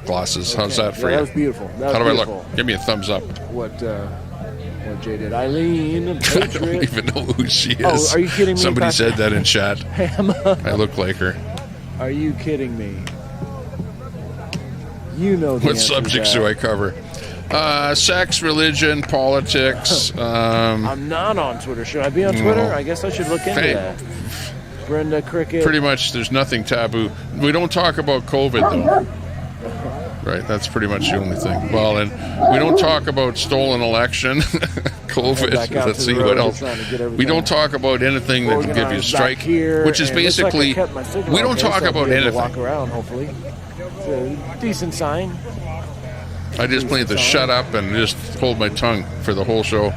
A: glasses. How's that for you?
M: That was beautiful.
A: How do I look? Give me a thumbs up.
M: What Jay did. Eileen,
A: I don't even know who she is.
M: Oh, are you kidding me?
A: Somebody said that in chat. I look like her.
M: Are you kidding me? You know the
A: what subjects do I cover? Sex, religion, politics.
M: I'm not on Twitter. Should I be on Twitter? I guess I should look into that. Brenda Cricket.
A: Pretty much, there's nothing taboo. We don't talk about COVID, though. Right, that's pretty much the only thing. Well, and we don't talk about stolen election, COVID. Let's see what else. We don't talk about anything that can give you a strike, which is basically, we don't talk about anything.
M: Walk around, hopefully. It's a decent sign.
A: I just played the shut up and just hold my tongue for the whole show.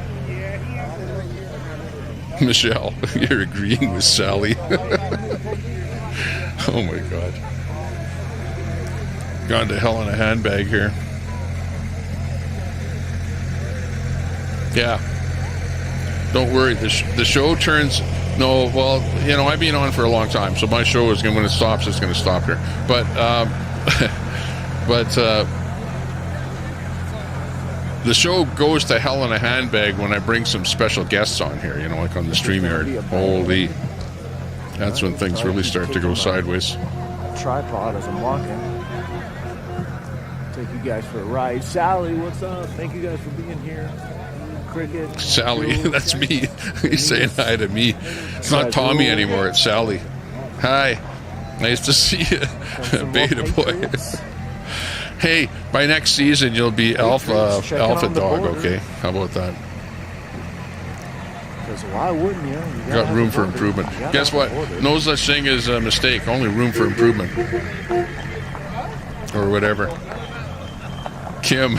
A: Michelle, you're agreeing with Sally. Oh my God. Gone to hell in a handbag here. Yeah. Don't worry. The show turns... No, well, you know, I've been on for a long time, so my show is going to, when it stops, it's going to stop here. But, the show goes to hell in a handbag when I bring some special guests on here, you know, like on the StreamYard. Holy. That's when things really start to go sideways.
M: Tripod as I'm walking. Take you guys for a ride. Sally, what's up? Thank you guys for being here. Cricket.
A: Sally, that's me. He's saying hi to me. It's not Tommy anymore, it's Sally. Hi. Nice to see you, Beta Boy. Hey, by next season you'll be alpha dog, okay? How about that?
M: Because why wouldn't you?
A: Got room for improvement. Guess what? No such thing as a mistake. Only room for improvement. Or whatever. Kim.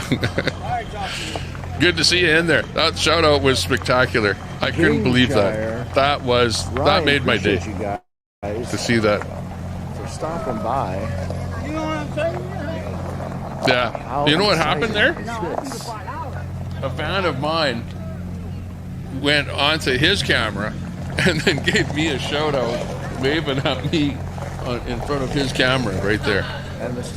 A: Good to see you in there. That shout out was spectacular. I couldn't believe that. That made my day. To see that.
M: For stopping by.
A: You know what I'm saying? Yeah. You know what happened there? A fan of mine went onto his camera and then gave me a shout out, waving at me in front of his camera right there.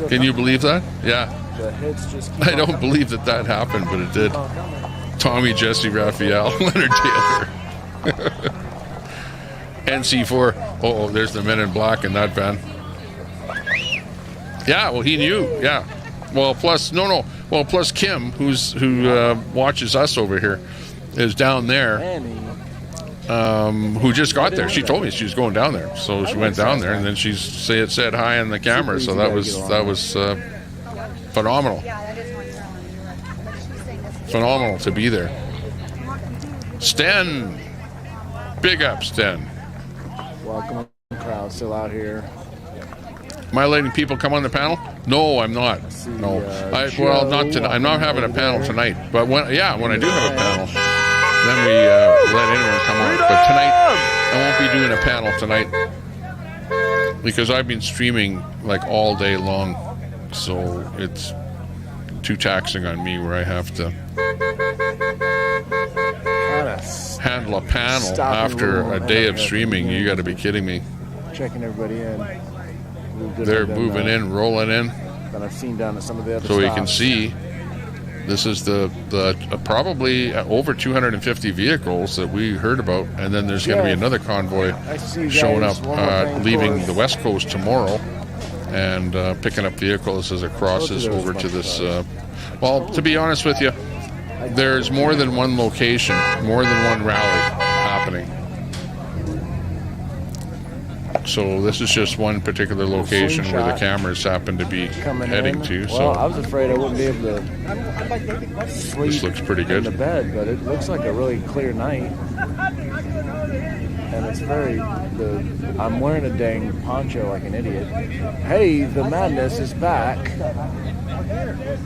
A: Can you believe that? Yeah.
M: The hits just
A: I don't believe that happened, but it did. Tommy, Jesse, Raphael, Leonard Taylor. NC4. Oh, there's the Men in Black in that van. Yeah, well, he knew. Yeah. Well, plus plus Kim, who watches us over here, is down there. Who just got there? She told me she was going down there, so she went down there, and then she said hi on the camera. So that was phenomenal. Phenomenal to be there. Sten, big up, Sten.
M: Welcome, crowd still out here.
A: Am I letting people come on the panel? No, I'm not. No, not tonight. I'm not having a panel tonight. But when I do have a panel, then we let anyone come on. But tonight, I won't be doing a panel tonight because I've been streaming like all day long, so it's too taxing on me where I have to handle a panel
M: Stopping
A: after
M: little
A: a day of
M: at the
A: streaming. You
M: beginning.
A: got to be kidding me.
M: Checking everybody in.
A: They're moving in, rolling in.
M: That I've seen down at some of the other
A: So you can
M: stops.
A: see, this is the probably over 250 vehicles that we heard about, and then there's going to be another convoy
M: I see you
A: showing
M: guys.
A: up,
M: One more thing,
A: leaving
M: Corey.
A: the West Coast tomorrow, and picking up vehicles as it crosses
M: Both of those
A: over to
M: bunch
A: this.
M: of
A: Well, to be honest with you, there's more than one location, more than one rally happening. So this is just one particular location where the
M: Slingshot
A: cameras happen to be
M: coming
A: heading
M: in.
A: to.
M: Well, I
A: So
M: was afraid I wouldn't be able to sleep
A: this looks pretty
M: in
A: good.
M: the bed, but it looks like a really clear night. And it's very, I'm wearing a dang poncho like an idiot. Hey, the madness is back.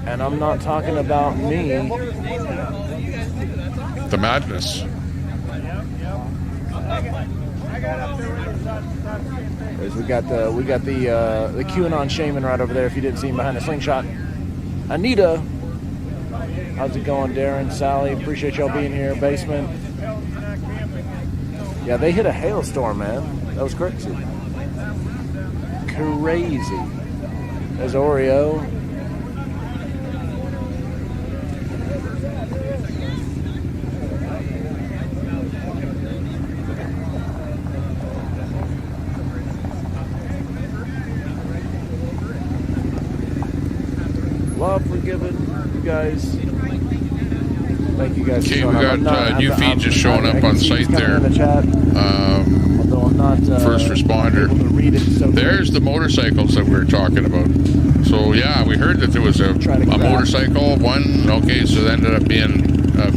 M: And I'm not talking about me.
A: The madness.
M: We got the QAnon shaman right over there. If you didn't see him behind the slingshot, Anita. How's it going, Darren, Sally? Appreciate y'all being here. Basement. Yeah, they hit a hailstorm, man. That was crazy. Crazy. There's Oreo. Love forgiven, you guys. Thank you guys.
A: Okay, we got a new feed just showing up on site there. First responder. There's the motorcycles that we were talking about. So yeah, we heard that there was a motorcycle. One. Okay, so that ended up being a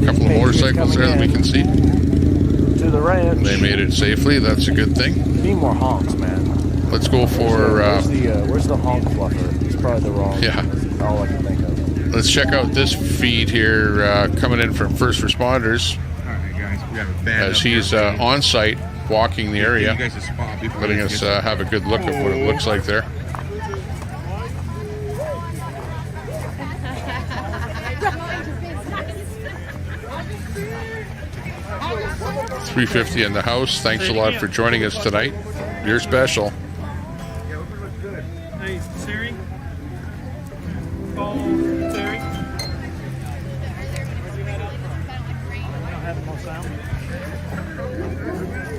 A: couple of motorcycles there that we can see.
M: To the ranch.
A: They made it safely. That's a good thing.
M: Need more honks, man.
A: Let's go for.
M: Where's the honk fluffer? It's probably the wrong.
A: Yeah.
M: That's all I can think of.
A: Let's check out this feed here coming in from first responders.
B: All right, guys, we have a band
A: As
B: up
A: he's
B: here.
A: on site, walking the area,
B: You guys a spot before
A: letting
B: you
A: us
B: get-
A: have a good look at what it looks like there. $350 in the house. Thanks a lot for joining us tonight. You're special.
D: Hey, Siri. Call Siri.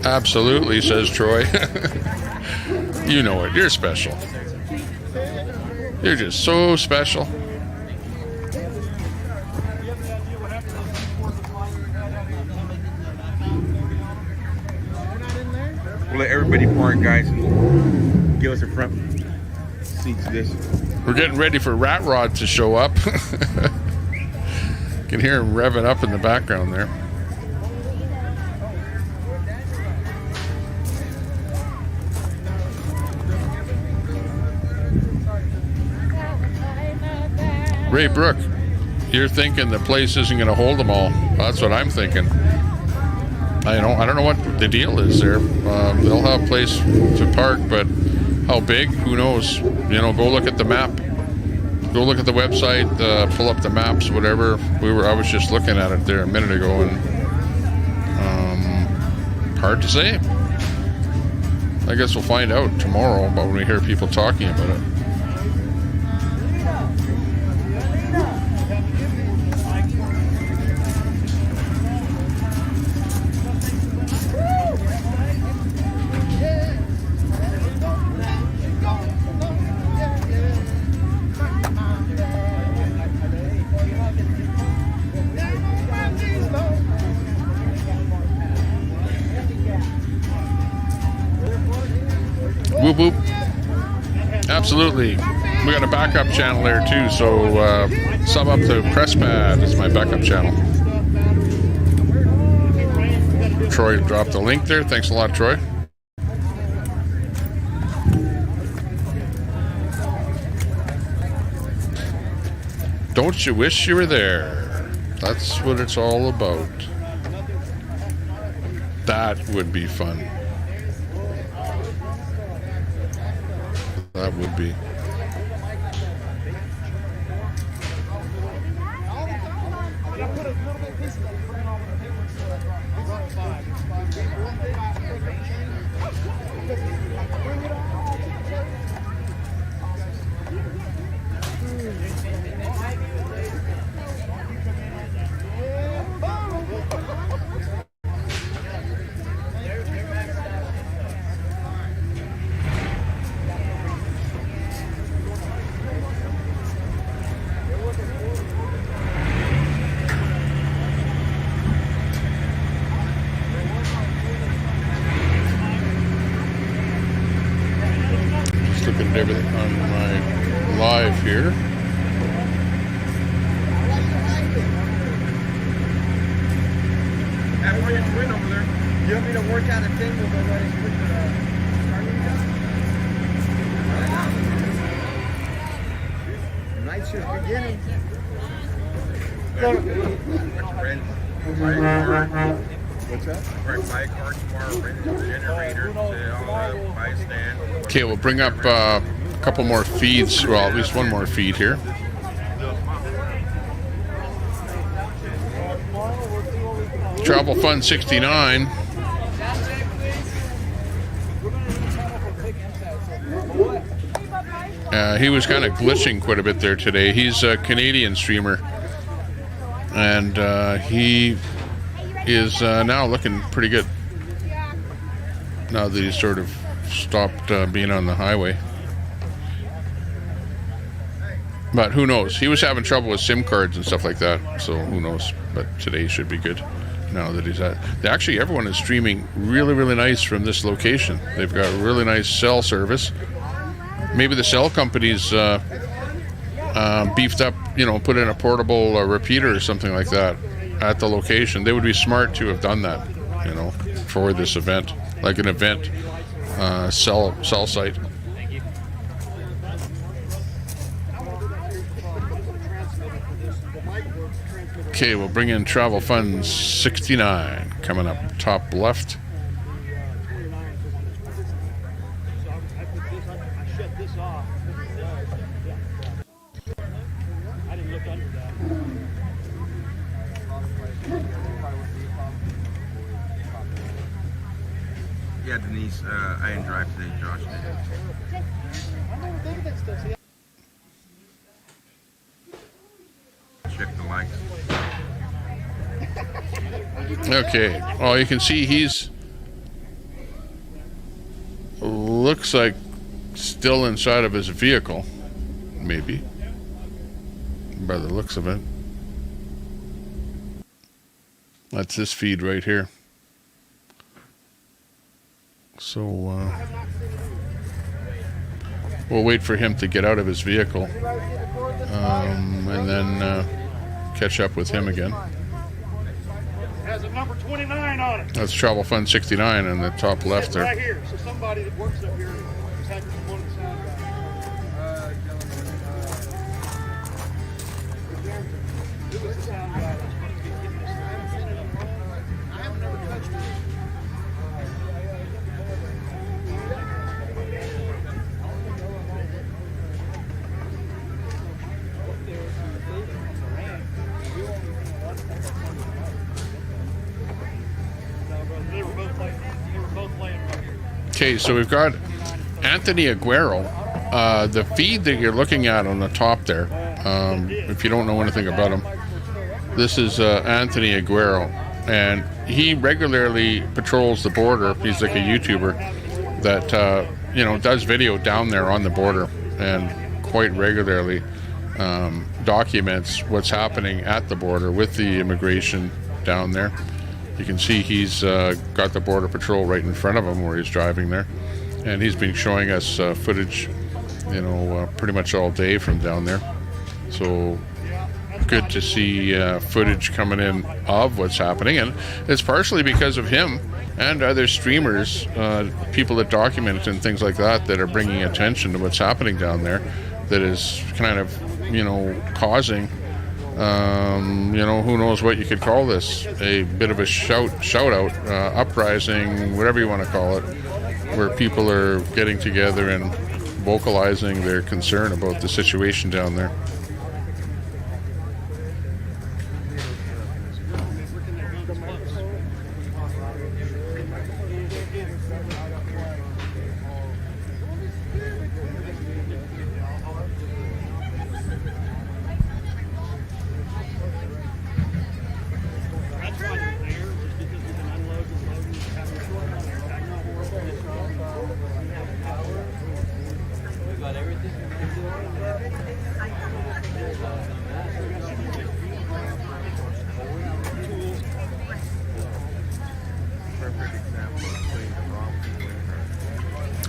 A: Absolutely, says Troy. You know it. You're special. You're just so special.
B: We'll let everybody park, guys, and give us a front seat to this.
A: We're getting ready for Rat Rod to show up. Can hear him revving up in the background there. Ray Brook, you're thinking the place isn't going to hold them all. That's what I'm thinking. I don't know what the deal is there. They'll have a place to park, but how big? Who knows? You know, go look at the map. Go look at the website. Pull up the maps, whatever. I was just looking at it there a minute ago, and hard to say. I guess we'll find out tomorrow, but when we hear people talking about it. Whoop whoop. Absolutely. We got a backup channel there too, so sub up to Press Pad. It's my backup channel. Troy dropped the link there. Thanks a lot, Troy. Don't you wish you were there? That's what it's all about. That would be fun. That would be. Just looking at everything on my live here.
O: You want me to work out a thing with the way to put the night's just beginning.
B: What's that? My car tomorrow, bring the generator to all the buy stand.
A: Okay, we'll bring up a couple more feeds. Well, at least one more feed here. Travel Fun 69. He was kind of glitching quite a bit there today. He's a Canadian streamer, and he is now looking pretty good now that he's sort of stopped being on the highway. But who knows? He was having trouble with SIM cards and stuff like that, so who knows? But today should be good now that he's at. Actually, everyone is streaming really, really nice from this location. They've got really nice cell service. Maybe the cell companies beefed up, put in a portable repeater or something like that at the location. They would be smart to have done that, for this event, like an event cell site. Okay, we'll bring in Travel Fund 69 coming up top left.
B: Yeah, Denise, I didn't drive today, Josh did. Check the likes.
A: Okay, well, you can see he's looks like still inside of his vehicle, maybe, by the looks of it. That's this feed right here. So we'll wait for him to get out of his vehicle and then catch up with him again.
H: Has a number 29 on it.
A: That's Travel Fund 69 in the top left there.
H: Right here. So somebody that works up here is having one of the sound guys. Who was the sound guy that's supposed to be giving us the I haven't never touched it.
A: Okay, so we've got Anthony Aguero. The feed that you're looking at on the top there, if you don't know anything about him, this is Anthony Aguero, and he regularly patrols the border. He's like a YouTuber that does video down there on the border, and quite regularly documents what's happening at the border with the immigration down there. You can see he's got the Border Patrol right in front of him where he's driving there. And he's been showing us footage, pretty much all day from down there. So good to see footage coming in of what's happening. And it's partially because of him and other streamers, people that document and things like that are bringing attention to what's happening down there that is kind of, causing... who knows what you could call this, a bit of a shout out, uprising, whatever you want to call it, where people are getting together and vocalizing their concern about the situation down there.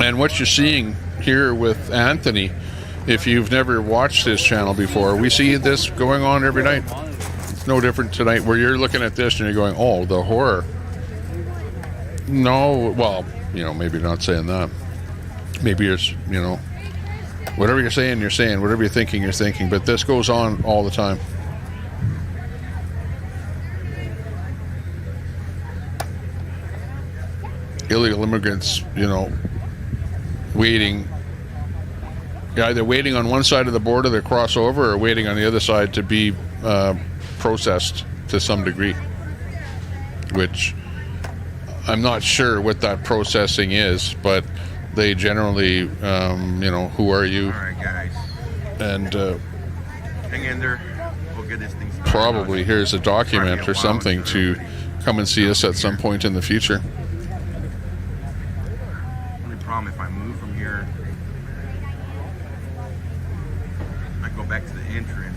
A: And what you're seeing here with Anthony, if you've never watched this channel before, we see this going on every night. It's no different tonight where you're looking at this and you're going, oh, the horror. No, well, you know, maybe not saying that. Maybe you're, you know, whatever you're saying, whatever you're thinking, but this goes on all the time. Illegal immigrants, you know, waiting, either waiting on one side of the border to cross over or waiting on the other side to be processed to some degree, which I'm not sure what that processing is, but they generally, you know, who are you?
B: All right, guys.
A: And
B: hang in there. We'll get this thing started.
A: probably here's a document or something to come and see us at some point in the future.
B: Only problem, if I move from here, I go back to the entrance.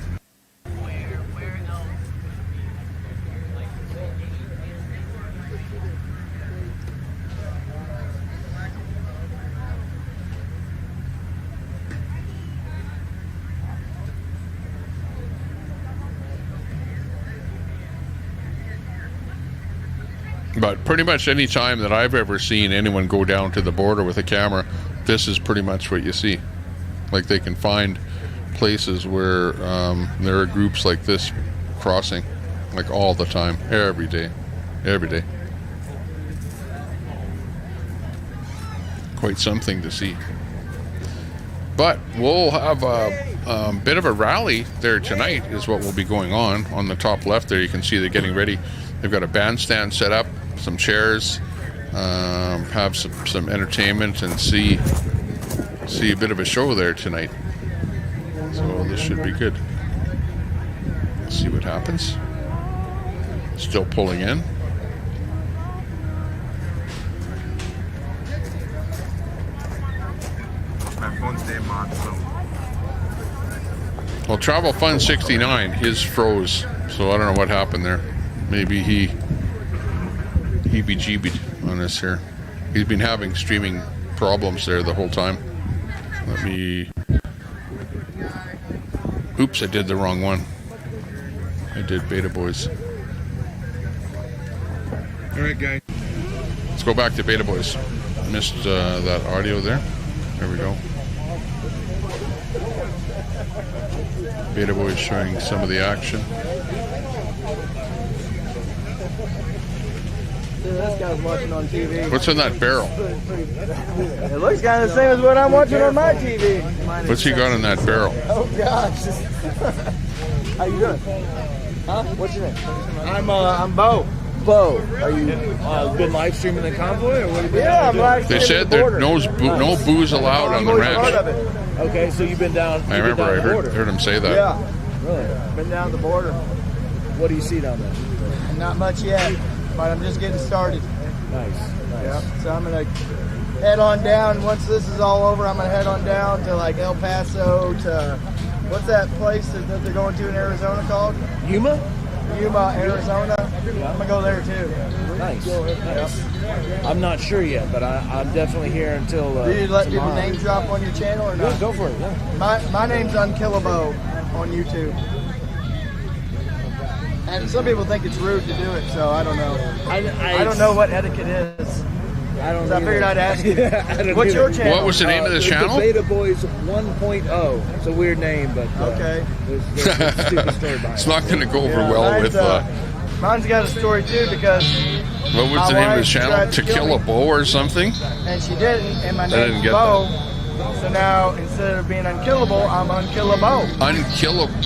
A: But pretty much any time that I've ever seen anyone go down to the border with a camera, this is pretty much what you see. Like, they can find places where there are groups like this crossing, like all the time, every day. Quite something to see. But we'll have a bit of a rally there tonight is what will be going on the top left there. You can see they're getting ready. They've got a bandstand set up, some chairs, have some entertainment, and see a bit of a show there tonight. So this should be good. Let's see what happens. Still pulling in.
B: My phone's dead mod, so.
A: Well, Travel Fun 69, his froze, so I don't know what happened there. Maybe he heebie-jeebied on us here. He's been having streaming problems there the whole time. Let me... Oops, I did the wrong one. I did Beta Boys.
B: All right, guys.
A: Let's go back to Beta Boys. Missed that audio there. There we go. Beta Boys showing some of the action.
O: This guy's watching on TV.
A: What's in that barrel?
O: It looks kind of the same as what I'm watching on my TV.
A: What's he got in that barrel?
O: Oh gosh. How you doing? Huh? What's your name? I'm Bo. Bo, are you been live streaming the convoy, or what? Have you been
A: I'm
O: live
A: streaming. They said there's no booze allowed on the ranch.
O: Okay, so you've been down.
A: I remember I heard him say that.
O: Yeah, really. Been down the border. What do you see down there? Not much yet, but I'm just getting started. Nice. Yeah. So I'm gonna head on down. Once this is all over, I'm gonna head on down to like El Paso to what's that place that they're going to in Arizona called? Yuma, Arizona. I'm gonna go there too. Nice. Nice. I'm not sure yet, but I'm definitely here until. Do you let people name drop on your channel or not? Yeah, go for it. Yeah. My name's Unkillable on YouTube. And some people think it's rude to do it, so I don't know. I don't know what etiquette is. I don't. So I figured I'd ask you. What's your channel?
A: What was the name of the channel?
O: The Beta Boys 1.0. It's a weird name, but okay. There's a stupid story behind
A: it's not going to go over well with.
O: Mine's got a story too because.
A: What was the name of the channel? To Kill a Bow or something?
O: And she didn't, and my name's Bo. So now instead of being unkillable, I'm unkillable.
A: Unkillable.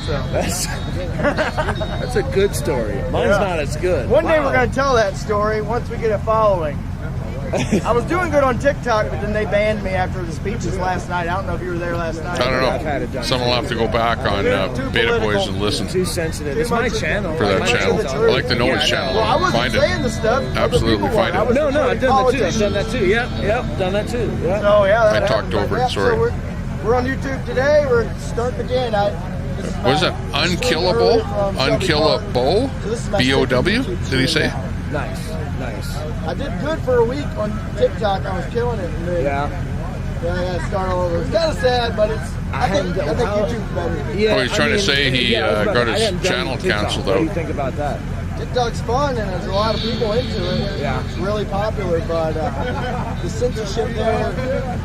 O: So that's a good story. Mine's not as good. One day we're going to tell that story once we get a following. I was doing good on TikTok, but then they banned me after the speeches last night. I don't know if you were there last night.
A: I don't know. Someone will have to go back on Beta Boys and listen.
O: Too sensitive. It's my channel.
A: For that channel. I'd like to know his channel.
O: Well, I wasn't saying the stuff.
A: Absolutely find it.
O: No, I've done that too. I've done that too. Yep, done that too. Yep. So yeah,
A: I talked over it. Sorry.
O: So we're on YouTube today. We're starting again.
A: What is that? Unkillable? Unkillable? B-O-W? Did he say?
M: Nice.
C: I did good for a week on TikTok. I was killing it. And then,
M: Yeah.
C: Then I got to start all over. It's kind of sad, but I think YouTube's better.
A: Oh, he's trying to say he got his channel canceled
M: What do
A: out.
M: you think about that?
C: TikTok's fun, and there's a lot of people into it.
M: Yeah.
C: It's really popular, but the censorship there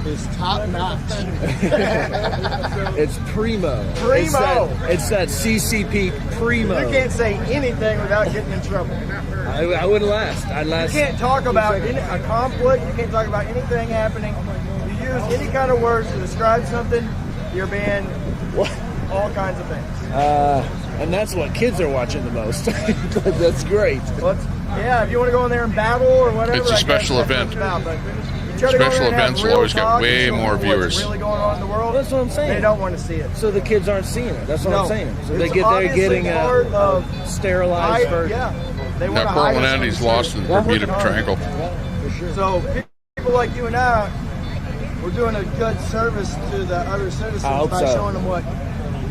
C: is top notch.
M: It's primo.
C: Primo.
M: It's that CCP primo.
C: You can't say anything without getting in trouble.
M: I wouldn't last. I'd last.
C: You can't talk about a conflict. You can't talk about anything happening. You use any kind of words to describe something, you're banned. All kinds of things.
M: And that's what kids are watching the most. That's great.
C: Yeah, if you want to go in there and battle or whatever.
A: It's a special event. Special events will always get way more viewers.
C: Really going on in the world.
M: That's what I'm saying.
C: They don't want to see it.
M: So the kids aren't seeing it. That's what I'm saying. So they
C: It's
M: get there getting
C: obviously part of
M: sterilized version.
C: Yeah. They
A: Now,
C: want to
A: Portland
C: hide it.
A: Andy's lost in the Bermuda Triangle.
M: For sure.
C: So people like you and I, we're doing a good service to the other citizens by showing them what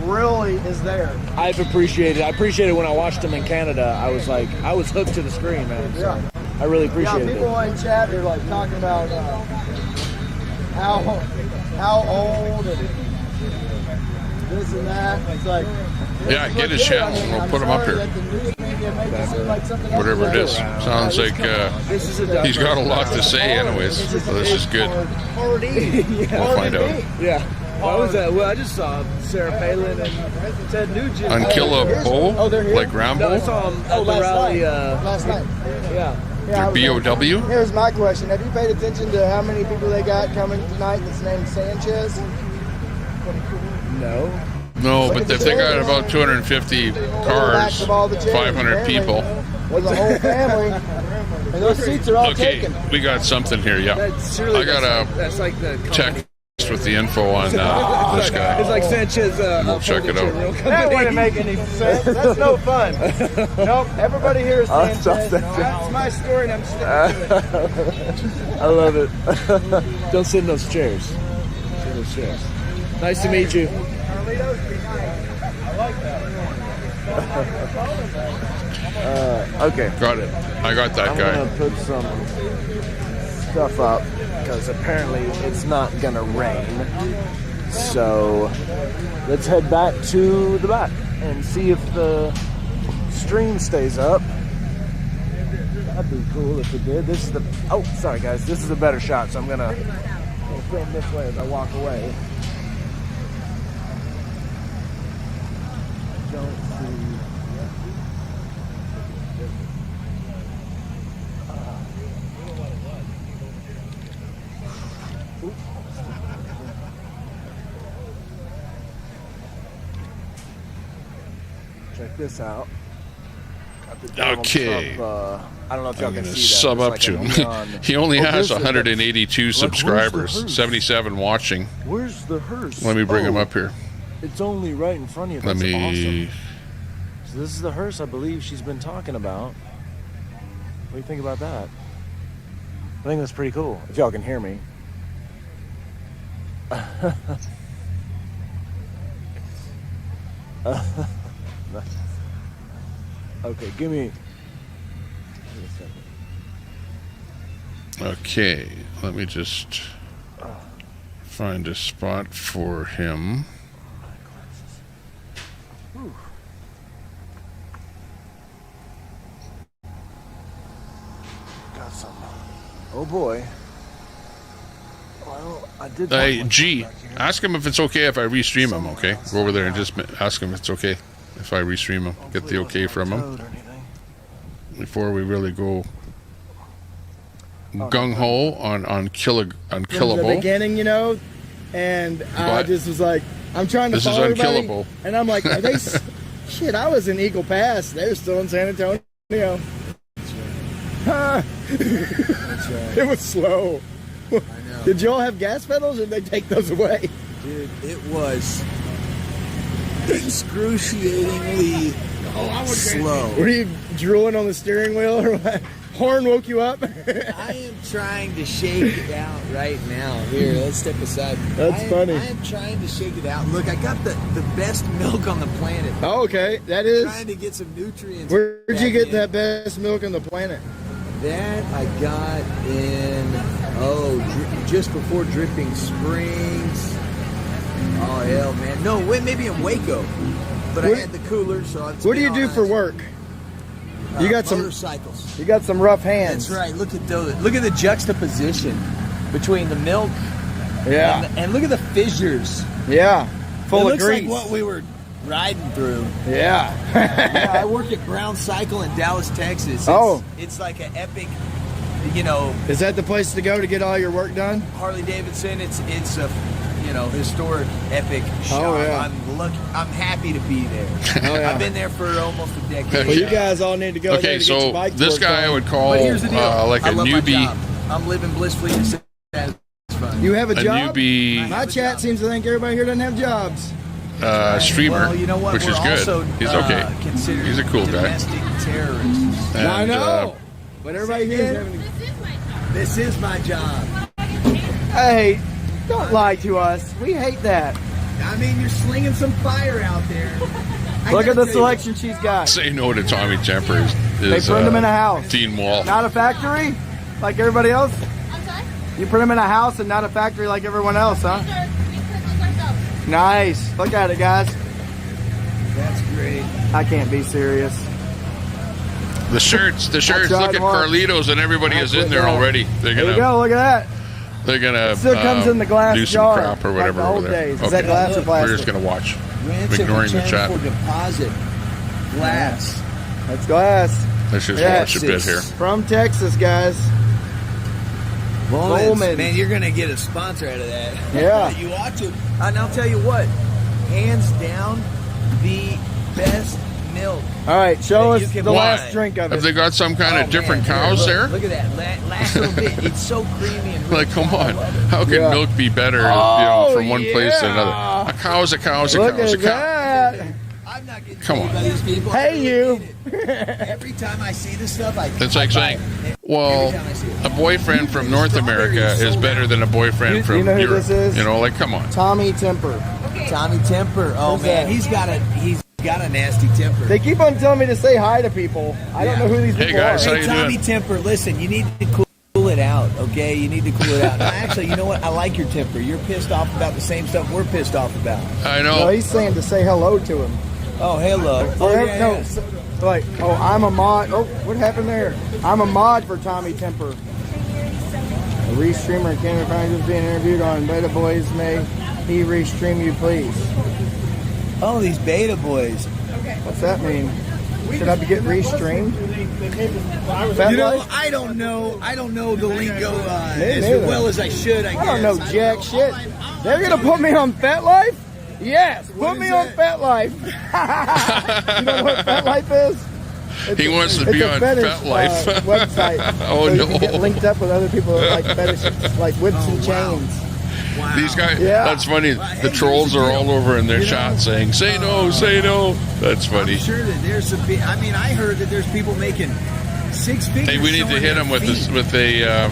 C: really is there.
M: I've appreciated it. I appreciated when I watched them in Canada. I was hooked to the screen, man. So
C: Yeah.
M: I really appreciated
C: Yeah,
M: it.
C: people in chat, they're like talking about how old and this and that. It's like,
A: Yeah, get his channel and we'll put him up here. Whatever it is. Sounds like he's got a lot to say anyways. So this is good. We'll find out.
M: Yeah. What was that? Well, I just saw Sarah Palin and Ted Nugent.
A: Unkillable?
C: Oh, they're here?
A: Like Rambo?
M: No, I saw them at the rally.
C: Last night.
M: Yeah.
A: They're BOW?
C: Here's my question. Have you paid attention to how many people they got coming tonight that's named Sanchez?
M: No.
A: No, but if they got about 250 cars, 500 people.
C: There's a whole family, and those seats are all
A: Okay,
C: taken.
A: we got something here, yeah. I got
M: that's like the
A: check with the info on this guy.
M: It's like Sanchez.
A: We'll check it out.
C: That wouldn't make any sense. That's no fun. Nope, everybody here is Sanchez. That's my story, and I'm sticking to it.
M: I love it. Don't sit in those chairs. Sit in those chairs. Nice to meet you.
C: I like that.
M: Okay.
A: Got it. I got that
M: I'm
A: guy.
M: gonna put some stuff up because apparently it's not gonna rain. So let's head back to the back and see if the stream stays up. That'd be cool if it did. This is the sorry guys, this is a better shot, so I'm gonna film this way as I walk away. Don't see. Check this out.
A: Okay.
M: I don't know if y'all
A: I'm
M: can
A: going to
M: see that.
A: sub
M: It's
A: up
M: like
A: to
M: a
A: him.
M: neon.
A: He only has
M: this is
A: 182 subscribers,
M: hearse?
A: 77 watching.
M: Where's the hearse?
A: Let me bring him up here.
M: It's only right in front of you.
A: Let
M: That's
A: me.
M: awesome. So this is the hearse I believe she's been talking about. What do you think about that? I think that's pretty cool. If y'all can hear me. Okay, give me a second.
A: Okay, let me just find a spot for him.
M: Whew. Got some. Oh boy. Well, I did.
A: Hey, G, ask him if it's okay if I restream him, okay? Go over there and just ask him if it's okay if I restream him. Get the okay from him. Before we really go gung-ho on
C: From the
A: unkillable.
C: beginning, you know, and I
A: But
C: just was like, I'm trying to
A: this is
C: follow everybody,
A: unkillable.
C: and I'm like, are they? Shit, I was in Eagle Pass. They were still in San Antonio. Huh. It was slow. Did y'all have gas pedals, or did they take those away?
D: Dude, it was excruciatingly slow.
C: Were you drooling on the steering wheel, or what? Horn woke you up?
D: I am trying to shake it out right now. Here, let's step aside.
C: That's funny.
D: I am trying to shake it out. Look, I got the best milk on the planet.
C: Oh, okay. That is.
D: Trying to get some nutrients.
C: Where'd you
D: back
C: get
D: in.
C: that best milk on the planet?
D: That I got in, just before Dripping Springs. Oh, hell, man. No, maybe in Waco. But I had the cooler, so
C: What do you do for work? You got some
D: motorcycles.
C: You got some rough hands.
D: That's right. Look at those. Look at the juxtaposition between the milk.
C: Yeah.
D: And look at the fissures.
C: Yeah. Full
D: it
C: of
D: looks
C: grease.
D: like what we were riding through.
C: Yeah.
D: Yeah, I work at Brown Cycle in Dallas, Texas. It's like an epic,
C: Is that the place to go to get all your work done?
D: Harley Davidson. It's a historic, epic shop.
C: Oh, yeah.
D: I'm happy to be there.
C: Oh, yeah.
D: I've been there for almost a decade.
C: Well, you guys all need to go there
A: Okay,
C: to get your
A: so
C: bike
A: this
C: work
A: guy I
C: done.
A: would call
D: But here's the deal.
A: like a
D: I love my
A: newbie.
D: job. I'm living blissfully satisfied.
C: You have a
A: A
C: job?
A: newbie-
C: My chat seems to think everybody here doesn't have jobs.
A: Streamer,
D: Well, you know what?
A: which
D: We're
A: is good.
D: also,
A: He's okay.
D: considered
A: He's a cool guy.
D: domestic terrorists.
A: And,
C: I know. But everybody here is having
D: This is my job.
C: Hey, don't lie to us. We hate that.
D: I mean, you're slinging some fire out there.
C: Look at the selection she's got.
A: Say no to Tommy Temper is
C: They print them in a house.
A: Dean Wall.
C: Not a factory like everybody else? You print them in a house and not a factory like everyone else, huh? Nice. Look at it, guys.
D: That's great.
C: I can't be serious.
A: The shirts.
C: tried
A: Look at
C: once.
A: Carlitos, and everybody is in
C: quit
A: there
C: that.
A: already. They're
C: There you
A: gonna.
C: go. Look at that.
A: They're gonna.
C: Still comes in the glass
A: do some
C: jar,
A: crap or
C: like
A: whatever
C: the old
A: over there.
C: days. Is that glass or
A: We're
C: plastic?
A: just gonna watch.
D: Ransom
A: Ignoring the
D: return
A: chat.
D: for deposit. Glass.
C: That's glass.
A: Let's just
C: Yeah,
A: watch a bit here.
C: From Texas, guys. Bowman.
D: Man, you're gonna get a sponsor out of that.
C: Yeah.
D: You ought to. And I'll tell you what, hands down, the best milk.
C: All right, show
D: that
C: us
D: you
C: the
D: can
C: last
D: buy.
C: drink of
A: Have
C: it.
A: they got some kind of different
D: Here,
A: cows
D: look,
A: there?
D: Look at that. Last little bit. It's so creamy and
A: Like, come on. How can
C: Yeah.
A: milk be better,
C: Oh,
A: from one place to
C: yeah.
A: another? A cow's a cow's a
C: Look
A: cow's a
C: at
A: cow.
C: that.
D: I'm not getting
A: Come
D: paid
A: on.
D: by these people.
C: Hey, you.
D: Every time I see this stuff, I
A: It's like saying, well, a boyfriend from North America is better than a boyfriend from
C: you know who
A: Europe.
C: this is?
A: You know, like, come on.
C: Tommy Temper.
D: Tommy Temper. Oh
C: Who's
D: man,
C: that?
D: he's got a nasty temper.
C: They keep on telling me to say hi to people. I don't know who these
A: Hey,
C: people
A: guys,
C: are.
A: how
D: Hey,
A: you
D: Tommy
A: doing?
D: Temper, listen, you need to cool it out, okay? You need to cool it out. Actually, you know what? I like your temper. You're pissed off about the same stuff we're pissed off about.
A: I
C: No,
A: know.
C: he's saying to say hello to him.
D: Oh, hello. Oh,
C: Or,
D: yeah,
C: no,
D: yeah.
C: like, oh, I'm a mod. Oh, what happened there? I'm a mod for Tommy Temper. A restreamer in Canada finds being interviewed on Beta Boys. May he restream you, please?
D: Oh, these beta boys.
C: What's that mean? Should I be getting restreamed? Fat
D: You know,
C: life?
D: I don't know the lingo
C: Me
D: as
C: neither.
D: well as I should, I guess.
C: I don't know jack shit. They're gonna put me on Fat Life? Yes, put me on Fat Life. You know what Fat Life is?
A: He wants to
C: it's
A: be
C: a
A: on
C: fetish,
A: Fat Life.
C: website.
A: Oh,
C: so you
A: no.
C: can get linked up with other people that like fetishes, like whips and chains.
D: Wow.
A: These guys,
C: Yeah.
A: that's funny. The trolls are all over in their chat saying, say no, say no. That's funny.
D: I'm sure that there's some I mean, I heard that there's people making 6 figures.
A: Hey, we need to
D: showing
A: hit
D: their
A: him with
D: feet.
A: this, with a,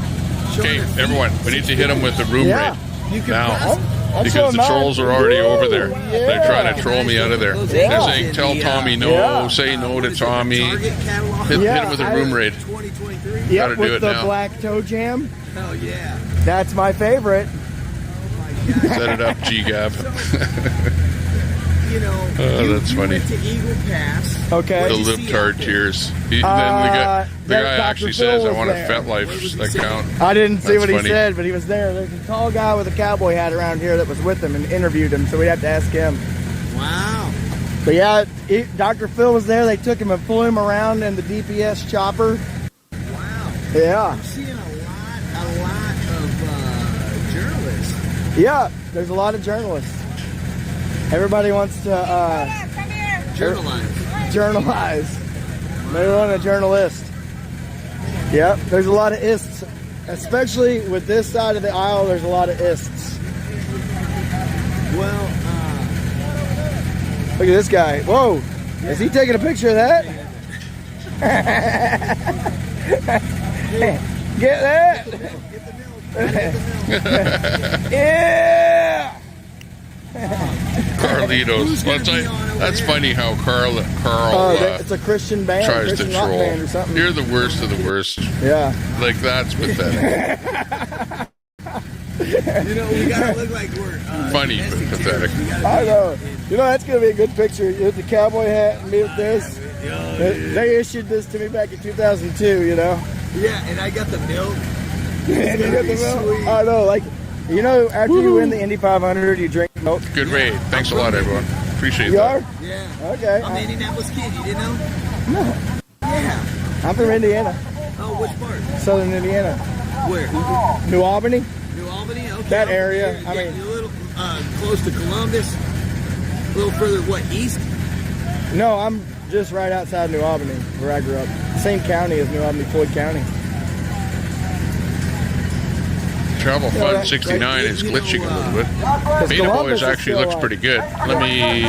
A: okay,
D: their feet.
A: everyone, we need to hit him with the room
C: Yeah.
A: raid
D: You can
A: now.
D: press-
C: I'll show
A: Because the
C: him
A: trolls
C: mine.
A: are already
C: Woo,
A: over there.
C: yeah.
A: They're trying to troll me out of there.
D: Yeah.
A: They're saying, tell Tommy no,
C: Yeah.
A: say no to Tommy.
D: Target catalog.
A: Hit
C: Yeah,
A: him with a room raid.
D: 2023.
C: Yep,
A: Gotta do
C: with
A: it
C: the
A: now.
C: black toe jam.
D: Oh yeah.
C: That's my favorite.
A: Set it up, G-Gab.
D: You know,
A: Oh, that's
D: you
A: funny.
D: went to Eagle Pass.
C: Okay.
A: The libtard tears. Then the
C: that
A: guy
C: Dr.
A: actually
C: Phil
A: says, I
C: was
A: want a
C: there.
A: FetLife account.
C: I didn't see
A: That's
C: what
A: funny.
C: he said, but he was there. There's a tall guy with a cowboy hat around here that was with him and interviewed him, so we have to ask him.
D: Wow.
C: But yeah, Dr. Phil was there. They took him and flew him around in the DPS chopper.
D: Wow.
C: Yeah.
D: I'm seeing a lot of journalists.
C: Yeah, there's a lot of journalists. Everybody wants to journalize. They want a journalist. Yep, there's a lot of ists. Especially with this side of the aisle, there's a lot of ists.
D: Well,
C: Look at this guy. Whoa, is he taking a picture of that? Get that? Yeah!
A: Carlitos. Well, that's funny how Carl
C: it's a Christian band,
A: tries
C: Christian
A: to
C: rock
A: troll.
C: band or something.
A: You're the worst of the worst.
C: Yeah.
A: Like, that's pathetic.
D: You know, we gotta look like we're
A: Funny, but pathetic.
C: I know. You know, that's going to be a good picture. You with the cowboy hat and me with this. They issued this to me back in 2002, you know.
D: Yeah, and I got the milk.
C: And you got the milk. I know, like, you know, after you win the Indy 500, you drink milk.
A: Good raid. Thanks a lot, everyone. Appreciate
C: You
A: that.
C: are?
D: Yeah.
C: Okay.
D: I'm an Indianapolis kid. You didn't know?
C: No.
D: Yeah.
C: I'm from Indiana.
D: Oh, which part?
C: Southern Indiana.
D: Where?
C: New Albany.
D: New Albany? Okay.
C: That area.
D: You're,
C: I mean,
D: you're a little close to Columbus. A little further, what, east?
C: no, I'm just right outside New Albany, where I grew up. Same county as New Albany, Floyd County.
A: Travel Fun 69 is glitching a little bit. Beta Boys actually looks pretty good. Let me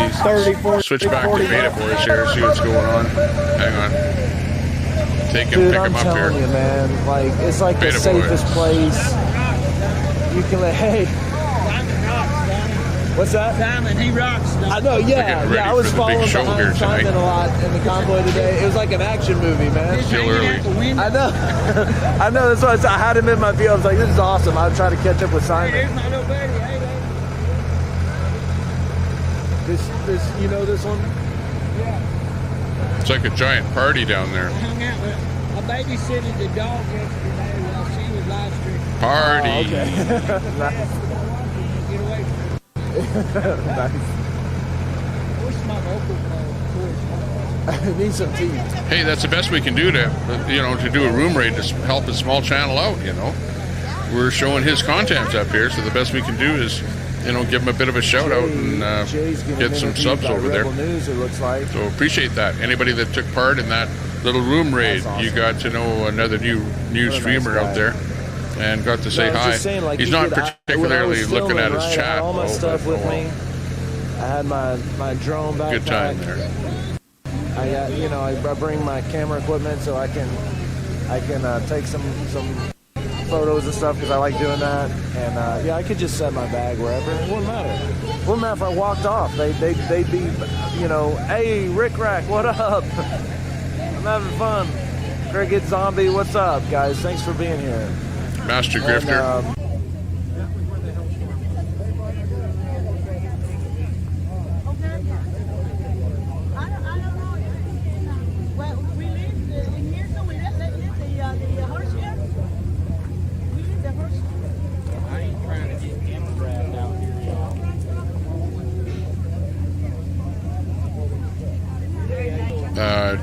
A: switch back to Beta Boys here, see what's going on. Hang on. Take him,
M: Dude,
A: pick
M: I'm
A: him up
M: telling
A: here.
M: you, man. Like, it's like
A: Beta
M: the safest
A: Boys.
M: place. You can let, hey. What's that?
I: Simon, he rocks.
M: I know, yeah. I was following behind Simon a lot in the convoy today. It was like an action movie, man.
A: Still early.
M: I know. I know. That's why I had him in my view. I was like, this is awesome. I'll try to catch up with Simon.
I: Here's my little buddy. Hey,
M: This, you know this one?
A: It's like a giant party down there.
I: I hung out with I babysitted the dog yesterday while she was live streaming.
A: Party.
M: Oh, okay. Nice.
I: Get away from her.
M: Nice.
I: I wish my vocal cord
M: Need some tea.
A: Hey, that's the best we can do to do a room raid to help a small channel out, you know. We're showing his content up here, so the best we can do is, give him a bit of a shout out and get some subs over there.
M: News, it looks like.
A: So appreciate that. Anybody that took part in that little room raid, awesome. You got to know another new streamer out there and got to say hi.
M: Saying, like,
A: he's not particularly looking at his chat.
M: I had all my stuff with me. I had my drone backpack.
A: Good time there.
M: I got, I bring my camera equipment so I can take some photos and stuff because I like doing that. And I could just set my bag wherever. It wouldn't matter. It wouldn't matter if I walked off. They'd be, hey, Rick Rack, what up? I'm having fun. Cricket Zombie, what's up, guys? Thanks for being here.
A: Master Grifter.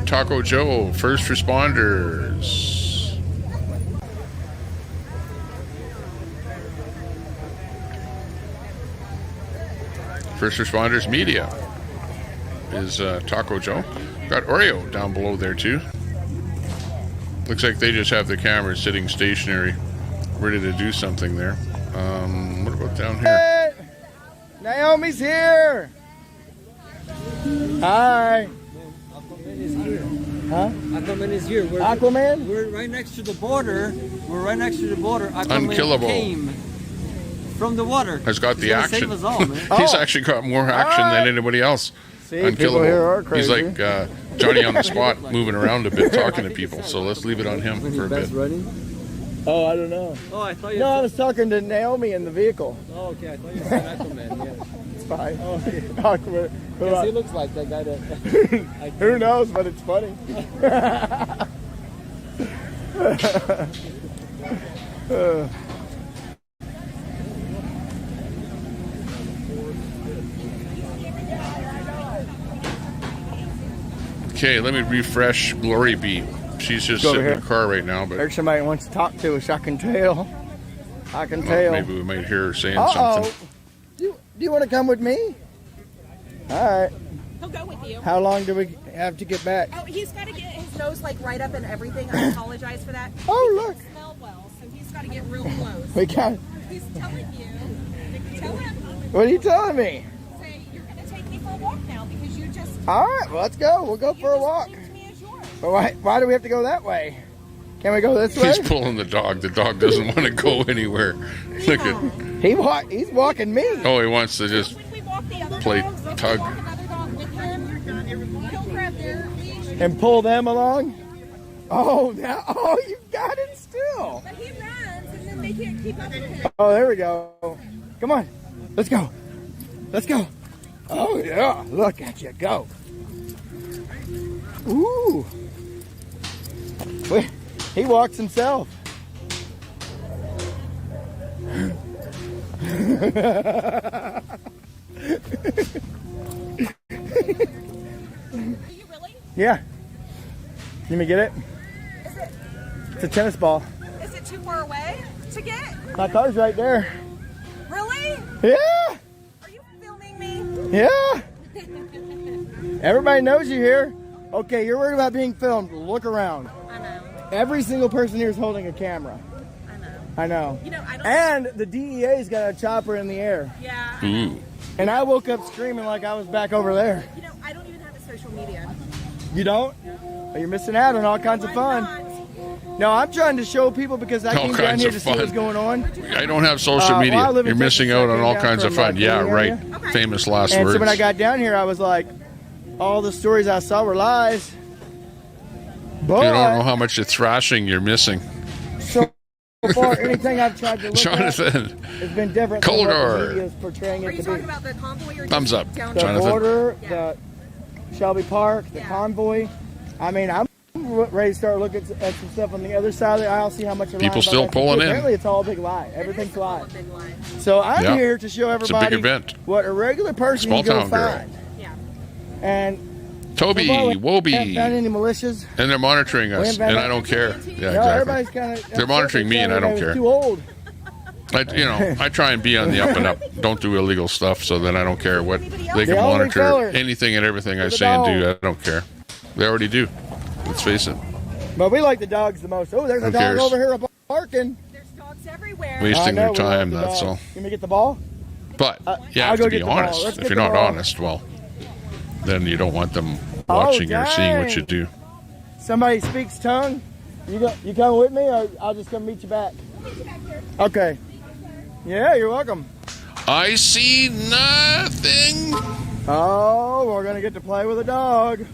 A: Taco Joe, first responders. First responders media is Taco Joe. Got Oreo down below there too. Looks like they just have the camera sitting stationary, ready to do something there. What about down here?
C: Hey, Naomi's here. Hi. Huh?
L: Aquaman is here.
C: Aquaman?
L: We're right next to the border. Aquaman
A: Unkillable.
L: came from the water.
A: Has got the action.
L: Save us all, man.
A: He's actually got more action than anybody else.
C: See,
A: Unkillable.
C: people here are
A: He's
C: crazy.
A: like Johnny on the spot, moving around a bit, talking to people. So let's leave it on him for a bit.
C: Oh, I don't know.
L: Oh, I thought you
C: No, I
L: said...
C: was talking to Naomi in the vehicle.
L: Oh, okay. I thought you said Aquaman. Yeah.
C: It's fine.
L: Oh, okay.
C: Aquaman.
L: Because he looks like that guy that...
C: Who knows, but it's funny.
A: Okay, let me refresh Glory Bee. She's just
C: Go
A: sitting
C: over
A: in the car right now, but
C: There's somebody wants to talk to us. I can tell. I can tell.
A: maybe we might hear her saying
C: Uh-oh.
A: something.
C: Do you want to come with me? All right.
T: He'll go with you.
C: How long do we have to get back?
T: Oh, he's got to get his nose like right up and everything. I apologize for that.
C: Oh,
T: He
C: look.
T: doesn't smell well, so he's got to get real close.
C: We got.
T: He's telling you. Tell him.
C: What are you telling me?
T: Say you're going to take me for a walk now because you just.
C: All right, well, let's go. We'll go for a walk. But why do we have to go that way? Can we go this way?
A: He's pulling the dog. The dog doesn't want to go anywhere. Look at.
C: He's walking me.
A: Oh, he wants to just play tug.
C: And pull them along? Oh, now, oh, you got it still.
T: But he runs, and then they can't keep up with him.
C: Oh, there we go. Come on. Let's go. Let's go. Oh, yeah. Look at you go. Ooh. Wait, he walks himself. Yeah. Let me get it. It's a tennis ball.
T: Is it too far away to get?
C: My car's right there.
T: Really?
C: Yeah.
T: Are you filming me?
C: Yeah. Everybody knows you here. Okay, you're worried about being filmed. Look around.
T: I know.
C: Every single person here is holding a camera. I know.
T: You know, I don't.
C: And the DEA's got a chopper in the air.
T: Yeah.
A: Ooh.
C: And I woke up screaming like I was back over there.
T: You know, I don't even have a social media.
C: You don't? Oh, you're missing out on all kinds of fun. No, I'm trying to show people because I
A: All
C: came down
A: kinds
C: here
A: of
C: to see
A: fun.
C: what's going on.
A: I don't have social media.
C: well, I live in
A: You're missing
C: Texas,
A: out
C: I
A: on
C: came
A: all
C: down
A: kinds of
C: from,
A: fun. Yeah,
C: Green
A: right.
C: area.
A: Famous last
C: And
A: words.
C: so when I got down here, I was like, all the stories I saw were lies. But
A: You don't know how much of thrashing you're missing.
C: so far, anything I've tried to look
A: Jonathan.
C: at has been different than what
A: Coldar.
C: the media is portraying
T: Are
C: it
T: you
C: to
T: talking
C: be.
T: about the convoy or
A: Thumbs up,
C: The
A: Jonathan.
C: border, the Shelby Park, the convoy. I mean, I'm ready to start looking at some stuff on the other side of the aisle, see how much.
A: People still pulling in.
C: Apparently, it's all a big lie. Everything's lie. So I'm
A: Yeah.
C: here to show
A: It's a
C: everybody
A: big event.
C: what a regular person
A: Small
C: can go
A: town girl.
C: find. And
A: Toby,
C: so far, we haven't
A: Wobie.
C: found any militias.
A: And they're monitoring us, and I don't care. Yeah,
C: No,
A: exactly.
C: everybody's kind of.
A: They're monitoring me, and I don't care.
C: Too old.
A: I try and be on the up and up. Don't do illegal stuff, so then I don't care what they
C: The
A: can
C: only
A: monitor
C: feller.
A: anything and everything I
C: The
A: say and do.
C: dog.
A: I don't care. They already do. Let's face it.
C: But we like the dogs the most. Oh, there's a
A: Who
C: dog
A: cares?
C: over here barking.
T: There's dogs everywhere.
A: Wasting
C: I know,
A: their
C: we
A: time.
C: love the
A: That's
C: dog.
A: all.
C: Can we get the ball?
A: But you
C: I'll
A: have
C: go
A: to be
C: get the ball.
A: honest.
C: Let's
A: If
C: get
A: you're
C: the
A: not
C: ball.
A: honest, well, then you don't want them watching or seeing what
C: dang.
A: you do.
C: Somebody speaks tongue. You come with me, or I'll just come meet you back. Okay. Yeah, you're welcome.
A: I see nothing.
C: Oh, we're gonna get to play with a dog.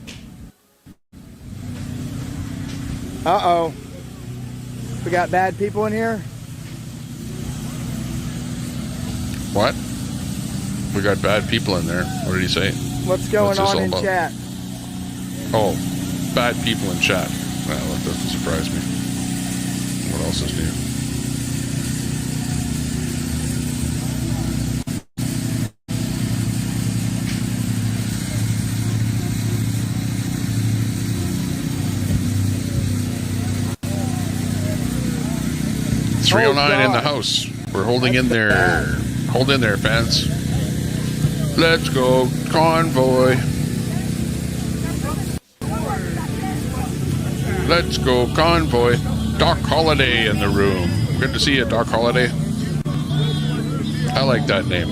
C: Uh-oh. We got bad people in here.
A: What? We got bad people in there. What did he say?
C: What's going
A: What's this
C: on
A: all
C: in
A: about?
C: chat?
A: Oh, bad people in chat. Well, that doesn't surprise me. What else is new?
C: Oh,
A: 309 in the house. We're holding in there. Hold in there, fans. Let's go, Convoy. Let's go, Convoy. Doc Holiday in the room. Good to see you, Doc Holiday. I like that name.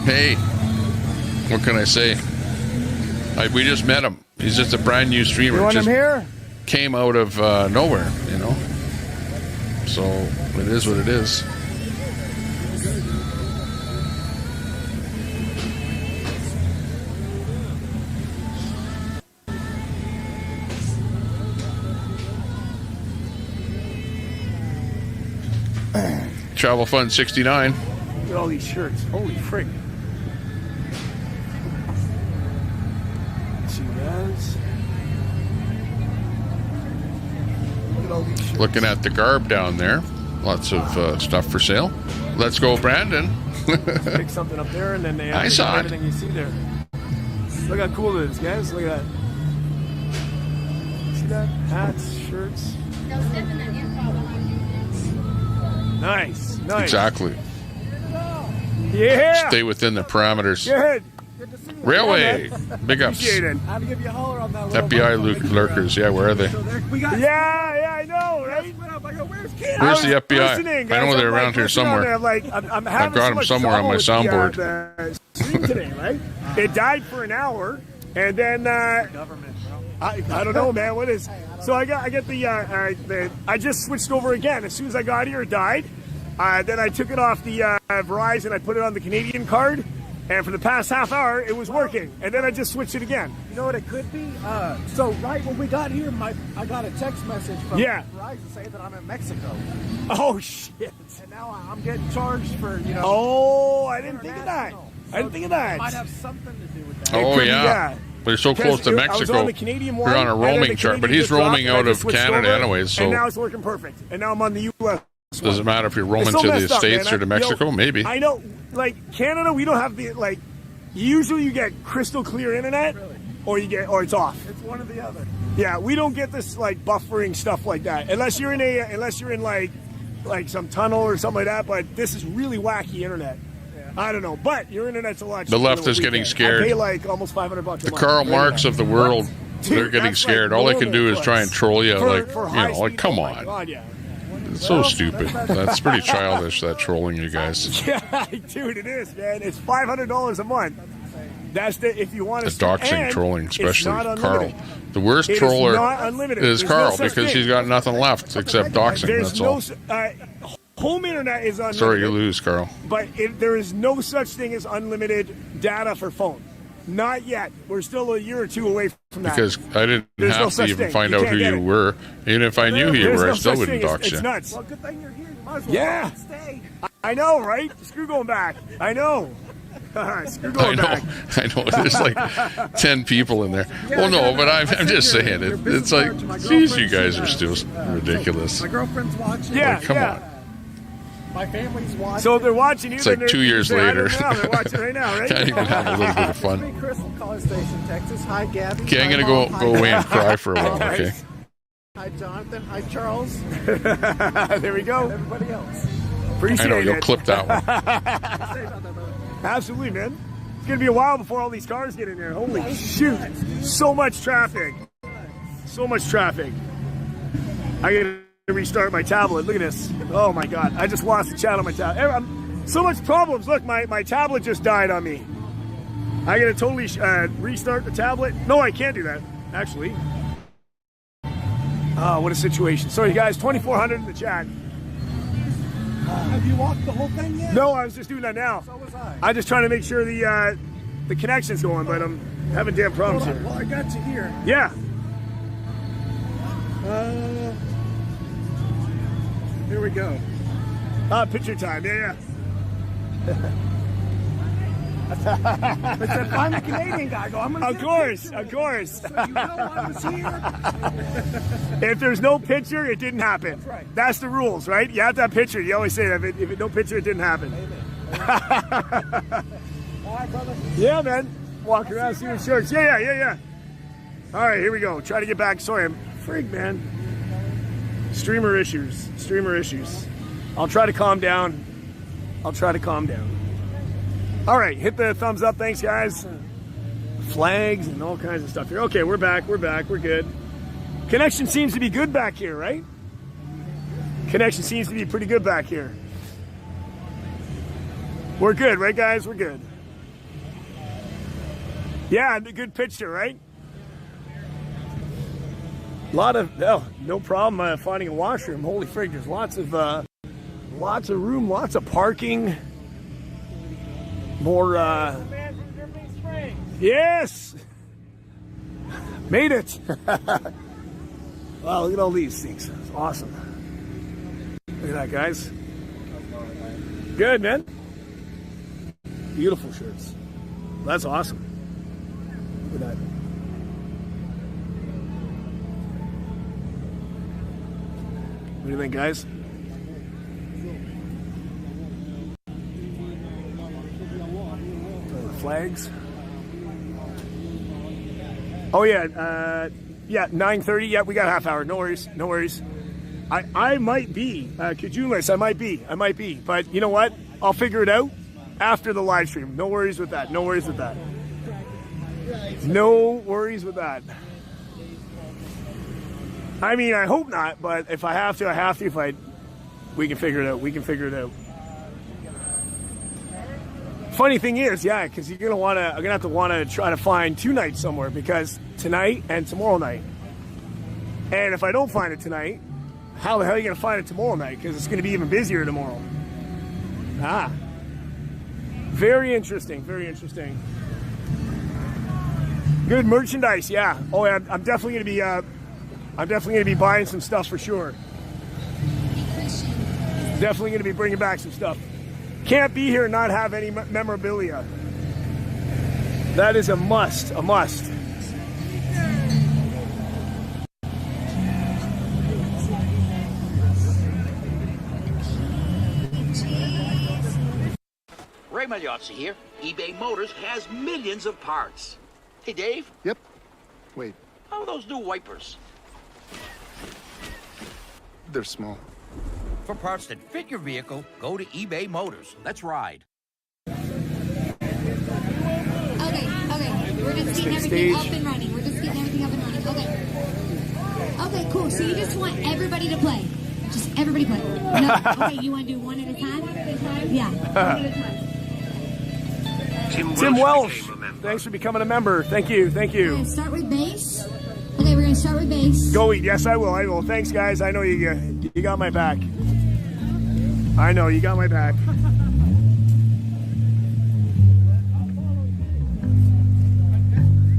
A: Hey, what can I say? We just met him. He's just a brand new streamer.
C: You want
A: just
C: him here?
A: Came out of nowhere, you know. So it is what it is. Travel Fund 69.
H: Look at all these shirts. Holy frig. See guys. Look at all these shirts.
A: Looking at the garb down there. Lots of stuff for sale. Let's go, Brandon.
H: Pick something up there and then they
A: I saw it.
H: everything you see there. Look how cool it is, guys. Look at that. See that? Hats, shirts. Nice. Nice.
A: Exactly.
H: Yeah.
A: Stay within the parameters.
H: Good.
A: Railway. Big ups.
H: Appreciate it. I had to give you a holler on that
A: FBI lurkers. Yeah, where are they?
H: Yeah, I know, right?
A: Where's the FBI? I know they're around here somewhere.
H: I'm
A: I've got them somewhere on my soundboard.
H: The stream today, right? It died for an hour, and then I don't know, man. What is? So I get the I just switched over again. As soon as I got here, it died. Then I took it off the Verizon. I put it on the Canadian card, and for the past half hour, it was working. And then I just switched it again.
O: You know what it could be? So right when we got here, I got a text message from Verizon saying that I'm in Mexico.
H: Oh shit!
O: And now I'm getting charged for
H: Oh, I didn't think of that. I didn't think of that.
O: It might have something to do with that.
A: Oh yeah. But you're so close to
H: I was
A: Mexico.
H: on the Canadian one,
A: you're on a
H: and then
A: roaming
H: the
A: chart, but
H: Canadian
A: he's
H: just dropped,
A: roaming
H: and I
A: out
H: just
A: of
H: switched
A: Canada
H: over,
A: anyways. So
H: and now it's working perfect. And now I'm on the U.S.
A: does it matter if you're roaming
H: It's so
A: to the
H: messed up,
A: States
H: man.
A: or to Mexico? Maybe.
H: I know, like Canada, we don't have the like. Usually, you get crystal clear internet, or it's off.
O: It's one or the other.
H: Yeah, we don't get this like buffering stuff like that unless you're in like some tunnel or something like that. But this is really wacky internet. I don't know, but your internet's a lot cheaper.
A: The left
H: than what
A: is
H: we
A: getting
H: pay.
A: scared.
H: I pay like almost $500 a month.
A: The Karl Marx of the world, they're getting
H: that's
A: scared.
H: like
A: All they can do
H: normal
A: is try and troll you,
H: for
A: like, like, come
H: oh
A: on.
H: my God, yeah.
A: It's so stupid. That's pretty childish, that trolling you guys.
H: Yeah, dude, it is, man. It's $500 a month. That's if you want
A: The
H: to.
A: doxing, trolling, especially Carl. The worst
H: It is
A: troller
H: not unlimited.
A: is
H: There's no
A: Carl
H: such
A: because
H: thing.
A: he's got nothing left except doxing.
H: There's
A: That's
H: no
A: all.
H: home internet is unlimited.
A: Sorry, you lose, Carl.
H: But there is no such thing as unlimited data for phone. Not yet. We're still a year or two away from that.
A: Because I didn't
H: There's no
A: have to
H: such
A: even
H: thing.
A: find
H: You
A: out
H: can't
A: who
H: get
A: you
H: it.
A: were. Even if I knew who you
H: There's
A: were,
H: no
A: I still
H: such
A: wouldn't
H: thing.
A: dox
H: It's
A: you.
H: nuts.
O: Well, good thing you're here. You might as well
H: Yeah.
O: stay.
H: I know, right? Screw going back. I know. Screw
A: I
H: going
A: know,
H: back.
A: I know. There's like 10 people in there. Well, no, but I'm just saying it's like, geez, you guys are still ridiculous.
O: My girlfriend's watching.
H: Yeah,
A: Like, come on.
O: My family's watching.
H: So they're watching you.
A: It's like
H: then
A: 2 years
H: I don't
A: later.
H: know, they're watching right now, right?
A: Can't even have a little bit of fun.
O: Hey, Chris from College Station, Texas. Hi, Gabby.
A: Okay, I'm
O: Hi,
A: gonna go
O: Mom.
A: go
O: Hi,
A: away and
O: Dad.
A: cry for a while. Okay.
O: Hi, Jonathan. Hi, Charles.
H: There we go.
O: And everybody else.
H: Appreciate
A: I know, you'll
H: it.
A: clip that one.
H: Absolutely, man. It's going to be a while before all these cars get in there. Holy shoot. So much traffic. So much traffic. I got to restart my tablet. Look at this. Oh, my God. I just lost the chat on my tablet. So much problems. Look, my tablet just died on me. I got to totally restart the tablet. No, I can't do that, actually. Oh, what a situation. Sorry, guys. 2,400 in the chat.
O: Have you walked the whole thing yet?
H: No, I was just doing that now.
O: So was I.
H: I'm just trying to make sure the connection's going, but I'm having damn problems here.
O: Well, I got you here.
H: Yeah.
O: Here we go.
H: Picture time. Yeah.
O: I said, I'm the Canadian guy. I'm gonna
H: Of
O: get a
H: course,
O: picture
H: of
O: with
H: course.
O: you. So you know I was here.
H: If there's no picture, it didn't happen.
O: That's right.
H: That's the rules, right? You have to have picture. You always say that. If it no picture, it didn't happen.
O: All right, brother.
H: Yeah, man. Walk around, see your shirts. Yeah. All right, here we go. Try to get back. Sorry, I'm frig, man. Streamer issues. I'll try to calm down. All right, hit the thumbs up. Thanks, guys. Flags and all kinds of stuff here. Okay, we're back. We're good. Connection seems to be good back here, right? Connection seems to be pretty good back here. We're good, right, guys? We're good. Yeah, good picture, right? No problem finding a washroom. Holy frig, there's lots of room, lots of parking. More, yes! Made it! Wow, look at all these things. It's awesome. Look at that, guys. Good, man. Beautiful shirts. That's awesome. Look at that. What do you think, guys? Flags. Oh yeah, 9:30. Yeah, we got a half hour. No worries. I might be Kajunless. I might be. But you know what? I'll figure it out after the live stream. No worries with that. I mean, I hope not. But if I have to, I have to. We can figure it out. Funny thing is, yeah, because I'm gonna have to try to find 2 nights somewhere, because tonight and tomorrow night. And if I don't find it tonight, how the hell are you gonna find it tomorrow night? Because it's gonna be even busier tomorrow. Ah, very interesting, very interesting. Good merchandise, yeah. Oh, yeah, I'm definitely gonna be buying some stuff for sure. Definitely gonna be bringing back some stuff. Can't be here and not have any memorabilia. That is a must, a must.
F: Ray Magliozzi here. eBay Motors has millions of parts. Hey, Dave.
U: Yep. Wait,
F: How are those new wipers?
U: they're small.
F: For parts that fit your vehicle, go to eBay Motors. Let's ride.
K: Okay, we're just getting everything up and running. Okay, cool. So you just want everybody to play? Just everybody play? No. Okay, you want to do one at a time? Yeah, one at a time.
H: Tim Welsh, thanks for becoming a member. Thank you, thank you.
K: We're gonna start with bass. Okay, we're gonna start with bass.
H: Go eat. Yes, I will. Thanks, guys. I know you got my back. I know you got my back.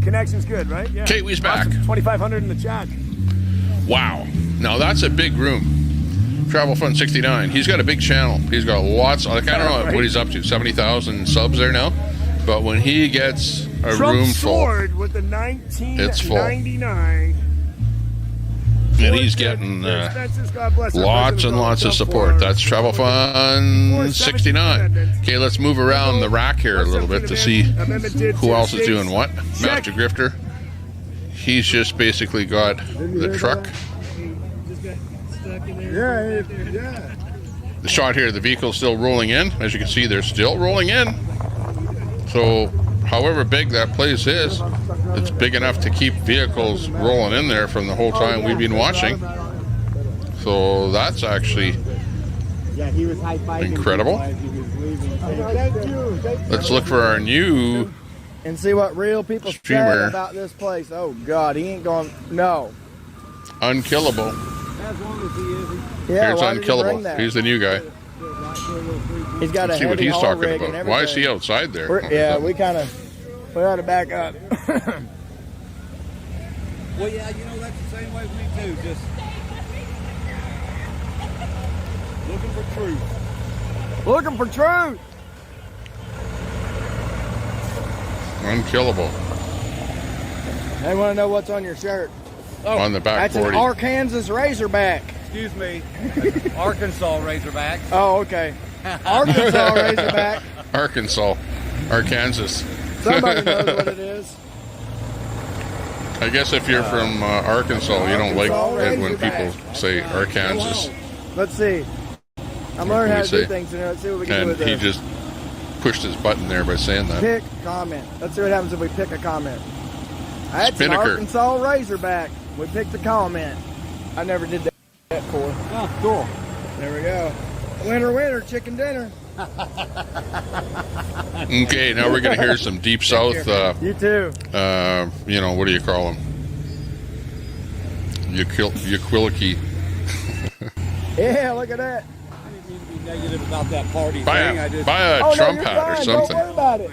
H: Connection's good, right? Yeah.
A: Katie's back.
H: 2,500 in the chat.
A: Wow. Now that's a big room. Travel Fund 69. He's got a big channel. He's got lots. I don't know what he's up to. 70,000 subs there now. But when he gets a room full,
H: soared with the 1999.
A: And he's getting lots and lots of support. That's Travel Fund 69. Okay, let's move around the rack here a little bit to see who else is doing what. Master Grifter. He's just basically got the truck.
N: Yeah.
A: The shot here, the vehicle's still rolling in. As you can see, they're still rolling in. So, however big that place is, it's big enough to keep vehicles rolling in there from the whole time we've been watching. So that's actually incredible. Let's look for our new
C: and see what real people
A: streamer
C: say about this place. Oh God, he ain't going. No.
A: Unkillable.
C: As long as he is. Yeah,
A: here's Unkillable. He's the new guy.
C: He's got
A: Let's
C: a
A: see what he's
C: haul
A: talking
C: rig
A: about.
C: and
A: Why is he outside there?
C: Yeah, we ought to back up.
L: Well, yeah, that's the same way with me too. Just looking for truth.
C: Looking for truth.
A: Unkillable.
C: They want to know what's on your shirt.
A: On the back
C: That's
A: 40.
C: an Arkansas Razorback.
L: Excuse me, Arkansas Razorback.
C: Oh, okay. Arkansas Razorback.
A: Arkansas.
C: Somebody knows what it is.
A: I guess if you're from Arkansas, you don't like it when people say Arkansas.
C: Let's see. I'm learning how to do things in here. Let's see what we can do with
A: And he
C: this.
A: just pushed his button there by saying that.
C: Pick comment. Let's see what happens if we pick a comment. That's an
A: Spinnaker.
C: Arkansas Razorback. We picked a comment. I never did that before.
L: Oh, cool.
C: There we go. Winner, chicken dinner.
A: Okay, now we're going to hear some Deep South.
C: You too.
A: What do you call them? Yaquiliki.
C: Yeah, look at that.
L: I didn't mean to be negative about that party
A: Buy
L: thing.
A: a Trump hat or something.
C: Don't worry about it.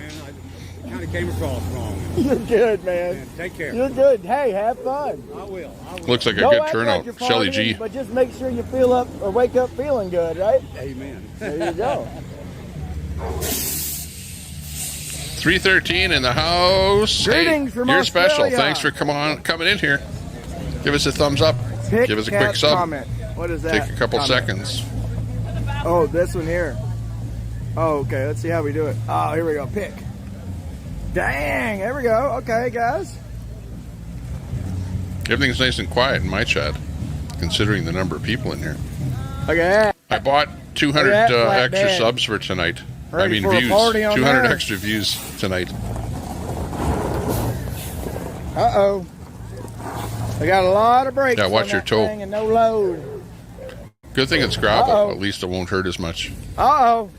L: I kind of came across wrong.
C: You're good, man.
L: Take care.
C: You're good. Hey, have fun.
L: I will.
A: Looks like a
C: Don't
A: good
C: act
A: turnout.
C: like you're
A: Shelly
C: partying,
A: G.
C: But just make sure you feel up or wake up feeling good, right?
L: Amen.
C: There you go.
A: 313 in the house.
C: Greetings from
A: you're special.
C: Australia.
A: Thanks for coming in here. Give us a thumbs up.
C: Pick
A: Give us a
C: cat
A: quick sub.
C: comment. What is that?
A: Take a couple
C: comment?
A: seconds.
C: Oh, this one here. Oh, okay. Let's see how we do it. Oh, here we go. Pick. Dang. There we go. Okay, guys.
A: Everything's nice and quiet in my chat, considering the number of people in here.
C: Okay.
A: I bought 200
C: Look at that
A: extra
C: flatbed.
A: subs for tonight.
C: Ready for a
A: views.
C: party on
A: 200
C: there.
A: extra views tonight.
C: Uh-oh. We got a lot of brakes
A: Yeah, watch
C: on
A: your
C: that
A: toe.
C: thing and no load.
A: Good thing it's gravel.
C: Uh-oh.
A: At least it won't hurt as much.
C: Uh-oh.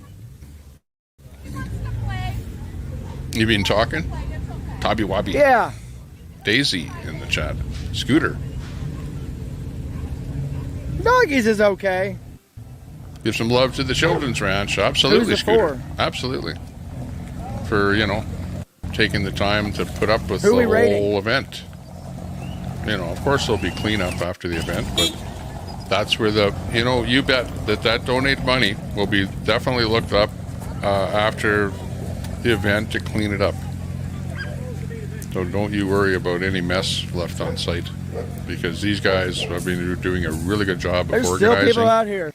A: You been talking? Tabby Wabby.
C: Yeah.
A: Daisy in the chat. Scooter.
C: Doggies is okay.
A: Give some love to the Children's Ranch. Absolutely,
C: Who's it
A: Scooter.
C: for?
A: Absolutely. For, taking the time to put up with
C: Who
A: the
C: we
A: whole
C: rating?
A: event. Of course there'll be cleanup after the event, but that's where you bet that donate money will be definitely looked up after the event to clean it up. So don't you worry about any mess left on site, because these guys have been doing a really good job of
C: There's
A: organizing.
C: still people out here.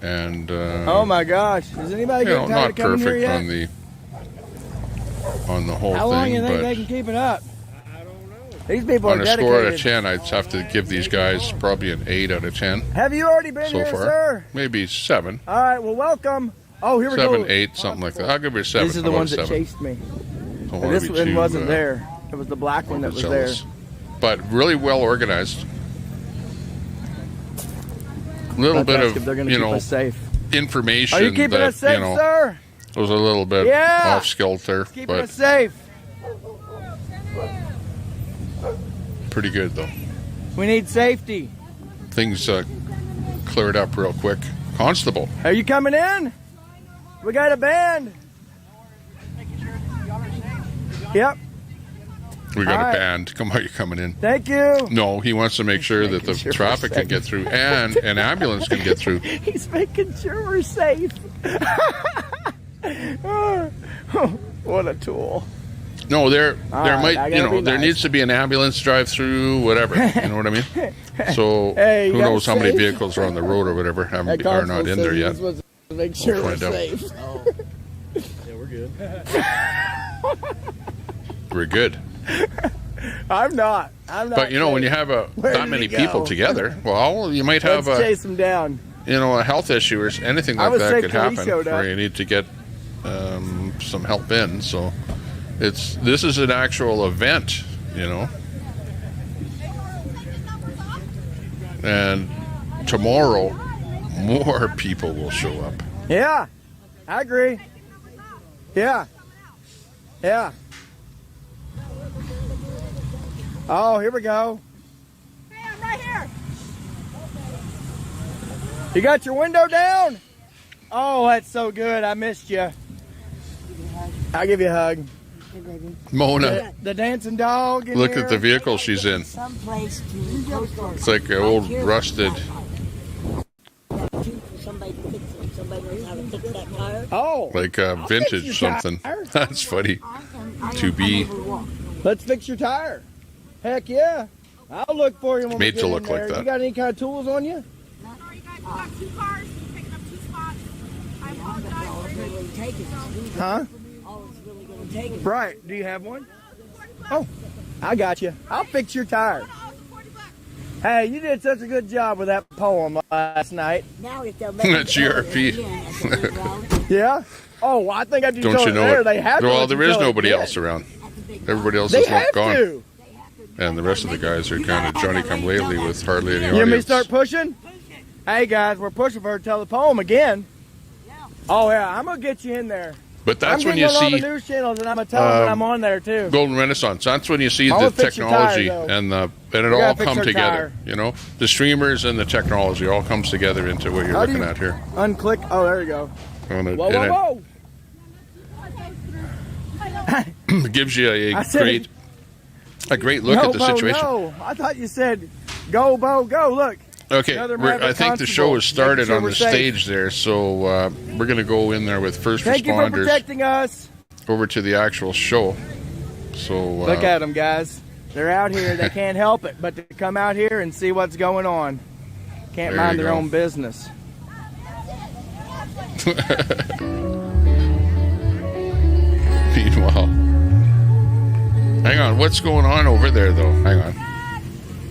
A: And
C: Oh my gosh. Is anybody getting tired
A: not
C: of coming here
A: perfect
C: yet?
A: on the whole
C: How long
A: thing,
C: do you think
A: but
C: they can keep it up? These people
A: on
C: are
A: a
C: dedicated.
A: score out of 10, I'd have to give these guys probably an 8 out of 10
C: Have you already been
A: so
C: here,
A: far.
C: sir?
A: Maybe 7.
C: All right, well, welcome. Oh, here we
A: 7,
C: go.
A: 8, something like that. I'll give you a 7.
C: These are
A: How
C: the
A: about
C: ones
A: a
C: that
A: 7?
C: chased me.
A: Don't
C: And
A: wanna
C: this
A: be
C: one
A: too,
C: wasn't there. It was the black one that was
A: jealous.
C: there.
A: But really well organized. Little
C: Let's
A: bit
C: ask
A: of,
C: if they're gonna keep us safe.
A: information.
C: Are you keeping
A: that,
C: us safe, sir?
A: was a little bit
C: Yeah.
A: off kilter,
C: Keeping
A: but
C: us safe.
A: pretty good though.
C: We need safety.
A: Things cleared up real quick. Constable.
C: Are you coming in? We got a band. Yep.
A: We got
C: All
A: a
C: right.
A: band. Come on, you coming in?
C: Thank you.
A: No, he wants to make sure that the
C: sure
A: traffic
C: we're
A: can get through and an ambulance can get through.
C: He's making sure we're safe. What a tool.
A: No, there
C: All right,
A: might,
C: I gotta be
A: there
C: nice.
A: needs to be an ambulance drive through, whatever. You know what I mean? So
C: Hey, you
A: who
C: got
A: knows how many
C: safe?
A: vehicles are on the road or whatever
C: That
A: are not in there
C: constable says
A: yet.
C: he's supposed to make sure
A: We'll
C: we're
A: find out.
C: safe.
O: Yeah, we're good.
A: We're good.
C: I'm not.
A: But when you have
C: Where
A: that
C: did
A: many
C: he go?
A: people together, well, you might have
C: Let's chase him down.
A: a health issue or anything
C: I
A: like
C: was
A: that
C: safe
A: could
C: till he
A: happen
C: showed up.
A: where you need to get some help in. So this is an actual event, and tomorrow more people will show up.
C: Yeah, I agree. Yeah. Oh, here we go.
T: Hey, I'm right here.
C: You got your window down? Oh, that's so good. I missed you. I'll give you a hug.
A: Mona,
C: The dancing dog in
A: look
C: here.
A: at the vehicle she's in.
R: Someplace to post on.
A: It's like an old rusted.
R: Somebody knows how to fix that tire.
C: Oh.
A: Like
C: I'll
A: vintage
C: fix your
A: something.
C: tire.
A: That's funny. To be.
C: Let's fix your tire. Heck yeah. I'll look for you when
A: Made
C: we
A: to
C: get
A: look
C: in
A: like
C: there.
A: that.
C: You got any kind of tools on you?
T: You got 2 cars, picking up 2 spots. I apologize.
R: All it's really taking is
C: Huh?
R: all it's really going to take is
C: Right. Do you have one? Oh, I got you. I'll fix your tire. Hey, you did such a good job with that poem last night.
R: now if they'll
A: That's GRP.
C: Yeah? Oh, I think I just
A: Don't
C: told
A: you know
C: there.
A: it?
C: They have to
A: Well,
C: let
A: there
C: you
A: is
C: tell it
A: nobody
C: again.
A: else around. Everybody else
C: They
A: is
C: have
A: gone.
C: to.
A: And the rest of the guys are kind of Johnny come lately with hardly any
C: You want me to
A: audience.
C: start pushing? Hey, guys, we're pushing for her to tell the poem again. Oh, yeah, I'm going to get you in there.
A: But that's
C: I'm
A: when
C: getting
A: you
C: on all the
A: see
C: news channels, and I'm going to tell them that I'm on there, too.
A: Golden Renaissance. That's when you see
C: I
A: the
C: wanna fix your tire,
A: technology
C: though.
A: and it
C: We
A: all
C: gotta fix
A: come
C: our
A: together.
C: tire.
A: The streamers and the technology all comes together into what you're
C: How do
A: looking
C: you
A: at here.
C: Unclick. Oh, there you go.
A: And it-
C: Whoa,
A: and
C: whoa, whoa.
A: it gives you a
C: I said
A: great look at the
C: Bo,
A: situation.
C: No, I thought you said go, Bo, go. Look.
A: Okay,
C: Another
A: I
C: Maverick
A: think the show
C: Constable,
A: has started
C: making sure
A: on
C: we're
A: the
C: safe.
A: stage there, so we're going to go in there with first
C: Thank you for
A: responders
C: protecting us.
A: over to the actual show. So
C: Look at them, guys. They're out here. They can't help it but to come out here and see what's going on. Can't
A: There
C: mind
A: you
C: their
A: go.
C: own business.
A: Meanwhile, hang on, what's going on over there though? Hang on.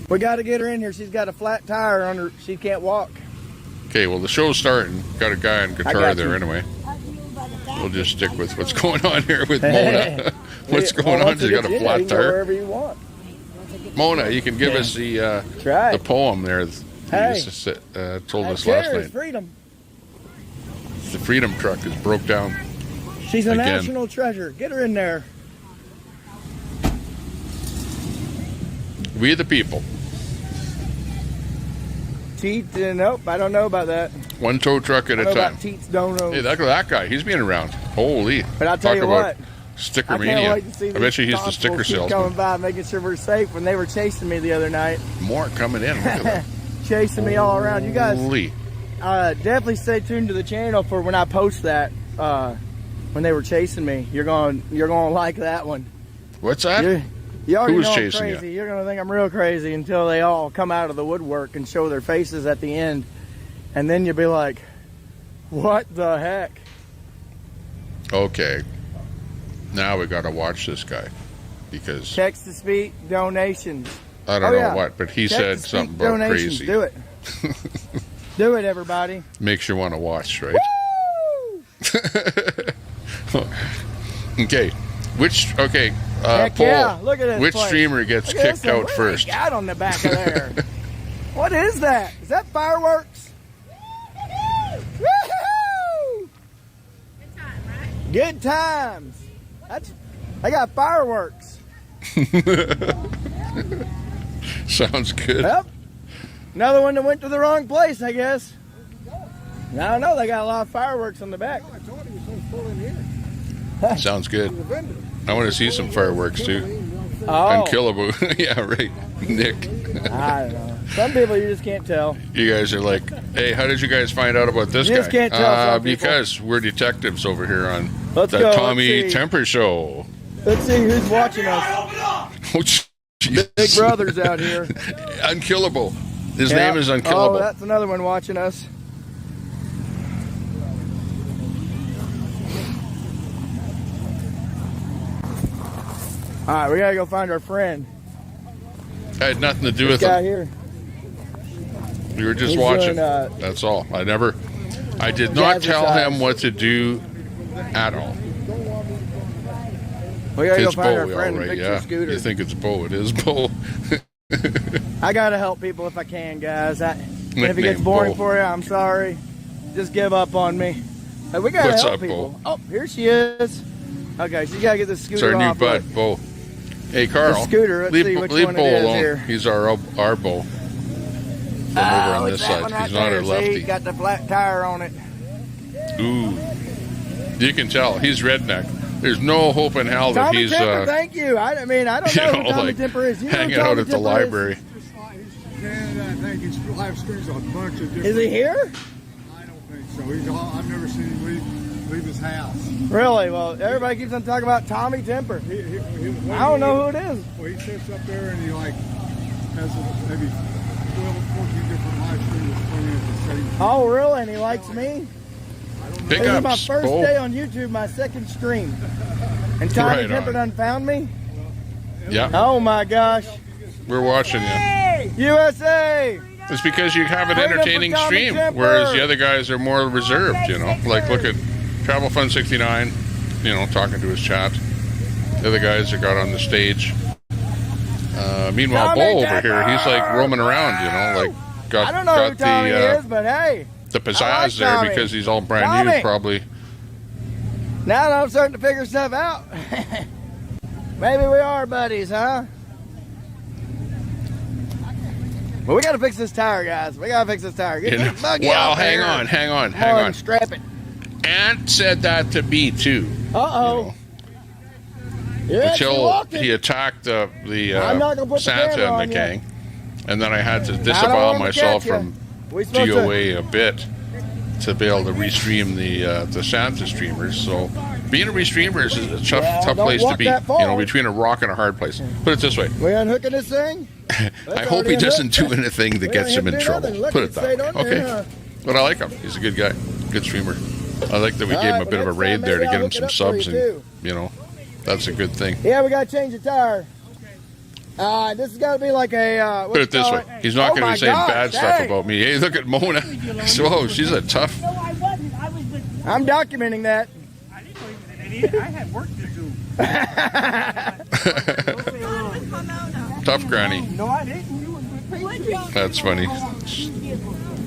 C: We got to get her in here. She's got a flat tire on her. She can't walk.
A: Okay, well the show's starting. Got a guy on guitar
C: got
A: there
C: you.
A: anyway. We'll just stick with what's going on here with Mona. What's going on? She's got a flat tire.
C: Wherever you want.
A: Mona, you can give us the poem there.
C: Hey.
A: You just told
C: That
A: us last
C: chair is
A: night.
C: freedom.
A: The Freedom truck is broke down.
C: She's a
A: Again.
C: national treasure. Get her in there.
A: We the people.
C: Teats, nope, I don't know about that.
A: One tow truck at
C: I
A: a
C: know
A: time.
C: about Teats donos.
A: Hey, look at that guy. He's been around. Holy.
C: But I'll tell
A: Talk
C: you
A: about
C: what,
A: sticker
C: I can't
A: mania.
C: wait to see
A: I bet you he's the sticker
C: keep
A: salesman.
C: coming by, making sure we're safe. When they were chasing me the other night,
A: More coming in. Look at that.
C: chasing me all around. You guys
A: Holy.
C: definitely stay tuned to the channel for when I post that. When they were chasing me, you're going to like that one.
A: What's that?
C: You already
A: Who was
C: know I'm
A: chasing
C: crazy.
A: you?
C: You're going to think I'm real crazy until they all come out of the woodwork and show their faces at the end. And then you'll be like, what the heck?
A: Okay. Now we got to watch this guy because
C: Text to speak donations.
A: I don't
C: Oh,
A: know
C: yeah.
A: what, but he
C: Text
A: said
C: to speak
A: something about
C: donations.
A: crazy.
C: Do it. Do it, everybody.
A: Makes you want to watch, right? Okay.
C: Heck
A: Paul,
C: yeah. Look at this
A: which
C: place.
A: streamer gets
C: Look at this
A: kicked
C: thing.
A: out
C: What do
A: first?
C: they got on the back of there? What is that? Is that fireworks? Woohoo! Good times. I got fireworks.
A: Sounds good.
C: Yep. Another one that went to the wrong place, I guess. I don't know. They got a lot of fireworks on the back.
A: Sounds good. I want to see some fireworks too.
C: Oh.
A: Unkillable. Yeah, right. Nick.
C: I don't know. Some people you just can't tell.
A: You guys are like, hey, how did you guys find out about this
C: You
A: guy?
C: just can't tell some people.
A: Because we're detectives over here on
C: Let's
A: the
C: go,
A: Tommy
C: let's see.
A: Temper Show.
C: Let's see who's watching us.
A: Oh, jeez.
C: Big brothers out here.
A: Unkillable. His
C: Yeah.
A: name is Unkillable.
C: Oh, that's another one watching us. All right, we gotta go find our friend.
A: I had nothing to do
C: This
A: with
C: guy
A: him.
C: here.
A: We were just
C: He's
A: watching.
C: doing,
A: That's all. I did not tell
C: Jazzercise.
A: him what to do at all.
C: We gotta
A: It's
C: go find our
A: Bo,
C: friend
A: all
C: and
A: right,
C: fix
A: yeah.
C: your scooter.
A: You think it's Bo? It is Bo.
C: I gotta help people if I can, guys. And if it
A: Nickname
C: gets boring
A: Bo.
C: for you, I'm sorry. Just give up on me. But we gotta
A: What's
C: help
A: up,
C: people.
A: Bo?
C: Oh, here she is. Okay, so you gotta get the
A: It's
C: scooter
A: our new
C: off.
A: bud, Bo. Hey, Carl.
C: The scooter, let's
A: leave,
C: see which
A: leave
C: one
A: Bo
C: it is
A: alone.
C: here.
A: He's our Bo. From over on this side. He's not our
C: See,
A: lefty.
C: got the flat tire on it.
A: Ooh. You can tell. He's redneck. There's no hope in hell that
C: Tommy
A: he's
C: Temper, thank you. I don't know who Tommy
A: like
C: Temper is. You know
A: hanging
C: who Tommy
A: out at the
C: Temper
A: library.
Q: Canada, I think he's live streams a bunch of different.
C: Is he here?
Q: I don't think so. I've never seen him leave his house.
C: Really? Well, everybody keeps on talking about Tommy Temper. I don't know who it is.
Q: Well, he sits up there and he has maybe 12, 14 different live streams playing at the same time.
C: Oh, really? And he likes me?
A: Pick
C: This is
A: up,
C: my first
A: Bo.
C: day on YouTube, my second stream. And Tommy
A: Right
C: Temper
A: on.
C: done found me?
A: Yeah.
C: Oh, my gosh.
A: We're watching you.
C: USA!
A: It's because you have an
C: Freedom for
A: entertaining
C: Tommy
A: stream,
C: Temper.
A: whereas the other guys are more reserved, you know? Like, look at Travel Fun 69, you know, talking to his chat. The other guys that got on the stage. Meanwhile,
C: Tommy
A: Bo over
C: Temper.
A: here, he's like roaming around, you know? Like,
C: I don't know who Tommy is, but hey.
A: the pizzazz
C: I like
A: there
C: Tommy.
A: because he's all brand
C: Tommy.
A: new, probably.
C: Now that I'm starting to figure stuff out. Maybe we are buddies, huh? Well, we got to fix this tire, guys. We got to fix this tire. Get this buggy
A: Well,
C: out
A: hang
C: there.
A: on.
C: Come on. Strap it.
A: Ant said that to me, too.
C: Uh-oh. You're actually
A: Until
C: walking.
A: he attacked the
C: I'm not gonna put the
A: Santa
C: camera on
A: and the
C: you.
A: gang. And then I had to
C: I don't
A: disavow
C: want to
A: myself
C: catch ya.
A: from
C: We supposed to-
A: DOA a bit to be able to restream the Santa streamers. So being a restreamer is a tough
C: don't
A: place to
C: walk
A: be.
C: that far.
A: You know, between a rock and a hard place. Put it this way.
C: We unhooking this thing?
A: I hope he doesn't do anything that
C: We
A: gets him
C: ain't
A: in
C: do
A: trouble.
C: nothing. Look,
A: Put
C: it
A: it that
C: stayed
A: way.
C: on there,
A: Okay.
C: huh?
A: But I like him. He's a good guy. Good streamer. I like that we
C: All
A: gave him
C: right,
A: a bit of a
C: well,
A: raid
C: next
A: there to
C: time
A: get him
C: maybe
A: some
C: I'll hook it up
A: subs
C: for
A: and,
C: you,
A: you know, that's a good thing.
C: Yeah, we got to change the tire. This has got to be like a...
A: Put it this way. He's not going to be saying bad stuff
C: Dang.
A: about me. Hey, look at Mona. Whoa, she's a tough...
C: I'm documenting that.
H: I had work to do.
A: Tough granny.
H: No, I didn't. You were with
A: That's funny.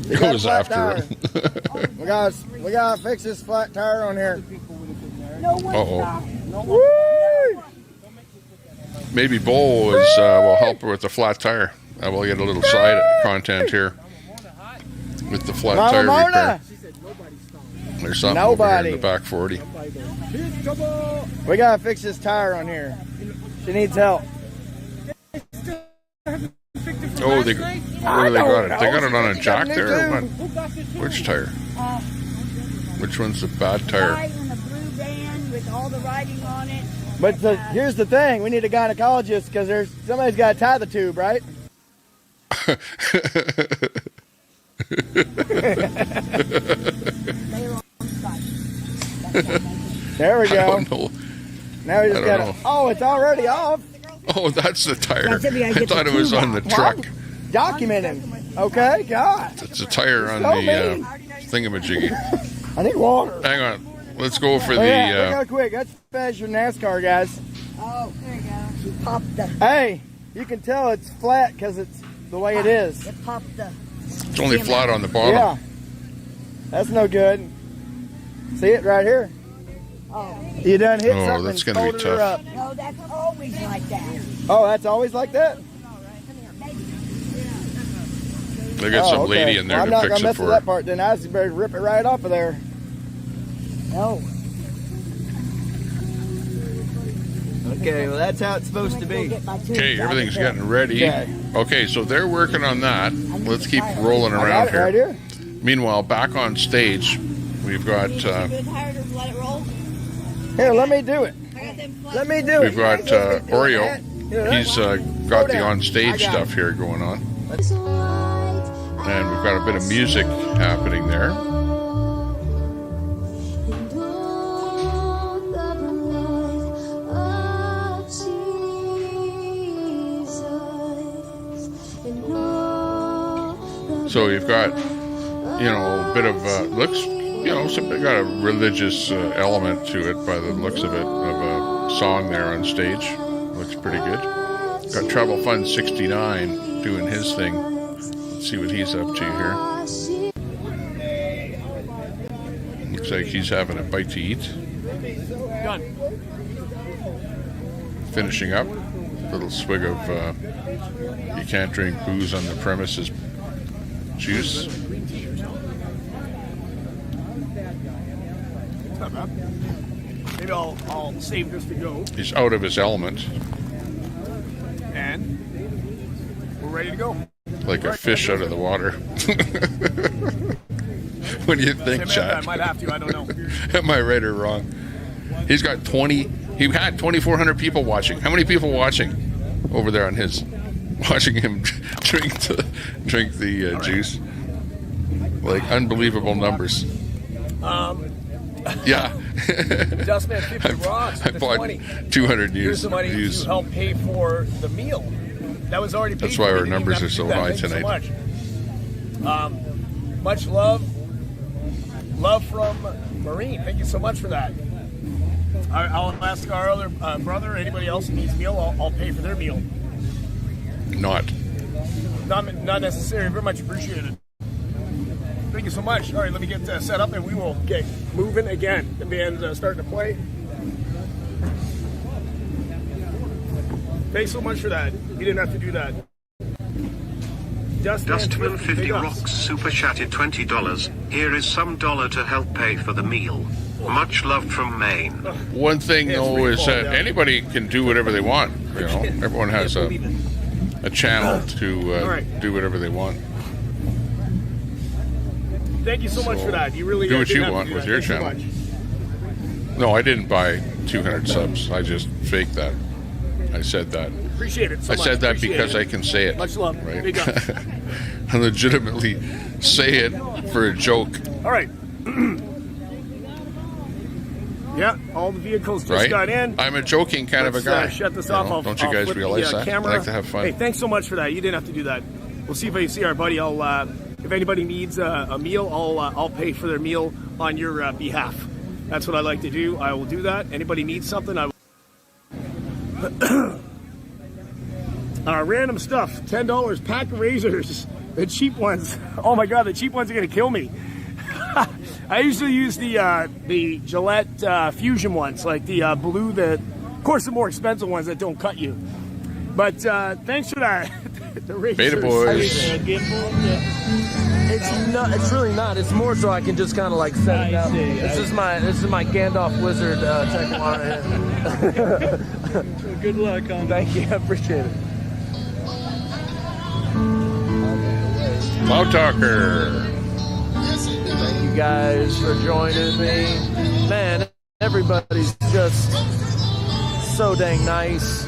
C: We got a
A: Goes
C: flat
A: after her.
C: tire. we got to fix this flat tire on here.
A: Uh-oh. Maybe Bo will help her with the flat tire. I will get a little side content here with the flat tire repair. There's something over here in the back 40.
C: We gotta fix this tire on here. She needs help.
A: Oh, where they got it? They got it on a jack there or what? Which tire? Which one's the bad tire?
R: With all the writing on it.
C: But here's the thing: we need a gynecologist because somebody's got to tie the tube, right? There we go.
A: I don't know.
C: Now we just got to. Oh, it's already off.
A: Oh, that's the tire. I thought it was on the truck.
C: Documenting. Okay, God.
A: It's a tire on the thingamajiggy.
C: I need water.
A: Hang on. Let's go for
C: look how quick. That's fast your NASCAR, guys.
R: Oh, there you go. She popped the.
C: Hey, you can tell it's flat because it's the way it is.
R: It popped the.
A: It's only flat on the bottom.
C: Yeah. That's no good. See it right here?
R: Oh.
C: You done hit something.
A: Oh, that's going to be tough.
R: No, that's always like that.
C: Oh, that's always like that?
A: They got some lady in there
C: well,
A: to fix it for
C: I'm not going to mess with that part then. I just better rip it right off of there.
R: No.
C: Okay, well that's how it's supposed to be.
A: Okay, everything's getting ready. Okay, so they're working on that. Let's keep rolling around here.
C: Right here.
A: Meanwhile, back on stage, we've got...
C: Here, let me do it. Let me do it.
A: We've got Oreo. He's got the on-stage stuff here going on. And we've got a bit of music happening there. So you've got, a bit of, looks, got a religious element to it by the looks of it, of a song there on stage. Looks pretty good. Got Travel Fund 69 doing his thing. Let's see what he's up to here. Looks like he's having a bite to eat.
H: Done.
A: Finishing up. Little swig of, you can't drink booze on the premises juice.
H: Not bad. Maybe I'll save this to go.
A: He's out of his element.
H: And we're ready to go.
A: Like a fish out of the water. What do you think, Chad?
H: I might have to, I don't know.
A: Am I right or wrong? He's got he had 2,400 people watching. How many people watching over there on his? Watching him drink the juice. Like unbelievable numbers. Yeah.
H: Dustman 50 rocks.
A: I bought 200 views.
H: Here's the money to help pay for the meal. That was already paid.
A: That's why our numbers are so high tonight.
H: Thank you so much. Much love. Love from Marine. Thank you so much for that. I'll ask our other brother, anybody else who needs a meal, I'll pay for their meal.
A: Not necessary. Very much appreciated.
H: Thank you so much. All right, let me get set up and we will get moving again. The band's starting to play. Thanks so much for that. You didn't have to do that.
P: Dustman 50 rocks super chatted $20. Here is some dollar to help pay for the meal. Much love from Maine.
A: One thing though is that anybody can do whatever they want. Everyone has a channel to do whatever they want.
H: Thank you so much for that. You really
A: do what you want with your channel. No, I didn't buy 200 subs. I just faked that. I said that.
H: Appreciate it so much.
A: I said that because I can say it.
H: Much love.
A: Right?
H: Big ups.
A: I legitimately say it for a joke.
H: All right. Yeah, all the vehicles just got in.
A: I'm a joking kind of a guy.
H: Shut this off.
A: Don't you guys realize that?
H: Camera.
A: I like to have fun.
H: Hey, thanks so much for that. You didn't have to do that. We'll see if I see our buddy. If anybody needs a meal, I'll pay for their meal on your behalf. That's what I like to do. I will do that. Anybody needs something, I will. Random stuff. $10. Pack of razors. The cheap ones. Oh my God, the cheap ones are gonna kill me. I usually use the Gillette Fusion ones, like the blue. Of course, the more expensive ones that don't cut you. But thanks for that. The
A: Beta boys.
O: It's really not. It's more so I can just kind of like set it up. This is my Gandalf wizard technology.
L: Good luck on
O: Thank you. I appreciate it.
A: Loud Talker.
O: Thank you guys for joining me. Man, everybody's just so dang nice.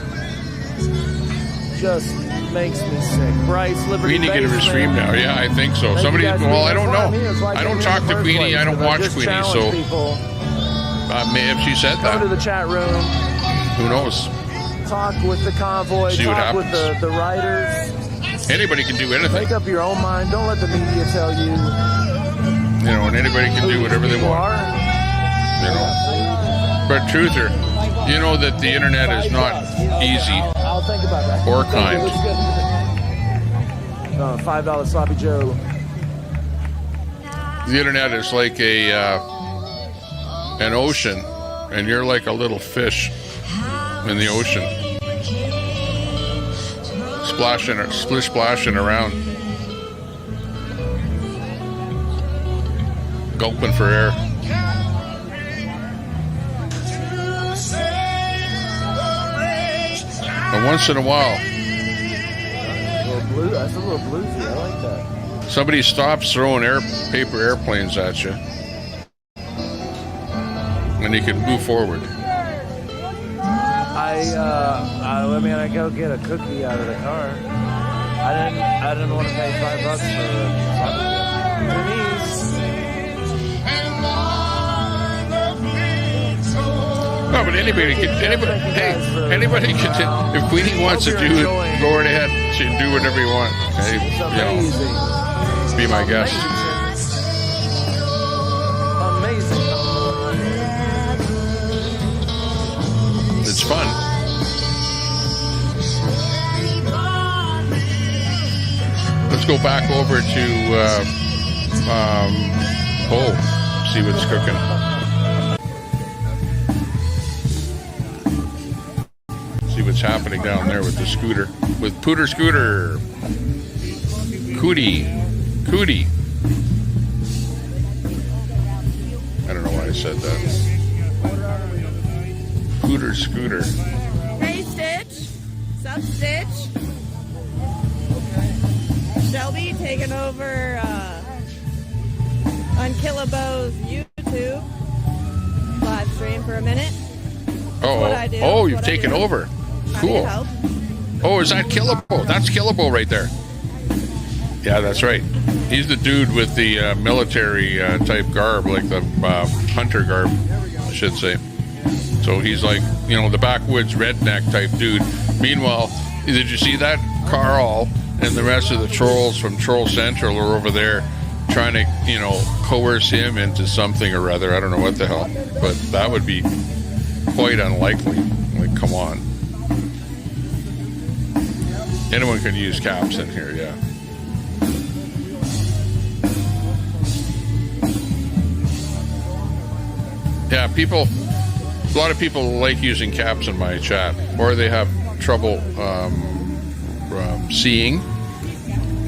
O: Just makes me sick. Bryce, Liberty.
A: We need to get a restream now. Yeah, I think so. Somebody, well, I don't know. I don't talk to Queenie. I don't watch Queenie. So if she said that,
O: go to the chat room.
A: Who knows?
O: Talk with the convoy.
A: See what
O: talk
A: happens.
O: with the riders.
A: Anybody can do anything.
O: Make up your own mind. Don't let the media tell you.
A: You know, and anybody can do whatever they want. You know, but truther, you know that the internet is not easy
O: I'll think about that.
A: or kind.
O: $5 sloppy Joe.
A: The internet is like an ocean, and you're like a little fish in the ocean, splashing around, gulping for air. And once in a while,
O: That's a little bluesy. I like that.
A: somebody stops throwing paper airplanes at you, and you can move forward.
O: I go get a cookie out of the car. I didn't want to pay $5 for
A: No, but anybody can. Anybody can. If Queenie wants to do it, go right ahead. She can do whatever you want. Okay, you know, be my guest.
O: Amazing.
A: It's fun. Let's go back over to Bo. See what's cooking. See what's happening down there with the scooter. With Pooter Scooter. Cootie. I don't know why I said that. Pooter Scooter.
T: Hey, Stitch. Sup, Stitch? Shelby taking over on Killabo's YouTube live stream for a minute.
A: Oh, you've taken over. Cool. Oh, is that Killabo? That's Killabo right there. Yeah, that's right. He's the dude with the military type garb, like the hunter garb, I should say. So he's like, you know, the backwoods redneck type dude. Meanwhile, did you see that? Carl and the rest of the trolls from Troll Central are over there trying to, you know, coerce him into something or other. I don't know what the hell, but that would be quite unlikely. Like, come on. Anyone can use caps in here, yeah. Yeah, a lot of people like using caps in my chat, or they have trouble seeing,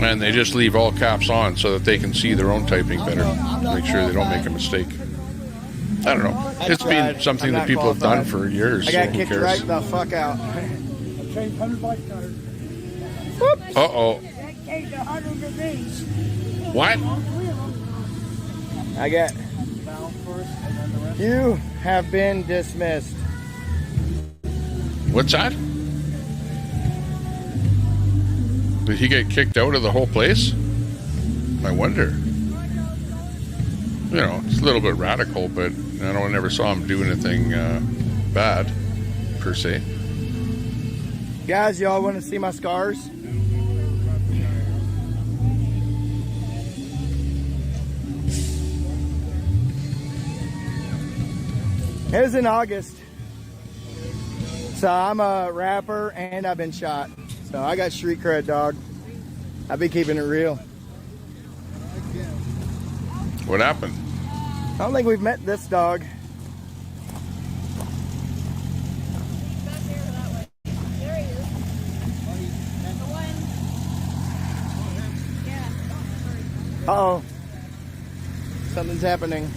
A: and they just leave all caps on so that they can see their own typing better, make sure they don't make a mistake. I don't know. It's been something that people have done for years.
C: I got
A: so who
C: kicked
A: cares?
C: right the fuck out.
A: Uh-oh. What?
C: I got... You have been dismissed.
A: What's that? Did he get kicked out of the whole place? I wonder. You know, it's a little bit radical, but I never saw him do anything bad, per se.
C: Guys, y'all want to see my scars? It was in August. So I'm a rapper and I've been shot. So I got street cred, dog. I be keeping it real.
A: What happened?
C: I don't think we've met this dog. Uh-oh. Something's happening.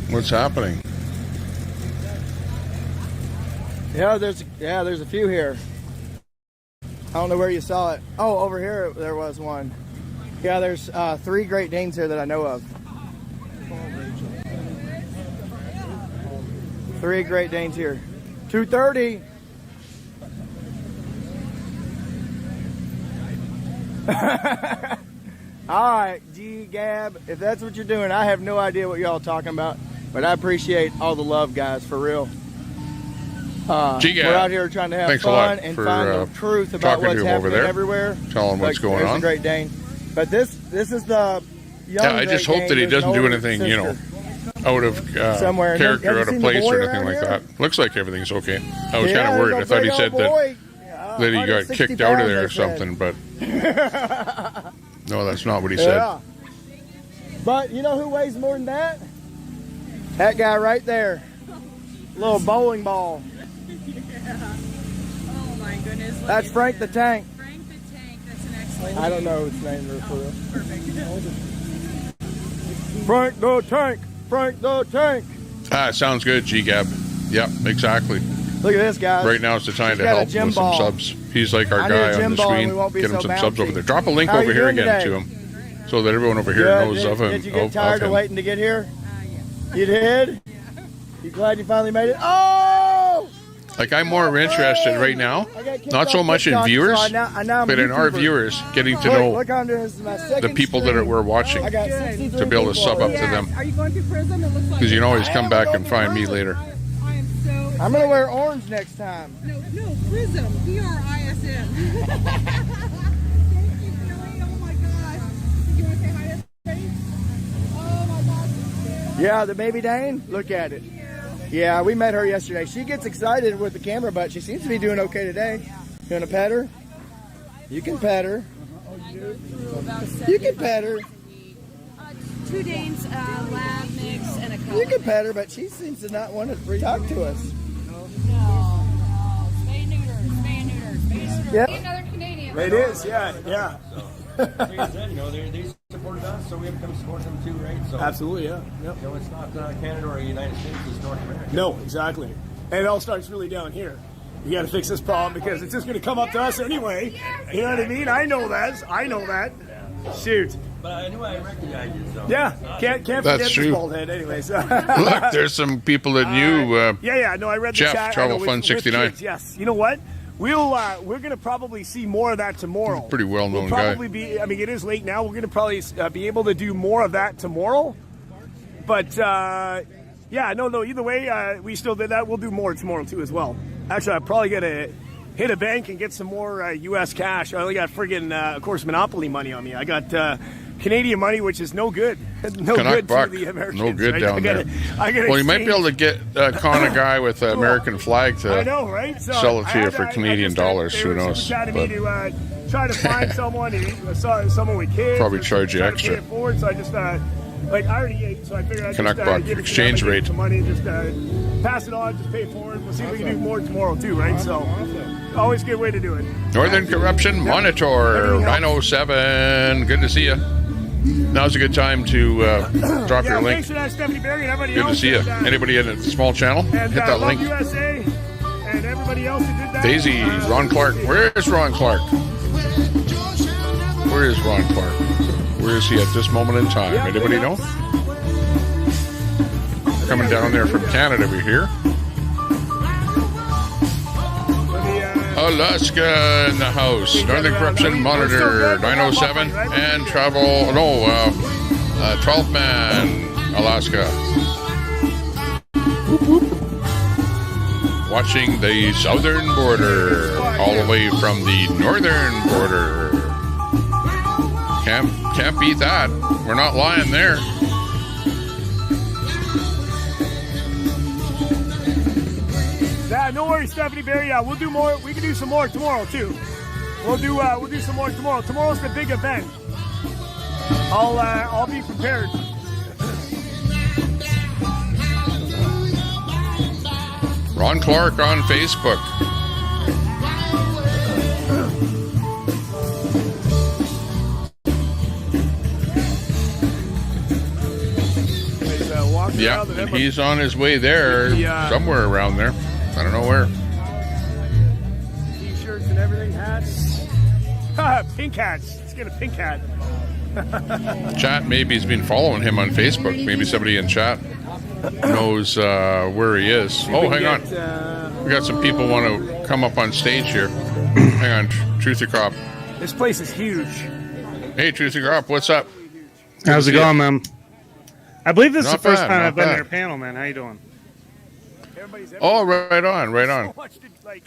A: What's happening?
C: Yeah, there's a few here. I don't know where you saw it. Oh, over here there was one. Yeah, there's 3 Great Danes here that I know of. 3 Great Danes here. 230. All right, G Gab, if that's what you're doing, I have no idea what y'all talking about, but I appreciate all the love, guys, for real.
A: G-Gab,
C: we're out here trying to have fun and find the truth about what's happening everywhere.
A: Tell them what's going on.
C: A Great Dane, but this is the young.
A: Yeah, I just hope that he doesn't do anything, you know, out of
C: somewhere
A: character, out of place, or anything like that. Looks like everything's okay. I was kind of worried. I thought he said that he got kicked out of there or something, but no, that's not what he said.
C: Yeah. But you know who weighs more than that? That guy right there. Little bowling ball.
T: Oh my goodness.
C: That's Frank the Tank.
T: Frank the Tank. That's an excellent
C: I don't know his name for real.
T: Perfect.
C: Frank the Tank. Frank the Tank.
A: Sounds good, G-Gab. Yep, exactly.
C: Look at this guy.
A: Right now it's the time to help with some subs. He's like our guy on the screen. Get him some subs over there. Drop a link over here again to him, so that everyone over here knows of him.
C: Did you get tired of waiting to get here? You did? You glad you finally made it? Oh!
A: Like, I'm more interested right now, not so much in viewers, but in our viewers, getting to know the people that we're watching, to be able to sub up to them.
T: Are you going to prison? It looks like
A: Because you can always come back and find me later.
C: I'm going to wear orange next time.
T: No, Prism. PRISM. Thank you, Billy. Oh my gosh. You want to say hi to everybody? Oh my gosh.
C: Yeah, the baby Dane. Look at it. Yeah, we met her yesterday. She gets excited with the camera, but she seems to be doing okay today. You want to pet her? You can pet her. You can pet her.
T: 2 Danes, lab mix, and a color.
C: You can pet her, but she seems to not want to talk to us.
T: No. Spay neuter.
C: Yeah.
T: Another Canadian.
H: It is, yeah.
J: Like I said, you know, they supported us, so we have to come support them too, right? So
H: Absolutely, yeah. Yep.
J: You know, it's not Canada or the United States, it's North America.
H: No, exactly. And it all starts really down here. You got to fix this problem because it's just going to come up to us anyway. You know what I mean? I know that. Shoot.
J: But I knew I recognized you, so.
H: Yeah, can't forget
A: That's true.
H: this bald head anyways.
A: Look, there's some people that knew
H: I read the
A: Jeff,
H: chat.
A: Travel
H: with
A: Fun 69.
H: kids, yes. You know what? We're going to probably see more of that tomorrow.
A: Pretty well-known
H: we'll
A: guy.
H: probably be, I mean, it is late now. We're going to probably be able to do more of that tomorrow. But, either way, we still did that. We'll do more tomorrow, too, as well. Actually, I'm probably going to hit a bank and get some more U.S. cash. I only got friggin', of course, Monopoly money on me. I got Canadian money, which is no good. No good to the Americans.
A: No good
H: right?
A: down there. Well, you might be able to get con a guy with an American flag to
H: I know, right? So
A: sell it to you for Canadian dollars. Who knows?
H: Chatting me to try to find someone with kids.
A: Probably charge you
H: try
A: extra.
H: To pay it forward, so I just I already ate, so I figured I'd
A: Canuck
H: just
A: buck
H: give
A: exchange rate.
H: some money, just pass it on, just pay it forward. We'll see if we can do more tomorrow too, right? So always a good way to do it.
A: Northern Corruption Monitor 907. Good to see you. Now's a good time to drop your link.
H: Thanks for that, Stephanie Berry, and everybody
A: Good to
H: else.
A: see you. Anybody in a small channel,
H: And,
A: hit that
H: Love
A: link.
H: USA and everybody else who did that.
A: Daisy, Ron Clark. Where's Ron Clark? Where is Ron Clark? Where is he at this moment in time? Anybody know? Coming down there from Canada, we hear. Alaska in the house. Northern Corruption Monitor 907 and travel. 12th man, Alaska. Watching the southern border, all the way from the northern border. Can't beat that. We're not lying there.
H: Yeah, no worries, Stephanie Berry. Yeah, we'll do more. We can do some more tomorrow too. We'll do some more tomorrow. Tomorrow's the big event. I'll be prepared.
A: Ron Clark on Facebook. Yeah, and he's on his way there, somewhere around there. I don't know where.
H: T-shirts and everything, hats. Pink hats. Let's get a pink hat.
A: Chat maybe has been following him on Facebook. Maybe somebody in chat knows where he is. Oh, hang on. We got some people want to come up on stage here. Hang on, Truthy Crop.
H: This place is huge.
A: Hey, Truthy Crop, what's up?
E: How's it going, man? I believe this is
A: Not
E: the first
A: bad,
E: time
A: not
E: I've been
A: bad.
E: in your panel, man. How you doing?
A: Oh, right on, right on.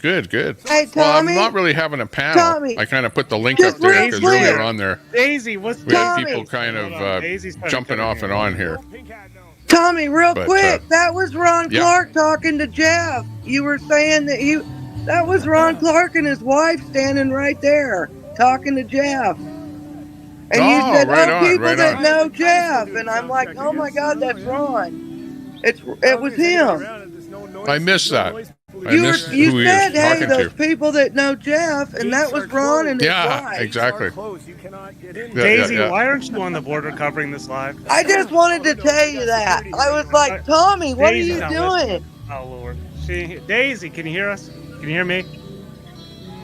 A: Good, good.
S: Hey,
A: Well, I'm
S: Tommy.
A: not really having a panel.
S: Tommy.
A: I kind of put the link
S: Just
A: up there
S: real
A: because
S: quick.
A: earlier on there,
E: Daisy, what's
A: we had
S: Tommy.
A: people kind of
E: Daisy's trying to
A: jumping
E: come
A: off
E: in
A: and on here.
S: Tommy, real
A: But,
S: quick, that was Ron
A: yeah.
S: Clark talking to Jeff. You were saying that was Ron Clark and his wife standing right there talking to Jeff. And you
A: Oh,
S: said,
A: right on,
S: people
A: right
S: that
A: on.
S: know Jeff. And I'm like, oh my God, that's Ron. It was him.
A: I missed that. I
S: You
A: missed
S: you
A: who he
S: said,
A: was
S: hey,
A: talking
S: those
A: to.
S: people that know Jeff, and that was Ron and his
A: Yeah,
S: wife.
A: exactly.
E: Daisy,
A: yeah.
E: why aren't you on the border covering this live?
S: I just wanted to tell you that. I was like, Tommy, what are
E: Daisy's
S: you
E: not
S: doing?
E: listening. Oh, Lord. Daisy, can you hear us? Can you hear me?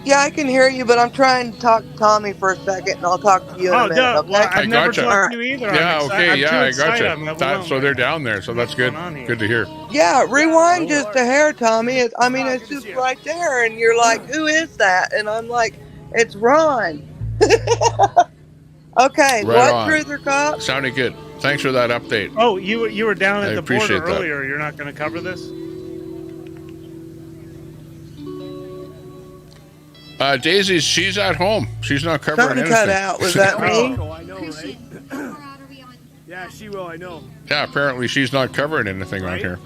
S: Yeah, I can hear you, but I'm trying to talk to Tommy for a second, and I'll talk to you in a minute,
E: duh.
S: okay?
E: Well, I've
A: I
E: never
A: gotcha.
E: talked to you either.
A: Yeah,
E: I'm
A: okay,
E: I'm
A: yeah,
E: too
A: I
E: excited.
A: gotcha.
E: I'm overwhelmed
A: So they're down there, so that's good. Good to hear.
S: Yeah, rewind just a hair, Tommy. It's just right there, and you're like, who is that? And I'm like, it's Ron. Okay,
A: Right
S: what,
A: on.
S: Truth or Cop?
A: Sounded good. Thanks for that update.
E: Oh, you were down
A: I
E: at the
A: appreciate
E: border
A: that.
E: earlier. You're not going to cover this?
A: Daisy, she's at home. She's not covering
S: Something
A: anything.
S: cut out. Was that me?
H: Oh, I know, right? Yeah, she will, I know.
A: Yeah, apparently she's not covering anything on here.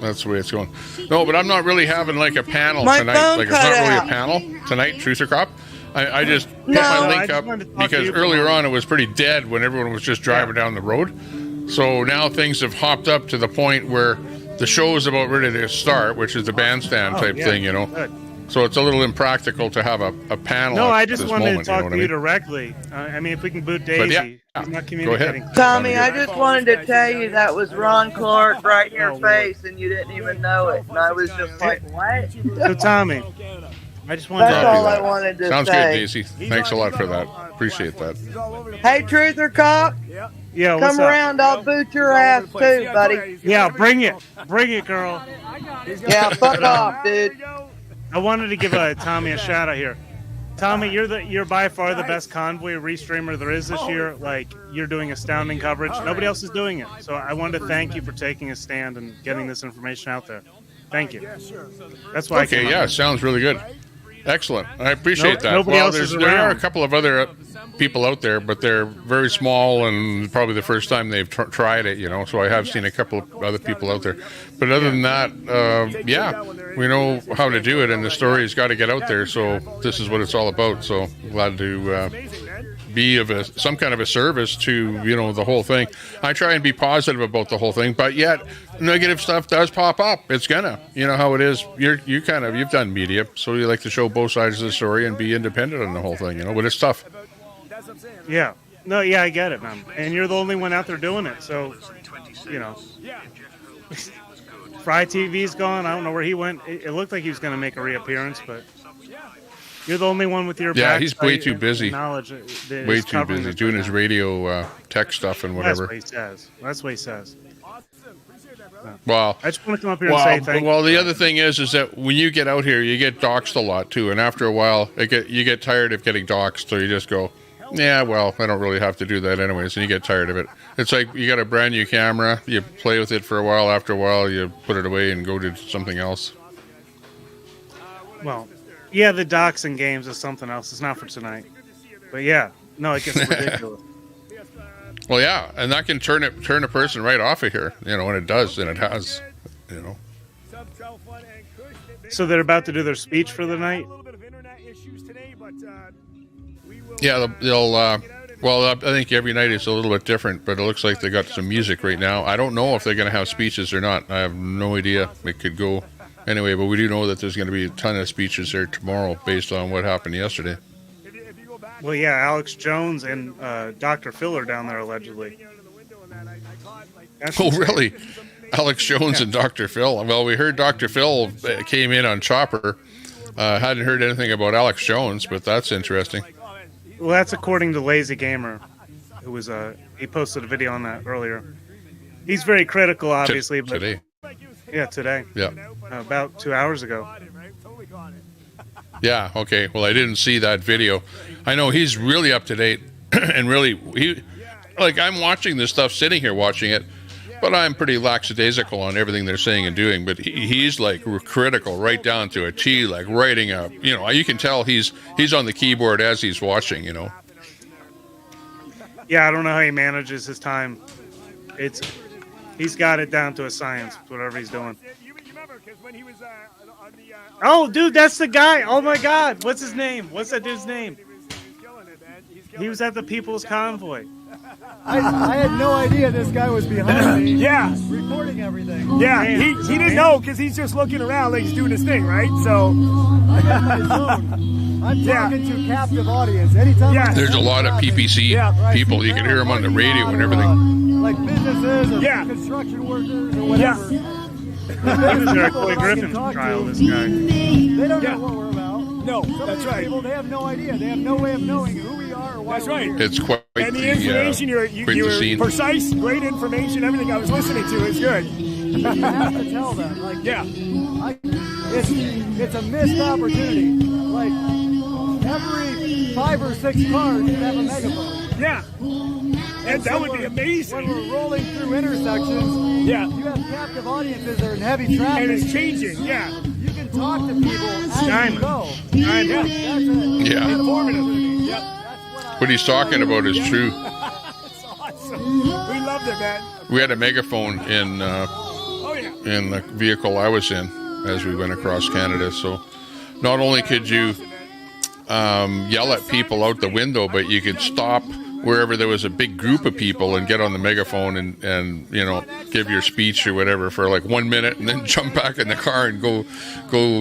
A: That's the way it's going. No, but I'm not really having like a panel
S: My
A: tonight.
S: phone
A: Like it's
S: cut
A: not really
S: out.
A: a panel tonight, Truth or Cop. I just put
S: No.
A: my
S: I
A: link
E: just
A: up
E: wanted to talk to
A: because
E: you for
A: earlier
E: a
A: on it was pretty dead when everyone was just driving down the road. So now things have hopped up to the point where the show is about ready to start, which is the bandstand type
E: yeah.
A: thing, you know.
E: Good.
A: So it's a little impractical to have a panel.
E: No,
A: at
E: I just
A: this
E: wanted
A: moment,
E: to talk
A: you know
E: to
A: what
E: you
A: I mean?
E: directly. I mean, if we can boot
A: But
E: Daisy.
A: yeah,
E: She's not
A: go
E: communicating.
A: ahead.
S: Tommy, I just wanted to tell you that was Ron Clark right in your
E: Oh, Lord.
S: face, and you didn't even know it. And I was just like, what?
E: So, Tommy, I just wanted
S: That's
E: to
S: all
A: that.
S: I wanted to
A: Sounds
S: say.
A: good, Daisy. Thanks a lot for that. Appreciate that.
S: Hey, Truth or Cop?
E: Yeah, what's
S: Come
E: up?
S: around, I'll boot your ass too, buddy.
E: Yeah, bring it. Bring it, girl.
S: Yeah, fuck off, dude.
E: I wanted to give Tommy a shout out here. Tommy, you're by far the best Convoy restreamer there is this year. Like, you're doing astounding coverage. Nobody else is doing it. So I wanted to thank you for taking a stand and getting this information out there. Thank you. That's why I
A: Okay,
E: came
A: yeah,
E: up.
A: sounds really good. Excellent. I appreciate that.
E: Nobody else is
A: there are a
E: around.
A: couple of other people out there, but they're very small and probably the first time they've tried it, you know. So I have seen a couple of other people out there. But other than that, yeah, we know how to do it, and the story's got to get out there. So this is what it's all about. So glad to be of some kind of a service to, you know, the whole thing. I try and be positive about the whole thing, but yet negative stuff does pop up. It's gonna, you know how it is. You've done media, so you like to show both sides of the story and be independent on the whole thing, you know. But it's tough.
E: Yeah. No, yeah, I get it, man. And you're the only one out there doing it. So, you know. Fry TV's gone. I don't know where he went. It looked like he was going to make a reappearance, but you're the only one with your
A: Yeah, he's way
E: backside
A: too busy.
E: knowledge that
A: Way
E: is
A: too
E: covering
A: busy
E: this
A: doing
E: right
A: his
E: now.
A: radio tech stuff and
E: That's
A: whatever.
E: what he says. That's what he says.
A: Well,
E: I just want to come up here and say thank you.
A: well, the other thing is that when you get out here, you get doxxed a lot too, and after a while, you get tired of getting doxxed, so you just go, yeah, well, I don't really have to do that anyways, and you get tired of it. It's like you got a brand new camera, you play with it for a while, after a while, you put it away and go do something else.
E: Well, yeah, the doxing games is something else. It's not for tonight. But yeah, no, it gets ridiculous.
A: Well, yeah, and that can turn a person right off of here, you know, and it does, and it has, you know.
E: So they're about to do their speech for the night?
A: Yeah, they'll well, I think every night is a little bit different, but it looks like they got some music right now. I don't know if they're going to have speeches or not. I have no idea. It could go Anyway, but we do know that there's going to be a ton of speeches there tomorrow based on what happened yesterday.
E: Well, yeah, Alex Jones and Dr. Phil are down there allegedly. That's
A: Oh,
E: insane.
A: really? Alex Jones and Dr. Phil. Well, we heard Dr. Phil came in on Chopper. Hadn't heard anything about Alex Jones, but that's interesting.
E: Well, that's according to Lazy Gamer, who was he posted a video on that earlier. He's very critical, obviously. But,
A: today.
E: Yeah, today.
A: Yeah.
E: About 2 hours ago.
A: Yeah, okay. Well, I didn't see that video. I know he's really up to date and really, I'm watching this stuff, sitting here watching it, but I'm pretty lackadaisical on everything they're saying and doing. But he's like critical right down to a T, like writing up. You can tell he's on the keyboard as he's watching.
E: Yeah, I don't know how he manages his time. He's got it down to a science, whatever he's doing. Oh, dude, that's the guy. Oh my God, what's his name? What's that dude's name? He was at the People's Convoy.
G: I had no idea this guy was behind me.
H: Yeah.
G: Recording everything.
H: Yeah, he didn't know because he's just looking around like he's doing his thing, right? So
G: I got my zone. I'm talking to a captive audience. Anytime
A: There's a lot of PPC people. You can hear them on the radio and everything.
G: like businesses or construction workers or whatever.
E: He was there at Coy Griffin's trial, this guy.
G: They don't know what we're about.
H: No,
G: Some
H: that's
G: of these
H: right.
G: people, they have no idea. They have no way of knowing who we are or why
H: That's
G: we're
H: right.
G: here.
A: It's quite
H: And the information
A: quite the
H: you're
A: scene.
H: precise, great information, everything I was listening to is good.
G: You have to tell them. Like,
H: Yeah.
G: It's a missed opportunity. Like, every 5 or 6 cars should have a megaphone.
H: Yeah. And that would be amazing.
G: When we're rolling through intersections,
H: Yeah.
G: you have captive audiences that are in heavy traffic.
H: And it's changing, yeah.
G: You can talk to people as you
E: Diamond.
G: go.
H: Yeah.
G: That's it.
A: Yeah.
H: Informative. Yep.
A: What he's talking about is true.
H: That's awesome. We loved it, man.
A: We had a megaphone in
H: Oh, yeah.
A: in the vehicle I was in as we went across Canada. So not only could you yell at people out the window, but you could stop wherever there was a big group of people and get on the megaphone and give your speech or whatever for like 1 minute and then jump back in the car and go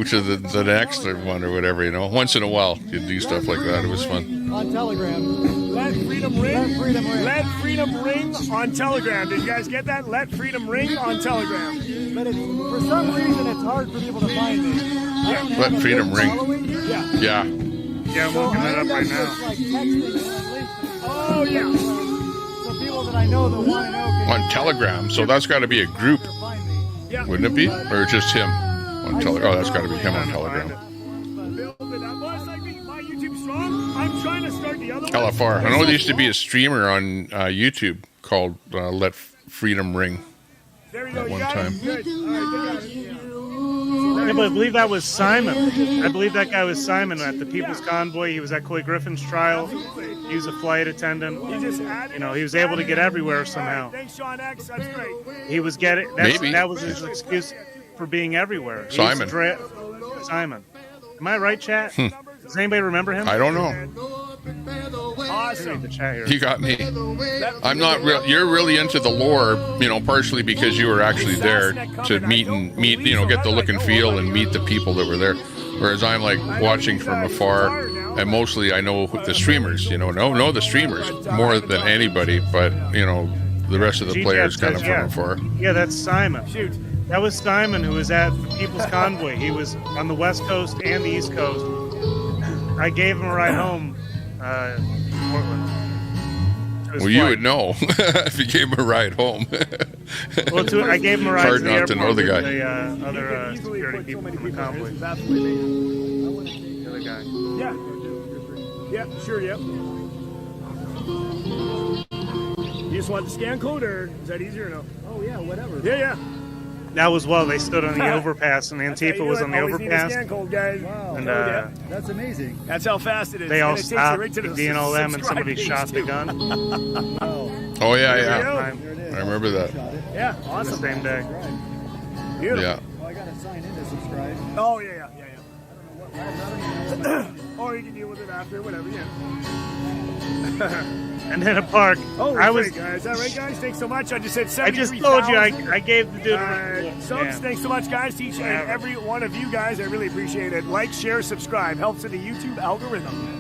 A: to the next one or whatever. Once in a while you'd do stuff like that. It was fun.
G: On Telegram.
H: Let freedom ring.
G: Let freedom ring.
H: Let freedom ring on Telegram. Did you guys get that? Let freedom ring on Telegram.
G: But for some reason, it's hard for people to find me. I don't have
A: Let
G: a
A: freedom
G: big
A: ring.
G: following.
H: Yeah.
A: Yeah.
E: Yeah, I'm
G: So
E: looking
G: I
E: that up
G: end
E: right
G: up
E: now.
G: just like texting and links.
H: Oh, yeah.
G: So people that I know that want to know can
A: On Telegram. So that's got to be a group,
G: find me.
H: Yeah.
A: wouldn't it be? Or just him on Telegram? Oh, that's got to be him on Telegram.
H: Build it up. Well, it's like my YouTube strong. I'm trying to start the other one.
A: LFR. I know there used to be a streamer on YouTube called Let Freedom Ring
H: There we go.
A: at
H: You
A: one
H: got
A: time.
H: it? Good. All right, they got it. Yeah.
E: Yeah, but I believe that was Simon. I believe that guy was Simon at the People's Convoy. He was at Coy Griffin's trial. He was a flight attendant.
H: You just added
E: He was able to get everywhere somehow.
H: Thanks, Sean X. That's great.
E: He was getting.
A: Maybe.
E: That was his excuse for being everywhere. He
A: Simon.
E: was Simon. Am I right, chat? Does anybody remember him?
A: I don't know.
H: Awesome.
E: The chat here.
A: You got me. I'm not real. You're really into the lore, partially because you were actually there to meet, get the look and feel and meet the people that were there. Whereas I'm like watching from afar, and mostly I know the streamers. Know the streamers more than anybody, but the rest of the players kind of from afar.
E: Yeah, that's Simon.
H: Shoot.
E: That was Simon who was at the People's Convoy. He was on the West Coast and the East Coast. I gave him a ride home to Portland.
A: Well, you would know if you gave him a ride home.
E: I gave him a ride
A: Hard
E: to the
A: not
E: airport
A: to know the guy.
E: with the other security people from the convoy.
H: It's absolutely
E: The
H: amazing.
E: other guy.
H: Yeah. Yeah, sure, yep. You just want the scan code, or is that easier or no?
G: Oh yeah, whatever.
H: Yeah, yeah.
E: That was while they stood on the overpass, and
H: That's how you
E: Antifa
H: do
E: was
H: it.
E: on the
H: Always need a
E: overpass.
H: scan code, guys.
G: Wow.
E: And
G: That's amazing.
H: That's how fast it is.
E: they all
H: And it takes you
E: stopped,
H: right to the
E: being all them, and
H: subscribe
E: somebody
H: page,
E: shot the
H: too.
E: gun.
A: Oh yeah,
H: There
A: yeah.
H: you go.
G: There it is.
A: I remember that.
H: Yeah,
E: The
H: awesome.
E: same day.
H: Beautiful.
A: Yeah.
G: Oh, I gotta sign in to subscribe.
H: Oh, yeah, yeah. Or you can deal with it after, whatever, yeah.
E: And then a park.
H: Oh,
E: I was.
H: guys. Is that right, guys? Thanks so much. I just said
E: I just
H: 73,000.
E: told you I gave the dude.
H: Subs, thanks so much, guys. To each and every one of you guys. I really appreciate it. Like, share, subscribe. Helps in the YouTube algorithm.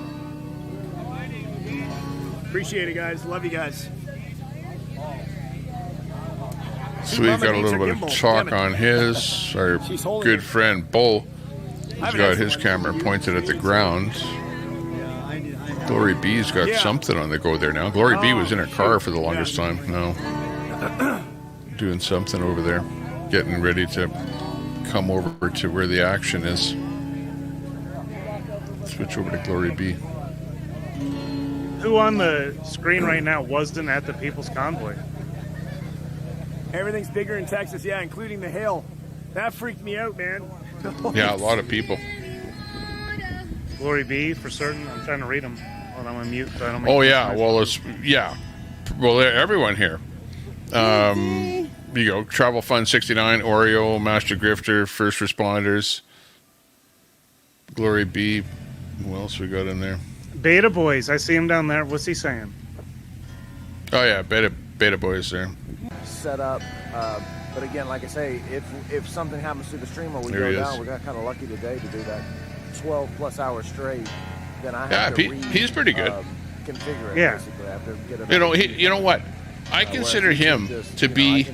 H: Appreciate it, guys. Love you guys.
A: So we've got a little bit of talk on his. Our good friend Bull has got his camera pointed at the ground. Glory B's got something on the go there now. Glory B was in her car for the longest time. Now doing something over there, getting ready to come over to where the action is. Switch over to Glory B.
E: Who on the screen right now wasn't at the People's Convoy?
H: Everything's bigger in Texas, yeah, including the hail. That freaked me out, man.
A: Yeah, a lot of people.
E: Glory B for certain. I'm trying to read them. Hold on, I'm on mute. So I don't make
A: Oh yeah, well it's well everyone here. You go Travel Fund 69, Oreo, Master Grifter, First Responders, Glory B. Who else we got in there?
E: Beta Boys. I see him down there. What's he saying?
A: Oh yeah, Beta Boys there.
M: Set up, but again, like I say, if something happens to the stream or we
A: There
M: go
A: he
M: down,
A: is.
M: we got kind of lucky today to do that 12 plus hours straight. Then I have to
A: he's pretty good.
M: Configure it.
E: Yeah.
M: Basically. I have to get it
A: You know what? I consider him to be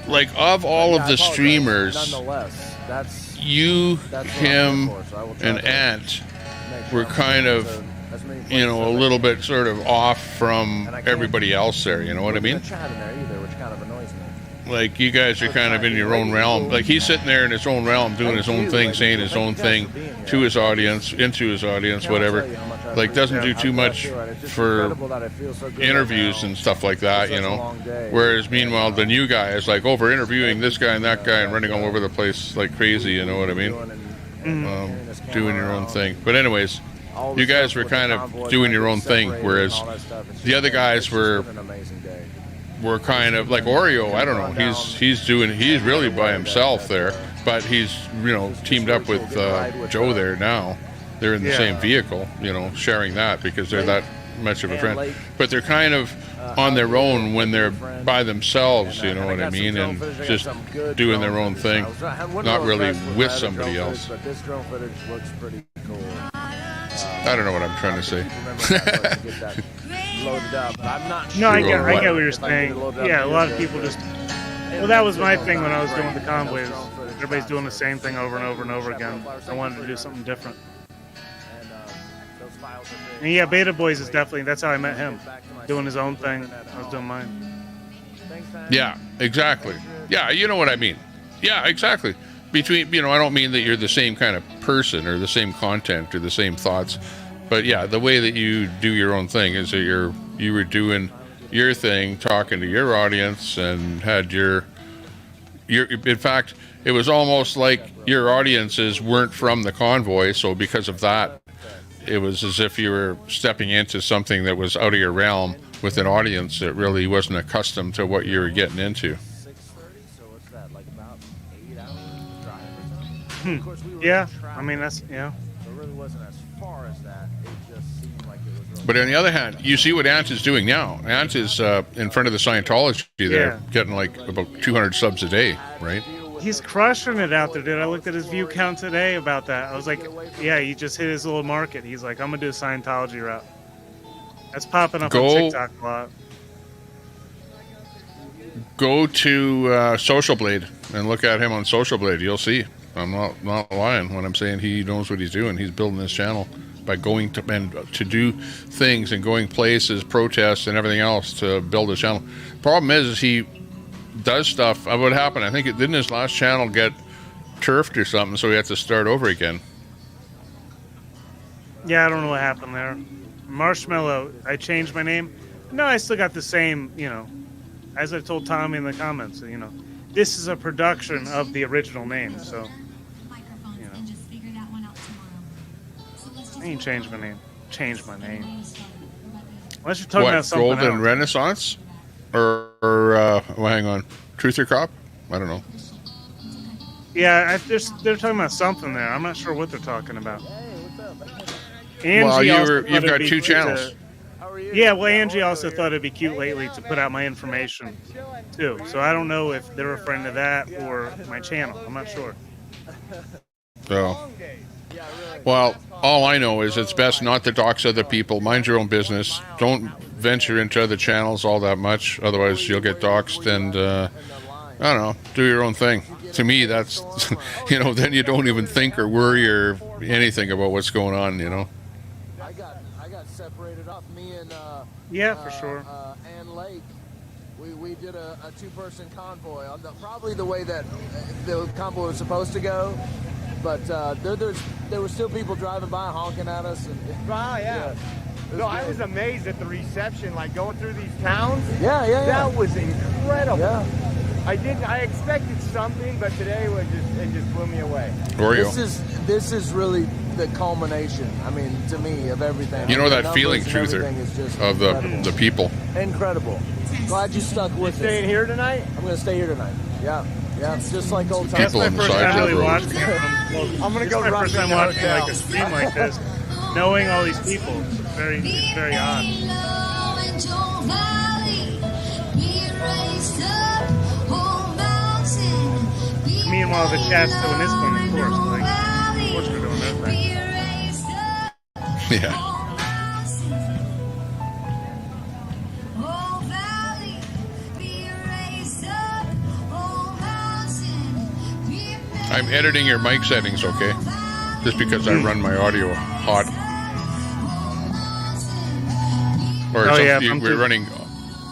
A: like of all of the streamers.
M: Nonetheless,
A: You,
M: that's
A: him,
M: what I'm for, so I will try
A: and
M: to
A: Ant
M: make
A: were
M: sure
A: kind of,
M: as many
A: you know, a
M: places
A: little bit sort of off from
M: And I can't
A: everybody else there. You know what I mean?
M: chat in there either, which kind of annoys me.
A: Like you guys are kind of in your own realm. Like he's sitting there in his own realm, doing his own thing, saying his own thing to his audience, into his audience, whatever. Like doesn't do too much for interviews and stuff like that, you know. Whereas meanwhile, the new guy is like over interviewing this guy and that guy and running all over the place like crazy. You know what I mean? Doing your own thing. But anyways, you guys were kind of doing your own thing, whereas the other guys were kind of like Oreo. I don't know. He's really by himself there, but he's teamed up with Joe there now. They're in the same vehicle, sharing that because they're that much of a friend. But they're kind of on their own when they're by themselves, you know what I mean, and just doing their own thing, not really with somebody else.
M: But this drone footage looks pretty cool.
A: I don't know what I'm trying to say.
M: Loaded up, but I'm not
E: No, I
A: Sure.
E: get what you're saying. Yeah, a lot of people just. Well, that was my thing when I was doing the convoys. Everybody's doing the same thing over and over and over again. I wanted to do something different. And yeah, Beta Boys is definitely, that's how I met him. Doing his own thing. I was doing mine.
A: Yeah, exactly. Yeah, you know what I mean. Yeah, exactly. Between, I don't mean that you're the same kind of person or the same content or the same thoughts, but yeah, the way that you do your own thing is that you were doing your thing, talking to your audience, and had your. In fact, it was almost like your audiences weren't from the convoy, so because of that, it was as if you were stepping into something that was out of your realm with an audience that really wasn't accustomed to what you were getting into.
E: Yeah, I mean, that's, yeah.
M: So it really wasn't as far as that. It just seemed like it was really.
A: But on the other hand, you see what Ant is doing now. Ant is in front of the Scientology there, getting like about 200 subs a day, right?
E: He's crushing it out there, dude. I looked at his view count today about that. I was like, yeah, he just hit his little market. He's like, I'm going to do a Scientology route. That's popping up on TikTok a lot.
A: Go to Social Blade and look at him on Social Blade. You'll see. I'm not lying when I'm saying he knows what he's doing. He's building this channel by going to do things and going places, protests, and everything else to build his channel. Problem is he does stuff. What happened? I think didn't his last channel get turfed or something, so he had to start over again.
E: Yeah, I don't know what happened there. Marshmallow, I changed my name. No, I still got the same, as I told Tommy in the comments, this is a production of the original name, so, I ain't changed my name. Change my name. Unless you're talking about something
A: Golden
E: else.
A: Renaissance? Or hang on. Truth or Cop? I don't know.
E: Yeah, they're talking about something there. I'm not sure what they're talking about. Angie also thought
A: you've
E: it'd
A: got
E: be
A: two
E: cute
A: channels.
E: Yeah, well, Angie also thought it'd be cute lately to put out my information too. So I don't know if they're referring to that or my channel. I'm not sure.
A: So, well, all I know is it's best not to dox other people. Mind your own business. Don't venture into other channels all that much. Otherwise, you'll get doxed and, I don't know, do your own thing. To me, that's, then you don't even think or worry or anything about what's going on,
O: I got separated off. Me and
E: yeah, for sure.
O: Ann Lake. We did a two-person convoy on probably the way that the convoy was supposed to go, but there were still people driving by honking at us. And,
C: yeah. No, I was amazed at the reception, like going through these towns.
O: Yeah.
C: That was incredible.
O: Yeah.
C: I expected something, but today it just blew me away.
A: Oreo.
O: This is really the culmination. I mean, to me, of everything.
A: You know that
O: The
A: feeling,
O: numbers and
A: Truther,
O: everything is just
A: of the people.
O: Incredible. Glad you stuck with us.
C: Staying here tonight?
O: I'm going to stay here tonight. Yeah, just like old times.
A: People on the side of the road.
C: I'm going to go
E: my
C: run
E: first
C: to
E: time
C: the
E: watching
C: hotel.
E: like a stream like this, knowing all these people. It's very odd. Meanwhile, the chat's doing this one, of course. Of course we're doing that thing.
A: Yeah. I'm editing your mic settings, okay? Just because I run my audio hot. Or we're running.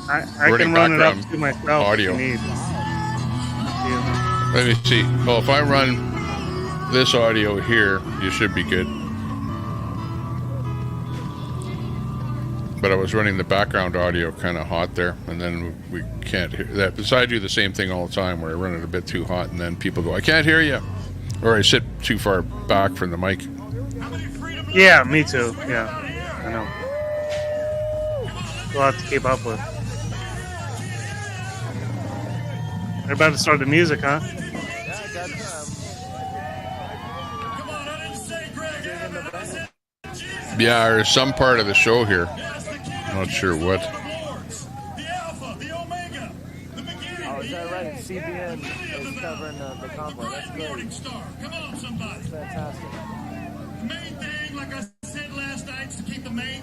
E: I can run it up to myself
A: audio.
E: if you need.
A: Let me see. Well, if I run this audio here, you should be good. But I was running the background audio kind of hot there, and then we can't hear that. Besides, I do the same thing all the time where I run it a bit too hot, and then people go, I can't hear you. Or I sit too far back from the mic.
E: Yeah, me too. Yeah, I know. We'll have to keep up with. They're about to start the music, huh?
A: Yeah, there's some part of the show here. Not sure what.
O: Oh, is that right? CBN is covering the convoy. That's great. That's fantastic.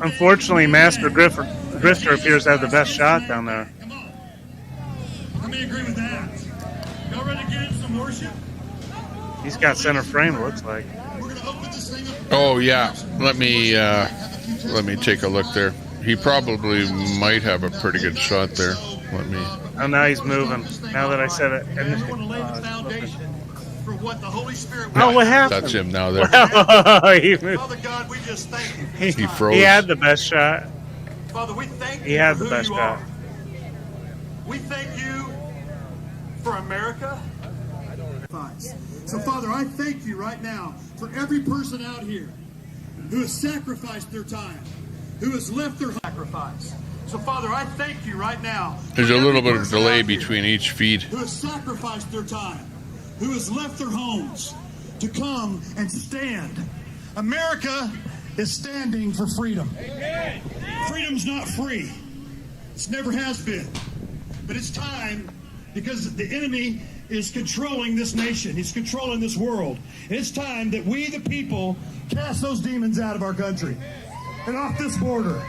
E: Unfortunately, Master Grifter appears to have the best shot down there.
B: Let me agree with that. Y'all ready to get into some worship?
E: He's got center frame, it looks like.
A: Oh yeah, let me take a look there. He probably might have a pretty good shot there. Let me.
E: Oh, now he's moving. Now that I said it.
B: For what the Holy Spirit.
E: Oh, what happened?
A: That's him now there.
E: He moved.
B: Father God, we just thank you.
A: He froze.
E: He had the best shot.
B: Father, we thank you.
E: He had
B: for
E: the
B: who
E: best
B: you
E: shot.
B: are. We thank you for America. So, Father, I thank you right now for every person out here who has sacrificed their time, who has left their sacrifice. So, Father, I thank you right now.
A: There's a little bit of delay between each feed.
B: Who has sacrificed their time, who has left their homes to come and stand. America is standing for freedom. Freedom's not free. It never has been. But it's time, because the enemy is controlling this nation. He's controlling this world. It's time that we, the people, cast those demons out of our country and off this border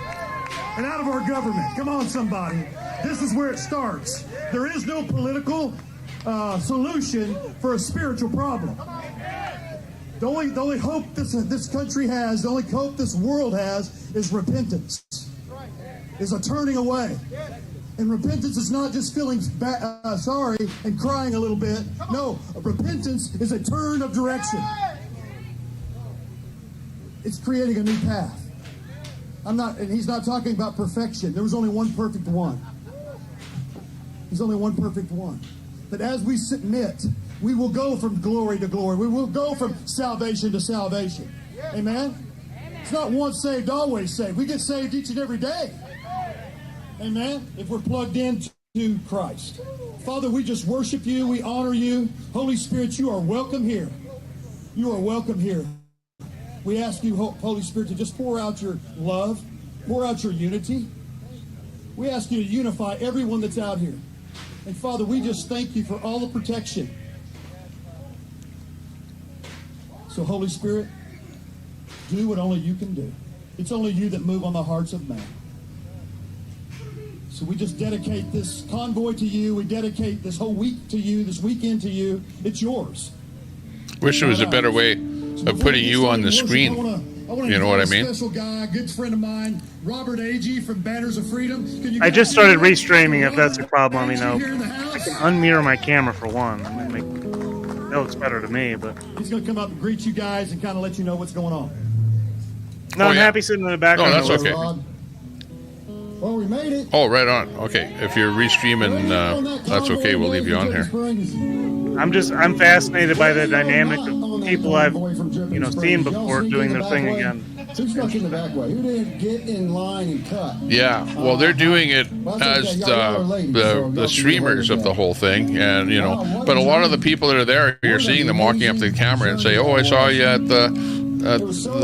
B: and out of our government. Come on, somebody. This is where it starts. There is no political solution for a spiritual problem. The only hope this country has, the only hope this world has, is repentance, is a turning away. And repentance is not just feeling sorry and crying a little bit. No, repentance is a turn of direction. It's creating a new path. And he's not talking about perfection. There was only one perfect one. There's only one perfect one. But as we submit, we will go from glory to glory. We will go from salvation to salvation. Amen? It's not once saved, always saved. We get saved each and every day. Amen? If we're plugged into Christ. Father, we just worship you. We honor you. Holy Spirit, you are welcome here. You are welcome here. We ask you, Holy Spirit, to just pour out your love, pour out your unity. We ask you to unify everyone that's out here. And Father, we just thank you for all the protection. So Holy Spirit, do what only you can do. It's only you that move on the hearts of men. So we just dedicate this convoy to you. We dedicate this whole week to you, this weekend to you. It's yours.
A: Wish there was a better way of putting you on the screen. You know what I mean?
B: Special guy, good friend of mine, Robert Agee from Banners of Freedom.
E: I just started restreaming. If that's a problem, I can unmirror my camera for one. That looks better to me. But
B: he's going to come up and greet you guys and kind of let you know what's going on.
E: No, I'm happy sitting in the background.
A: Oh, that's okay.
B: Well, we made it.
A: Oh, right on. Okay, if you're restreaming, that's okay. We'll leave you on here.
E: I'm fascinated by the dynamic of people I've seen before doing their thing again.
B: Who stuck in the back way? Who didn't get in line and cut?
A: Yeah, well, they're doing it as the streamers of the whole thing, and but a lot of the people that are there, you're seeing them walking up to the camera and say, "Oh, I saw you at the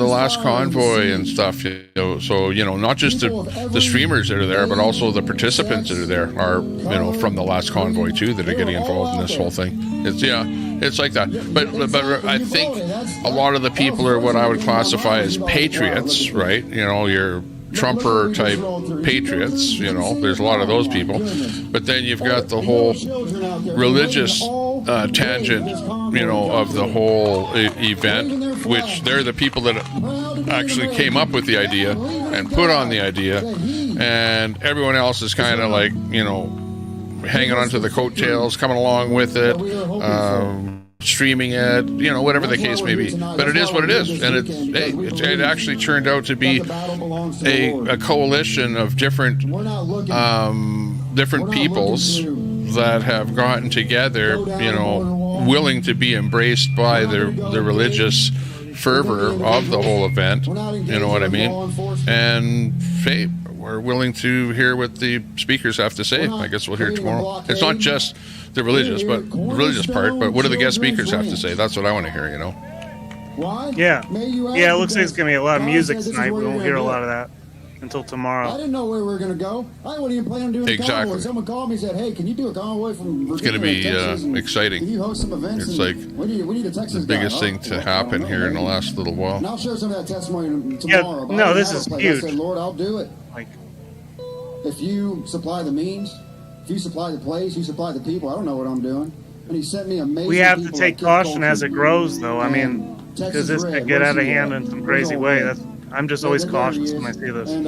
A: last convoy and stuff." So not just the streamers that are there, but also the participants that are there are from the last convoy too, that are getting involved in this whole thing. It's like that. But I think a lot of the people are what I would classify as patriots, right? Your Trumper type patriots. There's a lot of those people. But then you've got the whole religious tangent, of the whole event, which they're the people that actually came up with the idea and put on the idea, and everyone else is kind of like, hanging onto the coattails, coming along with it, streaming it, whatever the case may be. But it is what it is, and it actually turned out to be a coalition of different peoples that have gotten together, willing to be embraced by the religious fervor of the whole event. You know what I mean? And we're willing to hear what the speakers have to say. I guess we'll hear tomorrow. It's not just the religious part, but what do the guest speakers have to say? That's what I want to hear,
E: Yeah, it looks like it's going to be a lot of music tonight. We won't hear a lot of that until tomorrow.
B: I didn't know where we were going to go. I wasn't even planning on doing a convoy. Someone called me and said, "Hey, can you do a convoy from Virginia?"
A: It's going to be exciting.
B: Can you host some events?
A: It's like
B: we need a Texas
A: the biggest thing to happen here in the last little while.
B: And I'll share some of that testimony tomorrow.
E: Yeah, no, this is huge.
B: I said, "Lord, I'll do it. If you supply the means, if you supply the place, you supply the people. I don't know what I'm doing." And he sent me amazing.
E: We have to take caution as it grows, though. I mean, because this could get out of hand in some crazy way. I'm just always cautious when I see this.
B: And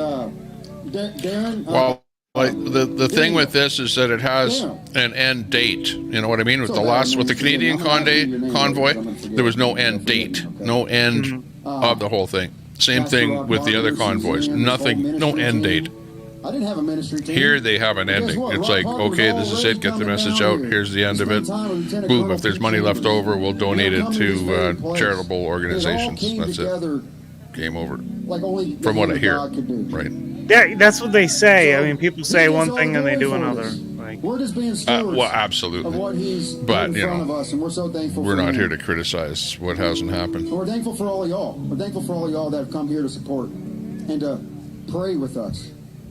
B: Darren,
A: well, the thing with this is that it has an end date. You know what I mean? With the Canadian convoy, there was no end date, no end of the whole thing. Same thing with the other convoys. Nothing, no end date.
B: I didn't have a ministry team.
A: Here they have an ending. It's like, okay, this is it. Get the message out. Here's the end of it. Boom. If there's money left over, we'll donate it to charitable organizations. That's it. Game over. From what I hear, right?
E: Yeah, that's what they say. I mean, people say one thing and they do another.
B: We're just being stewards
A: well, absolutely.
B: of what he's
A: but
B: in front of us, and we're so thankful.
A: We're not here to criticize what hasn't happened.
B: And we're thankful for all of y'all. We're thankful for all of y'all that have come here to support and to pray with us.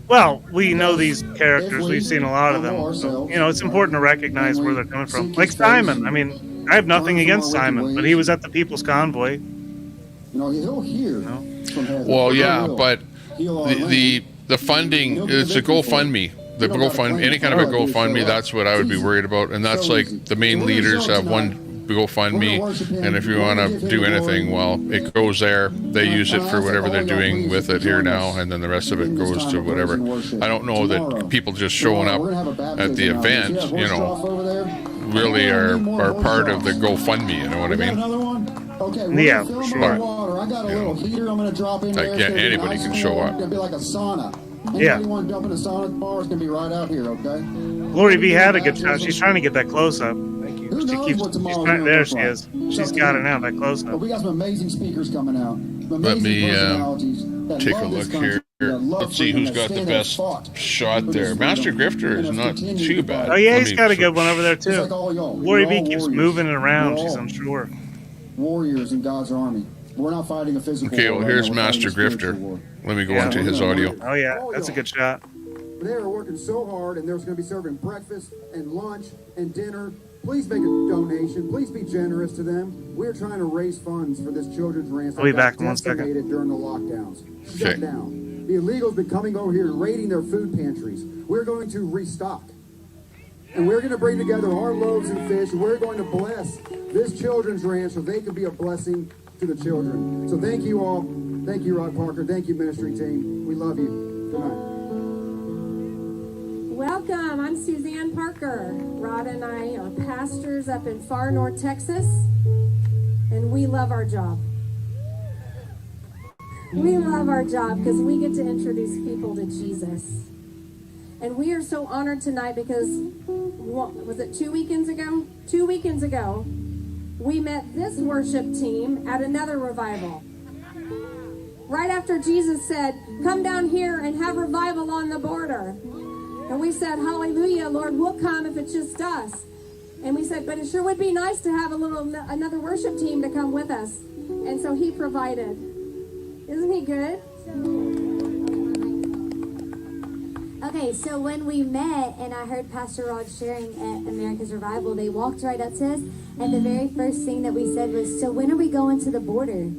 E: Well, we know these characters. We've seen a lot of them. So, it's important to recognize where they're coming from. Like Simon. I mean, I have nothing against Simon, but he was at the People's Convoy.
B: He'll hear from heaven.
A: Well, yeah, but the funding, it's a GoFundMe. The GoFundMe, any kind of a GoFundMe, that's what I would be worried about. And that's like the main leaders have one GoFundMe, and if you want to do anything, well, it goes there. They use it for whatever they're doing with it here now, and then the rest of it goes to whatever. I don't know that people just showing up at the event, really are part of the GoFundMe. You know what I mean?
B: Okay,
E: yeah, for sure.
B: I got a little heater I'm going to drop in there.
A: Yeah, anybody can show up.
B: It's going to be like a sauna.
E: Yeah.
B: Anybody want to jump in a sauna tomorrow? It's going to be right out here, okay?
E: Lori V had a good shot. She's trying to get that close up.
B: Who knows what tomorrow's
E: right there.
B: She
E: is. She's got it now. That close up.
B: We got some amazing speakers coming out.
A: Let me take a look here. Let's see who's got the best shot there. Master Grifter is not too bad.
E: Oh yeah, he's got a good one over there too. Lori V keeps moving it around. She's unsure.
B: Warriors in God's army.
D: We're not fighting a physical
A: Okay,
D: war.
A: well,
D: right
A: here's
D: now. We're
A: Master
D: fighting a spiritual
A: Grifter.
D: war.
A: Let me go
E: Yeah.
A: into his audio.
E: Oh yeah, that's a good shot.
D: They are working so hard, and there's going to be serving breakfast and lunch and dinner. Please make a donation. Please be generous to them. We're trying to raise funds for this children's ranch.
E: I'll be
D: that
E: back
D: got
E: in 1 second.
D: decimated during the lockdowns. Shut
A: Okay.
D: down. The illegals been coming over here and raiding their food pantries. We're going to restock. And we're going to bring together our loaves and fish, and we're going to bless this children's ranch so they can be a blessing to the children. So thank you all. Thank you, Rod Parker. Thank you, ministry team. We love you. Good night.
V: Welcome, I'm Suzanne Parker. Rod and I are pastors up in far north Texas, and we love our job. We love our job because we get to introduce people to Jesus. And we are so honored tonight because, was it 2 weekends ago? 2 weekends ago, we met this worship team at another revival. Right after Jesus said, come down here and have revival on the border. And we said, hallelujah, Lord, we'll come if it's just us. And we said, but it sure would be nice to have another worship team to come with us. And so he provided. Isn't he good?
K: Okay, so when we met and I heard Pastor Rod sharing at America's Revival, they walked right up to us, and the very first thing that we said was, so when are we going to the border?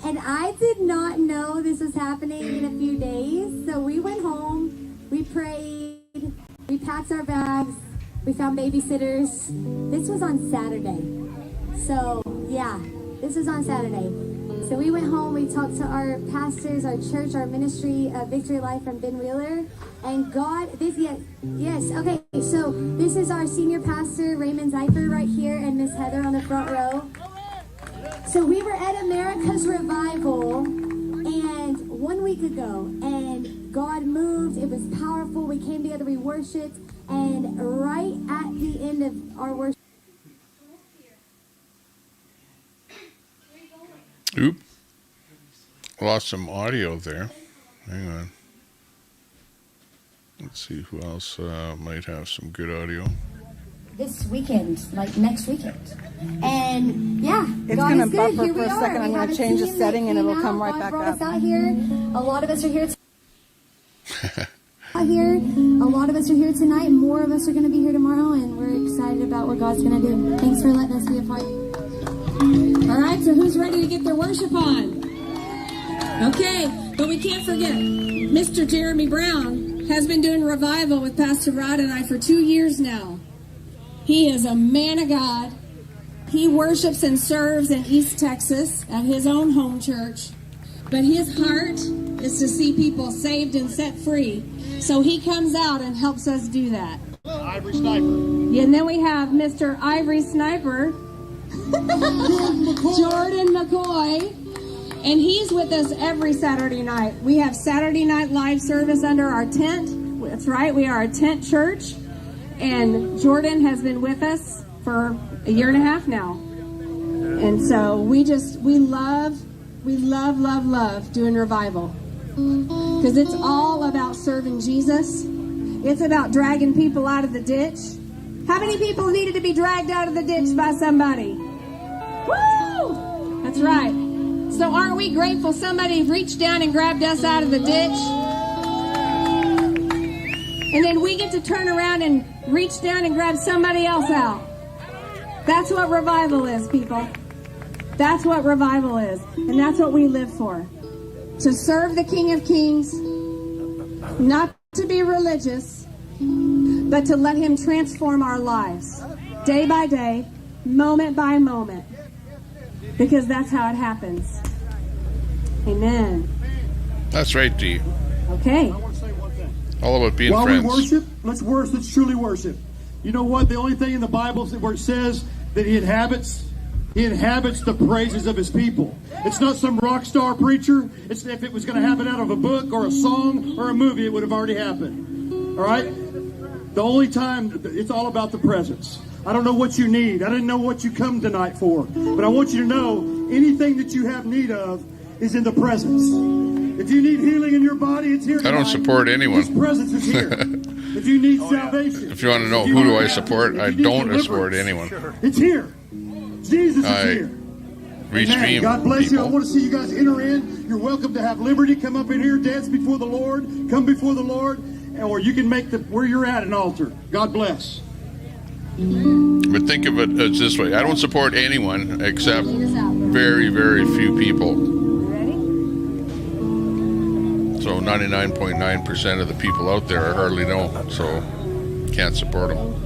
K: And I did not know this was happening in a few days, so we went home, we prayed, we packed our bags, we found babysitters. This was on Saturday. So, yeah, this was on Saturday. So we went home, we talked to our pastors, our church, our ministry, Victory Life from Ben Wheeler. And God, yes, okay, so this is our senior pastor, Raymond Zeifer, right here, and Miss Heather on the front row. So we were at America's Revival, and 1 week ago, and God moved, it was powerful, we came together, we worshiped, and right at the end of our worship,
A: Oop. Lost some audio there. Hang on. Let's see who else might have some good audio.
K: this weekend, like next weekend. And yeah,
T: It's
K: God
T: gonna
K: is good.
T: buffer
K: Here
T: for
K: we
T: a
K: are.
T: second. I'm
K: We
T: gonna
K: have a
T: change the
K: team
T: setting
K: that
T: and it'll
K: came
T: come
K: out.
T: right
K: God
T: back
K: brought
T: up.
K: us out here. A lot of us are here. Here, a lot of us are here tonight, and more of us are going to be here tomorrow, and we're excited about what God's going to do. Thanks for letting us be a part.
V: All right, so who's ready to get their worship on? Okay, but we can't forget, Mr. Jeremy Brown has been doing revival with Pastor Rod and I for 2 years now. He is a man of God. He worships and serves in East Texas at his own home church, but his heart is to see people saved and set free. So he comes out and helps us do that.
B: Ivory Sniper.
V: Yeah, and then we have Mr. Ivory Sniper, Jordan McCoy, and he's with us every Saturday night. We have Saturday night live service under our tent. That's right, we are a tent church, and Jordan has been with us for a year and a half now. And so we love doing revival. Because it's all about serving Jesus. It's about dragging people out of the ditch. How many people needed to be dragged out of the ditch by somebody? Woo! That's right. So aren't we grateful somebody reached down and grabbed us out of the ditch? And then we get to turn around and reach down and grab somebody else out. That's what revival is, people. That's what revival is. And that's what we live for. To serve the King of Kings, not to be religious, but to let him transform our lives day by day, moment by moment, because that's how it happens. Amen.
A: That's right, Dee.
V: Okay.
A: All about being
B: While
A: friends.
B: we worship, let's worship. Let's truly worship. You know what? The only thing in the Bible where it says that he inhabits the praises of his people. It's not some rock star preacher. It's if it was going to happen out of a book or a song or a movie, it would have already happened. All right? The only time, it's all about the presence. I don't know what you need. I didn't know what you come tonight for. But I want you to know anything that you have need of is in the presence. If you need healing in your body, it's here tonight.
A: I don't support anyone.
B: His presence is here. If you need salvation.
A: If you want to know who do I support, I don't support anyone.
B: It's here. Jesus is here.
A: restream.
B: God bless you. I
A: people.
B: want to see you guys enter in. You're welcome to have liberty. Come up in here, dance before the Lord. Come before the Lord. Or you can make where you're at an altar. God bless.
A: But think of it as this way. I don't support anyone except very, very few people. So 99.9% of the people out there I hardly know. So can't support them.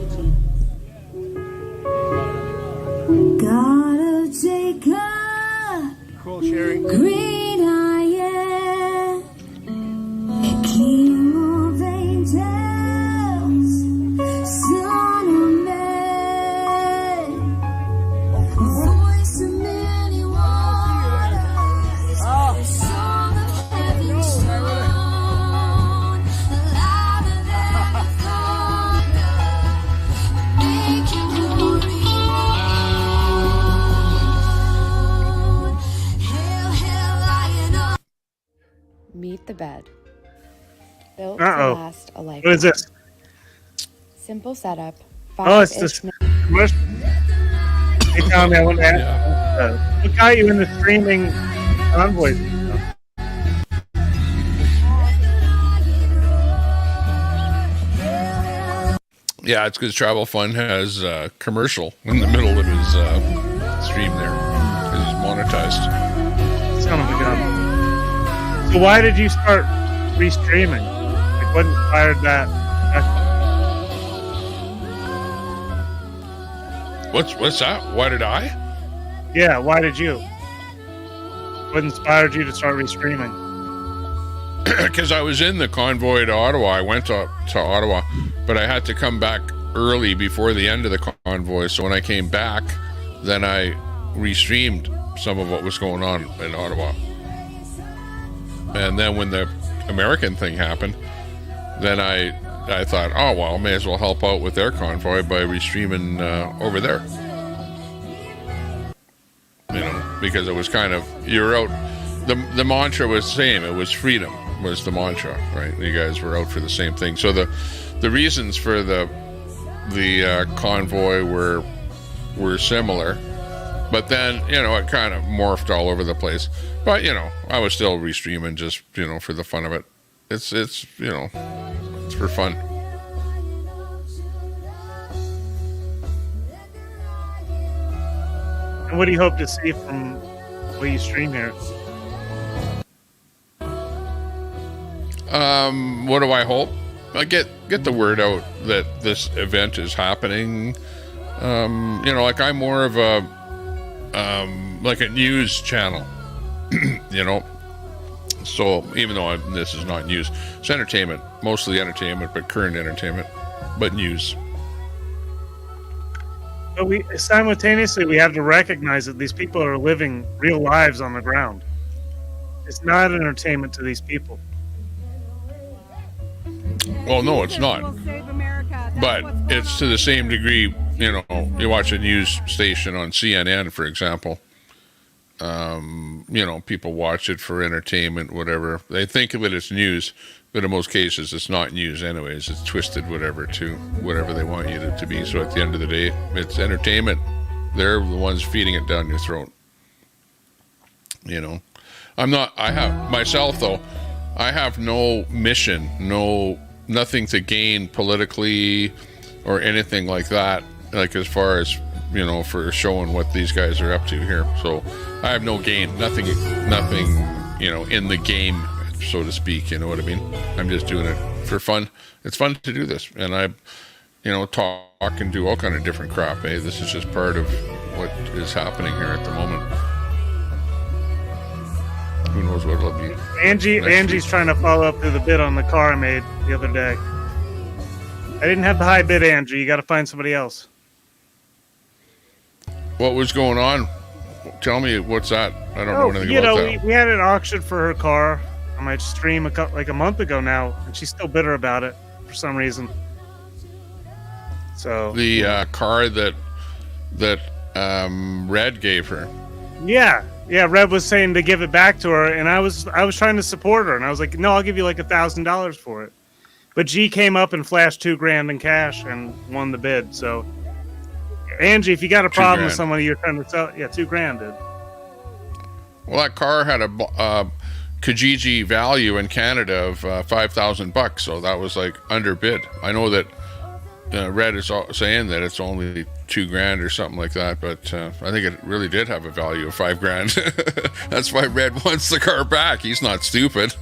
K: God of Jacob,
O: Cool, Sherry.
K: great I am, King of angels, Son of man, voice of many waters, song of heaven strong, louder than the thunder, make your glory known. Hail, hail, Lion of
I: Meet the bed. Built
E: Uh-oh.
I: to last a lifetime.
E: What is this?
I: Simple setup.
E: Oh, it's this commercial. Hey, Tommy, I want to ask what got you into streaming Convoy?
A: Yeah, it's because Travel Fun has a commercial in the middle of his stream there. Because he's monetized.
E: Son of a gun. So why did you start restreaming? Like, what inspired that?
A: What's that? Why did I?
E: Yeah, why did you? What inspired you to start restreaming?
A: Because I was in the convoy to Ottawa. I went to Ottawa, but I had to come back early before the end of the convoy. So when I came back, then I restreamed some of what was going on in Ottawa. And then when the American thing happened, then I thought, oh, well, I may as well help out with their convoy by restreaming over there. You know, because it was kind of, you're out, the mantra was the same. It was freedom was the mantra, right? You guys were out for the same thing. So the reasons for the convoy were similar. But then, you know, it kind of morphed all over the place. But, you know, I was still restreaming just, you know, for the fun of it. It's you know, it's for fun.
E: And what do you hope to see from what you stream here?
A: What do I hope? I get the word out that this event is happening. You know, like I'm more of a like a news channel, you know. So even though this is not news, it's entertainment, mostly entertainment, but current entertainment, but news.
E: But we simultaneously we have to recognize that these people are living real lives on the ground. It's not entertainment to these people.
A: Well, no, it's not. But it's to the same degree, you know, you watch a news station on CNN, for example. You know, people watch it for entertainment, whatever. They think of it as news, but in most cases it's not news anyways. It's twisted whatever to whatever they want you to be. So at the end of the day, it's entertainment. They're the ones feeding it down your throat. You know, I have myself though, I have no mission, nothing to gain politically or anything like that, like as far as, you know, for showing what these guys are up to here. So I have no gain, nothing, you know, in the game, so to speak, you know what I mean? I'm just doing it for fun. It's fun to do this. And I, you know, talk and do all kind of different crap, eh? This is just part of what is happening here at the moment. Who knows what it'll be.
E: Angie's trying to follow up to the bid on the car I made the other day. I didn't have the high bid, Angie. You got to find somebody else.
A: What was going on? Tell me, what's that? I don't know anything about that.
E: We had an auction for her car on my stream like a month ago now, and she's still bitter about it for some reason. So
A: the car that Red gave her.
E: Yeah, Red was saying to give it back to her, and I was trying to support her, and I was like, no, I'll give you like $1,000 for it. But G came up and flashed $2,000 in cash and won the bid. So, Angie, if you got a problem with somebody you're trying to sell, yeah, $2,000, dude.
A: Well, that car had a Kijiji value in Canada of $5,000, so that was like underbid. I know that Red is saying that it's only $2,000 or something like that, but I think it really did have a value of $5,000. That's why Red wants the car back. He's not stupid.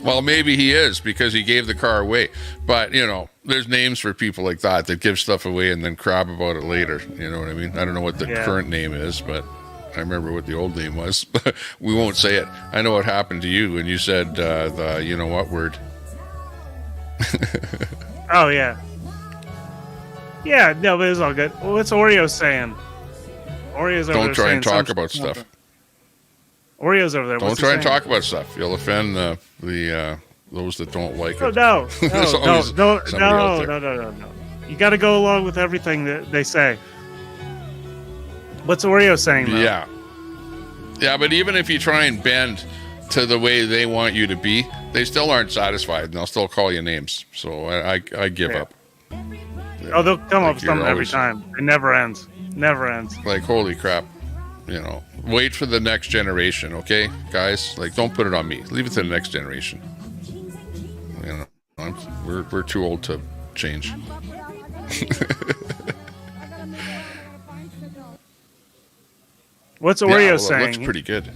A: Well, maybe he is, because he gave the car away. But, you know, there's names for people like that give stuff away and then crab about it later. You know what I mean? I don't know what the current name is, but I remember what the old name was. We won't say it. I know what happened to you when you said the you know what word.
E: Oh, yeah. Yeah, no, but it was all good. What's Oreo saying? Oreo's over there.
A: Don't try and
E: saying
A: talk about stuff.
E: Oreo's over there.
A: Don't try and talk about stuff. You'll offend those that don't like it.
E: No. No.
A: No.
E: You got to go along with everything that they say. What's Oreo saying, though?
A: Yeah, but even if you try and bend to the way they want you to be, they still aren't satisfied, and they'll still call you names. So I give up.
E: Oh, they'll come up with something every time. It never ends. Never ends.
A: Like, holy crap. You know, wait for the next generation, okay, guys? Like, don't put it on me. Leave it to the next generation. You know, we're too old to change.
E: What's Oreo saying?
A: It looks pretty good.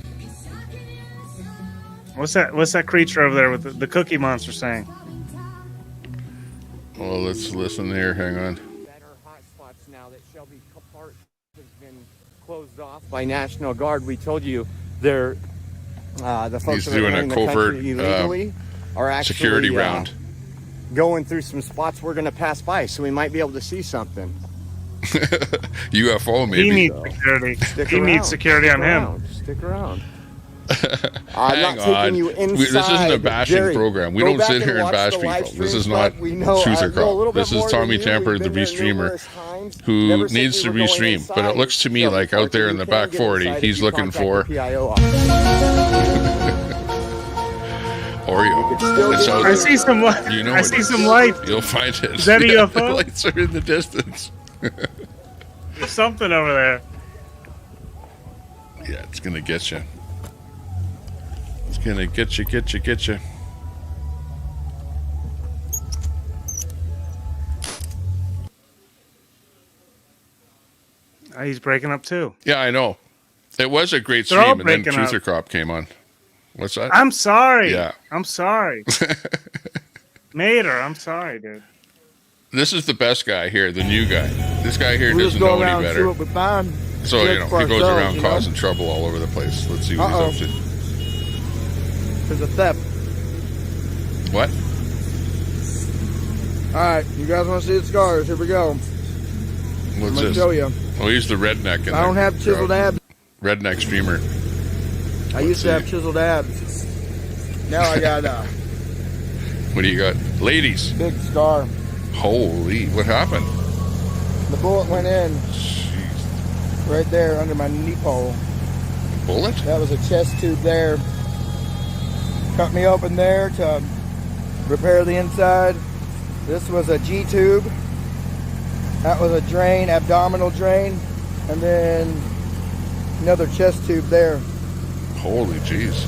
E: What's that creature over there with the Cookie Monster saying?
A: Well, let's listen here. Hang on.
F: Now that Shelby Park has been closed off by National Guard, we told you they're the folks
A: He's
F: that are
A: doing
F: in
A: a
F: the
A: covert
F: country illegally are actually
A: security round.
F: Going through some spots we're going to pass by, so we might be able to see something.
A: UFO, maybe.
E: He needs security. He needs security on him.
F: Stick around.
A: I'm not taking you inside. This isn't a bashing program. We don't sit here and bash people. This is not Truth or Crop. This is Tommy Temper, the restreamer, who needs to restream. But it looks to me like out there in the back 40, he's looking for Oreo. It's out
E: I see some light.
A: You know
E: I see some light.
A: You'll find it.
E: Is that a UFO?
A: The lights are in the distance.
E: There's something over there.
A: Yeah, it's gonna get you. It's gonna get you.
E: He's breaking up too.
A: Yeah, I know. It was a great
E: They're all
A: stream, and then
E: breaking
A: Truth or
E: up.
A: Crop came on. What's that?
E: I'm sorry.
A: Yeah.
E: I'm sorry. Mater, I'm sorry, dude.
A: This is the best guy here, the new guy. This guy here
C: We'll
A: doesn't
C: just go
A: know
C: around
A: any
C: and see
A: better.
C: what we find.
A: So, you know,
C: For
A: he goes
C: ourselves,
A: around
C: you know?
A: causing trouble all over the place. Let's see what he's up to.
C: There's a theft.
A: What?
C: Alright, you guys want to see the scars? Here we go.
A: What's
C: I'm gonna
A: this?
C: show you.
A: Oh, he's the redneck.
C: I don't have chiseled abs.
A: Redneck streamer.
C: I used to have chiseled abs. Now I got
A: What do you got? Ladies.
C: big scar.
A: Holy, what happened?
C: The bullet went in right there under my knee pole.
A: Bullet?
C: That was a chest tube there. Cut me open there to repair the inside. This was a G tube. That was a drain, abdominal drain, and then another chest tube there.
A: Holy jeez.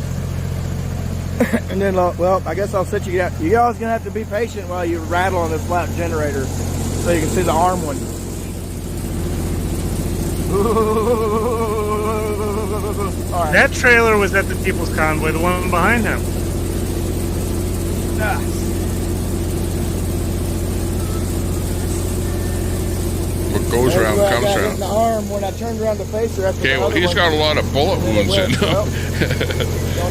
C: And then, well, I guess I'll sit you down. You guys gonna have to be patient while you rattle on this lap generator, so you can see the arm one. All right.
E: That trailer was at the People's Convoy, the one behind him.
A: What goes
C: There's
A: around
C: where I
A: comes
C: got hit in
A: around.
C: the arm when I turned around to face her. After
A: Okay,
C: the
A: well,
C: other
A: he's
C: one.
A: got a lot of bullet wounds in him.
C: Don't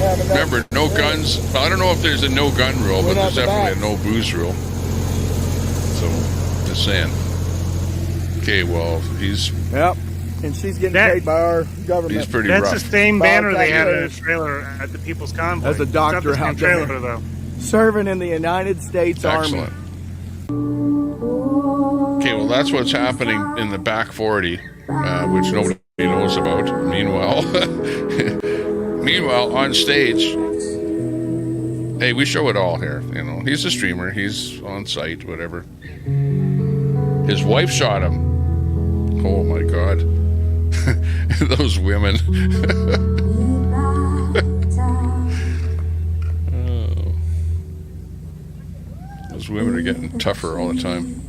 C: have enough.
A: Remember, no guns. I don't know if there's a no gun rule, but
C: Went out
A: there's
C: the
A: definitely
C: back.
A: a no booze rule. So, just saying. Okay, well, he's
C: Yep. And she's getting paid by our government.
A: He's pretty
E: That's
A: rough.
E: the same
C: By our
E: banner they had in a
C: taxpayers.
E: trailer at the People's Convoy.
C: As a doctor
E: It's not the
C: out
E: same
C: there.
E: trailer, though.
C: Serving in the United States
A: Excellent. Okay, well, that's what's happening in the back 40, which nobody knows about. Meanwhile, on stage, hey, we show it all here. You know, he's a streamer. He's on site, whatever. His wife shot him. Oh my God. Those women. Oh. Those women are getting tougher all the time.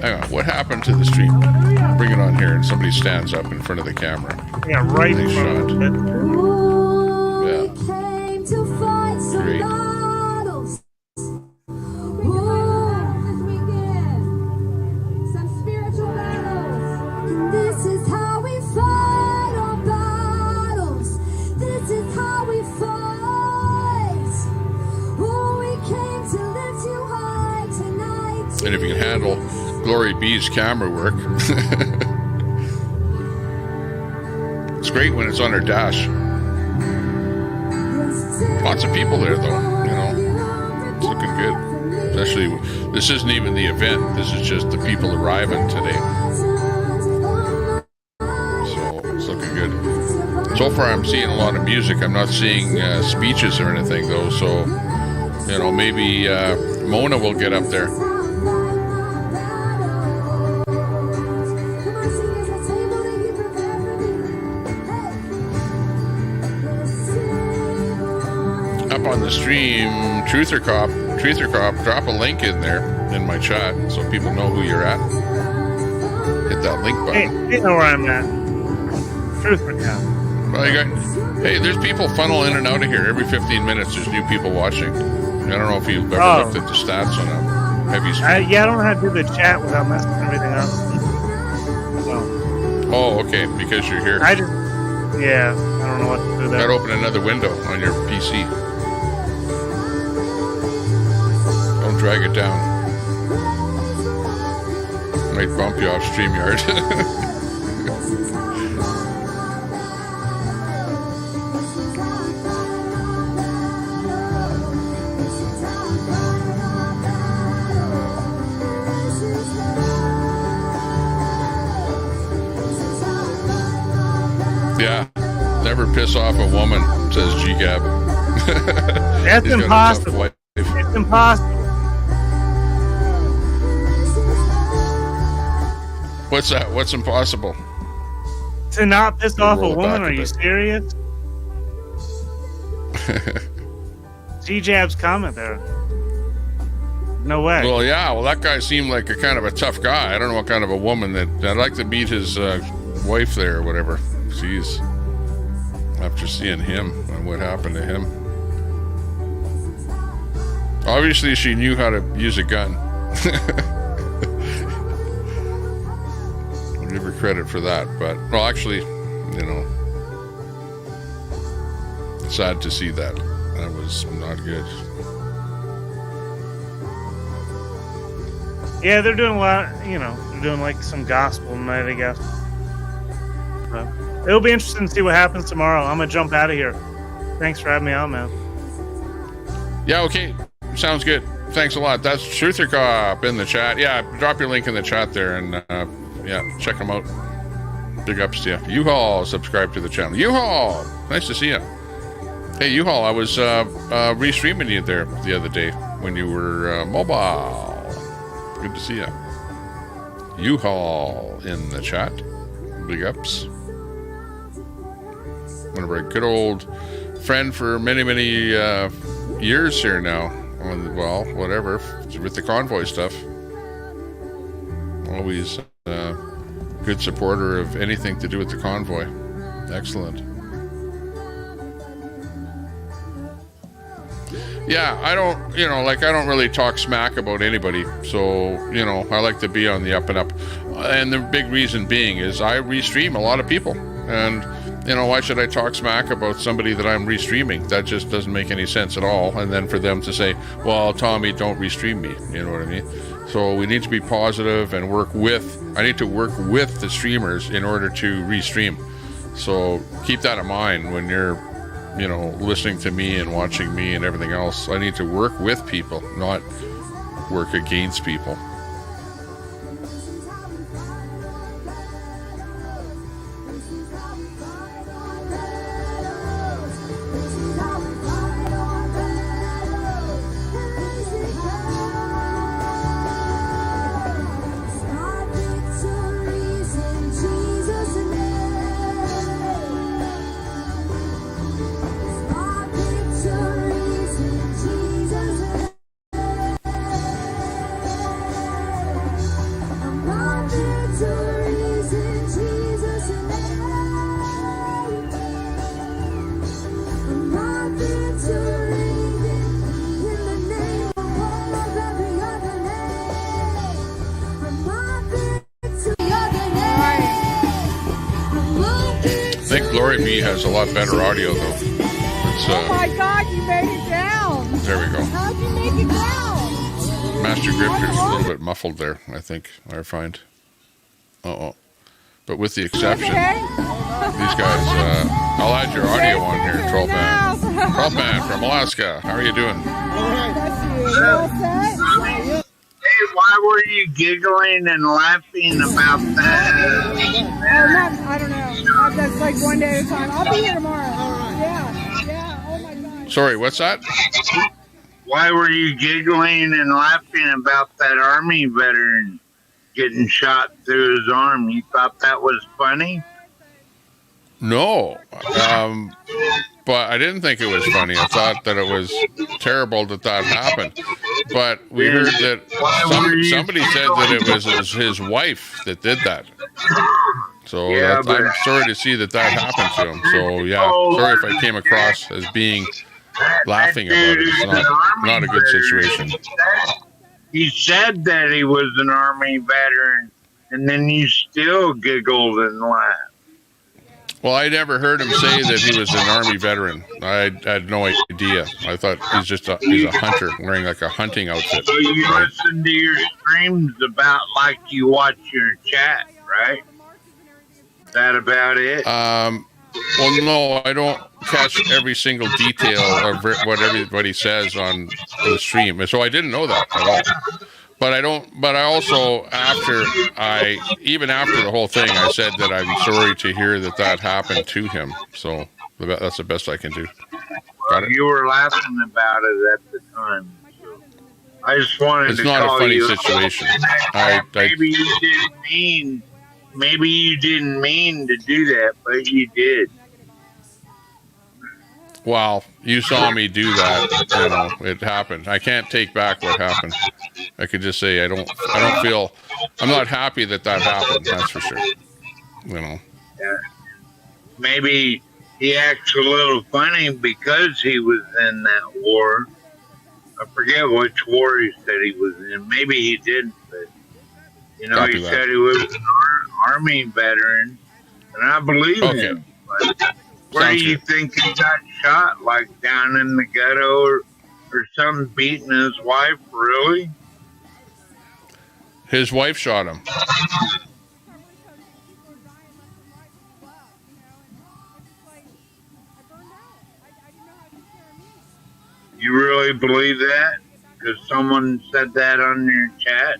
A: Hang on, what happened to the stream? Bring it on here, and somebody stands up in front of the camera.
E: Yeah, right in front of it.
A: Yeah. Great.
K: This is how we fight our battles. This is how we fight. Oh, we came to lift you high tonight.
A: And if you can handle Glory B's camera work. It's great when it's on her dash. Lots of people there, though. You know, it's looking good. Especially, this isn't even the event. This is just the people arriving today. So it's looking good. So far, I'm seeing a lot of music. I'm not seeing speeches or anything, though. So, you know, maybe Mona will get up there. On the stream, Truther Cop, drop a link in there in my chat so people know who you're at. Hit that link button.
E: Hey, you know where I'm at. Truther Cop.
A: Well, hey, there's people funnel in and out of here every 15 minutes. There's new people watching. I don't know if you've ever looked at the stats on a heavy stream.
E: Yeah, I don't know how to do the chat without messing everything up. So.
A: Oh, okay, because you're here.
E: I don't know what to do there.
A: Gotta open another window on your PC. Don't drag it down. Might bump you off StreamYard. Yeah, never piss off a woman, says G-Gab.
E: That's impossible. It's impossible.
A: What's that? What's impossible?
E: To not piss off a woman? Are you serious? G-Jab's comment there. No way.
A: Well, yeah. Well, that guy seemed like a kind of a tough guy. I don't know what kind of a woman that... I'd like to meet his wife there or whatever. Jeez. After seeing him and what happened to him. Obviously, she knew how to use a gun. I'll give her credit for that. But, well, actually, you know, sad to see that. That was not good.
E: Yeah, they're doing a lot, you know, they're doing like some gospel tonight, I guess. But it'll be interesting to see what happens tomorrow. I'm going to jump out of here. Thanks for having me on, man.
A: Yeah, okay. Sounds good. Thanks a lot. That's Truther Cop in the chat. Yeah, drop your link in the chat there and, yeah, check them out. Big ups to you. U-Haul, subscribe to the channel. U-Haul! Nice to see you. Hey, U-Haul, I was restreaming you there the other day when you were mobile. Good to see you. U-Haul in the chat. Big ups. One of our good old friend for many, many years here now. Well, whatever. With the Convoy stuff. Always good supporter of anything to do with the Convoy. Excellent. Yeah, I don't really talk smack about anybody. So, you know, I like to be on the up and up. And the big reason being is I restream a lot of people. And, you know, why should I talk smack about somebody that I'm restreaming? That just doesn't make any sense at all. And then for them to say, well, Tommy, don't restream me. You know what I mean? So we need to be positive and I need to work with the streamers in order to restream. So keep that in mind when you're, you know, listening to me and watching me and everything else. I need to work with people, not work against people. RIP has a lot better audio, though. It's,
T: Oh my God, you made it down.
A: there we go.
T: How'd you make it down?
A: Master Grifter's a little bit muffled there, I think, I find. But with the exception, these guys, I'll add your audio on here, 12 Man. 12 Man from Alaska. How are you doing?
N: Hey, why were you giggling and laughing about that?
T: I don't know. That's like one day at a time. I'll be here tomorrow. Yeah. Oh my God.
A: Sorry, what's that?
N: Why were you giggling and laughing about that Army veteran getting shot through his arm? You thought that was funny?
A: No. But I didn't think it was funny. I thought that it was terrible that happened. But we heard that somebody said that it was his wife that did that. So
N: Yeah,
A: I'm sorry to see that happened to him. So yeah, sorry if I came across as being laughing about it. It's not a good situation.
N: He said that he was an Army veteran, and then you still giggled and laughed.
A: Well, I never heard him say that he was an Army veteran. I had no idea. I thought he's a hunter wearing like a hunting outfit.
N: So you
A: right?
N: listen to your streams about like you watch your chat, right? Is that about it?
A: Well, no, I don't catch every single detail of what everybody says on the stream, so I didn't know that at all. But I also, even after the whole thing, I said that I'm sorry to hear that happened to him. So that's the best I can do. Got it?
N: You were laughing about it at the time. So I just wanted
A: It's
N: to
A: not
N: call
A: a funny
N: you
A: situation.
N: Maybe you didn't mean to do that, but you did.
A: Well, you saw me do that. It happened. I can't take back what happened. I could just say I'm not happy that happened. That's for sure.
N: Yeah. Maybe he acts a little funny because he was in that war. I forget which war he said he was in. Maybe he didn't, but he said he was an Army veteran, and I believe him. But where do you think he got shot? Like down in the ghetto or something, beating his wife? Really?
A: His wife shot him.
N: You really believe that? Because someone said that on your chat?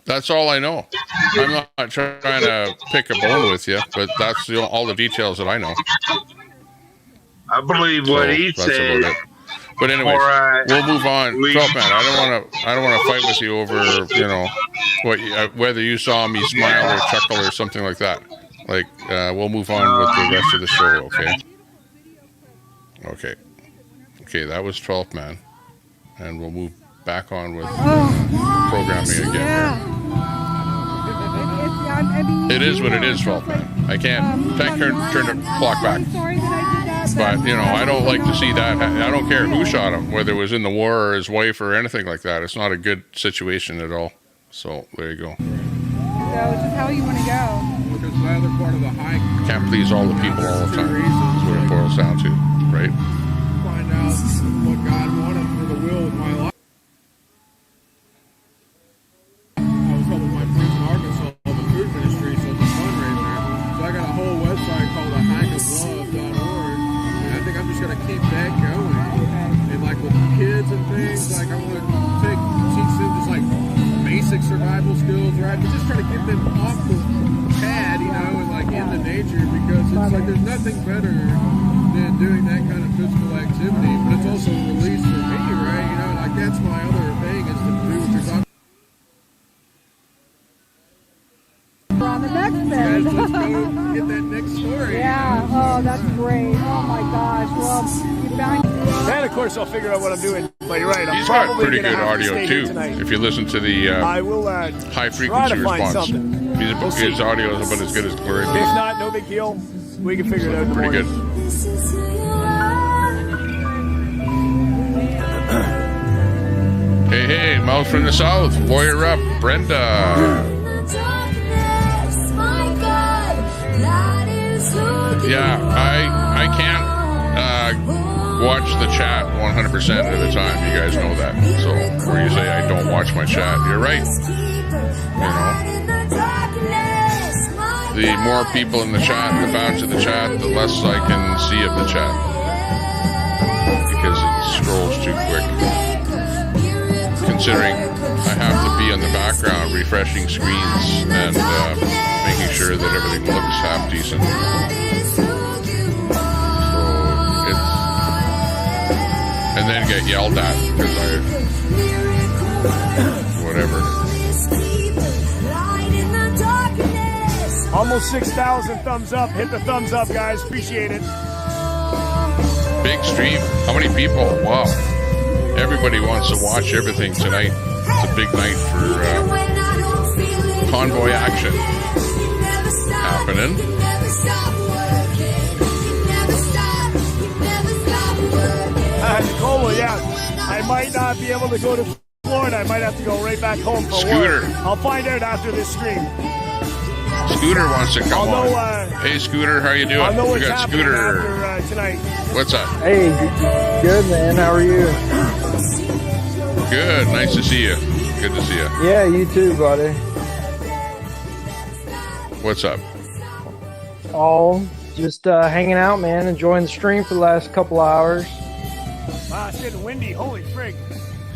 A: That's all I know. I'm not trying to pick a bone with you, but that's all the details that I know.
N: I believe what he said.
A: About it. But anyways, we'll move on. 12 Man, I don't want to fight with you over whether you saw me smile or chuckle or something like that. Like we'll move on with the rest of the show. Okay. That was 12 Man, and we'll move back on with programming again.
T: Yeah.
A: It is what it is, 12 Man. I can't turn the clock back. But I don't like to see that. I don't care who shot him, whether it was in the war or his wife or anything like that. It's not a good situation at all. So there you go.
T: So it's just how you want to go.
Q: Because my other part of the hike.
A: Can't please all the people all the time. That's what it boils down to, right?
Q: Find out what God wanted for the will of my life. I was helping my friends in Arkansas with the food ministry, so it's a fundraiser. So I got a whole website called thehackoflove.org, and I think I'm just going to keep that going. And like with kids and things, like I want to teach them just like basic survival skills, right? But just try to get them off the pad, and like into nature, because it's like there's nothing better than doing that kind of physical activity, but it's also a release for me, right? Like that's my other thing is to do what you're talking.
T: We're on the next bit.
Q: Let's go get that next story.
T: Yeah. Oh, that's great. Oh my gosh. Well, you found.
H: And of course, I'll figure out what I'm doing. But you're right.
A: He's got pretty good audio too. If you listen to the high frequency response, his audio is about as good as Glory.
H: If not, no big deal. We can figure it out in the
A: pretty
H: morning.
A: Good. Hey, out from the south, lawyer up, Brenda. Yeah, I can't watch the chat 100% of the time. You guys know that. So where you say I don't watch my chat, you're right. The more people in the chat, the bounce of the chat, the less I can see of the chat because it scrolls too quick. Considering I have to be in the background refreshing screens and making sure that everything looks half decent. And then get yelled at because whatever.
H: Almost 6,000 thumbs up. Hit the thumbs up, guys. Appreciate it.
A: Big stream. How many people? Wow. Everybody wants to watch everything tonight. It's a big night for convoy action happening.
H: Nicole, yeah, I might not be able to go to Florida. I might have to go right back home for
A: Scooter.
H: work. I'll find out after this stream.
A: Scooter wants to come on. Hey, Scooter, how you doing?
H: I'll know
A: We
H: what's
A: got
H: happening
A: Scooter.
H: after tonight.
A: What's up?
C: Hey, good man. How are you?
A: Good. Nice to see you. Good to see you.
C: Yeah, you too, buddy.
A: What's up?
C: Oh, just hanging out, man. Enjoying the stream for the last couple hours.
H: Wow, it's getting windy. Holy frig.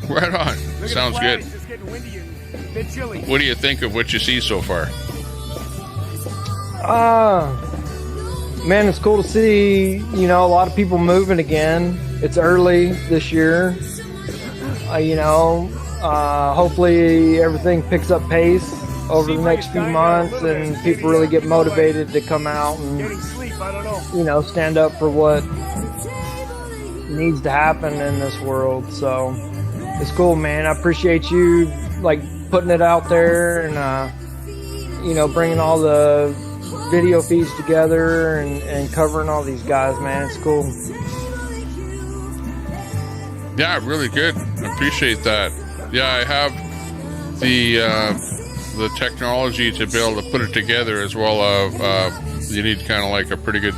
A: Right on.
H: Look
A: Sounds
H: at the
A: good.
H: flags. It's getting windy and a bit chilly.
A: What do you think of what you see so far?
C: Man, it's cool to see, you know, a lot of people moving again. It's early this year. Hopefully everything picks up pace over the next few months and people really get motivated to come out and, stand up for what needs to happen in this world. So it's cool, man. I appreciate you putting it out there and bringing all the video feeds together and covering all these guys, man. It's cool.
A: Yeah, really good. I appreciate that. Yeah, I have the technology to be able to put it together as well. You need kind of like a pretty good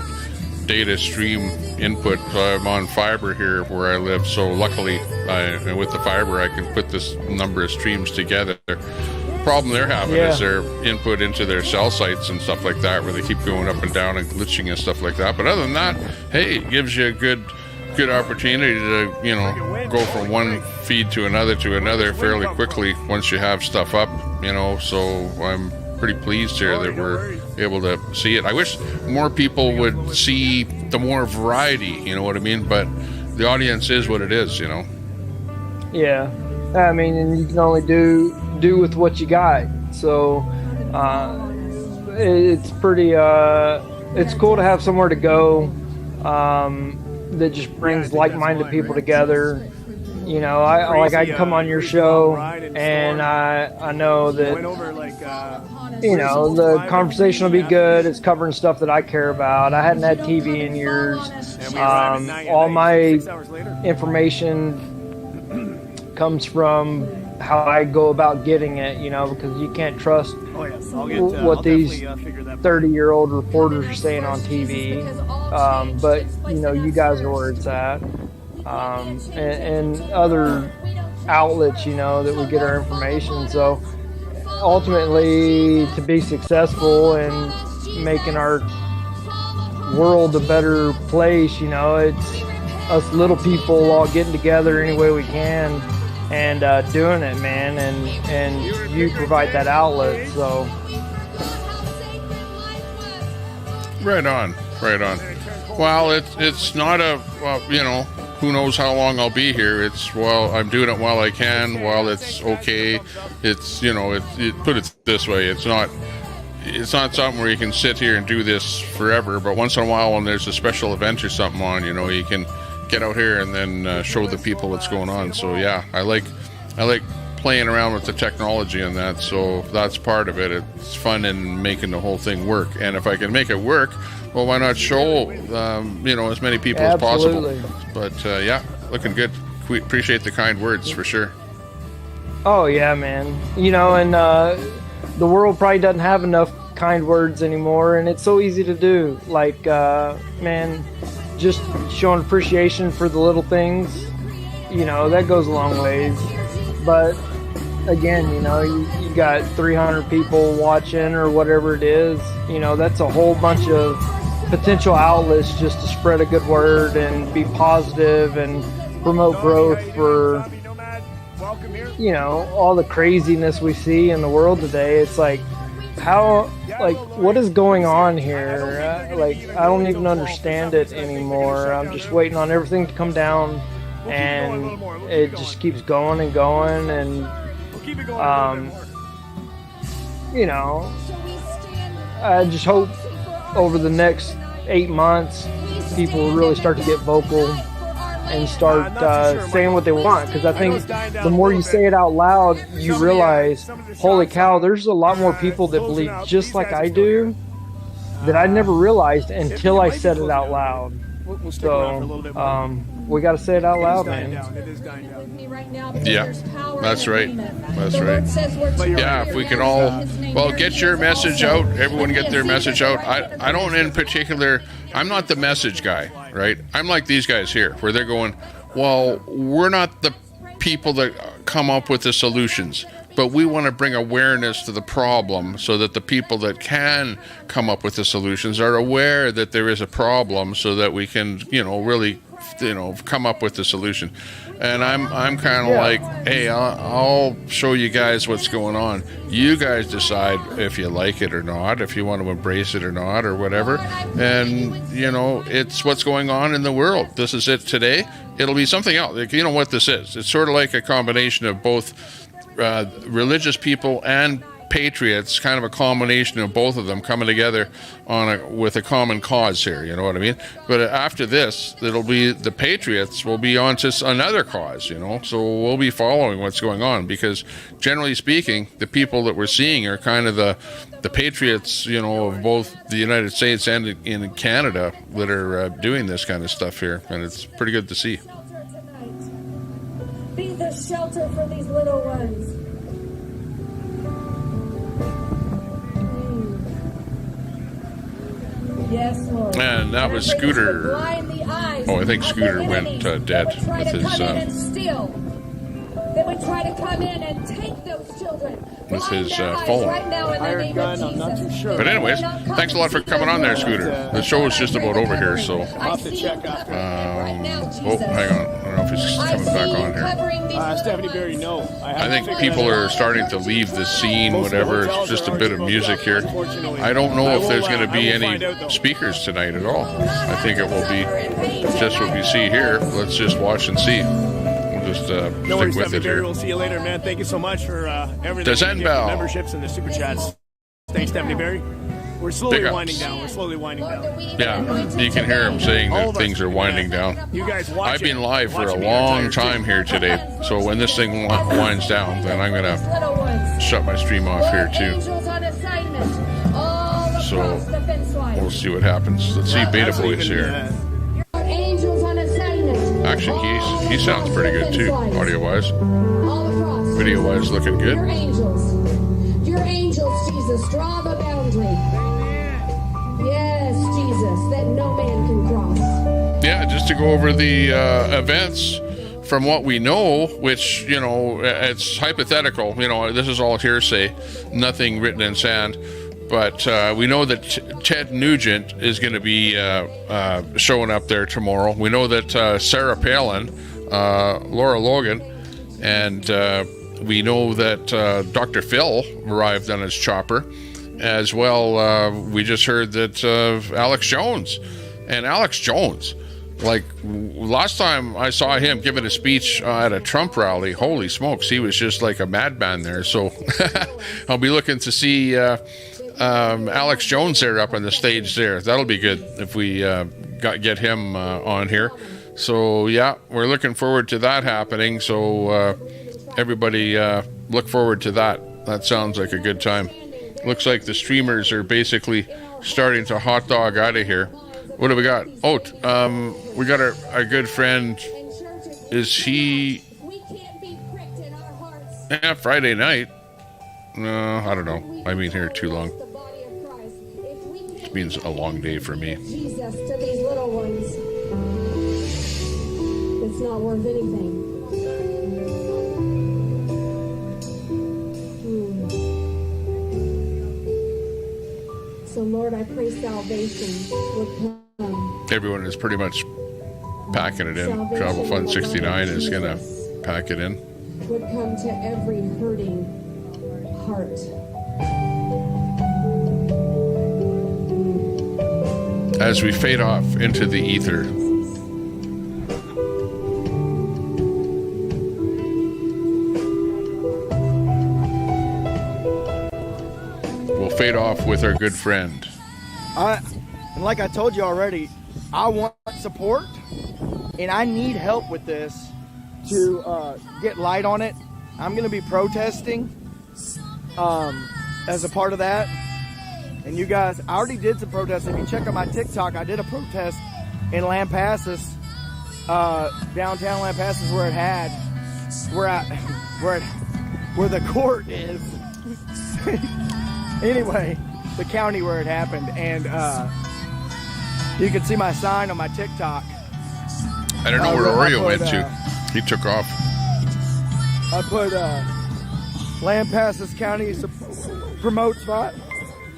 A: data stream input. I'm on fiber here where I live, so luckily with the fiber I can put this number of streams together. Problem they're having is their input into their cell sites and stuff like that, where they keep going up and down and glitching and stuff like that. But other than that, hey, it gives you a good opportunity to go from one feed to another fairly quickly once you have stuff up. So I'm pretty pleased here that we're able to see it. I wish more people would see the more variety, you know what I mean? But the audience is what it is,
C: Yeah, I mean, and you can only do with what you got. So it's pretty it's cool to have somewhere to go that just brings like-minded people together. I can come on your show and I know that the conversation will be good. It's covering stuff that I care about. I hadn't had TV in years. All my information comes from how I go about getting it, because you can't trust what these 30-year-old reporters are saying on TV. But you guys are where it's at. And other outlets, that we get our information. So ultimately, to be successful in making our world a better place, it's us little people all getting together any way we can and doing it, man. And you provide that outlet. So
A: right on. Well, it's not who knows how long I'll be here. I'm doing it while I can, while it's okay. It's, put it this way, it's not something where you can sit here and do this forever, but once in a while when there's a special event or something on, you can get out here and then show the people what's going on. So yeah, I like playing around with the technology and that, so that's part of it. It's fun in making the whole thing work, and if I can make it work, well, why not show as many people as possible? But yeah, looking good. We appreciate the kind words for sure.
G: Oh yeah, man. You know, and the world probably doesn't have enough kind words anymore, and it's so easy to do. Like, man, just showing appreciation for the little things. You know, that goes a long ways. But again, you know, you got 300 people watching or whatever it is. You know, that's a whole bunch of potential outlets just to spread a good word and be positive and promote growth for, you know, all the craziness we see in the world today. It's like, how, like, what is going on here? Like, I don't even understand it anymore. I'm just waiting on everything to come down, and it just keeps going and going. And you know, I just hope over the next 8 months people will really start to get vocal and start saying what they want, because I think the more you say it out loud, you realize, holy cow, there's a lot more people that believe just like I do that I never realized until I said it out loud. So we got to say it out loud, man.
A: Yeah, that's right. That's right. Yeah, if we can all, well, get your message out. Everyone get their message out. I don't in particular, I'm not the message guy, right? I'm like these guys here, where they're going, well, we're not the people that come up with the solutions, but we want to bring awareness to the problem so that the people that can come up with the solutions are aware that there is a problem, so that we can, you know, really, you know, come up with the solution. And I'm kind of like, hey, I'll show you guys what's going on. You guys decide if you like it or not, if you want to embrace it or not, or whatever. And, you know, it's what's going on in the world. This is it today. It'll be something else. Like, you know what this is? It's sort of like a combination of both religious people and patriots, kind of a combination of both of them coming together with a common cause here, you know what I mean? But after this, it'll be the patriots will be on to another cause, you know, so we'll be following what's going on, because generally speaking, the people that we're seeing are kind of the patriots, you know, of both the United States and in Canada that are doing this kind of stuff here, and it's pretty good to see.
V: Be the shelter for these little ones. Yes, Lord.
A: And that was Scooter. Oh, I think Scooter went dead with his
V: They would try to come in and take those children.
A: With his phone.
V: Right now in the name of Jesus.
O: I'm not too sure.
A: But anyways, thanks a lot for coming on there, Scooter. The show is just about over here, so.
O: I'll have to check after.
A: Oh, hang on. I don't know if he's coming back on here.
O: Stephanie Berry, no.
A: I think people are starting to leave the scene, whatever. It's just a bit of music here. I don't know if there's going to be any speakers tonight at all. I think it will be just what we see here. Let's just watch and see. We'll just
H: no worries,
A: stick with it
H: Berry.
A: here.
H: We'll see you later, man. Thank you so much for everything.
A: The Zen Bell.
H: Memberships and the super chats. Thanks, Stephanie Berry. We're slowly winding down. We're slowly winding down.
A: Yeah, you can hear him saying that things are winding down.
H: You guys
A: I've been live for a long time here today, so when this thing winds down, then I'm going to shut my stream off here too. So we'll see what happens. Let's see Beta Boys here. Actually, he sounds pretty good too, audio-wise. Video-wise, looking good.
V: Your angels, Jesus, draw the boundary. Yes, Jesus, that no man can cross.
A: Yeah, just to go over the events from what we know, which, you know, it's hypothetical. You know, this is all hearsay, nothing written in sand. But we know that Ted Nugent is going to be showing up there tomorrow. We know that Sarah Palin, Laura Logan, and we know that Dr. Phil arrived on his chopper. As well, we just heard that Alex Jones. And Alex Jones, like last time I saw him giving a speech at a Trump rally, holy smokes, he was just like a madman there. So I'll be looking to see Alex Jones there up on the stage there. That'll be good if we get him on here. So yeah, we're looking forward to that happening. So everybody look forward to that. That sounds like a good time. Looks like the streamers are basically starting to hot dog out of here. What do we got? Oh, we got our good friend. Is he? Yeah, Friday night. No, I don't know. I've been here too long. It means a long day for me.
V: Jesus to these little ones. It's not worth anything. So Lord, I pray salvation would come.
A: Everyone is pretty much packing it in. Travel Fund 69 is going to pack it in.
V: Would come to every hurting heart.
A: As we fade off into the ether, we'll fade off with our good friend.
C: And like I told you already, I want support, and I need help with this to get light on it. I'm going to be protesting as a part of that. And you guys, I already did some protests. If you check out my TikTok, I did a protest in Lampasas, downtown Lampasas, where it had, where the court is. Anyway, the county where it happened, and you can see my sign on my TikTok.
A: I don't know where Oreo went to. He took off.
C: I put Lampasas County promote spot.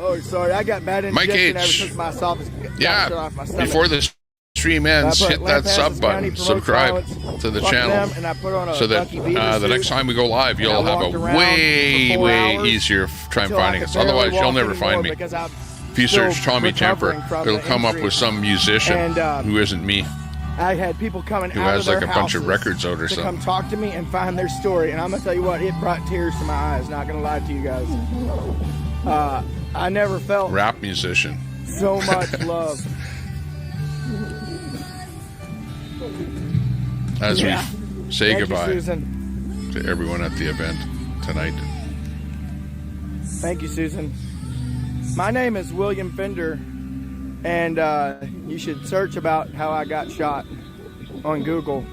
C: Oh, sorry, I got bad indigestion ever since my esophagus got off my stomach.
A: Before the stream ends, hit that sub button, subscribe to the channel,
C: and I put on a
A: so that the next time we go live, you'll have a way easier time finding us. Otherwise, you'll never find me. If you search Tommy Temper, it'll come up with some musician who isn't me.
C: I had people coming
A: who
C: out
A: has
C: of
A: like
C: their
A: a bunch of
C: houses
A: records out or
C: to
A: something.
C: come talk to me and find their story, and I'm gonna tell you what, it brought tears to my eyes. Not gonna lie to you guys. I never felt
A: rap musician
C: so much love.
A: As we say
C: Thank
A: goodbye
C: you, Susan.
A: to everyone at the event tonight.
C: Thank you, Susan. My name is William Fender, and you should search about how I got shot on Google.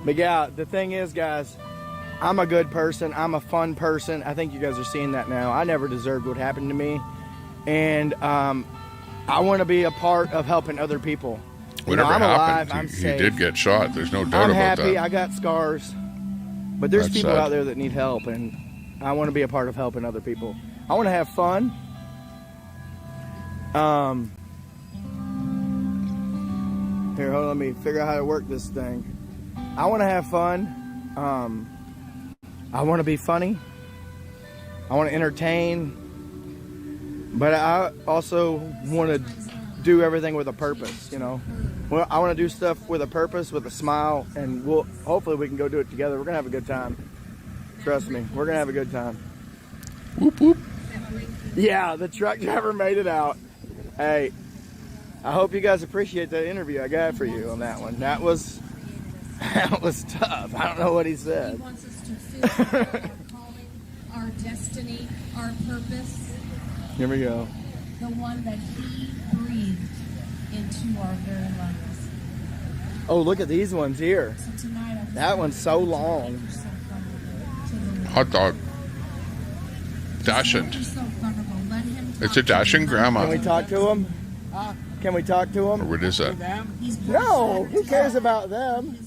C: But yeah, the thing is, guys, I'm a good person. I'm a fun person. I think you guys are seeing that now. I never deserved what happened to me. And I want to be a part of helping other people.
A: Whatever
C: I'm
A: happened,
C: alive, I'm
A: he
C: safe.
A: did get shot. There's no doubt
C: I'm
A: about
C: happy.
A: that.
C: I got scars. But there's
A: That's
C: people
A: sad.
C: out there that need help, and I want to be a part of helping other people. I want to have fun. Here, hold on, let me figure out how to work this thing. I want to have fun. I want to be funny. I want to entertain. But I also want to do everything with a purpose, you know. Well, I want to do stuff with a purpose, with a smile, and hopefully we can go do it together. We're going to have a good time. Trust me, we're going to have a good time.
A: Whoop, whoop.
C: Yeah, the truck driver made it out. Hey, I hope you guys appreciate that interview I got for you on that one. That was tough. I don't know what he said.
V: He wants us to feel our calling, our destiny, our purpose.
C: Here we go.
V: The one that he breathed into our very lungs.
C: Oh, look at these ones here.
V: So tonight,
C: That one's so long.
A: Hot dog. Dashing. It's a dashing grandma.
C: Can we talk to him? Can we talk to him?
A: Or what is that?
C: No, who cares about them?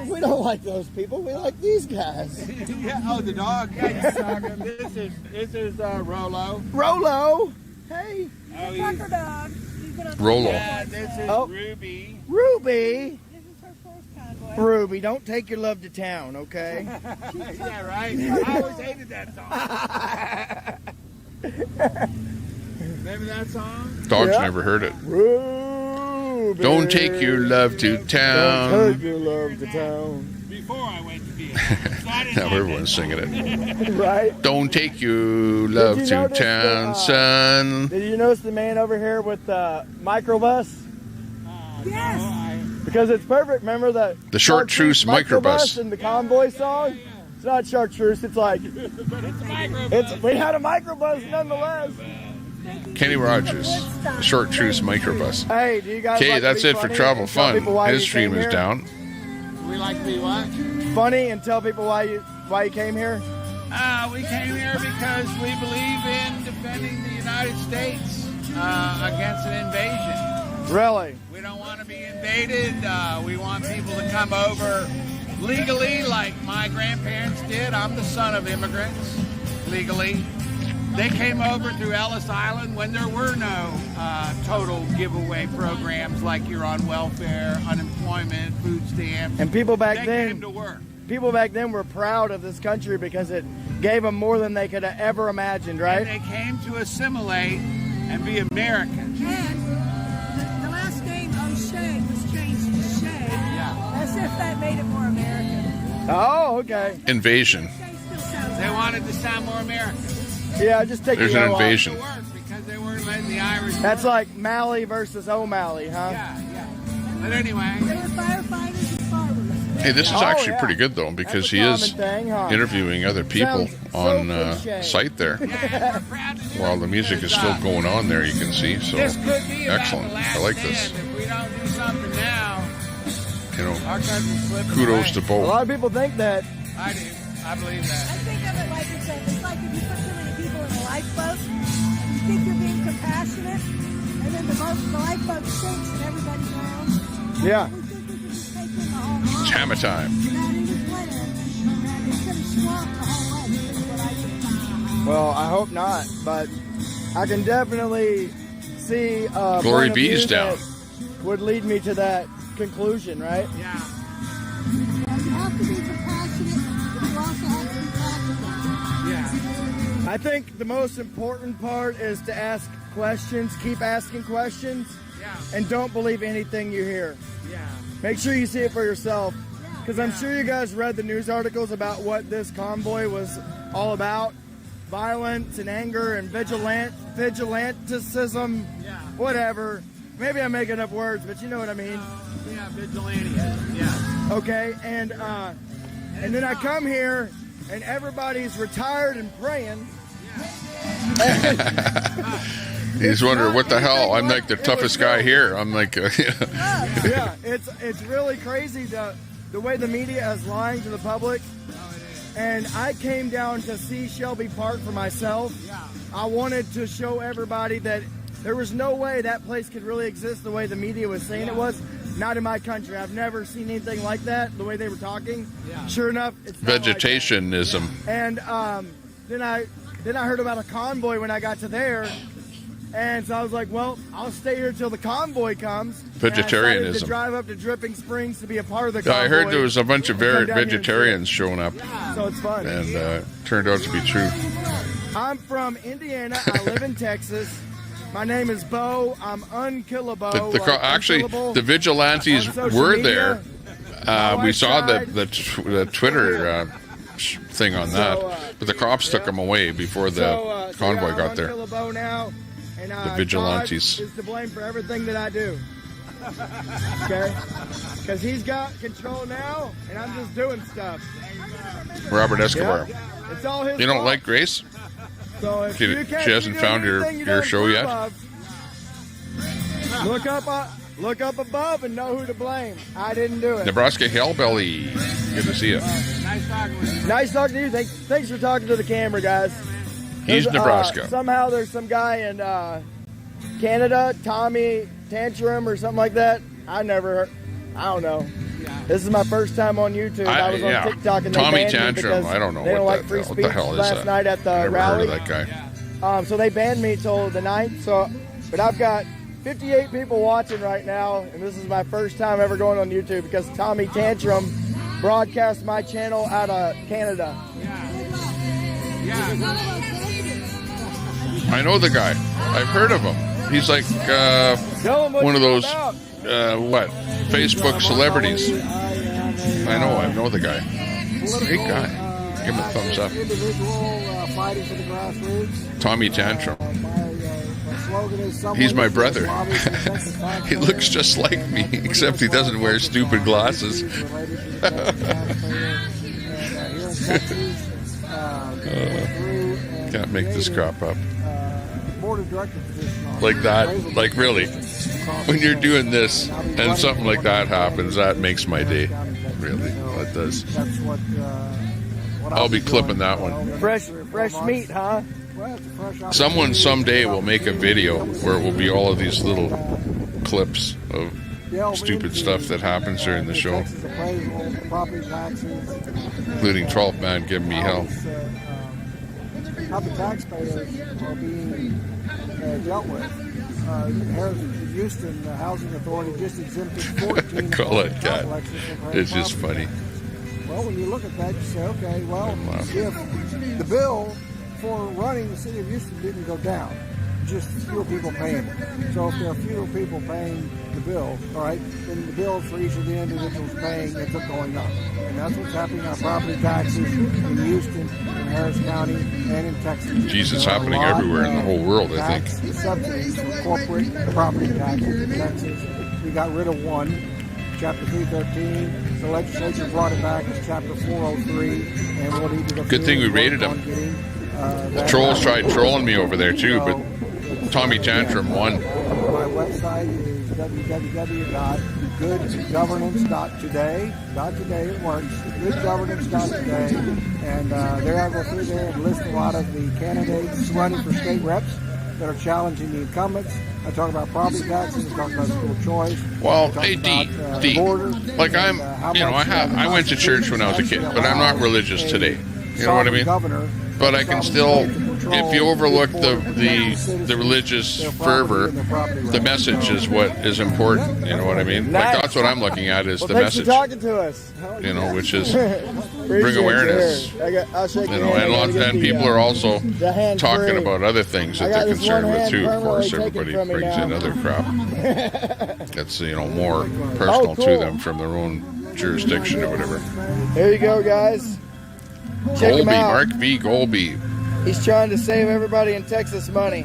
C: We don't like those people. We like these guys.
O: Yeah, oh, the dog. Yeah, he's talking. This is Rolo.
C: Rolo. Hey.
O: Oh,
V: Tucker dog.
A: Rolo.
O: Yeah, this is Ruby.
C: Ruby. Ruby, don't take your love to town, okay?
O: Yeah, right. I always hated that song. Remember that song?
A: Dog's never heard it.
C: Ruby.
A: Don't take your love to town.
C: Don't take your love to town.
O: Before I went to Vietnam.
A: Now everyone's singing it.
C: Right?
A: Don't take your love
C: Did you
A: to
C: notice
A: town, son.
C: Did you notice the man over here with the microbus?
O: Yes.
C: Because it's perfect. Remember the
A: Chartreuse microbus.
C: in the Convoy song? It's not chartreuse. It's like we had a microbus nonetheless.
A: Kenny Rogers, Short Truce Microbus.
C: Hey, do you guys
A: Okay,
C: like to
A: that's
C: be
A: it for
C: funny
A: Travel
C: and tell
A: Fun.
C: people why
A: His
C: you
A: stream
C: came
A: is
C: here?
A: down.
H: We like to be what?
C: Funny and tell people why you came here?
H: We came here because we believe in defending the United States against an invasion.
C: Really?
H: We don't want to be invaded. We want people to come over legally like my grandparents did. I'm the son of immigrants, legally. They came over through Ellis Island when there were no total giveaway programs like you're on welfare, unemployment, food stamps.
C: And people back
H: They
C: then,
H: came to work.
C: people back then were proud of this country because it gave them more than they could have ever imagined, right?
H: And they came to assimilate and be Americans.
T: And the last name O'Shea was changed to Shea, as if that made it more American.
C: Oh, okay.
A: Invasion.
H: They wanted to sound more American.
C: Yeah, just take
A: There's
C: the
A: an
C: O off.
A: invasion.
H: Because they weren't letting the Irish
C: That's like Malley versus O'Malley, huh?
H: Yeah. But anyway.
T: They were firefighters and farmers.
A: Hey, this is
C: Oh,
A: actually
C: yeah.
A: pretty good though because
C: That's a
A: he is
C: common thing, huh?
A: interviewing other people
C: Sounds so
A: on
C: cliche.
A: site there while the music is still going on there. You can see. So
H: This could be about
A: excellent.
H: the last
A: I like
H: stand.
A: this.
H: If we don't do something now,
A: You know,
H: our country's slipping
A: kudos
H: away.
A: to
C: A
A: both.
C: lot of people think that.
H: I do. I believe that.
T: I think of it like it's like if you put too many people in a lifeboat, and you think you're being compassionate, and then the lifeboat sinks and everybody drowns.
C: Yeah.
T: We think we can just take in the whole
A: It's hammer time.
T: without any plan, and it's going to swamp the whole life. Is what I think.
C: Well, I hope not, but I can definitely see a
A: Glory
C: point of
A: B's
C: view
A: down.
C: that would lead me to that conclusion, right?
H: Yeah.
T: You have to be compassionate, but you also have to be practical.
H: Yeah.
C: I think the most important part is to ask questions, keep asking questions,
H: Yeah.
C: and don't believe anything you hear.
H: Yeah.
C: Make sure you see it for yourself, because I'm sure you guys read the news articles about what this convoy was all about. Violence and anger and vigilanticism,
H: Yeah.
C: whatever. Maybe I'm making up words, but you know what I mean.
H: Yeah. Vigilantism. Yeah.
C: Okay, and then I come here and everybody's retired and praying.
A: He's wondering what the hell. I'm like the toughest guy here. I'm like,
C: Yeah, it's really crazy the way the media is lying to the public. And I came down to see Shelby Park for myself. I wanted to show everybody that there was no way that place could really exist the way the media was saying it was. Not in my country. I've never seen anything like that, the way they were talking. Sure enough, it's not like that.
A: vegetationism.
C: And then I heard about a convoy when I got to there. And so I was like, well, I'll stay here till the convoy comes. And I decided
A: Vegetarianism.
C: to drive up to Dripping Springs to be a part of the convoy.
A: I heard there was a bunch of
C: and come down here and see
A: vegetarians showing up,
C: it. So it's fun.
A: and turned out to be true.
C: I'm from Indiana. I live in Texas. My name is Bo. I'm unkillable.
A: Actually,
C: unkillable
A: the vigilantes
C: on social
A: were
C: media.
A: there. We
C: wife
A: saw
C: died.
A: the Twitter thing on that, but the cops took them away before the convoy
C: I'm
A: got there.
C: unkillable now, and
A: The vigilantes.
C: God is to blame for everything that I do. Okay, because he's got control now, and I'm just doing stuff.
A: Robert Escobar.
C: Yeah. It's all his
A: You don't
C: fault.
A: like Grace?
C: So if
A: She-
C: you catch
A: she hasn't
C: me
A: found
C: doing
A: your-
C: anything you
A: your
C: don't
A: show
C: approve
A: yet?
C: of, look up above and know who to blame. I didn't do it.
A: Nebraska Hellbelly. Good to see you.
H: Nice talking with you.
C: Nice talking to you. Thanks for talking to the camera, guys.
A: He's
C: There's,
A: Nebraska.
C: Somehow there's some guy in Canada, Tommy Tantrum or something like that. I don't know. This is my first time on YouTube. I was on TikTok and they
A: Tommy
C: banned me
A: Tantrum.
C: because
A: I don't know
C: they don't
A: what
C: like free
A: what
C: speech
A: the hell is
C: last
A: that.
C: night at the
A: Never
C: rally.
A: heard of that guy.
C: So they banned me till the 9th. But I've got 58 people watching right now, and this is my first time ever going on YouTube because Tommy Tantrum broadcast my channel out of Canada.
A: I know the guy. I've heard of him. He's like one of those Facebook celebrities. I know the guy. Great guy. Give him a thumbs up.
C: Individual fighting for the grassroots.
A: Tommy Tantrum.
C: My slogan is someone
A: He's my
C: who
A: brother.
C: lobbies to protect the taxpayers.
A: He looks just like me, except he doesn't wear stupid glasses.
C: Here in Texas,
A: Can't make this crop up.
C: board of director position on.
A: Like that, like really. When you're doing this and something like that happens, that makes my day. Really, that does.
C: That's what
A: I'll be clipping that one.
C: Fresh meat, huh?
A: Someone someday will make a video where it will be all of these little clips of stupid stuff that happens during the show, including 12th Man giving me hell.
C: How the taxpayers are being dealt with. Houston Housing Authority just exempted 14.
A: Call it cat. It's just funny.
C: Well, when you look at that, you say, okay, well, if the bill for running the city of Houston didn't go down, just fewer people paying it. So if there are fewer people paying the bill, all right, then the bills for each of the individuals paying ends up going up. And that's what's happening on property taxes in Houston, in Harris County, and in Texas.
A: Geez, it's happening everywhere in the whole world, I think.
C: Subsidies for corporate property taxes in Texas. We got rid of one, Chapter 313. The legislature brought it back as Chapter 403. And what he did.
A: Good thing we raided him. The trolls tried trolling me over there too, but Tommy Tantrum won.
C: My website is www.goodgovernance.today. .today, it works. Goodgovernance.today. And there I go through there and list a lot of the candidates running for state reps that are challenging the incumbents. I talk about property taxes. I talk about school choice.
A: Well, hey, D, like I'm, I went to church when I was a kid, but I'm not religious today. You know what I mean? But I can still, if you overlook the religious fervor, the message is what is important. You know what I mean? Like that's what I'm looking at is the message.
C: Talking to us.
A: You know, which is bring awareness. And people are also talking about other things that they're concerned with too. Of course, everybody brings in other crap that's more personal to them from their own jurisdiction or whatever.
C: There you go, guys.
A: Golby, Mark V. Golby.
C: He's trying to save everybody in Texas money.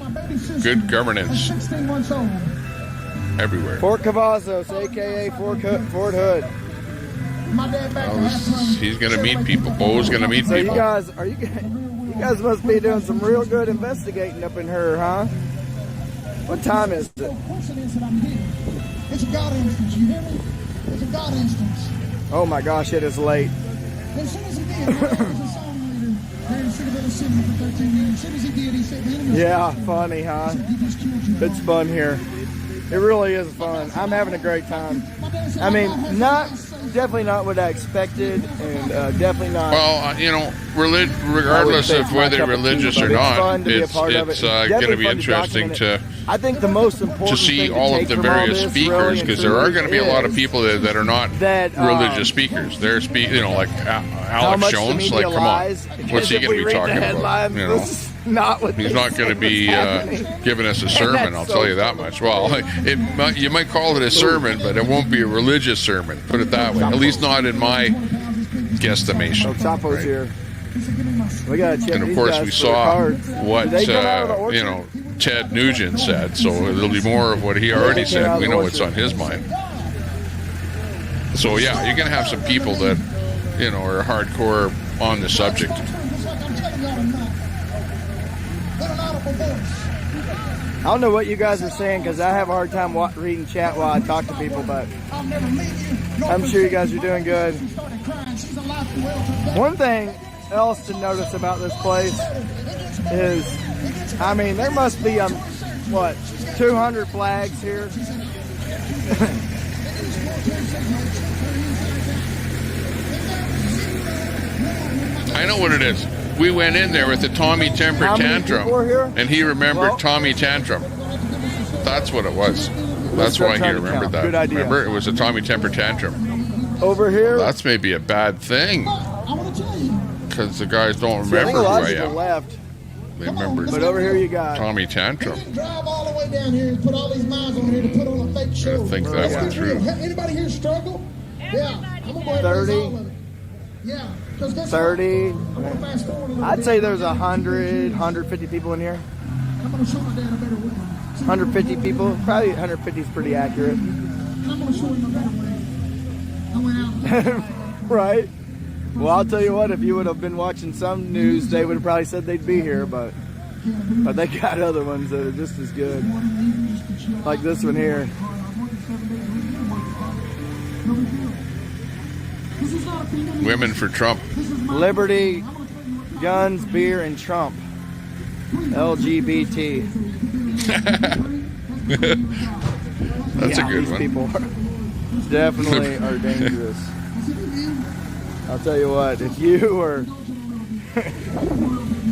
A: Good governance. Everywhere.
C: Fort Cavazos, a.k.a. Fort Hood.
A: He's going to meet people. Bo's going to meet people.
C: You guys must be doing some real good investigating up in her, huh? What time is it?
B: It's a God instance, you hear me? It's a God instance.
C: Oh my gosh, it is late.
B: As soon as he did, he was a song leader there in City City for 13 years. As soon as he did, he said, the enemy.
C: Yeah, funny, huh? It's fun here. It really is fun. I'm having a great time. I mean, definitely not what I expected, and definitely not.
A: Well, regardless of whether religious or not, it's going to be interesting to.
C: I think the most important
A: to see all of the various speakers, because there are going to be a lot of people that are not religious speakers. They're like Alex Jones. Like, come on, what's he going to be talking about? He's not going to be giving us a sermon. I'll tell you that much. Well, you might call it a sermon, but it won't be a religious sermon. Put it that way. At least not in my guesstimation.
C: Chapo's here. We gotta check.
A: And of course, we saw what Ted Nugent said, so it'll be more of what he already said. We know what's on his mind. So yeah, you're going to have some people that are hardcore on the subject.
C: I don't know what you guys are saying because I have a hard time reading chat while I talk to people, but I'm sure you guys are doing good. One thing else to notice about this place is, I mean, there must be 200 flags here.
A: I know what it is. We went in there with the Tommy Temper Tantrum, and he remembered Tommy Tantrum. That's what it was. That's why he remembered that.
C: Good idea.
A: Remember, it was a Tommy Temper Tantrum.
C: Over here?
A: That's maybe a bad thing, because the guys don't remember who I am.
C: Left.
A: They remember.
C: But over here you got
A: Tommy Tantrum.
B: Drive all the way down here and put all these miles on here to put on a fake show.
A: I think that one through.
B: Anybody here struggle? Yeah. I'm gonna go ahead
C: 30.
B: Yeah.
C: 30. I'd say there's 100, 150 people in here.
B: I'm gonna show my dad a better way.
C: 150 people. Probably 150 is pretty accurate.
B: I'm gonna show him a better way. I went out.
C: Right. Well, I'll tell you what, if you would have been watching some news, they would have probably said they'd be here, but But they got other ones that are just as good. Like this one here.
A: Women for Trump.
C: Liberty, guns, beer, and Trump. LGBT.
A: That's a good
C: these
A: one.
C: People definitely are dangerous. I'll tell you what, if you were...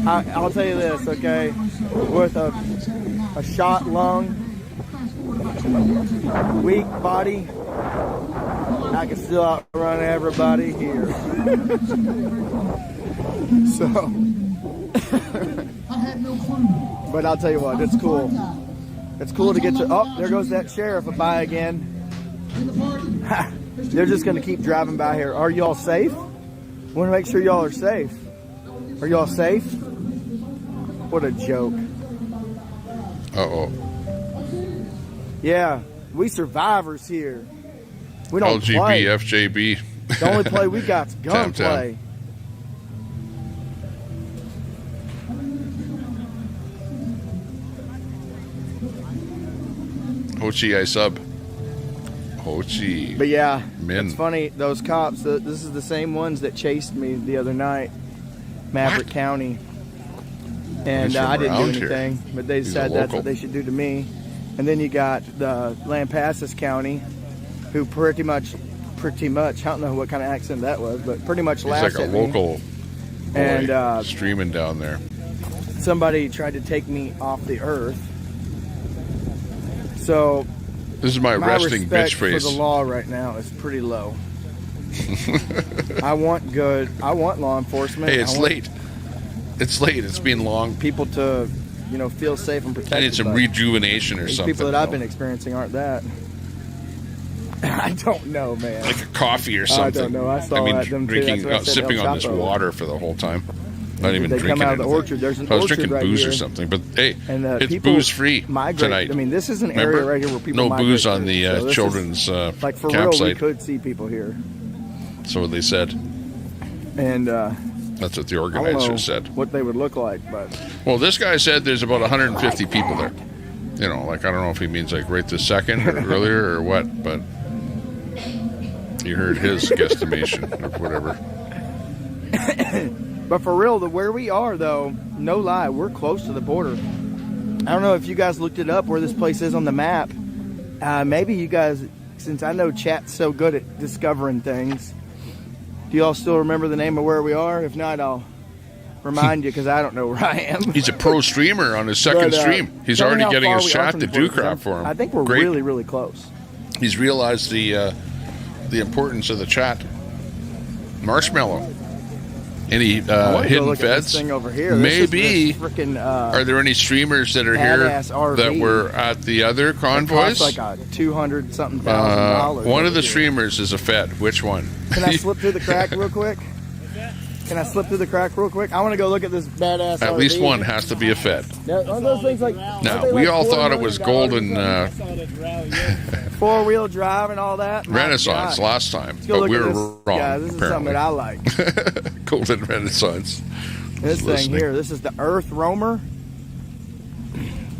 C: I'll tell you this, okay? With a shot lung, weak body, I can still outrun everybody here. So, but I'll tell you what, it's cool. It's cool to get to. Oh, there goes that sheriff by again. They're just gonna keep driving by here. Are y'all safe? Want to make sure y'all are safe. Are y'all safe? What a joke.
A: Uh-oh.
C: Yeah, we survivors here. We don't
A: LGB,
C: play.
A: FJB.
C: The only play we got's gunplay.
A: Hochi, I sub. Hochi.
C: But yeah,
A: Min.
C: it's funny. Those cops, this is the same ones that chased me the other night. Maverick County. And I didn't do anything, but they decided that's what they should do to me. And then you got the Lampasas County, who pretty much, I don't know what kind of accent that was, but pretty much laughed at me.
A: He's like a local boy
C: and
A: streaming down there.
C: Somebody tried to take me off the earth. So
A: this is my resting
C: respect
A: bitch face.
C: For the law right now is pretty low. I want law enforcement.
A: Hey, it's late. It's late. It's been long.
C: People to, feel safe and protected.
A: I need some rejuvenation or something.
C: People that I've been experiencing aren't that. I don't know, man.
A: Like a coffee or something.
C: I don't know. I saw them
A: drinking,
C: too.
A: sipping on this water for the whole time. Not even
C: they
A: drinking
C: come out of the
A: anything.
C: orchard. There's an
A: I was
C: orchard
A: drinking
C: right
A: booze
C: here.
A: or something, but hey,
C: and
A: it's
C: people
A: booze free
C: migrate.
A: tonight.
C: I mean, this is an area
A: Remember?
C: right here where people
A: no
C: migrate
A: booze on
C: to.
A: the
C: So
A: children's
C: like for
A: campsite.
C: real, we could see people here.
A: That's what they said.
C: And
A: that's what the
C: I don't
A: organizer
C: know
A: said.
C: what they would look like, but
A: Well, this guy said there's about 150 people there. I don't know if he means like right this second or earlier or what, but you heard his guesstimation or whatever.
C: But for real, where we are, though, no lie, we're close to the border. I don't know if you guys looked it up where this place is on the map. Maybe you guys, since I know chat's so good at discovering things, do you all still remember the name of where we are? If not, I'll remind you because I don't know where I am.
A: He's a pro streamer on his second stream. He's
C: tell me
A: already
C: how
A: getting
C: far
A: his
C: we are
A: chat
C: from
A: to
C: the
A: do
C: border, 'cause
A: crap for him.
C: I think we're
A: Great.
C: really, really close.
A: He's realized the importance of the chat. Marshmallow. Any hidden
C: look at
A: feds?
C: this thing over here.
A: Maybe.
C: This freaking,
A: are there any streamers that are here
C: badass RV
A: that were at the other convoys?
C: It costs like a $200-something thousand.
A: One of the streamers is a fed. Which one?
C: Can I slip through the crack real quick? Can I slip through the crack real quick? I want to go look at this badass
A: At
C: RV.
A: least one has to be a fed.
C: Yeah, aren't those things like...
A: Now, we all thought it was golden
C: four-wheel drive and all that. My
A: Renaissance
C: God.
A: last time,
C: Let's go
A: but
C: look
A: we
C: at
A: were
C: this.
A: wrong.
C: Yeah, this is something that I like.
A: Golden Renaissance.
C: This thing
A: Listening.
C: here, this is the Earth Roamer.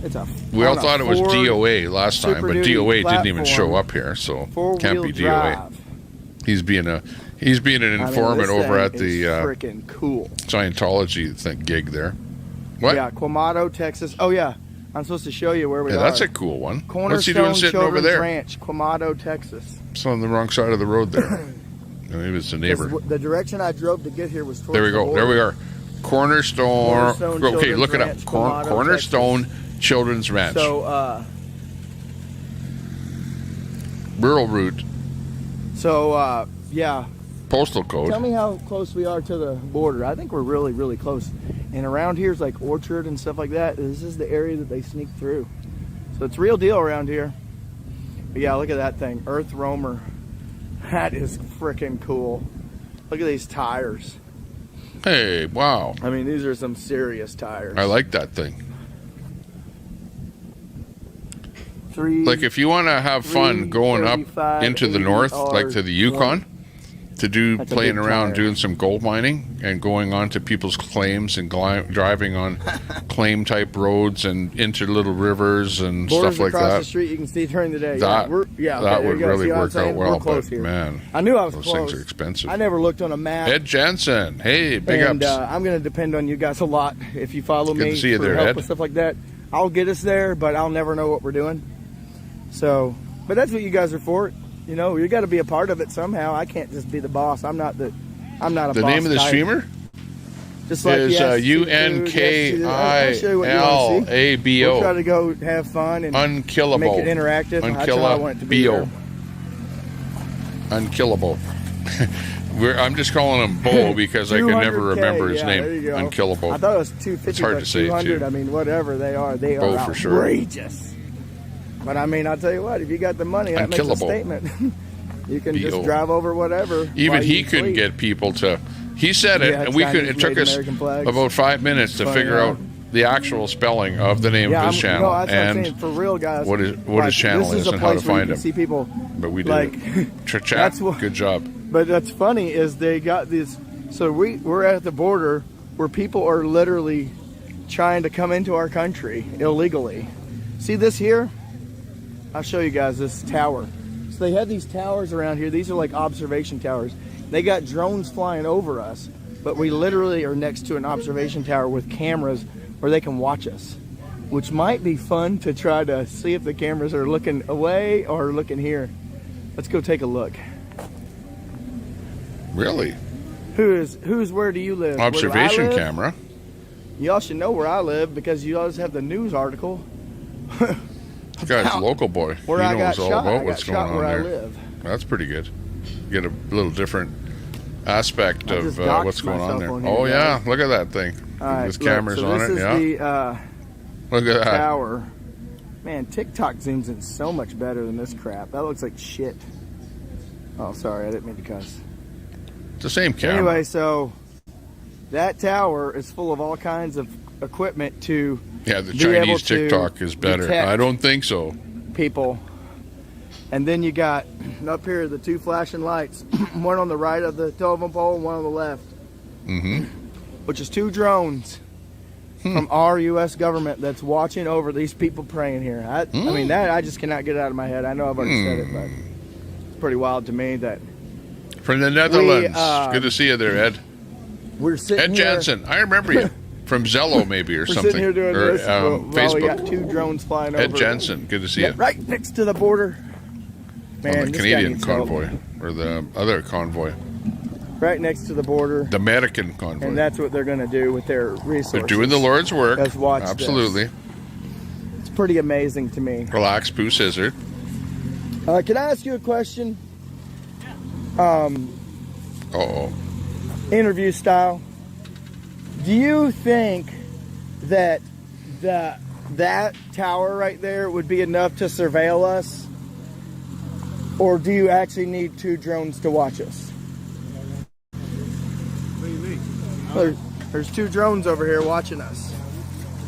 C: It's a.
A: We all
C: on a
A: thought it was
C: Ford
A: DOA last time, but
C: Super Duty
A: DOA didn't even
C: platform.
A: show up here, so can't
C: Four-wheel
A: be DOA.
C: drive.
A: He's being an informant
C: this
A: over
C: thing
A: at the
C: is freaking cool.
A: Scientology gig there. What?
C: Yeah, Quamato, Texas. Oh yeah, I'm supposed to show you where we are.
A: That's a cool one.
C: Cornerstone
A: What's he doing sitting over
C: Children's
A: there?
C: Ranch, Quamato, Texas.
A: It's on the wrong side of the road there. Maybe it's a neighbor.
C: The direction I drove to get here was towards
A: There we
C: the
A: go.
C: border.
A: There we are. Cornerstone.
C: Cornerstone
A: Okay,
C: Children's
A: look it up.
C: Ranch, Quamato,
A: Cornerstone Children's Ranch.
C: So,
A: Rural route.
C: So, yeah.
A: Postal code.
C: Tell me how close we are to the border. I think we're really, really close. And around here is like Orchard and stuff like that. This is the area that they sneak through. So it's real deal around here. But yeah, look at that thing. Earth Roamer. That is freaking cool. Look at these tires.
A: Hey, wow.
C: I mean, these are some serious tires.
A: I like that thing.
C: Three,
A: like if you want to have fun going up into the north, like to the Yukon, to do
C: That's a
A: playing
C: big
A: around,
C: tire.
A: doing some gold mining and going on to people's claims and driving on claim type roads and into little rivers and
C: Borders
A: stuff like
C: across
A: that.
C: the street you can see during the day.
A: That,
C: yeah,
A: that
C: there
A: would
C: you go.
A: really
C: See what I'm
A: work out
C: saying?
A: well,
C: We're close
A: but
C: here.
A: man,
C: I knew I was
A: those
C: close.
A: things are expensive.
C: I never looked on a map.
A: Ed Jensen, hey, big
C: and
A: ups.
C: I'm going to depend on you guys a lot. If you follow
A: Good
C: me
A: to see you
C: for
A: there,
C: help
A: Ed.
C: with stuff like that, I'll get us there, but I'll never know what we're doing. So, but that's what you guys are for. You know, you got to be a part of it somehow. I can't just be the boss. I'm not a boss.
A: The name of the
C: type.
A: streamer
C: Just like
A: is
C: I'll show you what you want to see.
A: UNKILABO.
C: We'll try to go have fun and
A: Unkillable.
C: make it interactive. That's how I want it to be.
A: Unkillable. Unkillable. I'm just calling him Bo because I can never
C: 200K,
A: remember his
C: there you
A: name.
C: go.
A: Unkillable.
C: I thought it was 250.
A: It's hard
C: but
A: to say,
C: 200.
A: too.
C: I mean, whatever they are
A: Bo for sure.
C: outrageous. But I mean, I'll tell you what. If you got the money, that makes a
A: Unkillable.
C: statement. You can
A: B.O.
C: just drive over whatever.
A: Even
C: while
A: he
C: you
A: couldn't
C: sleep.
A: get people to. He said it,
C: Yeah,
A: and we could. It
C: Chinese
A: took
C: made
A: us
C: American flags.
A: about 5 minutes to
C: Funny,
A: figure
C: yeah.
A: out the actual spelling of the name of his channel
C: No, that's what I'm
A: and
C: saying. For real, guys.
A: what his
C: like,
A: channel
C: this
A: is
C: a
A: and how to
C: place where
A: find
C: you
A: him.
C: can see people.
A: But we did
C: like,
A: it. Chat.
C: that's what-
A: Good job.
C: But that's funny is they got this. So we're at the border where people are literally trying to come into our country illegally. See this here? I'll show you guys this tower. So they have these towers around here. These are like observation towers. They got drones flying over us, but we literally are next to an observation tower with cameras where they can watch us, which might be fun to try to see if the cameras are looking away or looking here. Let's go take a look.
A: Really?
C: Who's where do you live? Where do I
A: Observation
C: live?
A: camera.
C: Y'all should know where I live because you always have the news article.
A: This guy's a local boy.
C: Where
A: he
C: I got
A: knows all
C: shot.
A: about
C: I
A: what's
C: got
A: going
C: shot
A: on
C: where I
A: there.
C: live.
A: That's pretty good. Get a little different aspect
C: I
A: of
C: just doxed
A: what's going on
C: myself
A: there.
C: on here,
A: Oh yeah,
C: guys.
A: look at that thing.
C: All right,
A: With
C: look,
A: cameras
C: so
A: on
C: this
A: it.
C: is
A: Yeah.
C: the
A: Look at that.
C: tower. Man, TikTok zooms in so much better than this crap. That looks like shit. Oh, sorry, I didn't mean to cuss.
A: It's the same camera.
C: Anyway, so that tower is full of all kinds of equipment to
A: Yeah, the
C: be able
A: Chinese
C: to
A: TikTok is better.
C: detect
A: I don't think so.
C: people. And then you got up here the two flashing lights, one on the right of the telephone pole and one on the left, which is two drones from our U.S. government that's watching over these people praying here. I mean, that I just cannot get out of my head. I know I've already said it, but it's pretty wild to me that
A: From the Netherlands.
C: We,
A: Good to see you there, Ed.
C: we're sitting
A: Ed
C: here.
A: Jensen. I remember you. From Zello, maybe, or
C: We're
A: something.
C: sitting here doing
A: or,
C: this while we got
A: Facebook.
C: two drones flying
A: Ed
C: over.
A: Jensen. Good to see
C: Yeah,
A: you.
C: right next to the border. Man,
A: On the
C: this guy
A: Canadian
C: needs help.
A: convoy. Or the other convoy.
C: Right next to the border.
A: The American convoy.
C: And that's what they're going to do with their resources.
A: They're doing the Lord's work.
C: Let's watch
A: Absolutely.
C: this. It's pretty amazing to me.
A: Relax, Pooh Scissor.
C: Can I ask you a question?
A: Uh-oh.
C: Interview style. Do you think that that tower right there would be enough to surveil us? Or do you actually need two drones to watch us?
Q: What do you mean?
C: There's two drones over here watching us.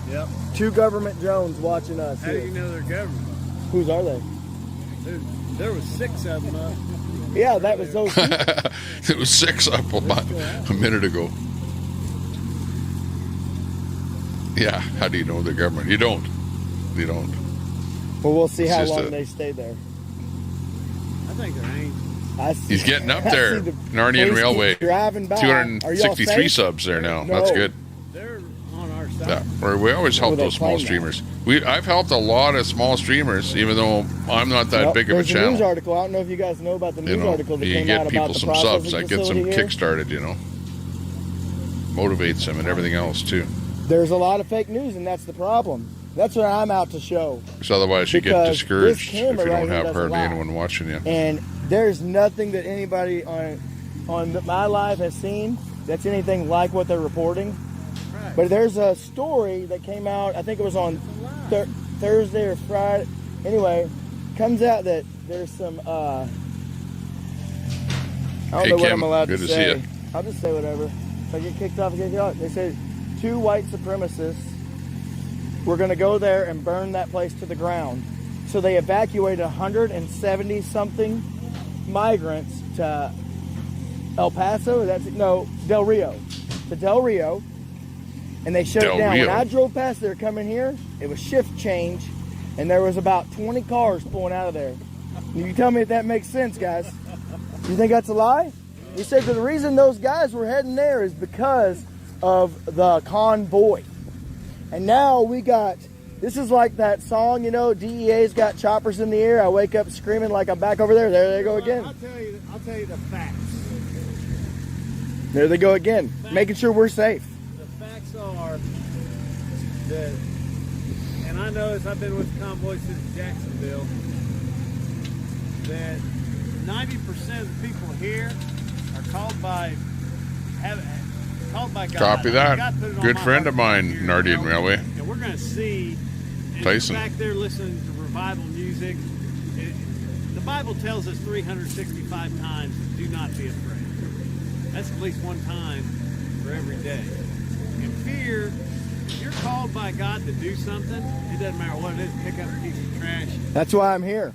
Q: Yep.
C: Two government drones watching us.
Q: How do
C: here.
Q: you know they're government?
C: Whose are they?
Q: There was 6 of them up.
C: Yeah, that was those.
A: It was 6 up about a minute ago. Yeah, how do you know the government? You don't. You don't.
C: Well, we'll see
A: It's
C: how
A: just
C: long
A: a-
C: they stay there.
Q: I think they're angels.
A: He's getting up
C: I
A: there.
C: see the
A: Narnian
C: police
A: Railway.
C: keep driving by. Are y'all
A: 263
C: safe?
A: subs there now.
C: No.
A: That's good.
Q: They're on our side.
A: Yeah, we always help
C: they
A: those small
C: claim that.
A: streamers. I've helped a lot of small streamers, even though I'm not that
C: Well,
A: big of a
C: there's a news
A: channel.
C: article. I don't know if you guys know about the
A: You
C: news
A: know,
C: article that
A: you
C: came
A: get
C: out
A: people
C: about the
A: some
C: processing
A: subs. That gets them
C: facility here.
A: kick-started, you know. Motivates them and everything else, too.
C: There's a lot of fake news, and that's the problem. That's what I'm out to show.
A: Because otherwise you get
C: Because
A: discouraged
C: this
A: if
C: camera
A: you
C: right
A: don't
C: here
A: have
C: doesn't
A: hardly
C: lie.
A: anyone watching you.
C: And there's nothing that anybody on my live has seen that's anything like what they're reporting. But there's a story that came out, I think it was on Thursday or Friday. Anyway, comes out that there's some, I don't
A: Hey,
C: know what
A: Kim,
C: I'm allowed
A: good
C: to
A: to see
C: say.
A: ya.
C: I'll just say whatever. If I get kicked off, I get kicked off. They said 2 white supremacists were going to go there and burn that place to the ground. So they evacuated 170 something migrants to El Paso. Del Rio. To Del Rio. And they shut it down.
A: Rio.
C: When I drove past there coming here, it was shift change, and there was about 20 cars pulling out of there. You tell me if that makes sense, guys. You think that's a lie? He said that the reason those guys were heading there is because of the convoy. And now we got, this is like that song, you know, DEA's got choppers in the air. I wake up screaming like I'm back over there. There they go again.
H: I'll tell you the facts.
C: There they go again, making sure we're safe.
H: The facts are that, and I know as I've been with Convoy since Jacksonville, that 90% of the people here are called by God.
A: Copy that.
H: God put it on
A: Good
H: my
A: friend
H: heart
A: of mine,
H: here,
A: Nardian
H: you know?
A: Railway.
H: And we're going to see, and
A: Tyson.
H: back there listening to revival music, the Bible tells us 365 times, do not be afraid. That's at least one time for every day. And fear, if you're called by God to do something, it doesn't matter what it is, pick up a piece of trash.
C: That's why I'm here.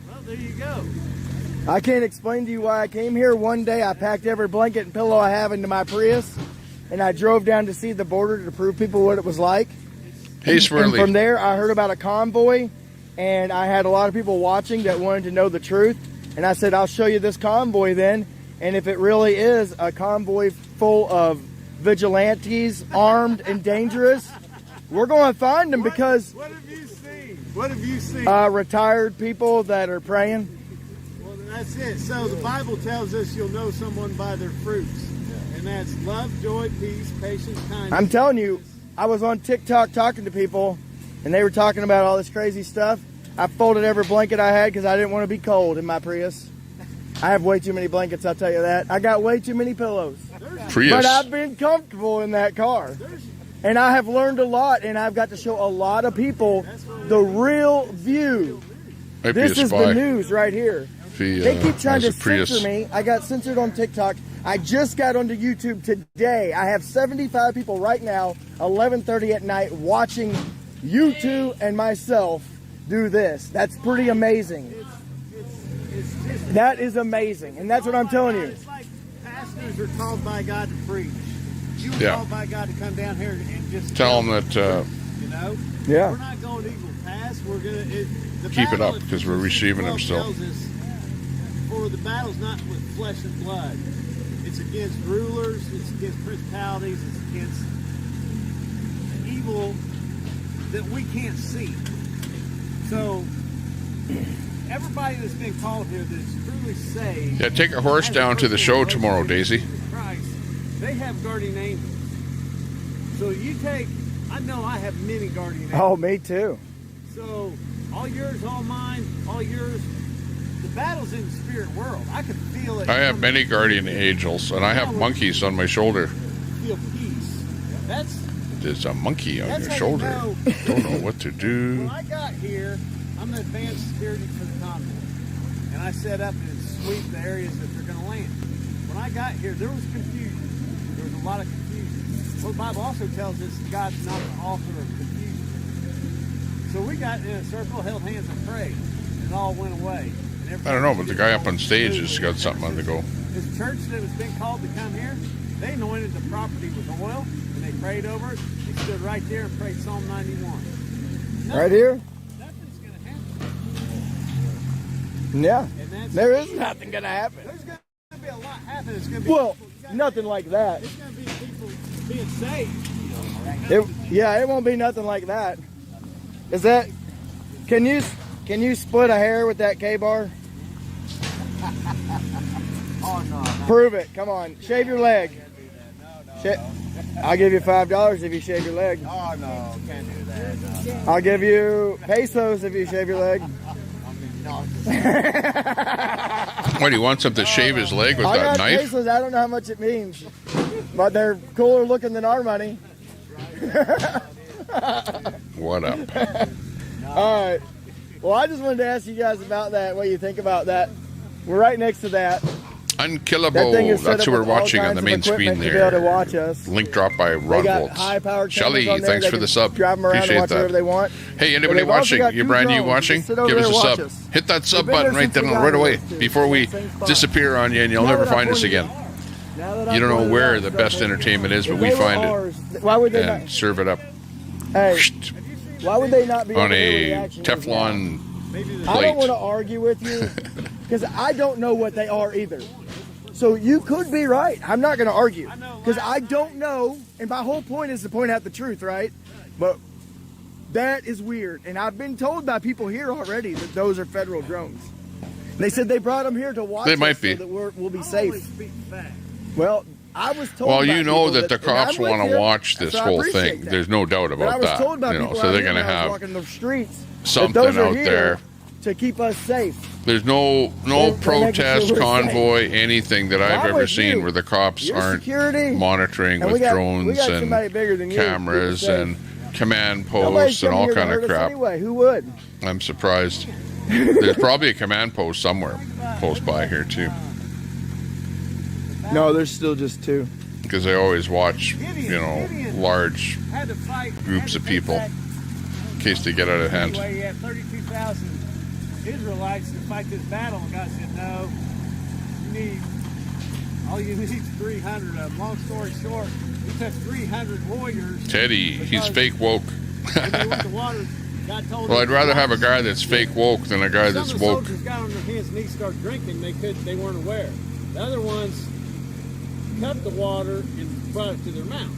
H: Well, there you go.
C: I can't explain to you why I came here. One day I packed every blanket and pillow I have into my Prius, and I drove down to see the border to prove people what it was like.
A: Hey, Swirly.
C: And from there, I heard about a convoy, and I had a lot of people watching that wanted to know the truth. And I said, I'll show you this convoy then. And if it really is a convoy full of vigilantes, armed and dangerous, we're going to find them because...
H: What have you seen? What have you seen?
C: Retired people that are praying.
H: Well, that's it. So the Bible tells us you'll know someone by their fruits. And that's love, joy, peace, patience, kindness.
C: I'm telling you, I was on TikTok talking to people, and they were talking about all this crazy stuff. I folded every blanket I had because I didn't want to be cold in my Prius. I have way too many blankets, I'll tell you that. I got way too many pillows.
A: Prius.
C: But I've been comfortable in that car. And I have learned a lot, and I've got to show a lot of people the real view.
A: Might be
C: This
A: a
C: is
A: spy.
C: the news right here.
A: They
C: keep trying to
A: has a Prius.
C: censor me. I got censored on TikTok. I just got onto YouTube today. I have 75 people right now, 11:30 at night, watching you two and myself do this. That's pretty amazing. That is amazing, and that's what I'm telling you.
H: It's like pastors are called by God to preach. You were
A: Yeah.
H: called by God to come down here and just
A: Tell them that
H: you know.
C: Yeah.
H: We're not going equal paths. We're gonna
A: keep it up because we're receiving them still.
H: Tells us, for the battle's not with flesh and blood. It's against rulers. It's against principalities. It's against evil that we can't see. So everybody that's been called here that's truly saved.
A: Yeah, take a horse down to the show tomorrow, Daisy.
H: Christ, they have guardian angels. So you take, I know I have many guardian angels.
C: Oh, me too.
H: So all yours, all mine, all yours. The battle's in the spirit world. I can feel it.
A: I have many guardian angels, and I have monkeys on my shoulder.
H: Feel peace. That's
A: There's a monkey on
H: That's
A: your
H: how you
A: shoulder.
H: know.
A: Don't know what to do.
H: When I got here, I'm the advanced security for the convoy. And I set up and sweep the areas that they're going to land. When I got here, there was confusion. There was a lot of confusion. Well, the Bible also tells us God's not the author of confusion. So we got in a circle, held hands, and prayed. And it all went away.
A: I don't know, but the guy up on stage has got something on the go.
H: This church that has been called to come here, they anointed the property with oil, and they prayed over it. They stood right there and prayed Psalm 91.
C: Right here?
H: Nothing's going to happen.
C: Yeah.
H: And that's
C: There is nothing going to happen.
H: There's going to be a lot happening. It's going to be
C: Well, nothing like that.
H: It's going to be people being saved.
C: It won't be nothing like that. Is that? Can you split a hair with that K-bar?
H: Oh, no.
C: Prove it. Come on. Shave your leg. I'll give you $5 if you shave your leg.
H: Oh, no. Can't do that. No.
C: I'll give you pesos if you shave your leg.
A: What, he wants him to shave his leg with
C: I
A: that
C: got
A: knife?
C: pesos. I don't know how much it means. But they're cooler looking than our money.
A: What up?
C: All right. Well, I just wanted to ask you guys about that, what you think about that. We're right next to that.
A: Unkillable.
C: That thing is set
A: That's
C: up
A: who we're
C: with all
A: watching on
C: kinds
A: the
C: of
A: main screen
C: equipment to be able to
A: there.
C: watch us.
A: Link dropped by
C: They
A: Ron
C: got
A: Volts.
C: high-powered
A: Shelly,
C: cameras on there.
A: thanks
C: They
A: for
C: can
A: the sub.
C: drive them around and
A: Appreciate
C: watch whatever
A: that.
C: they want.
A: Hey,
C: But
A: anybody
C: they've also
A: watching?
C: got
A: You're
C: two
A: brand new
C: drones.
A: watching?
C: Just sit over
A: Give us
C: there
A: a
C: and
A: sub.
C: watch us.
A: Hit that sub
C: They've been
A: button
C: there
A: right
C: since
A: then
C: we got
A: right away
C: here, too.
A: before we
C: Same spot.
A: disappear on you and you'll
C: Now
A: never
C: we're not
A: find us
C: pointing
A: again. You don't know where the best entertainment is, but we find it
C: Why would they
A: and
C: not?
A: serve it up
C: Hey, why would they not be
A: on
C: able to do
A: a
C: reaction
A: Teflon
C: videos? I don't
A: plate.
C: want to argue with you because I don't know what they are either. So you could be right. I'm not going to argue because I don't know. And my whole point is to point out the truth, right? But that is weird. And I've been told by people here already that those are federal drones. They said they brought them here to watch
A: They
C: us
A: might
C: so
A: be.
C: that we'll be safe. Well, I was told.
A: Well,
C: by
A: you know
C: people
A: that the
C: and I'm
A: cops
C: with
A: want
C: you,
A: to watch
C: so
A: this
C: I
A: whole
C: appreciate
A: thing.
C: that.
A: There's no doubt
C: But I
A: about
C: was
A: that.
C: told by
A: You know,
C: people
A: so
C: out
A: they're
C: here
A: going to
C: when I was
A: have
C: walking the streets that
A: something
C: those are
A: out
C: here
A: there.
C: to keep us safe.
A: There's no
C: They're
A: protest,
C: making sure we're
A: convoy, anything that
C: Well,
A: I've
C: I'm
A: ever
C: with
A: seen
C: you.
A: where the cops
C: Your
A: aren't
C: security,
A: monitoring
C: and
A: with
C: we
A: drones
C: got
A: and
C: somebody bigger than you to keep us
A: cameras
C: safe.
A: and command
C: Nobody's
A: posts and
C: coming
A: all
C: here to
A: kind
C: hurt
A: of
C: us
A: crap.
C: Anyway, who would?
A: I'm surprised. There's probably a command post somewhere close by here too,
C: No, there's still just two.
A: because they always watch, large groups of people in case they get out of hand.
H: Anyway, you had 32,000 Israelites to fight this battle, and God said, no, all you need is 300 of them. Long story short, he took 300 warriors.
A: Teddy, he's fake woke.
H: When they went to water, God told
A: Well,
H: them
A: I'd rather
H: to
A: have a
H: watch.
A: guy that's fake woke than a guy that's
H: Some of the
A: woke.
H: soldiers got on their hands and knees, started drinking. They weren't aware. The other ones cut the water and brought it to their mouth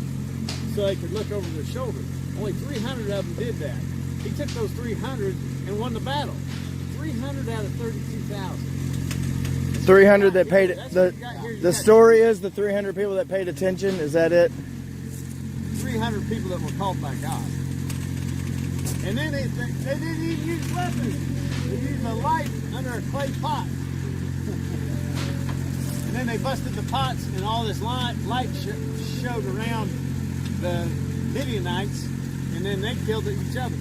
H: so they could look over their shoulder. Only 300 of them did that. He took those 300 and won the battle. 300 out of 32,000.
C: 300 that paid the story is the 300 people that paid attention. Is that it?
H: 300 people that were called by God. And then they didn't even use weapons. They used a light under a clay pot. And then they busted the pots, and all this light showed around the Midianites, and then they killed each other.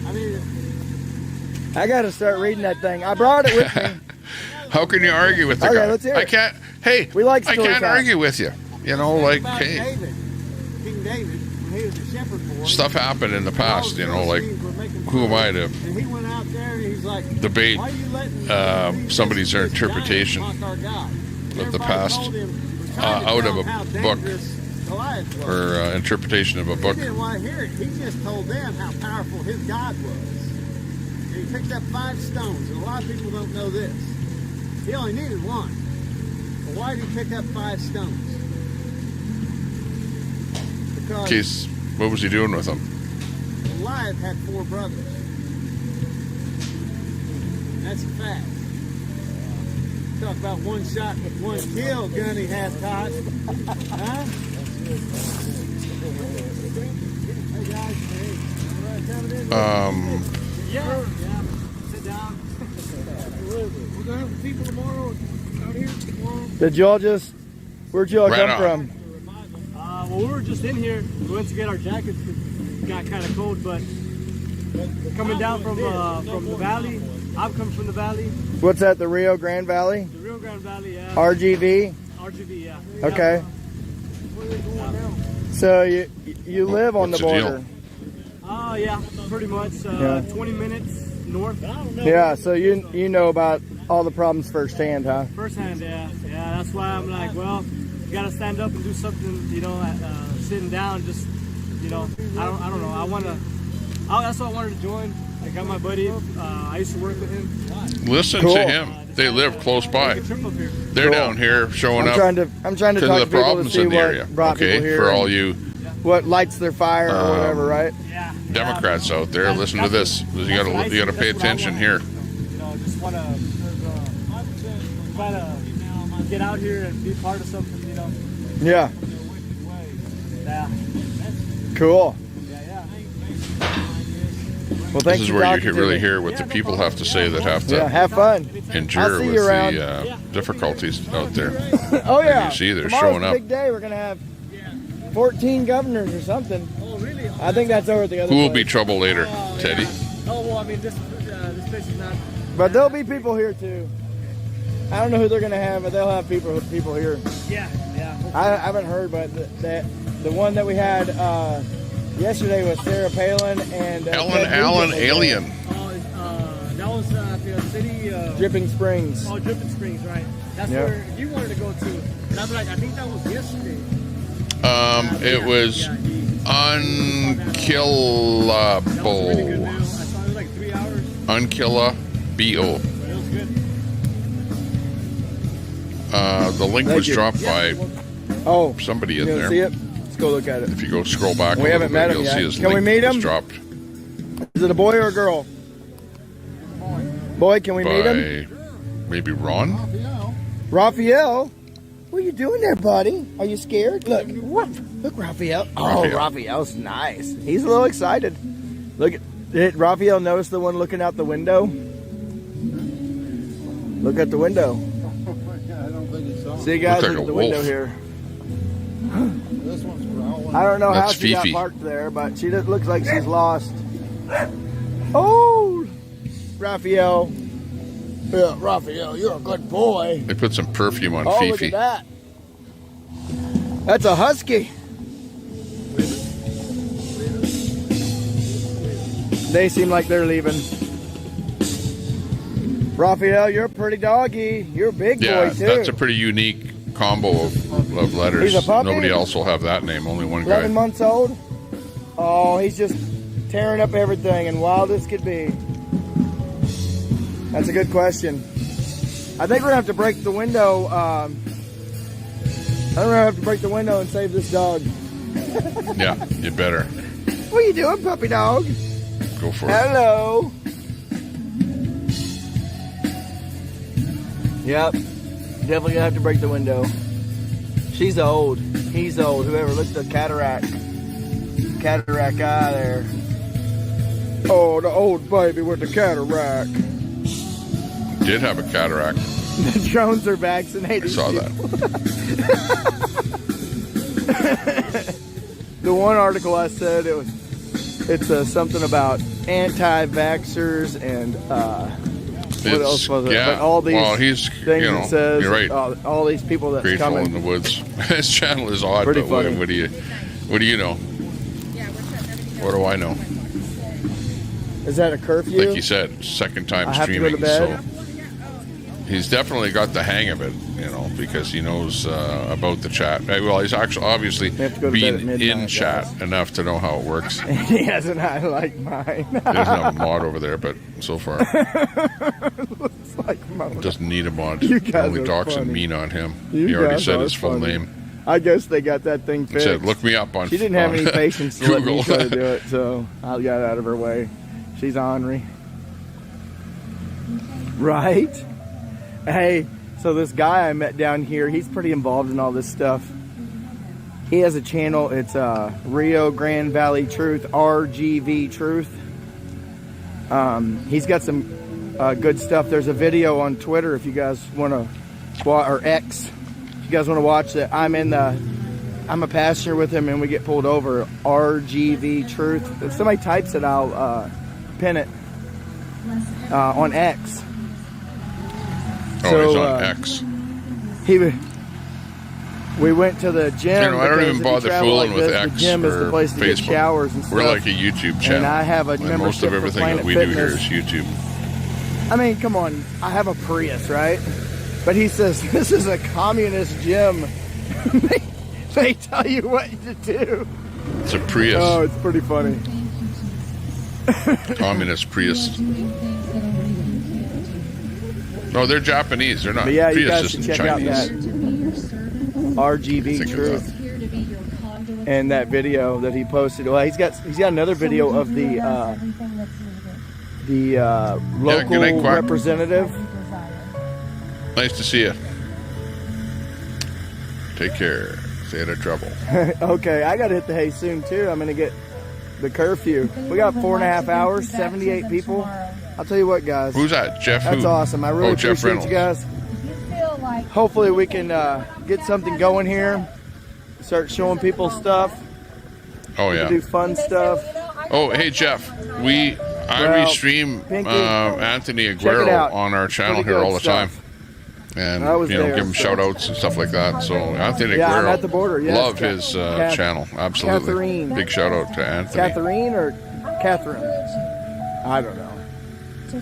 H: I mean,
C: I got to start reading that thing. I brought it with me.
A: How can you argue with the
C: Okay,
A: guy?
C: let's hear it.
A: I can't. Hey,
C: We like
A: I
C: story
A: can't
C: time.
A: argue with you. Like,
H: about
A: hey,
H: David, King David, when he was a shepherd boy.
A: stuff happened in the past. Like, who am I to
H: And he went out there and he's like,
A: debate
H: why are you letting
A: somebody's
H: this
A: interpretation
H: giant mock our God? And
A: of the
H: everybody
A: past
H: told him, trying to
A: out
H: tell
A: of
H: him how
A: a book
H: dangerous Goliath was.
A: or interpretation of a book?
H: He didn't want to hear it. He just told them how powerful his God was. And he picked up 5 stones, and a lot of people don't know this. He only needed one. But why did he pick up 5 stones? Because
A: Case, what was he doing with them?
H: Goliath had 4 brothers. That's a fact. Talk about one shot, one kill gun he had, Todd. Huh? Hey guys, hey. All right, have it in. Yeah. Sit down. We're gonna have people tomorrow out here tomorrow.
C: Did y'all just? Where'd y'all
A: Right
C: come
A: on.
C: from?
H: Well, we were just in here. We went to get our jackets. It got kind of cold, but coming down from the valley. I've come from the valley.
C: What's that? The Rio Grande Valley?
H: The Rio Grande Valley, yeah.
C: RGV.
H: RGV, yeah.
C: Okay. So you live on
A: What's
C: the
A: the
C: border?
H: Oh yeah, pretty much.
C: Yeah.
H: 20 minutes north.
C: Yeah. So you know about all the problems firsthand, huh?
H: Firsthand, yeah. Yeah, that's why I'm like, well, you gotta stand up and do something. Sitting down, just I don't know. That's why I wanted to join. I got my buddy. I used to work with him.
A: Listen
C: Cool.
A: to him. They live close by. They're
C: Cool.
A: down here showing
C: I'm
A: up
C: trying to
A: because
C: talk
A: of
C: to
A: the
C: people to
A: problems
C: see
A: in the
C: what
A: area.
C: brought people
A: Okay,
C: here
A: for
C: and
A: all you
C: what lights their fire or whatever, right?
H: Yeah.
A: Democrats out there, listen to this. You gotta pay attention here.
H: Just want to try to get out here and be part of something.
C: Yeah.
H: Yeah.
C: Cool. Well,
A: This
C: thanks
A: is
C: for
A: where you
C: talking
A: can
C: to
A: really
C: me.
A: hear what the people have to say that have to
C: Yeah, have fun.
A: endure
C: I'll see
A: with
C: you around.
A: the difficulties out there.
C: Oh yeah.
A: And you see they're
C: Tomorrow's
A: showing
C: a
A: up.
C: big day. We're gonna have 14 governors or something.
H: Oh really?
C: I think that's over at the other
A: Who will
C: place.
A: be trouble later, Teddy?
H: Oh well, I mean this place is not.
C: But there'll be people here too. I don't know who they're gonna have, but they'll have people here.
H: Yeah.
C: I haven't heard, but the one that we had yesterday was Sarah Palin and Ted
A: Allen
C: Nugent was
A: Alien.
H: That was the city.
C: Dripping Springs.
H: Oh, Dripping Springs, right?
O: That's
C: Yep.
O: where you wanted to go to. And I'm like, I think that was yesterday.
A: It was unkillable.
O: Really good meal. I saw it was like 3 hours.
A: Unkillable.
O: It was good.
A: The link
C: Thank
A: was
C: you.
A: dropped by somebody in
C: you
A: there.
C: See it? Let's go look at it.
A: If you go scroll back,
C: We haven't met him
A: you'll
C: yet.
A: see his
C: Can we
A: link
C: meet
A: was
C: him?
A: dropped
C: Is it a boy or a girl? Boy, can we meet him?
A: by maybe Ron.
C: Raphael? What are you doing there, buddy? Are you scared? Look, look, Raphael. Oh,
A: Raphael.
C: Raphael's nice. He's a little excited. Look, did Raphael notice the one looking out the window? Look at the window. See, guys,
A: Looked like
C: look
A: a
C: at the window
A: wolf.
C: here. I don't know how
A: That's
C: she got
A: Fifi.
C: parked there, but she just looks like she's lost. Oh, Raphael. Yeah, Raphael, you're a good boy.
A: They put some perfume on
C: Oh,
A: Fifi.
C: look at that. That's a husky. They seem like they're leaving. Raphael, you're a pretty doggy. You're a big
A: Yeah,
C: boy, too.
A: that's a pretty unique combo of letters.
C: He's a puppy?
A: Nobody else will have that name. Only one
C: 11
A: guy.
C: months old. Oh, he's just tearing up everything and wild as could be. That's a good question. I think we're gonna have to break the window. I think we're gonna have to break the window and save this dog.
A: Yeah, you better
C: What are you doing, puppy dog?
A: go for it.
C: Hello. Yep. Definitely gonna have to break the window. She's old. He's old. Whoever, look at the cataract. Cataract eye there. Oh, the old baby with the cataract.
A: Did have a cataract.
C: The drones are vaccinated.
A: I saw that.
C: The one article I said it's something about anti-vaxxers and what else was it?
A: Yeah.
C: But all these
A: well, he's
C: things
A: you know,
C: it says
A: you're right.
C: all these people that's
A: Grateful
C: coming.
A: in the woods. His channel is odd,
C: Pretty
A: but
C: funny.
A: what do you know? What do I know?
C: Is that a curfew?
A: Like you said, second time
C: I have to go
A: streaming,
C: to bed?
A: so he's definitely got the hang of it, you know, because he knows about the chat. Well, he's actually obviously
C: We have to go to bed at
A: been
C: midnight,
A: in chat enough to know how it works.
C: He hasn't had like mine.
A: He doesn't have a mod over there, but so far
C: Looks like mine.
A: doesn't need a mod.
C: You guys
A: Only
C: are
A: docs and
C: funny.
A: mean on him.
C: You
A: He already
C: guys
A: said
C: are
A: his full
C: funny.
A: name.
C: I guess they got that thing
A: He
C: fixed.
A: said, "Look me up on."
C: She didn't have
A: on
C: any patience to let me
A: Google.
C: try to do it, so I got out of her way. She's ornery. Right? Hey, so this guy I met down here, he's pretty involved in all this stuff. He has a channel, it's Rio Grande Valley Truth, RGV Truth. He's got some good stuff. There's a video on Twitter if you guys want to, or X, if you guys want to watch it. I'm a passenger with him and we get pulled over. RGV Truth. If somebody types it, I'll pin it on X.
A: Oh, he's on X.
C: We went to the gym.
A: You know, I don't
C: because
A: even
C: if you
A: bother
C: travel
A: fooling
C: like
A: with
C: this,
A: X
C: the gym is the
A: or
C: place to get
A: Facebook.
C: showers and stuff.
A: We're like a YouTube channel.
C: And I have a
A: And
C: membership
A: most of
C: for
A: everything
C: Planet
A: that we do here
C: Fitness.
A: is YouTube.
C: I mean, come on. I have a Prius, right? But he says this is a communist gym. they tell you what to do.
A: It's a Prius.
C: Oh, it's pretty funny.
A: Communist Prius. No, they're Japanese. They're not.
C: But yeah, you
A: Prius
C: guys
A: is
C: should check out
A: Chinese.
C: that RGV Truth and that video that he posted. Well, he's got another video of the local
A: good night, Quack.
C: representative.
A: Nice to see you. Take care. Stay out of trouble.
C: Okay, I got to hit the hay soon too. I'm gonna get the curfew. We got 4.5 hours, 78 people. I'll tell you what, guys.
A: Who's that? Jeff
C: That's
A: who?
C: awesome. I really
A: Oh, Jeff
C: appreciate you guys. Hopefully we can get something going here. Start showing people stuff.
A: Oh,
C: We
A: yeah.
C: can do fun stuff.
A: Oh, hey, Jeff. I
C: Well,
A: restream
C: Pinky,
A: Anthony
C: check it
A: Aguero
C: out.
A: on our channel
C: Pretty
A: here
C: good
A: all the
C: stuff.
A: time. And,
C: I was
A: you know,
C: there,
A: give him
C: so-
A: shout outs and stuff like that. So, Anthony
C: Yeah,
A: Aguero,
C: I'm at the border, yes.
A: love his channel. Absolutely.
C: Catherine.
A: Big shout out to Anthony.
C: Catherine or Catherine? I don't know.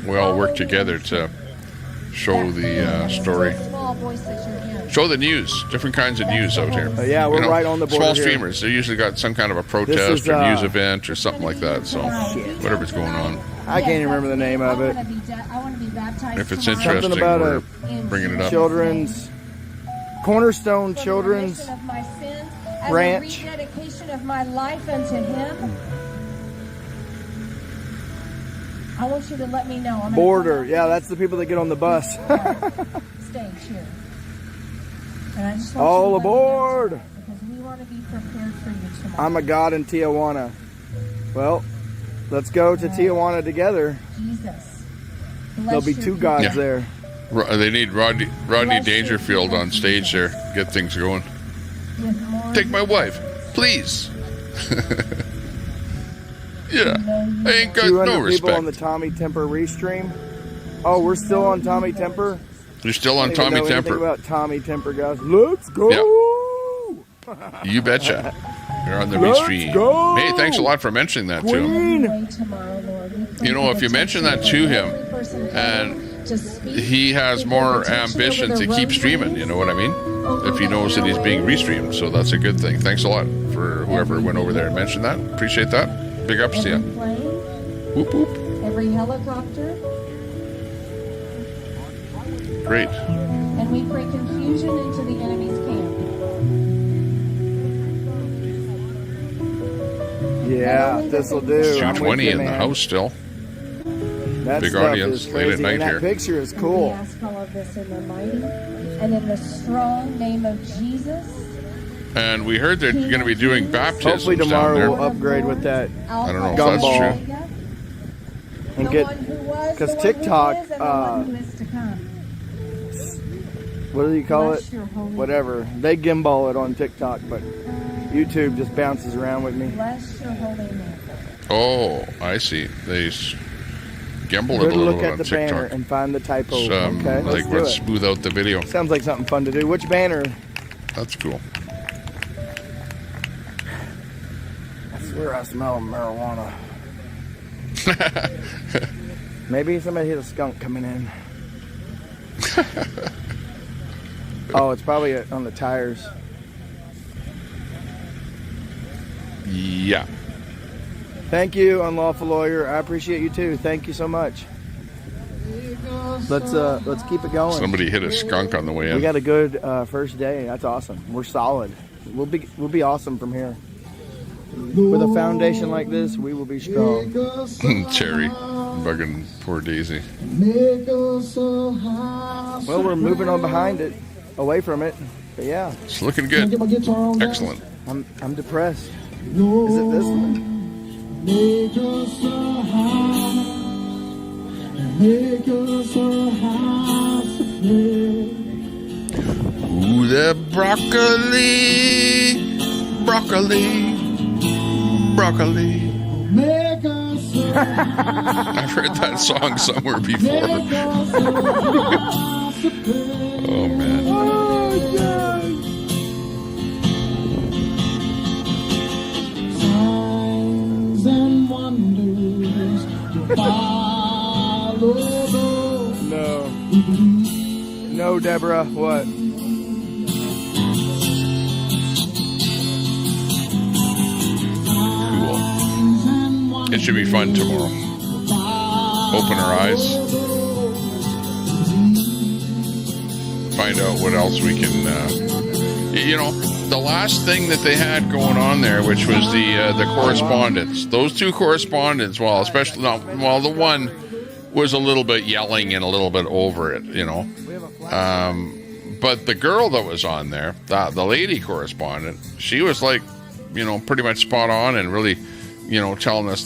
A: We all work together to show the story.
V: small voice that you're hearing.
A: Show the news, different kinds of news out here.
C: Yeah, we're right on the border
A: Small
C: here.
A: streamers, they usually got some kind of a protest or news event or something like that. So whatever's going on.
C: I can't even remember the name of it.
V: I want to be baptized.
A: If it's
V: tomorrow.
A: interesting,
C: Something about
A: we're
C: a
A: bringing it up.
C: children's Cornerstone Children's
V: Of my sins, as
C: Ranch.
V: a rededication of my life unto Him. I want you to let me know. I'm gonna
C: Border. Yeah, that's the people that get on the bus.
V: stage here. And I just want
C: All
V: you to
C: aboard!
V: let me know because we want to be prepared for you tomorrow.
C: I'm a god in Tijuana. Well, let's go to Tijuana together.
V: Jesus.
C: There'll be two gods
A: Yeah.
C: there.
A: They need Rodney Dangerfield on stage there. Get things going. Take my wife, please. Yeah, I ain't got
C: 200
A: no
C: people on
A: respect.
C: the Tommy Temper restream. Oh, we're still on Tommy Temper?
A: You're still on
C: I don't even
A: Tommy
C: know anything
A: Temper.
C: about Tommy Temper, guys. Let's go!
A: You betcha. You're on the
C: Let's
A: restream.
C: go!
A: Hey, thanks a lot for mentioning that to him. You know, if you mention that to him, and he has more ambition to keep streaming, you know what I mean? If he knows that he's being restreamed, so that's a good thing. Thanks a lot for whoever went over there and mentioned that. Appreciate that. Big ups to you.
V: Plane,
A: Whoop whoop.
V: every helicopter,
A: Great.
V: and we bring confusion into the enemy's camp.
C: Yeah, this'll do. I'm with
A: 220
C: you,
A: in the
C: man.
A: house still.
C: That
A: Big
C: stuff
A: audience
C: is
A: late at
C: crazy,
A: night
C: and that
A: here.
C: picture is
V: We
C: cool.
V: ask all of this in the mighty and in the strong name of Jesus.
A: And we heard they're going to be doing baptisms
C: Hopefully
A: down
C: tomorrow
A: there.
C: we'll upgrade with that
A: I don't know if
C: gumball.
A: that's true.
C: And get, because TikTok, what do you call it? Whatever. They gimbal it on TikTok, but YouTube just bounces around with me.
V: Bless your holy name.
A: Oh, I see. They gimbal it
C: Good
A: a little
C: look
A: bit
C: at
A: on
C: the banner
A: TikTok.
C: and find the typo.
A: Some,
C: Okay, let's
A: like
C: do
A: what
C: it.
A: smooth out the video.
C: Sounds like something fun to do. Which banner?
A: That's cool.
C: I swear I smell marijuana. Maybe somebody hit a skunk coming in. Oh, it's probably on the tires.
A: Yeah.
C: Thank you, Unlawful Lawyer. I appreciate you too. Thank you so much. Let's keep it going.
A: Somebody hit a skunk on the way in.
C: We got a good first day. That's awesome. We're solid. We'll be awesome from here. With a foundation like this, we will be strong.
A: Terry, bugging poor Daisy.
C: Well, we're moving on behind it, away from it. But yeah,
A: It's looking good. Excellent.
C: I'm depressed. Is it this one?
B: Make us a house, make us a house of prayer.
A: Ooh, the broccoli, broccoli, broccoli.
B: Make us a
A: I've heard that song somewhere before. Oh, man.
B: signs and wonders to follow those
C: No. No, Deborah. What?
A: Cool. It should be fun tomorrow. Open our eyes. Find out what else we can, you know, the last thing that they had going on there, which was the correspondence. Those two correspondents, well, especially, well, the one was a little bit yelling and a little bit over it, you know. But the girl that was on there, the lady correspondent, she was like, you know, pretty much spot on and really, you know, telling us